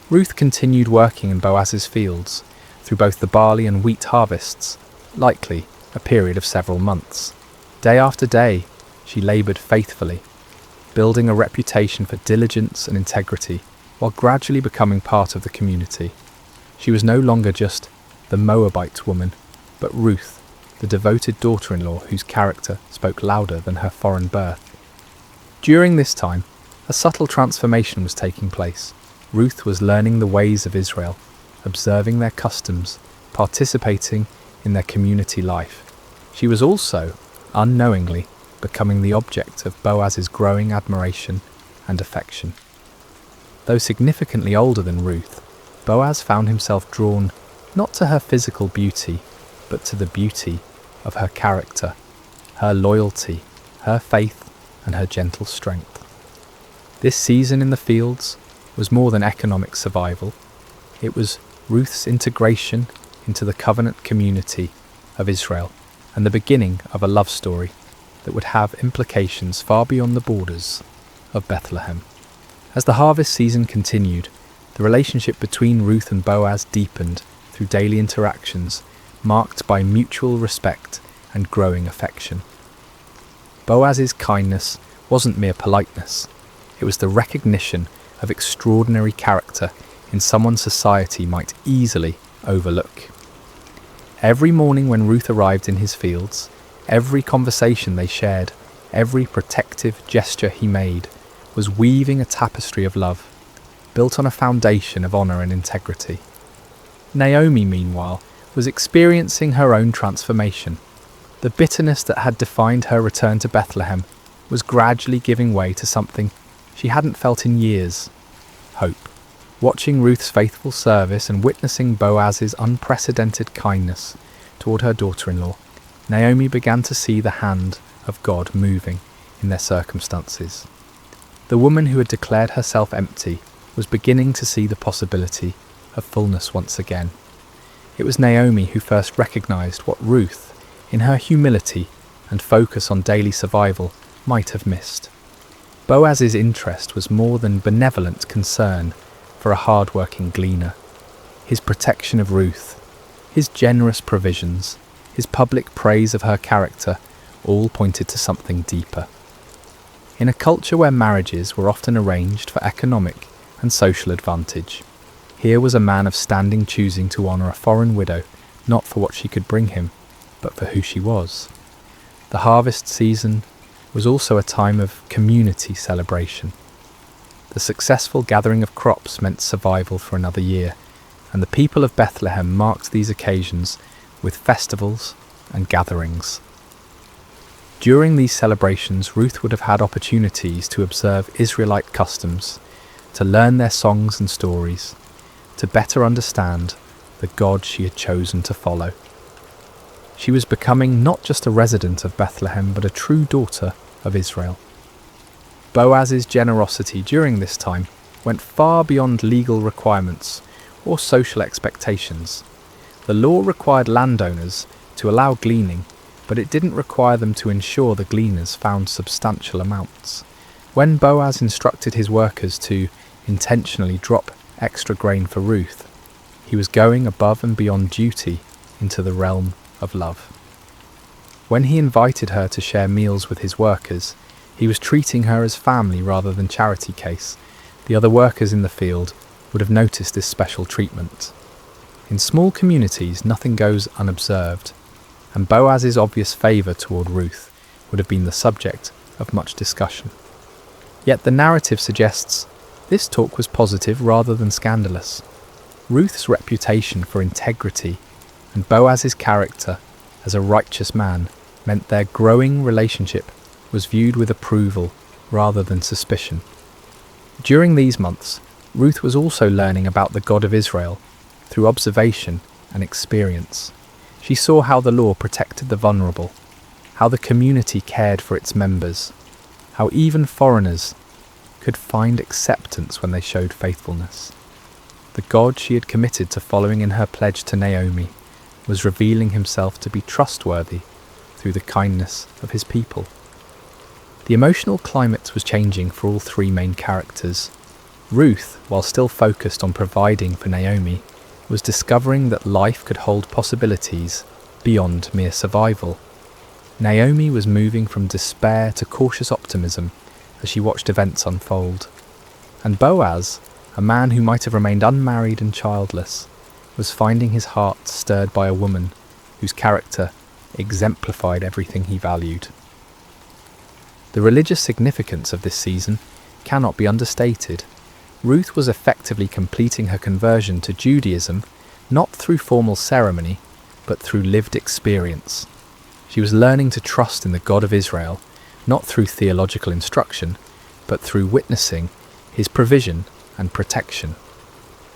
Ruth continued working in Boaz's fields through both the barley and wheat harvests, likely a period of several months. Day after day, she laboured faithfully, building a reputation for diligence and integrity while gradually becoming part of the community. She was no longer just the Moabite woman, but Ruth, the devoted daughter-in-law whose character spoke louder than her foreign birth. During this time, a subtle transformation was taking place. Ruth was learning the ways of Israel, observing their customs, participating in their community life. She was also, unknowingly, becoming the object of Boaz's growing admiration and affection. Though significantly older than Ruth, Boaz found himself drawn not to her physical beauty, but to the beauty of her character, her loyalty, her faith, and her gentle strength. This season in the fields was more than economic survival. It was Ruth's integration into the covenant community of Israel and the beginning of a love story that would have implications far beyond the borders of Bethlehem. As the harvest season continued, the relationship between Ruth and Boaz deepened through daily interactions marked by mutual respect and growing affection. Boaz's kindness wasn't mere politeness, it was the recognition of extraordinary character in someone society might easily overlook. Every morning when Ruth arrived in his fields, every conversation they shared, every protective gesture he made, was weaving a tapestry of love, built on a foundation of honour and integrity. Naomi, meanwhile, was experiencing her own transformation. The bitterness that had defined her return to Bethlehem was gradually giving way to something she hadn't felt in years: hope. Watching Ruth's faithful service and witnessing Boaz's unprecedented kindness toward her daughter-in-law, Naomi began to see the hand of God moving in their circumstances. The woman who had declared herself empty was beginning to see the possibility of fullness once again. It was Naomi who first recognized what Ruth, in her humility and focus on daily survival, might have missed. Boaz's interest was more than benevolent concern for a hard-working gleaner. His protection of Ruth, his generous provisions, his public praise of her character all pointed to something deeper. In a culture where marriages were often arranged for economic and social advantage, Here was a man of standing choosing to honour a foreign widow, not for what she could bring him, but for who she was. The harvest season was also a time of community celebration. The successful gathering of crops meant survival for another year, and the people of Bethlehem marked these occasions with festivals and gatherings. During these celebrations, Ruth would have had opportunities to observe Israelite customs, to learn their songs and stories, to better understand the God she had chosen to follow. She was becoming not just a resident of Bethlehem, but a true daughter of Israel. Boaz's generosity during this time went far beyond legal requirements or social expectations. The law required landowners to allow gleaning, but it didn't require them to ensure the gleaners found substantial amounts. When Boaz instructed his workers to intentionally drop extra grain for Ruth, he was going above and beyond duty into the realm of love. When he invited her to share meals with his workers, he was treating her as family rather than charity case. The other workers in the field would have noticed this special treatment. In small communities, nothing goes unobserved, and Boaz's obvious favour toward Ruth would have been the subject of much discussion. Yet the narrative suggests this talk was positive rather than scandalous. Ruth's reputation for integrity and Boaz's character as a righteous man meant their growing relationship was viewed with approval rather than suspicion. During these months, Ruth was also learning about the God of Israel through observation and experience. She saw how the law protected the vulnerable, how the community cared for its members, how even foreigners could find acceptance when they showed faithfulness. The God she had committed to following in her pledge to Naomi was revealing himself to be trustworthy through the kindness of his people. The emotional climate was changing for all three main characters. Ruth, while still focused on providing for Naomi, was discovering that life could hold possibilities beyond mere survival. Naomi was moving from despair to cautious optimism as she watched events unfold. And Boaz, a man who might have remained unmarried and childless, was finding his heart stirred by a woman whose character exemplified everything he valued. The religious significance of this season cannot be understated. Ruth was effectively completing her conversion to Judaism, not through formal ceremony, but through lived experience. She was learning to trust in the God of Israel, not through theological instruction, but through witnessing his provision and protection.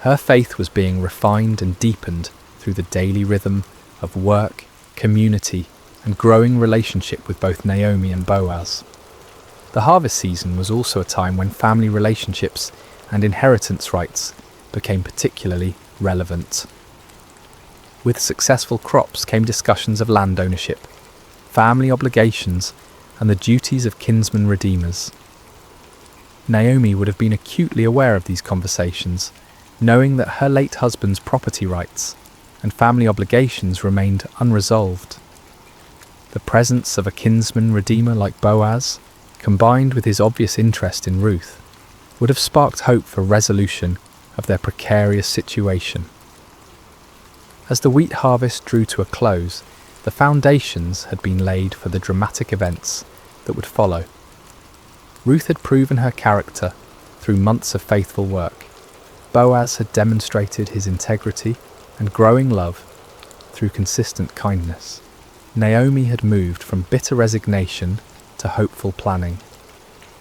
Her faith was being refined and deepened through the daily rhythm of work, community, and growing relationship with both Naomi and Boaz. The harvest season was also a time when family relationships and inheritance rights became particularly relevant. With successful crops came discussions of land ownership, family obligations, and the duties of kinsman redeemers. Naomi would have been acutely aware of these conversations, knowing that her late husband's property rights and family obligations remained unresolved. The presence of a kinsman redeemer like Boaz, combined with his obvious interest in Ruth, would have sparked hope for resolution of their precarious situation. As the wheat harvest drew to a close, the foundations had been laid for the dramatic events that would follow. Ruth had proven her character through months of faithful work. Boaz had demonstrated his integrity and growing love through consistent kindness. Naomi had moved from bitter resignation to hopeful planning.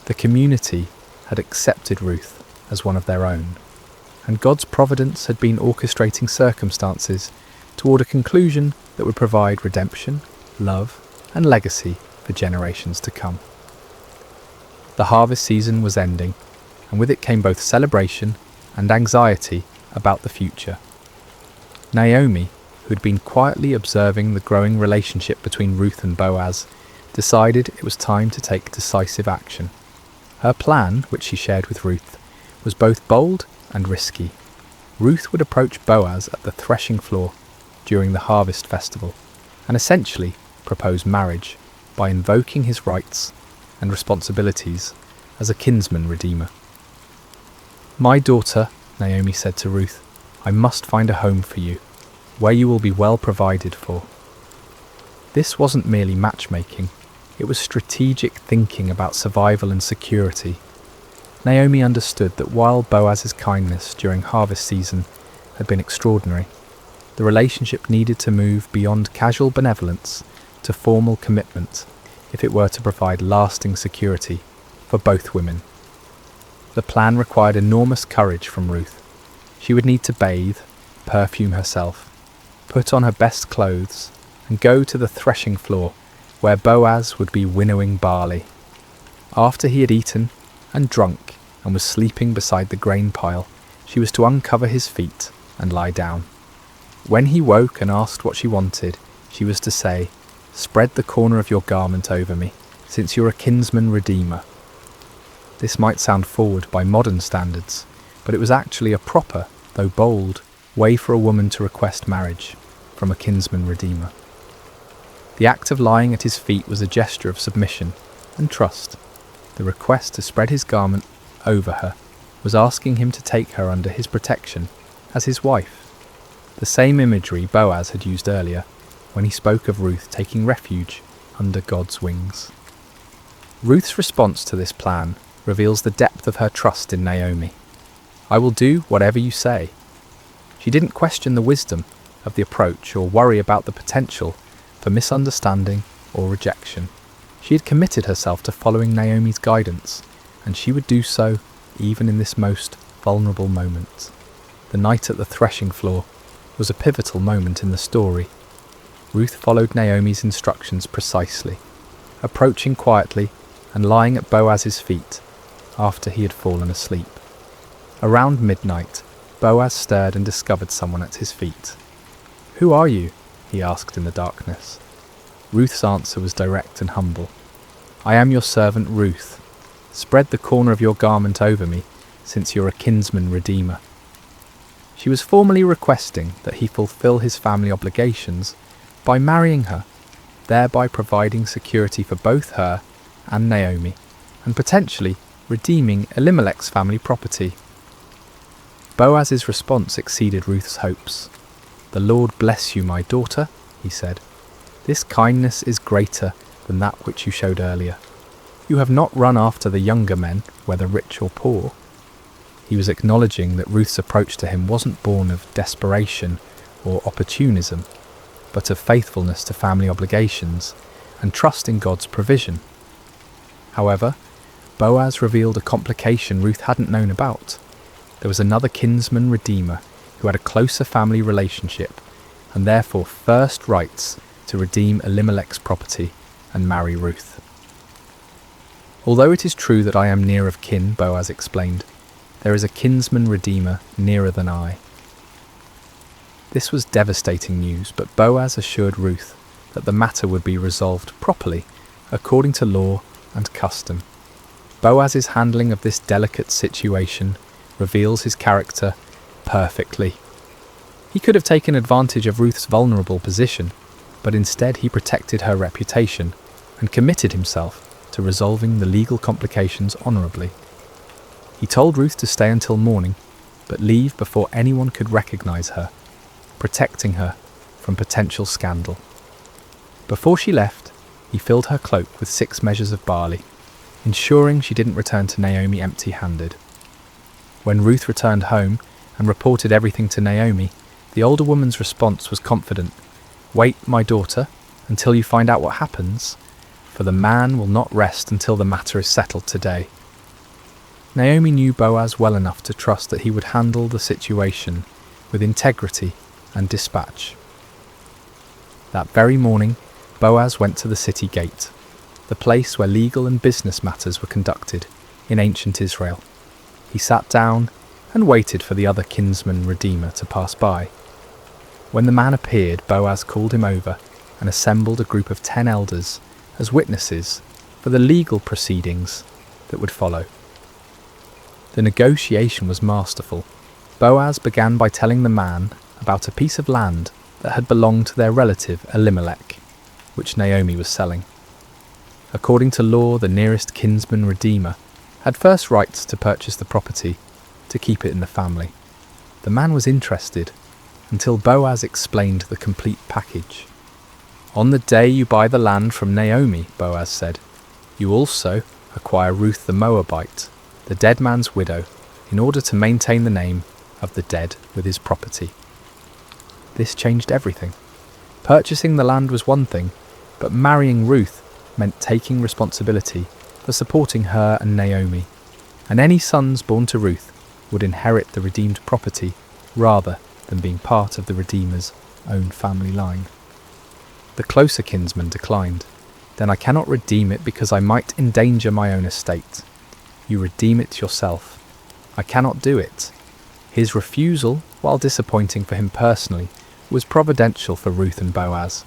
The community had accepted Ruth as one of their own, and God's providence had been orchestrating circumstances toward a conclusion that would provide redemption, love, and legacy for generations to come. The harvest season was ending, and with it came both celebration and anxiety about the future. Naomi, who had been quietly observing the growing relationship between Ruth and Boaz, decided it was time to take decisive action. Her plan, which she shared with Ruth, was both bold and risky. Ruth would approach Boaz at the threshing floor during the harvest festival and essentially propose marriage by invoking his rights and responsibilities as a kinsman redeemer. "My daughter," Naomi said to Ruth, I must find a home for you, where you will be well provided for. This wasn't merely matchmaking, it was strategic thinking about survival and security. Naomi understood that while Boaz's kindness during harvest season had been extraordinary, the relationship needed to move beyond casual benevolence to formal commitment if it were to provide lasting security for both women. The plan required enormous courage from Ruth. She would need to bathe, perfume herself, put on her best clothes, and go to the threshing floor where Boaz would be winnowing barley. After he had eaten and drunk and was sleeping beside the grain pile, she was to uncover his feet and lie down. When he woke and asked what she wanted, she was to say, "Spread the corner of your garment over me, since you're a kinsman redeemer." This might sound forward by modern standards, but it was actually a proper, though bold, way for a woman to request marriage from a kinsman redeemer. The act of lying at his feet was a gesture of submission and trust. The request to spread his garment over her was asking him to take her under his protection as his wife. The same imagery Boaz had used earlier when he spoke of Ruth taking refuge under God's wings. Ruth's response to this plan reveals the depth of her trust in Naomi. "I will do whatever you say." She didn't question the wisdom of the approach or worry about the potential for misunderstanding or rejection. She had committed herself to following Naomi's guidance, and she would do so even in this most vulnerable moment. The night at the threshing floor was a pivotal moment in the story. Ruth followed Naomi's instructions precisely, approaching quietly and lying at Boaz's feet after he had fallen asleep. Around midnight, Boaz stirred and discovered someone at his feet. "Who are you?" he asked in the darkness. Ruth's answer was direct and humble. "I am your servant Ruth. Spread the corner of your garment over me, since you're a kinsman redeemer." She was formally requesting that he fulfill his family obligations by marrying her, thereby providing security for both her and Naomi, and potentially redeeming Elimelech's family property. Boaz's response exceeded Ruth's hopes. "The Lord bless you, my daughter," he said. "This kindness is greater than that which you showed earlier. You have not run after the younger men, whether rich or poor." He was acknowledging that Ruth's approach to him wasn't born of desperation or opportunism, but of faithfulness to family obligations and trust in God's provision. However, Boaz revealed a complication Ruth hadn't known about. There was another kinsman redeemer who had a closer family relationship and therefore first rights to redeem Elimelech's property and marry Ruth. "Although it is true that I am near of kin," Boaz explained, "there is a kinsman redeemer nearer than I." This was devastating news, but Boaz assured Ruth that the matter would be resolved properly, according to law and custom. Boaz's handling of this delicate situation reveals his character perfectly. He could have taken advantage of Ruth's vulnerable position, but instead he protected her reputation and committed himself to resolving the legal complications honourably. He told Ruth to stay until morning, but leave before anyone could recognise her, protecting her from potential scandal. Before she left, he filled her cloak with 6 measures of barley, ensuring she didn't return to Naomi empty-handed. When Ruth returned home and reported everything to Naomi, the older woman's response was confident. "Wait, my daughter, until you find out what happens, for the man will not rest until the matter is settled today." Naomi knew Boaz well enough to trust that he would handle the situation with integrity and dispatch. That very morning, Boaz went to the city gate, the place where legal and business matters were conducted in ancient Israel. He sat down and waited for the other kinsman redeemer to pass by. When the man appeared, Boaz called him over and assembled a group of 10 elders as witnesses for the legal proceedings that would follow. The negotiation was masterful. Boaz began by telling the man about a piece of land that had belonged to their relative Elimelech, which Naomi was selling. According to law, the nearest kinsman redeemer had first rights to purchase the property, to keep it in the family. The man was interested until Boaz explained the complete package. "On the day you buy the land from Naomi," Boaz said, "you also acquire Ruth the Moabite, the dead man's widow, in order to maintain the name of the dead with his property." This changed everything. Purchasing the land was one thing, but marrying Ruth meant taking responsibility for supporting her and Naomi, and any sons born to Ruth would inherit the redeemed property rather than being part of the Redeemer's own family line. The closer kinsman declined. "Then I cannot redeem it because I might endanger my own estate. You redeem it yourself. I cannot do it." His refusal, while disappointing for him personally, was providential for Ruth and Boaz.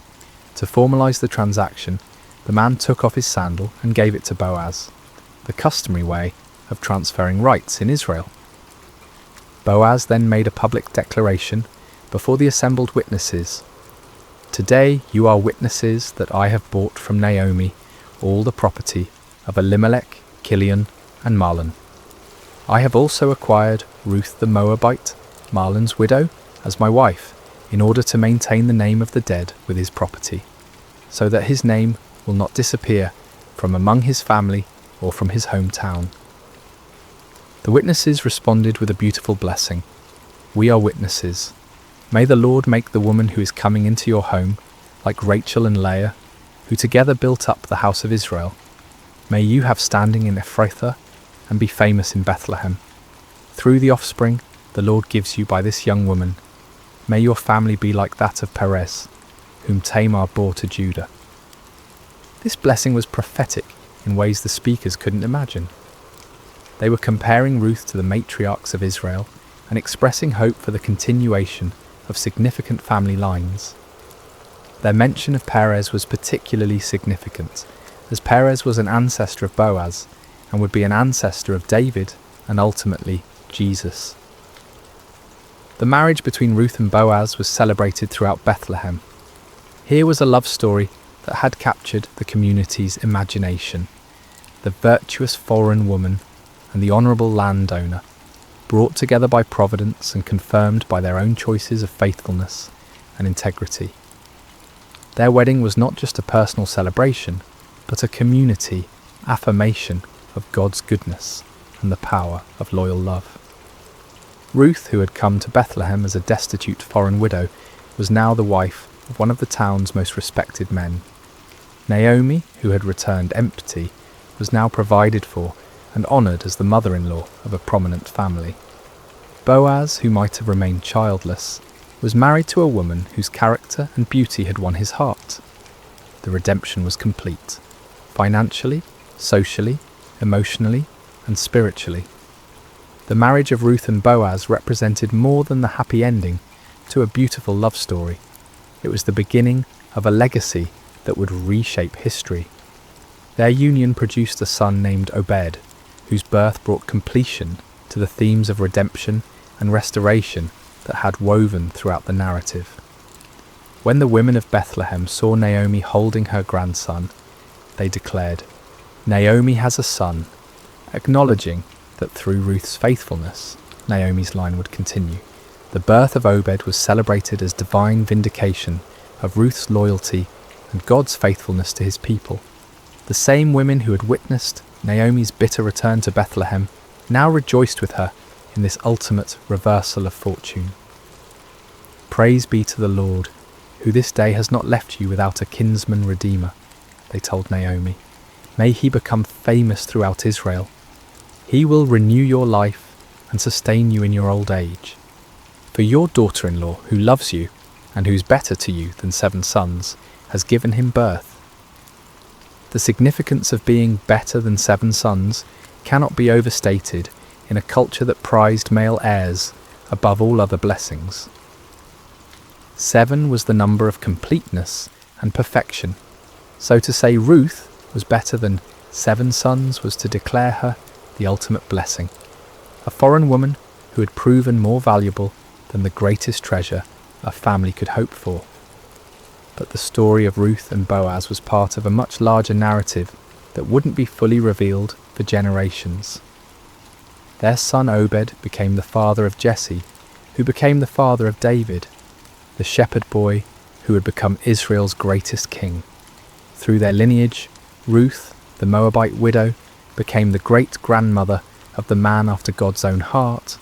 To formalise the transaction, the man took off his sandal and gave it to Boaz, the customary way of transferring rights in Israel. Boaz then made a public declaration before the assembled witnesses. "Today you are witnesses that I have bought from Naomi all the property of Elimelech, Kilion, and Mahlon. I have also acquired Ruth the Moabite, Mahlon's widow, as my wife, in order to maintain the name of the dead with his property, so that his name will not disappear from among his family or from his hometown." The witnesses responded with a beautiful blessing. "We are witnesses. May the Lord make the woman who is coming into your home like Rachel and Leah, who together built up the house of Israel. May you have standing in Ephrathah and be famous in Bethlehem. Through the offspring the Lord gives you by this young woman, may your family be like that of Perez, whom Tamar bore to Judah." This blessing was prophetic in ways the speakers couldn't imagine. They were comparing Ruth to the matriarchs of Israel and expressing hope for the continuation of significant family lines. Their mention of Perez was particularly significant, as Perez was an ancestor of Boaz and would be an ancestor of David and ultimately Jesus. The marriage between Ruth and Boaz was celebrated throughout Bethlehem. Here was a love story that had captured the community's imagination. The virtuous foreign woman and the honourable landowner, brought together by providence and confirmed by their own choices of faithfulness and integrity. Their wedding was not just a personal celebration, but a community affirmation of God's goodness and the power of loyal love. Ruth, who had come to Bethlehem as a destitute foreign widow, was now the wife of one of the town's most respected men. Naomi, who had returned empty, was now provided for and honoured as the mother-in-law of a prominent family. Boaz, who might have remained childless, was married to a woman whose character and beauty had won his heart. The redemption was complete, financially, socially, emotionally, and spiritually. The marriage of Ruth and Boaz represented more than the happy ending to a beautiful love story. It was the beginning of a legacy that would reshape history. Their union produced a son named Obed, whose birth brought completion to the themes of redemption and restoration that had woven throughout the narrative. When the women of Bethlehem saw Naomi holding her grandson, they declared, "Naomi has a son," acknowledging that through Ruth's faithfulness, Naomi's line would continue. The birth of Obed was celebrated as divine vindication of Ruth's loyalty and God's faithfulness to his people. The same women who had witnessed Naomi's bitter return to Bethlehem now rejoiced with her in this ultimate reversal of fortune. "Praise be to the Lord, who this day has not left you without a kinsman redeemer," they told Naomi. "May he become famous throughout Israel. He will renew your life and sustain you in your old age. For your daughter-in-law, who loves you and who's better to you than 7 sons, has given him birth." The significance of being better than 7 sons cannot be overstated in a culture that prized male heirs above all other blessings. 7 was the number of completeness and perfection, so to say Ruth was better than 7 sons was to declare her the ultimate blessing, a foreign woman who had proven more valuable than the greatest treasure a family could hope for. But the story of Ruth and Boaz was part of a much larger narrative that wouldn't be fully revealed for generations. Their son Obed became the father of Jesse, who became the father of David, the shepherd boy who would become Israel's greatest king. Through their lineage, Ruth, the Moabite widow, became the great-grandmother of the man after God's own heart,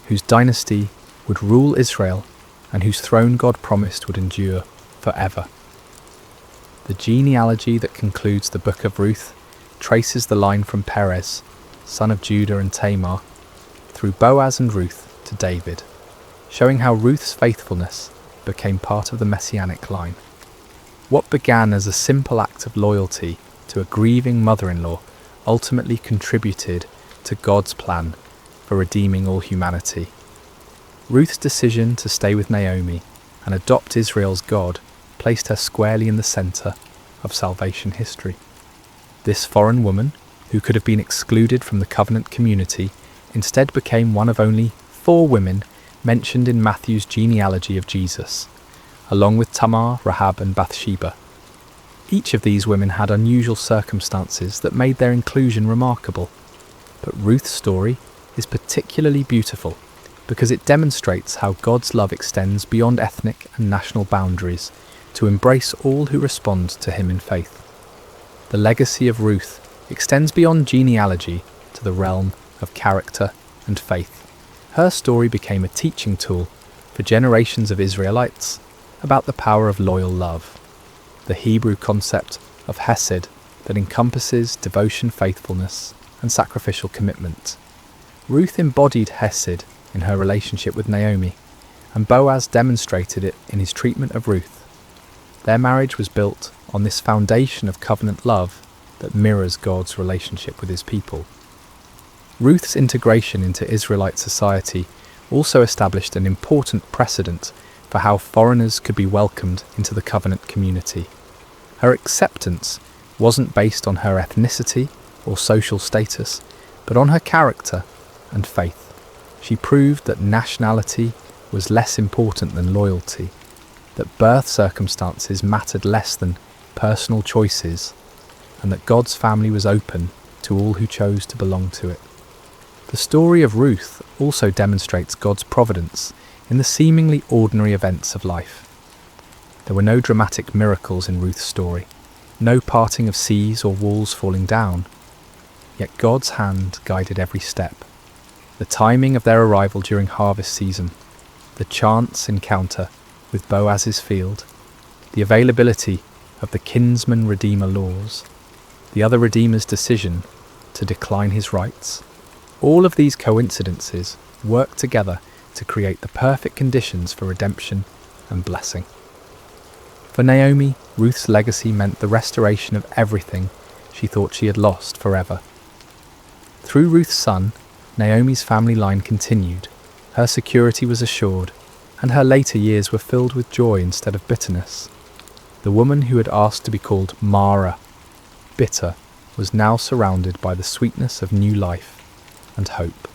whose dynasty would rule Israel and whose throne God promised would endure forever. The genealogy that concludes the book of Ruth traces the line from Perez, son of Judah and Tamar, through Boaz and Ruth to David, showing how Ruth's faithfulness became part of the messianic line. What began as a simple act of loyalty to a grieving mother-in-law ultimately contributed to God's plan for redeeming all humanity. Ruth's decision to stay with Naomi and adopt Israel's God placed her squarely in the centre of salvation history. This foreign woman, who could have been excluded from the covenant community, instead became one of only 4 women mentioned in Matthew's genealogy of Jesus, along with Tamar, Rahab and Bathsheba. Each of these women had unusual circumstances that made their inclusion remarkable, but Ruth's story is particularly beautiful because it demonstrates how God's love extends beyond ethnic and national boundaries to embrace all who respond to him in faith. The legacy of Ruth extends beyond genealogy to the realm of character and faith. Her story became a teaching tool for generations of Israelites about the power of loyal love, the Hebrew concept of hesed that encompasses devotion, faithfulness, and sacrificial commitment. Ruth embodied hesed in her relationship with Naomi, and Boaz demonstrated it in his treatment of Ruth. Their marriage was built on this foundation of covenant love that mirrors God's relationship with his people. Ruth's integration into Israelite society also established an important precedent for how foreigners could be welcomed into the covenant community. Her acceptance wasn't based on her ethnicity or social status, but on her character and faith. She proved that nationality was less important than loyalty, that birth circumstances mattered less than personal choices, and that God's family was open to all who chose to belong to it. The story of Ruth also demonstrates God's providence in the seemingly ordinary events of life. There were no dramatic miracles in Ruth's story, no parting of seas or walls falling down, yet God's hand guided every step. The timing of their arrival during harvest season, the chance encounter with Boaz's field, the availability of the kinsman-redeemer laws, the other redeemer's decision to decline his rights. All of these coincidences work together to create the perfect conditions for redemption and blessing. For Naomi, Ruth's legacy meant the restoration of everything she thought she had lost forever. Through Ruth's son, Naomi's family line continued, her security was assured, and her later years were filled with joy instead of bitterness. The woman who had asked to be called Mara, bitter, was now surrounded by the sweetness of new life and hope.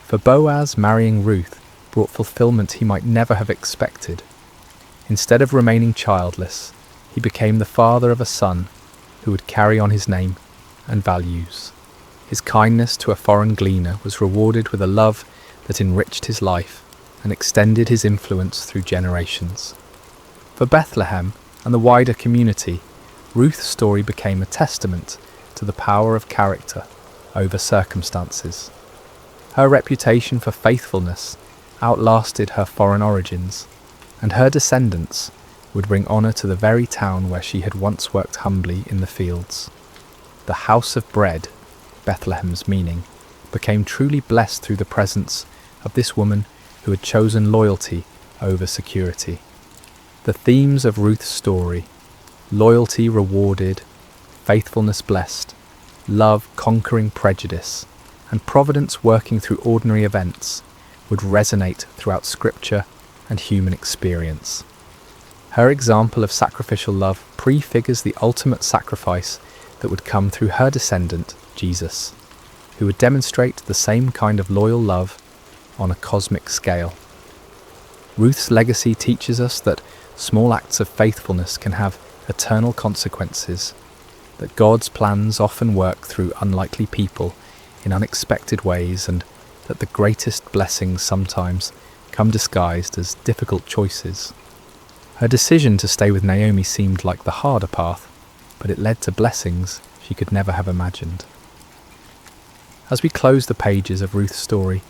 For Boaz, marrying Ruth brought fulfillment he might never have expected. Instead of remaining childless, he became the father of a son who would carry on his name and values. His kindness to a foreign gleaner was rewarded with a love that enriched his life and extended his influence through generations. For Bethlehem and the wider community, Ruth's story became a testament to the power of character over circumstances. Her reputation for faithfulness outlasted her foreign origins, and her descendants would bring honour to the very town where she had once worked humbly in the fields. The house of bread, Bethlehem's meaning, became truly blessed through the presence of this woman who had chosen loyalty over security. The themes of Ruth's story, loyalty rewarded, faithfulness blessed, love conquering prejudice, and providence working through ordinary events, would resonate throughout Scripture and human experience. Her example of sacrificial love prefigures the ultimate sacrifice that would come through her descendant, Jesus, who would demonstrate the same kind of loyal love on a cosmic scale. Ruth's legacy teaches us that small acts of faithfulness can have eternal consequences, that God's plans often work through unlikely people in unexpected ways, and that the greatest blessings sometimes come disguised as difficult choices. Her decision to stay with Naomi seemed like the harder path, but it led to blessings she could never have imagined. As we close the pages of Ruth's story,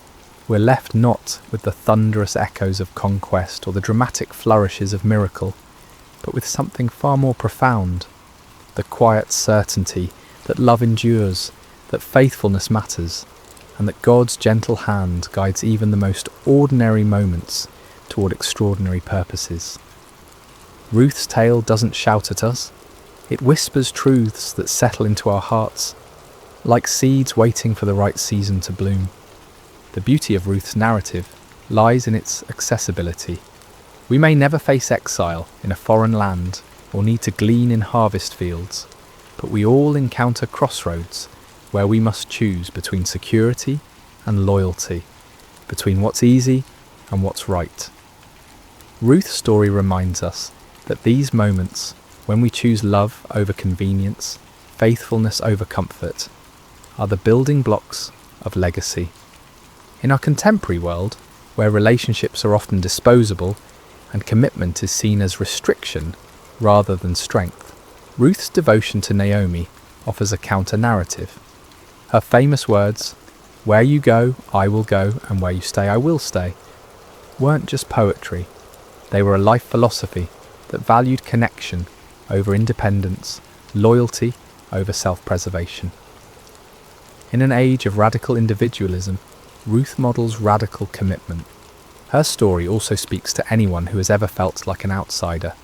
we're left not with the thunderous echoes of conquest or the dramatic flourishes of miracle, but with something far more profound, the quiet certainty that love endures, that faithfulness matters, and that God's gentle hand guides even the most ordinary moments toward extraordinary purposes. Ruth's tale doesn't shout at us, it whispers truths that settle into our hearts, like seeds waiting for the right season to bloom. The beauty of Ruth's narrative lies in its accessibility. We may never face exile in a foreign land or need to glean in harvest fields, but we all encounter crossroads where we must choose between security and loyalty, between what's easy and what's right. Ruth's story reminds us that these moments, when we choose love over convenience, faithfulness over comfort, are the building blocks of legacy. In our contemporary world, where relationships are often disposable and commitment is seen as restriction rather than strength, Ruth's devotion to Naomi offers a counter-narrative. Her famous words, "Where you go, I will go, and where you stay, I will stay," weren't just poetry. They were a life philosophy that valued connection over independence, loyalty over self-preservation. In an age of radical individualism, Ruth models radical commitment. Her story also speaks to anyone who has ever felt like an outsider.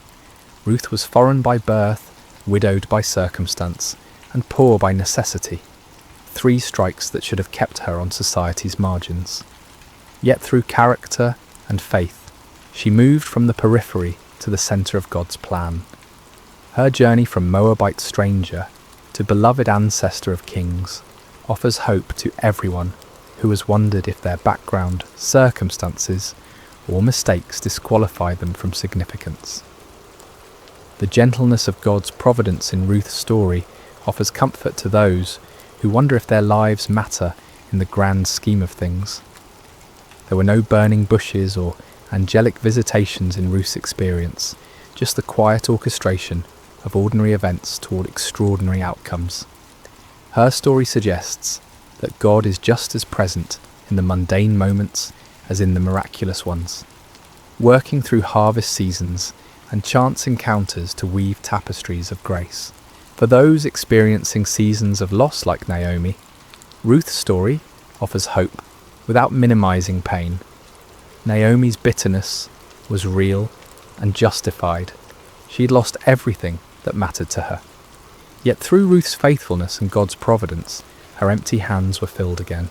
Ruth was foreign by birth, widowed by circumstance, and poor by necessity. 3 strikes that should have kept her on society's margins. Yet through character and faith, she moved from the periphery to the centre of God's plan. Her journey from Moabite stranger to beloved ancestor of kings offers hope to everyone who has wondered if their background, circumstances, or mistakes disqualify them from significance. The gentleness of God's providence in Ruth's story offers comfort to those who wonder if their lives matter in the grand scheme of things. There were no burning bushes or angelic visitations in Ruth's experience, just the quiet orchestration of ordinary events toward extraordinary outcomes. Her story suggests that God is just as present in the mundane moments as in the miraculous ones, working through harvest seasons and chance encounters to weave tapestries of grace. For those experiencing seasons of loss like Naomi, Ruth's story offers hope without minimizing pain. Naomi's bitterness was real and justified. She had lost everything that mattered to her. Yet through Ruth's faithfulness and God's providence, her empty hands were filled again.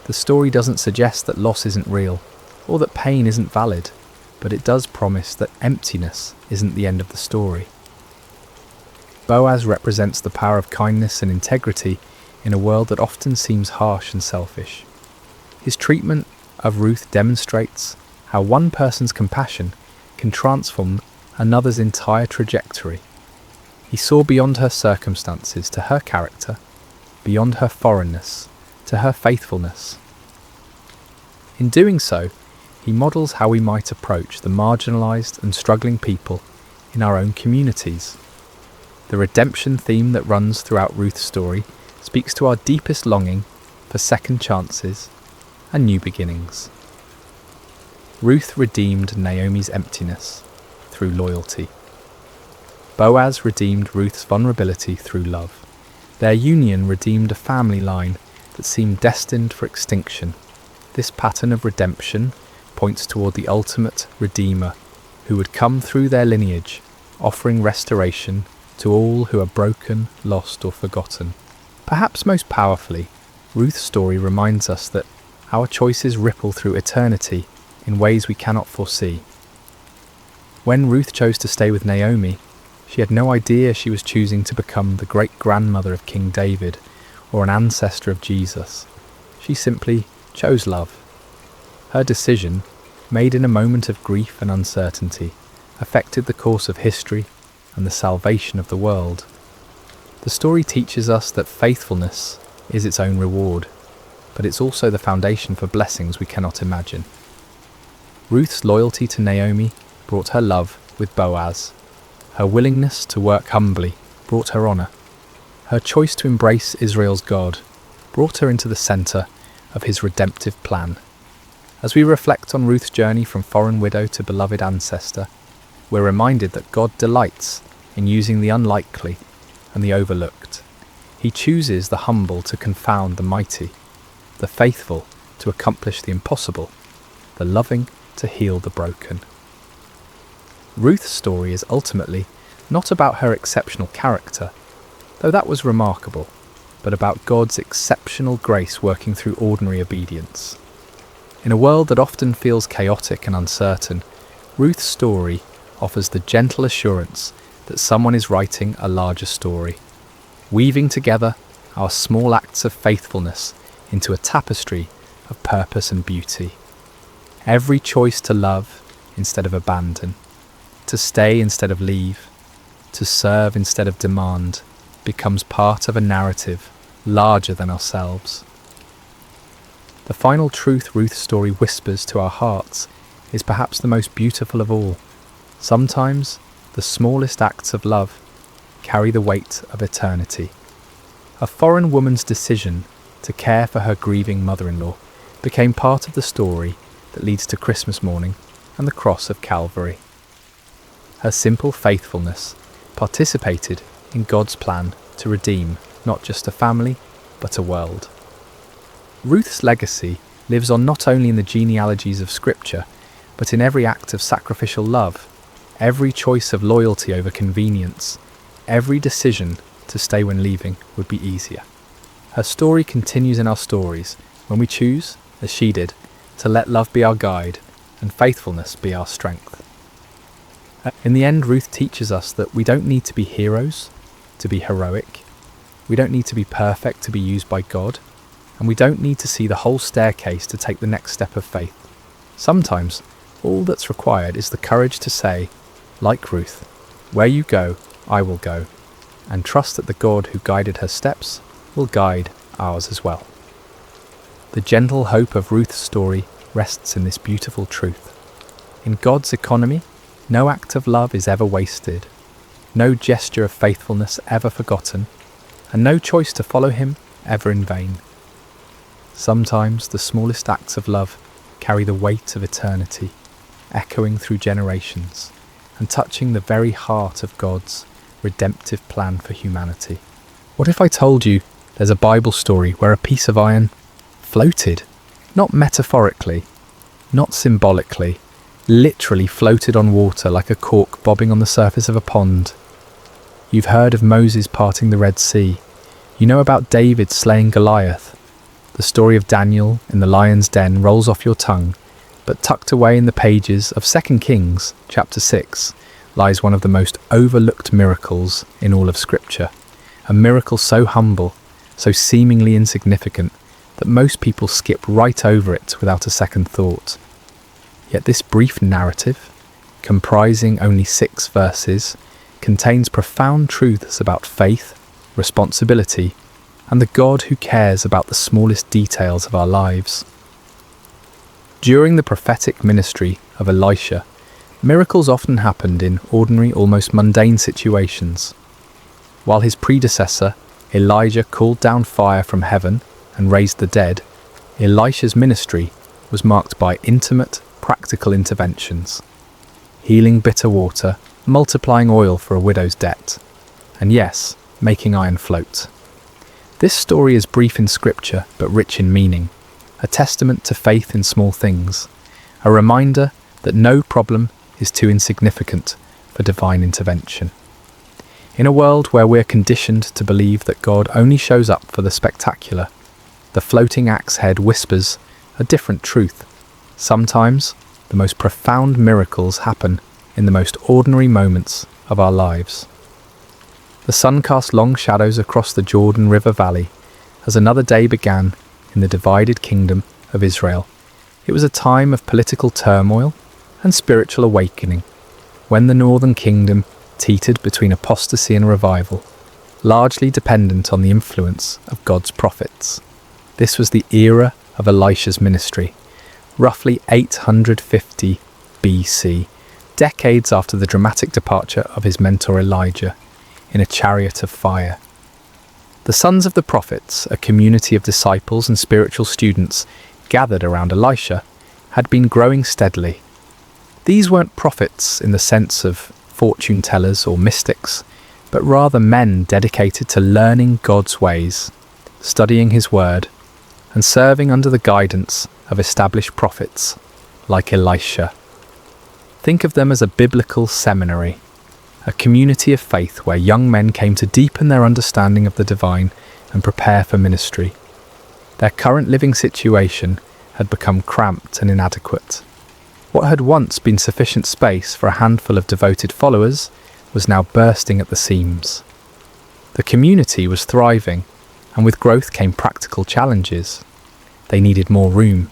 The story doesn't suggest that loss isn't real, or that pain isn't valid, but it does promise that emptiness isn't the end of the story. Boaz represents the power of kindness and integrity in a world that often seems harsh and selfish. His treatment of Ruth demonstrates how one person's compassion can transform another's entire trajectory. He saw beyond her circumstances to her character, beyond her foreignness to her faithfulness. In doing so, he models how we might approach the marginalised and struggling people in our own communities. The redemption theme that runs throughout Ruth's story speaks to our deepest longing for second chances and new beginnings. Ruth redeemed Naomi's emptiness through loyalty. Boaz redeemed Ruth's vulnerability through love. Their union redeemed a family line that seemed destined for extinction. This pattern of redemption points toward the ultimate Redeemer, who would come through their lineage, offering restoration to all who are broken, lost, or forgotten. Perhaps most powerfully, Ruth's story reminds us that our choices ripple through eternity in ways we cannot foresee. When Ruth chose to stay with Naomi, she had no idea she was choosing to become the great-grandmother of King David or an ancestor of Jesus. She simply chose love. Her decision, made in a moment of grief and uncertainty, affected the course of history and the salvation of the world. The story teaches us that faithfulness is its own reward, but it's also the foundation for blessings we cannot imagine. Ruth's loyalty to Naomi brought her love with Boaz. Her willingness to work humbly brought her honour. Her choice to embrace Israel's God brought her into the centre of his redemptive plan. As we reflect on Ruth's journey from foreign widow to beloved ancestor, we're reminded that God delights in using the unlikely and the overlooked. He chooses the humble to confound the mighty, the faithful to accomplish the impossible, the loving to heal the broken. Ruth's story is ultimately not about her exceptional character, though that was remarkable, but about God's exceptional grace working through ordinary obedience. In a world that often feels chaotic and uncertain, Ruth's story offers the gentle assurance that someone is writing a larger story, weaving together our small acts of faithfulness into a tapestry of purpose and beauty. Every choice to love instead of abandon, to stay instead of leave, to serve instead of demand, becomes part of a narrative larger than ourselves. The final truth Ruth's story whispers to our hearts is perhaps the most beautiful of all. Sometimes the smallest acts of love carry the weight of eternity. A foreign woman's decision to care for her grieving mother-in-law became part of the story that leads to Christmas morning and the cross of Calvary. Her simple faithfulness participated in God's plan to redeem not just a family, but a world. Ruth's legacy lives on not only in the genealogies of Scripture, but in every act of sacrificial love, every choice of loyalty over convenience, every decision to stay when leaving would be easier. Her story continues in our stories when we choose, as she did, to let love be our guide and faithfulness be our strength. In the end, Ruth teaches us that we don't need to be heroes to be heroic. We don't need to be perfect to be used by God. And we don't need to see the whole staircase to take the next step of faith. Sometimes, all that's required is the courage to say, like Ruth, "Where you go, I will go," and trust that the God who guided her steps will guide ours as well. The gentle hope of Ruth's story rests in this beautiful truth. In God's economy, no act of love is ever wasted, no gesture of faithfulness ever forgotten, and no choice to follow him ever in vain. Sometimes the smallest acts of love carry the weight of eternity, echoing through generations and touching the very heart of God's redemptive plan for humanity. What if I told you there's a Bible story where a piece of iron floated, not metaphorically, not symbolically, literally floated on water like a cork bobbing on the surface of a pond? You've heard of Moses parting the Red Sea. You know about David slaying Goliath. The story of Daniel in the lion's den rolls off your tongue, but tucked away in the pages of 2 Kings chapter 6 lies one of the most overlooked miracles in all of Scripture, a miracle so humble, so seemingly insignificant, that most people skip right over it without a second thought. Yet this brief narrative, comprising only 6 verses, contains profound truths about faith, responsibility, and the God who cares about the smallest details of our lives. During the prophetic ministry of Elisha, miracles often happened in ordinary, almost mundane situations. While his predecessor, Elijah, called down fire from heaven and raised the dead, Elisha's ministry was marked by intimate, practical interventions, healing bitter water, multiplying oil for a widow's debt, and yes, making iron float. This story is brief in Scripture but rich in meaning, a testament to faith in small things, a reminder that no problem is too insignificant for divine intervention. In a world where we're conditioned to believe that God only shows up for the spectacular, the floating axe head whispers a different truth. Sometimes the most profound miracles happen in the most ordinary moments of our lives. The sun cast long shadows across the Jordan River Valley as another day began in the divided kingdom of Israel. It was a time of political turmoil and spiritual awakening, when the northern kingdom teetered between apostasy and revival, largely dependent on the influence of God's prophets. This was the era of Elisha's ministry, roughly 850 BC, decades after the dramatic departure of his mentor Elijah in a chariot of fire. The sons of the prophets, a community of disciples and spiritual students gathered around Elisha, had been growing steadily. These weren't prophets in the sense of fortune tellers or mystics, but rather men dedicated to learning God's ways, studying his word, and serving under the guidance of established prophets like Elisha. Think of them as a biblical seminary, a community of faith where young men came to deepen their understanding of the divine and prepare for ministry. Their current living situation had become cramped and inadequate. What had once been sufficient space for a handful of devoted followers was now bursting at the seams. The community was thriving, and with growth came practical challenges. They needed more room,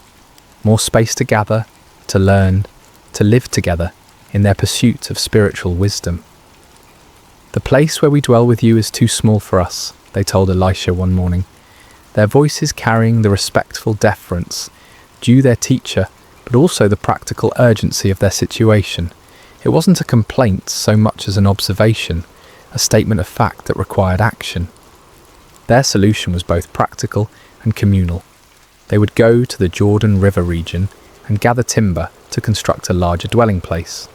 more space to gather, to learn, to live together in their pursuit of spiritual wisdom. "The place where we dwell with you is too small for us," they told Elisha one morning, their voices carrying the respectful deference due their teacher, but also the practical urgency of their situation. It wasn't a complaint so much as an observation, a statement of fact that required action. Their solution was both practical and communal. They would go to the Jordan River region and gather timber to construct a larger dwelling place.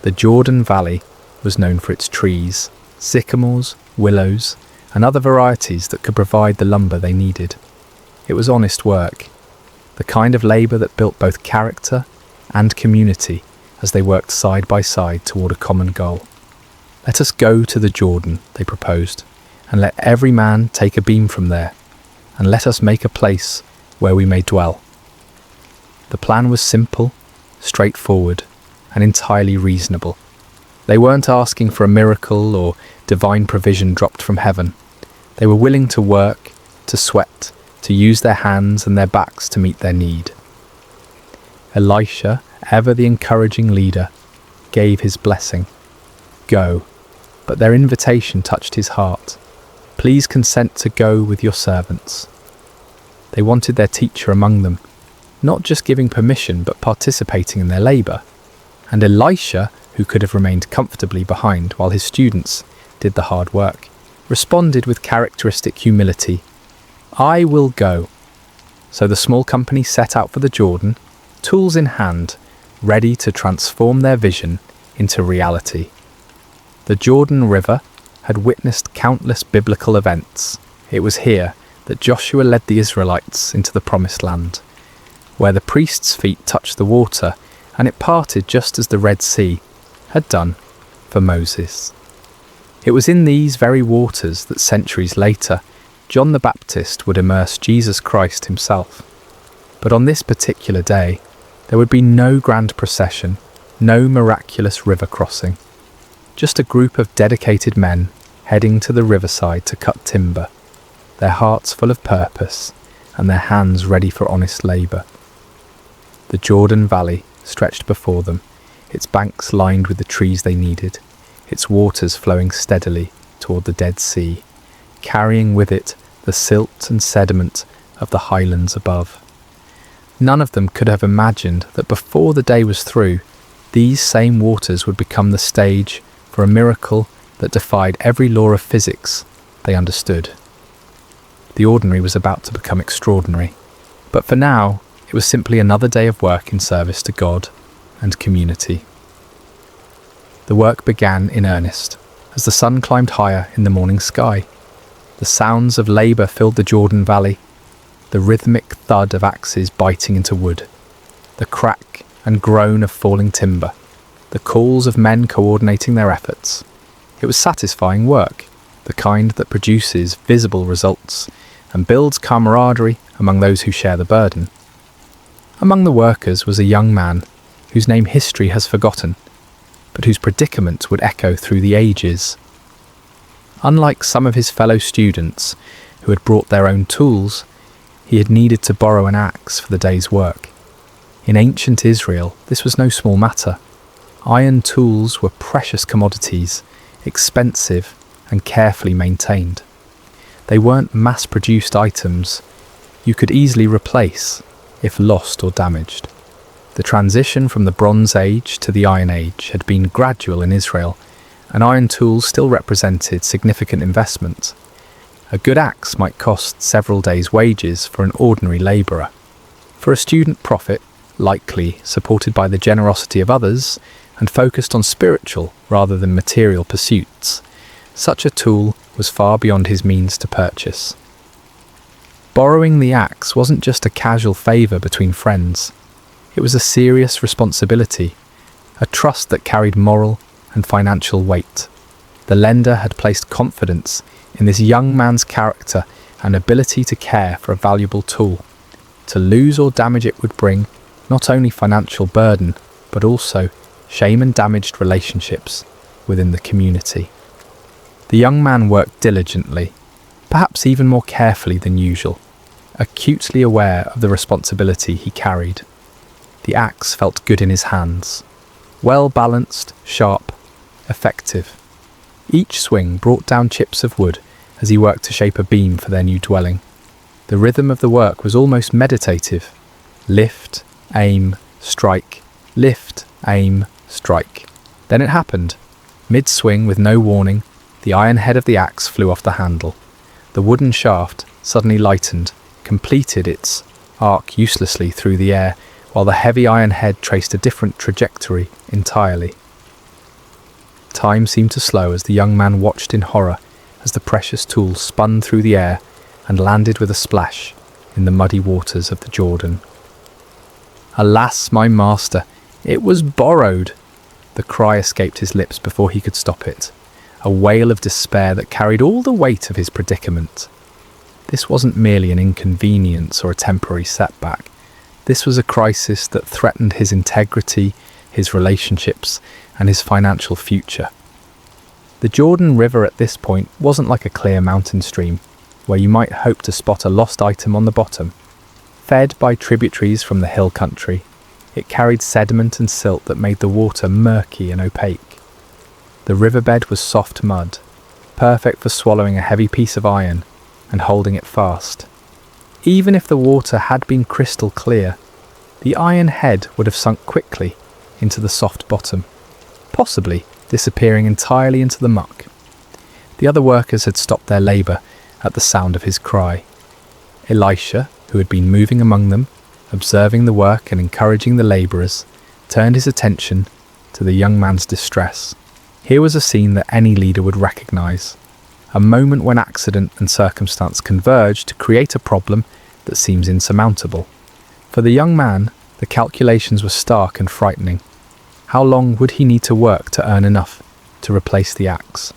The Jordan Valley was known for its trees, sycamores, willows, and other varieties that could provide the lumber they needed. It was honest work, the kind of labour that built both character and community as they worked side by side toward a common goal. "Let us go to the Jordan," they proposed, "and let every man take a beam from there, and let us make a place where we may dwell." The plan was simple, straightforward, and entirely reasonable. They weren't asking for a miracle or divine provision dropped from heaven. They were willing to work, to sweat, to use their hands and their backs to meet their need. Elisha, ever the encouraging leader, gave his blessing. Go. But their invitation touched his heart. "Please consent to go with your servants." They wanted their teacher among them, not just giving permission but participating in their labour. And Elisha, who could have remained comfortably behind while his students did the hard work, responded with characteristic humility, "I will go." So the small company set out for the Jordan, tools in hand, ready to transform their vision into reality. The Jordan River had witnessed countless biblical events. It was here that Joshua led the Israelites into the Promised Land, where the priest's feet touched the water and it parted just as the Red Sea had done for Moses. It was in these very waters that centuries later John the Baptist would immerse Jesus Christ himself. But on this particular day, there would be no grand procession, no miraculous river crossing, just a group of dedicated men heading to the riverside to cut timber, their hearts full of purpose and their hands ready for honest labour. The Jordan Valley stretched before them, its banks lined with the trees they needed, its waters flowing steadily toward the Dead Sea, carrying with it the silt and sediment of the highlands above. None of them could have imagined that before the day was through, these same waters would become the stage for a miracle that defied every law of physics they understood. The ordinary was about to become extraordinary, but for now it was simply another day of work in service to God and community. The work began in earnest as the sun climbed higher in the morning sky. The sounds of labour filled the Jordan Valley, the rhythmic thud of axes biting into wood, the crack and groan of falling timber, the calls of men coordinating their efforts. It was satisfying work, the kind that produces visible results and builds camaraderie among those who share the burden. Among the workers was a young man whose name history has forgotten, but whose predicament would echo through the ages. Unlike some of his fellow students who had brought their own tools, he had needed to borrow an axe for the day's work. In ancient Israel, this was no small matter. Iron tools were precious commodities, expensive and carefully maintained. They weren't mass-produced items you could easily replace if lost or damaged. The transition from the Bronze Age to the Iron Age had been gradual in Israel, and iron tools still represented significant investment. A good axe might cost several days' wages for an ordinary labourer. For a student prophet, likely supported by the generosity of others and focused on spiritual rather than material pursuits, such a tool was far beyond his means to purchase. Borrowing the axe wasn't just a casual favour between friends. It was a serious responsibility, a trust that carried moral and financial weight. The lender had placed confidence in this young man's character and ability to care for a valuable tool. To lose or damage it would bring not only financial burden, but also shame and damaged relationships within the community. The young man worked diligently, perhaps even more carefully than usual, acutely aware of the responsibility he carried. The axe felt good in his hands, well balanced, sharp, effective. Each swing brought down chips of wood as he worked to shape a beam for their new dwelling. The rhythm of the work was almost meditative. Lift, aim, strike, lift, aim, strike. Then it happened. Mid-swing, with no warning, the iron head of the axe flew off the handle. The wooden shaft suddenly lightened, completed its arc uselessly through the air, while the heavy iron head traced a different trajectory entirely. Time seemed to slow as the young man watched in horror as the precious tool spun through the air and landed with a splash in the muddy waters of the Jordan. "Alas, my master, it was borrowed!" The cry escaped his lips before he could stop it, a wail of despair that carried all the weight of his predicament. This wasn't merely an inconvenience or a temporary setback. This was a crisis that threatened his integrity, his relationships, and his financial future. The Jordan River at this point wasn't like a clear mountain stream, where you might hope to spot a lost item on the bottom. Fed by tributaries from the hill country, it carried sediment and silt that made the water murky and opaque. The riverbed was soft mud, perfect for swallowing a heavy piece of iron and holding it fast. Even if the water had been crystal clear, the iron head would have sunk quickly into the soft bottom, possibly disappearing entirely into the muck. The other workers had stopped their labour at the sound of his cry. Elisha, who had been moving among them, observing the work and encouraging the labourers, turned his attention to the young man's distress. Here was a scene that any leader would recognise, a moment when accident and circumstance converge to create a problem that seems insurmountable. For the young man, the calculations were stark and frightening. How long would he need to work to earn enough to replace the axe?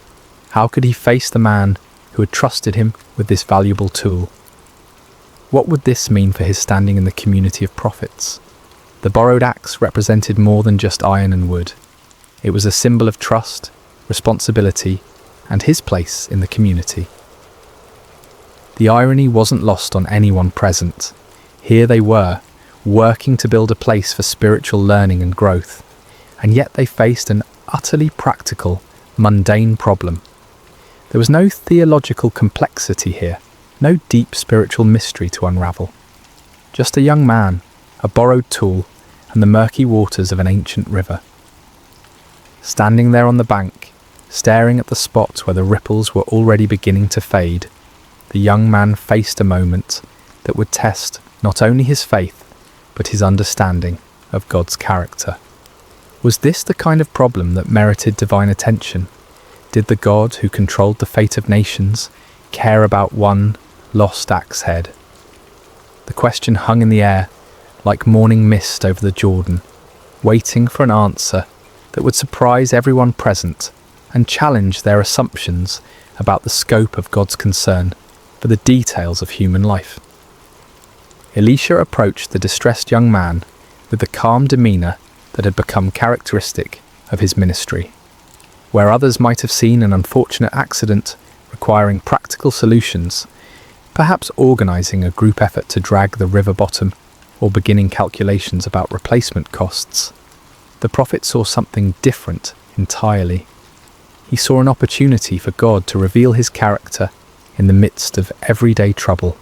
How could he face the man who had trusted him with this valuable tool? What would this mean for his standing in the community of prophets? The borrowed axe represented more than just iron and wood. It was a symbol of trust, responsibility, and his place in the community. The irony wasn't lost on anyone present. Here they were, working to build a place for spiritual learning and growth, and yet they faced an utterly practical, mundane problem. There was no theological complexity here, no deep spiritual mystery to unravel. Just a young man, a borrowed tool, and the murky waters of an ancient river. Standing there on the bank, staring at the spot where the ripples were already beginning to fade, the young man faced a moment that would test not only his faith, but his understanding of God's character. Was this the kind of problem that merited divine attention? Did the God who controlled the fate of nations care about one lost axe head? The question hung in the air, like morning mist over the Jordan, waiting for an answer that would surprise everyone present and challenge their assumptions about the scope of God's concern for the details of human life. Elisha approached the distressed young man with the calm demeanour that had become characteristic of his ministry. Where others might have seen an unfortunate accident requiring practical solutions, perhaps organising a group effort to drag the river bottom or beginning calculations about replacement costs, the prophet saw something different entirely. He saw an opportunity for God to reveal his character in the midst of everyday trouble.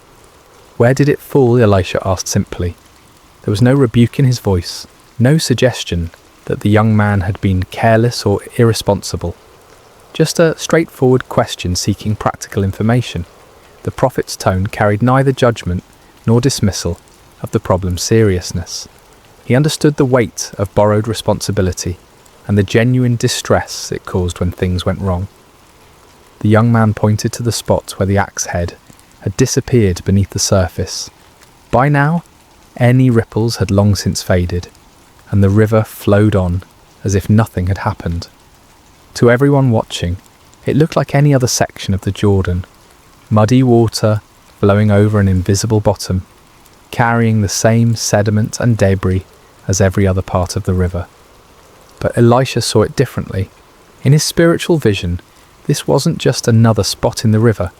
"Where did it fall?" Elisha asked simply. There was no rebuke in his voice, No suggestion that the young man had been careless or irresponsible. Just a straightforward question seeking practical information. The prophet's tone carried neither judgment nor dismissal of the problem's seriousness. He understood the weight of borrowed responsibility and the genuine distress it caused when things went wrong. The young man pointed to the spot where the axe head had disappeared beneath the surface. By now, any ripples had long since faded, and the river flowed on as if nothing had happened. To everyone watching, it looked like any other section of the Jordan, muddy water flowing over an invisible bottom, carrying the same sediment and debris as every other part of the river. But Elisha saw it differently. In his spiritual vision, this wasn't just another spot in the river.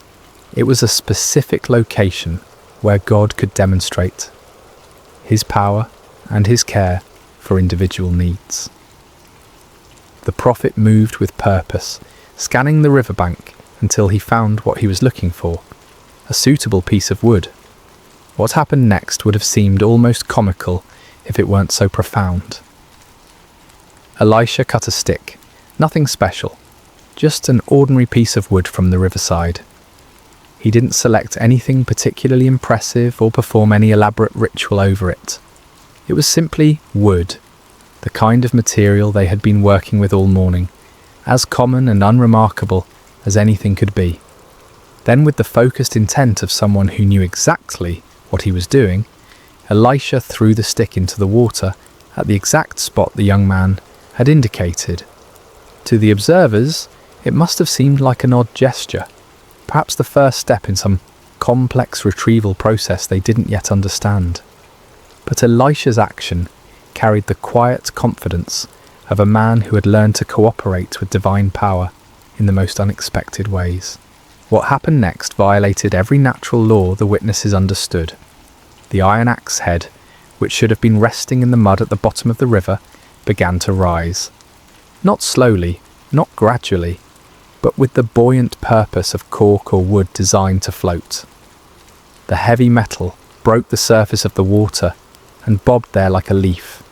It was a specific location where God could demonstrate his power and his care for individual needs. The prophet moved with purpose, scanning the riverbank until he found what he was looking for, a suitable piece of wood. What happened next would have seemed almost comical if it weren't so profound. Elisha cut a stick, nothing special, just an ordinary piece of wood from the riverside. He didn't select anything particularly impressive or perform any elaborate ritual over it. It was simply wood, the kind of material they had been working with all morning, as common and unremarkable as anything could be. Then, with the focused intent of someone who knew exactly what he was doing, Elisha threw the stick into the water at the exact spot the young man had indicated. To the observers, it must have seemed like an odd gesture, perhaps the first step in some complex retrieval process they didn't yet understand. But Elisha's action carried the quiet confidence of a man who had learned to cooperate with divine power in the most unexpected ways. What happened next violated every natural law the witnesses understood. The iron axe head, which should have been resting in the mud at the bottom of the river, began to rise. Not slowly, not gradually, but with the buoyant purpose of cork or wood designed to float. The heavy metal broke the surface of the water and bobbed there like a leaf,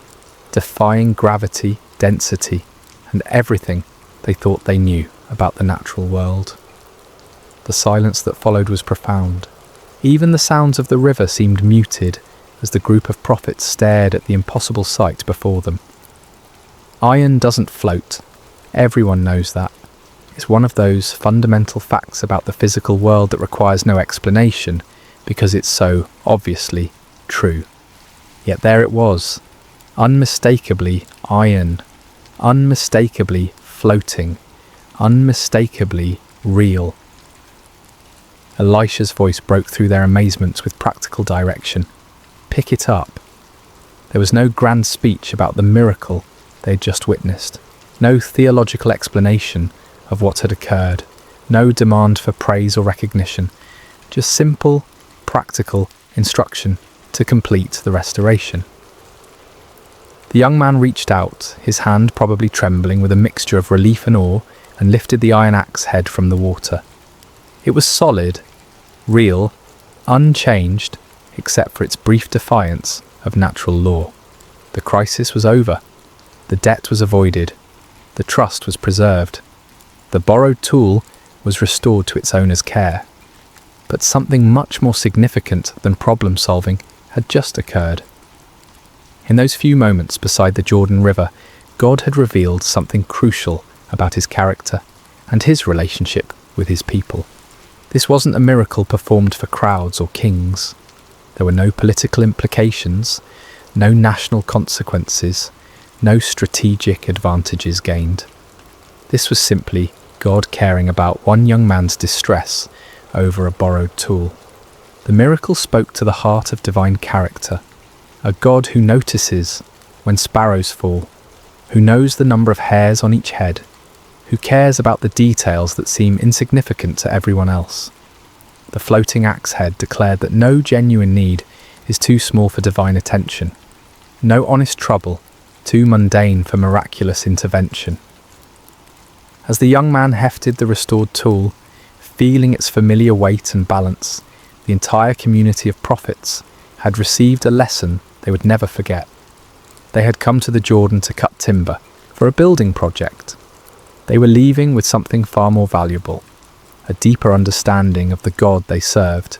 defying gravity, density, and everything they thought they knew about the natural world. The silence that followed was profound. Even the sounds of the river seemed muted as the group of prophets stared at the impossible sight before them. Iron doesn't float. Everyone knows that. It's one of those fundamental facts about the physical world that requires no explanation because it's so obviously true. Yet there it was, unmistakably iron, unmistakably floating, unmistakably real. Elisha's voice broke through their amazement with practical direction. Pick it up. There was no grand speech about the miracle they had just witnessed, no theological explanation of what had occurred, no demand for praise or recognition, just simple, practical instruction to complete the restoration. The young man reached out, his hand probably trembling with a mixture of relief and awe, and lifted the iron axe head from the water. It was solid, real, unchanged, except for its brief defiance of natural law. The crisis was over. The debt was avoided. The trust was preserved. The borrowed tool was restored to its owner's care. But something much more significant than problem solving had just occurred. In those few moments beside the Jordan River, God had revealed something crucial about his character and his relationship with his people. This wasn't a miracle performed for crowds or kings. There were no political implications, no national consequences, no strategic advantages gained. This was simply God caring about one young man's distress over a borrowed tool. The miracle spoke to the heart of divine character, a God who notices when sparrows fall, who knows the number of hairs on each head, who cares about the details that seem insignificant to everyone else. The floating axe head declared that no genuine need is too small for divine attention, no honest trouble too mundane for miraculous intervention. As the young man hefted the restored tool, feeling its familiar weight and balance, the entire community of prophets had received a lesson they would never forget. They had come to the Jordan to cut timber for a building project. They were leaving with something far more valuable, a deeper understanding of the God they served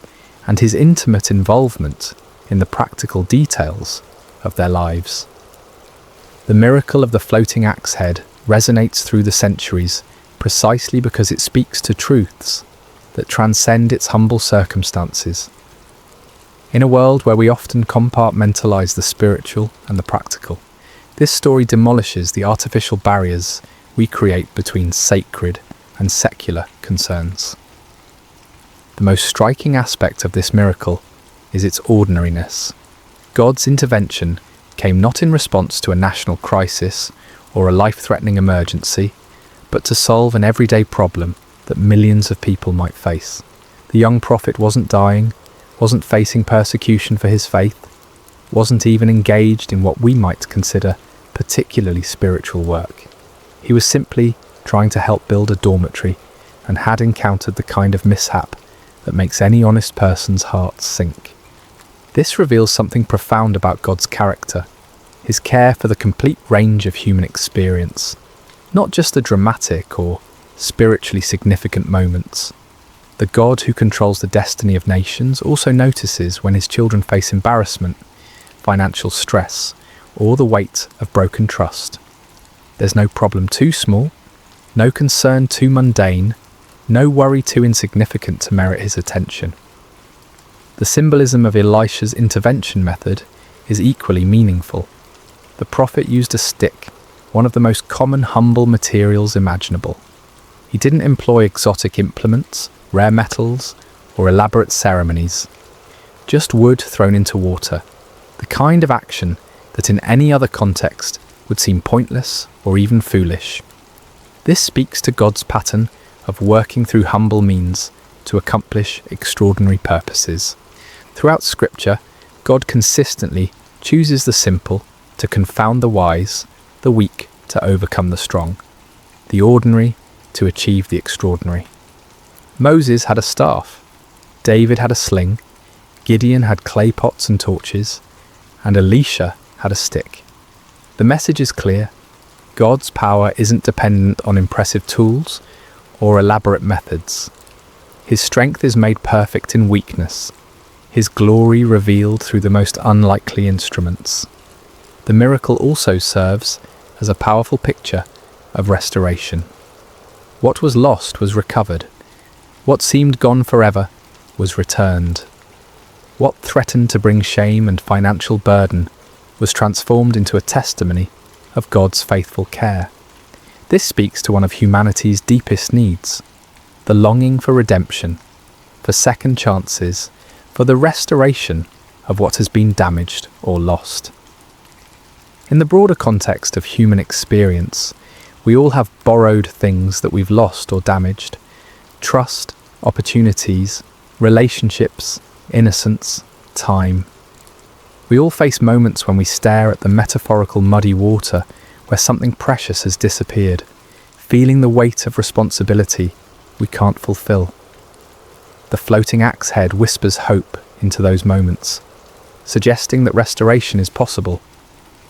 and his intimate involvement in the practical details of their lives. The miracle of the floating axe head resonates through the centuries precisely because it speaks to truths that transcend its humble circumstances. In a world where we often compartmentalize the spiritual and the practical, this story demolishes the artificial barriers we create between sacred and secular concerns. The most striking aspect of this miracle is its ordinariness. God's intervention came not in response to a national crisis or a life-threatening emergency, but to solve an everyday problem that millions of people might face. The young prophet wasn't dying, wasn't facing persecution for his faith, wasn't even engaged in what we might consider particularly spiritual work. He was simply trying to help build a dormitory and had encountered the kind of mishap that makes any honest person's heart sink. This reveals something profound about God's character, his care for the complete range of human experience, not just the dramatic or spiritually significant moments. The God who controls the destiny of nations also notices when his children face embarrassment, financial stress, or the weight of broken trust. There's no problem too small, no concern too mundane, no worry too insignificant to merit his attention. The symbolism of Elisha's intervention method is equally meaningful. The prophet used a stick, one of the most common humble materials imaginable. He didn't employ exotic implements, rare metals, or elaborate ceremonies. Just wood thrown into water, the kind of action that in any other context would seem pointless or even foolish. This speaks to God's pattern of working through humble means to accomplish extraordinary purposes. Throughout Scripture, God consistently chooses the simple to confound the wise, the weak to overcome the strong, the ordinary to achieve the extraordinary. Moses had a staff, David had a sling, Gideon had clay pots and torches, and Elisha had a stick. The message is clear. God's power isn't dependent on impressive tools or elaborate methods. His strength is made perfect in weakness, his glory revealed through the most unlikely instruments. The miracle also serves as a powerful picture of restoration. What was lost was recovered. What seemed gone forever was returned. What threatened to bring shame and financial burden was transformed into a testimony of God's faithful care. This speaks to one of humanity's deepest needs, the longing for redemption, for second chances, for the restoration of what has been damaged or lost. In the broader context of human experience, we all have borrowed things that we've lost or damaged: trust, opportunities, relationships, innocence, time. We all face moments when we stare at the metaphorical muddy water where something precious has disappeared, feeling the weight of responsibility we can't fulfill. The floating axe head whispers hope into those moments, suggesting that restoration is possible,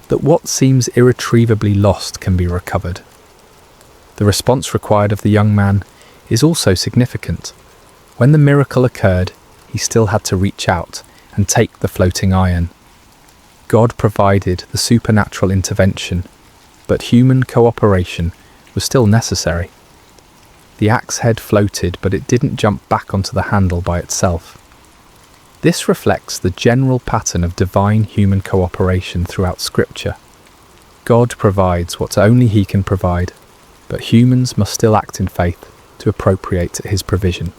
that what seems irretrievably lost can be recovered. The response required of the young man is also significant. When the miracle occurred, he still had to reach out and take the floating iron. God provided the supernatural intervention, but human cooperation was still necessary. The axe head floated, but it didn't jump back onto the handle by itself. This reflects the general pattern of divine human cooperation throughout Scripture. God provides what only He can provide, but humans must still act in faith to appropriate His provision.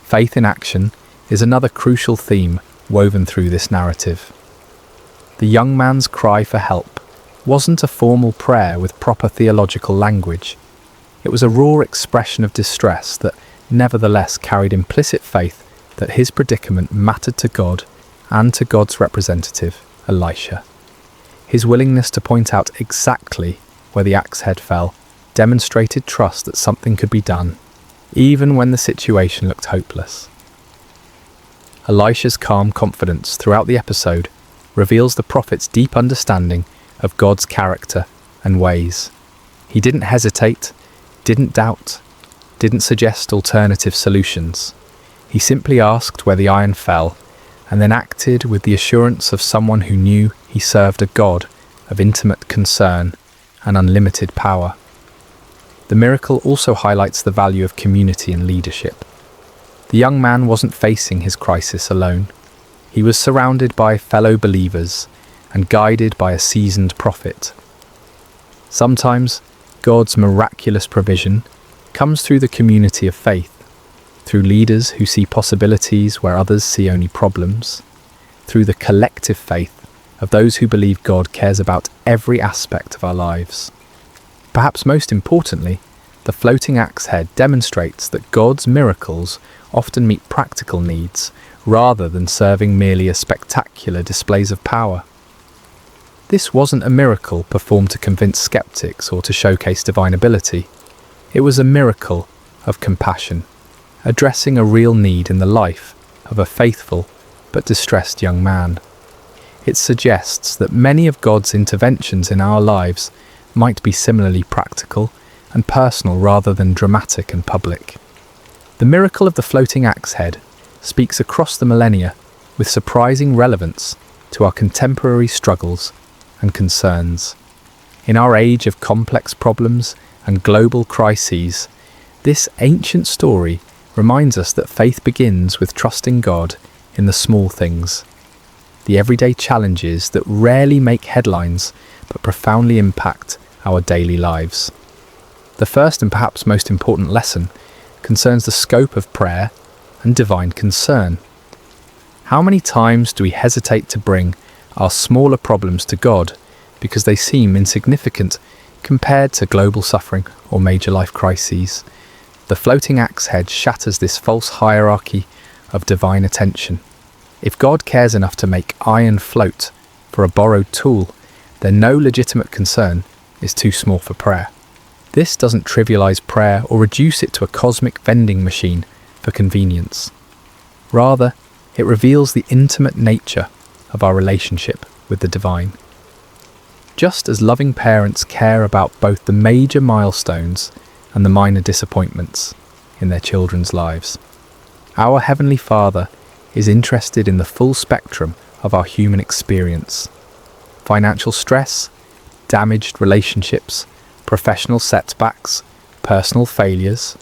Faith in action is another crucial theme woven through this narrative. The young man's cry for help wasn't a formal prayer with proper theological language. It was a raw expression of distress that nevertheless carried implicit faith that his predicament mattered to God and to God's representative, Elisha. His willingness to point out exactly where the axe head fell demonstrated trust that something could be done, even when the situation looked hopeless. Elisha's calm confidence throughout the episode reveals the prophet's deep understanding of God's character and ways. He didn't hesitate, didn't doubt, didn't suggest alternative solutions. He simply asked where the iron fell, and then acted with the assurance of someone who knew he served a God of intimate concern and unlimited power. The miracle also highlights the value of community and leadership. The young man wasn't facing his crisis alone. He was surrounded by fellow believers and guided by a seasoned prophet. Sometimes God's miraculous provision comes through the community of faith, through leaders who see possibilities where others see only problems, through the collective faith of those who believe God cares about every aspect of our lives. Perhaps most importantly, the floating axe head demonstrates that God's miracles often meet practical needs rather than serving merely as spectacular displays of power. This wasn't a miracle performed to convince skeptics or to showcase divine ability. It was a miracle of compassion, addressing a real need in the life of a faithful but distressed young man. It suggests that many of God's interventions in our lives might be similarly practical and personal rather than dramatic and public. The miracle of the floating axe head speaks across the millennia with surprising relevance to our contemporary struggles and concerns. In our age of complex problems and global crises, this ancient story reminds us that faith begins with trusting God in the small things, the everyday challenges that rarely make headlines but profoundly impact our daily lives. The first and perhaps most important lesson concerns the scope of prayer and divine concern. How many times do we hesitate to bring our smaller problems to God because they seem insignificant compared to global suffering or major life crises? The floating axe head shatters this false hierarchy of divine attention. If God cares enough to make iron float for a borrowed tool, then no legitimate concern is too small for prayer. This doesn't trivialize prayer or reduce it to a cosmic vending machine for convenience. Rather, it reveals the intimate nature of our relationship with the divine. Just as loving parents care about both the major milestones and the minor disappointments in their children's lives, our Heavenly Father is interested in the full spectrum of our human experience. Financial stress, damaged relationships, professional setbacks, personal failures,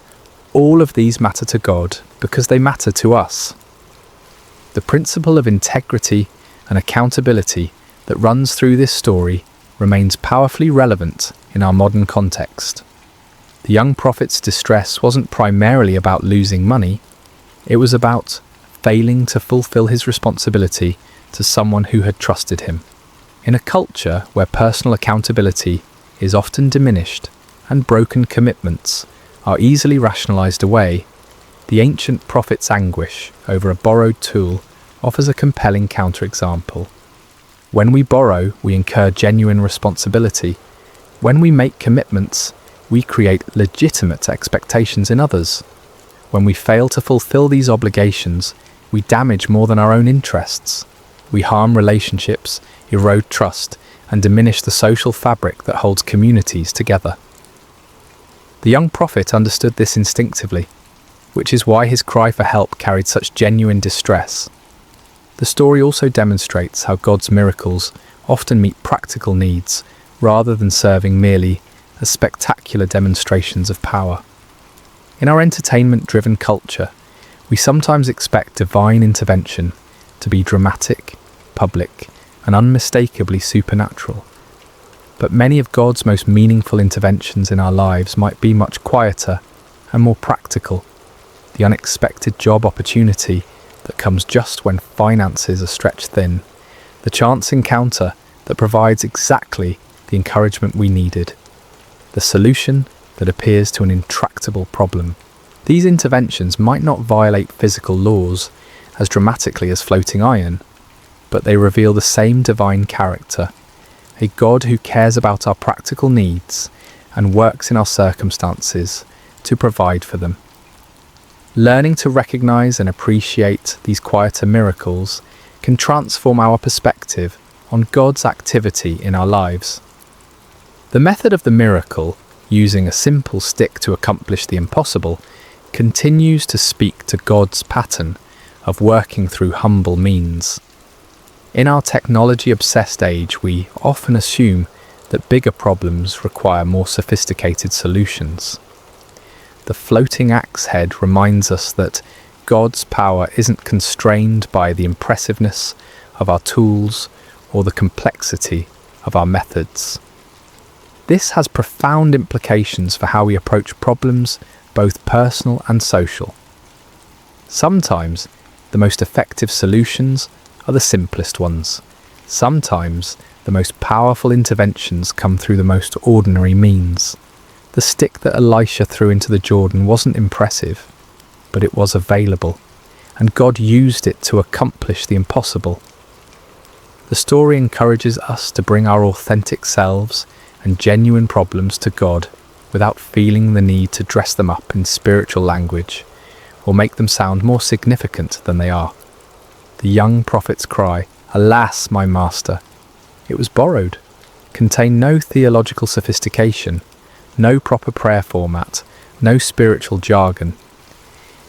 all of these matter to God because they matter to us. The principle of integrity and accountability that runs through this story remains powerfully relevant in our modern context. The young prophet's distress wasn't primarily about losing money, it was about failing to fulfill his responsibility to someone who had trusted him. In a culture where personal accountability is often diminished and broken commitments are easily rationalized away, the ancient prophet's anguish over a borrowed tool offers a compelling counterexample. When we borrow, we incur genuine responsibility. When we make commitments, we create legitimate expectations in others. When we fail to fulfill these obligations, we damage more than our own interests. We harm relationships, erode trust, and diminish the social fabric that holds communities together. The young prophet understood this instinctively, which is why his cry for help carried such genuine distress. The story also demonstrates how God's miracles often meet practical needs rather than serving merely as spectacular demonstrations of power. In our entertainment-driven culture, we sometimes expect divine intervention to be dramatic, public, and unmistakably supernatural. But many of God's most meaningful interventions in our lives might be much quieter and more practical. The unexpected job opportunity that comes just when finances are stretched thin. The chance encounter that provides exactly the encouragement we needed. The solution that appears to an intractable problem. These interventions might not violate physical laws as dramatically as floating iron, but they reveal the same divine character, a God who cares about our practical needs and works in our circumstances to provide for them. Learning to recognize and appreciate these quieter miracles can transform our perspective on God's activity in our lives. The method of the miracle, using a simple stick to accomplish the impossible, continues to speak to God's pattern of working through humble means. In our technology-obsessed age, we often assume that bigger problems require more sophisticated solutions. The floating axe head reminds us that God's power isn't constrained by the impressiveness of our tools or the complexity of our methods. This has profound implications for how we approach problems, both personal and social. Sometimes the most effective solutions are the simplest ones. Sometimes the most powerful interventions come through the most ordinary means. The stick that Elisha threw into the Jordan wasn't impressive, but it was available, and God used it to accomplish the impossible. The story encourages us to bring our authentic selves and genuine problems to God without feeling the need to dress them up in spiritual language or make them sound more significant than they are. The young prophet's cry, "Alas, my master," it was borrowed, contained no theological sophistication, no proper prayer format, no spiritual jargon.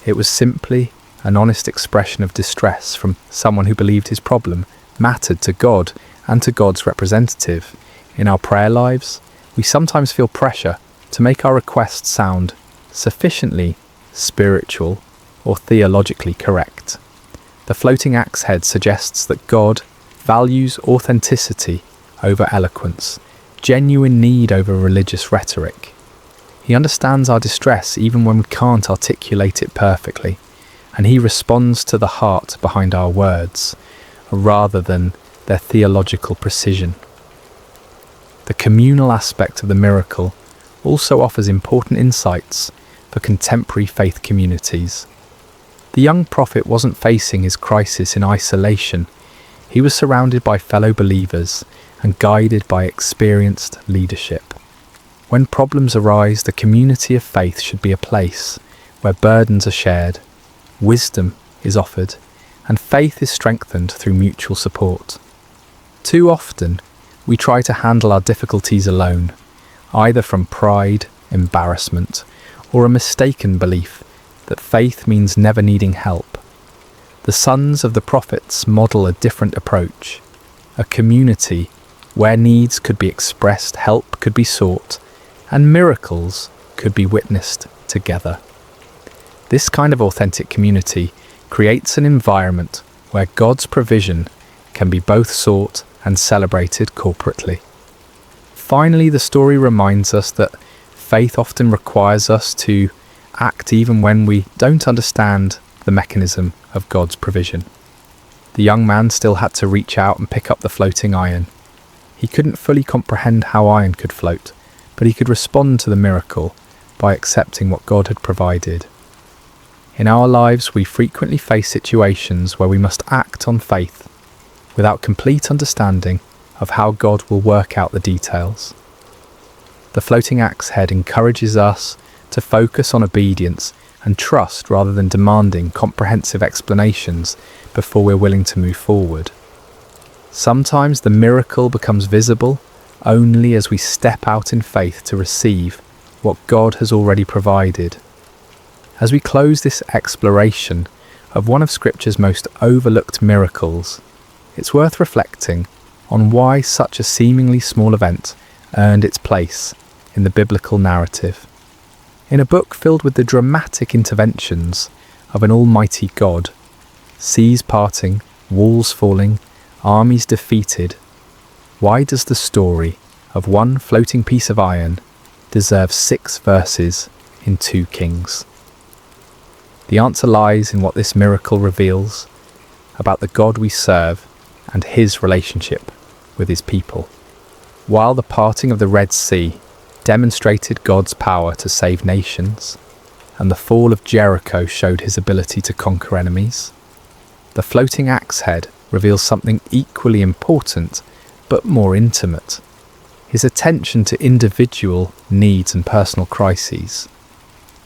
It was simply an honest expression of distress from someone who believed his problem mattered to God and to God's representative. In our prayer lives, we sometimes feel pressure to make our requests sound sufficiently spiritual or theologically correct. The floating axe head suggests that God values authenticity over eloquence, genuine need over religious rhetoric. He understands our distress even when we can't articulate it perfectly, and he responds to the heart behind our words, rather than their theological precision. The communal aspect of the miracle also offers important insights for contemporary faith communities. The young prophet wasn't facing his crisis in isolation. He was surrounded by fellow believers and guided by experienced leadership. When problems arise, the community of faith should be a place where burdens are shared, wisdom is offered, and faith is strengthened through mutual support. Too often, we try to handle our difficulties alone, either from pride, embarrassment, or a mistaken belief that faith means never needing help. The sons of the prophets model a different approach, a community where needs could be expressed, help could be sought, and miracles could be witnessed together. This kind of authentic community creates an environment where God's provision can be both sought and celebrated corporately. Finally, the story reminds us that faith often requires us to act even when we don't understand the mechanism of God's provision. The young man still had to reach out and pick up the floating iron. He couldn't fully comprehend how iron could float, but he could respond to the miracle by accepting what God had provided. In our lives, we frequently face situations where we must act on faith without complete understanding of how God will work out the details. The floating axe head encourages us to focus on obedience and trust rather than demanding comprehensive explanations before we're willing to move forward. Sometimes the miracle becomes visible only as we step out in faith to receive what God has already provided. As we close this exploration of one of Scripture's most overlooked miracles, it's worth reflecting on why such a seemingly small event earned its place in the biblical narrative. In a book filled with the dramatic interventions of an almighty God, seas parting, walls falling, armies defeated, why does the story of one floating piece of iron deserve 6 verses in 2 Kings? The answer lies in what this miracle reveals about the God we serve and his relationship with his people. While the parting of the Red Sea demonstrated God's power to save nations, and the fall of Jericho showed his ability to conquer enemies, the floating axe head reveals something equally important but more intimate: his attention to individual needs and personal crises.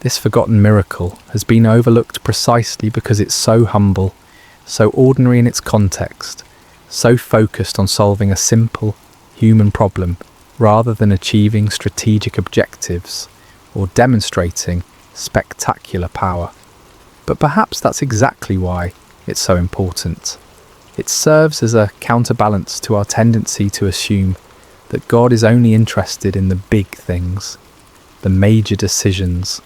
This forgotten miracle has been overlooked precisely because it's so humble, so ordinary in its context, so focused on solving a simple human problem rather than achieving strategic objectives or demonstrating spectacular power. But perhaps that's exactly why it's so important. It serves as a counterbalance to our tendency to assume that God is only interested in the big things, the major decisions,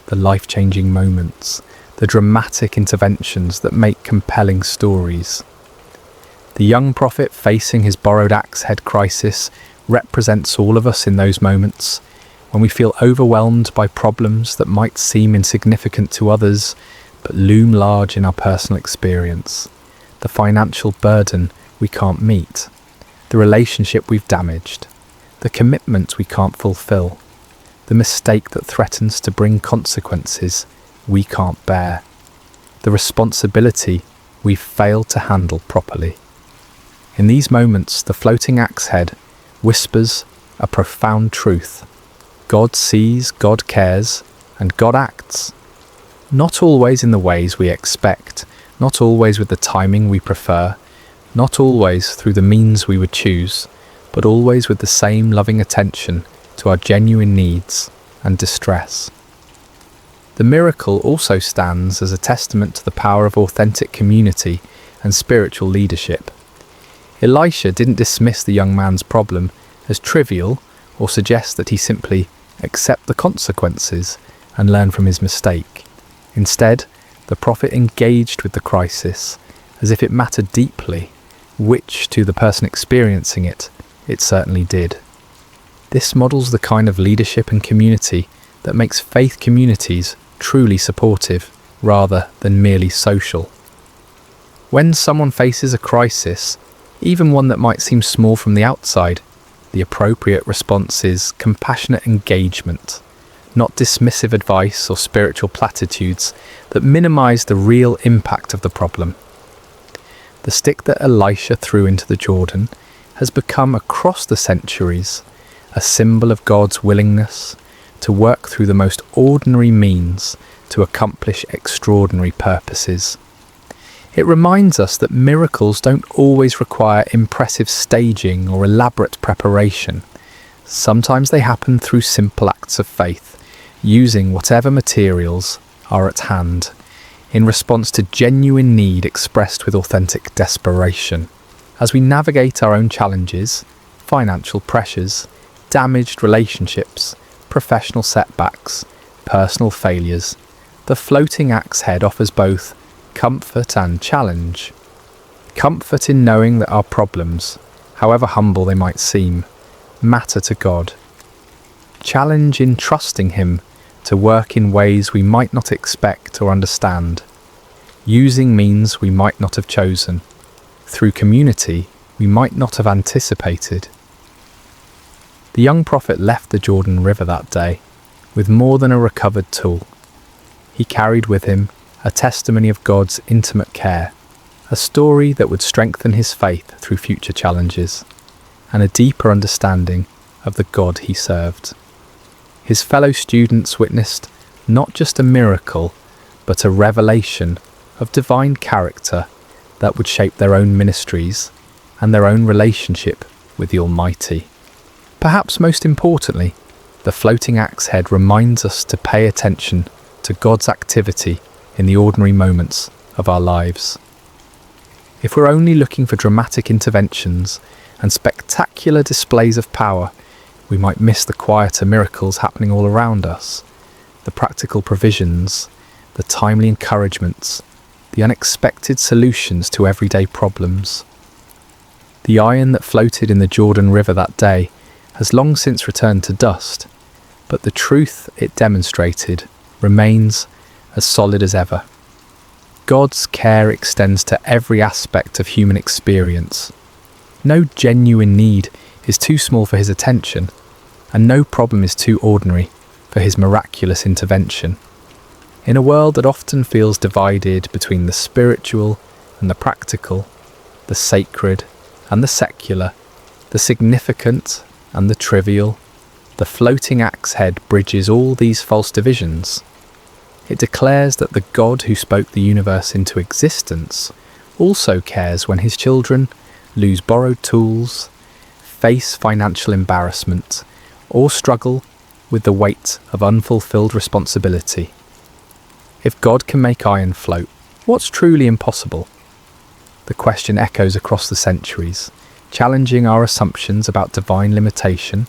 the life-changing moments, the dramatic interventions that make compelling stories. The young prophet facing his borrowed axe head crisis represents all of us in those moments when we feel overwhelmed by problems that might seem insignificant to others but loom large in our personal experience. The financial burden we can't meet, the relationship we've damaged, the commitment we can't fulfill, the mistake that threatens to bring consequences we can't bear, the responsibility we've failed to handle properly. In these moments, the floating axe head whispers a profound truth. God sees, God cares, and God acts. Not always in the ways we expect, not always with the timing we prefer, not always through the means we would choose, but always with the same loving attention to our genuine needs and distress. The miracle also stands as a testament to the power of authentic community and spiritual leadership. Elisha didn't dismiss the young man's problem as trivial or suggest that he simply accept the consequences and learn from his mistake. Instead, the prophet engaged with the crisis as if it mattered deeply, which, to the person experiencing it, it certainly did. This models the kind of leadership and community that makes faith communities truly supportive rather than merely social. When someone faces a crisis, even one that might seem small from the outside, the appropriate response is compassionate engagement, not dismissive advice or spiritual platitudes that minimize the real impact of the problem. The stick that Elisha threw into the Jordan has become, across the centuries, a symbol of God's willingness to work through the most ordinary means to accomplish extraordinary purposes. It reminds us that miracles don't always require impressive staging or elaborate preparation. Sometimes they happen through simple acts of faith, using whatever materials are at hand, in response to genuine need expressed with authentic desperation. As we navigate our own challenges, financial pressures, damaged relationships, professional setbacks, personal failures, the floating axe head offers both comfort and challenge. Comfort in knowing that our problems, however humble they might seem, matter to God. Challenge in trusting Him to work in ways we might not expect or understand, using means we might not have chosen, through community we might not have anticipated. The young prophet left the Jordan River that day with more than a recovered tool. He carried with him a testimony of God's intimate care, a story that would strengthen his faith through future challenges, and a deeper understanding of the God he served. His fellow students witnessed not just a miracle, but a revelation of divine character that would shape their own ministries and their own relationship with the Almighty. Perhaps most importantly, the floating axe head reminds us to pay attention to God's activity in the ordinary moments of our lives. If we're only looking for dramatic interventions and spectacular displays of power, we might miss the quieter miracles happening all around us, the practical provisions, the timely encouragements, the unexpected solutions to everyday problems. The iron that floated in the Jordan River that day has long since returned to dust, but the truth it demonstrated remains as solid as ever. God's care extends to every aspect of human experience. No genuine need is too small for His attention, and no problem is too ordinary for His miraculous intervention. In a world that often feels divided between the spiritual and the practical, the sacred and the secular, the significant and the trivial, the floating axe head bridges all these false divisions. It declares that the God who spoke the universe into existence also cares when His children lose borrowed tools, face financial embarrassment, or struggle with the weight of unfulfilled responsibility. If God can make iron float, what's truly impossible? The question echoes across the centuries, challenging our assumptions about divine limitation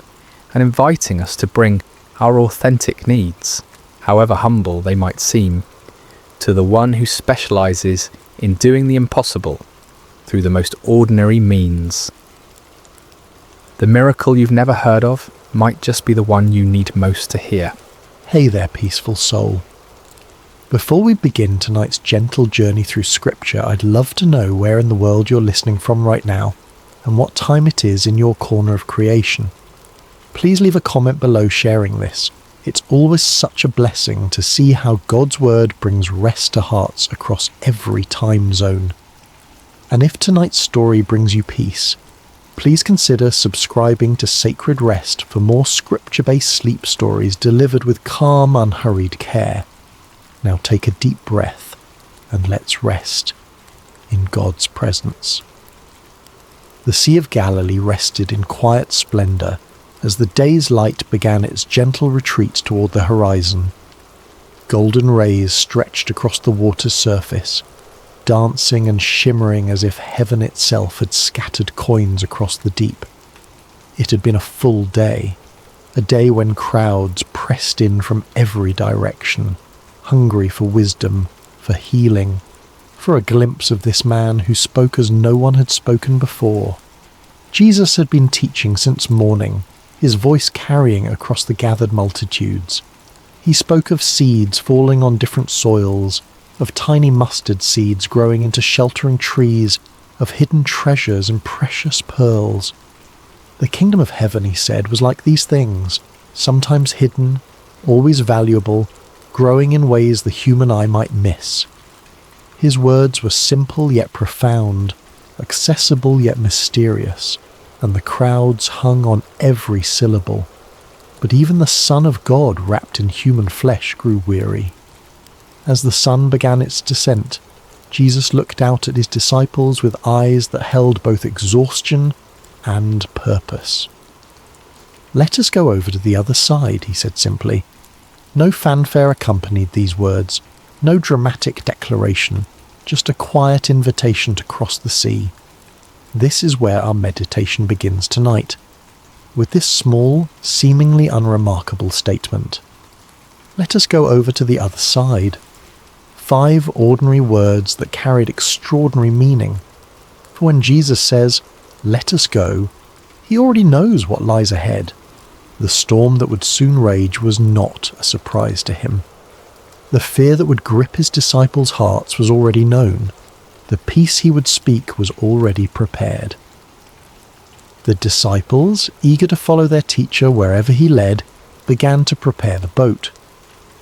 and inviting us to bring our authentic needs, however humble they might seem, to the one who specialises in doing the impossible through the most ordinary means. The miracle you've never heard of might just be the one you need most to hear. Hey there, peaceful soul. Before we begin tonight's gentle journey through Scripture, I'd love to know where in the world you're listening from right now and what time it is in your corner of creation. Please leave a comment below sharing this. It's always such a blessing to see how God's Word brings rest to hearts across every time zone. And if tonight's story brings you peace, please consider subscribing to Sacred Rest for more Scripture-based sleep stories delivered with calm, unhurried care. Now take a deep breath and let's rest in God's presence. The Sea of Galilee rested in quiet splendour as the day's light began its gentle retreat toward the horizon. Golden rays stretched across the water's surface, dancing and shimmering as if heaven itself had scattered coins across the deep. It had been a full day, a day when crowds pressed in from every direction, hungry for wisdom, for healing, for a glimpse of this man who spoke as no one had spoken before. Jesus had been teaching since morning, his voice carrying across the gathered multitudes. He spoke of seeds falling on different soils, of tiny mustard seeds growing into sheltering trees, of hidden treasures and precious pearls. The kingdom of heaven, he said, was like these things, sometimes hidden, always valuable, growing in ways the human eye might miss. His words were simple yet profound, accessible yet mysterious, and the crowds hung on every syllable. But even the Son of God wrapped in human flesh grew weary. As the sun began its descent, Jesus looked out at his disciples with eyes that held both exhaustion and purpose. "Let us go over to the other side," he said simply. No fanfare accompanied these words, no dramatic declaration, just a quiet invitation to cross the sea. This is where our meditation begins tonight, with this small, seemingly unremarkable statement. Let us go over to the other side. 5 ordinary words that carried extraordinary meaning. For when Jesus says, "Let us go," he already knows what lies ahead. The storm that would soon rage was not a surprise to him. The fear that would grip his disciples' hearts was already known. The peace he would speak was already prepared. The disciples, eager to follow their teacher wherever he led, began to prepare the boat.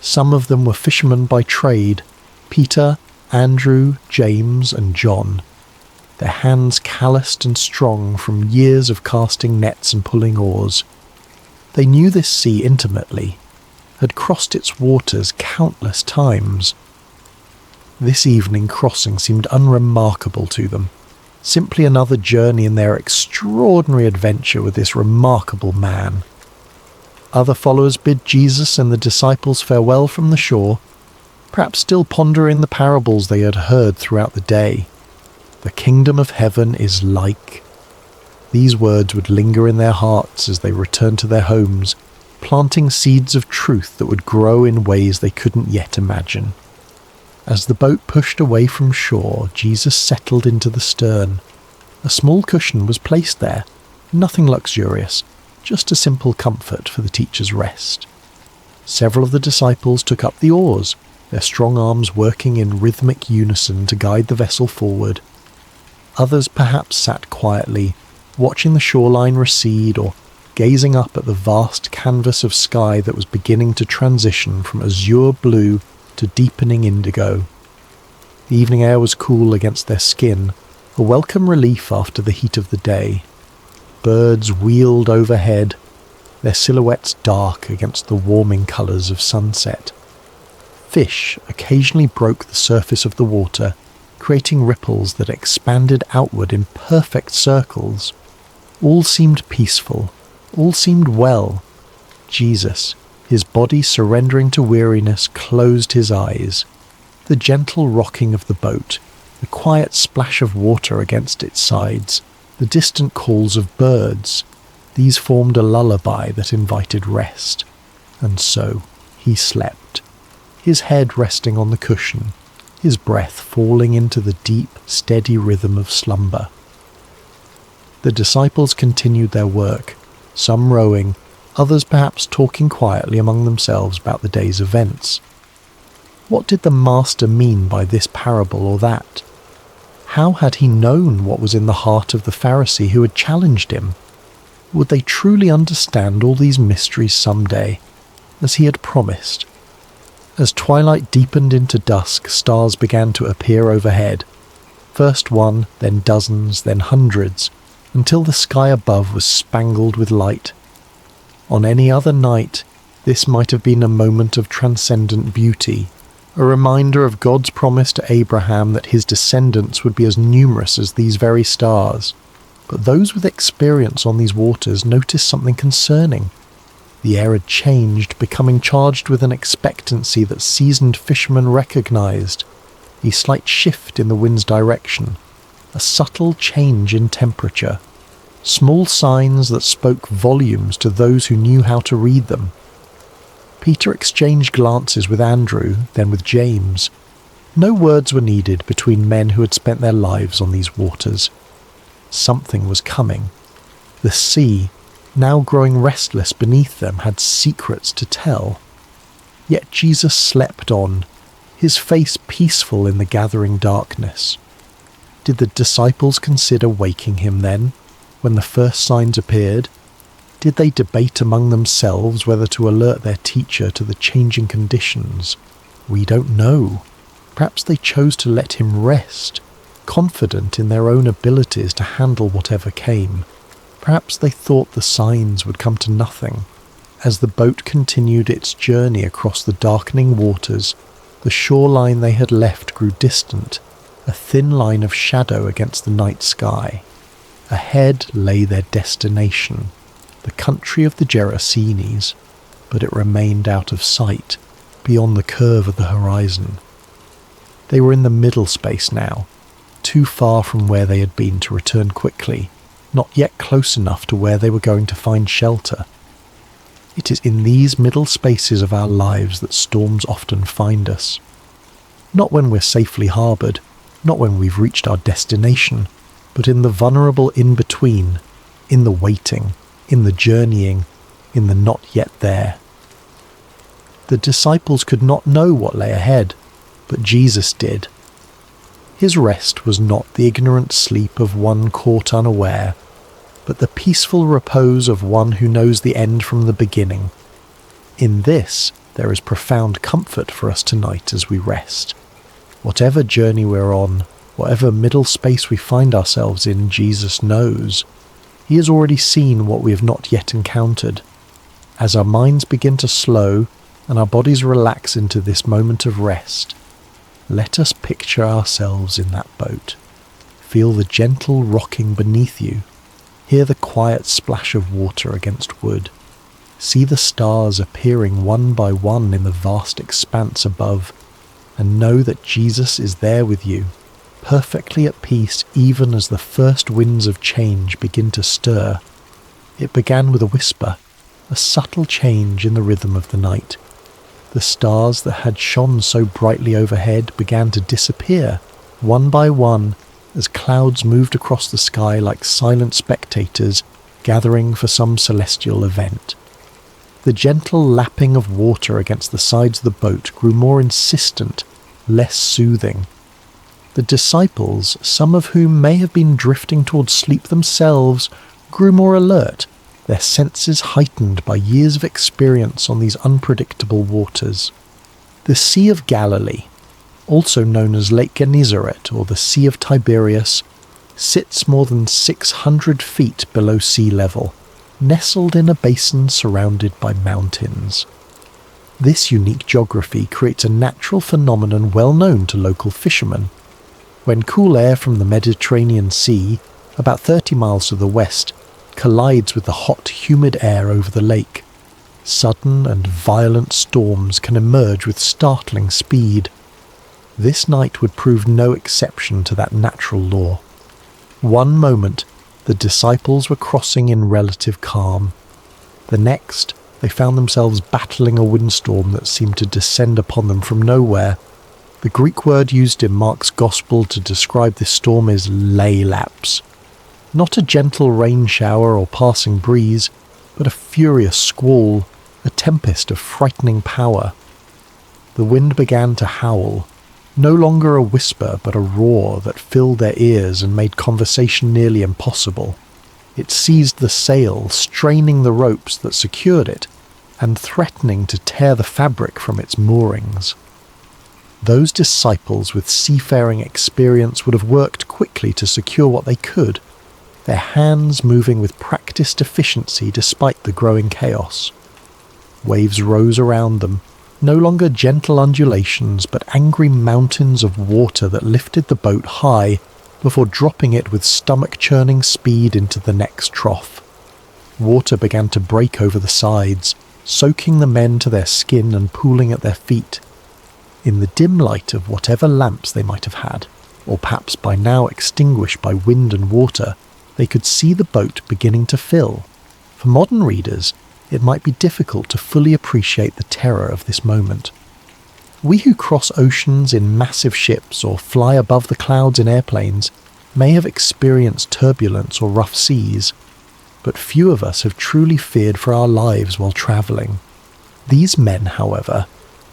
Some of them were fishermen by trade, Peter, Andrew, James, and John, their hands calloused and strong from years of casting nets and pulling oars. They knew this sea intimately, had crossed its waters countless times. This evening crossing seemed unremarkable to them, simply another journey in their extraordinary adventure with this remarkable man. Other followers bid Jesus and the disciples farewell from the shore, perhaps still pondering the parables they had heard throughout the day. The kingdom of heaven is like. These words would linger in their hearts as they returned to their homes, planting seeds of truth that would grow in ways they couldn't yet imagine. As the boat pushed away from shore, Jesus settled into the stern. A small cushion was placed there, nothing luxurious, just a simple comfort for the teacher's rest. Several of the disciples took up the oars, their strong arms working in rhythmic unison to guide the vessel forward. Others perhaps sat quietly, watching the shoreline recede or gazing up at the vast canvas of sky that was beginning to transition from azure blue to deepening indigo. The evening air was cool against their skin, a welcome relief after the heat of the day. Birds wheeled overhead, their silhouettes dark against the warming colours of sunset. Fish occasionally broke the surface of the water, creating ripples that expanded outward in perfect circles. All seemed peaceful, all seemed well. Jesus, his body surrendering to weariness, closed his eyes. The gentle rocking of the boat, the quiet splash of water against its sides, the distant calls of birds, these formed a lullaby that invited rest. And so he slept, his head resting on the cushion, his breath falling into the deep, steady rhythm of slumber. The disciples continued their work, some rowing, others perhaps talking quietly among themselves about the day's events. What did the Master mean by this parable or that? How had he known what was in the heart of the Pharisee who had challenged him? Would they truly understand all these mysteries someday, as he had promised? As twilight deepened into dusk, stars began to appear overhead. First one, then dozens, then hundreds, until the sky above was spangled with light. On any other night, this might have been a moment of transcendent beauty, a reminder of God's promise to Abraham that his descendants would be as numerous as these very stars. But those with experience on these waters noticed something concerning. The air had changed, becoming charged with an expectancy that seasoned fishermen recognized. A slight shift in the wind's direction, a subtle change in temperature, small signs that spoke volumes to those who knew how to read them. Peter exchanged glances with Andrew, then with James. No words were needed between men who had spent their lives on these waters. Something was coming. The sea, now growing restless beneath them, had secrets to tell. Yet Jesus slept on, his face peaceful in the gathering darkness. Did the disciples consider waking him then, when the first signs appeared? Did they debate among themselves whether to alert their teacher to the changing conditions? We don't know. Perhaps they chose to let him rest, confident in their own abilities to handle whatever came. Perhaps they thought the signs would come to nothing. As the boat continued its journey across the darkening waters, the shoreline they had left grew distant, a thin line of shadow against the night sky. Ahead lay their destination, the country of the Gerasenes, but it remained out of sight, beyond the curve of the horizon. They were in the middle space now, too far from where they had been to return quickly, not yet close enough to where they were going to find shelter. It is in these middle spaces of our lives that storms often find us. Not when we're safely harboured, not when we've reached our destination, but in the vulnerable in-between, in the waiting, in the journeying, in the not yet there. The disciples could not know what lay ahead, but Jesus did. His rest was not the ignorant sleep of one caught unaware, but the peaceful repose of one who knows the end from the beginning. In this, there is profound comfort for us tonight as we rest. Whatever journey we're on, whatever middle space we find ourselves in, Jesus knows. He has already seen what we have not yet encountered. As our minds begin to slow and our bodies relax into this moment of rest, let us picture ourselves in that boat. Feel the gentle rocking beneath you. Hear the quiet splash of water against wood. See the stars appearing one by one in the vast expanse above, and know that Jesus is there with you, perfectly at peace even as the first winds of change begin to stir. It began with a whisper, a subtle change in the rhythm of the night. The stars that had shone so brightly overhead began to disappear, one by one, as clouds moved across the sky like silent spectators gathering for some celestial event. The gentle lapping of water against the sides of the boat grew more insistent, less soothing. The disciples, some of whom may have been drifting towards sleep themselves, grew more alert, their senses heightened by years of experience on these unpredictable waters. The Sea of Galilee, also known as Lake Gennesaret or the Sea of Tiberias, sits more than 600 feet below sea level, nestled in a basin surrounded by mountains. This unique geography creates a natural phenomenon well known to local fishermen. when cool air from the Mediterranean Sea, about 30 miles to the west, collides with the hot, humid air over the lake. Sudden and violent storms can emerge with startling speed. This night would prove no exception to that natural law. One moment, the disciples were crossing in relative calm. The next, they found themselves battling a windstorm that seemed to descend upon them from nowhere. The Greek word used in Mark's Gospel to describe this storm is leilaps. Not a gentle rain shower or passing breeze, but a furious squall, a tempest of frightening power. The wind began to howl, no longer a whisper but a roar that filled their ears and made conversation nearly impossible. It seized the sail, straining the ropes that secured it, and threatening to tear the fabric from its moorings. Those disciples with seafaring experience would have worked quickly to secure what they could, their hands moving with practiced efficiency despite the growing chaos. Waves rose around them, no longer gentle undulations but angry mountains of water that lifted the boat high before dropping it with stomach-churning speed into the next trough. Water began to break over the sides, soaking the men to their skin and pooling at their feet. In the dim light of whatever lamps they might have had, or perhaps by now extinguished by wind and water, they could see the boat beginning to fill. For modern readers, it might be difficult to fully appreciate the terror of this moment. We who cross oceans in massive ships or fly above the clouds in airplanes may have experienced turbulence or rough seas, but few of us have truly feared for our lives while travelling. These men, however,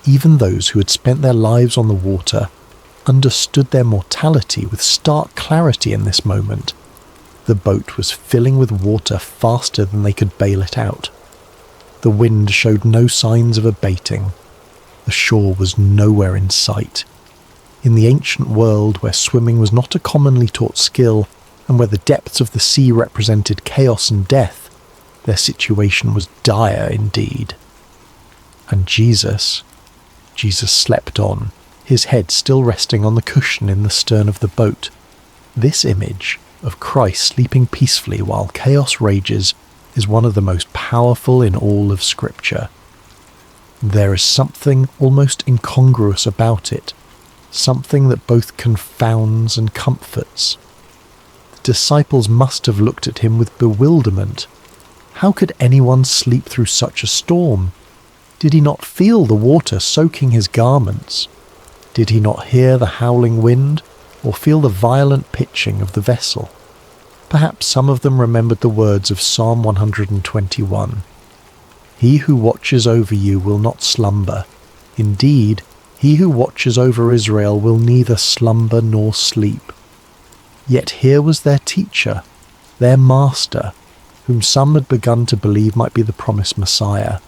even those who had spent their lives on the water, understood their mortality with stark clarity in this moment. The boat was filling with water faster than they could bail it out. The wind showed no signs of abating. The shore was nowhere in sight. In the ancient world where swimming was not a commonly taught skill, and where the depths of the sea represented chaos and death, their situation was dire indeed. And Jesus slept on, his head still resting on the cushion in the stern of the boat. This image of Christ sleeping peacefully while chaos rages is one of the most powerful in all of Scripture. There is something almost incongruous about it, something that both confounds and comforts. The disciples must have looked at him with bewilderment. How could anyone sleep through such a storm? Did he not feel the water soaking his garments? Did he not hear the howling wind, or feel the violent pitching of the vessel? Perhaps some of them remembered the words of Psalm 121. He who watches over you will not slumber. Indeed, he who watches over Israel will neither slumber nor sleep. Yet here was their teacher, their master, whom some had begun to believe might be the promised Messiah,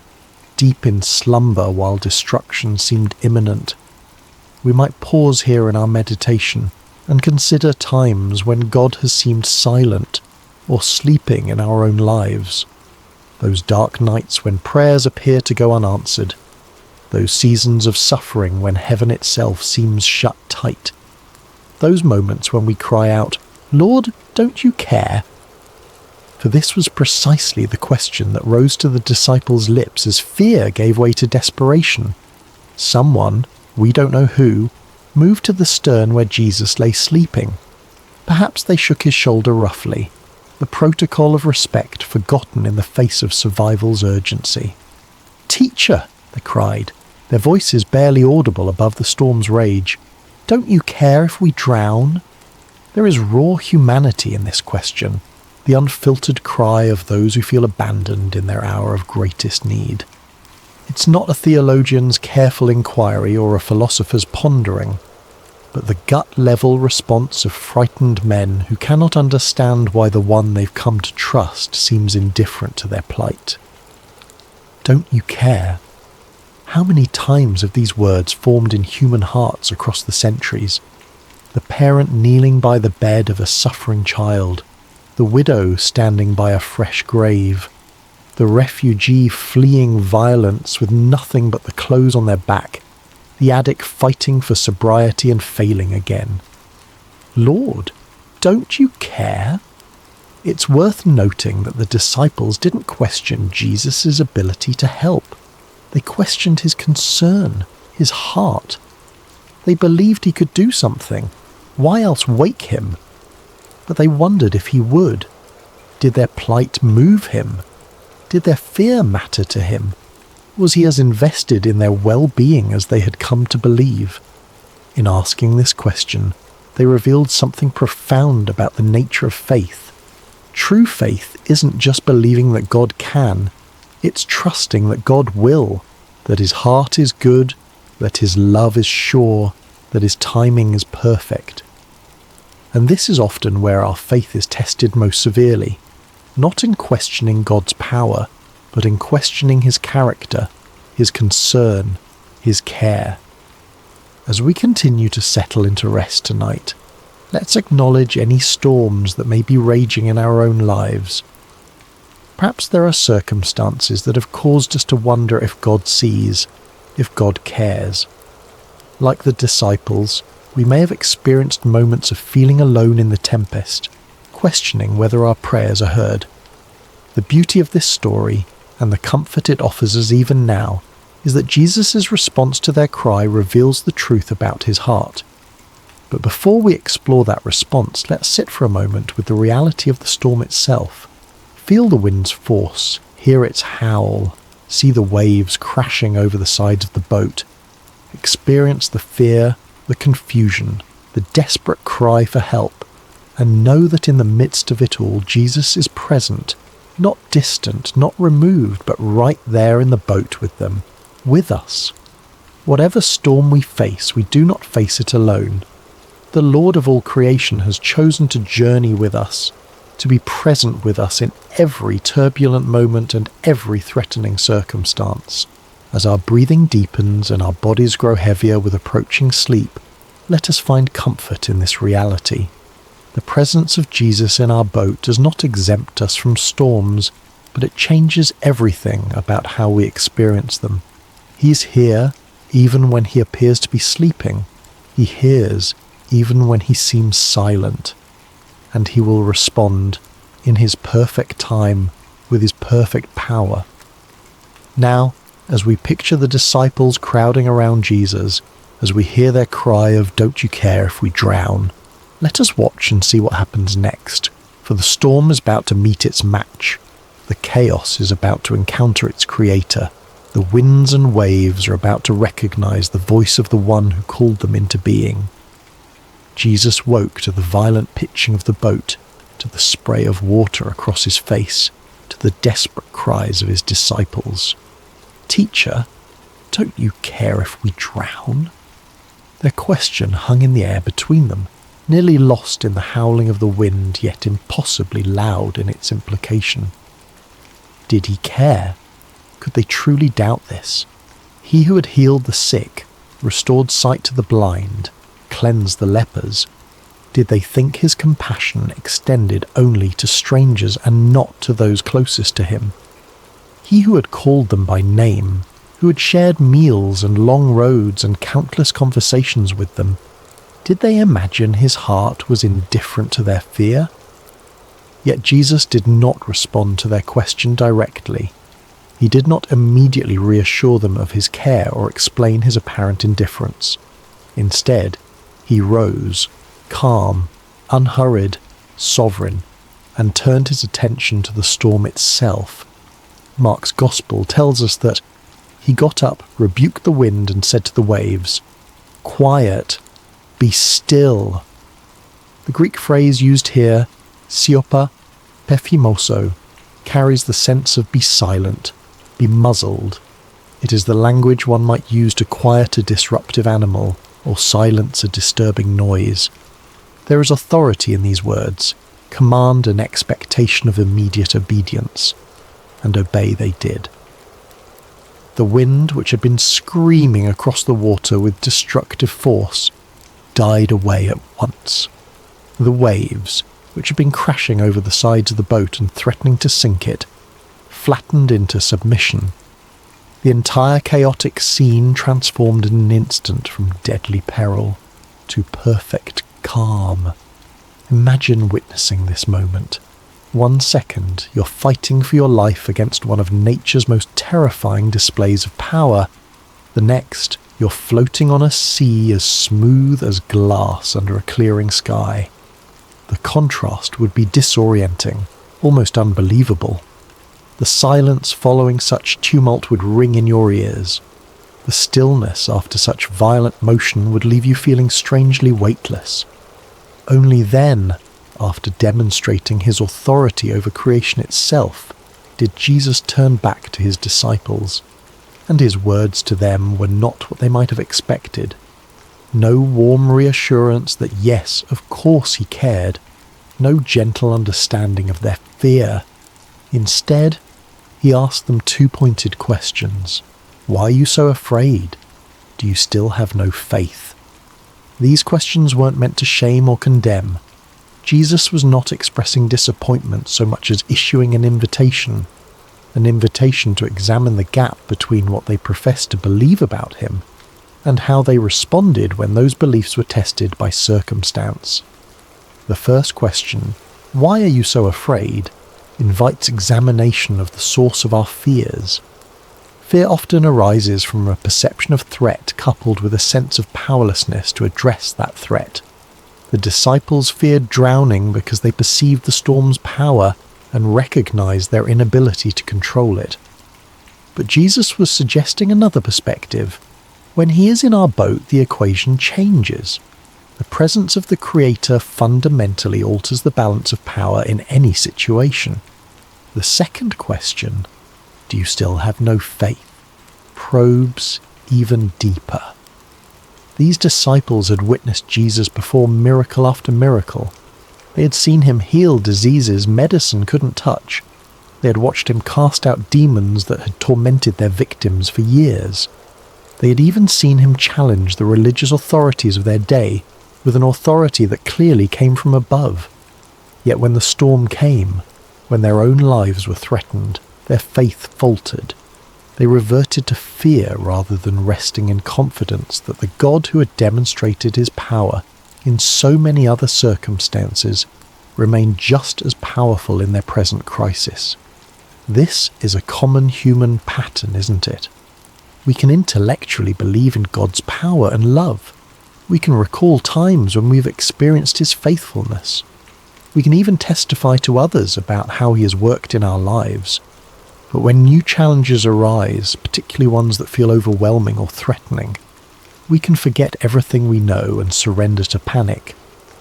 deep in slumber while destruction seemed imminent. We might pause here in our meditation and consider times when God has seemed silent or sleeping in our own lives. Those dark nights when prayers appear to go unanswered. Those seasons of suffering when heaven itself seems shut tight. Those moments when we cry out, "Lord, don't you care?" For this was precisely the question that rose to the disciples' lips as fear gave way to desperation. Someone, we don't know who, moved to the stern where Jesus lay sleeping. Perhaps they shook his shoulder roughly, the protocol of respect forgotten in the face of survival's urgency. "Teacher," they cried, their voices barely audible above the storm's rage, "don't you care if we drown?" There is raw humanity in this question, the unfiltered cry of those who feel abandoned in their hour of greatest need. It's not a theologian's careful inquiry or a philosopher's pondering, but the gut-level response of frightened men who cannot understand why the one they've come to trust seems indifferent to their plight. Don't you care? How many times have these words formed in human hearts across the centuries? The parent kneeling by the bed of a suffering child, the widow standing by a fresh grave, the refugee fleeing violence with nothing but the clothes on their back, the addict fighting for sobriety and failing again. "Lord, don't you care?" It's worth noting that the disciples didn't question Jesus' ability to help. They questioned his concern, his heart. They believed he could do something. Why else wake him? But they wondered if he would. Did their plight move him? Did their fear matter to him? Was he as invested in their well-being as they had come to believe? In asking this question, they revealed something profound about the nature of faith. True faith isn't just believing that God can, it's trusting that God will, that his heart is good, that his love is sure, that his timing is perfect. And this is often where our faith is tested most severely, not in questioning God's power, but in questioning his character, his concern, his care. As we continue to settle into rest tonight, let's acknowledge any storms that may be raging in our own lives. Perhaps there are circumstances that have caused us to wonder if God sees, if God cares. Like the disciples, we may have experienced moments of feeling alone in the tempest, questioning whether our prayers are heard. The beauty of this story, and the comfort it offers us even now, is that Jesus' response to their cry reveals the truth about his heart. But before we explore that response, let's sit for a moment with the reality of the storm itself. Feel the wind's force, hear its howl, see the waves crashing over the sides of the boat. Experience the fear, the confusion, the desperate cry for help, and know that in the midst of it all, Jesus is present, not distant, not removed, but right there in the boat with them, with us. Whatever storm we face, we do not face it alone. The Lord of all creation has chosen to journey with us, to be present with us in every turbulent moment and every threatening circumstance. As our breathing deepens and our bodies grow heavier with approaching sleep, let us find comfort in this reality. The presence of Jesus in our boat does not exempt us from storms, but it changes everything about how we experience them. He's here even when he appears to be sleeping. He hears even when he seems silent. And he will respond in his perfect time with his perfect power. Now, as we picture the disciples crowding around Jesus, as we hear their cry of "Don't you care if we drown?" let us watch and see what happens next, for the storm is about to meet its match. The chaos is about to encounter its creator. The winds and waves are about to recognize the voice of the one who called them into being. Jesus woke to the violent pitching of the boat, to the spray of water across his face, to the desperate cries of his disciples. "Teacher, don't you care if we drown?" Their question hung in the air between them, nearly lost in the howling of the wind, yet impossibly loud in its implication. Did he care? Could they truly doubt this? He who had healed the sick, restored sight to the blind, cleansed the lepers, did they think his compassion extended only to strangers and not to those closest to him? He who had called them by name, who had shared meals and long roads and countless conversations with them, did they imagine his heart was indifferent to their fear? Yet Jesus did not respond to their question directly. He did not immediately reassure them of his care or explain his apparent indifference. Instead, he rose, calm, unhurried, sovereign, and turned his attention to the storm itself. Mark's Gospel tells us that he got up, rebuked the wind, and said to the waves, "Quiet, be still." The Greek phrase used here, siopa pephimoso, carries the sense of be silent, be muzzled. It is the language one might use to quiet a disruptive animal or silence a disturbing noise. There is authority in these words, command and expectation of immediate obedience, and obey they did. The wind, which had been screaming across the water with destructive force, died away at once. The waves, which had been crashing over the sides of the boat and threatening to sink it, flattened into submission. The entire chaotic scene transformed in an instant from deadly peril to perfect calm. Imagine witnessing this moment. 1 second, you're fighting for your life against one of nature's most terrifying displays of power. The next, you're floating on a sea as smooth as glass under a clearing sky. The contrast would be disorienting, almost unbelievable. The silence following such tumult would ring in your ears. The stillness after such violent motion would leave you feeling strangely weightless. Only then, after demonstrating his authority over creation itself, did Jesus turn back to his disciples, and his words to them were not what they might have expected. No warm reassurance that yes, of course he cared, no gentle understanding of their fear. Instead, he asked them 2 pointed questions. Why are you so afraid? Do you still have no faith? These questions weren't meant to shame or condemn. Jesus was not expressing disappointment so much as issuing an invitation to examine the gap between what they professed to believe about him and how they responded when those beliefs were tested by circumstance. The first question, why are you so afraid, invites examination of the source of our fears. Fear often arises from a perception of threat coupled with a sense of powerlessness to address that threat. The disciples feared drowning because they perceived the storm's power and recognized their inability to control it. But Jesus was suggesting another perspective. When he is in our boat, the equation changes. The presence of the Creator fundamentally alters the balance of power in any situation. The second question, do you still have no faith, probes even deeper. These disciples had witnessed Jesus perform miracle after miracle. They had seen him heal diseases medicine couldn't touch. They had watched him cast out demons that had tormented their victims for years. They had even seen him challenge the religious authorities of their day with an authority that clearly came from above. Yet when the storm came, when their own lives were threatened, their faith faltered. They reverted to fear rather than resting in confidence that the God who had demonstrated his power in so many other circumstances remained just as powerful in their present crisis. This is a common human pattern, isn't it? We can intellectually believe in God's power and love. We can recall times when we've experienced his faithfulness. We can even testify to others about how he has worked in our lives. But when new challenges arise, particularly ones that feel overwhelming or threatening, we can forget everything we know and surrender to panic.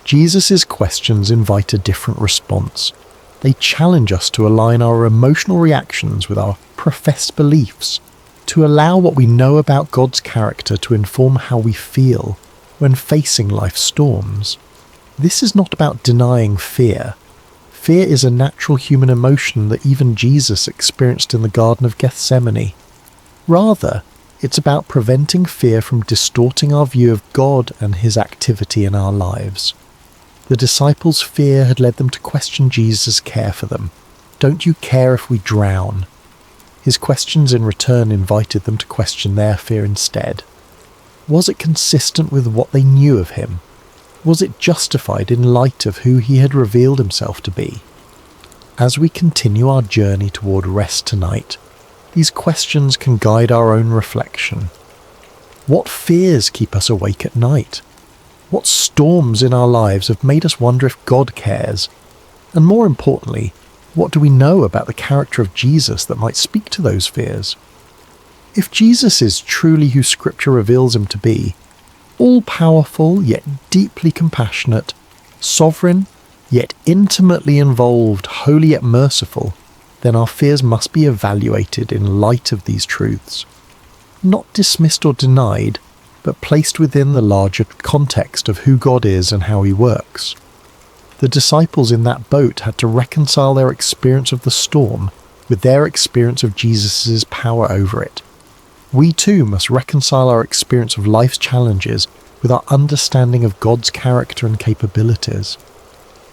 Jesus' questions invite a different response. They challenge us to align our emotional reactions with our professed beliefs, to allow what we know about God's character to inform how we feel when facing life's storms. This is not about denying fear. Fear is a natural human emotion that even Jesus experienced in the Garden of Gethsemane. Rather, it's about preventing fear from distorting our view of God and his activity in our lives. The disciples' fear had led them to question Jesus' care for them. Don't you care if we drown? His questions in return invited them to question their fear instead. Was it consistent with what they knew of him? Was it justified in light of who he had revealed himself to be? As we continue our journey toward rest tonight, these questions can guide our own reflection. What fears keep us awake at night? What storms in our lives have made us wonder if God cares? And more importantly, what do we know about the character of Jesus that might speak to those fears? If Jesus is truly who Scripture reveals him to be, all-powerful yet deeply compassionate, sovereign yet intimately involved, holy yet merciful, then our fears must be evaluated in light of these truths. Not dismissed or denied, but placed within the larger context of who God is and how he works. The disciples in that boat had to reconcile their experience of the storm with their experience of Jesus' power over it. We too must reconcile our experience of life's challenges with our understanding of God's character and capabilities.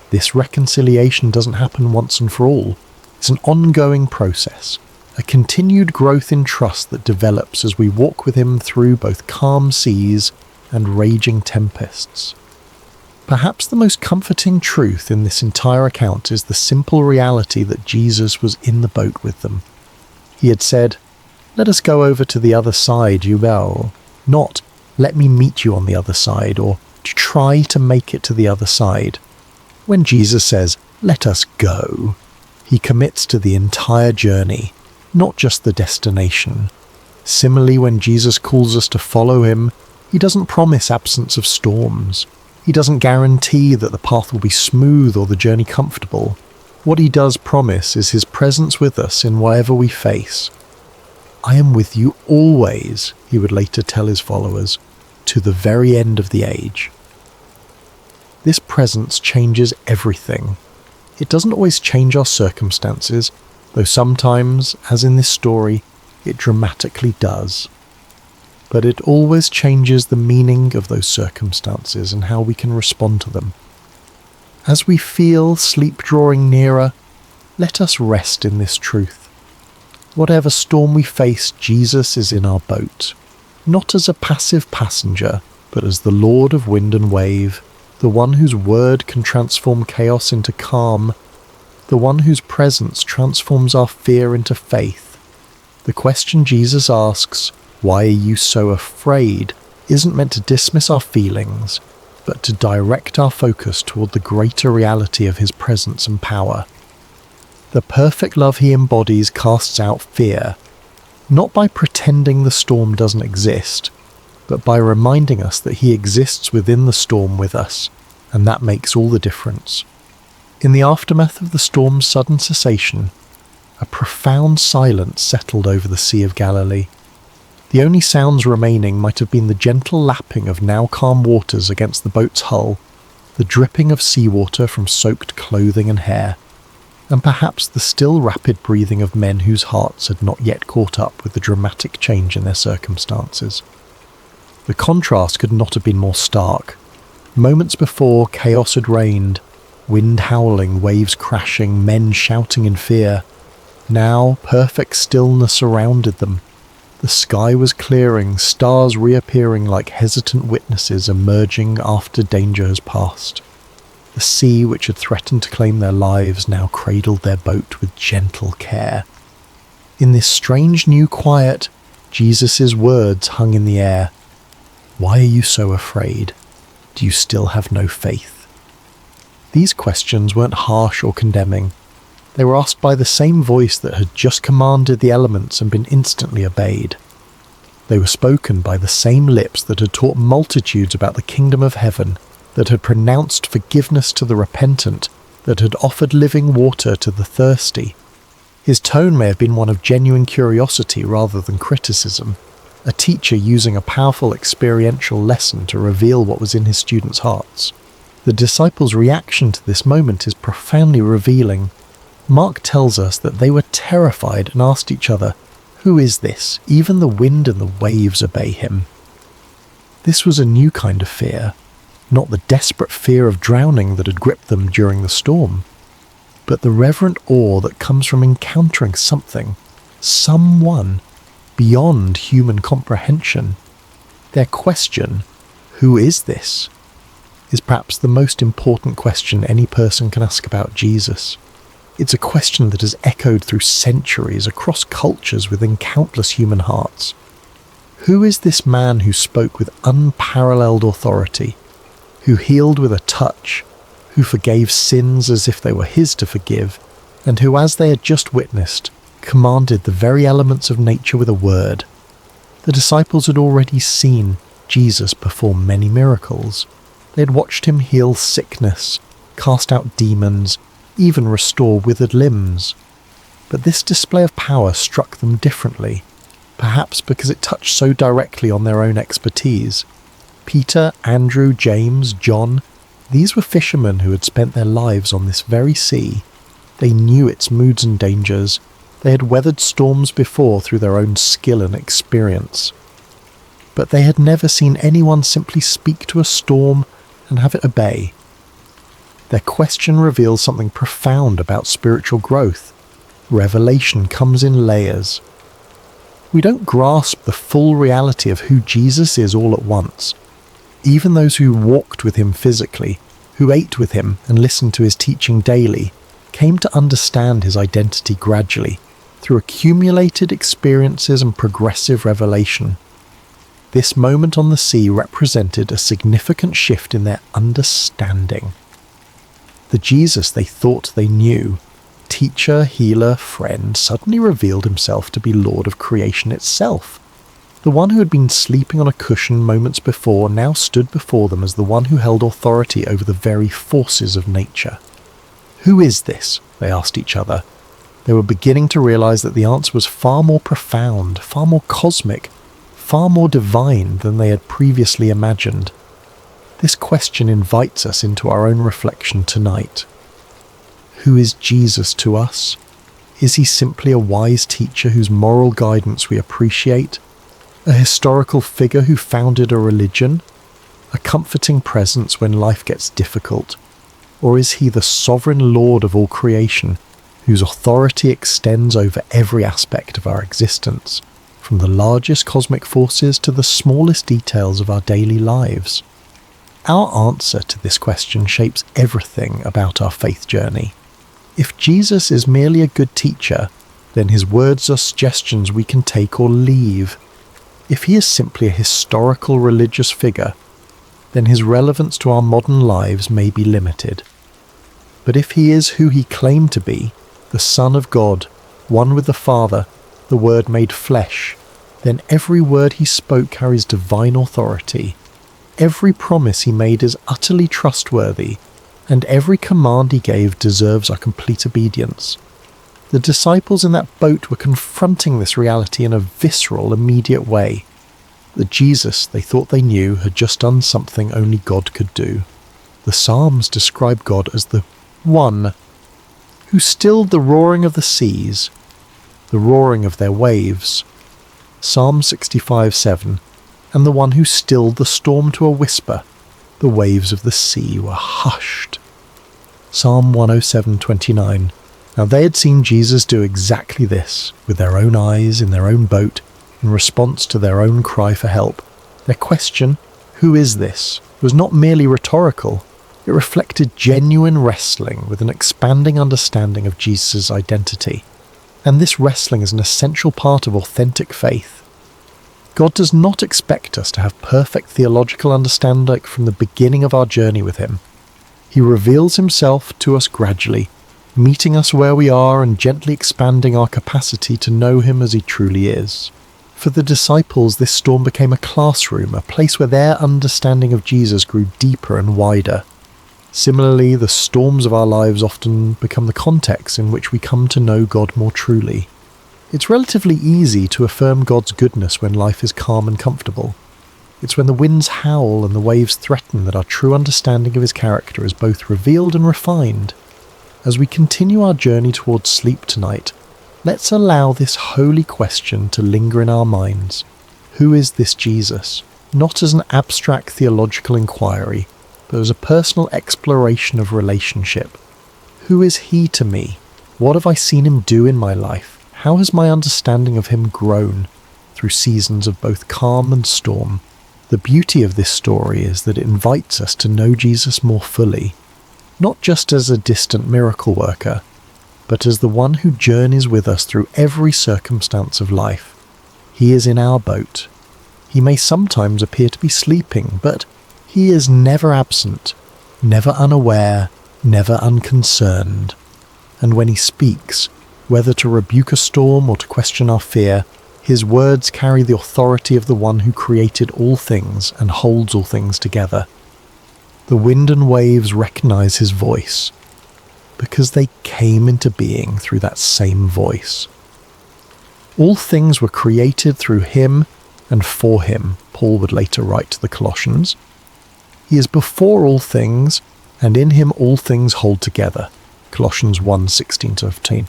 This reconciliation doesn't happen once and for all. It's an ongoing process, a continued growth in trust that develops as we walk with him through both calm seas and raging tempests. Perhaps the most comforting truth in this entire account is the simple reality that Jesus was in the boat with them. He had said, "Let us go over to the other side, you will," not "let me meet you on the other side," or "to try to make it to the other side." When Jesus says, "let us go," he commits to the entire journey, not just the destination. Similarly, when Jesus calls us to follow him, he doesn't promise absence of storms. He doesn't guarantee that the path will be smooth or the journey comfortable. What he does promise is his presence with us in whatever we face. "I am with you always," he would later tell his followers, "to the very end of the age." This presence changes everything. It doesn't always change our circumstances, though sometimes, as in this story, it dramatically does. But it always changes the meaning of those circumstances and how we can respond to them. As we feel sleep drawing nearer, let us rest in this truth. Whatever storm we face, Jesus is in our boat, not as a passive passenger, but as the Lord of wind and wave, the one whose word can transform chaos into calm, the one whose presence transforms our fear into faith. The question Jesus asks, "Why are you so afraid?" isn't meant to dismiss our feelings, but to direct our focus toward the greater reality of his presence and power. The perfect love he embodies casts out fear, not by pretending the storm doesn't exist, but by reminding us that he exists within the storm with us, and that makes all the difference. In the aftermath of the storm's sudden cessation, a profound silence settled over the Sea of Galilee. The only sounds remaining might have been the gentle lapping of now calm waters against the boat's hull, the dripping of seawater from soaked clothing and hair, and perhaps the still rapid breathing of men whose hearts had not yet caught up with the dramatic change in their circumstances. The contrast could not have been more stark. Moments before, chaos had reigned, wind howling, waves crashing, men shouting in fear. Now, perfect stillness surrounded them. The sky was clearing, stars reappearing like hesitant witnesses emerging after danger has passed. The sea, which had threatened to claim their lives, now cradled their boat with gentle care. In this strange new quiet, Jesus' words hung in the air. "Why are you so afraid? Do you still have no faith?" These questions weren't harsh or condemning. They were asked by the same voice that had just commanded the elements and been instantly obeyed. They were spoken by the same lips that had taught multitudes about the kingdom of heaven, that had pronounced forgiveness to the repentant, that had offered living water to the thirsty. His tone may have been one of genuine curiosity rather than criticism, a teacher using a powerful experiential lesson to reveal what was in his students' hearts. The disciples' reaction to this moment is profoundly revealing. Mark tells us that they were terrified and asked each other, "Who is this? Even the wind and the waves obey him." This was a new kind of fear, not the desperate fear of drowning that had gripped them during the storm, but the reverent awe that comes from encountering something, someone, beyond human comprehension. Their question, "Who is this?" is perhaps the most important question any person can ask about Jesus. It's a question that has echoed through centuries across cultures within countless human hearts. Who is this man who spoke with unparalleled authority, who healed with a touch, who forgave sins as if they were his to forgive, and who, as they had just witnessed, commanded the very elements of nature with a word? The disciples had already seen Jesus perform many miracles. They had watched him heal sickness, cast out demons, even restore withered limbs. But this display of power struck them differently, perhaps because it touched so directly on their own expertise. Peter, Andrew, James, John, these were fishermen who had spent their lives on this very sea. They knew its moods and dangers. They had weathered storms before through their own skill and experience. But they had never seen anyone simply speak to a storm and have it obey. Their question reveals something profound about spiritual growth. Revelation comes in layers. We don't grasp the full reality of who Jesus is all at once. Even those who walked with him physically who ate with him and listened to his teaching daily, came to understand his identity gradually through accumulated experiences and progressive revelation. This moment on the sea represented a significant shift in their understanding. The Jesus they thought they knew, teacher, healer, friend, suddenly revealed himself to be Lord of creation itself. The one who had been sleeping on a cushion moments before now stood before them as the one who held authority over the very forces of nature. "Who is this?" they asked each other. They were beginning to realize that the answer was far more profound, far more cosmic, far more divine than they had previously imagined. This question invites us into our own reflection tonight. Who is Jesus to us? Is he simply a wise teacher whose moral guidance we appreciate? A historical figure who founded a religion? A comforting presence when life gets difficult? Or is he the sovereign Lord of all creation, whose authority extends over every aspect of our existence, from the largest cosmic forces to the smallest details of our daily lives? Our answer to this question shapes everything about our faith journey. If Jesus is merely a good teacher, then his words are suggestions we can take or leave. If he is simply a historical religious figure, then his relevance to our modern lives may be limited. But if he is who he claimed to be, the Son of God, one with the Father, the Word made flesh, then every word he spoke carries divine authority. Every promise he made is utterly trustworthy, and every command he gave deserves our complete obedience. The disciples in that boat were confronting this reality in a visceral, immediate way. The Jesus they thought they knew had just done something only God could do. The Psalms describe God as the One who stilled the roaring of the seas, the roaring of their waves. Psalm 65:7, and the one who stilled the storm to a whisper, the waves of the sea were hushed. Psalm 107:29, now they had seen Jesus do exactly this, with their own eyes in their own boat, in response to their own cry for help. Their question, "Who is this?" was not merely rhetorical. It reflected genuine wrestling with an expanding understanding of Jesus' identity. And this wrestling is an essential part of authentic faith. God does not expect us to have perfect theological understanding from the beginning of our journey with him. He reveals himself to us gradually, meeting us where we are and gently expanding our capacity to know him as he truly is. For the disciples, this storm became a classroom, a place where their understanding of Jesus grew deeper and wider. Similarly, the storms of our lives often become the context in which we come to know God more truly. It's relatively easy to affirm God's goodness when life is calm and comfortable. It's when the winds howl and the waves threaten that our true understanding of his character is both revealed and refined. As we continue our journey towards sleep tonight, let's allow this holy question to linger in our minds. Who is this Jesus? Not as an abstract theological inquiry, but as a personal exploration of relationship. Who is he to me? What have I seen him do in my life? How has my understanding of him grown through seasons of both calm and storm? The beauty of this story is that it invites us to know Jesus more fully, not just as a distant miracle worker, but as the one who journeys with us through every circumstance of life. He is in our boat. He may sometimes appear to be sleeping, but he is never absent, never unaware, never unconcerned. And when he speaks, whether to rebuke a storm or to question our fear, his words carry the authority of the one who created all things and holds all things together. The wind and waves recognize his voice, because they came into being through that same voice. All things were created through him and for him, Paul would later write to the Colossians. He is before all things, and in him all things hold together. Colossians 1:16-15.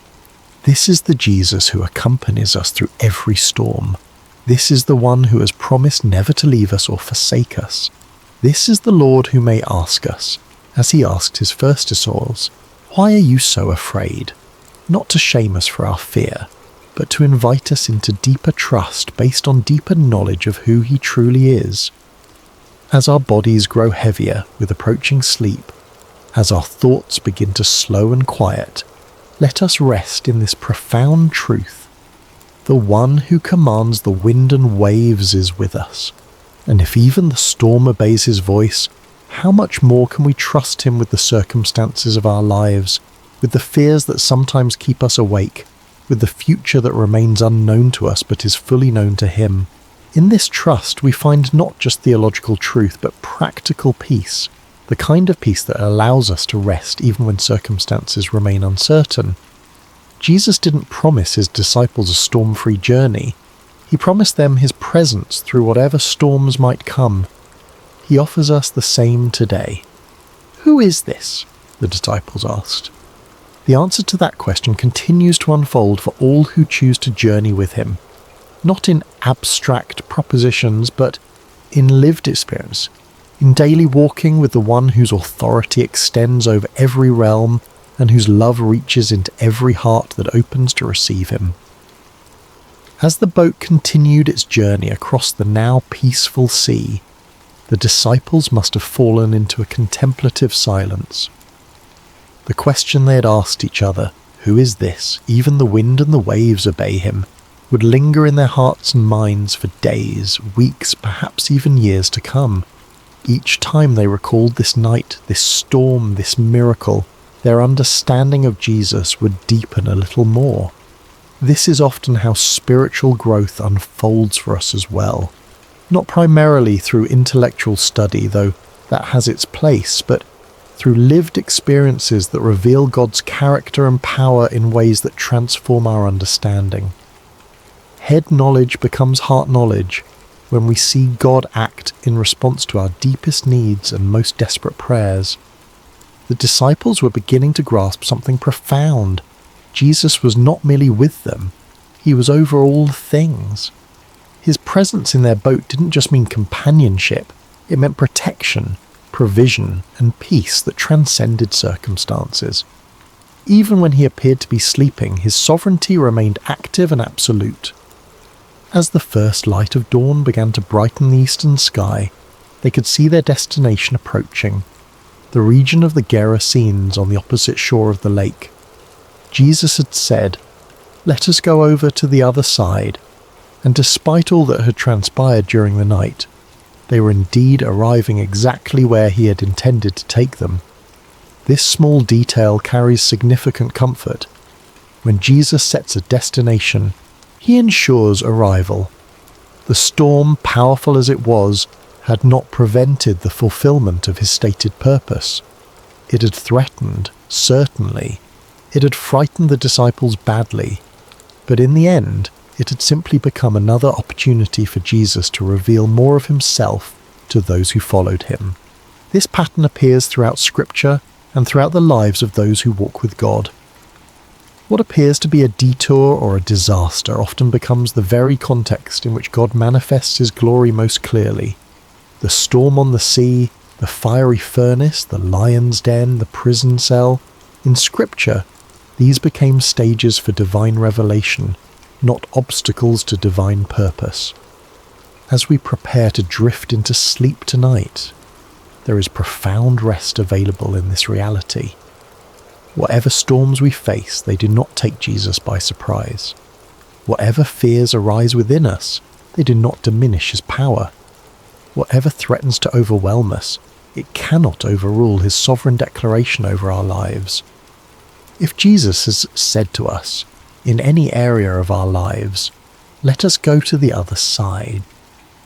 This is the Jesus who accompanies us through every storm. This is the one who has promised never to leave us or forsake us. This is the Lord who may ask us, as he asked his first disciples, "Why are you so afraid?" Not to shame us for our fear, but to invite us into deeper trust based on deeper knowledge of who he truly is. As our bodies grow heavier with approaching sleep, as our thoughts begin to slow and quiet, let us rest in this profound truth. The one who commands the wind and waves is with us, and if even the storm obeys his voice, how much more can we trust him with the circumstances of our lives, with the fears that sometimes keep us awake, with the future that remains unknown to us but is fully known to him. In this trust we find not just theological truth but practical peace, the kind of peace that allows us to rest even when circumstances remain uncertain. Jesus didn't promise his disciples a storm-free journey. He promised them his presence through whatever storms might come. He offers us the same today. Who is this? The disciples asked. The answer to that question continues to unfold for all who choose to journey with him, not in abstract propositions, but in lived experience, in daily walking with the one whose authority extends over every realm and whose love reaches into every heart that opens to receive him. As the boat continued its journey across the now peaceful sea, the disciples must have fallen into a contemplative silence. The question they had asked each other, "Who is this? Even the wind and the waves obey him," would linger in their hearts and minds for days, weeks, perhaps even years to come. Each time they recalled this night, this storm, this miracle, their understanding of Jesus would deepen a little more. This is often how spiritual growth unfolds for us as well. Not primarily through intellectual study, though that has its place, but through lived experiences that reveal God's character and power in ways that transform our understanding. Head knowledge becomes heart knowledge when we see God act in response to our deepest needs and most desperate prayers. The disciples were beginning to grasp something profound. Jesus was not merely with them, he was over all things. His presence in their boat didn't just mean companionship, it meant protection, provision, and peace that transcended circumstances. Even when he appeared to be sleeping, his sovereignty remained active and absolute. As the first light of dawn began to brighten the eastern sky, they could see their destination approaching, the region of the Gerasenes on the opposite shore of the lake. Jesus had said, "Let us go over to the other side," and despite all that had transpired during the night, they were indeed arriving exactly where he had intended to take them. This small detail carries significant comfort. When Jesus sets a destination, he ensures arrival. The storm, powerful as it was, had not prevented the fulfillment of his stated purpose. It had threatened, certainly. It had frightened the disciples badly. But in the end, it had simply become another opportunity for Jesus to reveal more of himself to those who followed him. This pattern appears throughout Scripture and throughout the lives of those who walk with God. What appears to be a detour or a disaster often becomes the very context in which God manifests his glory most clearly. The storm on the sea, the fiery furnace, the lion's den, the prison cell. In Scripture, these became stages for divine revelation, not obstacles to divine purpose. As we prepare to drift into sleep tonight, there is profound rest available in this reality. Whatever storms we face, they do not take Jesus by surprise. Whatever fears arise within us, they do not diminish his power. Whatever threatens to overwhelm us, it cannot overrule his sovereign declaration over our lives. If Jesus has said to us, in any area of our lives, "Let us go to the other side,"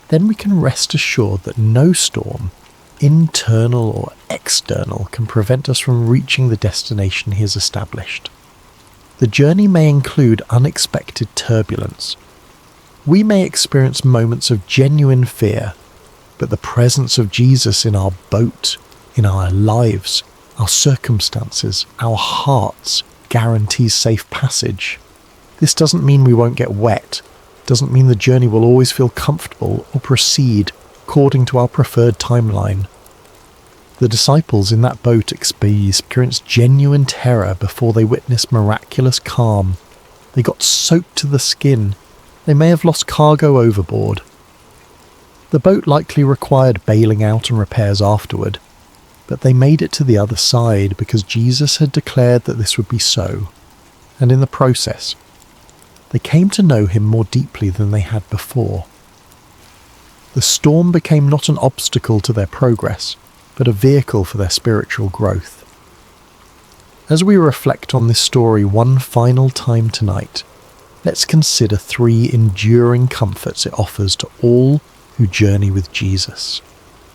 then we can rest assured that no storm, internal or external, can prevent us from reaching the destination he has established. The journey may include unexpected turbulence. We may experience moments of genuine fear, but the presence of Jesus in our boat, in our lives, our circumstances, our hearts, guarantees safe passage. This doesn't mean we won't get wet, doesn't mean the journey will always feel comfortable or proceed according to our preferred timeline. The disciples in that boat experienced genuine terror before they witnessed miraculous calm. They got soaked to the skin. They may have lost cargo overboard. The boat likely required bailing out and repairs afterward, But they made it to the other side because Jesus had declared that this would be so, and in the process, they came to know him more deeply than they had before. The storm became not an obstacle to their progress, but a vehicle for their spiritual growth. As we reflect on this story one final time tonight, let's consider 3 enduring comforts it offers to all who journey with Jesus.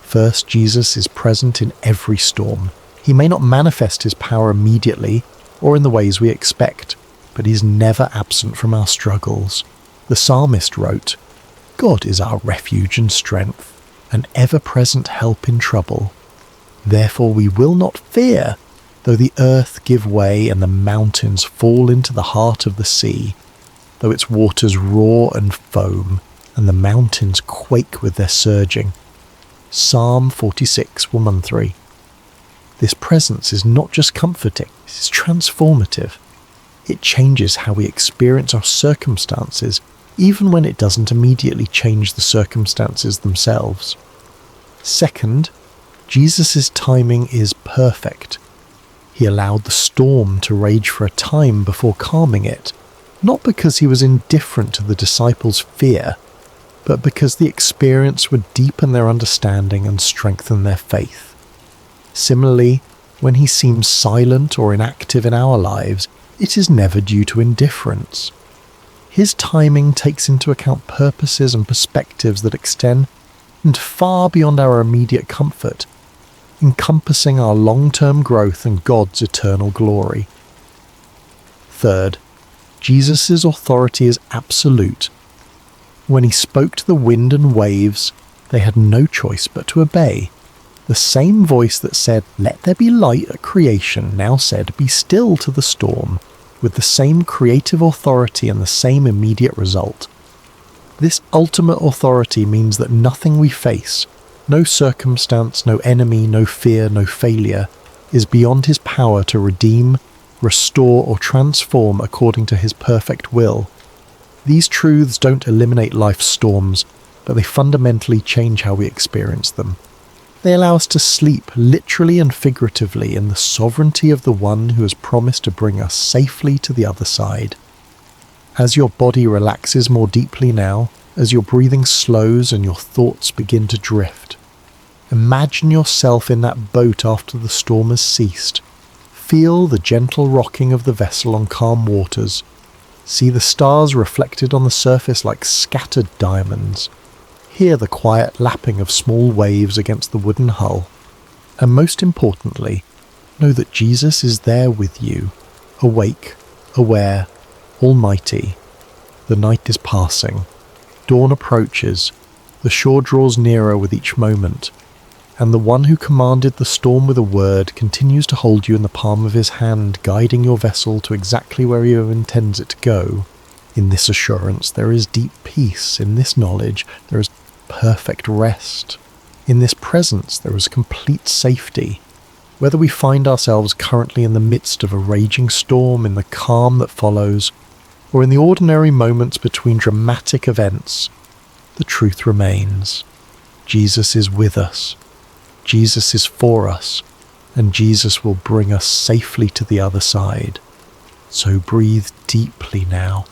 First, Jesus is present in every storm. He may not manifest his power immediately or in the ways we expect, but he's never absent from our struggles. The psalmist wrote, "God is our refuge and strength, an ever-present help in trouble. Therefore we will not fear, though the earth give way and the mountains fall into the heart of the sea, though its waters roar and foam, and the mountains quake with their surging." Psalm 46:1-3. This presence is not just comforting, it's transformative. It changes how we experience our circumstances, even when it doesn't immediately change the circumstances themselves. Second, Jesus' timing is perfect. He allowed the storm to rage for a time before calming it, not because he was indifferent to the disciples' fear, but because the experience would deepen their understanding and strengthen their faith. Similarly, when he seems silent or inactive in our lives, it is never due to indifference. His timing takes into account purposes and perspectives that extend far beyond our immediate comfort, encompassing our long-term growth and God's eternal glory. Third, Jesus' authority is absolute. When he spoke to the wind and waves, they had no choice but to obey. The same voice that said, "Let there be light" at creation, now said, "Be still" to the storm, with the same creative authority and the same immediate result. This ultimate authority means that nothing we face, no circumstance, no enemy, no fear, no failure, is beyond his power to redeem, restore, or transform according to his perfect will. These truths don't eliminate life's storms, but they fundamentally change how we experience them. They allow us to sleep, literally and figuratively, in the sovereignty of the one who has promised to bring us safely to the other side. As your body relaxes more deeply now, as your breathing slows and your thoughts begin to drift, imagine yourself in that boat after the storm has ceased. Feel the gentle rocking of the vessel on calm waters. See the stars reflected on the surface like scattered diamonds. Hear the quiet lapping of small waves against the wooden hull. And most importantly, know that Jesus is there with you, awake, aware, almighty. The night is passing. Dawn approaches. The shore draws nearer with each moment. And the one who commanded the storm with a word continues to hold you in the palm of his hand, guiding your vessel to exactly where he intends it to go. In this assurance there is deep peace. In this knowledge there is perfect rest. In this presence there is complete safety. Whether we find ourselves currently in the midst of a raging storm, in the calm that follows, or in the ordinary moments between dramatic events, the truth remains. Jesus is with us. Jesus is for us, and Jesus will bring us safely to the other side. So breathe deeply now.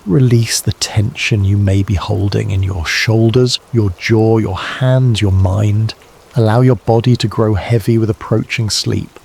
Release the tension you may be holding in your shoulders, your jaw, your hands, your mind. Allow your body to grow heavy with approaching sleep.